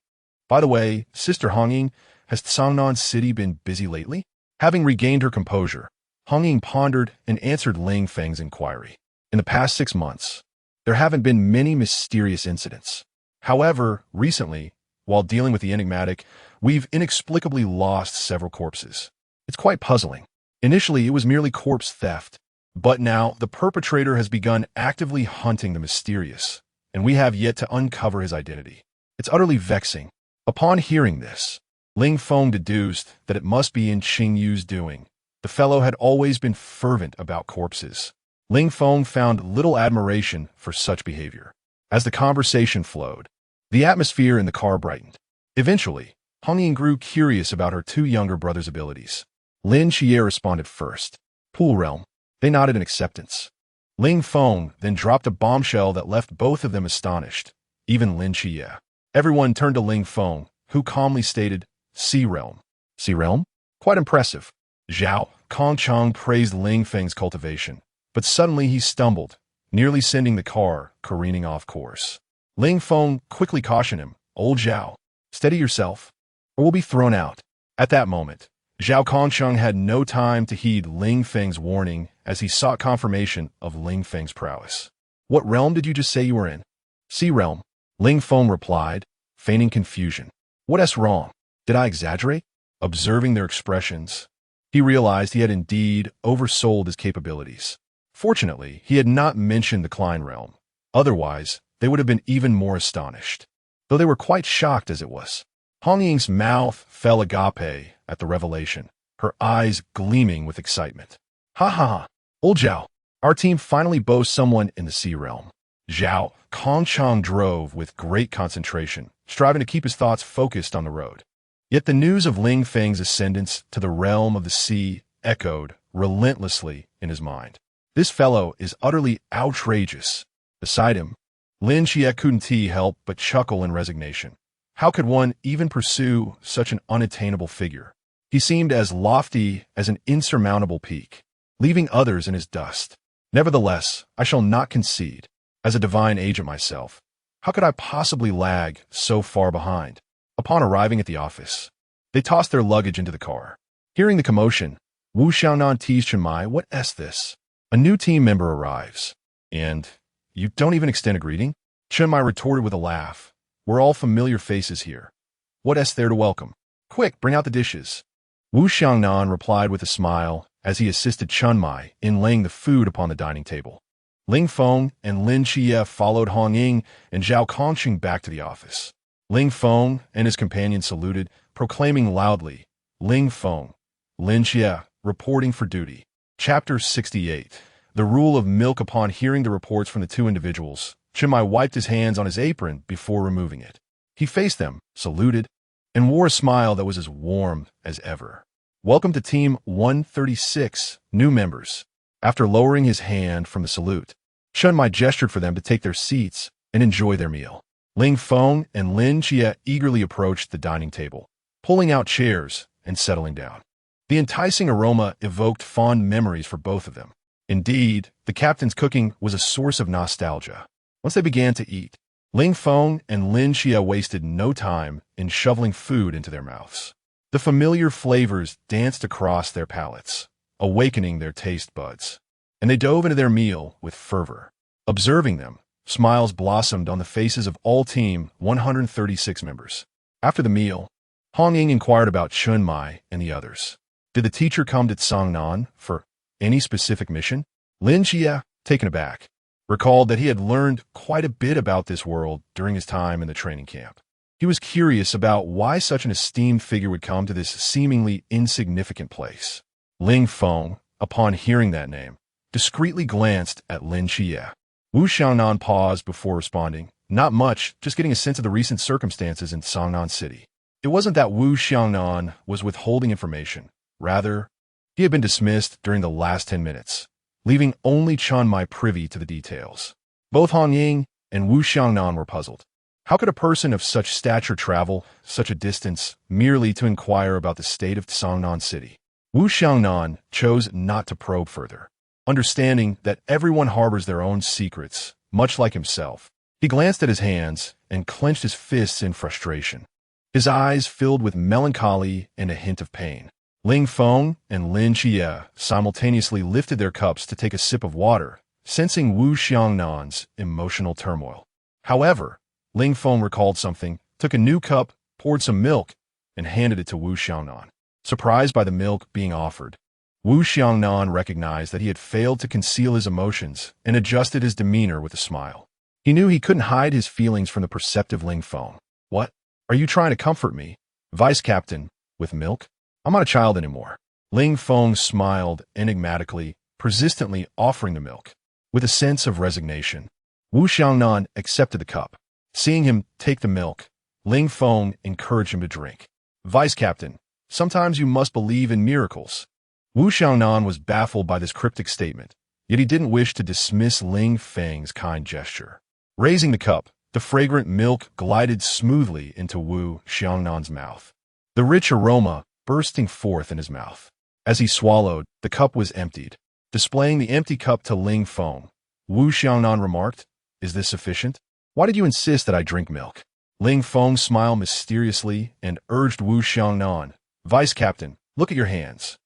A: By the way, Sister Hong Ying, has San'an City been busy lately? Having regained her composure, Hong Ying pondered and answered Ling Feng's inquiry. In the past 6 months, there haven't been many mysterious incidents. However, recently, while dealing with the enigmatic, we've inexplicably lost several corpses. It's quite puzzling. Initially, it was merely corpse theft, but now the perpetrator has begun actively hunting the mysterious, and we have yet to uncover his identity. It's utterly vexing. Upon hearing this, Ling Feng deduced that it must be in Qing Yu's doing. The fellow had always been fervent about corpses. Ling Feng found little admiration for such behavior. As the conversation flowed, the atmosphere in the car brightened. Eventually, Hong Ying grew curious about her two younger brothers' abilities. Lin Xie responded first. "Pool realm." They nodded in acceptance. Ling Feng then dropped a bombshell that left both of them astonished, even Lin Xie. Everyone turned to Ling Feng, who calmly stated, "Sea realm." "Sea realm? Quite impressive." Zhao Kongcheng praised Ling Feng's cultivation, but suddenly he stumbled, nearly sending the car careening off course. Ling Feng quickly cautioned him, "Old Zhao, steady yourself, or we'll be thrown out." At that moment, Zhao Kongcheng had no time to heed Ling Feng's warning as he sought confirmation of Ling Feng's prowess. "What realm did you just say you were in?" "Sea realm," Ling Feng replied, feigning confusion. "What's wrong? Did I exaggerate?" Observing their expressions, he realized he had indeed oversold his capabilities. Fortunately, he had not mentioned the Klein realm. Otherwise, they would have been even more astonished, though they were quite shocked as it was. Hong Ying's mouth fell agape at the revelation, her eyes gleaming with excitement. "Ha ha ha! Old Zhao, our team finally boasts someone in the sea realm." Zhao Kongcheng drove with great concentration, striving to keep his thoughts focused on the road. Yet the news of Ling Feng's ascendance to the realm of the sea echoed relentlessly in his mind. This fellow is utterly outrageous. Beside him, Lin Xie couldn't help but chuckle in resignation. How could one even pursue such an unattainable figure? He seemed as lofty as an insurmountable peak, leaving others in his dust. Nevertheless, I shall not concede. As a divine agent myself, how could I possibly lag so far behind? Upon arriving at the office, they tossed their luggage into the car. Hearing the commotion, Wu Xiaonan teased Chenmai, "What's this? A new team member arrives, and you don't even extend a greeting?" Chenmai retorted with a laugh. "We're all familiar faces here. What's there to welcome? Quick, bring out the dishes." Wu Xiaonan replied with a smile as he assisted Chenmai in laying the food upon the dining table. Ling Feng and Lin Xie followed Hong Ying and Zhao Kongcheng back to the office. Ling Feng and his companion saluted, proclaiming loudly, "Ling Feng, Lin Xie, reporting for duty." Chapter 68. The Rule of Milk. Upon hearing the reports from the two individuals, Chenmai wiped his hands on his apron before removing it. He faced them, saluted, and wore a smile that was as warm as ever. "Welcome to Team 136, new members." After lowering his hand from the salute, Chenmai gestured for them to take their seats and enjoy their meal. Ling Feng and Lin Xie eagerly approached the dining table, pulling out chairs and settling down. The enticing aroma evoked fond memories for both of them. Indeed, the captain's cooking was a source of nostalgia. Once they began to eat, Ling Feng and Lin Xie wasted no time in shoveling food into their mouths. The familiar flavors danced across their palates, awakening their taste buds, and they dove into their meal with fervor. Observing them, smiles blossomed on the faces of all Team 136 members. After the meal, Hong Ying inquired about Chenmai and the others. Did the teacher come to Tsangnan for any specific mission? Lin Xie, taken aback, recalled that he had learned quite a bit about this world during his time in the training camp. He was curious about why such an esteemed figure would come to this seemingly insignificant place. Ling Feng, upon hearing that name, discreetly glanced at Lin Xie. Wu Xiaonan paused before responding. "Not much, just getting a sense of the recent circumstances in Sangnan City." It wasn't that Wu Xiaonan was withholding information. Rather, he had been dismissed during the last 10 minutes, leaving only Chenmai privy to the details. Both Hong Ying and Wu Xiaonan were puzzled. How could a person of such stature travel such a distance merely to inquire about the state of Sangnan City? Wu Xiaonan chose not to probe further. Understanding that everyone harbors their own secrets, much like himself, he glanced at his hands and clenched his fists in frustration. His eyes filled with melancholy and a hint of pain. Ling Feng and Lin Xie simultaneously lifted their cups to take a sip of water, sensing Wu Xiaonan's emotional turmoil. However, Ling Feng recalled something, took a new cup, poured some milk, and handed it to Wu Xiaonan. Surprised by the milk being offered, Wu Xiaonan recognized that he had failed to conceal his emotions and adjusted his demeanor with a smile. He knew he couldn't hide his feelings from the perceptive Ling Feng. "What? Are you trying to comfort me, Vice Captain, with milk? I'm not a child anymore." Ling Feng smiled enigmatically, persistently offering the milk. With a sense of resignation, Wu Xiaonan accepted the cup. Seeing him take the milk, Ling Feng encouraged him to drink. "Vice Captain, sometimes you must believe in miracles." Wu Xiaonan was baffled by this cryptic statement, yet he didn't wish to dismiss Ling Feng's kind gesture. Raising the cup, the fragrant milk glided smoothly into Wu Xiaonan's mouth, the rich aroma bursting forth in his mouth. As he swallowed, the cup was emptied. Displaying the empty cup to Ling Feng, Wu Xiangnan remarked, "Is this sufficient? Why did you insist that I drink milk?" Ling Feng smiled mysteriously and urged Wu Xiangnan, "Vice Captain, look at your hands."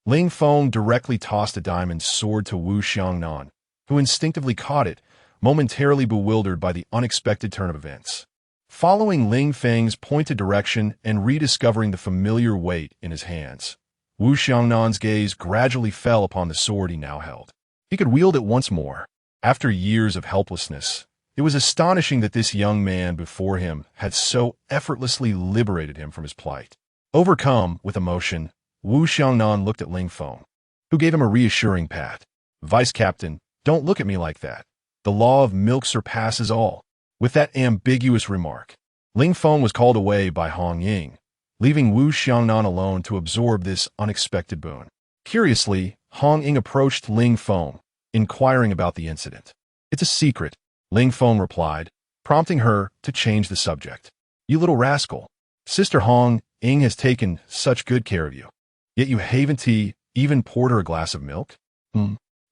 A: Ling Feng directly tossed a diamond sword to Wu Xiangnan, who instinctively caught it, momentarily bewildered by the unexpected turn of events. Following Ling Feng's pointed direction and rediscovering the familiar weight in his hands, Wu Xiangnan's gaze gradually fell upon the sword he now held. He could wield it once more. After years of helplessness, it was astonishing that this young man before him had so effortlessly liberated him from his plight. Overcome with emotion, Wu Xiangnan looked at Ling Feng, who gave him a reassuring pat. "Vice Captain, don't look at me like that. The law of milk surpasses all." With that ambiguous remark, Ling Feng was called away by Hong Ying, leaving Wu Xiangnan alone to absorb this unexpected boon. Curiously, Hong Ying approached Ling Feng, inquiring about the incident. "It's a secret," Ling Feng replied, prompting her to change the subject. "You little rascal. Sister Hong Ying has taken such good care of you. Yet you haven't even poured her a glass of milk?"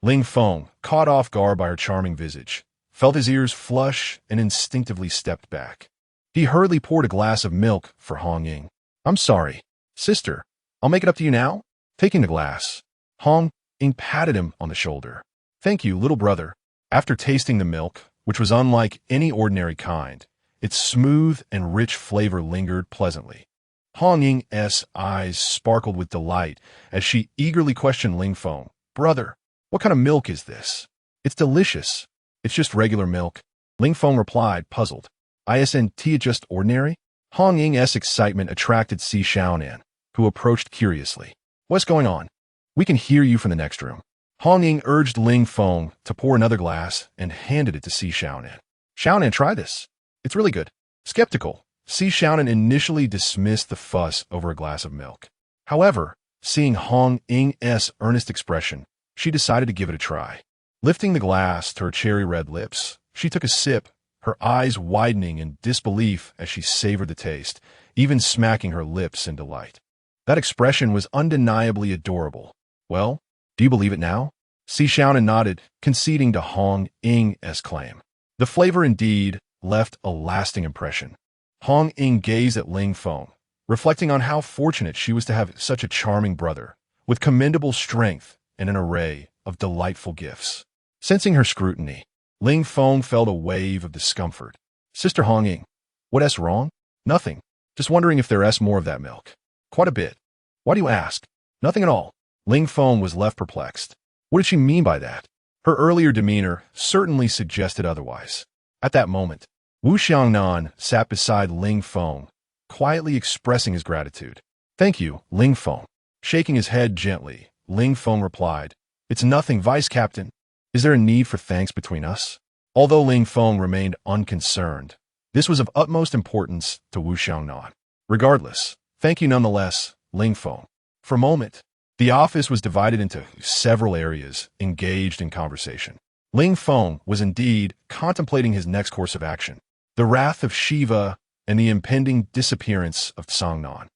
A: Ling Feng, caught off guard by her charming visage, felt his ears flush and instinctively stepped back. He hurriedly poured a glass of milk for Hong Ying. "I'm sorry, sister. I'll make it up to you now." Taking the glass, Hong Ying patted him on the shoulder. "Thank you, little brother." After tasting the milk, which was unlike any ordinary kind, its smooth and rich flavor lingered pleasantly. Hong Ying's eyes sparkled with delight as she eagerly questioned Ling Feng, "Brother, what kind of milk is this?" "It's delicious. It's just regular milk," Ling Feng replied, puzzled. "Isn't it just ordinary?" Hong Ying's excitement attracted Si Xiaonan, who approached curiously. "What's going on? We can hear you from the next room." Hong Ying urged Ling Feng to pour another glass and handed it to Si Xiaonan. "Xiaonan, try this. It's really good." Skeptical, Si Xiaonan initially dismissed the fuss over a glass of milk. However, seeing Hong Ying's earnest expression, she decided to give it a try. Lifting the glass to her cherry-red lips, she took a sip, her eyes widening in disbelief as she savored the taste, even smacking her lips in delight. That expression was undeniably adorable. "Well, do you believe it now?" Si Xiaonan nodded, conceding to Hong Ying's claim. The flavor indeed left a lasting impression. Hong Ying gazed at Ling Feng, reflecting on how fortunate she was to have such a charming brother, with commendable strength and an array of delightful gifts. Sensing her scrutiny, Ling Feng felt a wave of discomfort. "Sister Hong Ying, what's wrong?" "Nothing. Just wondering if there's more of that milk." "Quite a bit." "Why do you ask?" "Nothing at all." Ling Feng was left perplexed. What did she mean by that? Her earlier demeanor certainly suggested otherwise. At that moment, Wu Xiangnan sat beside Ling Feng, quietly expressing his gratitude. "Thank you, Ling Feng." Shaking his head gently, Ling Feng replied, "It's nothing, Vice Captain. Is there a need for thanks between us?" Although Ling Feng remained unconcerned, this was of utmost importance to Wu Xiangnan. "Regardless, thank you nonetheless, Ling Feng." For a moment, the office was divided into several areas engaged in conversation. Ling Feng was indeed contemplating his next course of action, the wrath of Shiva and the impending disappearance of Songnan.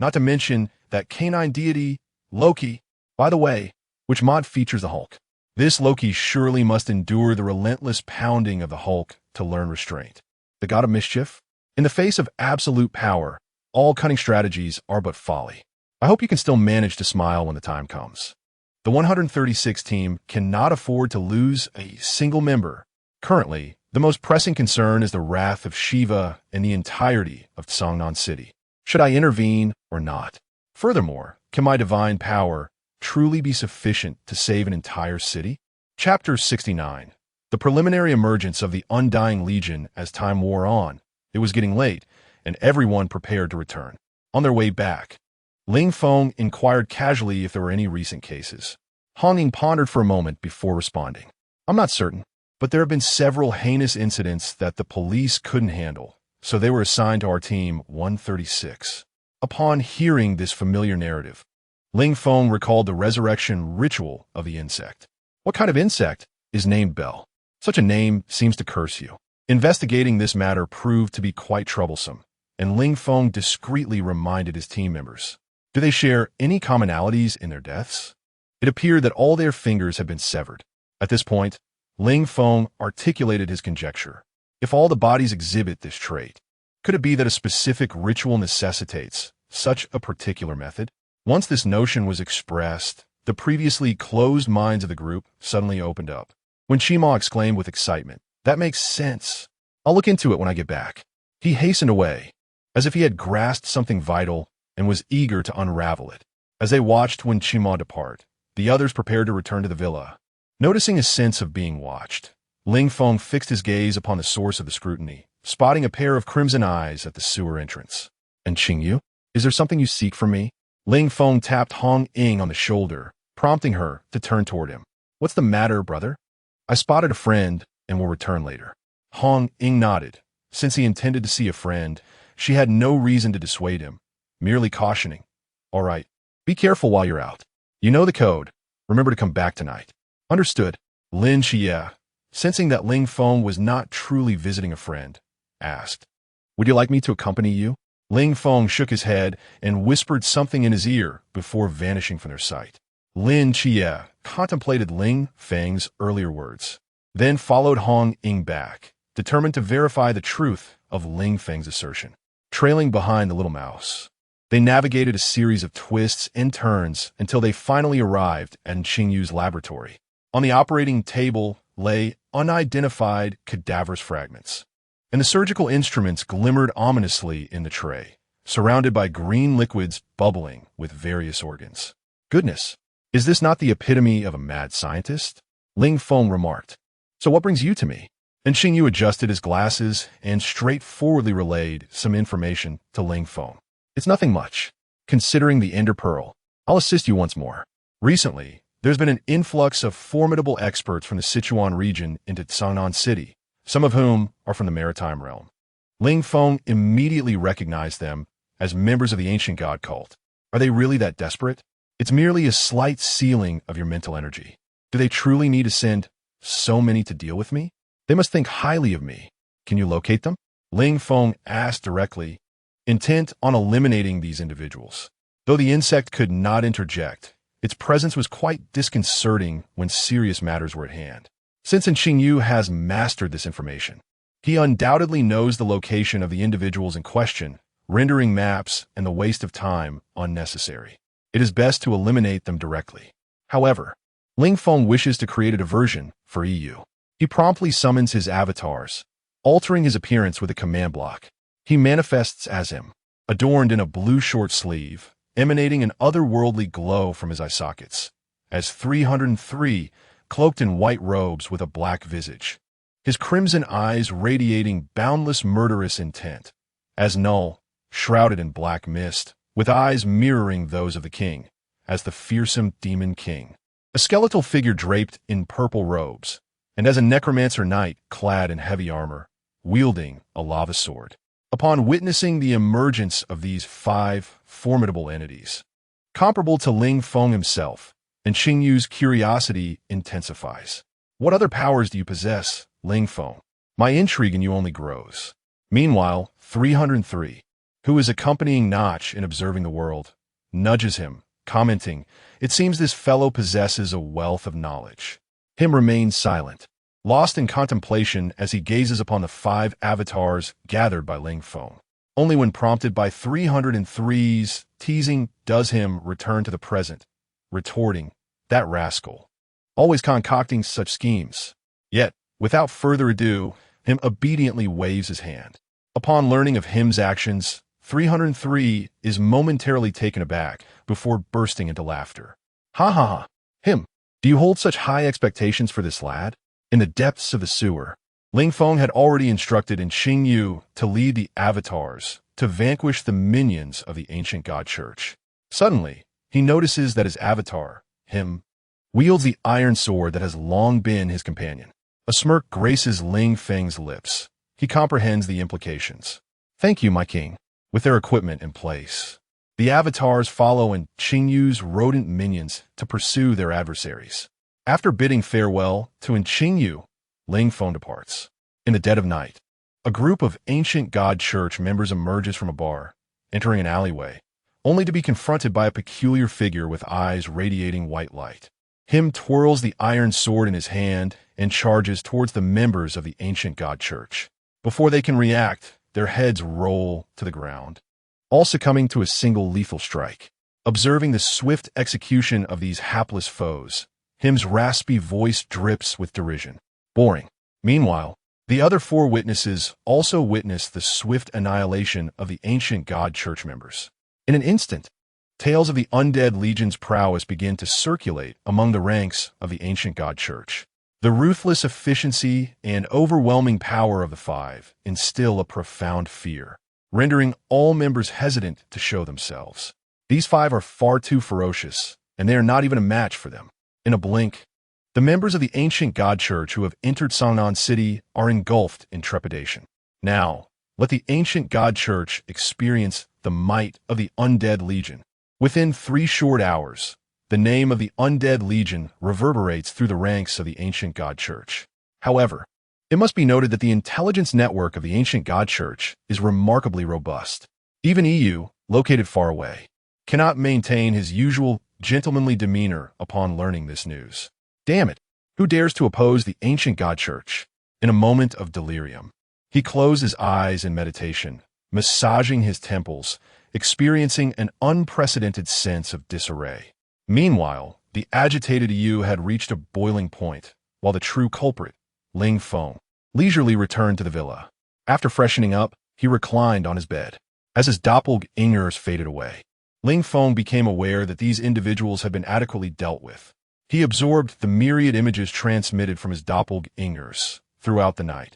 A: Not to mention that canine deity, Loki, by the way, which mod features the Hulk. This Loki surely must endure the relentless pounding of the Hulk to learn restraint. The god of mischief? In the face of absolute power, all cunning strategies are but folly. I hope you can still manage to smile when the time comes. The 136 team cannot afford to lose a single member. Currently, the most pressing concern is the wrath of Shiva and the entirety of Songnan City. Should I intervene or not? Furthermore, can my divine power truly be sufficient to save an entire city? Chapter 69. The preliminary emergence of the Undying Legion. As time wore on, it was getting late, and everyone prepared to return. On their way back, Ling Feng inquired casually if there were any recent cases. Hong Ying pondered for a moment before responding. "I'm not certain, but there have been several heinous incidents that the police couldn't handle, so they were assigned to our team 136. Upon hearing this familiar narrative, Ling Feng recalled the resurrection ritual of the insect. "What kind of insect is named Bell? Such a name seems to curse you." Investigating this matter proved to be quite troublesome, and Ling Feng discreetly reminded his team members. "Do they share any commonalities in their deaths?" It appeared that all their fingers had been severed. At this point, Ling Feng articulated his conjecture. If all the bodies exhibit this trait, could it be that a specific ritual necessitates such a particular method? Once this notion was expressed, the previously closed minds of the group suddenly opened up. When Chima exclaimed with excitement, "That makes sense. I'll look into it when I get back." He hastened away, as if he had grasped something vital and was eager to unravel it. As they watched when Chima depart, the others prepared to return to the villa. Noticing a sense of being watched, Ling Feng fixed his gaze upon the source of the scrutiny, spotting a pair of crimson eyes at the sewer entrance. "And Qingyu, is there something you seek from me?" Ling Feng tapped Hong Ying on the shoulder, prompting her to turn toward him. "What's the matter, brother?" "I spotted a friend and will return later." Hong Ying nodded. Since he intended to see a friend, she had no reason to dissuade him, merely cautioning, "All right, be careful while you're out. You know the code. Remember to come back tonight." "Understood." Lin Xie, sensing that Ling Feng was not truly visiting a friend, asked, "Would you like me to accompany you?" Ling Feng shook his head and whispered something in his ear before vanishing from their sight. Lin Xie contemplated Ling Feng's earlier words, then followed Hong Ying back, determined to verify the truth of Ling Feng's assertion. Trailing behind the little mouse, they navigated a series of twists and turns until they finally arrived at Qingyu's laboratory. On the operating table lay unidentified cadaverous fragments, and the surgical instruments glimmered ominously in the tray, surrounded by green liquids bubbling with various organs. "Goodness, is this not the epitome of a mad scientist?" Ling Feng remarked. "So what brings you to me?" And Qingyu adjusted his glasses and straightforwardly relayed some information to Ling Feng. "It's nothing much. Considering the Ender Pearl, I'll assist you once more. Recently, there's been an influx of formidable experts from the Sichuan region into Chang'an City, some of whom are from the maritime realm." Ling Feng immediately recognized them as members of the ancient god cult. Are they really that desperate? It's merely a slight sealing of your mental energy. Do they truly need to send so many to deal with me? They must think highly of me. Can you locate them? Ling Feng asked directly, intent on eliminating these individuals. Though the insect could not interject, its presence was quite disconcerting when serious matters were at hand. Since Qingyu has mastered this information, he undoubtedly knows the location of the individuals in question, rendering maps and the waste of time unnecessary. It is best to eliminate them directly. However, Ling Feng wishes to create a diversion for EU. He promptly summons his avatars, altering his appearance with a command block. He manifests as him, adorned in a blue short sleeve, emanating an otherworldly glow from his eye sockets, as 303, cloaked in white robes with a black visage, his crimson eyes radiating boundless murderous intent, as Null, shrouded in black mist, with eyes mirroring those of the king, as the fearsome demon king, a skeletal figure draped in purple robes, and as a necromancer knight clad in heavy armor, wielding a lava sword. Upon witnessing the emergence of these 5 formidable entities, comparable to Ling Feng himself, and Qingyu's curiosity intensifies. "What other powers do you possess, Ling Feng? My intrigue in you only grows." Meanwhile, 303, who is accompanying Notch in observing the world, nudges him, commenting, "It seems this fellow possesses a wealth of knowledge." Him remains silent, lost in contemplation as he gazes upon the 5 avatars gathered by Ling Feng. Only when prompted by 303's teasing does him return to the present, retorting, "That rascal, always concocting such schemes." Yet, without further ado, him obediently waves his hand. Upon learning of him's actions, 303 is momentarily taken aback before bursting into laughter. "Ha ha ha! Him! Do you hold such high expectations for this lad?" In the depths of the sewer, Ling Feng had already instructed Qingyu to lead the avatars to vanquish the minions of the ancient god church. Suddenly, he notices that his avatar, him, wields the iron sword that has long been his companion. A smirk graces Ling Feng's lips. He comprehends the implications. "Thank you, my king." With their equipment in place, the avatars follow in Qingyu's rodent minions to pursue their adversaries. After bidding farewell to Qingyu, Ling Feng departs. In the dead of night, a group of ancient god church members emerges from a bar, entering an alleyway, only to be confronted by a peculiar figure with eyes radiating white light. Him twirls the iron sword in his hand and charges towards the members of the ancient god church. Before they can react, their heads roll to the ground, all succumbing to a single lethal strike. Observing the swift execution of these hapless foes, Him's raspy voice drips with derision. Boring. Meanwhile, the other four witnesses also witness the swift annihilation of the ancient god church members. In an instant, tales of the undead legion's prowess begin to circulate among the ranks of the ancient god church. The ruthless efficiency and overwhelming power of the five instill a profound fear, rendering all members hesitant to show themselves. These five are far too ferocious, and they are not even a match for them. In a blink, the members of the ancient god church who have entered Sangnan City are engulfed in trepidation. Now, let the ancient god church experience the might of the undead legion. Within 3 short hours, the name of the undead legion reverberates through the ranks of the ancient god church. However, it must be noted that the intelligence network of the ancient god church is remarkably robust. Even EU, located far away, cannot maintain his usual gentlemanly demeanor upon learning this news. Damn it! Who dares to oppose the ancient god church? In a moment of delirium, he closed his eyes in meditation, massaging his temples, experiencing an unprecedented sense of disarray. Meanwhile, the agitated EU had reached a boiling point, while the true culprit, Ling Feng, leisurely returned to the villa. After freshening up, he reclined on his bed. As his doppelgangers faded away, Ling Feng became aware that these individuals had been adequately dealt with. He absorbed the myriad images transmitted from his doppelgangers throughout the night.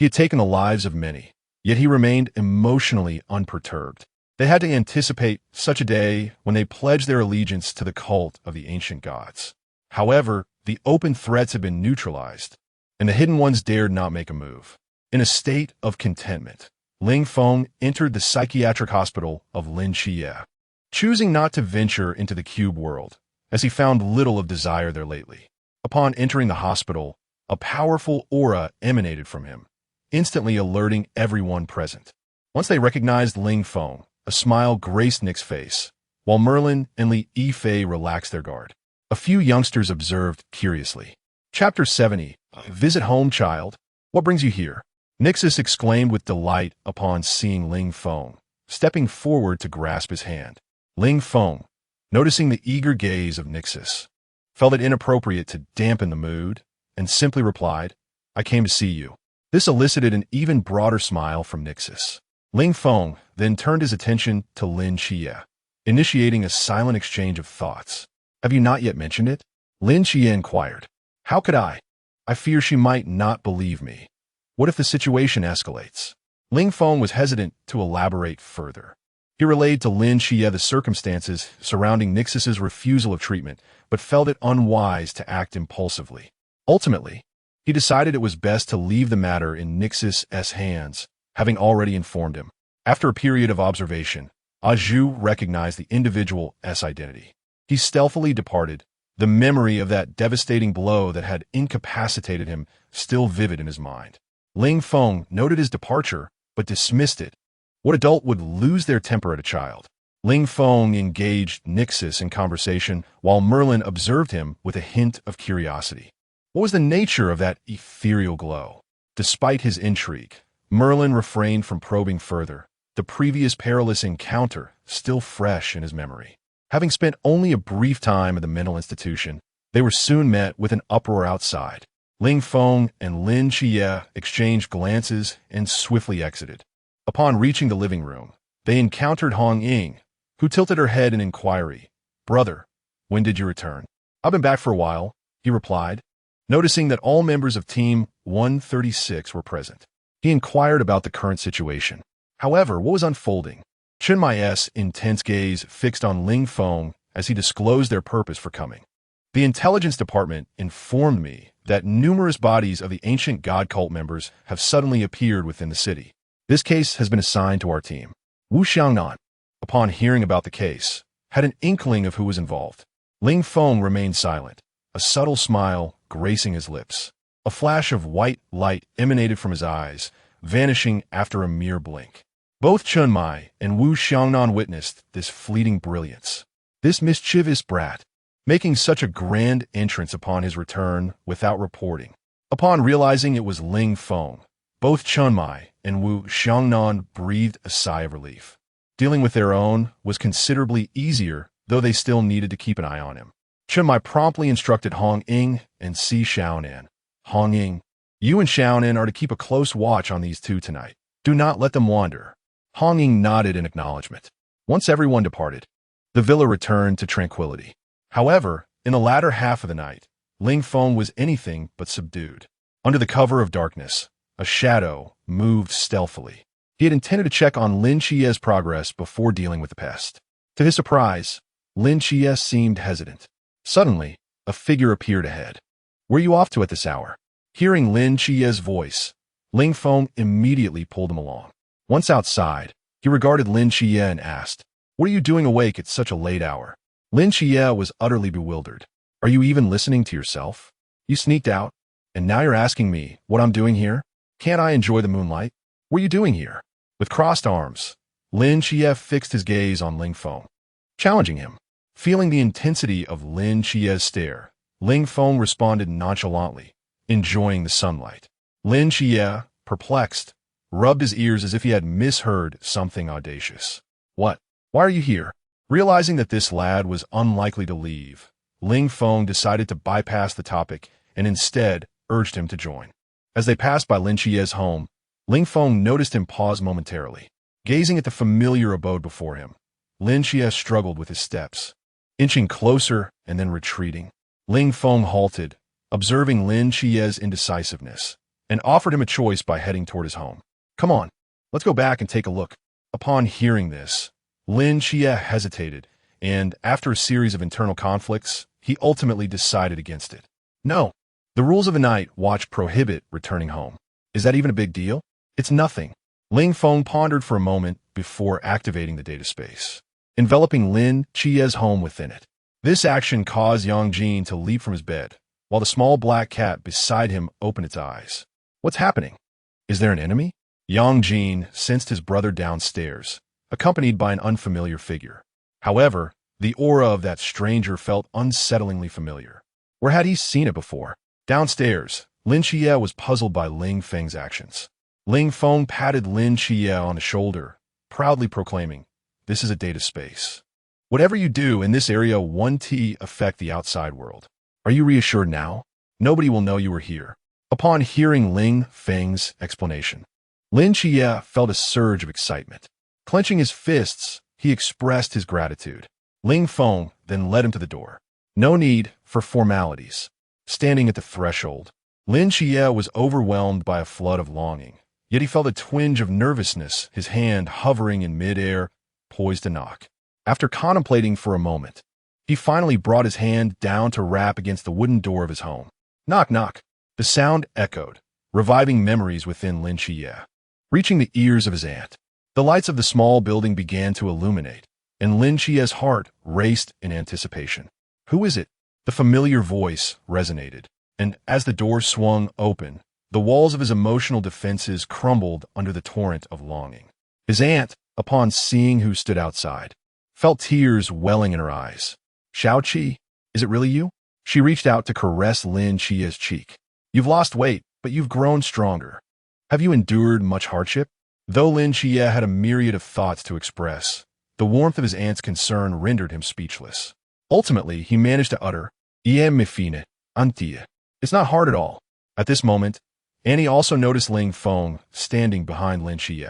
A: He had taken the lives of many, yet he remained emotionally unperturbed. They had to anticipate such a day when they pledged their allegiance to the cult of the ancient gods. However, the open threats had been neutralized, and the hidden ones dared not make a move. In a state of contentment, Ling Feng entered the psychiatric hospital of Lin Xie, choosing not to venture into the cube world, as he found little of desire there lately. Upon entering the hospital, a powerful aura emanated from him, instantly alerting everyone present. Once they recognized Ling Feng, a smile graced Nick's face, while Merlin and Li Yifei relaxed their guard. A few youngsters observed curiously. Chapter 70. Visit home, child. What brings you here? Nixus exclaimed with delight upon seeing Ling Feng, stepping forward to grasp his hand. Ling Feng, noticing the eager gaze of Nixus, felt it inappropriate to dampen the mood, and simply replied, I came to see you. This elicited an even broader smile from Nixus. Ling Feng then turned his attention to Lin Xie, initiating a silent exchange of thoughts. Have you not yet mentioned it? Lin Xie inquired. How could I? I fear she might not believe me. What if the situation escalates? Ling Feng was hesitant to elaborate further. He relayed to Lin Xie the circumstances surrounding Nixus's refusal of treatment, but felt it unwise to act impulsively. Ultimately, he decided it was best to leave the matter in Nixus's hands, having already informed him. After a period of observation, Aju recognized the individual's identity. He stealthily departed, the memory of that devastating blow that had incapacitated him still vivid in his mind. Ling Feng noted his departure, but dismissed it. What adult would lose their temper at a child? Ling Feng engaged Nixus in conversation, while Merlin observed him with a hint of curiosity. What was the nature of that ethereal glow? Despite his intrigue, Merlin refrained from probing further, the previous perilous encounter still fresh in his memory. Having spent only a brief time at the mental institution, they were soon met with an uproar outside. Ling Feng and Lin Xie exchanged glances and swiftly exited. Upon reaching the living room, they encountered Hong Ying, who tilted her head in inquiry. Brother, when did you return? I've been back for a while, he replied, noticing that all members of Team 136 were present. He inquired about the current situation. However, what was unfolding? Chen Mai's intense gaze fixed on Ling Feng as he disclosed their purpose for coming. The intelligence department informed me that numerous bodies of the ancient god cult members have suddenly appeared within the city. This case has been assigned to our team. Wu Xiangnan, upon hearing about the case, had an inkling of who was involved. Ling Feng remained silent, a subtle smile gracing his lips. A flash of white light emanated from his eyes, vanishing after a mere blink. Both Chen Mai and Wu Xiangnan witnessed this fleeting brilliance. This mischievous brat, making such a grand entrance upon his return without reporting. Upon realizing it was Ling Feng, both Chunmai and Wu Xiangnan breathed a sigh of relief. Dealing with their own was considerably easier, though they still needed to keep an eye on him. Chunmai promptly instructed Hong Ying and Si Xiaonan. Hong Ying, you and Xiaonan are to keep a close watch on these two tonight. Do not let them wander. Hong Ying nodded in acknowledgement. Once everyone departed, the villa returned to tranquility. However, in the latter half of the night, Ling Feng was anything but subdued. Under the cover of darkness, a shadow moved stealthily. He had intended to check on Lin Chie's progress before dealing with the pest. To his surprise, Lin Chie seemed hesitant. Suddenly, a figure appeared ahead. Where are you off to at this hour? Hearing Lin Chie's voice, Ling Feng immediately pulled him along. Once outside, he regarded Lin Chie and asked, "What are you doing awake at such a late hour?" Lin Chie was utterly bewildered. "Are you even listening to yourself? You sneaked out, and now you're asking me what I'm doing here? Can't I enjoy the moonlight? What are you doing here?" With crossed arms, Lin Chie fixed his gaze on Ling Feng, challenging him. Feeling the intensity of Lin Chie's stare, Ling Feng responded nonchalantly, enjoying the sunlight. Lin Chie, perplexed, rubbed his ears as if he had misheard something audacious. "What? Why are you here?" Realizing that this lad was unlikely to leave, Ling Feng decided to bypass the topic and instead urged him to join. As they passed by Lin Chie's home, Ling Feng noticed him pause momentarily. Gazing at the familiar abode before him, Lin Chie struggled with his steps. Inching closer and then retreating, Ling Feng halted, observing Lin Chie's indecisiveness, and offered him a choice by heading toward his home. "Come on, let's go back and take a look." Upon hearing this, Lin Chie hesitated, and after a series of internal conflicts, he ultimately decided against it. "No, the rules of the night watch prohibit returning home. Is that even a big deal?" "It's nothing." Ling Feng pondered for a moment before activating the data space, enveloping Lin Chie's home within it. This action caused Yang Jin to leap from his bed, while the small black cat beside him opened its eyes. "What's happening? Is there an enemy?" Yang Jin sensed his brother downstairs, accompanied by an unfamiliar figure. However, the aura of that stranger felt unsettlingly familiar. Where had he seen it before? Downstairs, Lin Chie was puzzled by Ling Feng's actions. Ling Feng patted Lin Chie on the shoulder, proudly proclaiming, "This is a data space. Whatever you do in this area won't affect the outside world. Are you reassured now? Nobody will know you were here." Upon hearing Ling Feng's explanation, Lin Chie felt a surge of excitement. Clenching his fists, he expressed his gratitude. Ling Feng then led him to the door. No need for formalities. Standing at the threshold, Lin Chie was overwhelmed by a flood of longing, yet he felt a twinge of nervousness, his hand hovering in midair, poised to knock. After contemplating for a moment, he finally brought his hand down to rap against the wooden door of his home. Knock, knock. The sound echoed, reviving memories within Lin Chie. Reaching the ears of his aunt, the lights of the small building began to illuminate, and Lin Chie's heart raced in anticipation. "Who is it?" The familiar voice resonated, and as the door swung open, the walls of his emotional defenses crumbled under the torrent of longing. His aunt, upon seeing who stood outside, felt tears welling in her eyes. "Xiao Qi, is it really you?" She reached out to caress Lin Chie's cheek. "You've lost weight, but you've grown stronger. Have you endured much hardship?" Though Lin Chie had a myriad of thoughts to express, the warmth of his aunt's concern rendered him speechless. Ultimately, he managed to utter, "Ie me fine, auntie." "It's not hard at all." At this moment, Annie also noticed Ling Feng standing behind Lin Chie.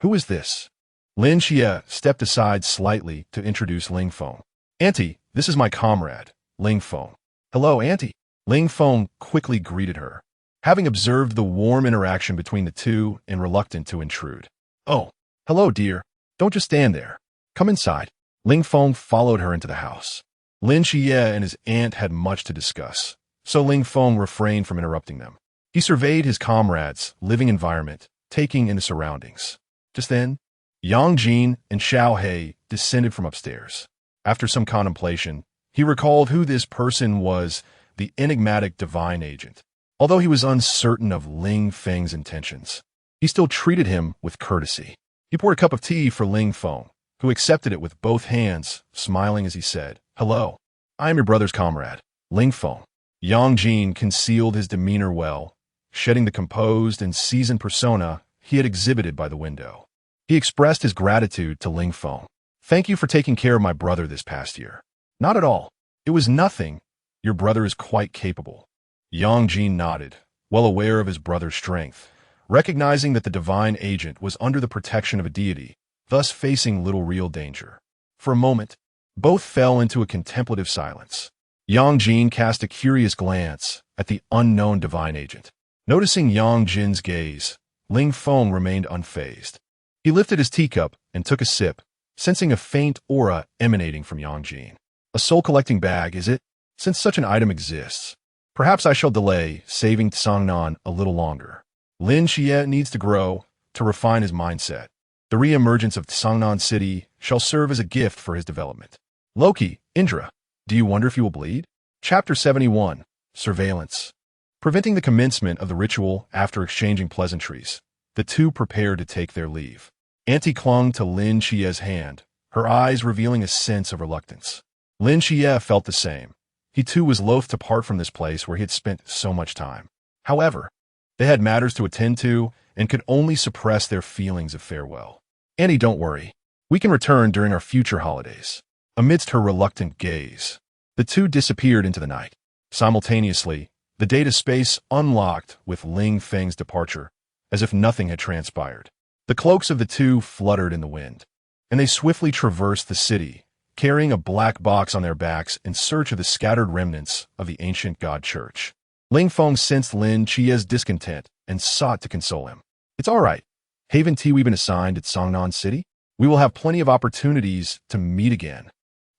A: "Who is this?" Lin Chie stepped aside slightly to introduce Ling Feng. "Auntie, this is my comrade, Ling Feng." "Hello, Auntie." Ling Feng quickly greeted her, having observed the warm interaction between the two and reluctant to intrude. "Oh, hello, dear. Don't just stand there. Come inside." Ling Feng followed her into the house. Lin Chie and his aunt had much to discuss, so Ling Feng refrained from interrupting them. He surveyed his comrade's living environment, taking in the surroundings. Just then, Yang Jin and Xiao He descended from upstairs. After some contemplation, he recalled who this person was, the enigmatic divine agent. Although he was uncertain of Ling Feng's intentions, he still treated him with courtesy. He poured a cup of tea for Ling Feng, who accepted it with both hands, smiling as he said, "Hello. I am your brother's comrade, Ling Feng. Yang Jin concealed his demeanor well, shedding the composed and seasoned persona he had exhibited by the window. He expressed his gratitude to Ling Feng. Thank you for taking care of my brother this past year. Not at all. It was nothing. Your brother is quite capable. Yang Jin nodded, well aware of his brother's strength, recognizing that the divine agent was under the protection of a deity, thus facing little real danger. For a moment, both fell into a contemplative silence. Yang Jin cast a curious glance at the unknown divine agent. Noticing Yang Jin's gaze, Ling Feng remained unfazed. He lifted his teacup and took a sip, sensing a faint aura emanating from Yang Jin. A soul-collecting bag, is it? Since such an item exists, perhaps I shall delay saving Tsangnan a little longer. Lin Xie needs to grow, to refine his mindset. The re-emergence of Tsangnan City shall serve as a gift for his development. Loki, Indra, do you wonder if you will bleed? Chapter 71, Surveillance. Preventing the commencement of the ritual after exchanging pleasantries, the two prepared to take their leave. Auntie clung to Lin Xie's hand, her eyes revealing a sense of reluctance. Lin Xie felt the same. He too was loath to part from this place where he had spent so much time. However, they had matters to attend to and could only suppress their feelings of farewell. Auntie, don't worry. We can return during our future holidays. Amidst her reluctant gaze, the two disappeared into the night. Simultaneously, the data space unlocked with Ling Feng's departure, as if nothing had transpired. The cloaks of the two fluttered in the wind, and they swiftly traversed the city, carrying a black box on their backs in search of the scattered remnants of the ancient god church. Ling Feng sensed Lin Xie's discontent and sought to console him. It's all right. Haven't we been assigned at Songnan City? We will have plenty of opportunities to meet again.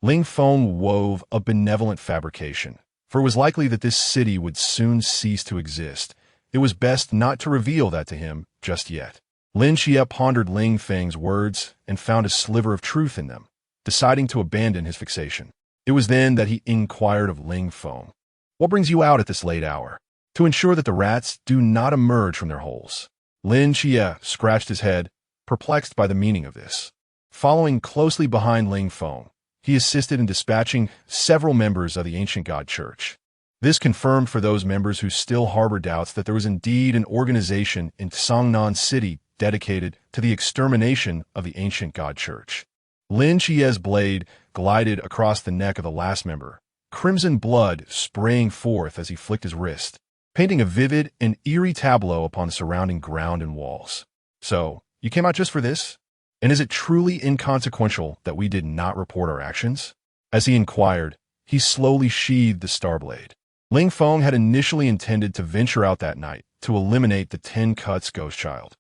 A: Ling Feng wove a benevolent fabrication, for it was likely that this city would soon cease to exist. It was best not to reveal that to him just yet. Lin Xie pondered Ling Feng's words and found a sliver of truth in them, deciding to abandon his fixation. It was then that he inquired of Ling Feng, "What brings you out at this late hour?" "To ensure that the rats do not emerge from their holes." Lin Xie scratched his head, perplexed by the meaning of this. Following closely behind Ling Feng, he assisted in dispatching several members of the ancient god church. This confirmed for those members who still harbor doubts that there was indeed an organization in Songnan City dedicated to the extermination of the ancient god church. Lin Xie's blade glided across the neck of the last member, crimson blood spraying forth as he flicked his wrist, painting a vivid and eerie tableau upon the surrounding ground and walls. "So, you came out just for this? And is it truly inconsequential that we did not report our actions?" As he inquired, he slowly sheathed the star blade. Ling Feng had initially intended to venture out that night to eliminate the 10 Cuts ghost child.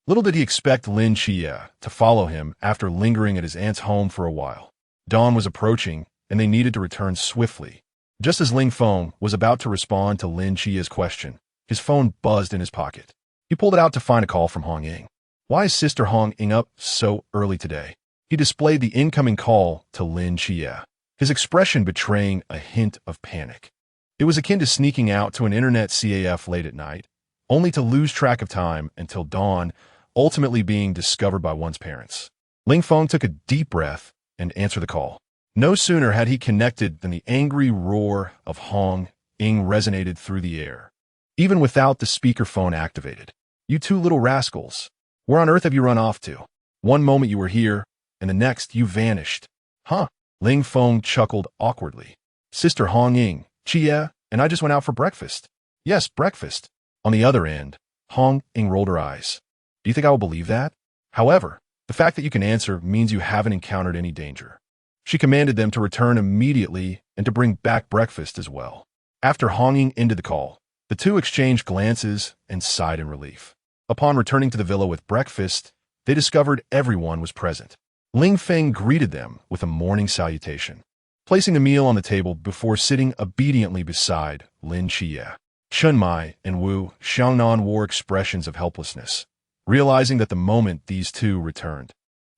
A: Little did he expect Lin Xie to follow him after lingering at his aunt's home for a while. Dawn was approaching, and they needed to return swiftly. Just as Ling Feng was about to respond to Lin Xie's question, his phone buzzed in his pocket. He pulled it out to find a call from Hong Ying. Why is Sister Hong Ying up so early today? He displayed the incoming call to Lin Xie, his expression betraying a hint of panic. It was akin to sneaking out to an internet CAF late at night, only to lose track of time until dawn, ultimately being discovered by one's parents. Ling Feng took a deep breath and answered the call. No sooner had he connected than the angry roar of Hong Ying resonated through the air, even without the speakerphone activated. "You two little rascals. Where on earth have you run off to? One moment you were here, and the next you vanished." "Huh?" Ling Feng chuckled awkwardly. "Sister Hong Ying, Chia, and I just went out for breakfast." "Yes, breakfast." On the other end, Hong Ying rolled her eyes. "Do you think I will believe that? However, the fact that you can answer means you haven't encountered any danger." She commanded them to return immediately and to bring back breakfast as well. After Hong Ying ended the call, the two exchanged glances and sighed in relief. Upon returning to the villa with breakfast, they discovered everyone was present. Ling Feng greeted them with a morning salutation, placing the meal on the table before sitting obediently beside Lin Xie. Chun Mai and Wu Xiangnan wore expressions of helplessness, realizing that the moment these two returned,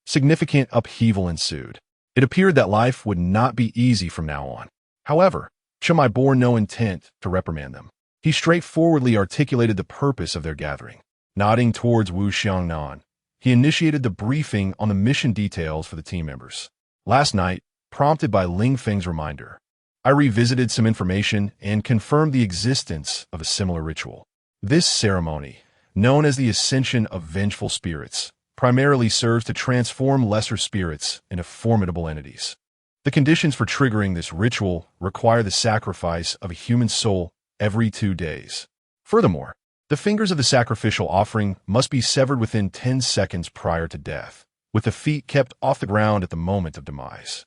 A: significant upheaval ensued. It appeared that life would not be easy from now on. However, Chun Mai bore no intent to reprimand them. He straightforwardly articulated the purpose of their gathering. Nodding towards Wu Xiangnan, he initiated the briefing on the mission details for the team members. Last night, prompted by Ling Feng's reminder, I revisited some information and confirmed the existence of a similar ritual. This ceremony, known as the ascension of vengeful spirits, primarily serves to transform lesser spirits into formidable entities. The conditions for triggering this ritual require the sacrifice of a human soul every 2 days. Furthermore, the fingers of the sacrificial offering must be severed within 10 seconds prior to death, with the feet kept off the ground at the moment of demise.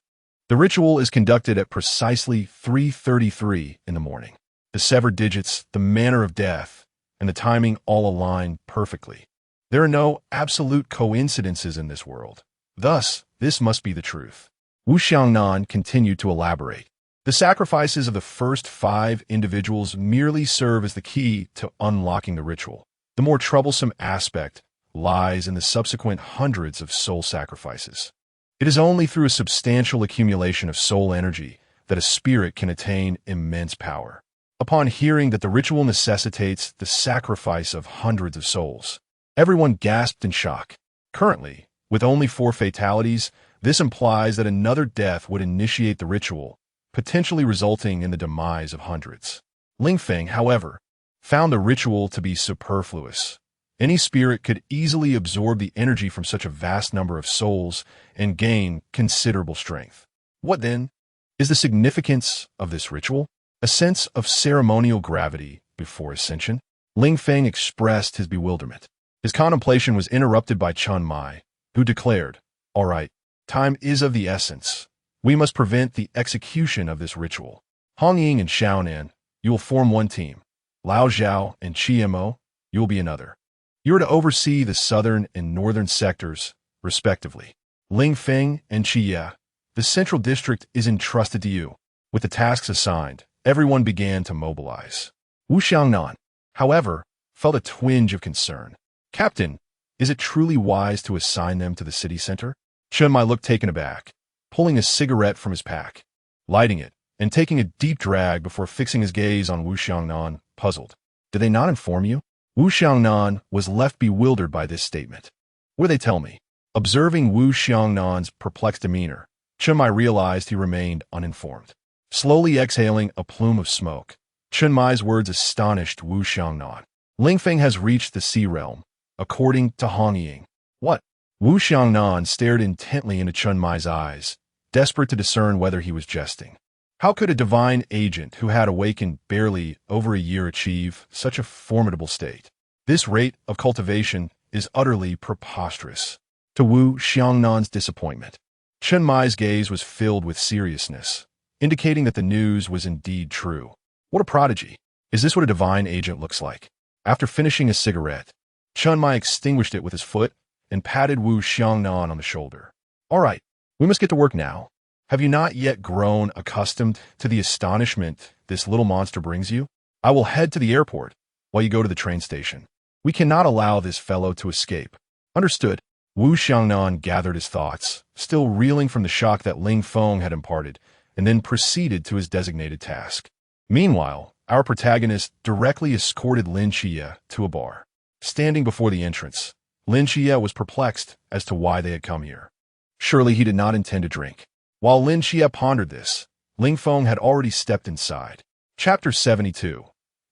A: The ritual is conducted at precisely 3:33 in the morning. The severed digits, the manner of death, and the timing all align perfectly. There are no absolute coincidences in this world. Thus, this must be the truth. Wu Xiangnan continued to elaborate. The sacrifices of the first 5 individuals merely serve as the key to unlocking the ritual. The more troublesome aspect lies in the subsequent hundreds of soul sacrifices. It is only through a substantial accumulation of soul energy that a spirit can attain immense power. Upon hearing that the ritual necessitates the sacrifice of hundreds of souls, everyone gasped in shock. Currently, with only 4 fatalities, this implies that another death would initiate the ritual, potentially resulting in the demise of hundreds. Ling Feng, however, found the ritual to be superfluous. Any spirit could easily absorb the energy from such a vast number of souls and gain considerable strength. What, then, is the significance of this ritual? A sense of ceremonial gravity before ascension? Ling Feng expressed his bewilderment. His contemplation was interrupted by Chun Mai, who declared, "All right, time is of the essence. We must prevent the execution of this ritual. Hong Ying and Xiaonan, you will form one team. Lao Zhao and Chiemo, you will be another. You are to oversee the southern and northern sectors, respectively. Ling Feng and Chiye, the central district is entrusted to you." With the tasks assigned, everyone began to mobilize. Wu Xiangnan, however, felt a twinge of concern. "Captain, is it truly wise to assign them to the city center?" Chun Mai looked taken aback, pulling a cigarette from his pack, lighting it, and taking a deep drag before fixing his gaze on Wu Xiangnan, puzzled. "Did they not inform you?" Wu Xiangnan was left bewildered by this statement. "What did they tell me?" Observing Wu Xiangnan's perplexed demeanor, Chun Mai realized he remained uninformed. Slowly exhaling a plume of smoke, Chun Mai's words astonished Wu Xiangnan. "Ling Feng has reached the Sea Realm, according to Hong Ying." "What?" Wu Xiangnan stared intently into Chun Mai's eyes, desperate to discern whether he was jesting. How could a divine agent who had awakened barely over a year achieve such a formidable state? This rate of cultivation is utterly preposterous. To Wu Xiangnan's disappointment, Chun Mai's gaze was filled with seriousness, indicating that the news was indeed true. What a prodigy! Is this what a divine agent looks like? After finishing a cigarette, Chun Mai extinguished it with his foot and patted Wu Xiangnan on the shoulder. "All right, we must get to work now. Have you not yet grown accustomed to the astonishment this little monster brings you? I will head to the airport while you go to the train station. We cannot allow this fellow to escape." "Understood." Wu Xiangnan gathered his thoughts, still reeling from the shock that Ling Feng had imparted, and then proceeded to his designated task. Meanwhile, our protagonist directly escorted Lin Xie to a bar. Standing before the entrance, Lin Xie was perplexed as to why they had come here. Surely he did not intend to drink. While Lin Xie pondered this, Ling Feng had already stepped inside. Chapter 72.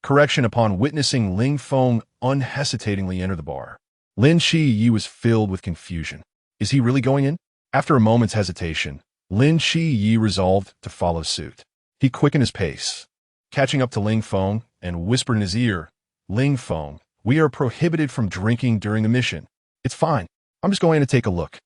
A: Correction upon witnessing Ling Feng unhesitatingly enter the bar. Lin Xie was filled with confusion. Is he really going in? After a moment's hesitation, Lin Xie resolved to follow suit. He quickened his pace, catching up to Ling Feng, and whispered in his ear, "Ling Feng, we are prohibited from drinking during the mission. It's fine. I'm just going to take a look."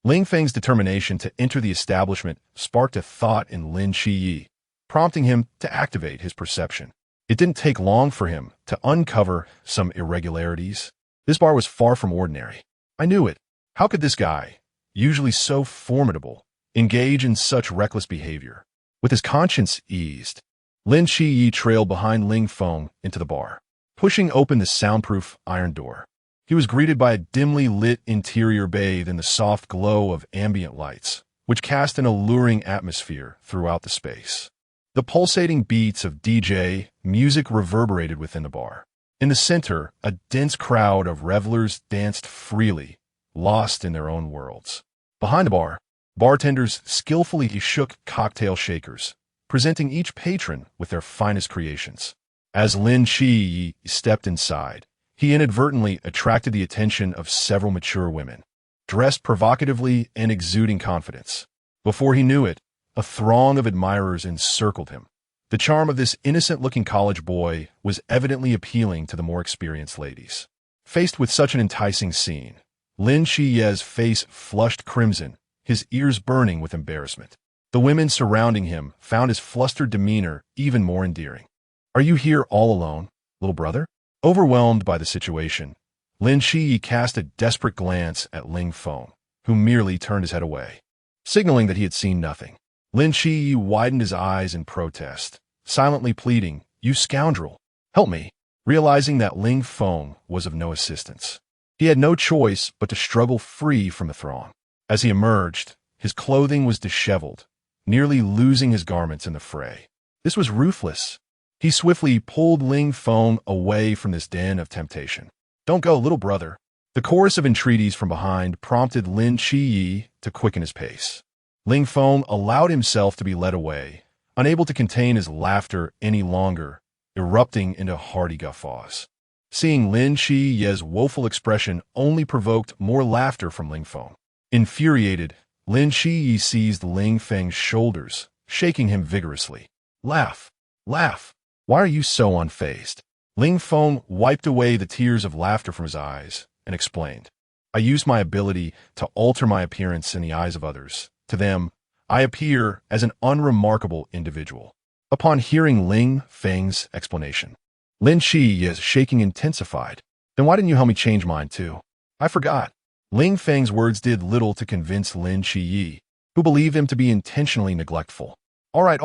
A: Ling Feng's determination to enter the establishment sparked a thought in Lin Xie, prompting him to activate his perception. It didn't take long for him to uncover some irregularities. This bar was far from ordinary. I knew it. How could this guy, usually so formidable, engage in such reckless behavior? With his conscience eased, Lin Xie trailed behind Ling Feng into the bar, pushing open the soundproof iron door. He was greeted by a dimly lit interior bathed in the soft glow of ambient lights, which cast an alluring atmosphere throughout the space. The pulsating beats of DJ music reverberated within the bar. In the center, a dense crowd of revelers danced freely, lost in their own worlds. Behind the bar, bartenders skillfully shook cocktail shakers, presenting each patron with their finest creations. As Lin Qi stepped inside, he inadvertently attracted the attention of several mature women, dressed provocatively and exuding confidence. Before he knew it, a throng of admirers encircled him. The charm of this innocent-looking college boy was evidently appealing to the more experienced ladies. Faced with such an enticing scene, Lin Qiye's face flushed crimson, his ears burning with embarrassment. The women surrounding him found his flustered demeanor even more endearing. "Are you here all alone, little brother?" Overwhelmed by the situation, Lin Qiyi cast a desperate glance at Ling Feng, who merely turned his head away, signaling that he had seen nothing. Lin Qiyi widened his eyes in protest, silently pleading, "You scoundrel, help me!" Realizing that Ling Feng was of no assistance, he had no choice but to struggle free from the throng. As he emerged, his clothing was disheveled, nearly losing his garments in the fray. This was ruthless. He swiftly pulled Ling Feng away from this den of temptation. "Don't go, little brother." The chorus of entreaties from behind prompted Lin Qiyi to quicken his pace. Ling Feng allowed himself to be led away, unable to contain his laughter any longer, erupting into hearty guffaws. Seeing Lin Qiyi's woeful expression only provoked more laughter from Ling Feng. Infuriated, Lin Qiyi seized Ling Feng's shoulders, shaking him vigorously. "Laugh! Laugh! Why are you so unfazed?" Ling Feng wiped away the tears of laughter from his eyes and explained, "I use my ability to alter my appearance in the eyes of others. To them, I appear as an unremarkable individual." Upon hearing Ling Feng's explanation, Lin Qiyi's shaking intensified. "Then why didn't you help me change mine too?" "I forgot." Ling Feng's words did little to convince Lin Qiyi, who believed him to be intentionally neglectful. All right.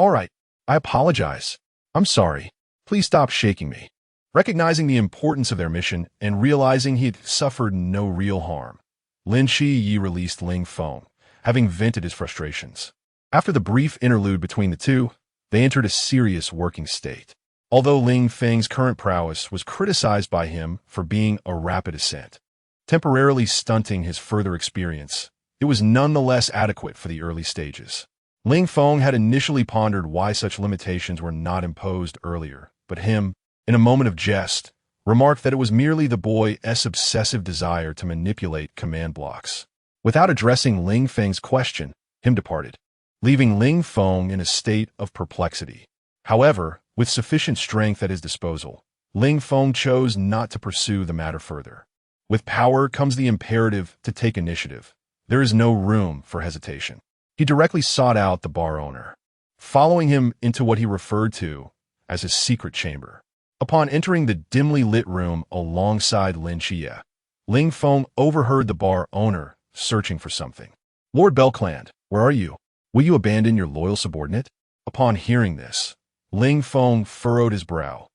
A: I apologize. I'm sorry. Please stop shaking me." Recognizing the importance of their mission and realizing he had suffered no real harm, Lin Qiyi released Ling Feng, having vented his frustrations. After the brief interlude between the two, they entered a serious working state. Although Ling Feng's current prowess was criticized by him for being a rapid ascent, temporarily stunting his further experience, it was nonetheless adequate for the early stages. Ling Feng had initially pondered why such limitations were not imposed earlier, but him, in a moment of jest, remarked that it was merely the boy's obsessive desire to manipulate command blocks. Without addressing Ling Feng's question, him departed, leaving Ling Feng in a state of perplexity. However, with sufficient strength at his disposal, Ling Feng chose not to pursue the matter further. With power comes the imperative to take initiative. There is no room for hesitation. He directly sought out the bar owner, following him into what he referred to as his secret chamber. Upon entering the dimly lit room alongside Lin Qiyi, Ling Feng overheard the bar owner searching for something. "Lord Belcland, where are you? Will you abandon your loyal subordinate?" Upon hearing this, Ling Feng furrowed his brow.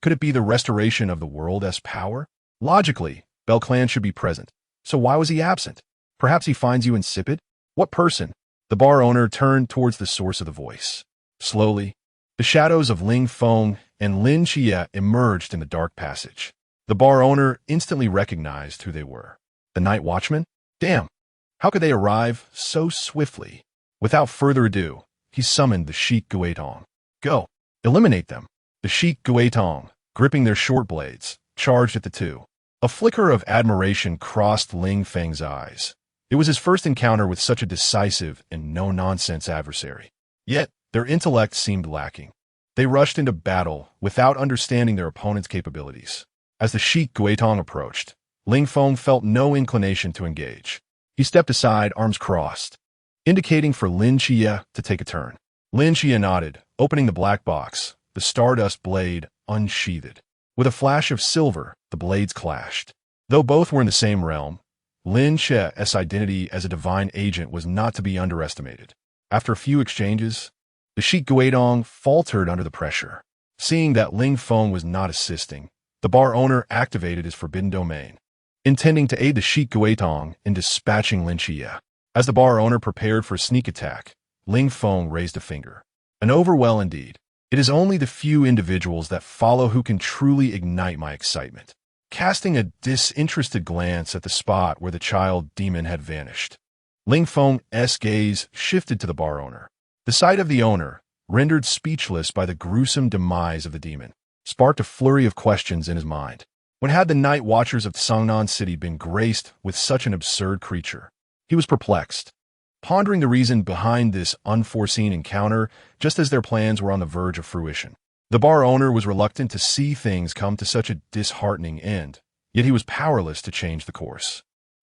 A: Could it be the restoration of the world's power? Logically, Belcland should be present. So why was he absent? Perhaps he finds you insipid? What person? The bar owner turned towards the source of the voice. Slowly, the shadows of Ling Feng and Lin Qiyi emerged in the dark passage. The bar owner instantly recognized who they were. The night watchman? Damn! How could they arrive so swiftly? Without further ado, he summoned the Sheik Guetong. "Go! Eliminate them!" The Sheik Guetong, gripping their short blades, charged at the two. A flicker of admiration crossed Ling Feng's eyes. It was his first encounter with such a decisive and no-nonsense adversary. Yet, their intellect seemed lacking. They rushed into battle without understanding their opponent's capabilities. As the Sheik Guetong approached, Ling Feng felt no inclination to engage. He stepped aside, arms crossed, indicating for Lin Qiyi to take a turn. Lin Qiyi nodded, opening the black box, the stardust blade unsheathed. With a flash of silver, the blades clashed. Though both were in the same realm, Lin Qiyi's identity as a divine agent was not to be underestimated. After a few exchanges, the Sheik Guetong faltered under the pressure. Seeing that Ling Feng was not assisting, the bar owner activated his forbidden domain, intending to aid the Sheik Guetong in dispatching Lin Qiyi. As the bar owner prepared for a sneak attack, Ling Feng raised a finger. An overwhelm indeed. It is only the few individuals that follow who can truly ignite my excitement. Casting a disinterested glance at the spot where the child demon had vanished, Ling Feng's gaze shifted to the bar owner. The sight of the owner, rendered speechless by the gruesome demise of the demon, sparked a flurry of questions in his mind. When had the night watchers of Songnan City been graced with such an absurd creature? He was perplexed, pondering the reason behind this unforeseen encounter just as their plans were on the verge of fruition. The bar owner was reluctant to see things come to such a disheartening end, yet he was powerless to change the course.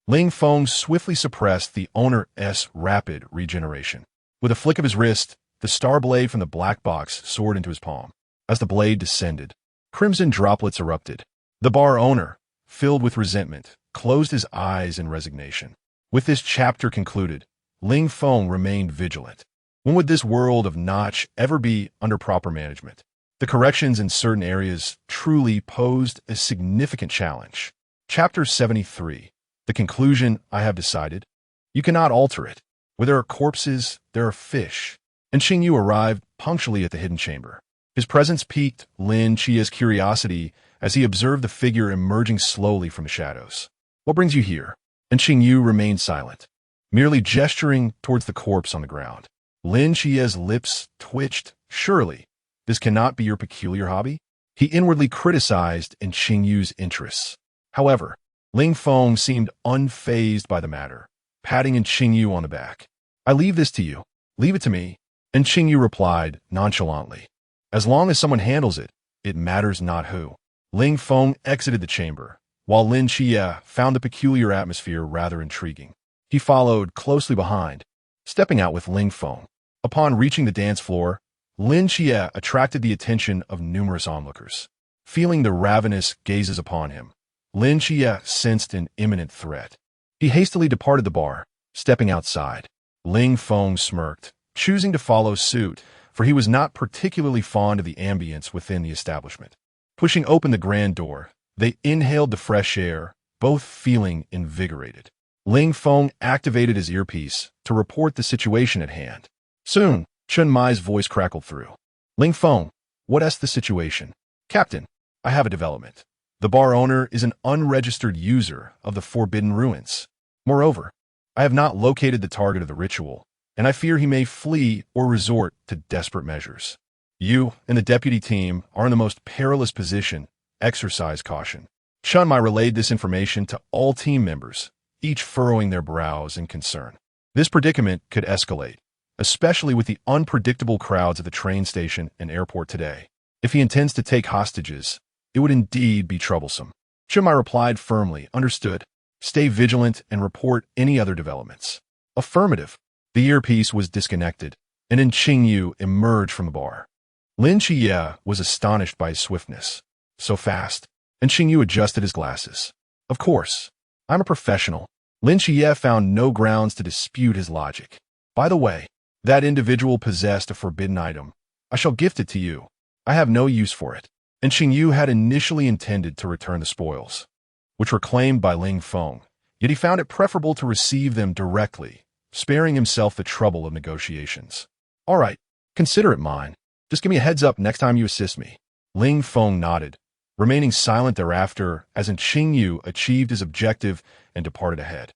A: Ling Feng swiftly suppressed the owner's rapid regeneration. With a flick of his wrist, the star blade from the black box soared into his palm. As the blade descended, crimson droplets erupted. The bar owner, filled with resentment, closed his eyes in resignation. With this chapter concluded, Ling Feng remained vigilant. When would this world of Notch ever be under proper management? The corrections in certain areas truly posed a significant challenge. Chapter 73. The conclusion, I have decided. You cannot alter it. Where there are corpses, there are fish. And Xing Yu arrived punctually at the hidden chamber. His presence piqued Lin Chia's curiosity as he observed the figure emerging slowly from the shadows. What brings you here? And Xing Yu remained silent, merely gesturing towards the corpse on the ground. Lin Chia's lips twitched. Surely, this cannot be your peculiar hobby? He inwardly criticized in Xing Yu's interests. However, Ling Feng seemed unfazed by the matter, patting Xing Yu on the back. I leave this to you. Leave it to me. And Xing Yu replied nonchalantly. As long as someone handles it, it matters not who. Ling Feng exited the chamber, while Lin Chia found the peculiar atmosphere rather intriguing. He followed closely behind, stepping out with Ling Feng. Upon reaching the dance floor, Lin Chia attracted the attention of numerous onlookers. Feeling the ravenous gazes upon him, Lin Chia sensed an imminent threat. He hastily departed the bar, stepping outside. Ling Feng smirked, choosing to follow suit, for he was not particularly fond of the ambience within the establishment. Pushing open the grand door, they inhaled the fresh air, both feeling invigorated. Ling Feng activated his earpiece to report the situation at hand. Soon, Chun Mai's voice crackled through. Ling Feng, what's the situation? Captain, I have a development. The bar owner is an unregistered user of the Forbidden Ruins. Moreover, I have not located the target of the ritual, and I fear he may flee or resort to desperate measures. You and the deputy team are in the most perilous position. Exercise caution. Chun Mai relayed this information to all team members, each furrowing their brows in concern. This predicament could escalate, especially with the unpredictable crowds at the train station and airport today. If he intends to take hostages, it would indeed be troublesome. Chun Mai replied firmly, understood. Stay vigilant and report any other developments. Affirmative. The earpiece was disconnected, and Xing Yu emerged from the bar. Lin Chia was astonished by his swiftness. So fast. And Xing Yu adjusted his glasses. Of course. I'm a professional. Lin Chia found no grounds to dispute his logic. By the way, that individual possessed a forbidden item. I shall gift it to you. I have no use for it. And Xing Yu had initially intended to return the spoils, which were claimed by Ling Feng, yet he found it preferable to receive them directly, sparing himself the trouble of negotiations. All right, consider it mine. Just give me a heads up next time you assist me. Ling Feng nodded, remaining silent thereafter as Xing Yu achieved his objective and departed ahead.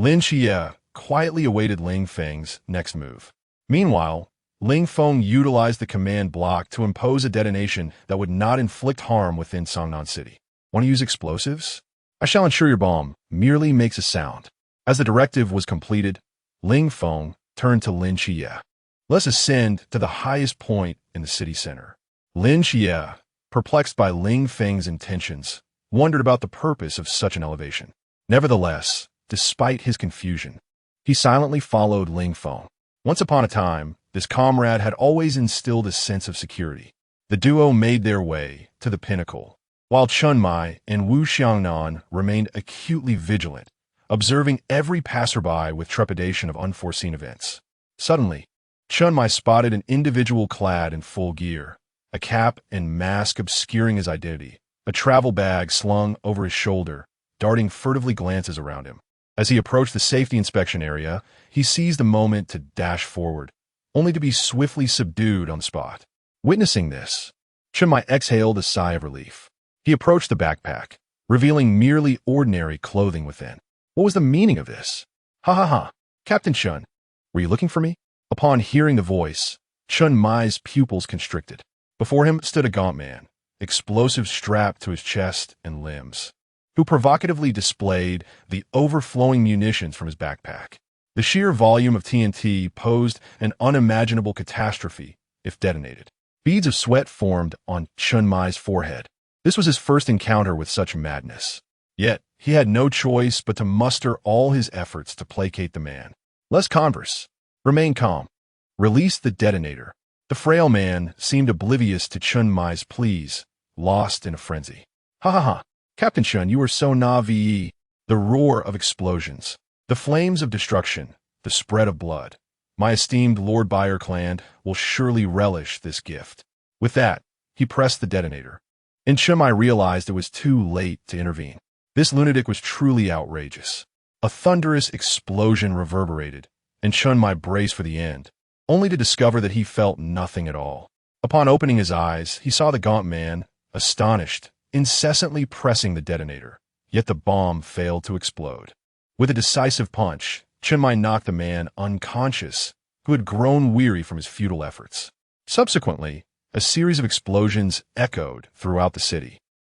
A: Lin Chia quietly awaited Ling Feng's next move. Meanwhile, Ling Feng utilized the command block to impose a detonation that would not inflict harm within Songnan City. Want to use explosives? I shall ensure your bomb merely makes a sound. As the directive was completed, Ling Feng turned to Lin Chia. Let's ascend to the highest point in the city center. Lin Chia, perplexed by Ling Feng's intentions, wondered about the purpose of such an elevation. Nevertheless, despite his confusion, he silently followed Ling Feng. Once upon a time, this comrade had always instilled a sense of security. The duo made their way to the pinnacle, while Chun Mai and Wu Xiangnan remained acutely vigilant, observing every passerby with trepidation of unforeseen events. Suddenly, Chun Mai spotted an individual clad in full gear, a cap and mask obscuring his identity, a travel bag slung over his shoulder, darting furtively glances around him. As he approached the safety inspection area, he seized the moment to dash forward, only to be swiftly subdued on the spot. Witnessing this, Chun Mai exhaled a sigh of relief. He approached the backpack, revealing merely ordinary clothing within. What was the meaning of this? Ha ha ha, Captain Chun, were you looking for me? Upon hearing the voice, Chun Mai's pupils constricted. Before him stood a gaunt man, explosives strapped to his chest and limbs, who provocatively displayed the overflowing munitions from his backpack. The sheer volume of TNT posed an unimaginable catastrophe if detonated. Beads of sweat formed on Chun Mai's forehead. This was his first encounter with such madness. Yet, he had no choice but to muster all his efforts to placate the man. Let's converse. Remain calm. Release the detonator. The frail man seemed oblivious to Chun Mai's pleas, lost in a frenzy. Ha ha ha. Captain Chun, you are so naive. The roar of explosions, the flames of destruction, the spread of blood. My esteemed Lord Bayer clan will surely relish this gift. With that, he pressed the detonator. And Chun Mai realized it was too late to intervene. This lunatic was truly outrageous. A thunderous explosion reverberated, and Chun Mai braced for the end, only to discover that he felt nothing at all. Upon opening his eyes, he saw the gaunt man, astonished, incessantly pressing the detonator, yet the bomb failed to explode. With a decisive punch, Chun Mai knocked the man unconscious, who had grown weary from his futile efforts. Subsequently, a series of explosions echoed throughout the city.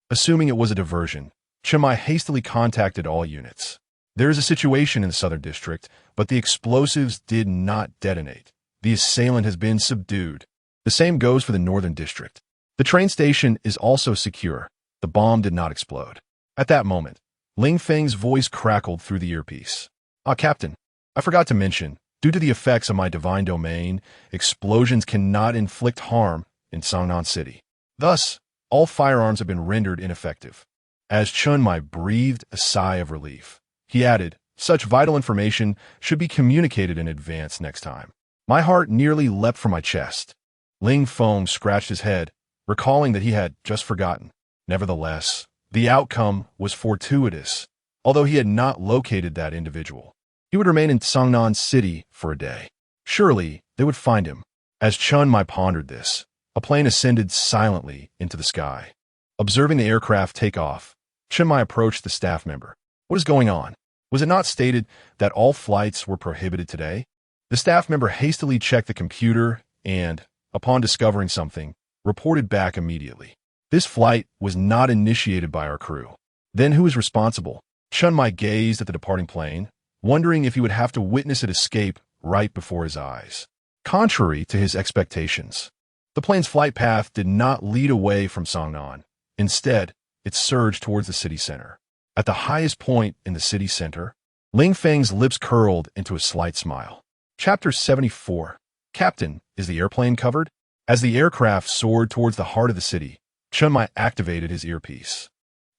A: Assuming it was a diversion, Chun Mai hastily contacted all units. There is a situation in the Southern District, but the explosives did not detonate. The assailant has been subdued. The same goes for the Northern District. The train station is also secure. The bomb did not explode. At that moment, Ling Feng's voice crackled through the earpiece. Captain, I forgot to mention, due to the effects of my divine domain, explosions cannot inflict harm in Songnan City. Thus, all firearms have been rendered ineffective. As Chun Mai breathed a sigh of relief, he added, such vital information should be communicated in advance next time. My heart nearly leapt from my chest. Ling Feng scratched his head, recalling that he had just forgotten. Nevertheless, the outcome was fortuitous. Although he had not located that individual, he would remain in Songnan City for a day. Surely, they would find him. As Chun Mai pondered this, a plane ascended silently into the sky. Observing the aircraft take off, Chun Mai approached the staff member. What is going on? Was it not stated that all flights were prohibited today? The staff member hastily checked the computer and, upon discovering something, reported back immediately. This flight was not initiated by our crew. Then who is responsible? Chun Mai gazed at the departing plane, wondering if he would have to witness it escape right before his eyes. Contrary to his expectations, the plane's flight path did not lead away from Songnan. Instead, it surged towards the city center. At the highest point in the city center, Ling Feng's lips curled into a slight smile. Chapter 74. Captain, is the airplane covered? As the aircraft soared towards the heart of the city, Chun Mai activated his earpiece.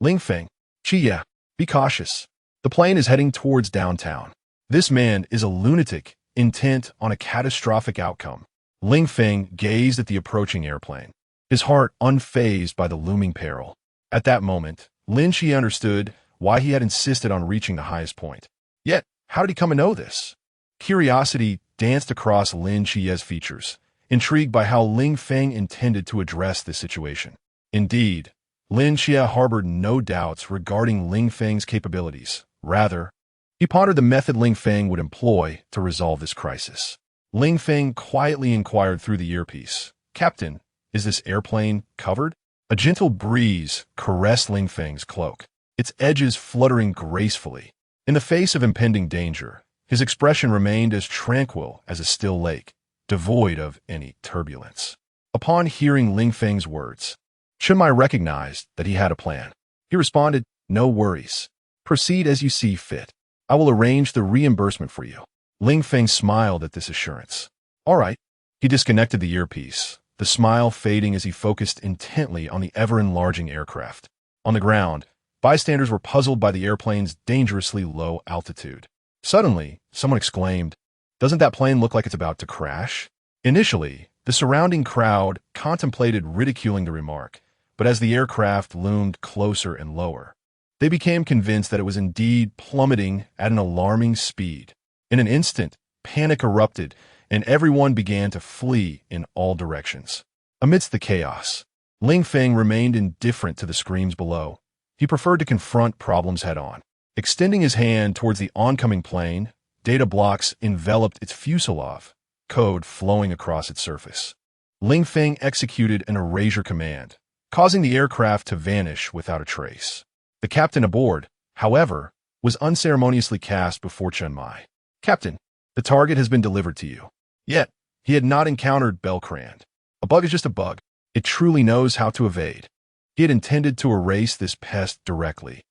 A: Ling Feng, yeah, be cautious. The plane is heading towards downtown. This man is a lunatic, intent on a catastrophic outcome. Ling Feng gazed at the approaching airplane, his heart unfazed by the looming peril. At that moment, Lin Xie understood why he had insisted on reaching the highest point. Yet, how did he come to know this? Curiosity danced across Lin Xie's features, intrigued by how Ling Feng intended to address this situation. Indeed, Lin Xie harbored no doubts regarding Ling Feng's capabilities. Rather, he pondered the method Ling Feng would employ to resolve this crisis. Ling Feng quietly inquired through the earpiece, Captain, is this airplane covered? A gentle breeze caressed Ling Feng's cloak, its edges fluttering gracefully. In the face of impending danger, his expression remained as tranquil as a still lake, devoid of any turbulence. Upon hearing Ling Feng's words, Chun Mai recognized that he had a plan. He responded, no worries. Proceed as you see fit. I will arrange the reimbursement for you. Ling Feng smiled at this assurance. All right. He disconnected the earpiece, the smile fading as he focused intently on the ever-enlarging aircraft. On the ground, bystanders were puzzled by the airplane's dangerously low altitude. Suddenly, someone exclaimed, doesn't that plane look like it's about to crash? Initially, the surrounding crowd contemplated ridiculing the remark, but as the aircraft loomed closer and lower, they became convinced that it was indeed plummeting at an alarming speed. In an instant, panic erupted, and everyone began to flee in all directions. Amidst the chaos, Ling Feng remained indifferent to the screams below. He preferred to confront problems head-on. Extending his hand towards the oncoming plane, data blocks enveloped its fuselage, code flowing across its surface. Ling Feng executed an erasure command, causing the aircraft to vanish without a trace. The captain aboard, however, was unceremoniously cast before Chen Mai. "Captain, the target has been delivered to you." Yet, he had not encountered Belcrand. A bug is just a bug. It truly knows how to evade. He had intended to erase this pest directly,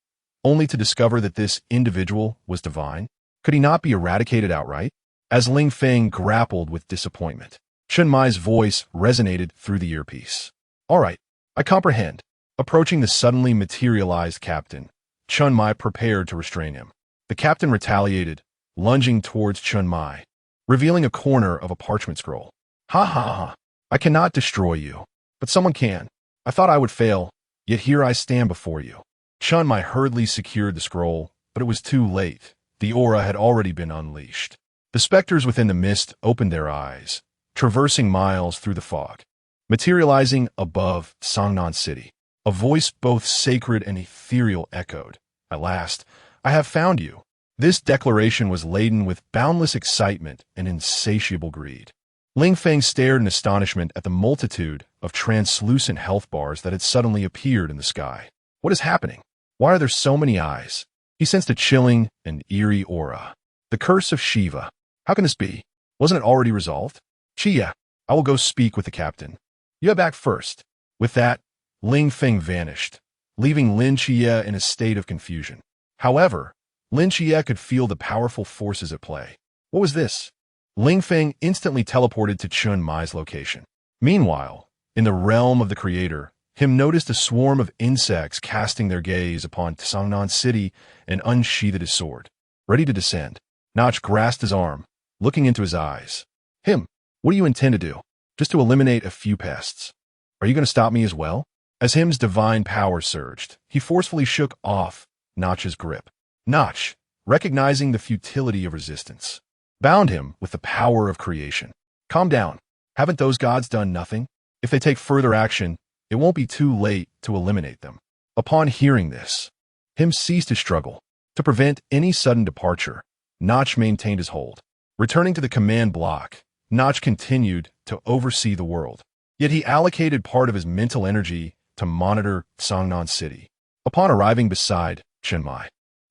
A: only to discover that this individual was divine. Could he not be eradicated outright? As Ling Feng grappled with disappointment, Chen Mai's voice resonated through the earpiece. "All right, I comprehend." Approaching the suddenly materialized captain, Chen Mai prepared to restrain him. The captain retaliated, lunging towards Chen Mai, revealing a corner of a parchment scroll. "Ha ha ha! I cannot destroy you, but someone can. I thought I would fail, yet here I stand before you." Chen Mai hurriedly secured the scroll, but it was too late. The aura had already been unleashed. The specters within the mist opened their eyes, traversing miles through the fog, materializing above Songnan City. A voice both sacred and ethereal echoed, "At last, I have found you." This declaration was laden with boundless excitement and insatiable greed. Ling Feng stared in astonishment at the multitude of translucent health bars that had suddenly appeared in the sky. What is happening? Why are there so many eyes? He sensed a chilling and eerie aura. The curse of Shiva. How can this be? Wasn't it already resolved? "Chia, I will go speak with the captain. You head back first." With that, Ling Feng vanished, leaving Lin Chia in a state of confusion. However, Lin Chia could feel the powerful forces at play. What was this? Ling Feng instantly teleported to Chen Mai's location. Meanwhile, in the realm of the creator, Him noticed a swarm of insects casting their gaze upon Songnan City and unsheathed his sword, ready to descend. Notch grasped his arm, looking into his eyes. "Him, what do you intend to do? Just to eliminate a few pests? Are you going to stop me as well?" As Him's divine power surged, he forcefully shook off Notch's grip. Notch, recognizing the futility of resistance, bound him with the power of creation. "Calm down. Haven't those gods done nothing? If they take further action, it won't be too late to eliminate them." Upon hearing this, Him ceased his struggle. To prevent any sudden departure, Notch maintained his hold. Returning to the command block, Notch continued to oversee the world. Yet he allocated part of his mental energy to monitor Songnan City. Upon arriving beside Chen Mai,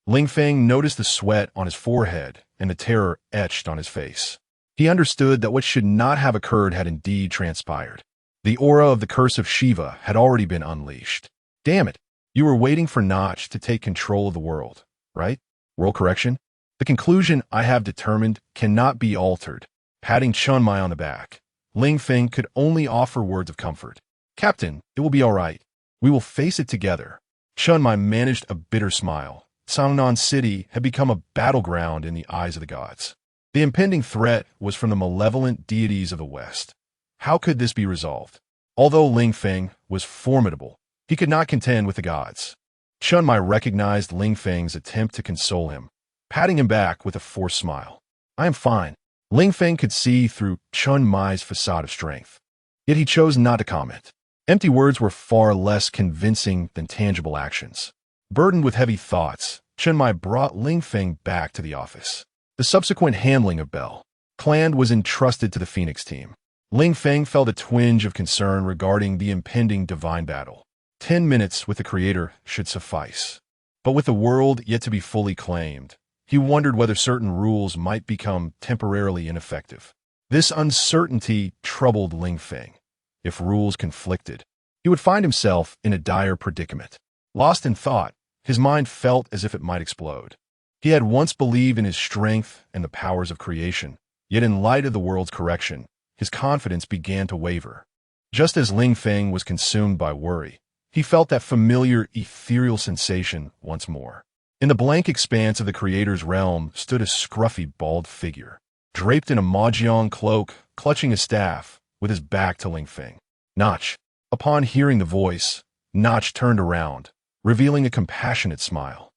A: Ling Feng noticed the sweat on his forehead and the terror etched on his face. He understood that what should not have occurred had indeed transpired. The aura of the curse of Shiva had already been unleashed. "Damn it, you were waiting for Notch to take control of the world, right? World correction? The conclusion I have determined cannot be altered." Patting Chen Mai on the back, Ling Feng could only offer words of comfort. "Captain, it will be all right. We will face it together." Chen Mai managed a bitter smile. Songnan City had become a battleground in the eyes of the gods. The impending threat was from the malevolent deities of the West. How could this be resolved? Although Ling Feng was formidable, he could not contend with the gods. Chen Mai recognized Ling Feng's attempt to console him, patting him back with a forced smile. "I am fine." Ling Feng could see through Chen Mai's facade of strength. Yet he chose not to comment. Empty words were far less convincing than tangible actions. Burdened with heavy thoughts, Chen Mai brought Ling Feng back to the office. The subsequent handling of Belcrand was entrusted to the Phoenix team. Ling Feng felt a twinge of concern regarding the impending divine battle. 10 minutes with the Creator should suffice. But with the world yet to be fully claimed, he wondered whether certain rules might become temporarily ineffective. This uncertainty troubled Ling Feng. If rules conflicted, he would find himself in a dire predicament. Lost in thought, his mind felt as if it might explode. He had once believed in his strength and the powers of creation, yet in light of the world's correction, his confidence began to waver. Just as Ling Feng was consumed by worry, he felt that familiar ethereal sensation once more. In the blank expanse of the Creator's realm stood a scruffy, bald figure, draped in a mahjong cloak, clutching a staff, with his back to Ling Feng. "Notch." Upon hearing the voice, Notch turned around, revealing a compassionate smile.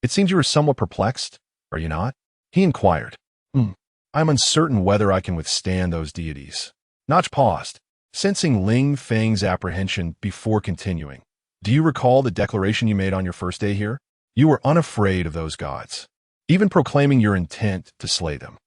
A: "It seems you are somewhat perplexed, are you not?" he inquired. I'm uncertain whether I can withstand those deities." Notch paused, sensing Ling Feng's apprehension before continuing. "Do you recall the declaration you made on your first day here? You were unafraid of those gods, even proclaiming your intent to slay them."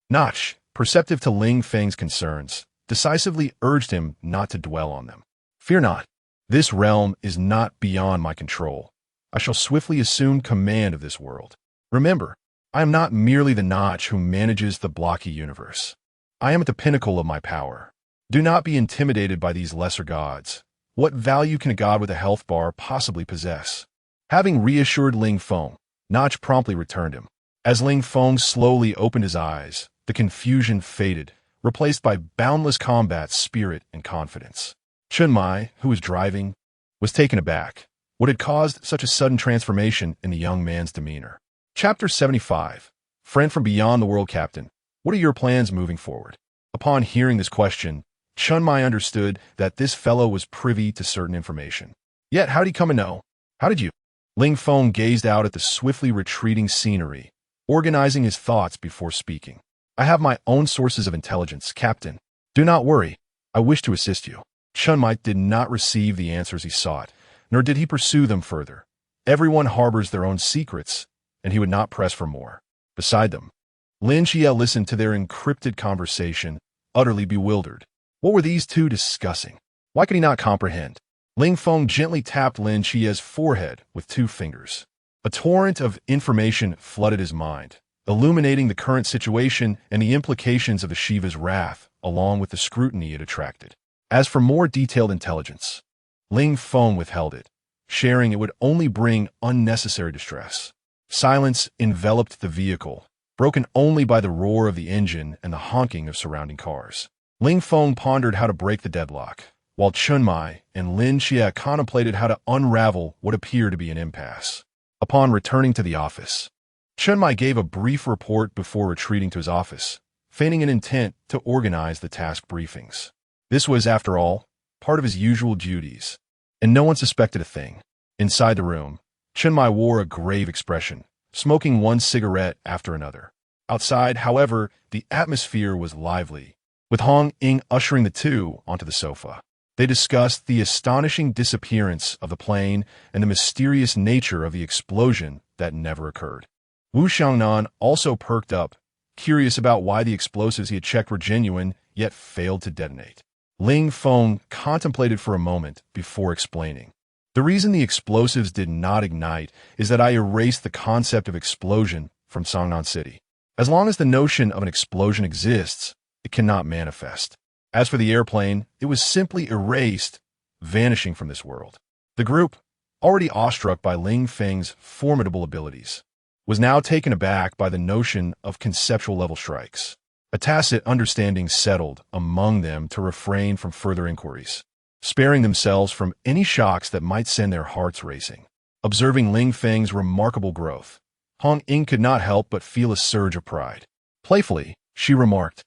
A: Notch perceptive to Ling Feng's concerns, decisively urged him not to dwell on them. Fear not. This realm is not beyond my control. I shall swiftly assume command of this world. Remember, I am not merely the notch who manages the blocky universe. I am at the pinnacle of my power. Do not be intimidated by these lesser gods. What value can a god with a health bar possibly possess? Having reassured Ling Feng, Notch promptly returned him. As Ling Feng slowly opened his eyes, the confusion faded, replaced by boundless combat, spirit, and confidence. Chun Mai, who was driving, was taken aback. What had caused such a sudden transformation in the young man's demeanor? Chapter 75. Friend from Beyond the World Captain, what are your plans moving forward? Upon hearing this question, Chun Mai understood that this fellow was privy to certain information. Yet, how did he come to know? How did you? Ling Feng gazed out at the swiftly retreating scenery, organizing his thoughts before speaking. I have my own sources of intelligence, Captain. Do not worry. I wish to assist you. Chun Mai did not receive the answers he sought, nor did he pursue them further. Everyone harbors their own secrets, and he would not press for more. Beside them, Lin Xie listened to their encrypted conversation, utterly bewildered. What were these two discussing? Why could he not comprehend? Ling Feng gently tapped Lin Xie's forehead with 2 fingers. A torrent of information flooded his mind, illuminating the current situation and the implications of the Shiva's wrath, along with the scrutiny it attracted. As for more detailed intelligence, Ling Feng withheld it, sharing it would only bring unnecessary distress. Silence enveloped the vehicle, broken only by the roar of the engine and the honking of surrounding cars. Ling Feng pondered how to break the deadlock, while Chun Mai and Lin Xie contemplated how to unravel what appeared to be an impasse. Upon returning to the office, Chun Mai gave a brief report before retreating to his office, feigning an intent to organize the task briefings. This was, after all, part of his usual duties, and no one suspected a thing. Inside the room, Chun Mai wore a grave expression, smoking one cigarette after another. Outside, however, the atmosphere was lively, with Hong Ying ushering the two onto the sofa. They discussed the astonishing disappearance of the plane and the mysterious nature of the explosion that never occurred. Wu Xiangnan also perked up, curious about why the explosives he had checked were genuine, yet failed to detonate. Ling Feng contemplated for a moment before explaining. The reason the explosives did not ignite is that I erased the concept of explosion from Songnan City. As long as the notion of an explosion exists, it cannot manifest. As for the airplane, it was simply erased, vanishing from this world. The group, already awestruck by Ling Feng's formidable abilities, was now taken aback by the notion of conceptual-level strikes. A tacit understanding settled among them to refrain from further inquiries, sparing themselves from any shocks that might send their hearts racing. Observing Ling Feng's remarkable growth, Hong Ying could not help but feel a surge of pride. Playfully, she remarked,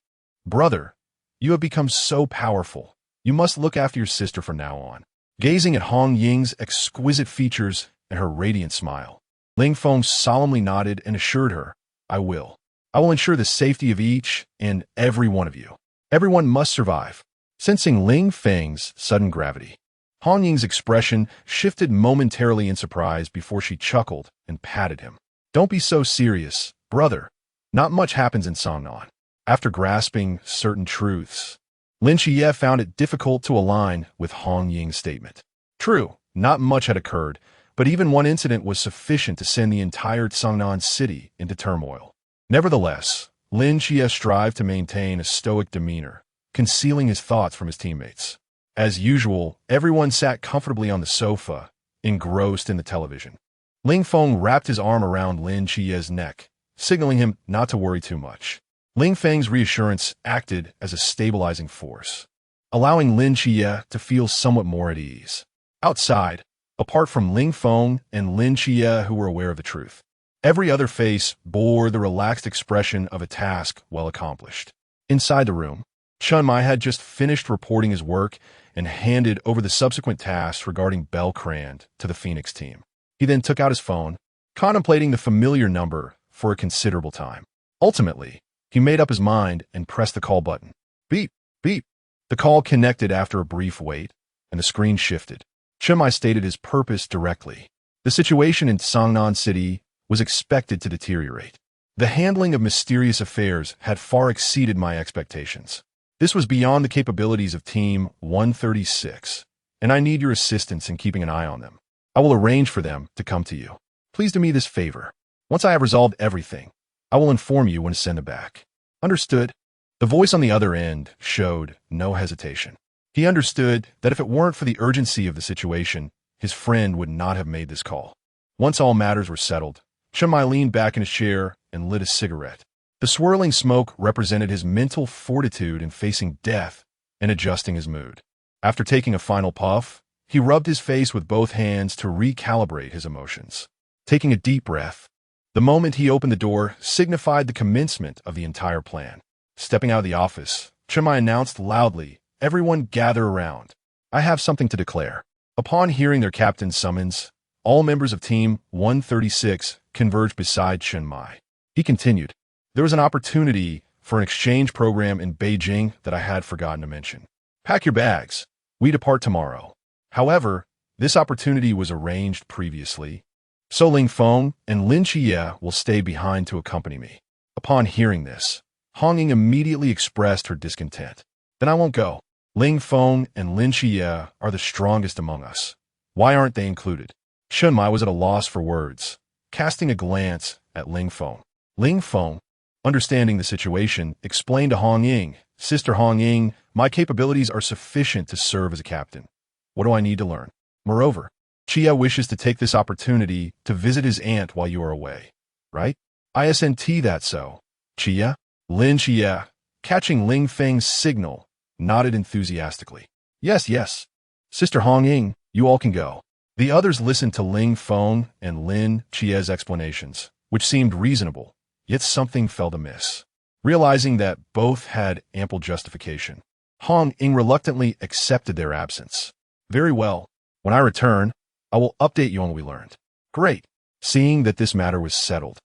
A: "Brother, you have become so powerful. You must look after your sister from now on." Gazing at Hong Ying's exquisite features and her radiant smile, Ling Feng solemnly nodded and assured her, I will. I will ensure the safety of each and every one of you. Everyone must survive." Sensing Ling Feng's sudden gravity, Hong Ying's expression shifted momentarily in surprise before she chuckled and patted him. "Don't be so serious, brother. Not much happens in Songnan." After grasping certain truths, Lin Xie found it difficult to align with Hong Ying's statement. True, not much had occurred, but even one incident was sufficient to send the entire Songnan city into turmoil. Nevertheless, Lin Xie strived to maintain a stoic demeanor, concealing his thoughts from his teammates. As usual, everyone sat comfortably on the sofa, engrossed in the television. Ling Feng wrapped his arm around Lin Xie's neck, signaling him not to worry too much. Ling Feng's reassurance acted as a stabilizing force, allowing Lin Xie to feel somewhat more at ease. Outside, apart from Ling Feng and Lin Xie who were aware of the truth, every other face bore the relaxed expression of a task well accomplished. Inside the room, Chun Mai had just finished reporting his work and handed over the subsequent tasks regarding Belcrand to the Phoenix team. He then took out his phone, contemplating the familiar number for a considerable time. Ultimately, he made up his mind and pressed the call button. Beep, beep. The call connected after a brief wait, and the screen shifted. Chun Mai stated his purpose directly. The situation in Songnan City was expected to deteriorate. The handling of mysterious affairs had far exceeded my expectations. This was beyond the capabilities of Team 136, and I need your assistance in keeping an eye on them. I will arrange for them to come to you. Please do me this favor. Once I have resolved everything, I will inform you when to send them back. Understood? The voice on the other end showed no hesitation. He understood that if it weren't for the urgency of the situation, his friend would not have made this call. Once all matters were settled, Chen Mai leaned back in his chair and lit a cigarette. The swirling smoke represented his mental fortitude in facing death and adjusting his mood. After taking a final puff, he rubbed his face with both hands to recalibrate his emotions. Taking a deep breath, the moment he opened the door signified the commencement of the entire plan. Stepping out of the office, Chen Mai announced loudly, "Everyone gather around. I have something to declare." Upon hearing their captain's summons, all members of Team 136 converged beside Chen Mai. He continued, "There was an opportunity for an exchange program in Beijing that I had forgotten to mention. Pack your bags. We depart tomorrow. However, this opportunity was arranged previously, so Ling Feng and Lin Xie will stay behind to accompany me." Upon hearing this, Hong Ying immediately expressed her discontent. "Then I won't go. Ling Feng and Lin Xie are the strongest among us. Why aren't they included?" Chen Mai was at a loss for words, casting a glance at Ling Feng. Ling Feng, understanding the situation, explained to Hong Ying, "Sister Hong Ying, my capabilities are sufficient to serve as a captain. What do I need to learn? Moreover, Chia wishes to take this opportunity to visit his aunt while you are away, right? Isn't that so? Chia?" Lin Xie, catching Ling Feng's signal, nodded enthusiastically. Yes, yes. Sister Hong Ying, you all can go." The others listened to Ling Feng and Lin Xie's explanations, which seemed reasonable, yet something felt amiss. Realizing that both had ample justification, Hong Ying reluctantly accepted their absence. "Very well. When I return, I will update you on what we learned." "Great." Seeing that this matter was settled,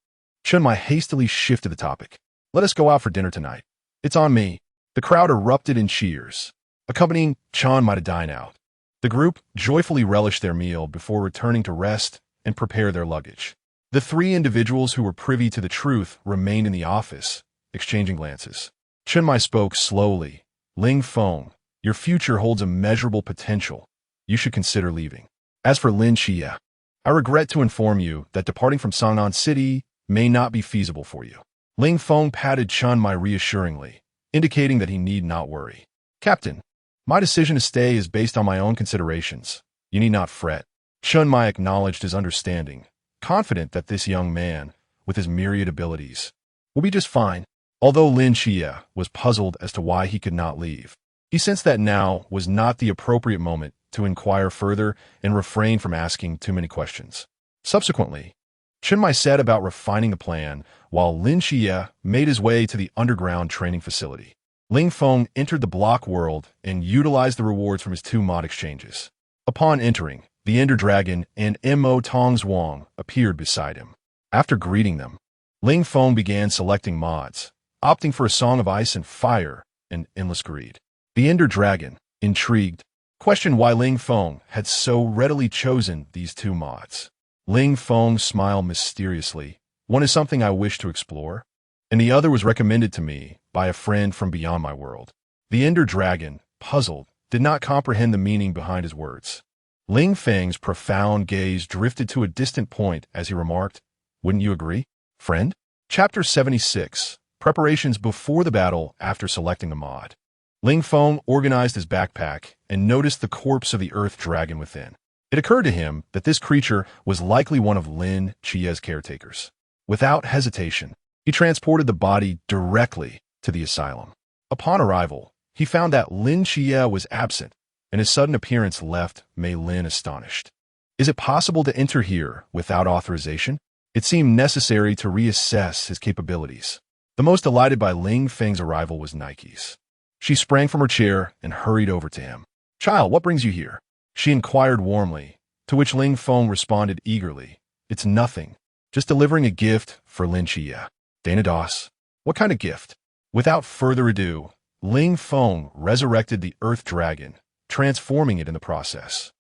A: Chen Mai hastily shifted the topic. "Let us go out for dinner tonight." "It's on me." The crowd erupted in cheers, accompanying Chen Mai to dine out. The group joyfully relished their meal before returning to rest and prepare their luggage. The three individuals who were privy to the truth remained in the office, exchanging glances. Chen Mai spoke slowly. "Ling Feng, your future holds immeasurable potential. You should consider leaving. As for Lin Xie, I regret to inform you that departing from Sangnan City may not be feasible for you." Ling Feng patted Chen Mai reassuringly, indicating that he need not worry. "Captain, my decision to stay is based on my own considerations. You need not fret." Chen Mai acknowledged his understanding, confident that this young man, with his myriad abilities, will be just fine. Although Lin Xie was puzzled as to why he could not leave, he sensed that now was not the appropriate moment to inquire further and refrain from asking too many questions. Subsequently, Chen Mai set about refining the plan while Lin Xie made his way to the underground training facility. Ling Feng entered the block world and utilized the rewards from his 2 mod exchanges. Upon entering, the Ender Dragon and Mo Tongzhuang appeared beside him. After greeting them, Ling Feng began selecting mods, opting for a Song of Ice and Fire and Endless Greed. The Ender Dragon, intrigued, questioned why Ling Feng had so readily chosen these 2 mods. Ling Feng smiled mysteriously. "One is something I wish to explore, and the other was recommended to me by a friend from beyond my world." The Ender Dragon, puzzled, did not comprehend the meaning behind his words. Ling Feng's profound gaze drifted to a distant point as he remarked, "Wouldn't you agree, friend?" Chapter 76, Preparations before the battle after selecting the mod. Ling Feng organized his backpack and noticed the corpse of the Earth Dragon within. It occurred to him that this creature was likely one of Lin Xie's caretakers. Without hesitation, he transported the body directly to the asylum. Upon arrival, he found that Lin Xie was absent, and his sudden appearance left Mei Lin astonished. Is it possible to enter here without authorization? It seemed necessary to reassess his capabilities. The most delighted by Ling Feng's arrival was Nike's. She sprang from her chair and hurried over to him. "Child, what brings you here?" she inquired warmly, to which Ling Feng responded eagerly, "It's nothing, just delivering a gift for Lin Xie." "Dana Doss, what kind of gift?" Without further ado, Ling Feng resurrected the Earth Dragon, transforming it in the process,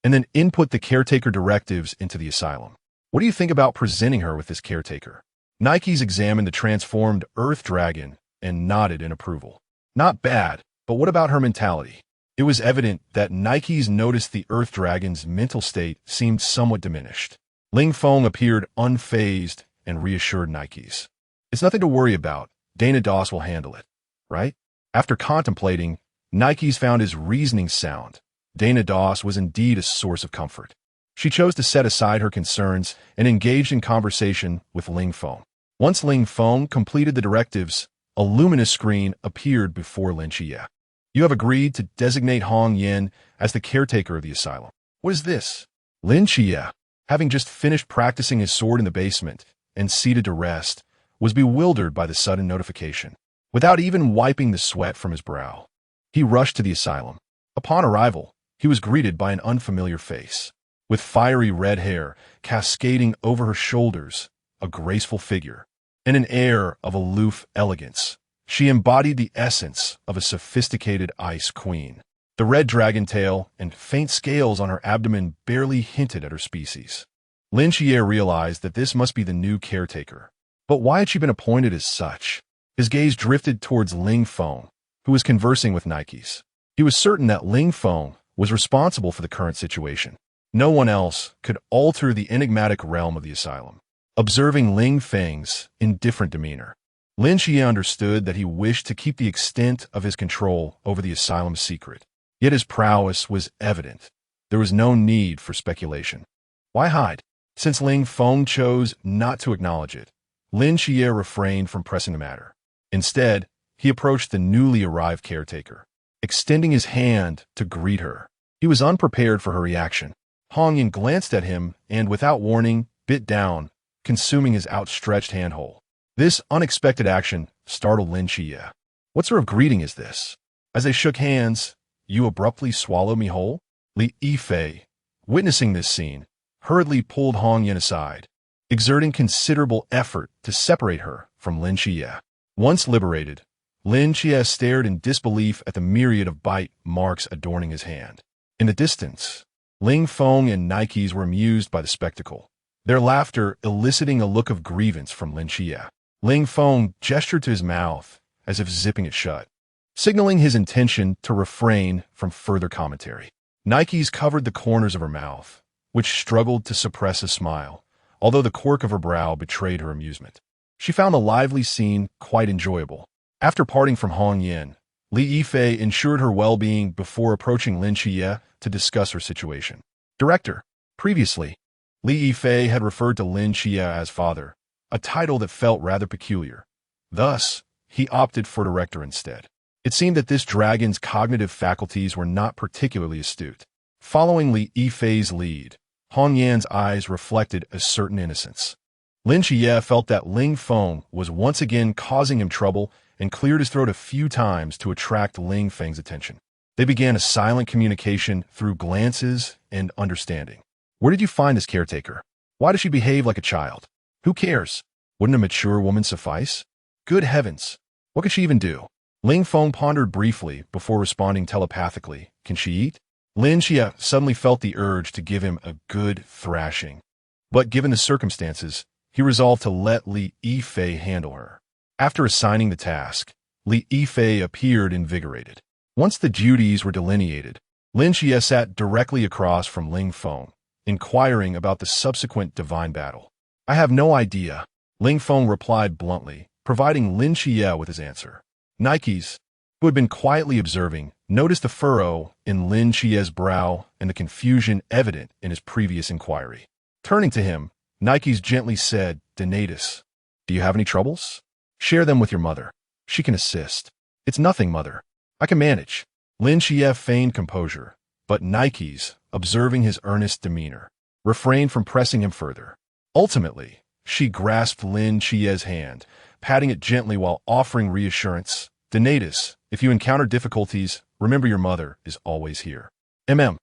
A: and then input the caretaker directives into the asylum. "What do you think about presenting her with this caretaker?" Nikes examined the transformed Earth Dragon and nodded in approval. Not bad, but what about her mentality? It was evident that Nikes noticed the Earth Dragon's mental state seemed somewhat diminished. Ling Feng appeared unfazed and reassured Nikes. It's nothing to worry about. Dana Doss will handle it, right? After contemplating, Nikes found his reasoning sound. Dana Doss was indeed a source of comfort. She chose to set aside her concerns and engaged in conversation with Ling Feng. Once Ling Feng completed the directives, a luminous screen appeared before Lin Xie. You have agreed to designate Hong Yan as the caretaker of the asylum. What is this? Lin Xie, having just finished practicing his sword in the basement and seated to rest, was bewildered by the sudden notification. Without even wiping the sweat from his brow, he rushed to the asylum. Upon arrival, he was greeted by an unfamiliar face. With fiery red hair cascading over her shoulders, a graceful figure, and an air of aloof elegance, she embodied the essence of a sophisticated ice queen. The red dragon tail and faint scales on her abdomen barely hinted at her species. Lin Xie realized that this must be the new caretaker. But why had she been appointed as such? His gaze drifted towards Ling Feng, who was conversing with Nikes. He was certain that Ling Feng was responsible for the current situation. No one else could alter the enigmatic realm of the asylum. Observing Ling Feng's indifferent demeanor, Lin Xie understood that he wished to keep the extent of his control over the asylum secret. Yet his prowess was evident. There was no need for speculation. Why hide? Since Ling Feng chose not to acknowledge it, Lin Xie refrained from pressing the matter. Instead, he approached the newly arrived caretaker, extending his hand to greet her. He was unprepared for her reaction. Hong Yan glanced at him and, without warning, bit down, consuming his outstretched handhold. This unexpected action startled Lin Xie. What sort of greeting is this? As they shook hands, you abruptly swallowed me whole? Li Yifei, witnessing this scene, hurriedly pulled Hong Yan aside, exerting considerable effort to separate her from Lin Xie. Once liberated, Lin Xie stared in disbelief at the myriad of bite marks adorning his hand. In the distance, Ling Feng and Nikes were amused by the spectacle, their laughter eliciting a look of grievance from Lin Xie. Ling Feng gestured to his mouth as if zipping it shut, signaling his intention to refrain from further commentary. Nikes covered the corners of her mouth, which struggled to suppress a smile, although the quirk of her brow betrayed her amusement. She found the lively scene quite enjoyable. After parting from Hong Yan, Li Yifei ensured her well-being before approaching Lin Xie to discuss her situation. Director. Previously, Li Yifei had referred to Lin Xie as father, a title that felt rather peculiar. Thus, he opted for director instead. It seemed that this dragon's cognitive faculties were not particularly astute. Following Li Yifei's lead, Hong Yan's eyes reflected a certain innocence. Lin Xie felt that Ling Feng was once again causing him trouble and cleared his throat a few times to attract Ling Feng's attention. They began a silent communication through glances and understanding. Where did you find this caretaker? Why does she behave like a child? Who cares? Wouldn't a mature woman suffice? Good heavens! What could she even do? Ling Feng pondered briefly before responding telepathically. Can she eat? Lin Xie suddenly felt the urge to give him a good thrashing. But given the circumstances, he resolved to let Li Yifei handle her. After assigning the task, Li Yifei appeared invigorated. Once the duties were delineated, Lin Xie sat directly across from Ling Feng, inquiring about the subsequent divine battle. I have no idea, Ling Feng replied bluntly, providing Lin Xie with his answer. Nikes, who had been quietly observing, noticed the furrow in Lin Xie's brow and the confusion evident in his previous inquiry. Turning to him, Nikes gently said, Donatus, do you have any troubles? Share them with your mother. She can assist. It's nothing, mother. I can manage. Lin Xie feigned composure, but Nikes, observing his earnest demeanor, refrained from pressing him further. Ultimately, she grasped Lin Xie's hand, patting it gently while offering reassurance. Donatus, if you encounter difficulties, remember your mother is always here. Lin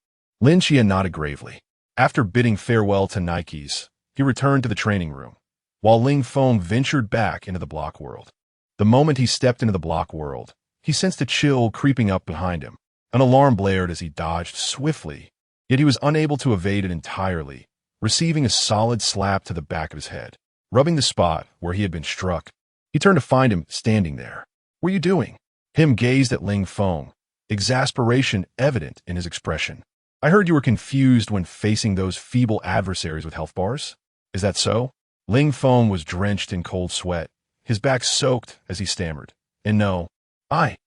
A: Xie nodded gravely. After bidding farewell to Nikes, he returned to the training room, while Ling Feng ventured back into the block world. The moment he stepped into the block world, he sensed a chill creeping up behind him. An alarm blared as he dodged swiftly, yet he was unable to evade it entirely, receiving a solid slap to the back of his head. rubbing the spot where he had been struck. He turned to find him standing there. "What are you doing?" Him gazed at Ling Feng, exasperation evident in his expression. "I heard you were confused when facing those feeble adversaries with health bars. Is that so?" Ling Feng was drenched in cold sweat, his back soaked as he stammered. "And no, I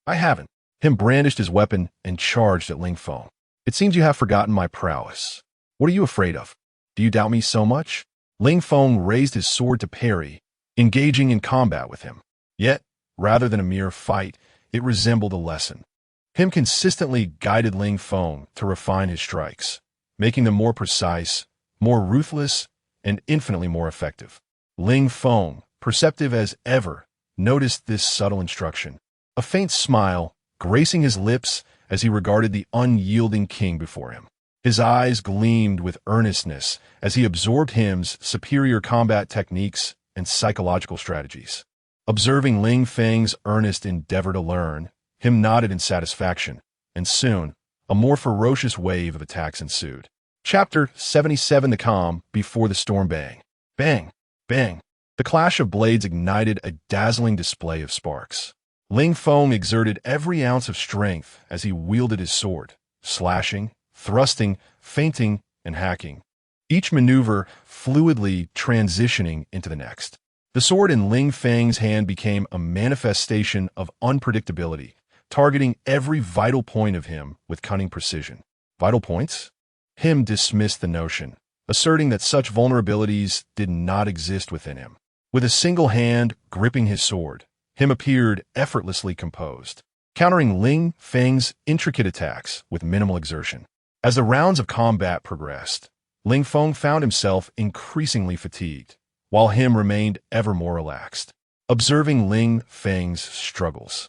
A: haven't." Him brandished his weapon and charged at Ling Feng. "It seems you have forgotten my prowess. What are you afraid of? Do you doubt me so much?" Ling Feng raised his sword to parry, engaging in combat with him. Yet, rather than a mere fight, it resembled a lesson. Him consistently guided Ling Feng to refine his strikes, making them more precise, more ruthless, and infinitely more effective. Ling Feng, perceptive as ever, noticed this subtle instruction. A faint smile gracing his lips as he regarded the unyielding king before him. His eyes gleamed with earnestness as he absorbed Him's superior combat techniques and psychological strategies. Observing Ling Feng's earnest endeavor to learn, Him nodded in satisfaction, and soon, a more ferocious wave of attacks ensued. Chapter 77: The Calm Before the Storm. Bang! Bang! Bang! The clash of blades ignited a dazzling display of sparks. Ling Feng exerted every ounce of strength as he wielded his sword, slashing, thrusting, feinting, and hacking, each maneuver fluidly transitioning into the next. The sword in Ling Feng's hand became a manifestation of unpredictability, targeting every vital point of him with cunning precision. Vital points? Him dismissed the notion, asserting that such vulnerabilities did not exist within him. With a single hand gripping his sword, Him appeared effortlessly composed, countering Ling Feng's intricate attacks with minimal exertion. As the rounds of combat progressed, Ling Feng found himself increasingly fatigued, while Him remained ever more relaxed. Observing Ling Feng's struggles,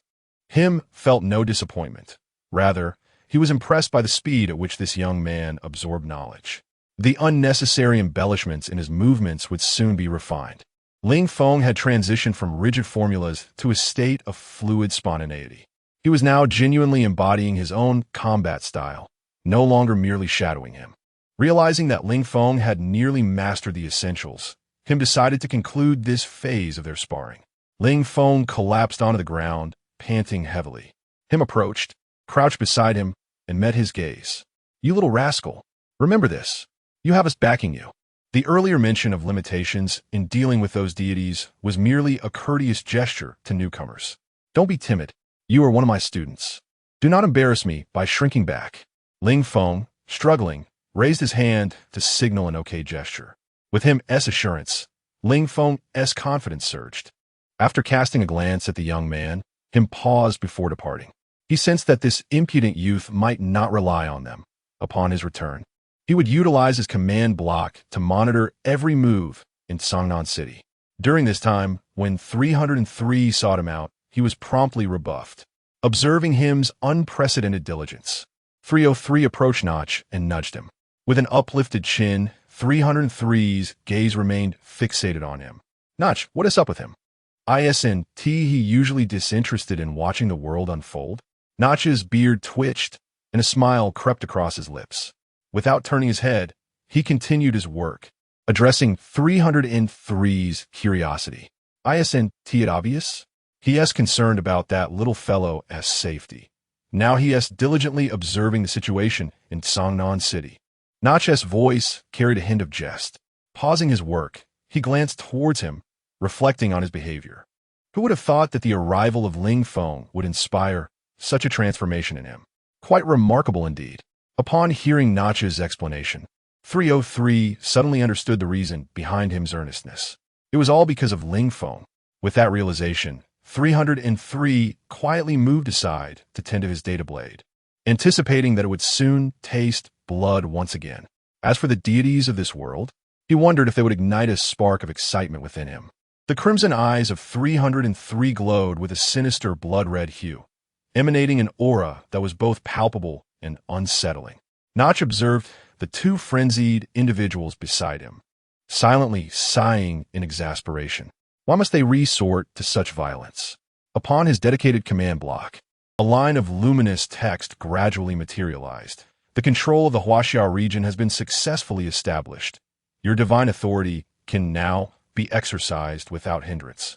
A: Him felt no disappointment. Rather, he was impressed by the speed at which this young man absorbed knowledge. The unnecessary embellishments in his movements would soon be refined. Ling Feng had transitioned from rigid formulas to a state of fluid spontaneity. He was now genuinely embodying his own combat style, no longer merely shadowing him. Realizing that Ling Feng had nearly mastered the essentials, Him decided to conclude this phase of their sparring. Ling Feng collapsed onto the ground, panting heavily. Him approached, crouched beside him, and met his gaze. "You little rascal, remember this. You have us backing you." The earlier mention of limitations in dealing with those deities was merely a courteous gesture to newcomers. "Don't be timid. You are one of my students. Do not embarrass me by shrinking back." Ling Feng, struggling, raised his hand to signal an okay gesture. With Him's assurance, Ling Feng's confidence surged. After casting a glance at the young man, Him paused before departing. He sensed that this impudent youth might not rely on them upon his return. He would utilize his command block to monitor every move in Songnan City. During this time, when 303 sought him out, he was promptly rebuffed. Observing Him's unprecedented diligence, 303 approached Notch and nudged him. With an uplifted chin, 303's gaze remained fixated on him. "Notch, what is up with him? Isn't he usually disinterested in watching the world unfold?" Notch's beard twitched, and a smile crept across his lips. Without turning his head, he continued his work, addressing 303's curiosity. "Isn't it obvious? He is concerned about that little fellow's safety. Now he is diligently observing the situation in Songnan City." Notch's voice carried a hint of jest. Pausing his work, he glanced towards him, reflecting on his behavior. Who would have thought that the arrival of Ling Feng would inspire such a transformation in him? Quite remarkable indeed. Upon hearing Notch's explanation, 303 suddenly understood the reason behind Him's earnestness. It was all because of Ling Feng. With that realization, 303 quietly moved aside to tend to his data blade, anticipating that it would soon taste blood once again. As for the deities of this world, he wondered if they would ignite a spark of excitement within him. The crimson eyes of 303 glowed with a sinister blood-red hue, emanating an aura that was both palpable and unsettling. Notch observed the two frenzied individuals beside him, silently sighing in exasperation. Why must they resort to such violence? Upon his dedicated command block, a line of luminous text gradually materialized. The control of the Huaxiao region has been successfully established. Your divine authority can now be exercised without hindrance.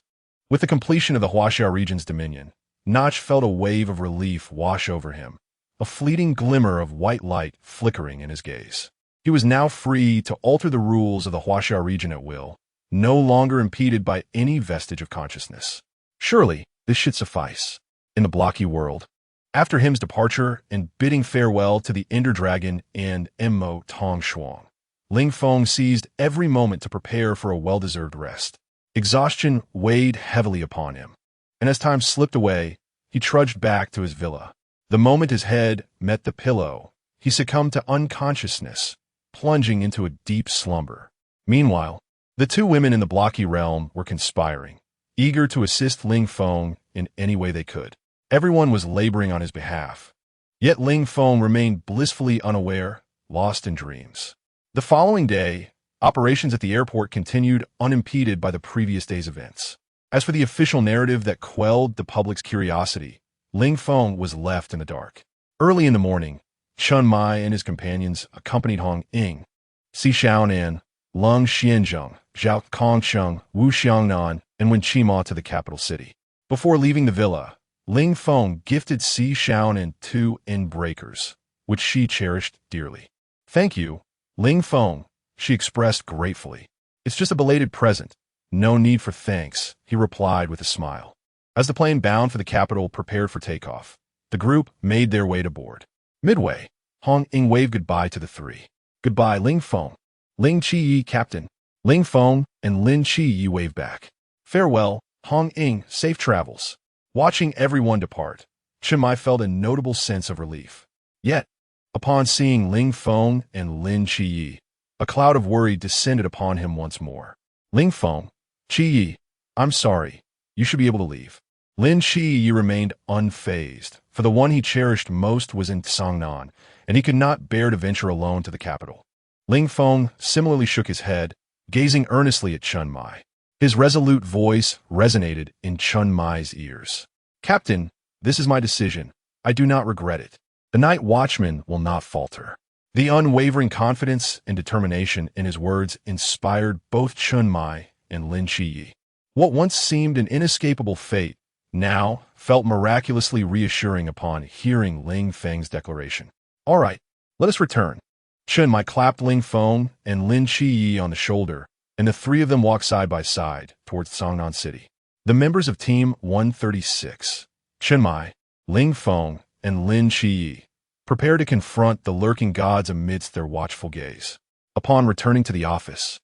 A: With the completion of the Huaxia region's dominion, Notch felt a wave of relief wash over him, a fleeting glimmer of white light flickering in his gaze. He was now free to alter the rules of the Huaxia region at will, no longer impeded by any vestige of consciousness. Surely, this should suffice. In the blocky world, after him's departure and bidding farewell to the Ender Dragon and Mo Tong Shuang, Ling Feng seized every moment to prepare for a well-deserved rest. Exhaustion weighed heavily upon him, and as time slipped away, he trudged back to his villa. The moment his head met the pillow, he succumbed to unconsciousness, plunging into a deep slumber. Meanwhile, the two women in the blocky realm were conspiring, eager to assist Ling Feng in any way they could. Everyone was laboring on his behalf. Yet Ling Feng remained blissfully unaware, lost in dreams. The following day, operations at the airport continued unimpeded by the previous day's events. As for the official narrative that quelled the public's curiosity, Ling Feng was left in the dark. Early in the morning, Chun Mai and his companions accompanied Hong Ying, Si Xiaonan, Lung Xianzheng, Zhao Kongsheng, Wu Xiangnan, and Wen Qima to the capital city. Before leaving the villa, Ling Feng gifted Si Xiaonan 2 breakers, which she cherished dearly. "Thank you, Ling Feng," she expressed gratefully. "It's just a belated present. No need for thanks," he replied with a smile. As the plane bound for the capital prepared for takeoff, the group made their way to board. Midway, Hong Ying waved goodbye to the three. "Goodbye, Ling Feng." "Ling Qi, Captain." Ling Feng and Lin Qi waved back. "Farewell, Hong Ying, safe travels." Watching everyone depart, Chun Mai felt a notable sense of relief. Yet, upon seeing Ling Feng and Lin Qi, a cloud of worry descended upon him once more. "Ling Feng, Qi, I'm sorry. You should be able to leave." Lin Qi remained unfazed, for the one he cherished most was in Songnan, and he could not bear to venture alone to the capital. Ling Feng similarly shook his head, gazing earnestly at Chun Mai. His resolute voice resonated in Chun Mai's ears. "Captain, this is my decision. I do not regret it. The night watchman will not falter." The unwavering confidence and determination in his words inspired both Chun Mai and Lin Qi. What once seemed an inescapable fate now felt miraculously reassuring upon hearing Ling Feng's declaration. "All right, let us return." Chun Mai clapped Ling Feng and Lin Qi on the shoulder, and the three of them walked side by side towards Songnan City. The members of Team 136, Chun Mai, Ling Feng, and Lin Qi, prepared to confront the lurking gods amidst their watchful gaze. Upon returning to the office,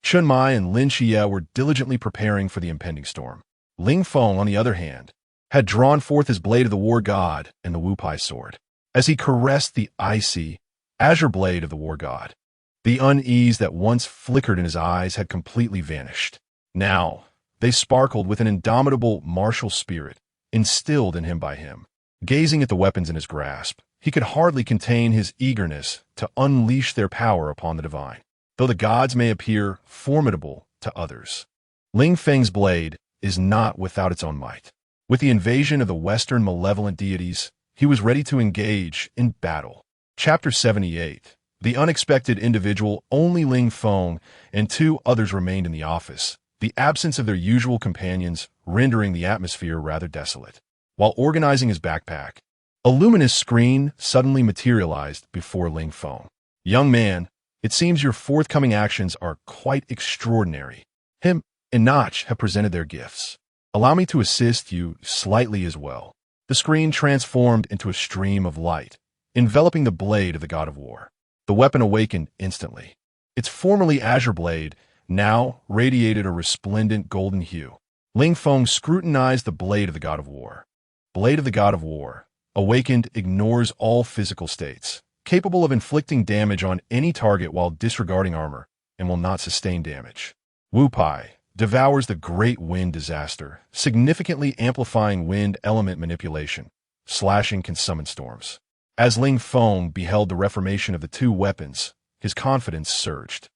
A: Chun Mai and Lin Qi were diligently preparing for the impending storm. Ling Feng, on the other hand, had drawn forth his blade of the war god and the Wu Pai sword. As he caressed the icy, azure blade of the war god, the unease that once flickered in his eyes had completely vanished. Now, they sparkled with an indomitable martial spirit instilled in him by him. Gazing at the weapons in his grasp, he could hardly contain his eagerness to unleash their power upon the divine. Though the gods may appear formidable to others, Ling Feng's blade is not without its own might. With the invasion of the Western malevolent deities, he was ready to engage in battle. Chapter 78. The unexpected individual. Only Ling Feng and 2 others remained in the office, the absence of their usual companions rendering the atmosphere rather desolate. While organizing his backpack, a luminous screen suddenly materialized before Ling Feng. "Young man, it seems your forthcoming actions are quite extraordinary. Him and Notch have presented their gifts. Allow me to assist you slightly as well." The screen transformed into a stream of light, enveloping the blade of the god of war. The weapon awakened instantly. Its formerly azure blade now radiated a resplendent golden hue. Ling Feng scrutinized the blade of the god of war. Blade of the god of war, awakened, ignores all physical states, capable of inflicting damage on any target while disregarding armor, and will not sustain damage. Wu Pai devours the great wind disaster, significantly amplifying wind element manipulation. Slashing can summon storms. As Ling Feng beheld the reformation of the 2 weapons, his confidence surged.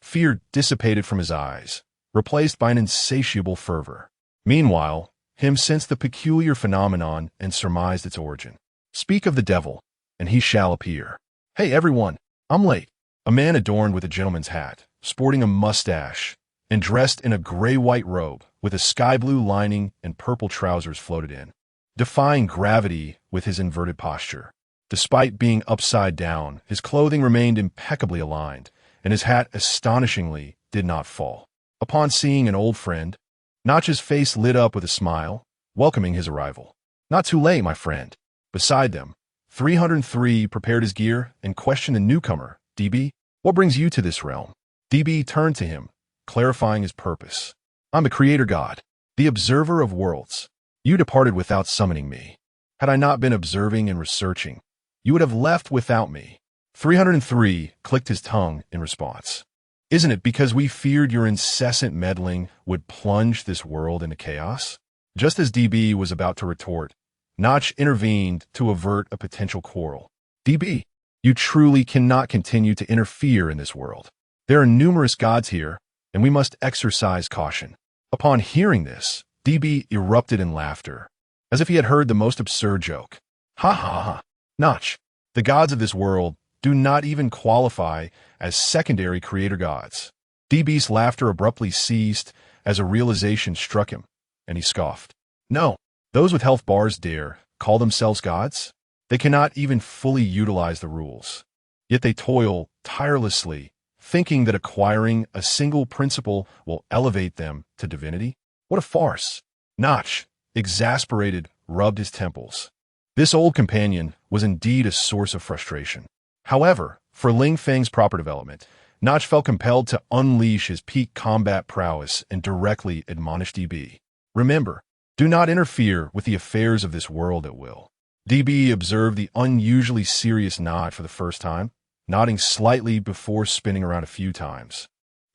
A: Fear dissipated from his eyes, replaced by an insatiable fervor. Meanwhile, him sensed the peculiar phenomenon and surmised its origin. "Speak of the devil, and he shall appear." "Hey everyone, I'm late." A man adorned with a gentleman's hat, sporting a mustache, and dressed in a gray-white robe with a sky-blue lining and purple trousers floated in, defying gravity with his inverted posture. Despite being upside down, his clothing remained impeccably aligned, and his hat astonishingly did not fall. Upon seeing an old friend, Notch's face lit up with a smile, welcoming his arrival. "Not too late, my friend." Beside them, 303 prepared his gear and questioned the newcomer. "DB, what brings you to this realm?" DB turned to him, clarifying his purpose. "I'm the creator god, the observer of worlds. You departed without summoning me. Had I not been observing and researching, you would have left without me." 303 clicked his tongue in response. "Isn't it because we feared your incessant meddling would plunge this world into chaos?" Just as DB was about to retort, Notch intervened to avert a potential quarrel. "DB, you truly cannot continue to interfere in this world. There are numerous gods here, and we must exercise caution." Upon hearing this, DB erupted in laughter, as if he had heard the most absurd joke. "Ha ha ha! Notch, the gods of this world do not even qualify as secondary creator gods." DB's laughter abruptly ceased as a realization struck him, and he scoffed. "No, those with health bars dare call themselves gods? They cannot even fully utilize the rules. Yet they toil tirelessly, thinking that acquiring a single principle will elevate them to divinity? What a farce!" Notch, exasperated, rubbed his temples. This old companion was indeed a source of frustration. However, for Ling Feng's proper development, Notch felt compelled to unleash his peak combat prowess and directly admonish DB. "Remember, do not interfere with the affairs of this world at will." DB observed the unusually serious Notch for the first time, nodding slightly before spinning around a few times,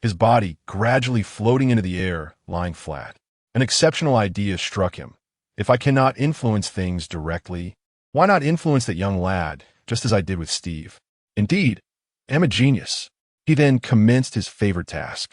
A: his body gradually floating into the air, lying flat. An exceptional idea struck him. If I cannot influence things directly, why not influence that young lad, just as I did with Steve? Indeed, I'm a genius. He then commenced his favorite task,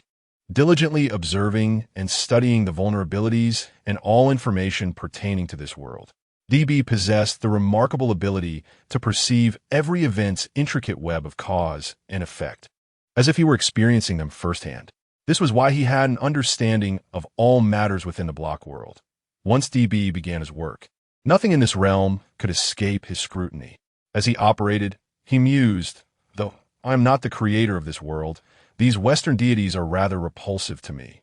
A: diligently observing and studying the vulnerabilities and all information pertaining to this world. DB possessed the remarkable ability to perceive every event's intricate web of cause and effect, as if he were experiencing them firsthand. This was why he had an understanding of all matters within the block world. Once DB began his work, nothing in this realm could escape his scrutiny. As he operated, he mused, "Though I am not the creator of this world, these Western deities are rather repulsive to me."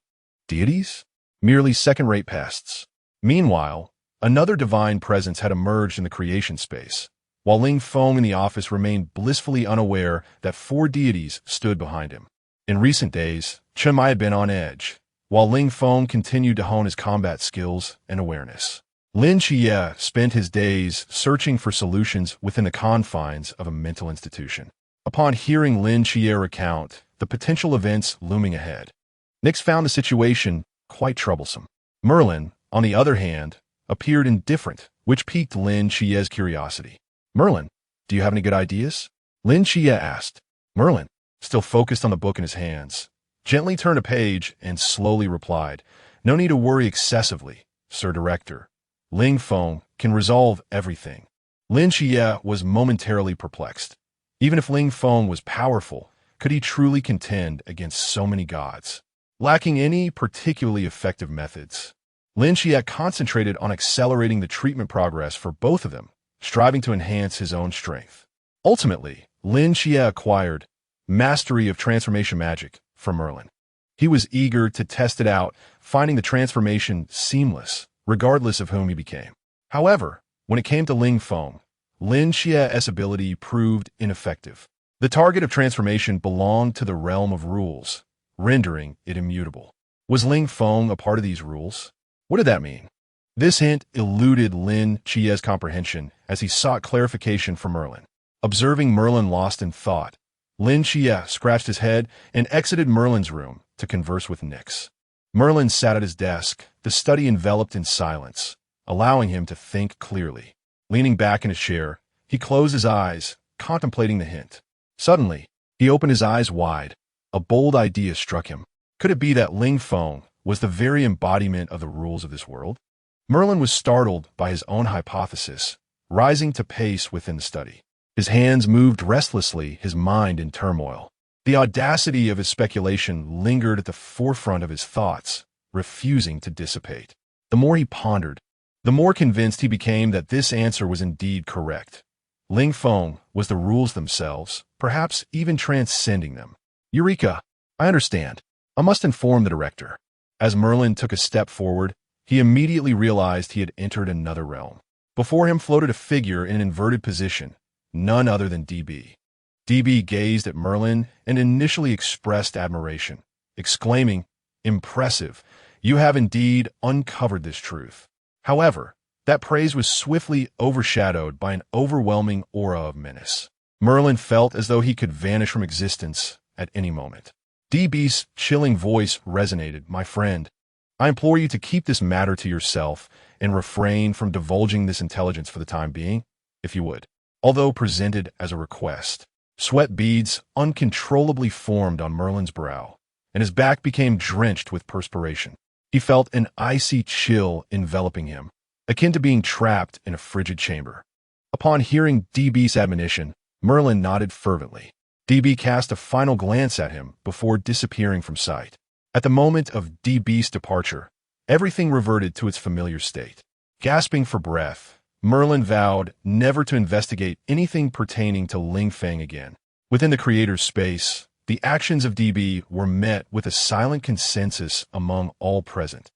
A: Deities? Merely second-rate pests. Meanwhile, another divine presence had emerged in the creation space, while Ling Feng in the office remained blissfully unaware that 4 deities stood behind him. In recent days, Chen Mai had been on edge, while Ling Feng continued to hone his combat skills and awareness. Lin Xie spent his days searching for solutions within the confines of a mental institution. Upon hearing Lin Xie recount the potential events looming ahead, Nix found the situation quite troublesome. Merlin, on the other hand, appeared indifferent, which piqued Lin Xie's curiosity. "Merlin, do you have any good ideas?" Lin Xie asked. Merlin, still focused on the book in his hands, gently turned a page and slowly replied, "No need to worry excessively, Sir Director. Ling Feng can resolve everything." Lin Xie was momentarily perplexed. Even if Ling Feng was powerful, could he truly contend against so many gods? Lacking any particularly effective methods, Lin Xie concentrated on accelerating the treatment progress for both of them, striving to enhance his own strength. Ultimately, Lin Xie acquired mastery of transformation magic from Merlin. He was eager to test it out, finding the transformation seamless, regardless of whom he became. However, when it came to Ling Feng, Lin Xie's ability proved ineffective. The target of transformation belonged to the realm of rules, rendering it immutable. Was Ling Feng a part of these rules? What did that mean? This hint eluded Lin Xie's comprehension as he sought clarification from Merlin. Observing Merlin lost in thought, Lin Xie scratched his head and exited Merlin's room to converse with Nix. Merlin sat at his desk, the study enveloped in silence, allowing him to think clearly. Leaning back in his chair, he closed his eyes, contemplating the hint. Suddenly, he opened his eyes wide. A bold idea struck him. Could it be that Ling Feng was the very embodiment of the rules of this world? Merlin was startled by his own hypothesis, rising to pace within the study. His hands moved restlessly, his mind in turmoil. The audacity of his speculation lingered at the forefront of his thoughts, refusing to dissipate. The more he pondered, the more convinced he became that this answer was indeed correct. Ling Feng was the rules themselves, perhaps even transcending them. Eureka! I understand. I must inform the director. As Merlin took a step forward, he immediately realized he had entered another realm. Before him floated a figure in an inverted position, none other than DB. DB gazed at Merlin and initially expressed admiration, exclaiming, "Impressive! You have indeed uncovered this truth." However, that praise was swiftly overshadowed by an overwhelming aura of menace. Merlin felt as though he could vanish from existence at any moment. DB's chilling voice resonated. "My friend, I implore you to keep this matter to yourself and refrain from divulging this intelligence for the time being, if you would." Although presented as a request, sweat beads uncontrollably formed on Merlin's brow, and his back became drenched with perspiration. He felt an icy chill enveloping him, akin to being trapped in a frigid chamber. Upon hearing DB's admonition, Merlin nodded fervently. DB cast a final glance at him before disappearing from sight. At the moment of DB's departure, everything reverted to its familiar state. Gasping for breath, Merlin vowed never to investigate anything pertaining to Ling Feng again. Within the creator's space, the actions of DB were met with a silent consensus among all present,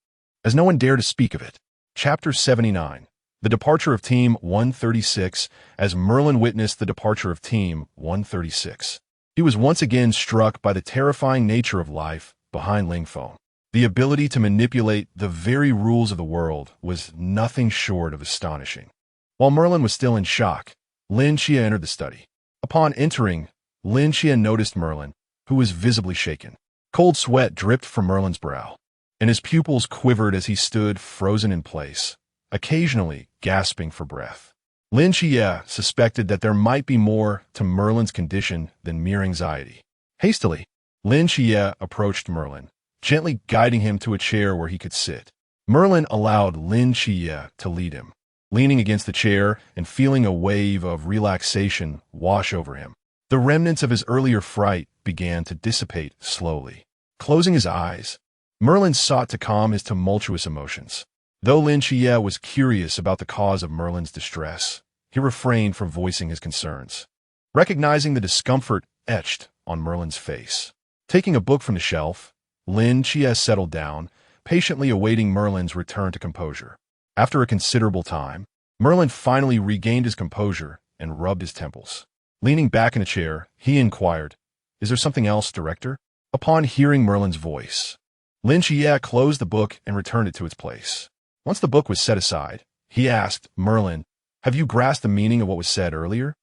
A: as no one dared to speak of it. Chapter 79. The Departure of Team 136. As Merlin witnessed the departure of Team 136, he was once again struck by the terrifying nature of life behind Ling Feng. The ability to manipulate the very rules of the world was nothing short of astonishing. While Merlin was still in shock, Lin Xie entered the study. Upon entering, Lin Xie noticed Merlin, who was visibly shaken. Cold sweat dripped from Merlin's brow, and his pupils quivered as he stood frozen in place, occasionally gasping for breath. Lin Xie suspected that there might be more to Merlin's condition than mere anxiety. Hastily, Lin Xie approached Merlin, gently guiding him to a chair where he could sit. Merlin allowed Lin Xie to lead him, leaning against the chair and feeling a wave of relaxation wash over him. The remnants of his earlier fright began to dissipate slowly. Closing his eyes, Merlin sought to calm his tumultuous emotions. Though Lin Xie was curious about the cause of Merlin's distress, he refrained from voicing his concerns, recognizing the discomfort etched on Merlin's face. Taking a book from the shelf, Lin Xie settled down, patiently awaiting Merlin's return to composure. After a considerable time, Merlin finally regained his composure and rubbed his temples. Leaning back in a chair, he inquired, "Is there something else, Director?" Upon hearing Merlin's voice, Lin Xie closed the book and returned it to its place. Once the book was set aside, he asked, "Merlin, have you grasped the meaning of what was said earlier?"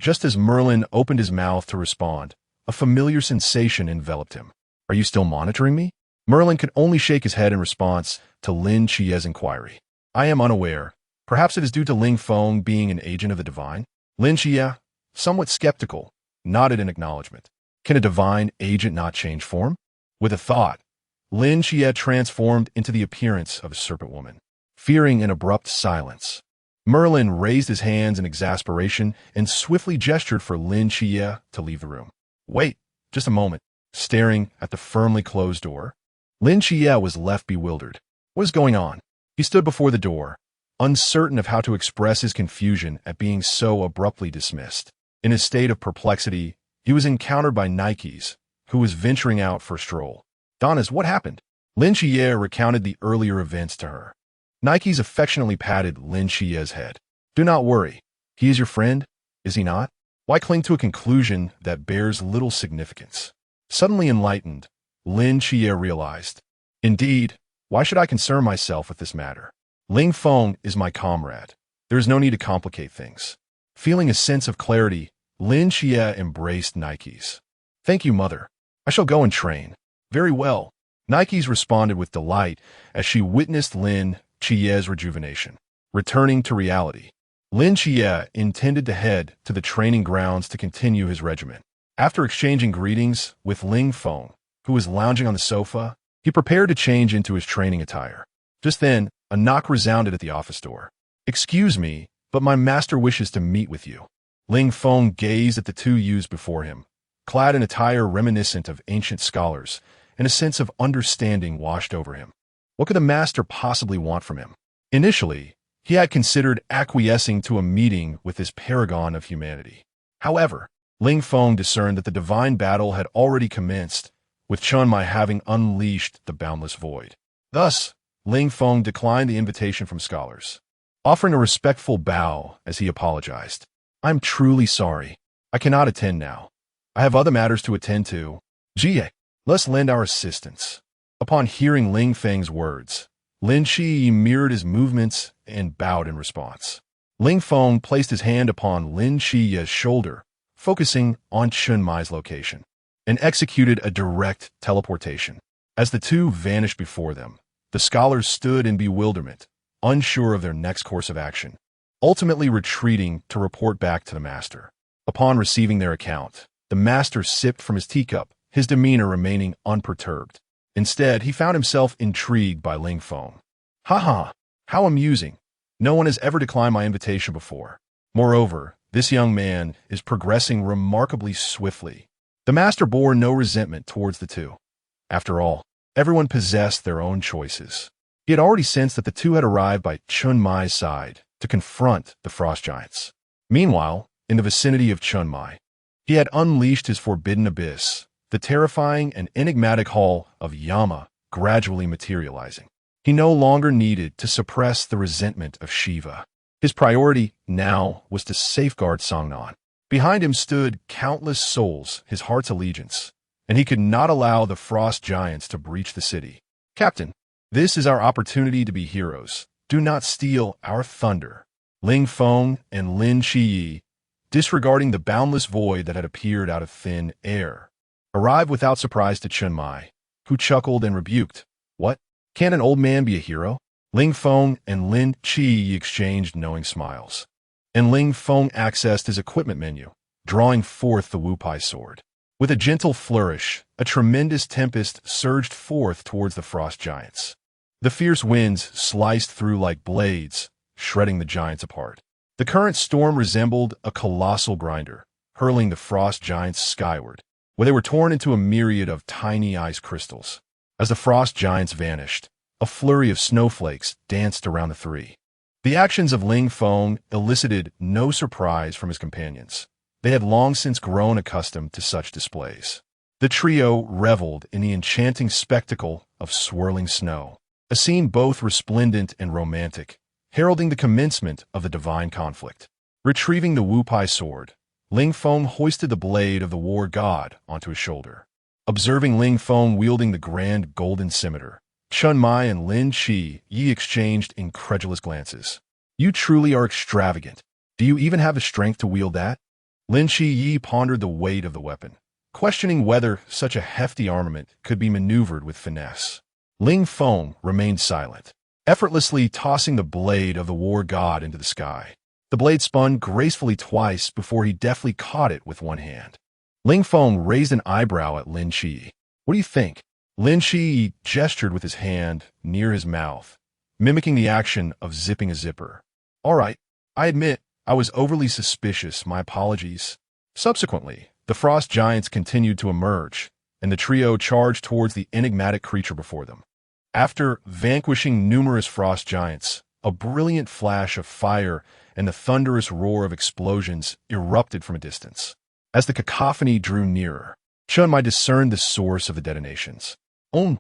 A: Just as Merlin opened his mouth to respond, a familiar sensation enveloped him. "Are you still monitoring me?" Merlin could only shake his head in response to Lin Xie's inquiry. "I am unaware. Perhaps it is due to Ling Feng being an agent of the divine?" Lin Xie, somewhat skeptical, nodded in acknowledgement. Can a divine agent not change form? With a thought, Lin Xie transformed into the appearance of a serpent woman. Fearing an abrupt silence, Merlin raised his hands in exasperation and swiftly gestured for Lin Xie to leave the room. "Wait, just a moment." Staring at the firmly closed door, Lin Xie was left bewildered. What is going on? He stood before the door, uncertain of how to express his confusion at being so abruptly dismissed. In his state of perplexity, he was encountered by Nikes, who was venturing out for a stroll. "Donis, what happened?" Lin Xie recounted the earlier events to her. Nikes affectionately patted Lin Xie's head. "Do not worry. He is your friend, is he not? Why cling to a conclusion that bears little significance?" Suddenly enlightened, Lin Xie realized, "Indeed, why should I concern myself with this matter? Ling Feng is my comrade. There is no need to complicate things." Feeling a sense of clarity, Lin Xie embraced Nikes. "Thank you, mother. I shall go and train." "Very well." Nikes responded with delight as she witnessed Lin Xie's rejuvenation. Returning to reality, Lin Xie intended to head to the training grounds to continue his regimen. After exchanging greetings with Ling Feng, who was lounging on the sofa, he prepared to change into his training attire. Just then, a knock resounded at the office door. "Excuse me, but my master wishes to meet with you." Ling Feng gazed at the two youths before him, clad in attire reminiscent of ancient scholars, and a sense of understanding washed over him. What could the master possibly want from him? Initially, he had considered acquiescing to a meeting with this paragon of humanity. However, Ling Feng discerned that the divine battle had already commenced, with Chun Mai having unleashed the boundless void. Thus, Ling Feng declined the invitation from scholars, offering a respectful bow as he apologized. "I'm truly sorry. I cannot attend now. I have other matters to attend to. Jie, let's lend our assistance." Upon hearing Ling Feng's words, Lin Shi mirrored his movements and bowed in response. Ling Feng placed his hand upon Lin Shi's shoulder, focusing on Chun Mai's location, and executed a direct teleportation. As the two vanished before them, the scholars stood in bewilderment, unsure of their next course of action, ultimately retreating to report back to the master. Upon receiving their account, the master sipped from his teacup, his demeanor remaining unperturbed. Instead, he found himself intrigued by Ling Feng. "Haha, how amusing. No one has ever declined my invitation before. Moreover, this young man is progressing remarkably swiftly." The master bore no resentment towards the two. After all, everyone possessed their own choices. He had already sensed that the two had arrived by Chun Mai's side to confront the frost giants. Meanwhile, in the vicinity of Chun Mai, he had unleashed his forbidden abyss, the terrifying and enigmatic hall of Yama gradually materializing. He no longer needed to suppress the resentment of Shiva. His priority now was to safeguard Sangnan. Behind him stood countless souls, his heart's allegiance, and he could not allow the frost giants to breach the city. "Captain, this is our opportunity to be heroes. Do not steal our thunder." Ling Feng and Lin Shi, disregarding the boundless void that had appeared out of thin air, arrived without surprise to Chun Mai, who chuckled and rebuked. "What? Can an old man be a hero?" Ling Feng and Lin Shi exchanged knowing smiles, and Ling Feng accessed his equipment menu, drawing forth the Wu Pai sword. With a gentle flourish, a tremendous tempest surged forth towards the frost giants. The fierce winds sliced through like blades, shredding the giants apart. The current storm resembled a colossal grinder, hurling the frost giants skyward, where they were torn into a myriad of tiny ice crystals. As the frost giants vanished, a flurry of snowflakes danced around the three. The actions of Ling Feng elicited no surprise from his companions. They had long since grown accustomed to such displays. The trio reveled in the enchanting spectacle of swirling snow, a scene both resplendent and romantic, heralding the commencement of the divine conflict. Retrieving the Wu Pai sword, Ling Feng hoisted the blade of the war god onto his shoulder. Observing Ling Feng wielding the grand golden scimitar, Chun Mai and Lin Shi exchanged incredulous glances. "You truly are extravagant. Do you even have the strength to wield that?" Lin Shi pondered the weight of the weapon, questioning whether such a hefty armament could be maneuvered with finesse. Ling Feng remained silent, effortlessly tossing the blade of the war god into the sky. The blade spun gracefully twice before he deftly caught it with one hand. Ling Feng raised an eyebrow at Lin Shi. "What do you think?" Lin Shi gestured with his hand near his mouth, mimicking the action of zipping a zipper. "All right, I admit I was overly suspicious. My apologies." Subsequently, the frost giants continued to emerge, and the trio charged towards the enigmatic creature before them. After vanquishing numerous frost giants, a brilliant flash of fire and the thunderous roar of explosions erupted from a distance. As the cacophony drew nearer, Chun Mai discerned the source of the detonations. Ong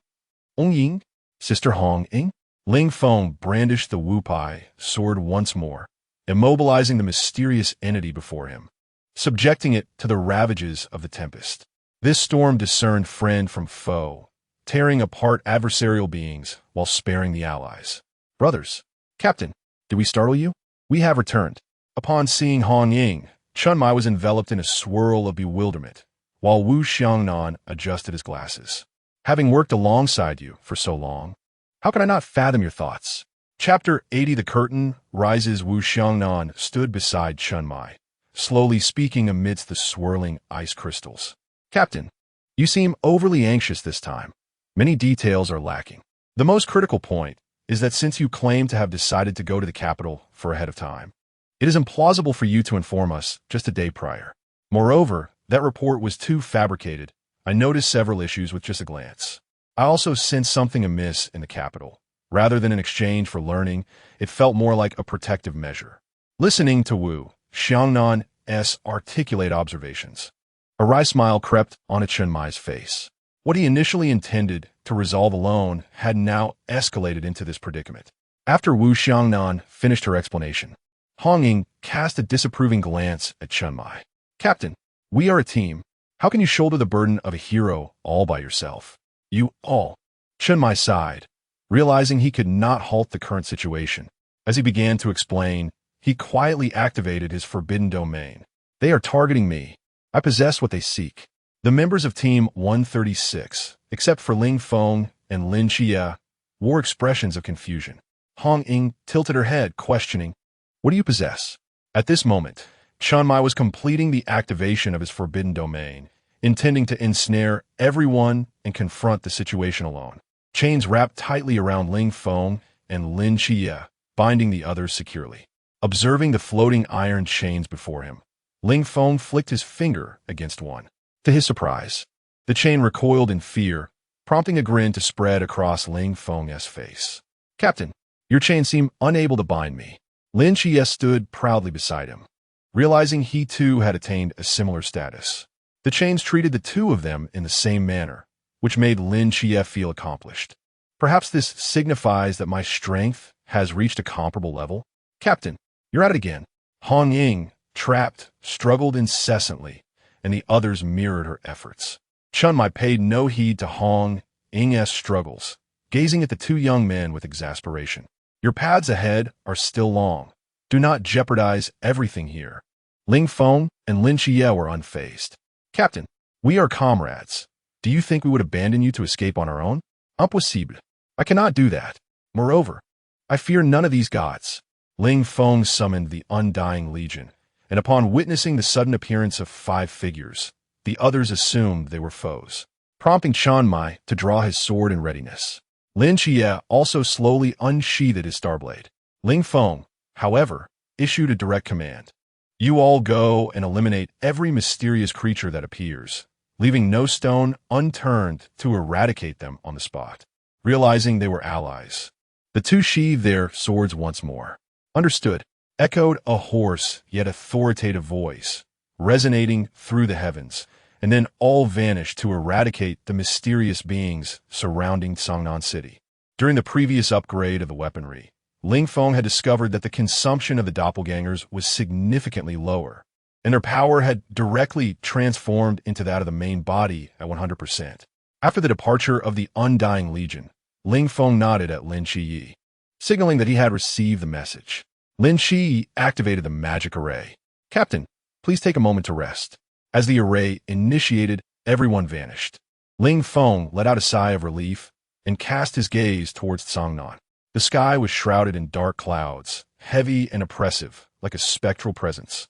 A: Ying, Sister Hong Ying." Ling Feng brandished the Wu Pai sword once more, immobilizing the mysterious entity before him, subjecting it to the ravages of the tempest. This storm discerned friend from foe, tearing apart adversarial beings while sparing the allies. "Brothers, Captain, did we startle you? We have returned." Upon seeing Hong Ying, Chun Mai was enveloped in a swirl of bewilderment, while Wu Xiangnan adjusted his glasses. "Having worked alongside you for so long, how can I not fathom your thoughts?" Chapter 80. The curtain rises. Wu Xiangnan stood beside Chun Mai, slowly speaking amidst the swirling ice crystals. "Captain, you seem overly anxious this time. Many details are lacking. The most critical point is that since you claim to have decided to go to the capital for ahead of time, it is implausible for you to inform us just a day prior. Moreover, That report was too fabricated. I noticed several issues with just a glance. I also sensed something amiss in the capital. Rather than an exchange for learning, it felt more like a protective measure. Listening to Wu Xiangnan's articulate observations, a wry smile crept onto Chen Mai's face. What he initially intended to resolve alone had now escalated into this predicament. After Wu Xiangnan finished her explanation, Hong Ying cast a disapproving glance at Chen Mai. Captain, we are a team. How can you shoulder the burden of a hero all by yourself? You all. Chen Mai sighed, realizing he could not halt the current situation. As he began to explain, he quietly activated his forbidden domain. They are targeting me. I possess what they seek. The members of Team 136, except for Ling Feng and Lin Xie, wore expressions of confusion. Hong Ying tilted her head, questioning, "What do you possess?" At this moment, Chen Mai was completing the activation of his forbidden domain, intending to ensnare everyone and confront the situation alone. Chains wrapped tightly around Ling Feng and Lin Xie, binding the others securely. Observing the floating iron chains before him, Ling Feng flicked his finger against one. To his surprise, the chain recoiled in fear, prompting a grin to spread across Ling Feng's face. "Captain, your chains seem unable to bind me." Lin Xie stood proudly beside him, realizing he too had attained a similar status. The chains treated the two of them in the same manner, which made Lin Xie feel accomplished. Perhaps this signifies that my strength has reached a comparable level? "Captain, you're at it again." Hong Ying, trapped, struggled incessantly, and the others mirrored her efforts. Chen Mai paid no heed to Hong Ying's struggles, gazing at the two young men with exasperation. "Your paths ahead are still long. Do not jeopardize everything here." Ling Feng and Lin Xie were unfazed. "Captain, we are comrades. Do you think we would abandon you to escape on our own? Impossible. I cannot do that. Moreover, I fear none of these gods." Ling Feng summoned the Undying Legion, and upon witnessing the sudden appearance of 5 figures, the others assumed they were foes, prompting Chen Mai to draw his sword in readiness. Lin Xie also slowly unsheathed his starblade. Ling Feng, however, issued a direct command. "You all go and eliminate every mysterious creature that appears, leaving no stone unturned to eradicate them on the spot." Realizing they were allies, the two sheathed their swords once more. "Understood," echoed a hoarse yet authoritative voice, resonating through the heavens, and then all vanished to eradicate the mysterious beings surrounding Songnan City. During the previous upgrade of the weaponry, Ling Feng had discovered that the consumption of the doppelgangers was significantly lower, and their power had directly transformed into that of the main body at 100%. After the departure of the Undying Legion, Ling Feng nodded at Lin Xie, signaling that he had received the message. Lin Xie activated the magic array. "Captain, please take a moment to rest." As the array initiated, everyone vanished. Ling Feng let out a sigh of relief and cast his gaze towards Songnan. The sky was shrouded in dark clouds, heavy and oppressive, like a spectral presence,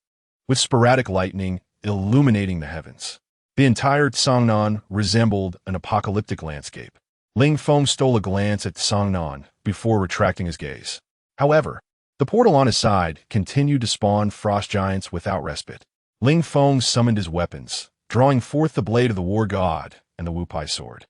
A: with sporadic lightning illuminating the heavens. The entire Songnan resembled an apocalyptic landscape. Ling Feng stole a glance at Songnan before retracting his gaze. However, the portal on his side continued to spawn frost giants without respite. Ling Feng summoned his weapons, drawing forth the blade of the war god and the Wu Pai sword.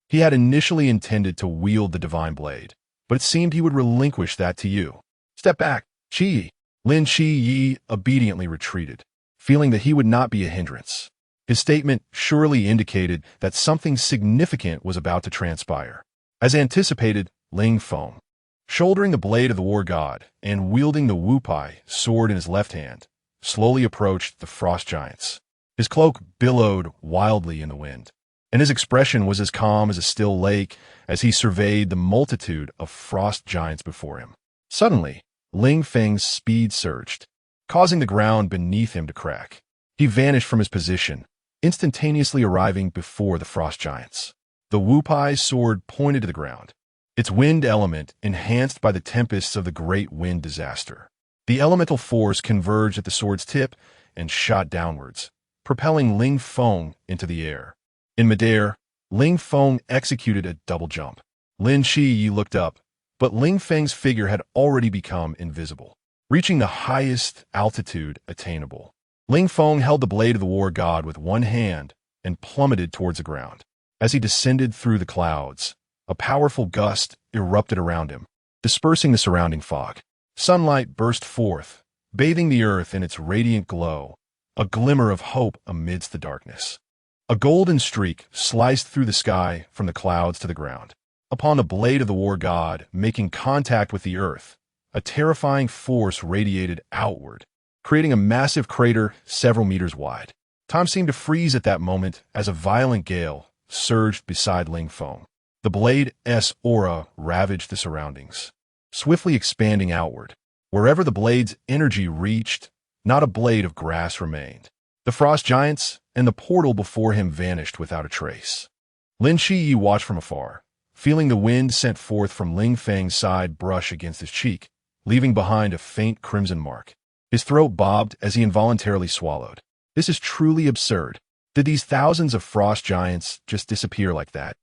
A: He had initially intended to wield the divine blade, but it seemed he would relinquish that to you. "Step back, Qi." Lin Qi obediently retreated, feeling that he would not be a hindrance. His statement surely indicated that something significant was about to transpire. As anticipated, Ling Feng, shouldering the blade of the war god and wielding the Wu Pai sword in his left hand, slowly approached the frost giants. His cloak billowed wildly in the wind, and his expression was as calm as a still lake as he surveyed the multitude of frost giants before him. Suddenly, Ling Feng's speed surged, causing the ground beneath him to crack. He vanished from his position, instantaneously arriving before the frost giants. The Wu Pai sword pointed to the ground, its wind element enhanced by the tempests of the great wind disaster. The elemental force converged at the sword's tip and shot downwards, propelling Ling Feng into the air. In midair, Ling Feng executed a double jump. Lin Qi looked up, but Ling Feng's figure had already become invisible, reaching the highest altitude attainable. Ling Feng held the blade of the war god with one hand and plummeted towards the ground. As he descended through the clouds, a powerful gust erupted around him, dispersing the surrounding fog. Sunlight burst forth, bathing the earth in its radiant glow, a glimmer of hope amidst the darkness. A golden streak sliced through the sky from the clouds to the ground. Upon the blade of the war god making contact with the earth, a terrifying force radiated outward, creating a massive crater several meters wide. Time seemed to freeze at that moment as a violent gale surged beside Ling Feng. The blade's aura ravaged the surroundings, swiftly expanding outward. Wherever the blade's energy reached, not a blade of grass remained. The frost giants and the portal before him vanished without a trace. Lin Shiyi watched from afar, feeling the wind sent forth from Ling Feng's side brush against his cheek, leaving behind a faint crimson mark. His throat bobbed as he involuntarily swallowed. This is truly absurd. Did these thousands of frost giants just disappear like that?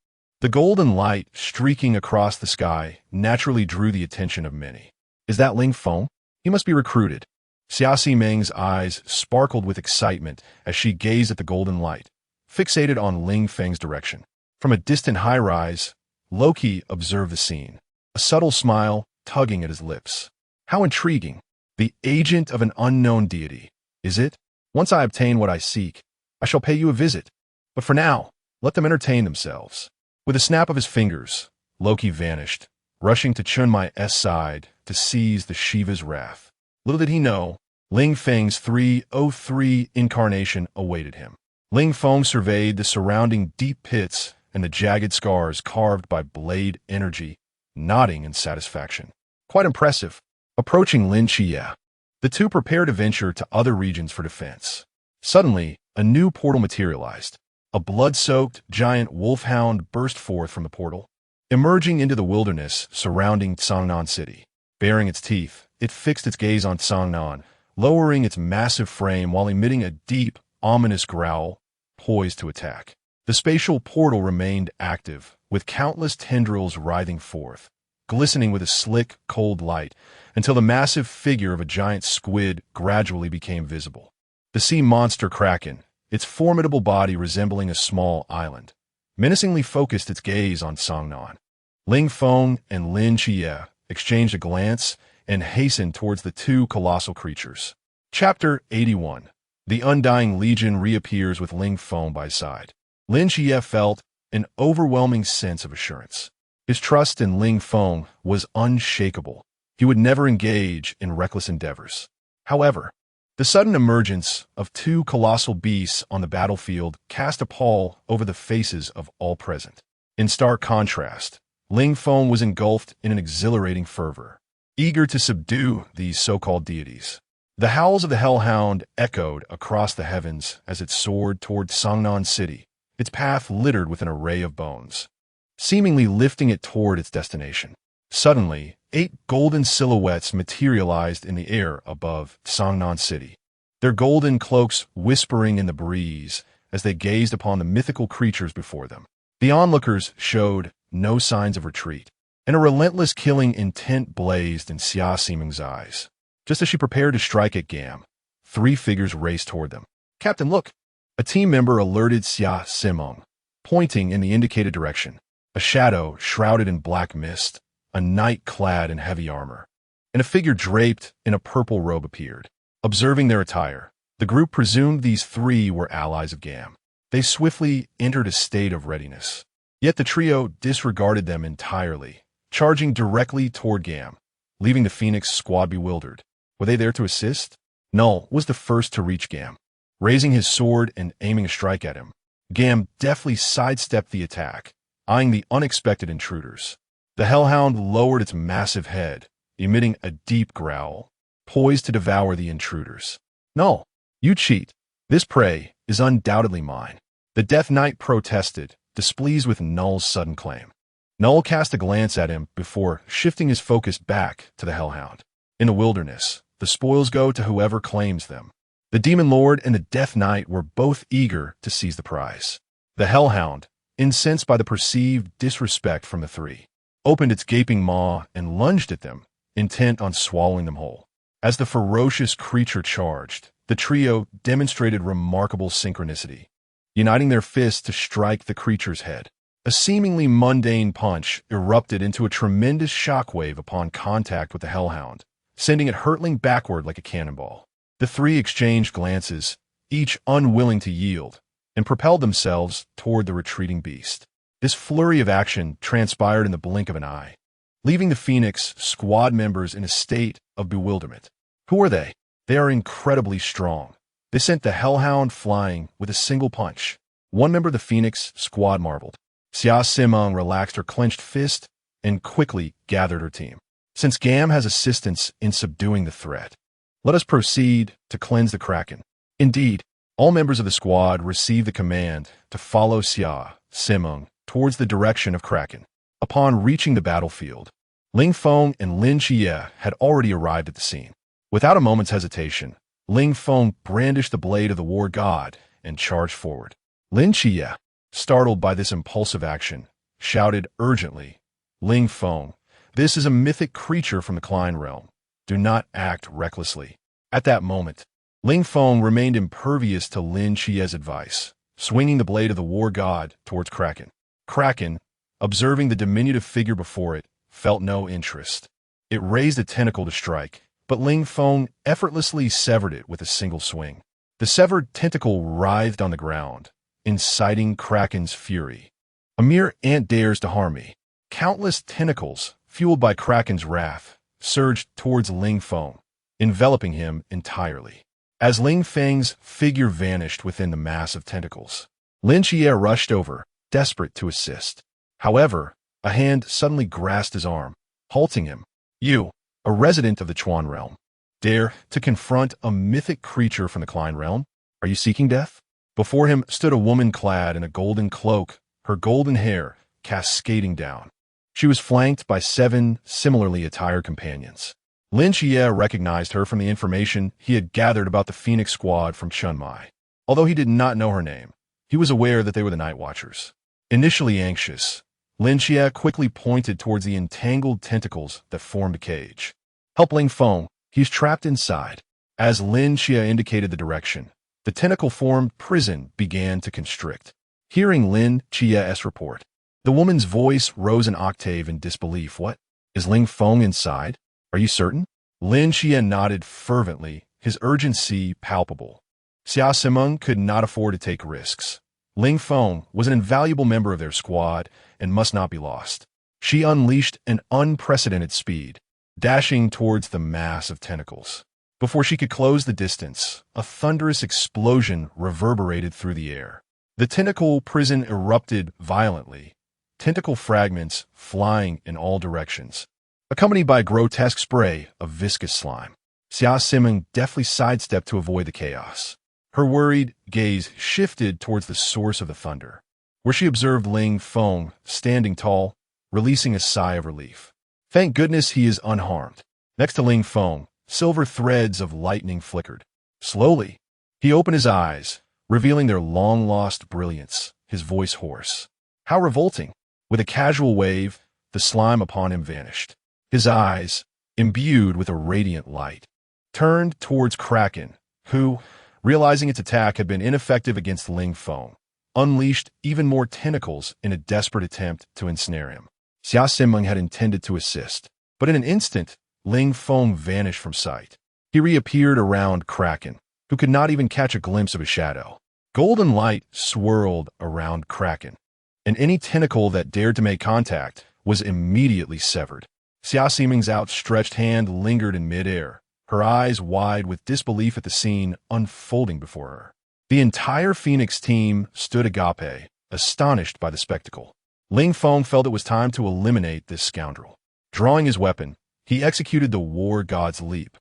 A: The golden light streaking across the sky naturally drew the attention of many. Is that Ling Feng? He must be recruited. Xia Meng's eyes sparkled with excitement as she gazed at the golden light, fixated on Ling Feng's direction. From a distant high-rise, Loki observed the scene, a subtle smile tugging at his lips. How intriguing. The agent of an unknown deity, is it? Once I obtain what I seek, I shall pay you a visit. But for now, let them entertain themselves. With a snap of his fingers, Loki vanished, rushing to Chunmai's side to seize the Shiva's wrath. Little did he know, Ling Feng's 303 incarnation awaited him. Ling Feng surveyed the surrounding deep pits and the jagged scars carved by blade energy, nodding in satisfaction. Quite impressive. Approaching Lin Xie, the two prepared to venture to other regions for defense. Suddenly, a new portal materialized. A blood-soaked giant wolfhound burst forth from the portal, emerging into the wilderness surrounding Cangnan City. Baring its teeth, it fixed its gaze on Cangnan, lowering its massive frame while emitting a deep, ominous growl, poised to attack. The spatial portal remained active, with countless tendrils writhing forth, glistening with a slick, cold light, until the massive figure of a giant squid gradually became visible. The sea monster kraken, its formidable body resembling a small island, menacingly focused its gaze on Cangnan. Ling Feng and Lin Xie exchanged a glance and hastened towards the two colossal creatures. Chapter 81. The Undying Legion reappears with Ling Feng by his side. Lin Xie felt an overwhelming sense of assurance. His trust in Ling Feng was unshakable. He would never engage in reckless endeavors. However, the sudden emergence of two colossal beasts on the battlefield cast a pall over the faces of all present. In stark contrast, Ling Feng was engulfed in an exhilarating fervor, eager to subdue these so-called deities. The howls of the hellhound echoed across the heavens as it soared toward Cangnan City, its path littered with an array of bones, seemingly lifting it toward its destination. Suddenly, 8 golden silhouettes materialized in the air above Cangnan City, their golden cloaks whispering in the breeze as they gazed upon the mythical creatures before them. The onlookers showed no signs of retreat, and a relentless killing intent blazed in Xia Meng's eyes. Just as she prepared to strike at Gam, 3 figures raced toward them. "Captain, look!" A team member alerted Xia Meng, pointing in the indicated direction. A shadow shrouded in black mist, a knight clad in heavy armor, and a figure draped in a purple robe appeared. Observing their attire, the group presumed these 3 were allies of Gam. They swiftly entered a state of readiness. Yet the trio disregarded them entirely, charging directly toward Gam, leaving the Phoenix squad bewildered. Were they there to assist? Null was the first to reach Gam. Raising his sword and aiming a strike at him, Gam deftly sidestepped the attack, eyeing the unexpected intruders. The hellhound lowered its massive head, emitting a deep growl, poised to devour the intruders. "Null, you cheat. This prey is undoubtedly mine." The Death Knight protested, displeased with Null's sudden claim. Null cast a glance at him before shifting his focus back to the hellhound. In the wilderness, the spoils go to whoever claims them. The Demon Lord and the Death Knight were both eager to seize the prize. The hellhound, incensed by the perceived disrespect from the 3, opened its gaping maw and lunged at them, intent on swallowing them whole. As the ferocious creature charged, the trio demonstrated remarkable synchronicity, uniting their fists to strike the creature's head. A seemingly mundane punch erupted into a tremendous shockwave upon contact with the hellhound, sending it hurtling backward like a cannonball. The three exchanged glances, each unwilling to yield, and propelled themselves toward the retreating beast. This flurry of action transpired in the blink of an eye, leaving the Phoenix squad members in a state of bewilderment. Who are they? They are incredibly strong. They sent the hellhound flying with a single punch. One member of the Phoenix squad marveled. Xia Simeng relaxed her clenched fist and quickly gathered her team. Since Gam has assistance in subduing the threat, let us proceed to cleanse the Kraken. Indeed, all members of the squad received the command to follow Xia Simeng towards the direction of Kraken. Upon reaching the battlefield, Ling Feng and Lin Xie had already arrived at the scene. Without a moment's hesitation, Ling Feng brandished the blade of the war god and charged forward. Lin Xie, startled by this impulsive action, shouted urgently, "Ling Feng, this is a mythic creature from the Klein realm. Do not act recklessly." At that moment, Ling Feng remained impervious to Lin Xie's advice, swinging the blade of the war god towards Kraken. Kraken, observing the diminutive figure before it, felt no interest. It raised a tentacle to strike, but Ling Feng effortlessly severed it with a single swing. The severed tentacle writhed on the ground, inciting Kraken's fury. "A mere ant dares to harm me." Countless tentacles, fueled by Kraken's wrath, surged towards Ling Feng, enveloping him entirely. As Ling Feng's figure vanished within the mass of tentacles, Lin Xie rushed over, desperate to assist. However, a hand suddenly grasped his arm, halting him. "You, a resident of the Chuan realm, dare to confront a mythic creature from the Klein realm? Are you seeking death?" Before him stood a woman clad in a golden cloak, her golden hair cascading down. She was flanked by 7 similarly attired companions. Lin Xie recognized her from the information he had gathered about the Phoenix squad from Chunmai. Although he did not know her name, he was aware that they were the Night Watchers. Initially anxious, Lin Xie quickly pointed towards the entangled tentacles that formed a cage. "Help Ling Feng, he's trapped inside." As Lin Xie indicated the direction, the tentacle-formed prison began to constrict. Hearing Lin Xie's report, the woman's voice rose an octave in disbelief. "What? Is Ling Feng inside? Are you certain?" Lin Xie nodded fervently, his urgency palpable. Xia Simeng could not afford to take risks. Ling Feng was an invaluable member of their squad and must not be lost. She unleashed an unprecedented speed, dashing towards the mass of tentacles. Before she could close the distance, a thunderous explosion reverberated through the air. The tentacle prison erupted violently, tentacle fragments flying in all directions, accompanied by a grotesque spray of viscous slime. Xia Simeng deftly sidestepped to avoid the chaos. Her worried gaze shifted towards the source of the thunder, where she observed Ling Feng standing tall, releasing a sigh of relief. "Thank goodness he is unharmed." Next to Ling Feng, silver threads of lightning flickered. Slowly, he opened his eyes, revealing their long-lost brilliance, his voice hoarse. How revolting! With a casual wave, the slime upon him vanished. His eyes, imbued with a radiant light, turned towards Kraken, who, realizing its attack had been ineffective against Ling Feng, unleashed even more tentacles in a desperate attempt to ensnare him. Xia Simeng had intended to assist, but in an instant, Ling Feng vanished from sight. He reappeared around Kraken, who could not even catch a glimpse of his shadow. Golden light swirled around Kraken, and any tentacle that dared to make contact was immediately severed. Xia Simeng's outstretched hand lingered in midair, her eyes wide with disbelief at the scene unfolding before her. The entire Phoenix team stood agape, astonished by the spectacle. Ling Feng felt it was time to eliminate this scoundrel. Drawing his weapon, he executed the War God's leap,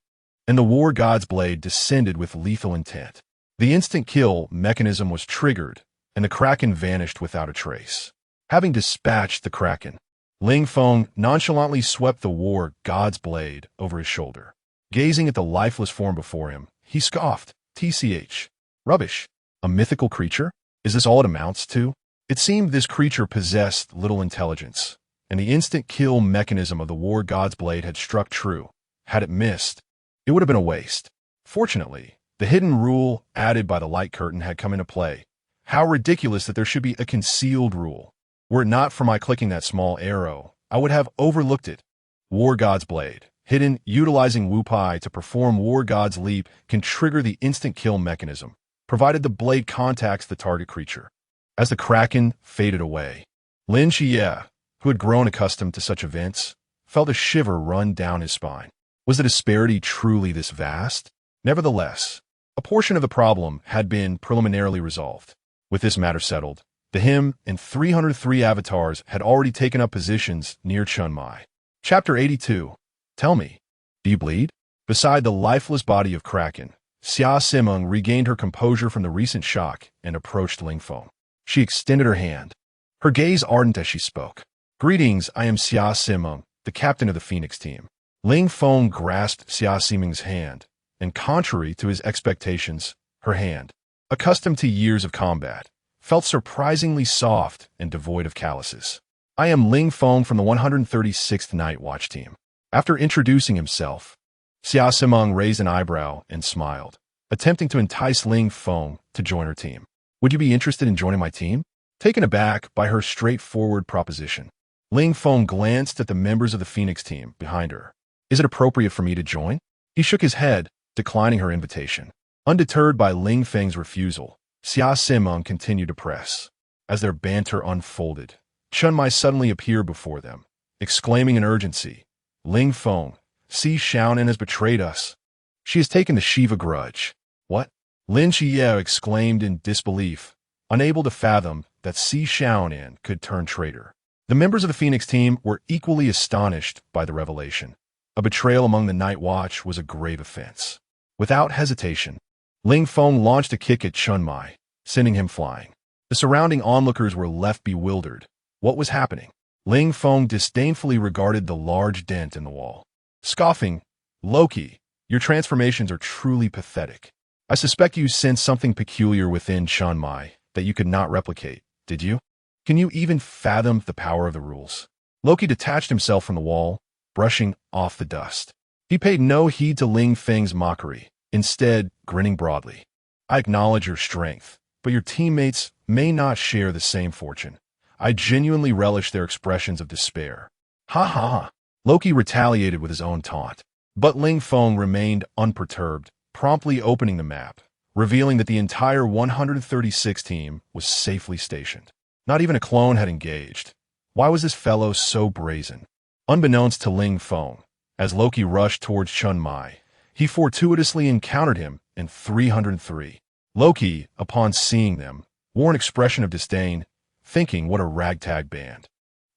A: and the War God's blade descended with lethal intent. The instant kill mechanism was triggered, and the Kraken vanished without a trace. Having dispatched the Kraken, Ling Feng nonchalantly swept the War God's blade over his shoulder. Gazing at the lifeless form before him, he scoffed, "TCH. Rubbish. A mythical creature? Is this all it amounts to?" It seemed this creature possessed little intelligence, and the instant kill mechanism of the War God's blade had struck true. Had it missed, it would have been a waste. Fortunately, the hidden rule added by the light curtain had come into play. How ridiculous that there should be a concealed rule. Were it not for my clicking that small arrow, I would have overlooked it. War God's Blade. Hidden, utilizing Wu Pai to perform War God's Leap can trigger the instant kill mechanism, provided the blade contacts the target creature. As the Kraken faded away, Lin Xie, who had grown accustomed to such events, felt a shiver run down his spine. Was the disparity truly this vast? Nevertheless, a portion of the problem had been preliminarily resolved. With this matter settled, the him and 303 avatars had already taken up positions near Chun Mai. Chapter 82. Tell me, do you bleed? Beside the lifeless body of Kraken, Xia Simeng regained her composure from the recent shock and approached Ling Feng. She extended her hand, her gaze ardent as she spoke. Greetings, I am Xia Simeng, the captain of the Phoenix team. Ling Feng grasped Xia Simeng's hand, and contrary to his expectations, her hand, accustomed to years of combat, felt surprisingly soft and devoid of calluses. I am Ling Feng from the 136th Night Watch team. After introducing himself, Xia Simeng raised an eyebrow and smiled, attempting to entice Ling Feng to join her team. Would you be interested in joining my team? Taken aback by her straightforward proposition, Ling Feng glanced at the members of the Phoenix team behind her. Is it appropriate for me to join? He shook his head, declining her invitation. Undeterred by Ling Feng's refusal, Xia Simeng continued to press. As their banter unfolded, Chun Mai suddenly appeared before them, exclaiming in urgency, Ling Feng, Si Xiaonan has betrayed us. She has taken the Shiva grudge. What? Lin Xie exclaimed in disbelief, unable to fathom that Si Xiaonan could turn traitor. The members of the Phoenix team were equally astonished by the revelation. A betrayal among the Night Watch was a grave offense. Without hesitation, Ling Feng launched a kick at Chun Mai, sending him flying. The surrounding onlookers were left bewildered. What was happening? Ling Feng disdainfully regarded the large dent in the wall. Scoffing, Loki, your transformations are truly pathetic. I suspect you sensed something peculiar within Chun Mai that you could not replicate, did you? Can you even fathom the power of the rules? Loki detached himself from the wall, brushing off the dust. He paid no heed to Ling Feng's mockery, instead grinning broadly. I acknowledge your strength, but your teammates may not share the same fortune. I genuinely relish their expressions of despair. Ha ha ha. Loki retaliated with his own taunt. But Ling Feng remained unperturbed, promptly opening the map, revealing that the entire 136 team was safely stationed. Not even a clone had engaged. Why was this fellow so brazen? Unbeknownst to Ling Feng, as Loki rushed towards Chun Mai, he fortuitously encountered him in 303. Loki, upon seeing them, wore an expression of disdain, thinking what a ragtag band.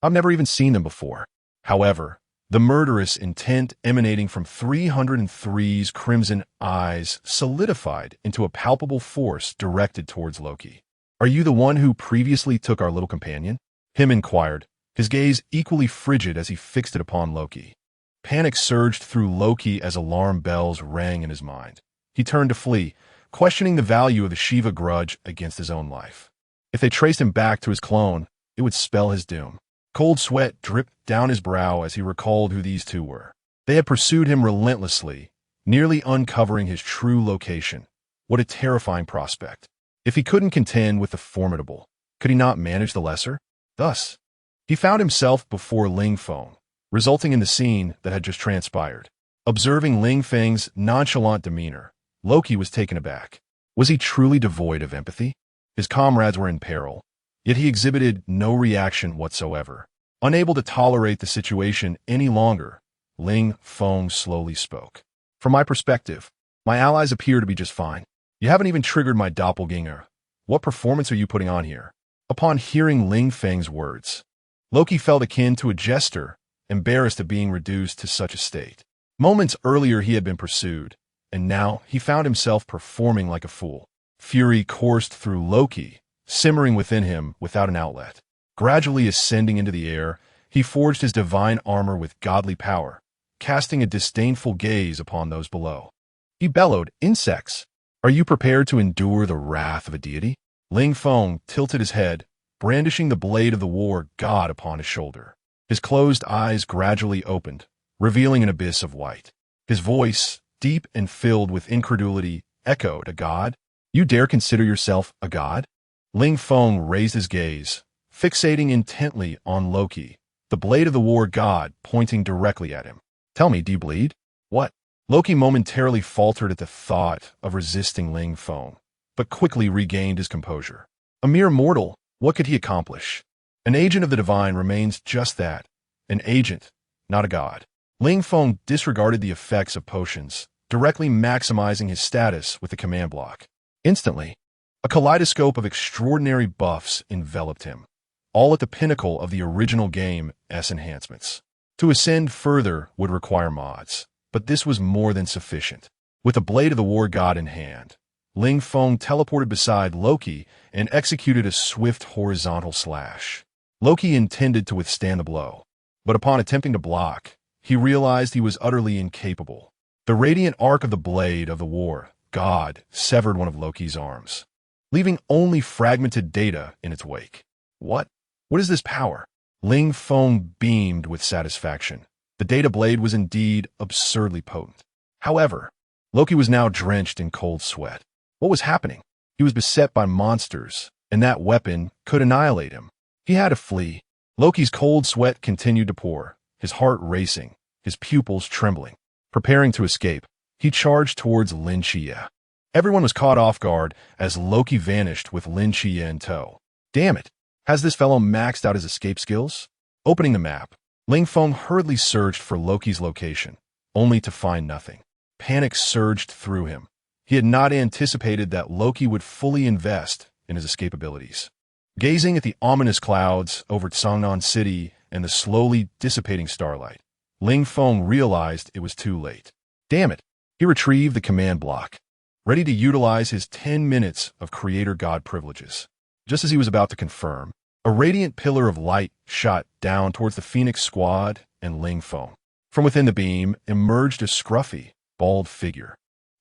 A: I've never even seen them before. However, the murderous intent emanating from 303's crimson eyes solidified into a palpable force directed towards Loki. Are you the one who previously took our little companion? Him inquired, his gaze equally frigid as he fixed it upon Loki. Panic surged through Loki as alarm bells rang in his mind. He turned to flee, questioning the value of the Shiva grudge against his own life. If they traced him back to his clone, it would spell his doom. Cold sweat dripped down his brow as he recalled who these two were. They had pursued him relentlessly, nearly uncovering his true location. What a terrifying prospect. If he couldn't contend with the formidable, could he not manage the lesser? Thus, he found himself before Ling Feng, resulting in the scene that had just transpired. Observing Ling Feng's nonchalant demeanor, Loki was taken aback. Was he truly devoid of empathy? His comrades were in peril, yet he exhibited no reaction whatsoever. Unable to tolerate the situation any longer, Ling Feng slowly spoke. From my perspective, my allies appear to be just fine. You haven't even triggered my doppelganger. What performance are you putting on here? Upon hearing Ling Feng's words, Loki felt akin to a jester, embarrassed at being reduced to such a state. Moments earlier he had been pursued, and now he found himself performing like a fool. Fury coursed through Loki, simmering within him without an outlet. Gradually ascending into the air, he forged his divine armor with godly power, casting a disdainful gaze upon those below. He bellowed, "Insects! Are you prepared to endure the wrath of a deity?" Ling Feng tilted his head, brandishing the blade of the war god upon his shoulder. His closed eyes gradually opened, revealing an abyss of white. His voice, deep and filled with incredulity, echoed, "A god? You dare consider yourself a god?" Ling Feng raised his gaze, fixating intently on Loki, the blade of the war god pointing directly at him. "Tell me, do you bleed?" "What?" Loki momentarily faltered at the thought of resisting Ling Feng, but quickly regained his composure. A mere mortal, what could he accomplish? An agent of the divine remains just that, an agent, not a god. Ling Feng disregarded the effects of potions, directly maximizing his status with the command block. Instantly, a kaleidoscope of extraordinary buffs enveloped him, all at the pinnacle of the original game's enhancements. To ascend further would require mods, but this was more than sufficient. With the blade of the war god in hand, Ling Feng teleported beside Loki and executed a swift horizontal slash. Loki intended to withstand the blow, but upon attempting to block, he realized he was utterly incapable. The radiant arc of the blade of the war god severed one of Loki's arms, leaving only fragmented data in its wake. What is this power? Ling Feng beamed with satisfaction. The data blade was indeed absurdly potent. However, Loki was now drenched in cold sweat. What was happening? He was beset by monsters, and that weapon could annihilate him. He had to flee. Loki's cold sweat continued to pour, his heart racing, his pupils trembling. Preparing to escape, he charged towards Lin Chia. Everyone was caught off guard as Loki vanished with Lin Chia in tow. Damn it! Has this fellow maxed out his escape skills? Opening the map, Ling Feng hurriedly searched for Loki's location, only to find nothing. Panic surged through him. He had not anticipated that Loki would fully invest in his escape abilities. Gazing at the ominous clouds over Songnan City and the slowly dissipating starlight, Ling Feng realized it was too late. Damn it! He retrieved the command block, ready to utilize his 10 minutes of creator god privileges. Just as he was about to confirm, a radiant pillar of light shot down towards the Phoenix squad and Ling Feng. From within the beam emerged a scruffy, bald figure,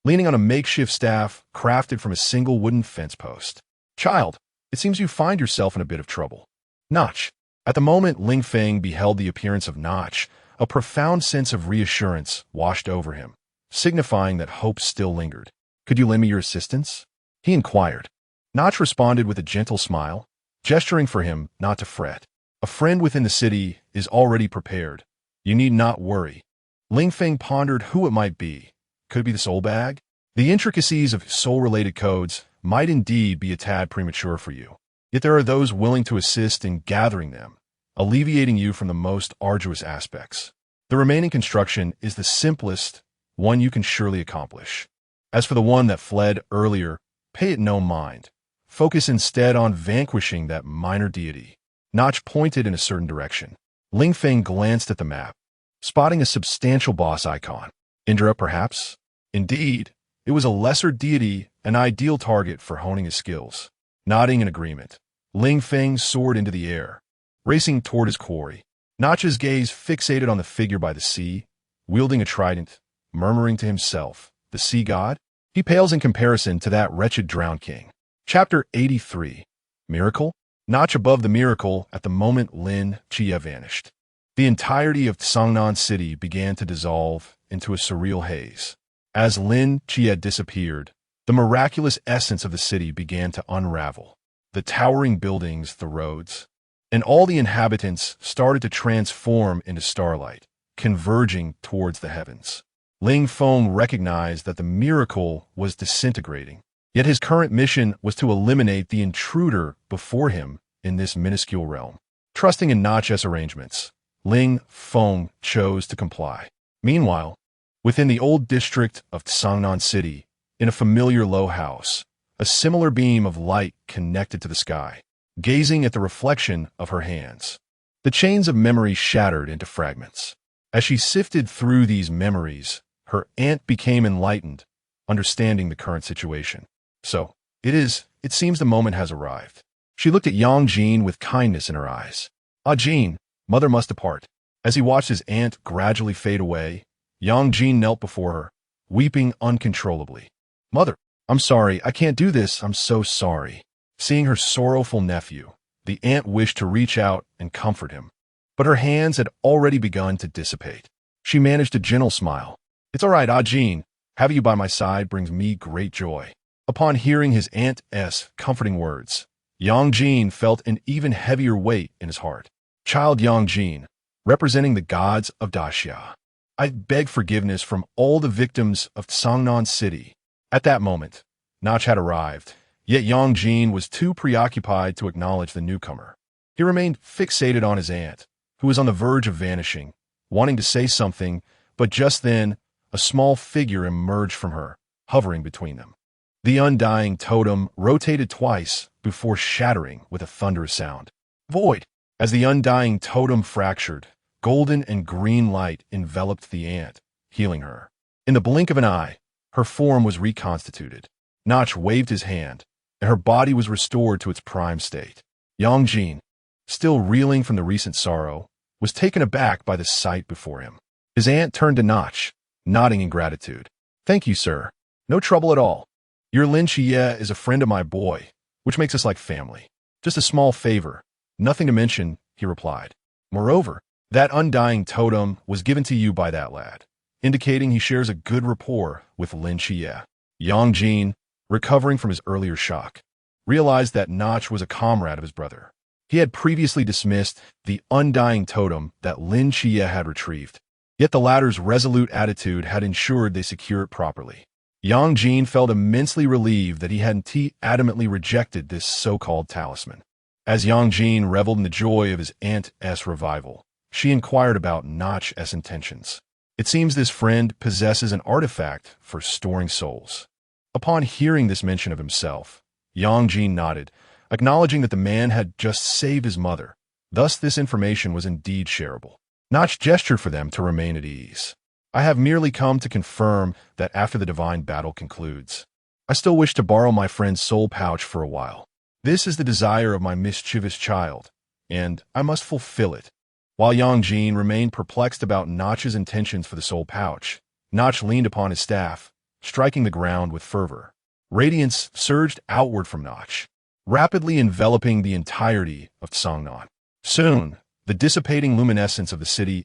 A: leaning on a makeshift staff crafted from a single wooden fence post. "Child, it seems you find yourself in a bit of trouble." Notch. At the moment Ling Feng beheld the appearance of Notch, a profound sense of reassurance washed over him, signifying that hope still lingered. "Could you lend me your assistance?" he inquired. Notch responded with a gentle smile, gesturing for him not to fret. "A friend within the city is already prepared. You need not worry." Ling Feng pondered who it might be. Could it be the soul bag? The intricacies of soul-related codes might indeed be a tad premature for you. Yet there are those willing to assist in gathering them, alleviating you from the most arduous aspects. The remaining construction is the simplest one you can surely accomplish. As for the one that fled earlier, pay it no mind. Focus instead on vanquishing that minor deity. Notch pointed in a certain direction. Ling Feng glanced at the map, spotting a substantial boss icon. Indra, perhaps? Indeed, it was a lesser deity, an ideal target for honing his skills. Nodding in agreement, Ling Feng soared into the air, racing toward his quarry. Notch's gaze fixated on the figure by the sea, wielding a trident, murmuring to himself, "The sea god? He pales in comparison to that wretched drowned king." Chapter 83. Miracle? Notch above the miracle at the moment Lin Chia vanished. The entirety of Songnan City began to dissolve into a surreal haze. As Lin Chia disappeared, the miraculous essence of the city began to unravel. The towering buildings, the roads, and all the inhabitants started to transform into starlight, converging towards the heavens. Ling Feng recognized that the miracle was disintegrating, yet his current mission was to eliminate the intruder before him in this minuscule realm. Trusting in Notch's arrangements, Ling Feng chose to comply. Meanwhile, within the old district of Songnan City, in a familiar low house, a similar beam of light connected to the sky, gazing at the reflection of her hands. The chains of memory shattered into fragments. As she sifted through these memories, her aunt became enlightened, understanding the current situation. So, it seems the moment has arrived. She looked at Yang Jin with kindness in her eyes. "Ah, Jin, mother must depart." As he watched his aunt gradually fade away, Yang Jin knelt before her, weeping uncontrollably. "Mother, I'm sorry, I can't do this, I'm so sorry." Seeing her sorrowful nephew, the aunt wished to reach out and comfort him, but her hands had already begun to dissipate. She managed a gentle smile. "It's all right, Ah Jin. Having you by my side brings me great joy." Upon hearing his aunt's comforting words, Yang Jin felt an even heavier weight in his heart. Child Yang Jin, representing the gods of Daxia, I beg forgiveness from all the victims of Songnan City. At that moment, Nach had arrived, yet Yang Jin was too preoccupied to acknowledge the newcomer. He remained fixated on his aunt, who was on the verge of vanishing, wanting to say something, but just then, a small figure emerged from her, hovering between them. The undying totem rotated twice before shattering with a thunderous sound. Void! As the undying totem fractured, golden and green light enveloped the ant, healing her. In the blink of an eye, her form was reconstituted. Nach waved his hand, and her body was restored to its prime state. Yang Jin, still reeling from the recent sorrow, was taken aback by the sight before him. His aunt turned to Nach, nodding in gratitude. "Thank you, sir. No trouble at all. Your Lin Xie is a friend of my boy, which makes us like family. Just a small favor. Nothing to mention," he replied. "Moreover, that undying totem was given to you by that lad, indicating he shares a good rapport with Lin Xie." Yang Jin, recovering from his earlier shock, realized that Nach was a comrade of his brother. He had previously dismissed the undying totem that Lin Xie had retrieved, yet the latter's resolute attitude had ensured they secure it properly. Yang Jin felt immensely relieved that he hadn't adamantly rejected this so-called talisman. As Yang Jin reveled in the joy of his aunt's revival, she inquired about Nach's intentions. It seems this friend possesses an artifact for storing souls. Upon hearing this mention of himself, Yang Jin nodded, acknowledging that the man had just saved his mother. Thus this information was indeed shareable. Nach gestured for them to remain at ease. "I have merely come to confirm that after the divine battle concludes, I still wish to borrow my friend's soul pouch for a while. This is the desire of my mischievous child, and I must fulfill it." While Yang Jin remained perplexed about Nach's intentions for the soul pouch, Nach leaned upon his staff, striking the ground with fervor. Radiance surged outward from Nach, rapidly enveloping the entirety of Songnan. Soon, the dissipating luminescence of the city's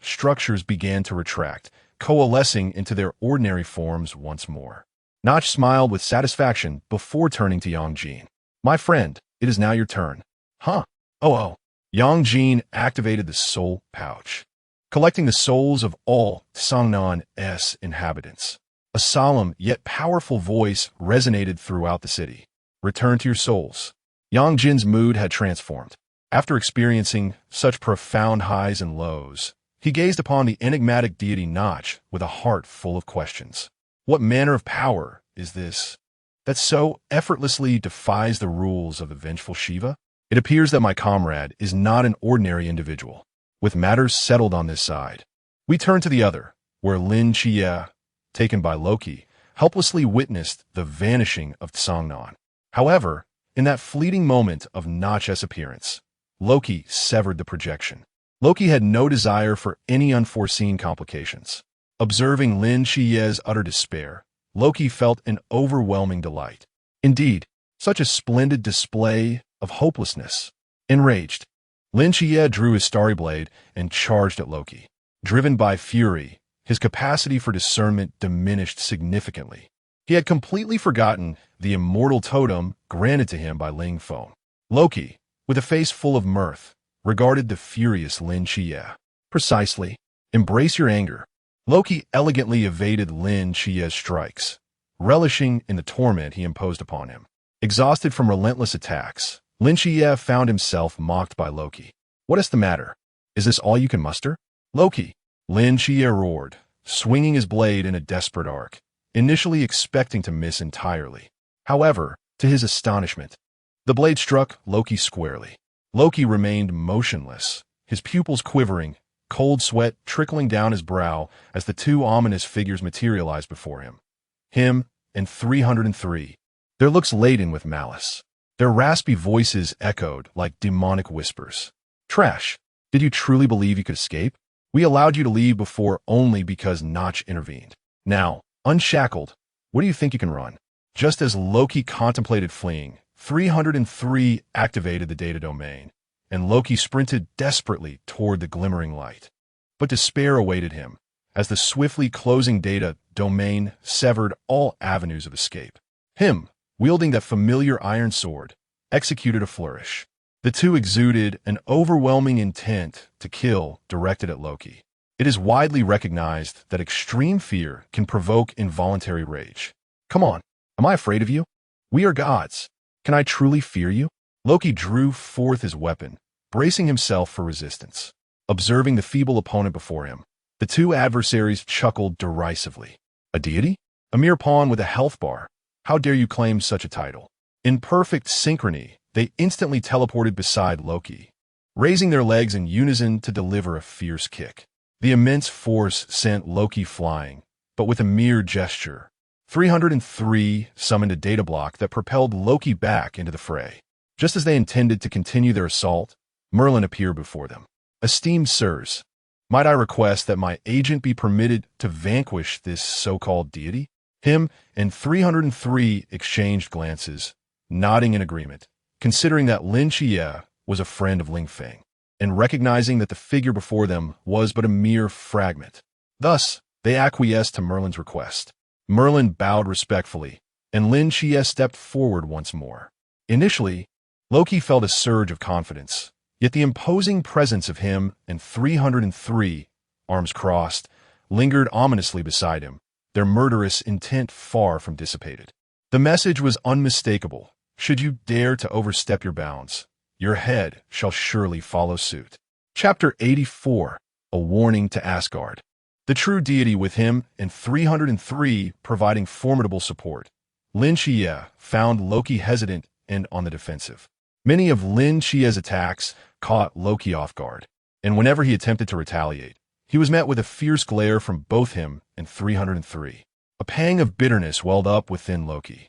A: structures began to retract, coalescing into their ordinary forms once more. Nach smiled with satisfaction before turning to Yang Jin. "My friend, it is now your turn." "Huh? Oh. Yang Jin activated the soul pouch, collecting the souls of all Songnan's inhabitants. A solemn yet powerful voice resonated throughout the city. "Return to your souls." Yang Jin's mood had transformed. After experiencing such profound highs and lows, he gazed upon the enigmatic deity Nach with a heart full of questions. What manner of power is this that so effortlessly defies the rules of the vengeful Shiva? It appears that my comrade is not an ordinary individual. With matters settled on this side, we turn to the other, where Lin Xie, taken by Loki, helplessly witnessed the vanishing of Songnan. However, in that fleeting moment of Nach's appearance, Loki severed the projection. Loki had no desire for any unforeseen complications. Observing Lin Xie's utter despair, Loki felt an overwhelming delight. Indeed, such a splendid display of hopelessness. Enraged, Lin Xie drew his starry blade and charged at Loki. Driven by fury, his capacity for discernment diminished significantly. He had completely forgotten the immortal totem granted to him by Ling Feng. Loki, with a face full of mirth, regarded the furious Lin Xie. "Precisely. Embrace your anger." Loki elegantly evaded Lin Xie's strikes, relishing in the torment he imposed upon him. Exhausted from relentless attacks, Lin Xie found himself mocked by Loki. "What is the matter? Is this all you can muster?" "Loki!" Lin Xie roared, swinging his blade in a desperate arc, initially expecting to miss entirely. However, to his astonishment, the blade struck Loki squarely. Loki remained motionless, his pupils quivering, cold sweat trickling down his brow as the two ominous figures materialized before him. Him and 303. Their looks laden with malice. Their raspy voices echoed like demonic whispers. "Trash! Did you truly believe you could escape? We allowed you to leave before only because Nach intervened. Now, unshackled, where do you think you can run?" Just as Loki contemplated fleeing, 303 activated the data domain, and Loki sprinted desperately toward the glimmering light. But despair awaited him, as the swiftly closing data domain severed all avenues of escape. Him, wielding that familiar iron sword, executed a flourish. The two exuded an overwhelming intent to kill directed at Loki. It is widely recognized that extreme fear can provoke involuntary rage. Come on, am I afraid of you? We are gods. Can I truly fear you? Loki drew forth his weapon, bracing himself for resistance. Observing the feeble opponent before him, the two adversaries chuckled derisively. A deity? A mere pawn with a health bar? How dare you claim such a title? In perfect synchrony, they instantly teleported beside Loki, raising their legs in unison to deliver a fierce kick. The immense force sent Loki flying, but with a mere gesture, 303 summoned a data block that propelled Loki back into the fray. Just as they intended to continue their assault, Merlin appeared before them. Esteemed sirs, might I request that my agent be permitted to vanquish this so-called deity? Him and 303 exchanged glances, nodding in agreement, considering that Lin Xie was a friend of Ling Feng, and recognizing that the figure before them was but a mere fragment. Thus, they acquiesced to Merlin's request. Merlin bowed respectfully, and Lin Xie stepped forward once more. Initially, Loki felt a surge of confidence, yet the imposing presence of him and 303, arms crossed, lingered ominously beside him, their murderous intent far from dissipated. The message was unmistakable. Should you dare to overstep your bounds, your head shall surely follow suit. Chapter 84, A Warning to Asgard. The true deity with him and 303 providing formidable support. Lin Xie found Loki hesitant and on the defensive. Many of Lin Xie's attacks caught Loki off guard, and whenever he attempted to retaliate, he was met with a fierce glare from both him and 303. A pang of bitterness welled up within Loki.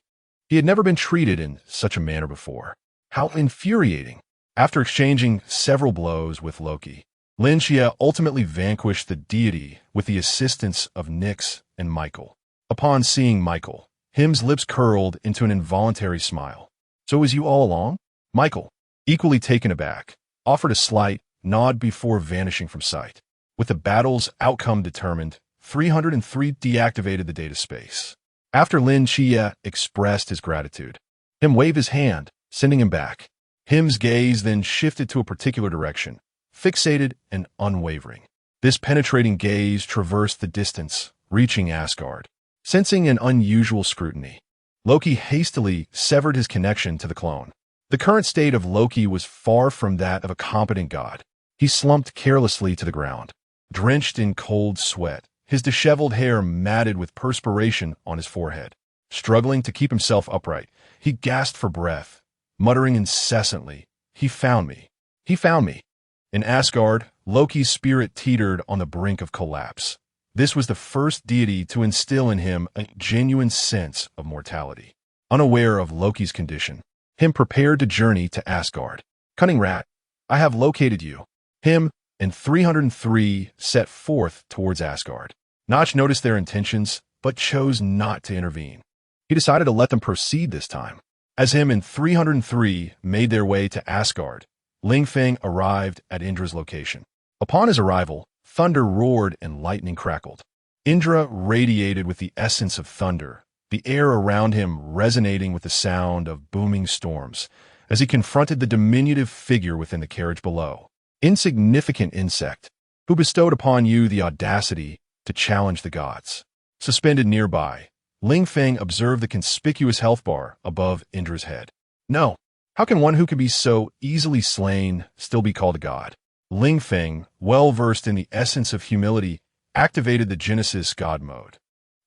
A: He had never been treated in such a manner before. How infuriating! After exchanging several blows with Loki, Lin Xie ultimately vanquished the deity with the assistance of Nyx and Michael. Upon seeing Michael, him's lips curled into an involuntary smile. So was you all along? Michael, equally taken aback, offered a slight nod before vanishing from sight. With the battle's outcome determined, 303 deactivated the data space. After Lin Xie expressed his gratitude, him waved his hand, sending him back. Him's gaze then shifted to a particular direction, fixated and unwavering. This penetrating gaze traversed the distance, reaching Asgard. Sensing an unusual scrutiny, Loki hastily severed his connection to the clone. The current state of Loki was far from that of a competent god. He slumped carelessly to the ground, drenched in cold sweat, his disheveled hair matted with perspiration on his forehead. Struggling to keep himself upright, he gasped for breath, muttering incessantly, "He found me. He found me." In Asgard, Loki's spirit teetered on the brink of collapse. This was the first deity to instill in him a genuine sense of mortality. Unaware of Loki's condition, him prepared to journey to Asgard. "Cunning rat, I have located you." Him and 303 set forth towards Asgard. Notch noticed their intentions, but chose not to intervene. He decided to let them proceed this time. As him and 303 made their way to Asgard, Ling Feng arrived at Indra's location. Upon his arrival, thunder roared and lightning crackled. Indra radiated with the essence of thunder, the air around him resonating with the sound of booming storms, as he confronted the diminutive figure within the carriage below. "Insignificant insect, who bestowed upon you the audacity to challenge the gods?" Suspended nearby, Ling Feng observed the conspicuous health bar above Indra's head. "No, how can one who can be so easily slain still be called a god?" Ling Feng, well versed in the essence of humility, activated the Genesis God mode.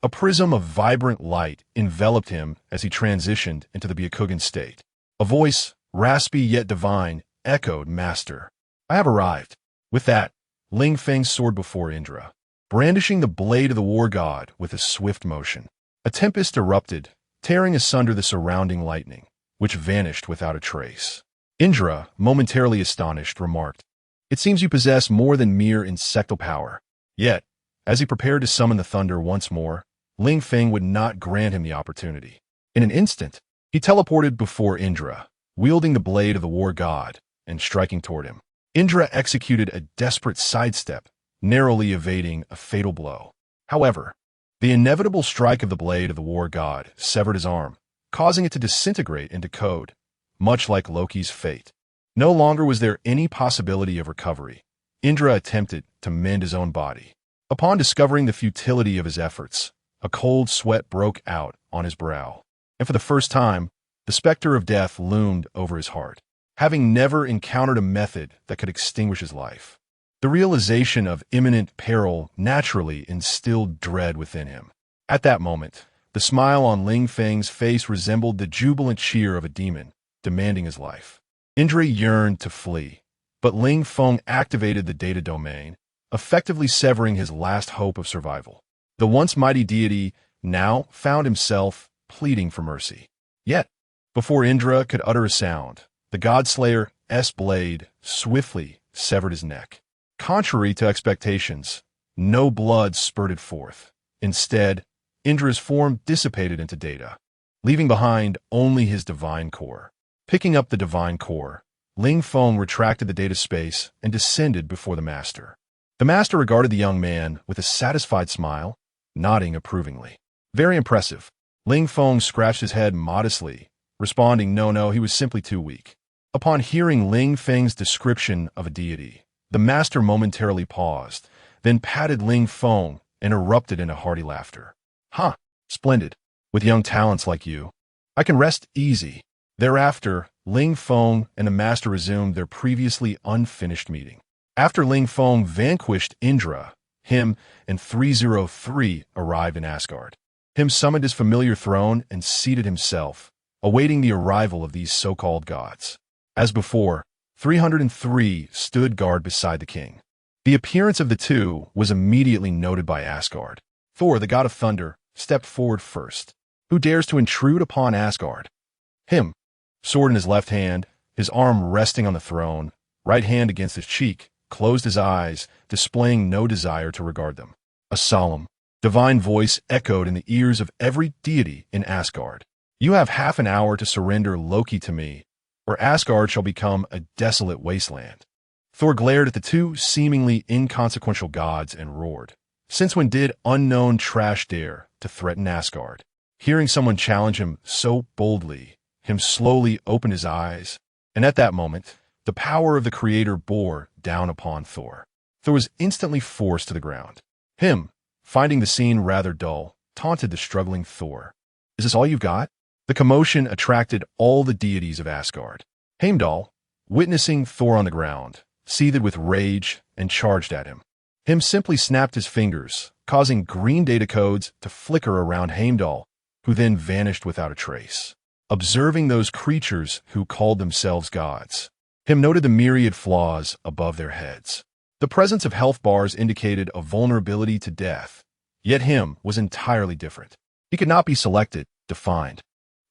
A: A prism of vibrant light enveloped him as he transitioned into the Byakugan state. A voice, raspy yet divine, echoed, "Master, I have arrived." With that, Ling Feng soared before Indra, brandishing the blade of the war god with a swift motion. A tempest erupted, tearing asunder the surrounding lightning, which vanished without a trace. Indra, momentarily astonished, remarked, "It seems you possess more than mere insectal power." Yet, as he prepared to summon the thunder once more, Ling Feng would not grant him the opportunity. In an instant, he teleported before Indra, wielding the blade of the war god and striking toward him. Indra executed a desperate sidestep, narrowly evading a fatal blow. However, The inevitable strike of the blade of the war god severed his arm, causing it to disintegrate into code, much like Loki's fate. No longer was there any possibility of recovery. Indra attempted to mend his own body. Upon discovering the futility of his efforts, a cold sweat broke out on his brow, and for the first time, the specter of death loomed over his heart. Having never encountered a method that could extinguish his life, the realization of imminent peril naturally instilled dread within him. At that moment, the smile on Ling Feng's face resembled the jubilant cheer of a demon demanding his life. Indra yearned to flee, but Ling Feng activated the data domain, effectively severing his last hope of survival. The once mighty deity now found himself pleading for mercy. Yet, before Indra could utter a sound, the God-Slayer's blade swiftly severed his neck. Contrary to expectations, no blood spurted forth. Instead, Indra's form dissipated into data, leaving behind only his divine core. Picking up the divine core, Ling Feng retracted the data space and descended before the master. The master regarded the young man with a satisfied smile, nodding approvingly. Very impressive. Ling Feng scratched his head modestly, responding, no, he was simply too weak. Upon hearing Ling Feng's description of a deity, the master momentarily paused, then patted Ling Feng and erupted into hearty laughter. Huh, splendid. With young talents like you, I can rest easy. Thereafter, Ling Feng and the master resumed their previously unfinished meeting. After Ling Feng vanquished Indra, him and 303 arrived in Asgard. Him summoned his familiar throne and seated himself, awaiting the arrival of these so-called gods. As before, 303 stood guard beside the king. The appearance of the two was immediately noted by Asgard. Thor, the god of thunder, stepped forward first. Who dares to intrude upon Asgard? Him, sword in his left hand, his arm resting on the throne, right hand against his cheek, closed his eyes, displaying no desire to regard them. A solemn, divine voice echoed in the ears of every deity in Asgard. You have half an hour to surrender Loki to me, or Asgard shall become a desolate wasteland. Thor glared at the two seemingly inconsequential gods and roared. Since when did unknown trash dare to threaten Asgard? Hearing someone challenge him so boldly, him slowly opened his eyes, and at that moment, the power of the Creator bore down upon Thor. Thor was instantly forced to the ground. Him, finding the scene rather dull, taunted the struggling Thor. Is this all you've got? The commotion attracted all the deities of Asgard. Heimdall, witnessing Thor on the ground, seethed with rage and charged at him. Him simply snapped his fingers, causing green data codes to flicker around Heimdall, who then vanished without a trace. Observing those creatures who called themselves gods, Him noted the myriad flaws above their heads. The presence of health bars indicated a vulnerability to death, yet Him was entirely different. He could not be selected, defined,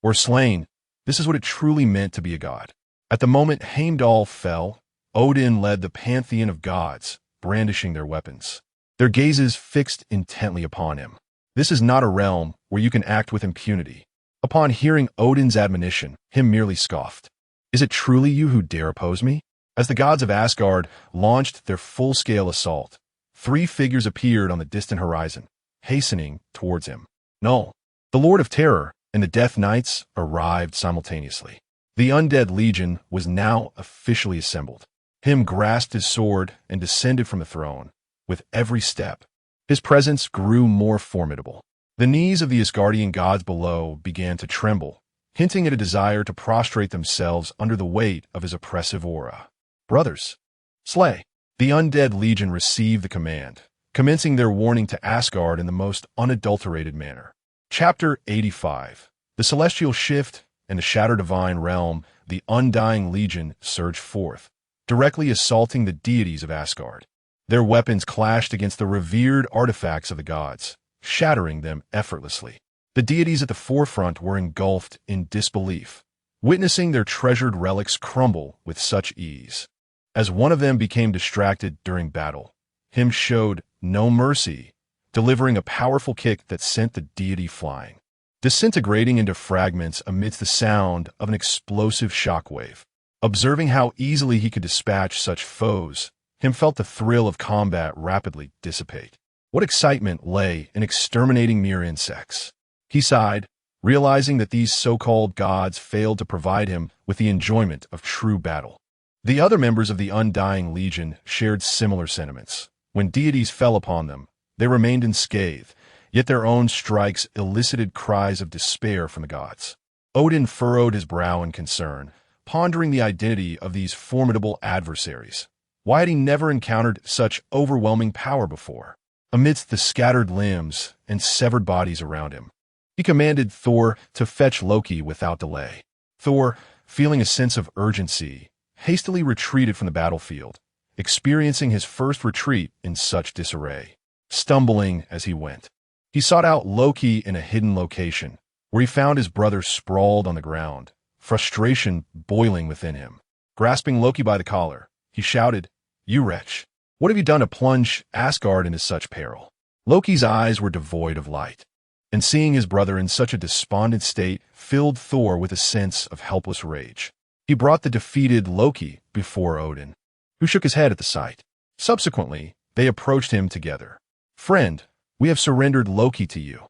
A: or slain. This is what it truly meant to be a god. At the moment Heimdall fell, Odin led the pantheon of gods, brandishing their weapons, their gazes fixed intently upon him. This is not a realm where you can act with impunity. Upon hearing Odin's admonition, Him merely scoffed. Is it truly you who dare oppose me? As the gods of Asgard launched their full-scale assault, three figures appeared on the distant horizon, hastening towards him. No, the Lord of Terror and the Death Knights arrived simultaneously. The undead legion was now officially assembled. Him grasped his sword and descended from the throne. With every step, his presence grew more formidable. The knees of the Asgardian gods below began to tremble, hinting at a desire to prostrate themselves under the weight of his oppressive aura. Brothers, slay! The undead legion received the command, commencing their warning to Asgard in the most unadulterated manner. Chapter 85. The Celestial Shift and the Shattered Divine Realm, the Undying Legion surged forth, directly assaulting the deities of Asgard. Their weapons clashed against the revered artifacts of the gods, shattering them effortlessly. The deities at the forefront were engulfed in disbelief, witnessing their treasured relics crumble with such ease. As one of them became distracted during battle, Him showed no mercy, delivering a powerful kick that sent the deity flying, disintegrating into fragments amidst the sound of an explosive shockwave. Observing how easily he could dispatch such foes, Him felt the thrill of combat rapidly dissipate. What excitement lay in exterminating mere insects. He sighed, realizing that these so-called gods failed to provide him with the enjoyment of true battle. The other members of the Undying Legion shared similar sentiments. When deities fell upon them, they remained unscathed, yet their own strikes elicited cries of despair from the gods. Odin furrowed his brow in concern, pondering the identity of these formidable adversaries. Why had he never encountered such overwhelming power before? Amidst the scattered limbs and severed bodies around him, he commanded Thor to fetch Loki without delay. Thor, feeling a sense of urgency, hastily retreated from the battlefield, experiencing his first retreat in such disarray. Stumbling as he went, he sought out Loki in a hidden location, where he found his brother sprawled on the ground, frustration boiling within him. Grasping Loki by the collar, he shouted, "You wretch! What have you done to plunge Asgard into such peril?" Loki's eyes were devoid of light, and seeing his brother in such a despondent state filled Thor with a sense of helpless rage. He brought the defeated Loki before Odin, who shook his head at the sight. Subsequently, they approached him together. "Friend, we have surrendered Loki to you.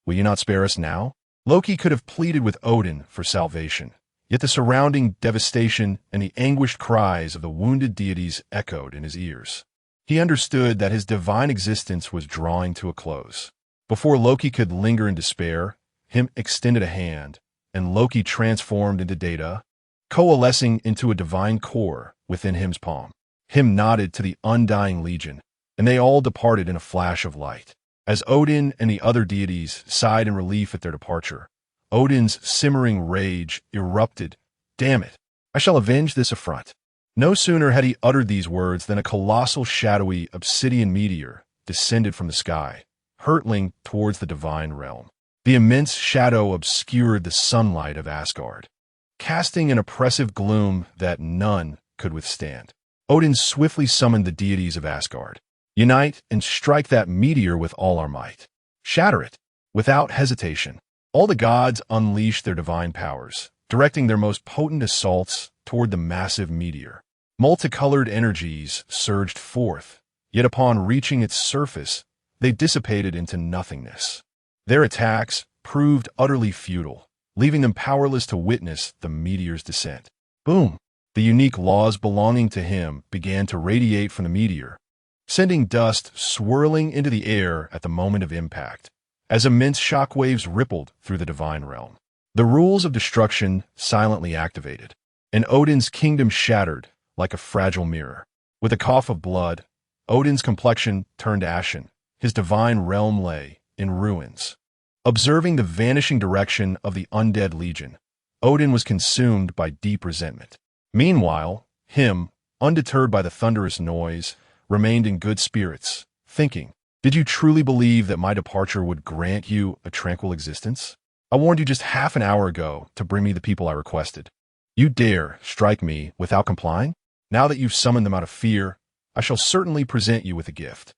A: Will you not spare us now?" Loki could have pleaded with Odin for salvation, yet the surrounding devastation and the anguished cries of the wounded deities echoed in his ears. He understood that his divine existence was drawing to a close. Before Loki could linger in despair, Him extended a hand, and Loki transformed into data, coalescing into a divine core within Him's palm. Him nodded to the Undying Legion, and they all departed in a flash of light. As Odin and the other deities sighed in relief at their departure, Odin's simmering rage erupted. "Damn it! I shall avenge this affront." No sooner had he uttered these words than a colossal shadowy obsidian meteor descended from the sky, hurtling towards the divine realm. The immense shadow obscured the sunlight of Asgard, casting an oppressive gloom that none could withstand. Odin swiftly summoned the deities of Asgard. "Unite and strike that meteor with all our might. Shatter it." Without hesitation, all the gods unleashed their divine powers, directing their most potent assaults toward the massive meteor. Multicolored energies surged forth, yet upon reaching its surface, they dissipated into nothingness. Their attacks proved utterly futile, leaving them powerless to witness the meteor's descent. Boom! The unique laws belonging to him began to radiate from the meteor, sending dust swirling into the air at the moment of impact, as immense shockwaves rippled through the divine realm. The rules of destruction silently activated, and Odin's kingdom shattered like a fragile mirror. With a cough of blood, Odin's complexion turned ashen. His divine realm lay in ruins. Observing the vanishing direction of the undead legion, Odin was consumed by deep resentment. Meanwhile, Him, undeterred by the thunderous noise, remained in good spirits, thinking, "Did you truly believe that my departure would grant you a tranquil existence? I warned you just half an hour ago to bring me the people I requested. You dare strike me without complying? Now that you've summoned them out of fear, I shall certainly present you with a gift.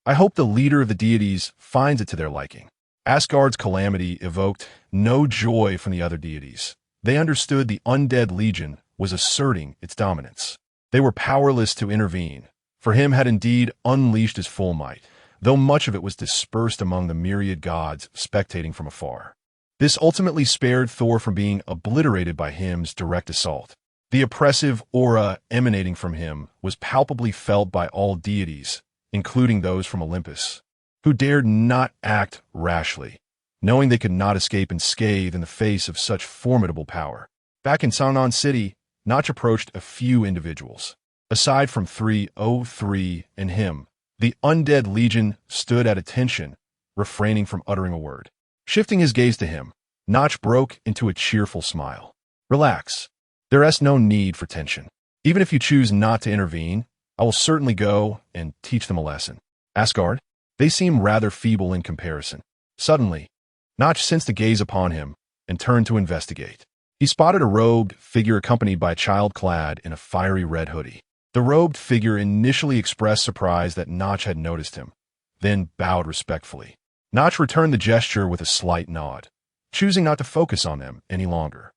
A: I hope the leader of the deities finds it to their liking." Asgard's calamity evoked no joy from the other deities. They understood the undead legion was asserting its dominance. They were powerless to intervene, for Him had indeed unleashed his full might, though much of it was dispersed among the myriad gods spectating from afar. This ultimately spared Thor from being obliterated by Him's direct assault. The oppressive aura emanating from him was palpably felt by all deities, including those from Olympus, who dared not act rashly, knowing they could not escape unscathed in the face of such formidable power. Back in Sanan City, Notch approached a few individuals. Aside from 303 and him, the undead legion stood at attention, refraining from uttering a word. Shifting his gaze to him, Notch broke into a cheerful smile. "Relax. There is no need for tension. Even if you choose not to intervene, I will certainly go and teach them a lesson. Asgard, they seem rather feeble in comparison." Suddenly, Notch sensed a gaze upon him and turned to investigate. He spotted a robed figure accompanied by a child clad in a fiery red hoodie. The robed figure initially expressed surprise that Notch had noticed him, then bowed respectfully. Notch returned the gesture with a slight nod, choosing not to focus on them any longer.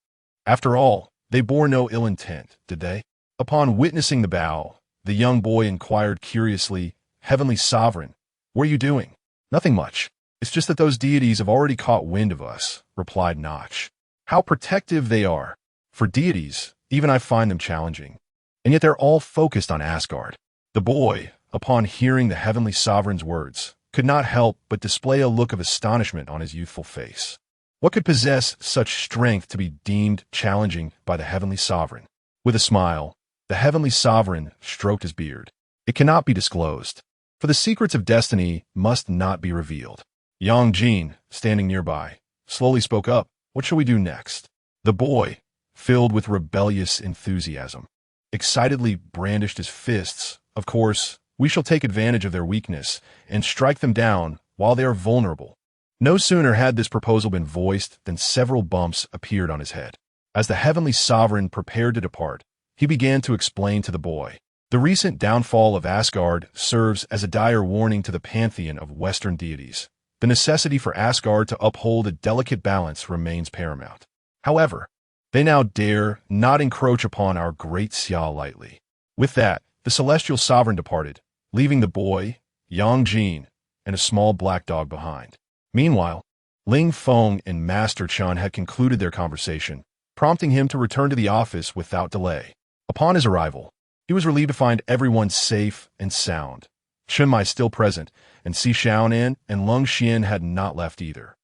A: After all, they bore no ill intent, did they? Upon witnessing the bow, the young boy inquired curiously, "Heavenly Sovereign, What are you doing? Nothing much. It's just that those deities have already caught wind of us, replied Notch. How protective they are. For deities, even I find them challenging. And yet they're all focused on Asgard. The boy, upon hearing the heavenly sovereign's words, could not help but display a look of astonishment on his youthful face. What could possess such strength to be deemed challenging by the heavenly sovereign? With a smile, the heavenly sovereign stroked his beard. It cannot be disclosed, for the secrets of destiny must not be revealed. Yang Jin, standing nearby, slowly spoke up. What shall we do next? The boy, filled with rebellious enthusiasm, excitedly brandished his fists. Of course, we shall take advantage of their weakness and strike them down while they are vulnerable. No sooner had this proposal been voiced than several bumps appeared on his head. As the heavenly sovereign prepared to depart, he began to explain to the boy. The recent downfall of Asgard serves as a dire warning to the pantheon of Western deities. The necessity for Asgard to uphold a delicate balance remains paramount. However, they now dare not encroach upon our great Xia lightly. With that, the celestial sovereign departed, leaving the boy, Yang Jin, and a small black dog behind. Meanwhile, Ling Feng and Master Chen had concluded their conversation, prompting him to return to the office without delay. Upon his arrival, he was relieved to find everyone safe and sound. Chen Mai still present, and Si Xiaonan and Lung Xian had not left either.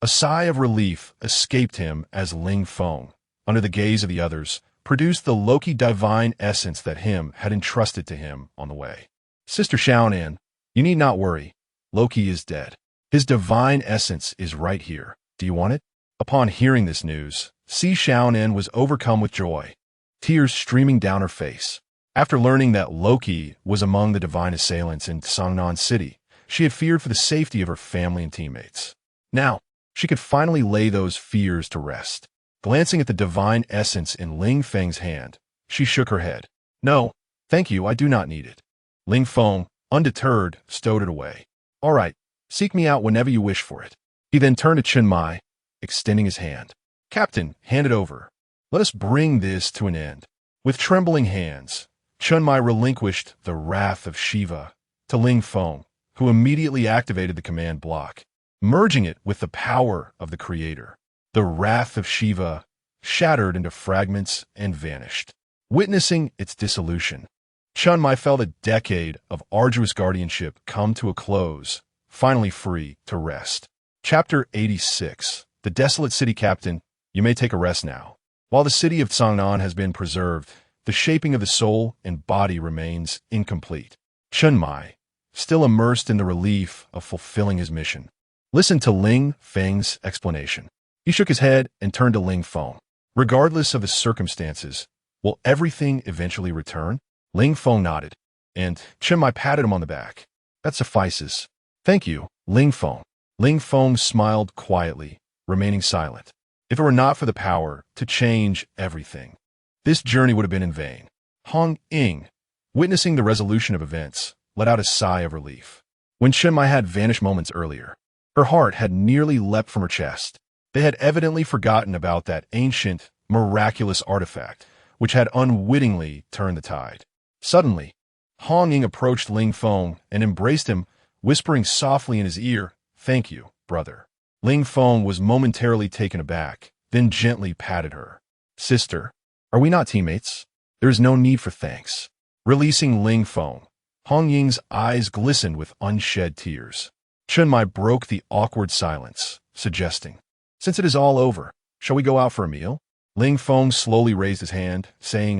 A: A sigh of relief escaped him as Ling Feng, under the gaze of the others, produced the Loki divine essence that him had entrusted to him on the way. Sister Xiaonan, you need not worry. Loki is dead. His divine essence is right here. Do you want it? Upon hearing this news, Si Xiaonan was overcome with joy, tears streaming down her face. After learning that Loki was among the divine assailants in Songnan City, she had feared for the safety of her family and teammates. Now, she could finally lay those fears to rest. Glancing at the divine essence in Ling Feng's hand, she shook her head. No, thank you, I do not need it. Ling Feng, undeterred, stowed it away. All right, seek me out whenever you wish for it. He then turned to Chen Mai, extending his hand. Captain, hand it over. Let us bring this to an end. With trembling hands, Chen Mai relinquished the wrath of Shiva to Ling Feng, who immediately activated the command block, merging it with the power of the Creator. The wrath of Shiva shattered into fragments and vanished. Witnessing its dissolution, Chen Mai felt a decade of arduous guardianship come to a close, finally free to rest. Chapter 86. The Desolate City Captain, you may take a rest now. While the city of Chang'an has been preserved, the shaping of the soul and body remains incomplete. Chen Mai, still immersed in the relief of fulfilling his mission, listened to Ling Feng's explanation. He shook his head and turned to Ling Feng. Regardless of the circumstances, will everything eventually return? Ling Feng nodded, and Chen Mai patted him on the back. That suffices. Thank you, Ling Feng. Ling Feng smiled quietly, remaining silent. If it were not for the power to change everything, this journey would have been in vain. Hong Ying, witnessing the resolution of events, let out a sigh of relief. When Chen Mai had vanished moments earlier, her heart had nearly leapt from her chest. They had evidently forgotten about that ancient, miraculous artifact, which had unwittingly turned the tide. Suddenly, Hong Ying approached Ling Feng and embraced him, whispering softly in his ear, "Thank you, brother." Ling Feng was momentarily taken aback, then gently patted her. "Sister, are we not teammates? There is no need for thanks." Releasing Ling Feng, Hong Ying's eyes glistened with unshed tears. Chen Mai broke the awkward silence, suggesting, "Since it is all over, shall we go out for a meal?" Ling Feng slowly raised his hand, saying,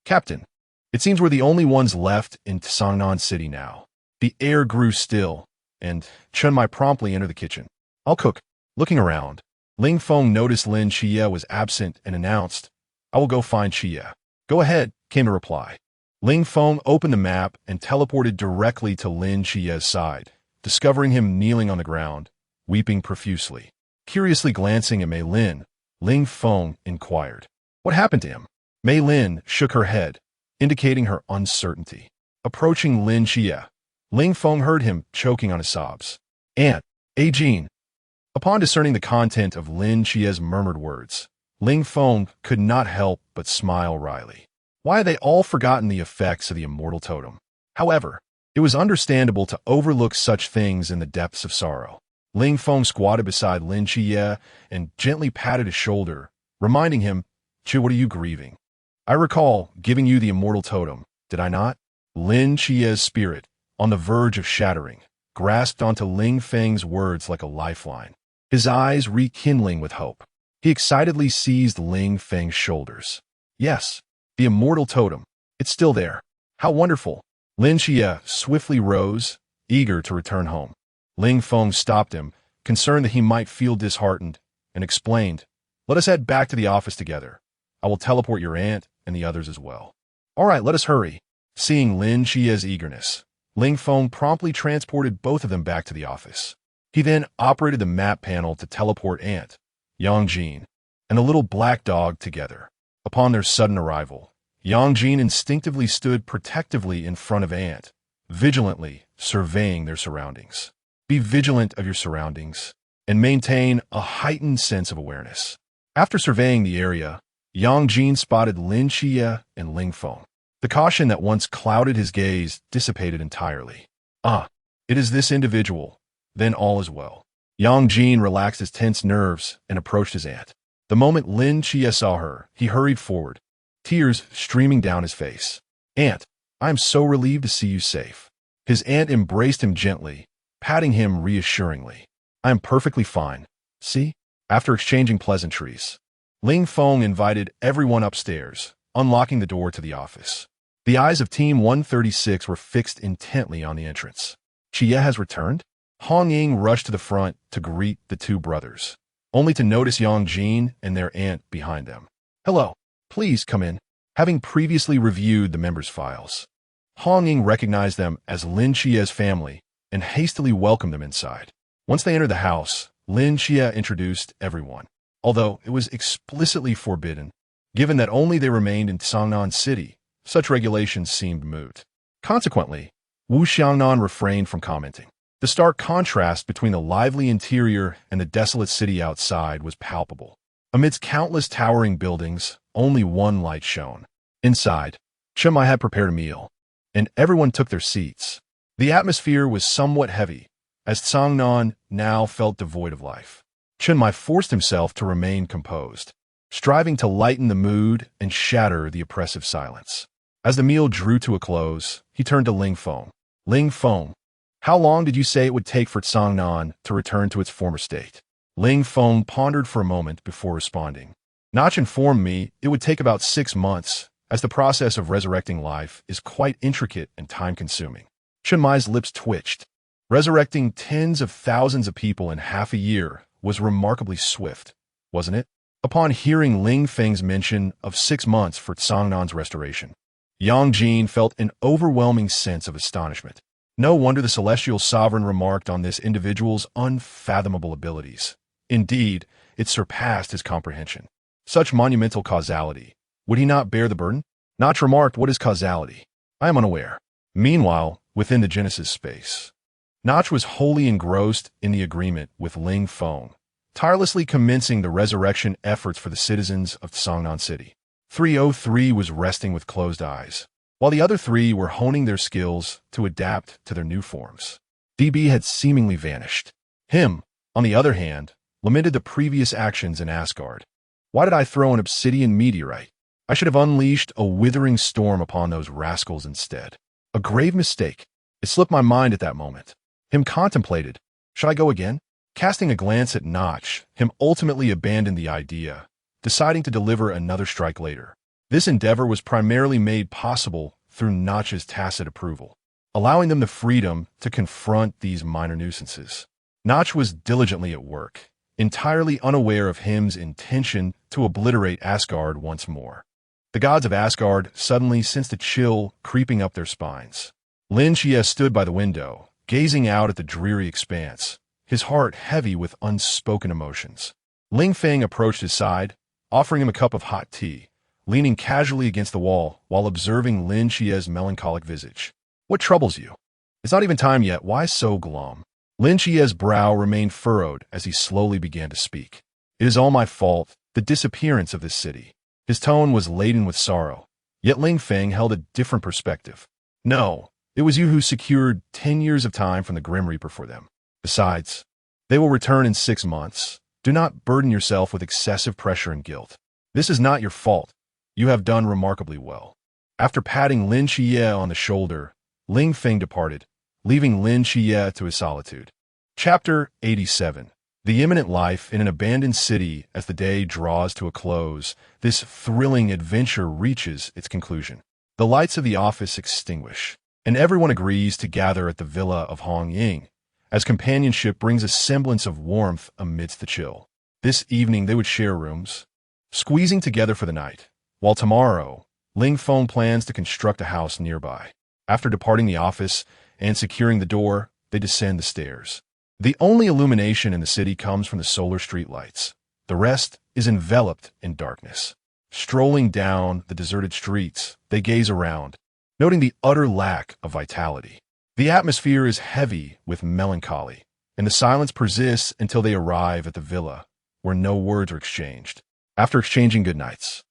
A: Captain, it seems we're the only ones left in Songnan City now." The air grew still, and Chen Mai promptly entered the kitchen. "I'll cook." Looking around, Ling Feng noticed Lin Xie was absent and announced, "I will go find Xie." "Go ahead," came the reply. Ling Feng opened the map and teleported directly to Lin Xie's side, discovering him kneeling on the ground, weeping profusely. Curiously glancing at Mei Lin, Ling Feng inquired, "What happened to him?" Mei Lin shook her head, indicating her uncertainty. Approaching Lin Xie, Ling Feng heard him choking on his sobs. "Aunt, Jean." Upon discerning the content of Lin Xie's murmured words, Ling Feng could not help but smile wryly. Why had they all forgotten the effects of the immortal totem? However, It was understandable to overlook such things in the depths of sorrow. Ling Feng squatted beside Lin Chiye and gently patted his shoulder, reminding him, "Chi, what are you grieving? I recall giving you the immortal totem, did I not?" Lin Chiye's spirit, on the verge of shattering, grasped onto Ling Feng's words like a lifeline, his eyes rekindling with hope. He excitedly seized Ling Feng's shoulders. "Yes, the immortal totem. It's still there. How wonderful!" Lin Chiye swiftly rose, eager to return home. Ling Feng stopped him, concerned that he might feel disheartened, and explained, "Let us head back to the office together. I will teleport your aunt and the others as well." "All right, let us hurry." Seeing Lin Chiye's eagerness, Ling Feng promptly transported both of them back to the office. He then operated the map panel to teleport Aunt, Yang Jin, and the little black dog together. Upon their sudden arrival, Yang Jin instinctively stood protectively in front of Aunt, vigilantly surveying their surroundings. Be vigilant of your surroundings and maintain a heightened sense of awareness. After surveying the area, Yang Jin spotted Lin Chiye and Ling Feng. The caution that once clouded his gaze dissipated entirely. "Ah, it is this individual. Then all is well." Yang Jin relaxed his tense nerves and approached his aunt. The moment Lin Chiye saw her, he hurried forward, tears streaming down his face. "Aunt, I am so relieved to see you safe." His aunt embraced him gently, patting him reassuringly. "I am perfectly fine. See?" After exchanging pleasantries, Ling Feng invited everyone upstairs, unlocking the door to the office. The eyes of Team 136 were fixed intently on the entrance. "Chiye has returned?" Hong Ying rushed to the front to greet the two brothers, only to notice Yang Jin and their aunt behind them. "Hello, please come in." Having previously reviewed the members' files, Hong Ying recognized them as Lin Chiye's family and hastily welcomed them inside. Once they entered the house, Lin Chiye introduced everyone, although it was explicitly forbidden. Given that only they remained in Sangnan City, such regulations seemed moot. Consequently, Wu Xiangnan refrained from commenting. The stark contrast between the lively interior and the desolate city outside was palpable. Amidst countless towering buildings, only one light shone. Inside, Chimai had prepared a meal, and everyone took their seats. The atmosphere was somewhat heavy, as Sangnan now felt devoid of life. Chunmai forced himself to remain composed, striving to lighten the mood and shatter the oppressive silence. As the meal drew to a close, he turned to Ling Feng. "Ling Feng, how long did you say it would take for Sangnan to return to its former state?" Ling Feng pondered for a moment before responding. "Notch informed me it would take about 6 months, as the process of resurrecting life is quite intricate and time-consuming." Chunmai's lips twitched. Resurrecting tens of thousands of people in half a year was remarkably swift, wasn't it? Upon hearing Ling Feng's mention of 6 months for Sangnan's restoration, Yang Jin felt an overwhelming sense of astonishment. No wonder the celestial sovereign remarked on this individual's unfathomable abilities. Indeed, it surpassed his comprehension. Such monumental causality. Would he not bear the burden? Notch remarked, "What is causality? I am unaware." Meanwhile, within the Genesis space, Notch was wholly engrossed in the agreement with Ling Feng, tirelessly commencing the resurrection efforts for the citizens of Sangnan City. 303 was resting with closed eyes, while the other three were honing their skills to adapt to their new forms. DB had seemingly vanished. Him, on the other hand, lamented the previous actions in Asgard. "Why did I throw an obsidian meteorite? I should have unleashed a withering storm upon those rascals instead. A grave mistake. It slipped my mind at that moment." Him contemplated, "Should I go again?" Casting a glance at Notch, him ultimately abandoned the idea, deciding to deliver another strike later. This endeavor was primarily made possible through Notch's tacit approval, allowing them the freedom to confront these minor nuisances. Notch was diligently at work, entirely unaware of Him's intention to obliterate Asgard once more. The gods of Asgard suddenly sensed a chill creeping up their spines. Lin Chiye stood by the window, gazing out at the dreary expanse, his heart heavy with unspoken emotions. Ling Feng approached his side, offering him a cup of hot tea, leaning casually against the wall while observing Lin Chiye's melancholic visage. "What troubles you? It's not even time yet. Why so glum?" Lin Chiye's brow remained furrowed as he slowly began to speak. "It is all my fault, the disappearance of this city." His tone was laden with sorrow, yet Ling Feng held a different perspective. "No, It was you who secured 10 years of time from the Grim Reaper for them. Besides, they will return in 6 months. Do not burden yourself with excessive pressure and guilt. This is not your fault. You have done remarkably well. After patting Lin Qiye on the shoulder, Ling Feng departed, leaving Lin Qiye to his solitude. Chapter 87. The imminent life in an abandoned city. As the day draws to a close, this thrilling adventure reaches its conclusion. The lights of the office extinguish, and everyone agrees to gather at the villa of Hong Ying, as companionship brings a semblance of warmth amidst the chill. This evening they would share rooms, squeezing together for the night, while tomorrow, Ling Feng plans to construct a house nearby. After departing the office and securing the door, they descend the stairs. The only illumination in the city comes from the solar street lights. The rest is enveloped in darkness. Strolling down the deserted streets, they gaze around, noting the utter lack of vitality. The atmosphere is heavy with melancholy, and the silence persists until they arrive at the villa, where no words are exchanged. After exchanging goodnights,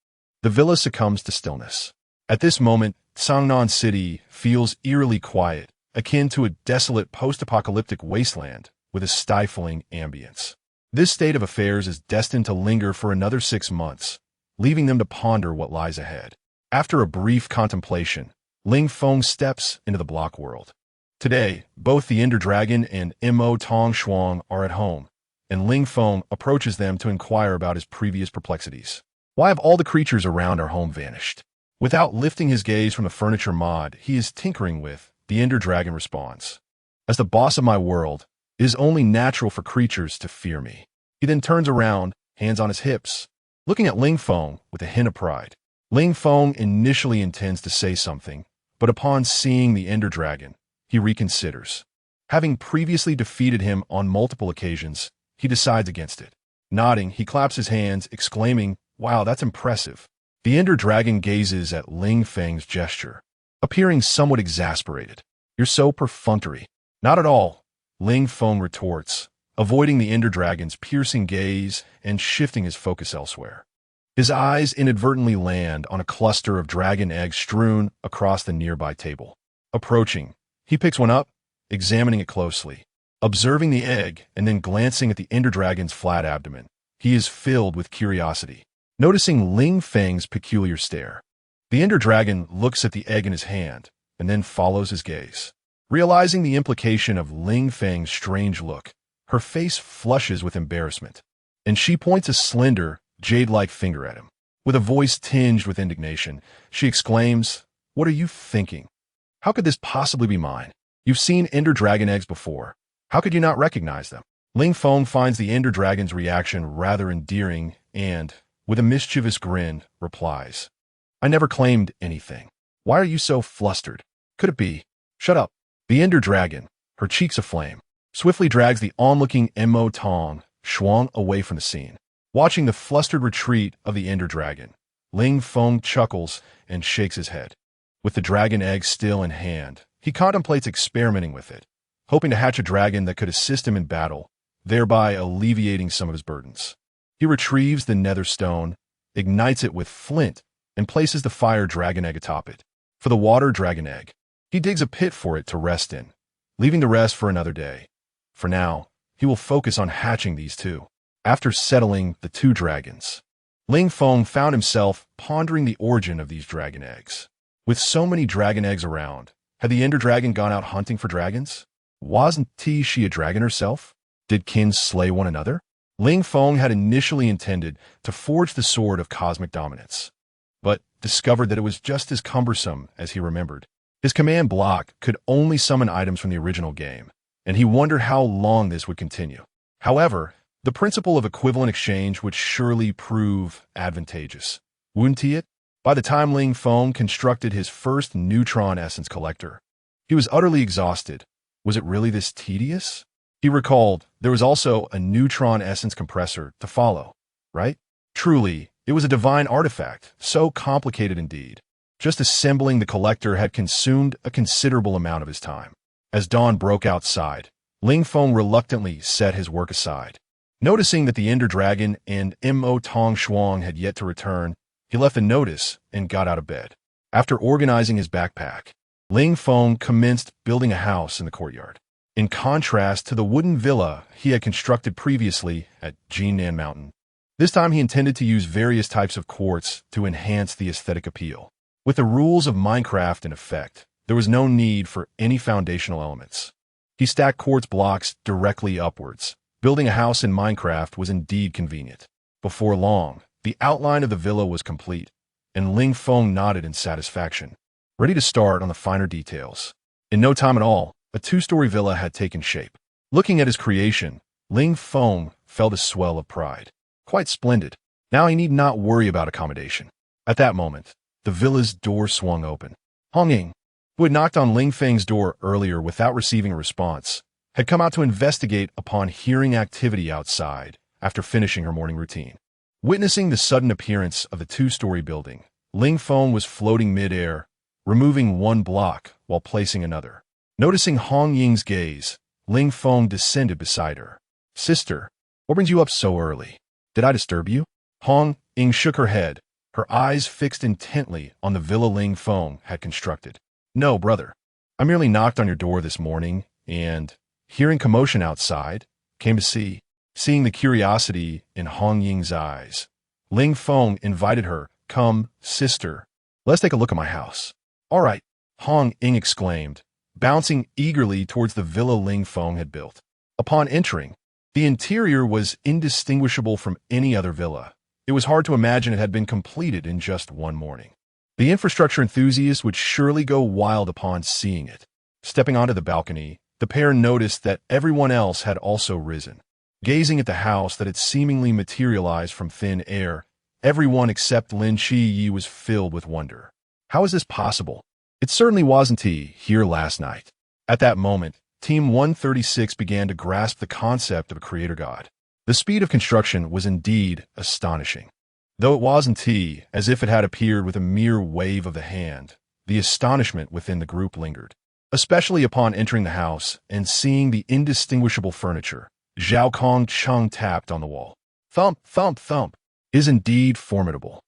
A: the villa succumbs to stillness. At this moment, Sangnan City feels eerily quiet, akin to a desolate post-apocalyptic wasteland with a stifling ambience. This state of affairs is destined to linger for another 6 months, leaving them to ponder what lies ahead. After a brief contemplation, Ling Feng steps into the block world. Today, both the Ender Dragon and Mo Tong Shuang are at home, and Ling Feng approaches them to inquire about his previous perplexities. Why have all the creatures around our home vanished? Without lifting his gaze from the furniture mod he is tinkering with, the Ender Dragon responds, "As the boss of my world, it is only natural for creatures to fear me." He then turns around, hands on his hips, looking at Ling Feng with a hint of pride. Ling Feng initially intends to say something, but upon seeing the Ender Dragon, he reconsiders. Having previously defeated him on multiple occasions, he decides against it. Nodding, he claps his hands, exclaiming, "Wow, that's impressive." The Ender Dragon gazes at Ling Feng's gesture, appearing somewhat exasperated. "You're so perfunctory." "Not at all," Ling Feng retorts, avoiding the Ender Dragon's piercing gaze and shifting his focus elsewhere. His eyes inadvertently land on a cluster of dragon eggs strewn across the nearby table. Approaching, he picks one up, examining it closely. Observing the egg and then glancing at the Ender Dragon's flat abdomen, he is filled with curiosity, noticing Ling Feng's peculiar stare. The Ender Dragon looks at the egg in his hand and then follows his gaze. Realizing the implication of Ling Feng's strange look, her face flushes with embarrassment, and she points a slender, jade-like finger at him. With a voice tinged with indignation, she exclaims, "What are you thinking? How could this possibly be mine? You've seen Ender Dragon eggs before. How could you not recognize them?" Ling Feng finds the Ender Dragon's reaction rather endearing and, with a mischievous grin, replies, "I never claimed anything. Why are you so flustered? Could it be?" "Shut up." The Ender Dragon, her cheeks aflame, swiftly drags the onlooking Mo Tong Shuang away from the scene. Watching the flustered retreat of the Ender Dragon, Ling Feng chuckles and shakes his head. With the dragon egg still in hand, he contemplates experimenting with it, hoping to hatch a dragon that could assist him in battle, thereby alleviating some of his burdens. He retrieves the nether stone, ignites it with flint, and places the fire dragon egg atop it. For the water dragon egg, he digs a pit for it to rest in, leaving the rest for another day. For now, he will focus on hatching these two. After settling the 2 dragons, Ling Feng found himself pondering the origin of these dragon eggs. With so many dragon eggs around, had the Ender Dragon gone out hunting for dragons? Wasn't she a dragon herself? Did kin slay one another? Ling Feng had initially intended to forge the sword of cosmic dominance, but discovered that it was just as cumbersome as he remembered. His command block could only summon items from the original game, and he wondered how long this would continue. However, the principle of equivalent exchange would surely prove advantageous, wouldn't it? By the time Ling Feng constructed his first neutron essence collector, he was utterly exhausted. Was it really this tedious? He recalled there was also a neutron essence compressor to follow, right? Truly, it was a divine artifact, so complicated indeed. Just assembling the collector had consumed a considerable amount of his time. As dawn broke outside, Ling Feng reluctantly set his work aside. Noticing that the Ender Dragon and Mo Tong Shuang had yet to return, he left a notice and got out of bed. After organizing his backpack, Ling Feng commenced building a house in the courtyard. In contrast to the wooden villa he had constructed previously at Jinan Mountain, this time he intended to use various types of quartz to enhance the aesthetic appeal. With the rules of Minecraft in effect, there was no need for any foundational elements. He stacked quartz blocks directly upwards. Building a house in Minecraft was indeed convenient. Before long, the outline of the villa was complete, and Ling Feng nodded in satisfaction, ready to start on the finer details. In no time at all, a two-story villa had taken shape. Looking at his creation, Ling Feng felt a swell of pride. Quite splendid. Now he need not worry about accommodation. At that moment, the villa's door swung open. Hong Ying, who had knocked on Ling Feng's door earlier without receiving a response, had come out to investigate upon hearing activity outside after finishing her morning routine. Witnessing the sudden appearance of the two-story building, Ling Feng was floating mid-air, removing one block while placing another. Noticing Hong Ying's gaze, Ling Feng descended beside her. "Sister, what brings you up so early? Did I disturb you?" Hong Ying shook her head, her eyes fixed intently on the villa Ling Feng had constructed. "No, brother. I merely knocked on your door this morning and, hearing commotion outside, came to see." Seeing the curiosity in Hong Ying's eyes, Ling Feng invited her, "Come, sister, let's take a look at my house." "All right," Hong Ying exclaimed, bouncing eagerly towards the villa Ling Feng had built. Upon entering, the interior was indistinguishable from any other villa. It was hard to imagine it had been completed in just one morning. The infrastructure enthusiast would surely go wild upon seeing it. Stepping onto the balcony, the pair noticed that everyone else had also risen. Gazing at the house that had seemingly materialized from thin air, everyone except Lin Chi was filled with wonder. How is this possible? It certainly wasn't here last night. At that moment, Team 136 began to grasp the concept of a creator god. The speed of construction was indeed astonishing. Though it wasn't as if it had appeared with a mere wave of the hand, the astonishment within the group lingered. Especially upon entering the house and seeing the indistinguishable furniture, Zhao Kong Chung tapped on the wall. "Thump, thump, thump," is indeed formidable.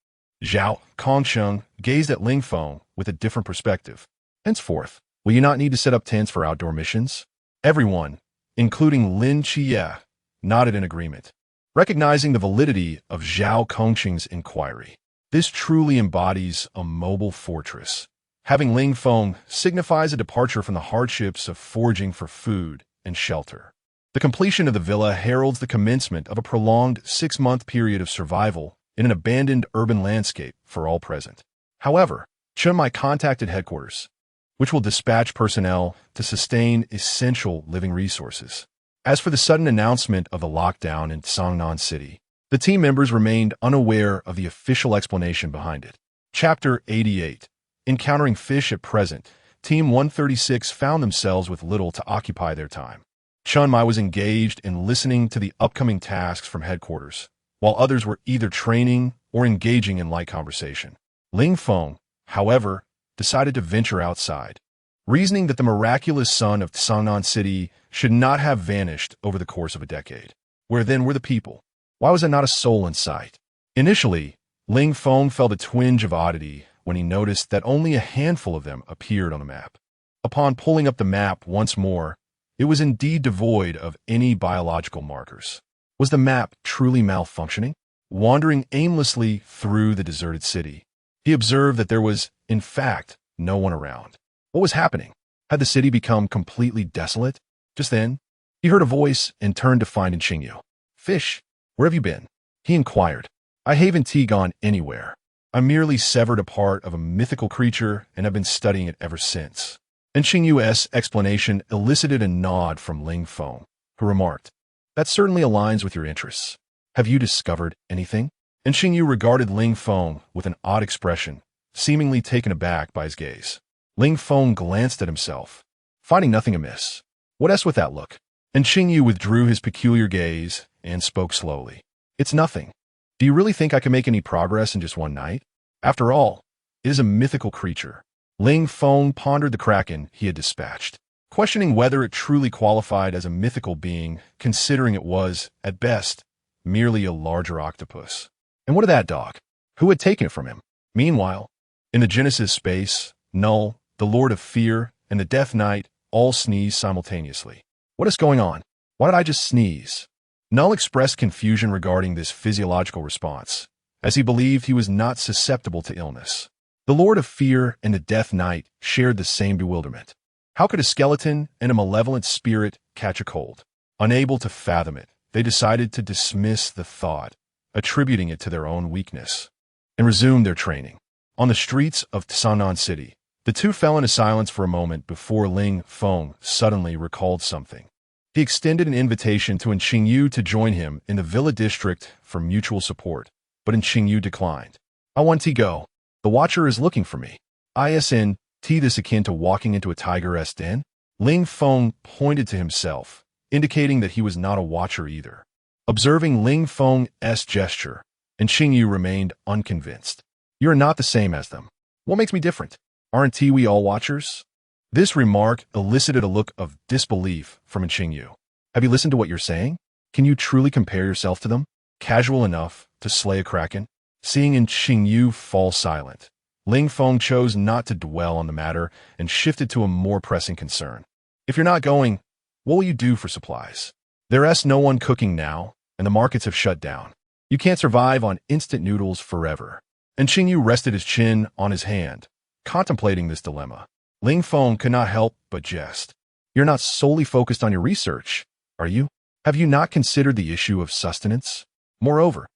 A: Zhao Kong Chung gazed at Ling Feng with a different perspective. "Henceforth, will you not need to set up tents for outdoor missions?" Everyone, including Lin Chia, nodded in agreement, recognizing the validity of Zhao Kongqing's inquiry. This truly embodies a mobile fortress. Having Ling Feng signifies a departure from the hardships of foraging for food and shelter. The completion of the villa heralds the commencement of a prolonged 6-month period of survival in an abandoned urban landscape for all present. However, Chen Mai contacted headquarters, which will dispatch personnel to sustain essential living resources. As for the sudden announcement of the lockdown in Songnan City, the team members remained unaware of the official explanation behind it. Chapter 88. Encountering fish at present, Team 136 found themselves with little to occupy their time. Chun Mai was engaged in listening to the upcoming tasks from headquarters, while others were either training or engaging in light conversation. Ling Feng, however, decided to venture outside, reasoning that the miraculous sun of Songnan City should not have vanished over the course of a decade. Where then were the people? Why was there not a soul in sight? Initially, Ling Feng felt a twinge of oddity when he noticed that only a handful of them appeared on the map. Upon pulling up the map once more, it was indeed devoid of any biological markers. Was the map truly malfunctioning? Wandering aimlessly through the deserted city, he observed that there was, in fact, no one around. What was happening? Had the city become completely desolate? Just then, he heard a voice and turned to find Qingyu. "Fish, where have you been?" he inquired. "I haven't gone anywhere. I merely severed a part of a mythical creature and have been studying it ever since." And Qingyu's explanation elicited a nod from Ling Feng, who remarked, "That certainly aligns with your interests. Have you discovered anything?" And Qingyu regarded Ling Feng with an odd expression, seemingly taken aback by his gaze. Ling Feng glanced at himself, finding nothing amiss. "What else with that look?" And Qingyu withdrew his peculiar gaze and spoke slowly. "It's nothing. Do you really think I can make any progress in just one night? After all, it is a mythical creature." Ling Feng pondered the kraken he had dispatched, questioning whether it truly qualified as a mythical being, considering it was, at best, merely a larger octopus. And what of that dog? Who had taken it from him? Meanwhile, in the Genesis space, Null the Lord of Fear, and the Death Knight all sneezed simultaneously. What is going on? Why did I just sneeze? Null expressed confusion regarding this physiological response, as he believed he was not susceptible to illness. The Lord of Fear and the Death Knight shared the same bewilderment. How could a skeleton and a malevolent spirit catch a cold? Unable to fathom it, they decided to dismiss the thought, attributing it to their own weakness, and resumed their training. On the streets of Tsanan City, the two fell into silence for a moment before Ling Feng suddenly recalled something. He extended an invitation to Qingyu to join him in the Villa District for mutual support, but Qingyu declined. I want to go. The Watcher is looking for me. Isn't this akin to walking into a tiger's den? Ling Feng pointed to himself, indicating that he was not a Watcher either. Observing Ling Feng's gesture, Qingyu remained unconvinced. You are not the same as them. What makes me different? Aren't we all Watchers? This remark elicited a look of disbelief from Qingyu. Have you listened to what you're saying? Can you truly compare yourself to them? Casual enough to slay a kraken? Seeing Qingyu fall silent, Ling Feng chose not to dwell on the matter and shifted to a more pressing concern. If you're not going, what will you do for supplies? There's no one cooking now, and the markets have shut down. You can't survive on instant noodles forever. Qingyu rested his chin on his hand, contemplating this dilemma. Ling Feng could not help but jest. You're not solely focused on your research, are you? Have you not considered the issue of sustenance? Moreover,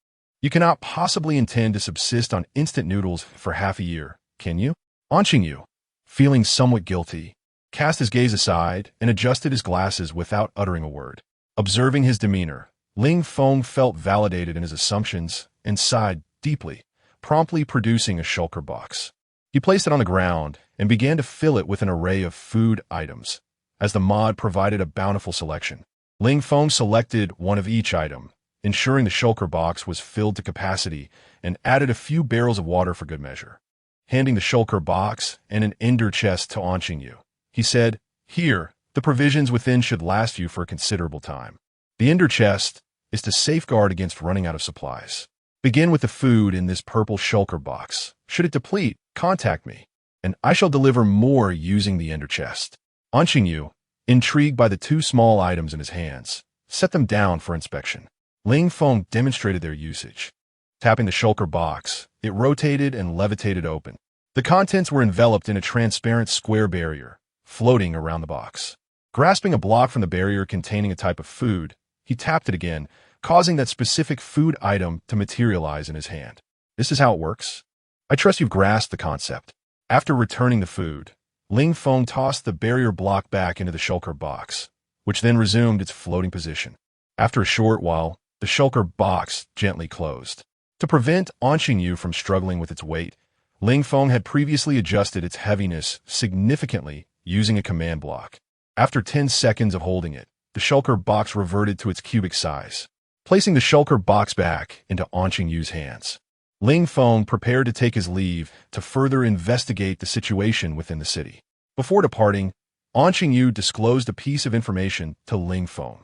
A: you cannot possibly intend to subsist on instant noodles for half a year, can you? Qingyu, feeling somewhat guilty, cast his gaze aside and adjusted his glasses without uttering a word. Observing his demeanor, Ling Feng felt validated in his assumptions and sighed deeply, promptly producing a shulker box. He placed it on the ground and began to fill it with an array of food items, as the mod provided a bountiful selection. Ling Feng selected one of each item, ensuring the shulker box was filled to capacity, and added a few barrels of water for good measure. Handing the shulker box and an ender chest to Qingyu, he said, Here, the provisions within should last you for a considerable time. The ender chest is to safeguard against running out of supplies. Begin with the food in this purple shulker box. Should it deplete, contact me, and I shall deliver more using the ender chest. Qingyu, intrigued by the two small items in his hands, set them down for inspection. Ling Feng demonstrated their usage. Tapping the shulker box, it rotated and levitated open. The contents were enveloped in a transparent square barrier, floating around the box. Grasping a block from the barrier containing a type of food, he tapped it again, causing that specific food item to materialize in his hand. This is how it works? I trust you've grasped the concept. After returning the food, Ling Feng tossed the barrier block back into the shulker box, which then resumed its floating position. After a short while, the shulker box gently closed. To prevent Qingyu from struggling with its weight, Ling Feng had previously adjusted its heaviness significantly using a command block. After 10 seconds of holding it, the shulker box reverted to its cubic size. Placing the shulker box back into Qingyu's hands, Ling Feng prepared to take his leave to further investigate the situation within the city. Before departing, Qingyu disclosed a piece of information to Ling Feng.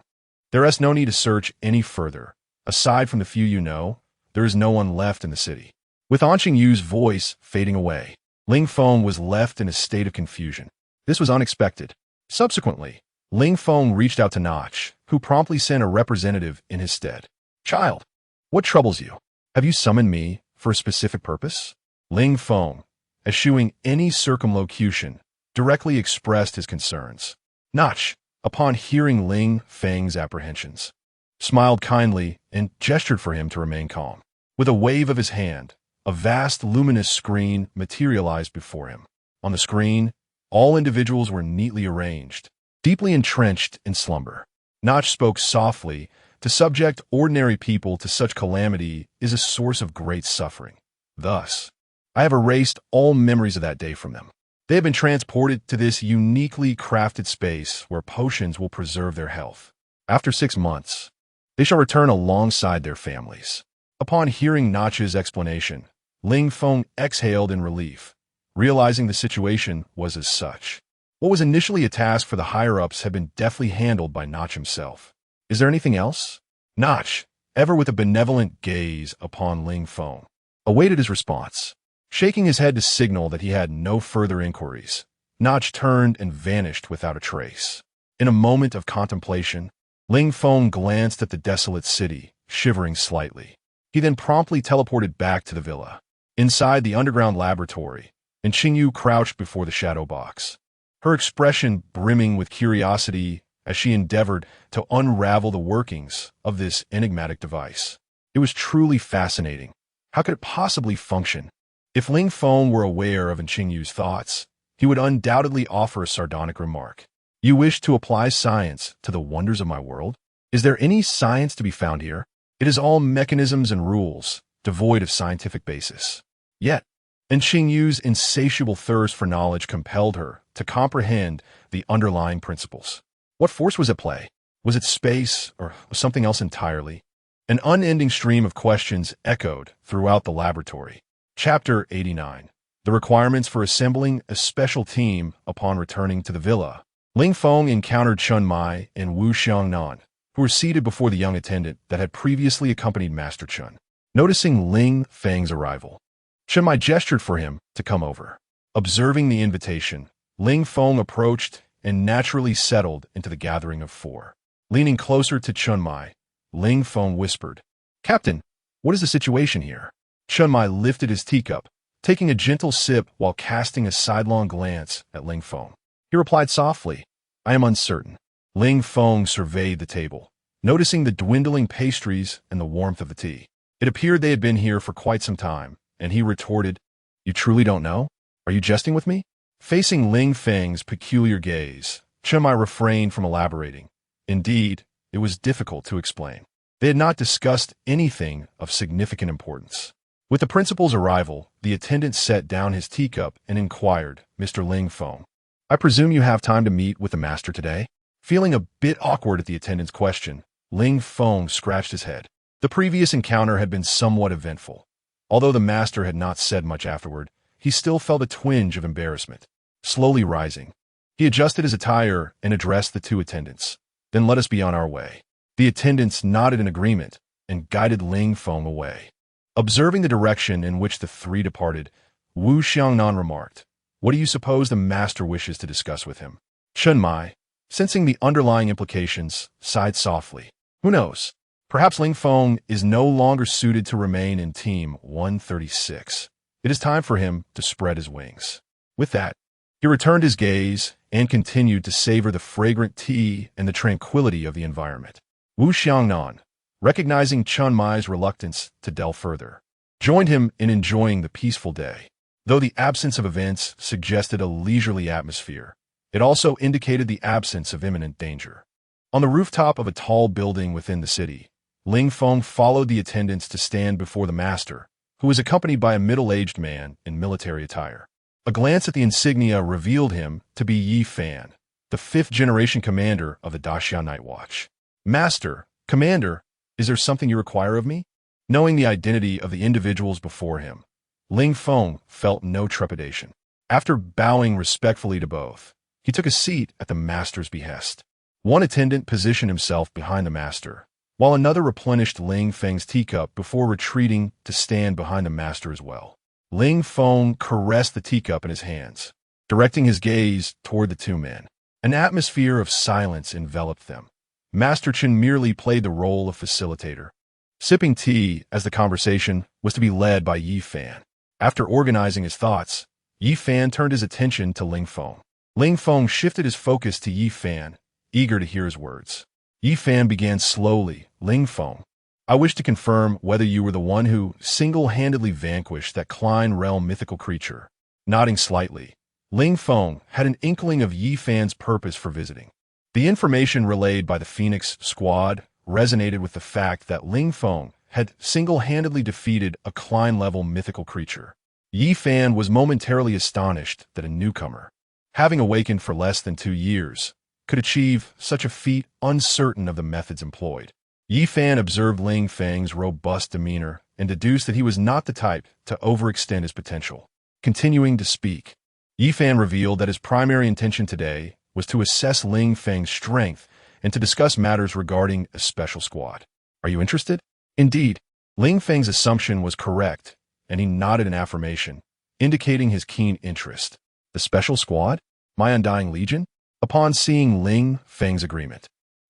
A: There is no need to search any further. Aside from the few you know, there is no one left in the city. With Qingyu's voice fading away, Ling Feng was left in a state of confusion. This was unexpected. Subsequently, Ling Feng reached out to Notch, who promptly sent a representative in his stead. Child, what troubles you? Have you summoned me for a specific purpose? Ling Feng, eschewing any circumlocution, directly expressed his concerns. Notch, upon hearing Ling Feng's apprehensions, smiled kindly and gestured for him to remain calm. With a wave of his hand, a vast luminous screen materialized before him. On the screen, all individuals were neatly arranged, deeply entrenched in slumber. Notch spoke softly. To subject ordinary people to such calamity is a source of great suffering. Thus, I have erased all memories of that day from them. They have been transported to this uniquely crafted space where potions will preserve their health. After 6 months, they shall return alongside their families. Upon hearing Notch's explanation, Ling Feng exhaled in relief, realizing the situation was as such. What was initially a task for the higher-ups had been deftly handled by Notch himself. Is there anything else? Notch, ever with a benevolent gaze upon Ling Feng, awaited his response. Shaking his head to signal that he had no further inquiries, Notch turned and vanished without a trace. In a moment of contemplation, Ling Feng glanced at the desolate city, shivering slightly. He then promptly teleported back to the villa. Inside the underground laboratory, and Qingyu crouched before the shadow box, her expression brimming with curiosity as she endeavored to unravel the workings of this enigmatic device. It was truly fascinating. How could it possibly function? If Ling Feng were aware of Qingyu's thoughts, he would undoubtedly offer a sardonic remark. You wish to apply science to the wonders of my world? Is there any science to be found here? It is all mechanisms and rules, devoid of scientific basis. Yet, Qingyu's insatiable thirst for knowledge compelled her to comprehend the underlying principles. What force was at play? Was it space, or something else entirely? An unending stream of questions echoed throughout the laboratory. Chapter 89. The requirements for assembling a special team upon returning to the villa. Ling Feng encountered Chun Mai and Wu Xiangnan, who were seated before the young attendant that had previously accompanied Master Chun. Noticing Ling Feng's arrival, Chun Mai gestured for him to come over. Observing the invitation, Ling Feng approached and naturally settled into the gathering of four. Leaning closer to Chun Mai, Ling Feng whispered, "Captain, what is the situation here?" Chun Mai lifted his teacup, taking a gentle sip while casting a sidelong glance at Ling Feng. He replied softly, "I am uncertain." Ling Feng surveyed the table, noticing the dwindling pastries and the warmth of the tea. It appeared they had been here for quite some time, and he retorted, "You truly don't know? Are you jesting with me?" Facing Ling Feng's peculiar gaze, Chun Mai refrained from elaborating. Indeed, it was difficult to explain. They had not discussed anything of significant importance. With the principal's arrival, the attendant set down his teacup and inquired, "Mr. Ling Feng, I presume you have time to meet with the master today?" Feeling a bit awkward at the attendant's question, Ling Feng scratched his head. The previous encounter had been somewhat eventful. Although the master had not said much afterward, he still felt a twinge of embarrassment. Slowly rising, he adjusted his attire and addressed the two attendants. "Then let us be on our way." The attendants nodded in agreement and guided Ling Feng away. Observing the direction in which the three departed, Wu Xiangnan remarked, "What do you suppose the master wishes to discuss with him?" Chun Mai, sensing the underlying implications, sighed softly. Who knows? Perhaps Ling Feng is no longer suited to remain in Team 136. It is time for him to spread his wings. With that, he returned his gaze and continued to savor the fragrant tea and the tranquility of the environment. Wu Xiangnan, recognizing Chun Mai's reluctance to delve further, joined him in enjoying the peaceful day. Though the absence of events suggested a leisurely atmosphere, it also indicated the absence of imminent danger. On the rooftop of a tall building within the city, Ling Feng followed the attendants to stand before the master, who was accompanied by a middle-aged man in military attire. A glance at the insignia revealed him to be Yi Fan, the fifth-generation commander of the Daxia Night Watch. "Master, Commander, is there something you require of me?" Knowing the identity of the individuals before him, Ling Feng felt no trepidation. After bowing respectfully to both, he took a seat at the master's behest. One attendant positioned himself behind the master, while another replenished Ling Feng's teacup before retreating to stand behind the master as well. Ling Feng caressed the teacup in his hands, directing his gaze toward the two men. An atmosphere of silence enveloped them. Master Chen merely played the role of facilitator, sipping tea as the conversation was to be led by Yi Fan. After organizing his thoughts, Yi Fan turned his attention to Ling Feng. Ling Feng shifted his focus to Yi Fan, eager to hear his words. Yi Fan began slowly, "Ling Feng, I wish to confirm whether you were the one who single-handedly vanquished that Klein realm mythical creature." Nodding slightly, Ling Feng had an inkling of Yi Fan's purpose for visiting. The information relayed by the Phoenix squad resonated with the fact that Ling Feng had single-handedly defeated a Klein-level mythical creature. Yi Fan was momentarily astonished that a newcomer, having awakened for less than 2 years, could achieve such a feat uncertain of the methods employed. Yi Fan observed Ling Feng's robust demeanor and deduced that he was not the type to overextend his potential. Continuing to speak, Yi Fan revealed that his primary intention today was to assess Ling Feng's strength and to discuss matters regarding a special squad. "Are you interested?" Indeed, Ling Feng's assumption was correct, and he nodded in affirmation, indicating his keen interest. "The special squad? My undying legion? Upon seeing Ling Feng's agreement,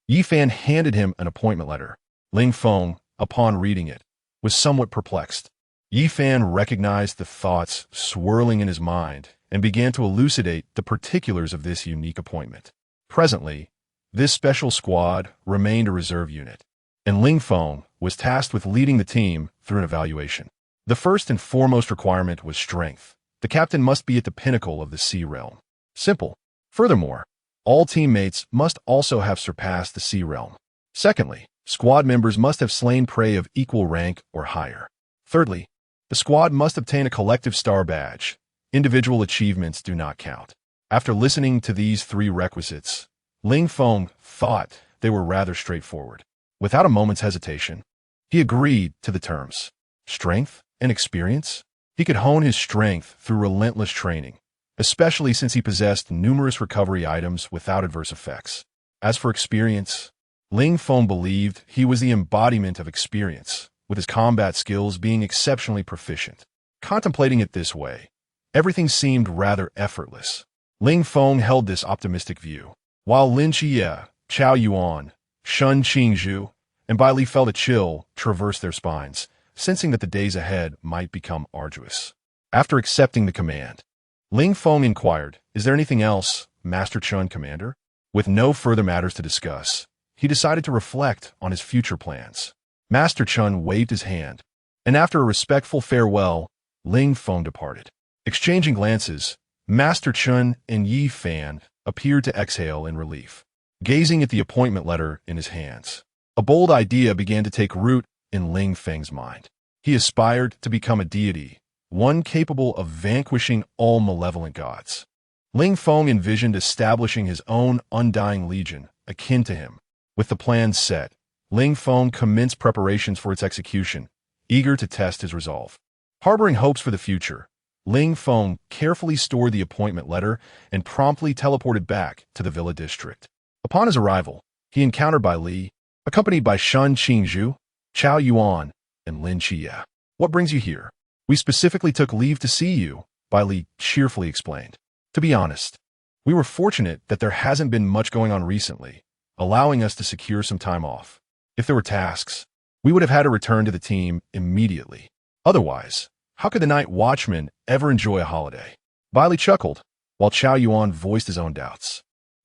A: Yi Fan handed him an appointment letter. Ling Feng, upon reading it, was somewhat perplexed. Yi Fan recognized the thoughts swirling in his mind and began to elucidate the particulars of this unique appointment. Presently, this special squad remained a reserve unit, and Ling Feng was tasked with leading the team through an evaluation. The first and foremost requirement was strength. The captain must be at the pinnacle of the sea realm. Simple. Furthermore, all teammates must also have surpassed the sea realm. Secondly, squad members must have slain prey of equal rank or higher. Thirdly, the squad must obtain a collective star badge. Individual achievements do not count. After listening to these three requisites, Ling Feng thought they were rather straightforward. Without a moment's hesitation, he agreed to the terms. Strength and experience? He could hone his strength through relentless training, especially since he possessed numerous recovery items without adverse effects. As for experience, Ling Feng believed he was the embodiment of experience, with his combat skills being exceptionally proficient. Contemplating it this way, everything seemed rather effortless. Ling Feng held this optimistic view, while Lin Xie, Chao Yuan, Shun Qingzhu, and Bai Li felt a chill traverse their spines, sensing that the days ahead might become arduous. After accepting the command, Ling Feng inquired, "Is there anything else, Master Chun, Commander?" With no further matters to discuss, he decided to reflect on his future plans. Master Chun waved his hand, and after a respectful farewell, Ling Feng departed. Exchanging glances, Master Chun and Yi Fan appeared to exhale in relief, gazing at the appointment letter in his hands. A bold idea began to take root in Ling Feng's mind. He aspired to become a deity, one capable of vanquishing all malevolent gods. Ling Feng envisioned establishing his own undying legion, akin to him. With the plan set, Ling Feng commenced preparations for its execution, eager to test his resolve. Harboring hopes for the future, Ling Feng carefully stored the appointment letter and promptly teleported back to the Villa District. Upon his arrival, he encountered Bai Li, accompanied by Shun Qingzhu, Chao Yuan, and Lin Xie. "What brings you here?" "We specifically took leave to see you," Bai Li cheerfully explained. "To be honest, we were fortunate that there hasn't been much going on recently, allowing us to secure some time off. If there were tasks, we would have had to return to the team immediately. Otherwise, how could the night watchman ever enjoy a holiday?" Bai Li chuckled, while Chao Yuan voiced his own doubts.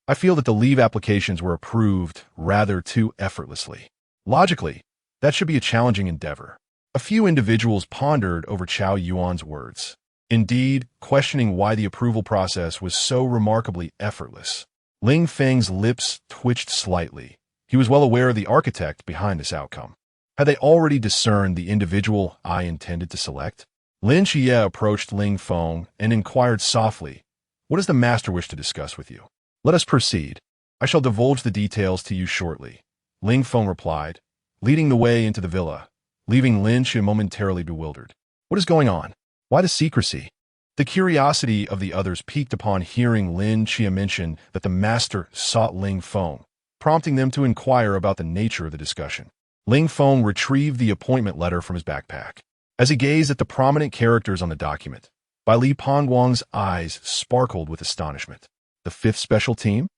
A: "I feel that the leave applications were approved rather too effortlessly. Logically, that should be a challenging endeavor." A few individuals pondered over Chao Yuan's words, indeed questioning why the approval process was so remarkably effortless. Ling Feng's lips twitched slightly. He was well aware of the architect behind this outcome. Had they already discerned the individual I intended to select? Lin Xie approached Ling Feng and inquired softly, "What does the master wish to discuss with you?" "Let us proceed. I shall divulge the details to you shortly," Ling Feng replied, leading the way into the villa, leaving Lin Xie momentarily bewildered. What is going on? Why the secrecy? The curiosity of the others piqued upon hearing Lin Xie mention that the master sought Ling Feng, prompting them to inquire about the nature of the discussion. Ling Feng retrieved the appointment letter from his backpack. As he gazed at the prominent characters on the document, Bai Li Pongguang's eyes sparkled with astonishment. The 5th Special Team?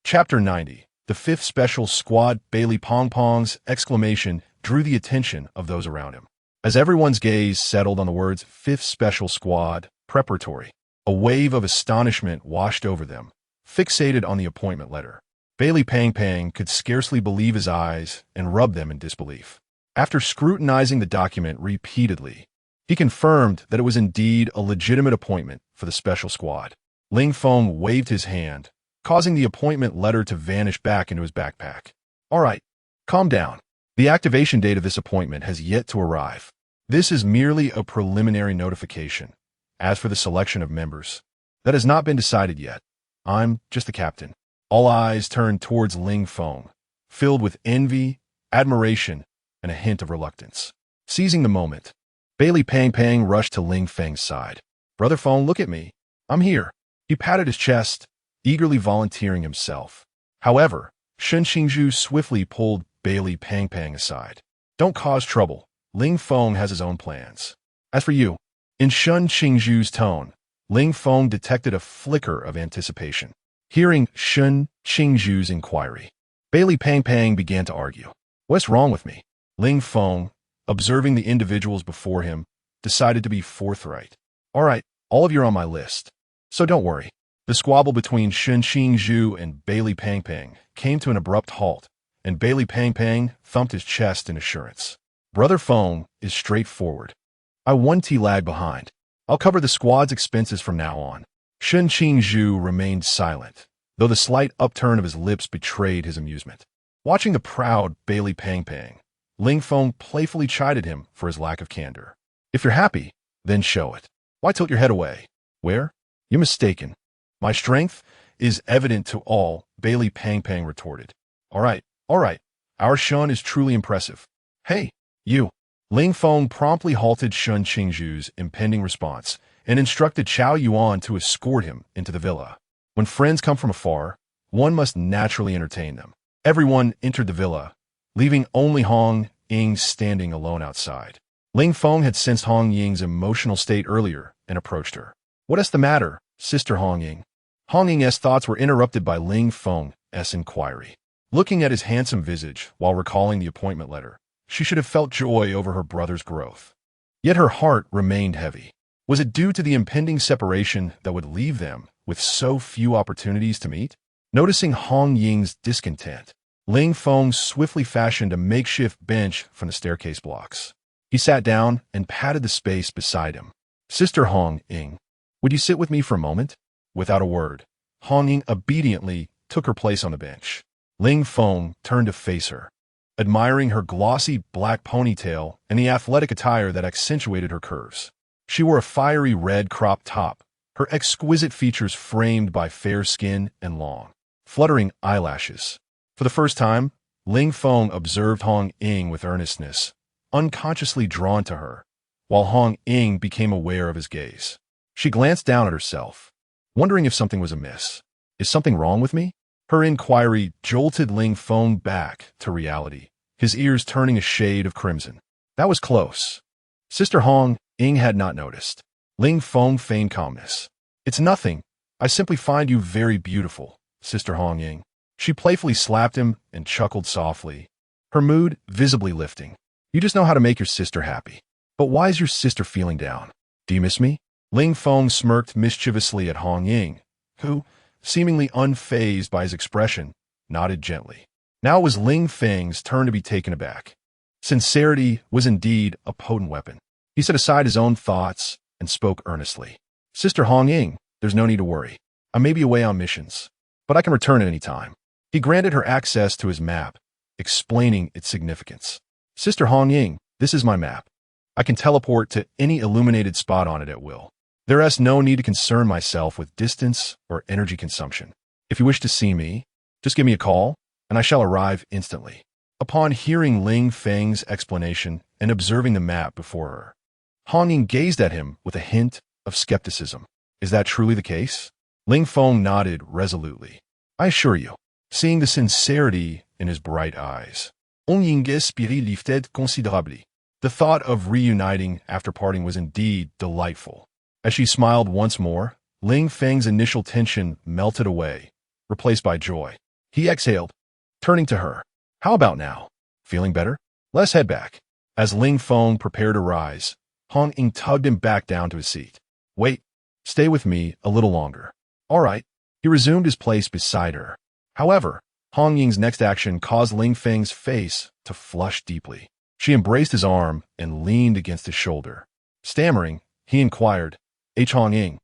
A: Chapter 90. The 5th Special Squad. Bai Li Pongguang's exclamation drew the attention of those around him. As everyone's gaze settled on the words 5th Special Squad, preparatory, a wave of astonishment washed over them, fixated on the appointment letter. Bai Li Pang could scarcely believe his eyes and rubbed them in disbelief. After scrutinizing the document repeatedly, he confirmed that it was indeed a legitimate appointment for the Special Squad. Ling Feng waved his hand, causing the appointment letter to vanish back into his backpack. "All right, calm down. The activation date of this appointment has yet to arrive. This is merely a preliminary notification. As for the selection of members, that has not been decided yet. I'm just the captain." All eyes turned towards Ling Feng, filled with envy, admiration, and a hint of reluctance. Seizing the moment, Bai Li Pang rushed to Ling Feng's side. "Brother Feng, look at me. I'm here." He patted his chest, eagerly volunteering himself. However, Shun Qingzhu swiftly pulled Bai Li Pang aside. "Don't cause trouble. Ling Feng has his own plans. As for you," in Shun Qingzhu's tone, Ling Feng detected a flicker of anticipation. Hearing Shun Qingzhu's inquiry, Bailey Pang Pang began to argue. What's wrong with me? Ling Feng, observing the individuals before him, decided to be forthright. All right, all of you are on my list, so don't worry. The squabble between Shun Qingzhu and Bailey Pang Pang came to an abrupt halt, and Bailey Pang Pang thumped his chest in assurance. Brother Feng is straightforward. I one T lag behind. I'll cover the squad's expenses from now on. Shun Qingzhu remained silent, though the slight upturn of his lips betrayed his amusement. Watching the proud Bailey Pang Pang, Ling Feng playfully chided him for his lack of candor. If you're happy, then show it. Why tilt your head away? Where? You're mistaken. My strength is evident to all, Bailey Pang Pang retorted. All right. Our Shun is truly impressive. Hey, you. Ling Feng promptly halted Shun Qingzhu's impending response and instructed Chao Yuan to escort him into the villa. When friends come from afar, one must naturally entertain them. Everyone entered the villa, leaving only Hong Ying standing alone outside. Ling Feng had sensed Hong Ying's emotional state earlier and approached her. What is the matter, Sister Hong Ying? Hong Ying's thoughts were interrupted by Ling Feng's inquiry. Looking at his handsome visage while recalling the appointment letter, she should have felt joy over her brother's growth. Yet her heart remained heavy. Was it due to the impending separation that would leave them with so few opportunities to meet? Noticing Hong Ying's discontent, Ling Feng swiftly fashioned a makeshift bench from the staircase blocks. He sat down and patted the space beside him. Sister Hong Ying, would you sit with me for a moment? Without a word, Hong Ying obediently took her place on the bench. Ling Feng turned to face her, admiring her glossy black ponytail and the athletic attire that accentuated her curves. She wore a fiery red crop top, her exquisite features framed by fair skin and long, fluttering eyelashes. For the first time, Ling Feng observed Hong Ying with earnestness, unconsciously drawn to her, while Hong Ying became aware of his gaze. She glanced down at herself, wondering if something was amiss. Is something wrong with me? Her inquiry jolted Ling Feng back to reality, his ears turning a shade of crimson. That was close. Sister Hong Ying had not noticed. Ling Feng feigned calmness. It's nothing. I simply find you very beautiful, Sister Hong Ying. She playfully slapped him and chuckled softly, her mood visibly lifting. You just know how to make your sister happy. But why is your sister feeling down? Do you miss me? Ling Feng smirked mischievously at Hong Ying, who, seemingly unfazed by his expression, nodded gently. Now it was Ling Feng's turn to be taken aback. Sincerity was indeed a potent weapon. He set aside his own thoughts and spoke earnestly. Sister Hong Ying, there's no need to worry. I may be away on missions, but I can return at any time. He granted her access to his map, explaining its significance. Sister Hong Ying, this is my map. I can teleport to any illuminated spot on it at will. There is no need to concern myself with distance or energy consumption. If you wish to see me, just give me a call, and I shall arrive instantly. Upon hearing Ling Feng's explanation and observing the map before her, Hong Ying gazed at him with a hint of skepticism. Is that truly the case? Ling Feng nodded resolutely. I assure you, seeing the sincerity in his bright eyes, Hong Ying's spirit lifted considerably. The thought of reuniting after parting was indeed delightful. As she smiled once more, Ling Feng's initial tension melted away, replaced by joy. He exhaled, turning to her. How about now? Feeling better? Let's head back. As Ling Feng prepared to rise, Hong Ying tugged him back down to his seat. Wait, stay with me a little longer. All right. He resumed his place beside her. However, Hong Ying's next action caused Ling Feng's face to flush deeply. She embraced his arm and leaned against his shoulder. Stammering, he inquired, Hong Ying,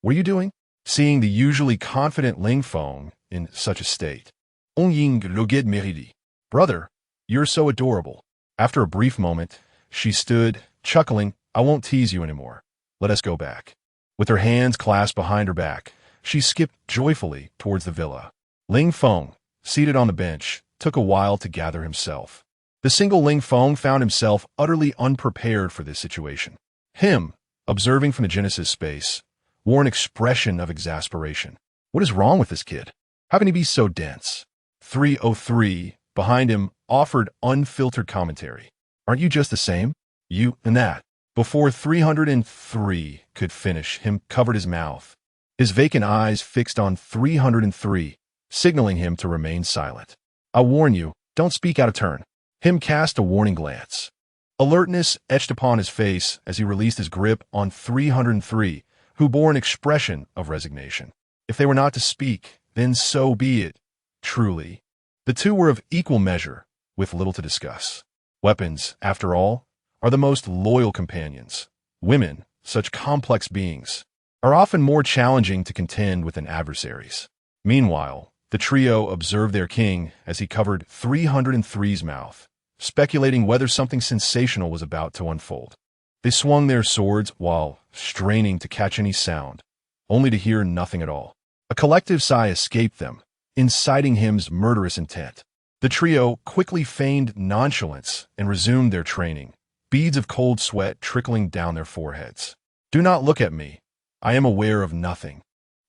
A: what are you doing? Seeing the usually confident Ling Feng in such a state, Hong Ying looked méridi. Brother, you're so adorable. After a brief moment, she stood, chuckling, I won't tease you anymore. Let us go back. With her hands clasped behind her back, she skipped joyfully towards the villa. Ling Feng, seated on the bench, took a while to gather himself. The single Ling Feng found himself utterly unprepared for this situation. Him, observing from the Genesis space, wore an expression of exasperation. What is wrong with this kid? How can he be so dense? 303, behind him, offered unfiltered commentary. Aren't you just the same? You and that. Before 303 could finish, him covered his mouth, his vacant eyes fixed on 303, signaling him to remain silent. I warn you, don't speak out of turn. Him cast a warning glance. Alertness etched upon his face as he released his grip on 303, who bore an expression of resignation. If they were not to speak, then so be it. Truly. The two were of equal measure, with little to discuss. Weapons, after all, are the most loyal companions. Women, such complex beings, are often more challenging to contend with than adversaries. Meanwhile, the trio observed their king as he covered 303's mouth, speculating whether something sensational was about to unfold. They swung their swords while straining to catch any sound, only to hear nothing at all. A collective sigh escaped them, inciting him's murderous intent. The trio quickly feigned nonchalance and resumed their training, beads of cold sweat trickling down their foreheads. Do not look at me. I am aware of nothing.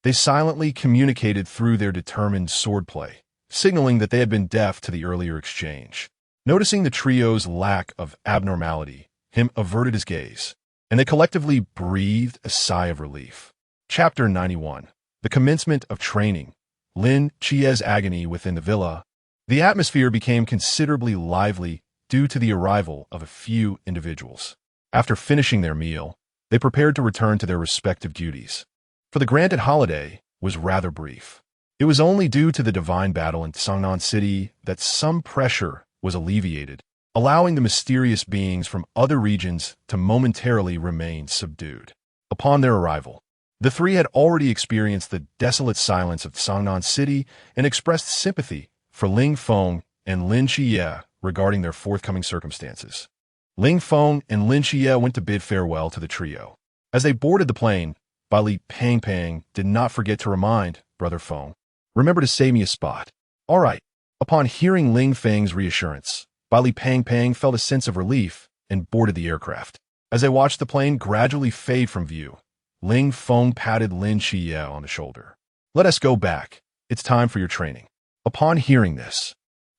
A: They silently communicated through their determined swordplay, signaling that they had been deaf to the earlier exchange. Noticing the trio's lack of abnormality, him averted his gaze, and they collectively breathed a sigh of relief. Chapter 91. The commencement of training. Lin Chie's agony within the villa. The atmosphere became considerably lively due to the arrival of a few individuals. After finishing their meal, they prepared to return to their respective duties. For the granted holiday was rather brief. It was only due to the divine battle in Sangnan City that some pressure was alleviated, allowing the mysterious beings from other regions to momentarily remain subdued. Upon their arrival, the three had already experienced the desolate silence of Sangnan City and expressed sympathy for Ling Feng and Lin Chie regarding their forthcoming circumstances. Ling Feng and Lin Chie went to bid farewell to the trio. As they boarded the plane, Bali Pang did not forget to remind Brother Feng, "Remember to save me a spot." "All right." Upon hearing Ling Feng's reassurance, Bali Pang felt a sense of relief and boarded the aircraft. As they watched the plane gradually fade from view, Ling Feng patted Lin Chie on the shoulder. "Let us go back. It's time for your training." Upon hearing this,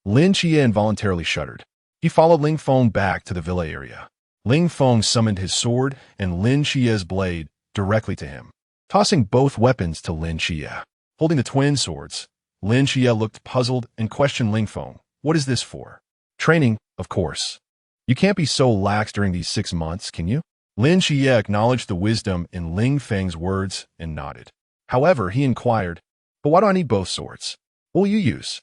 A: Lin Chie involuntarily shuddered. He followed Ling Feng back to the villa area. Ling Feng summoned his sword and Lin Chie's blade directly to him, tossing both weapons to Lin Chie. Holding the twin swords, Lin Chie looked puzzled and questioned Ling Feng. "What is this for?" "Training, of course. You can't be so lax during these 6 months, can you?" Lin Chie acknowledged the wisdom in Ling Feng's words and nodded. However, he inquired, "But why do I need both swords? What will you use?"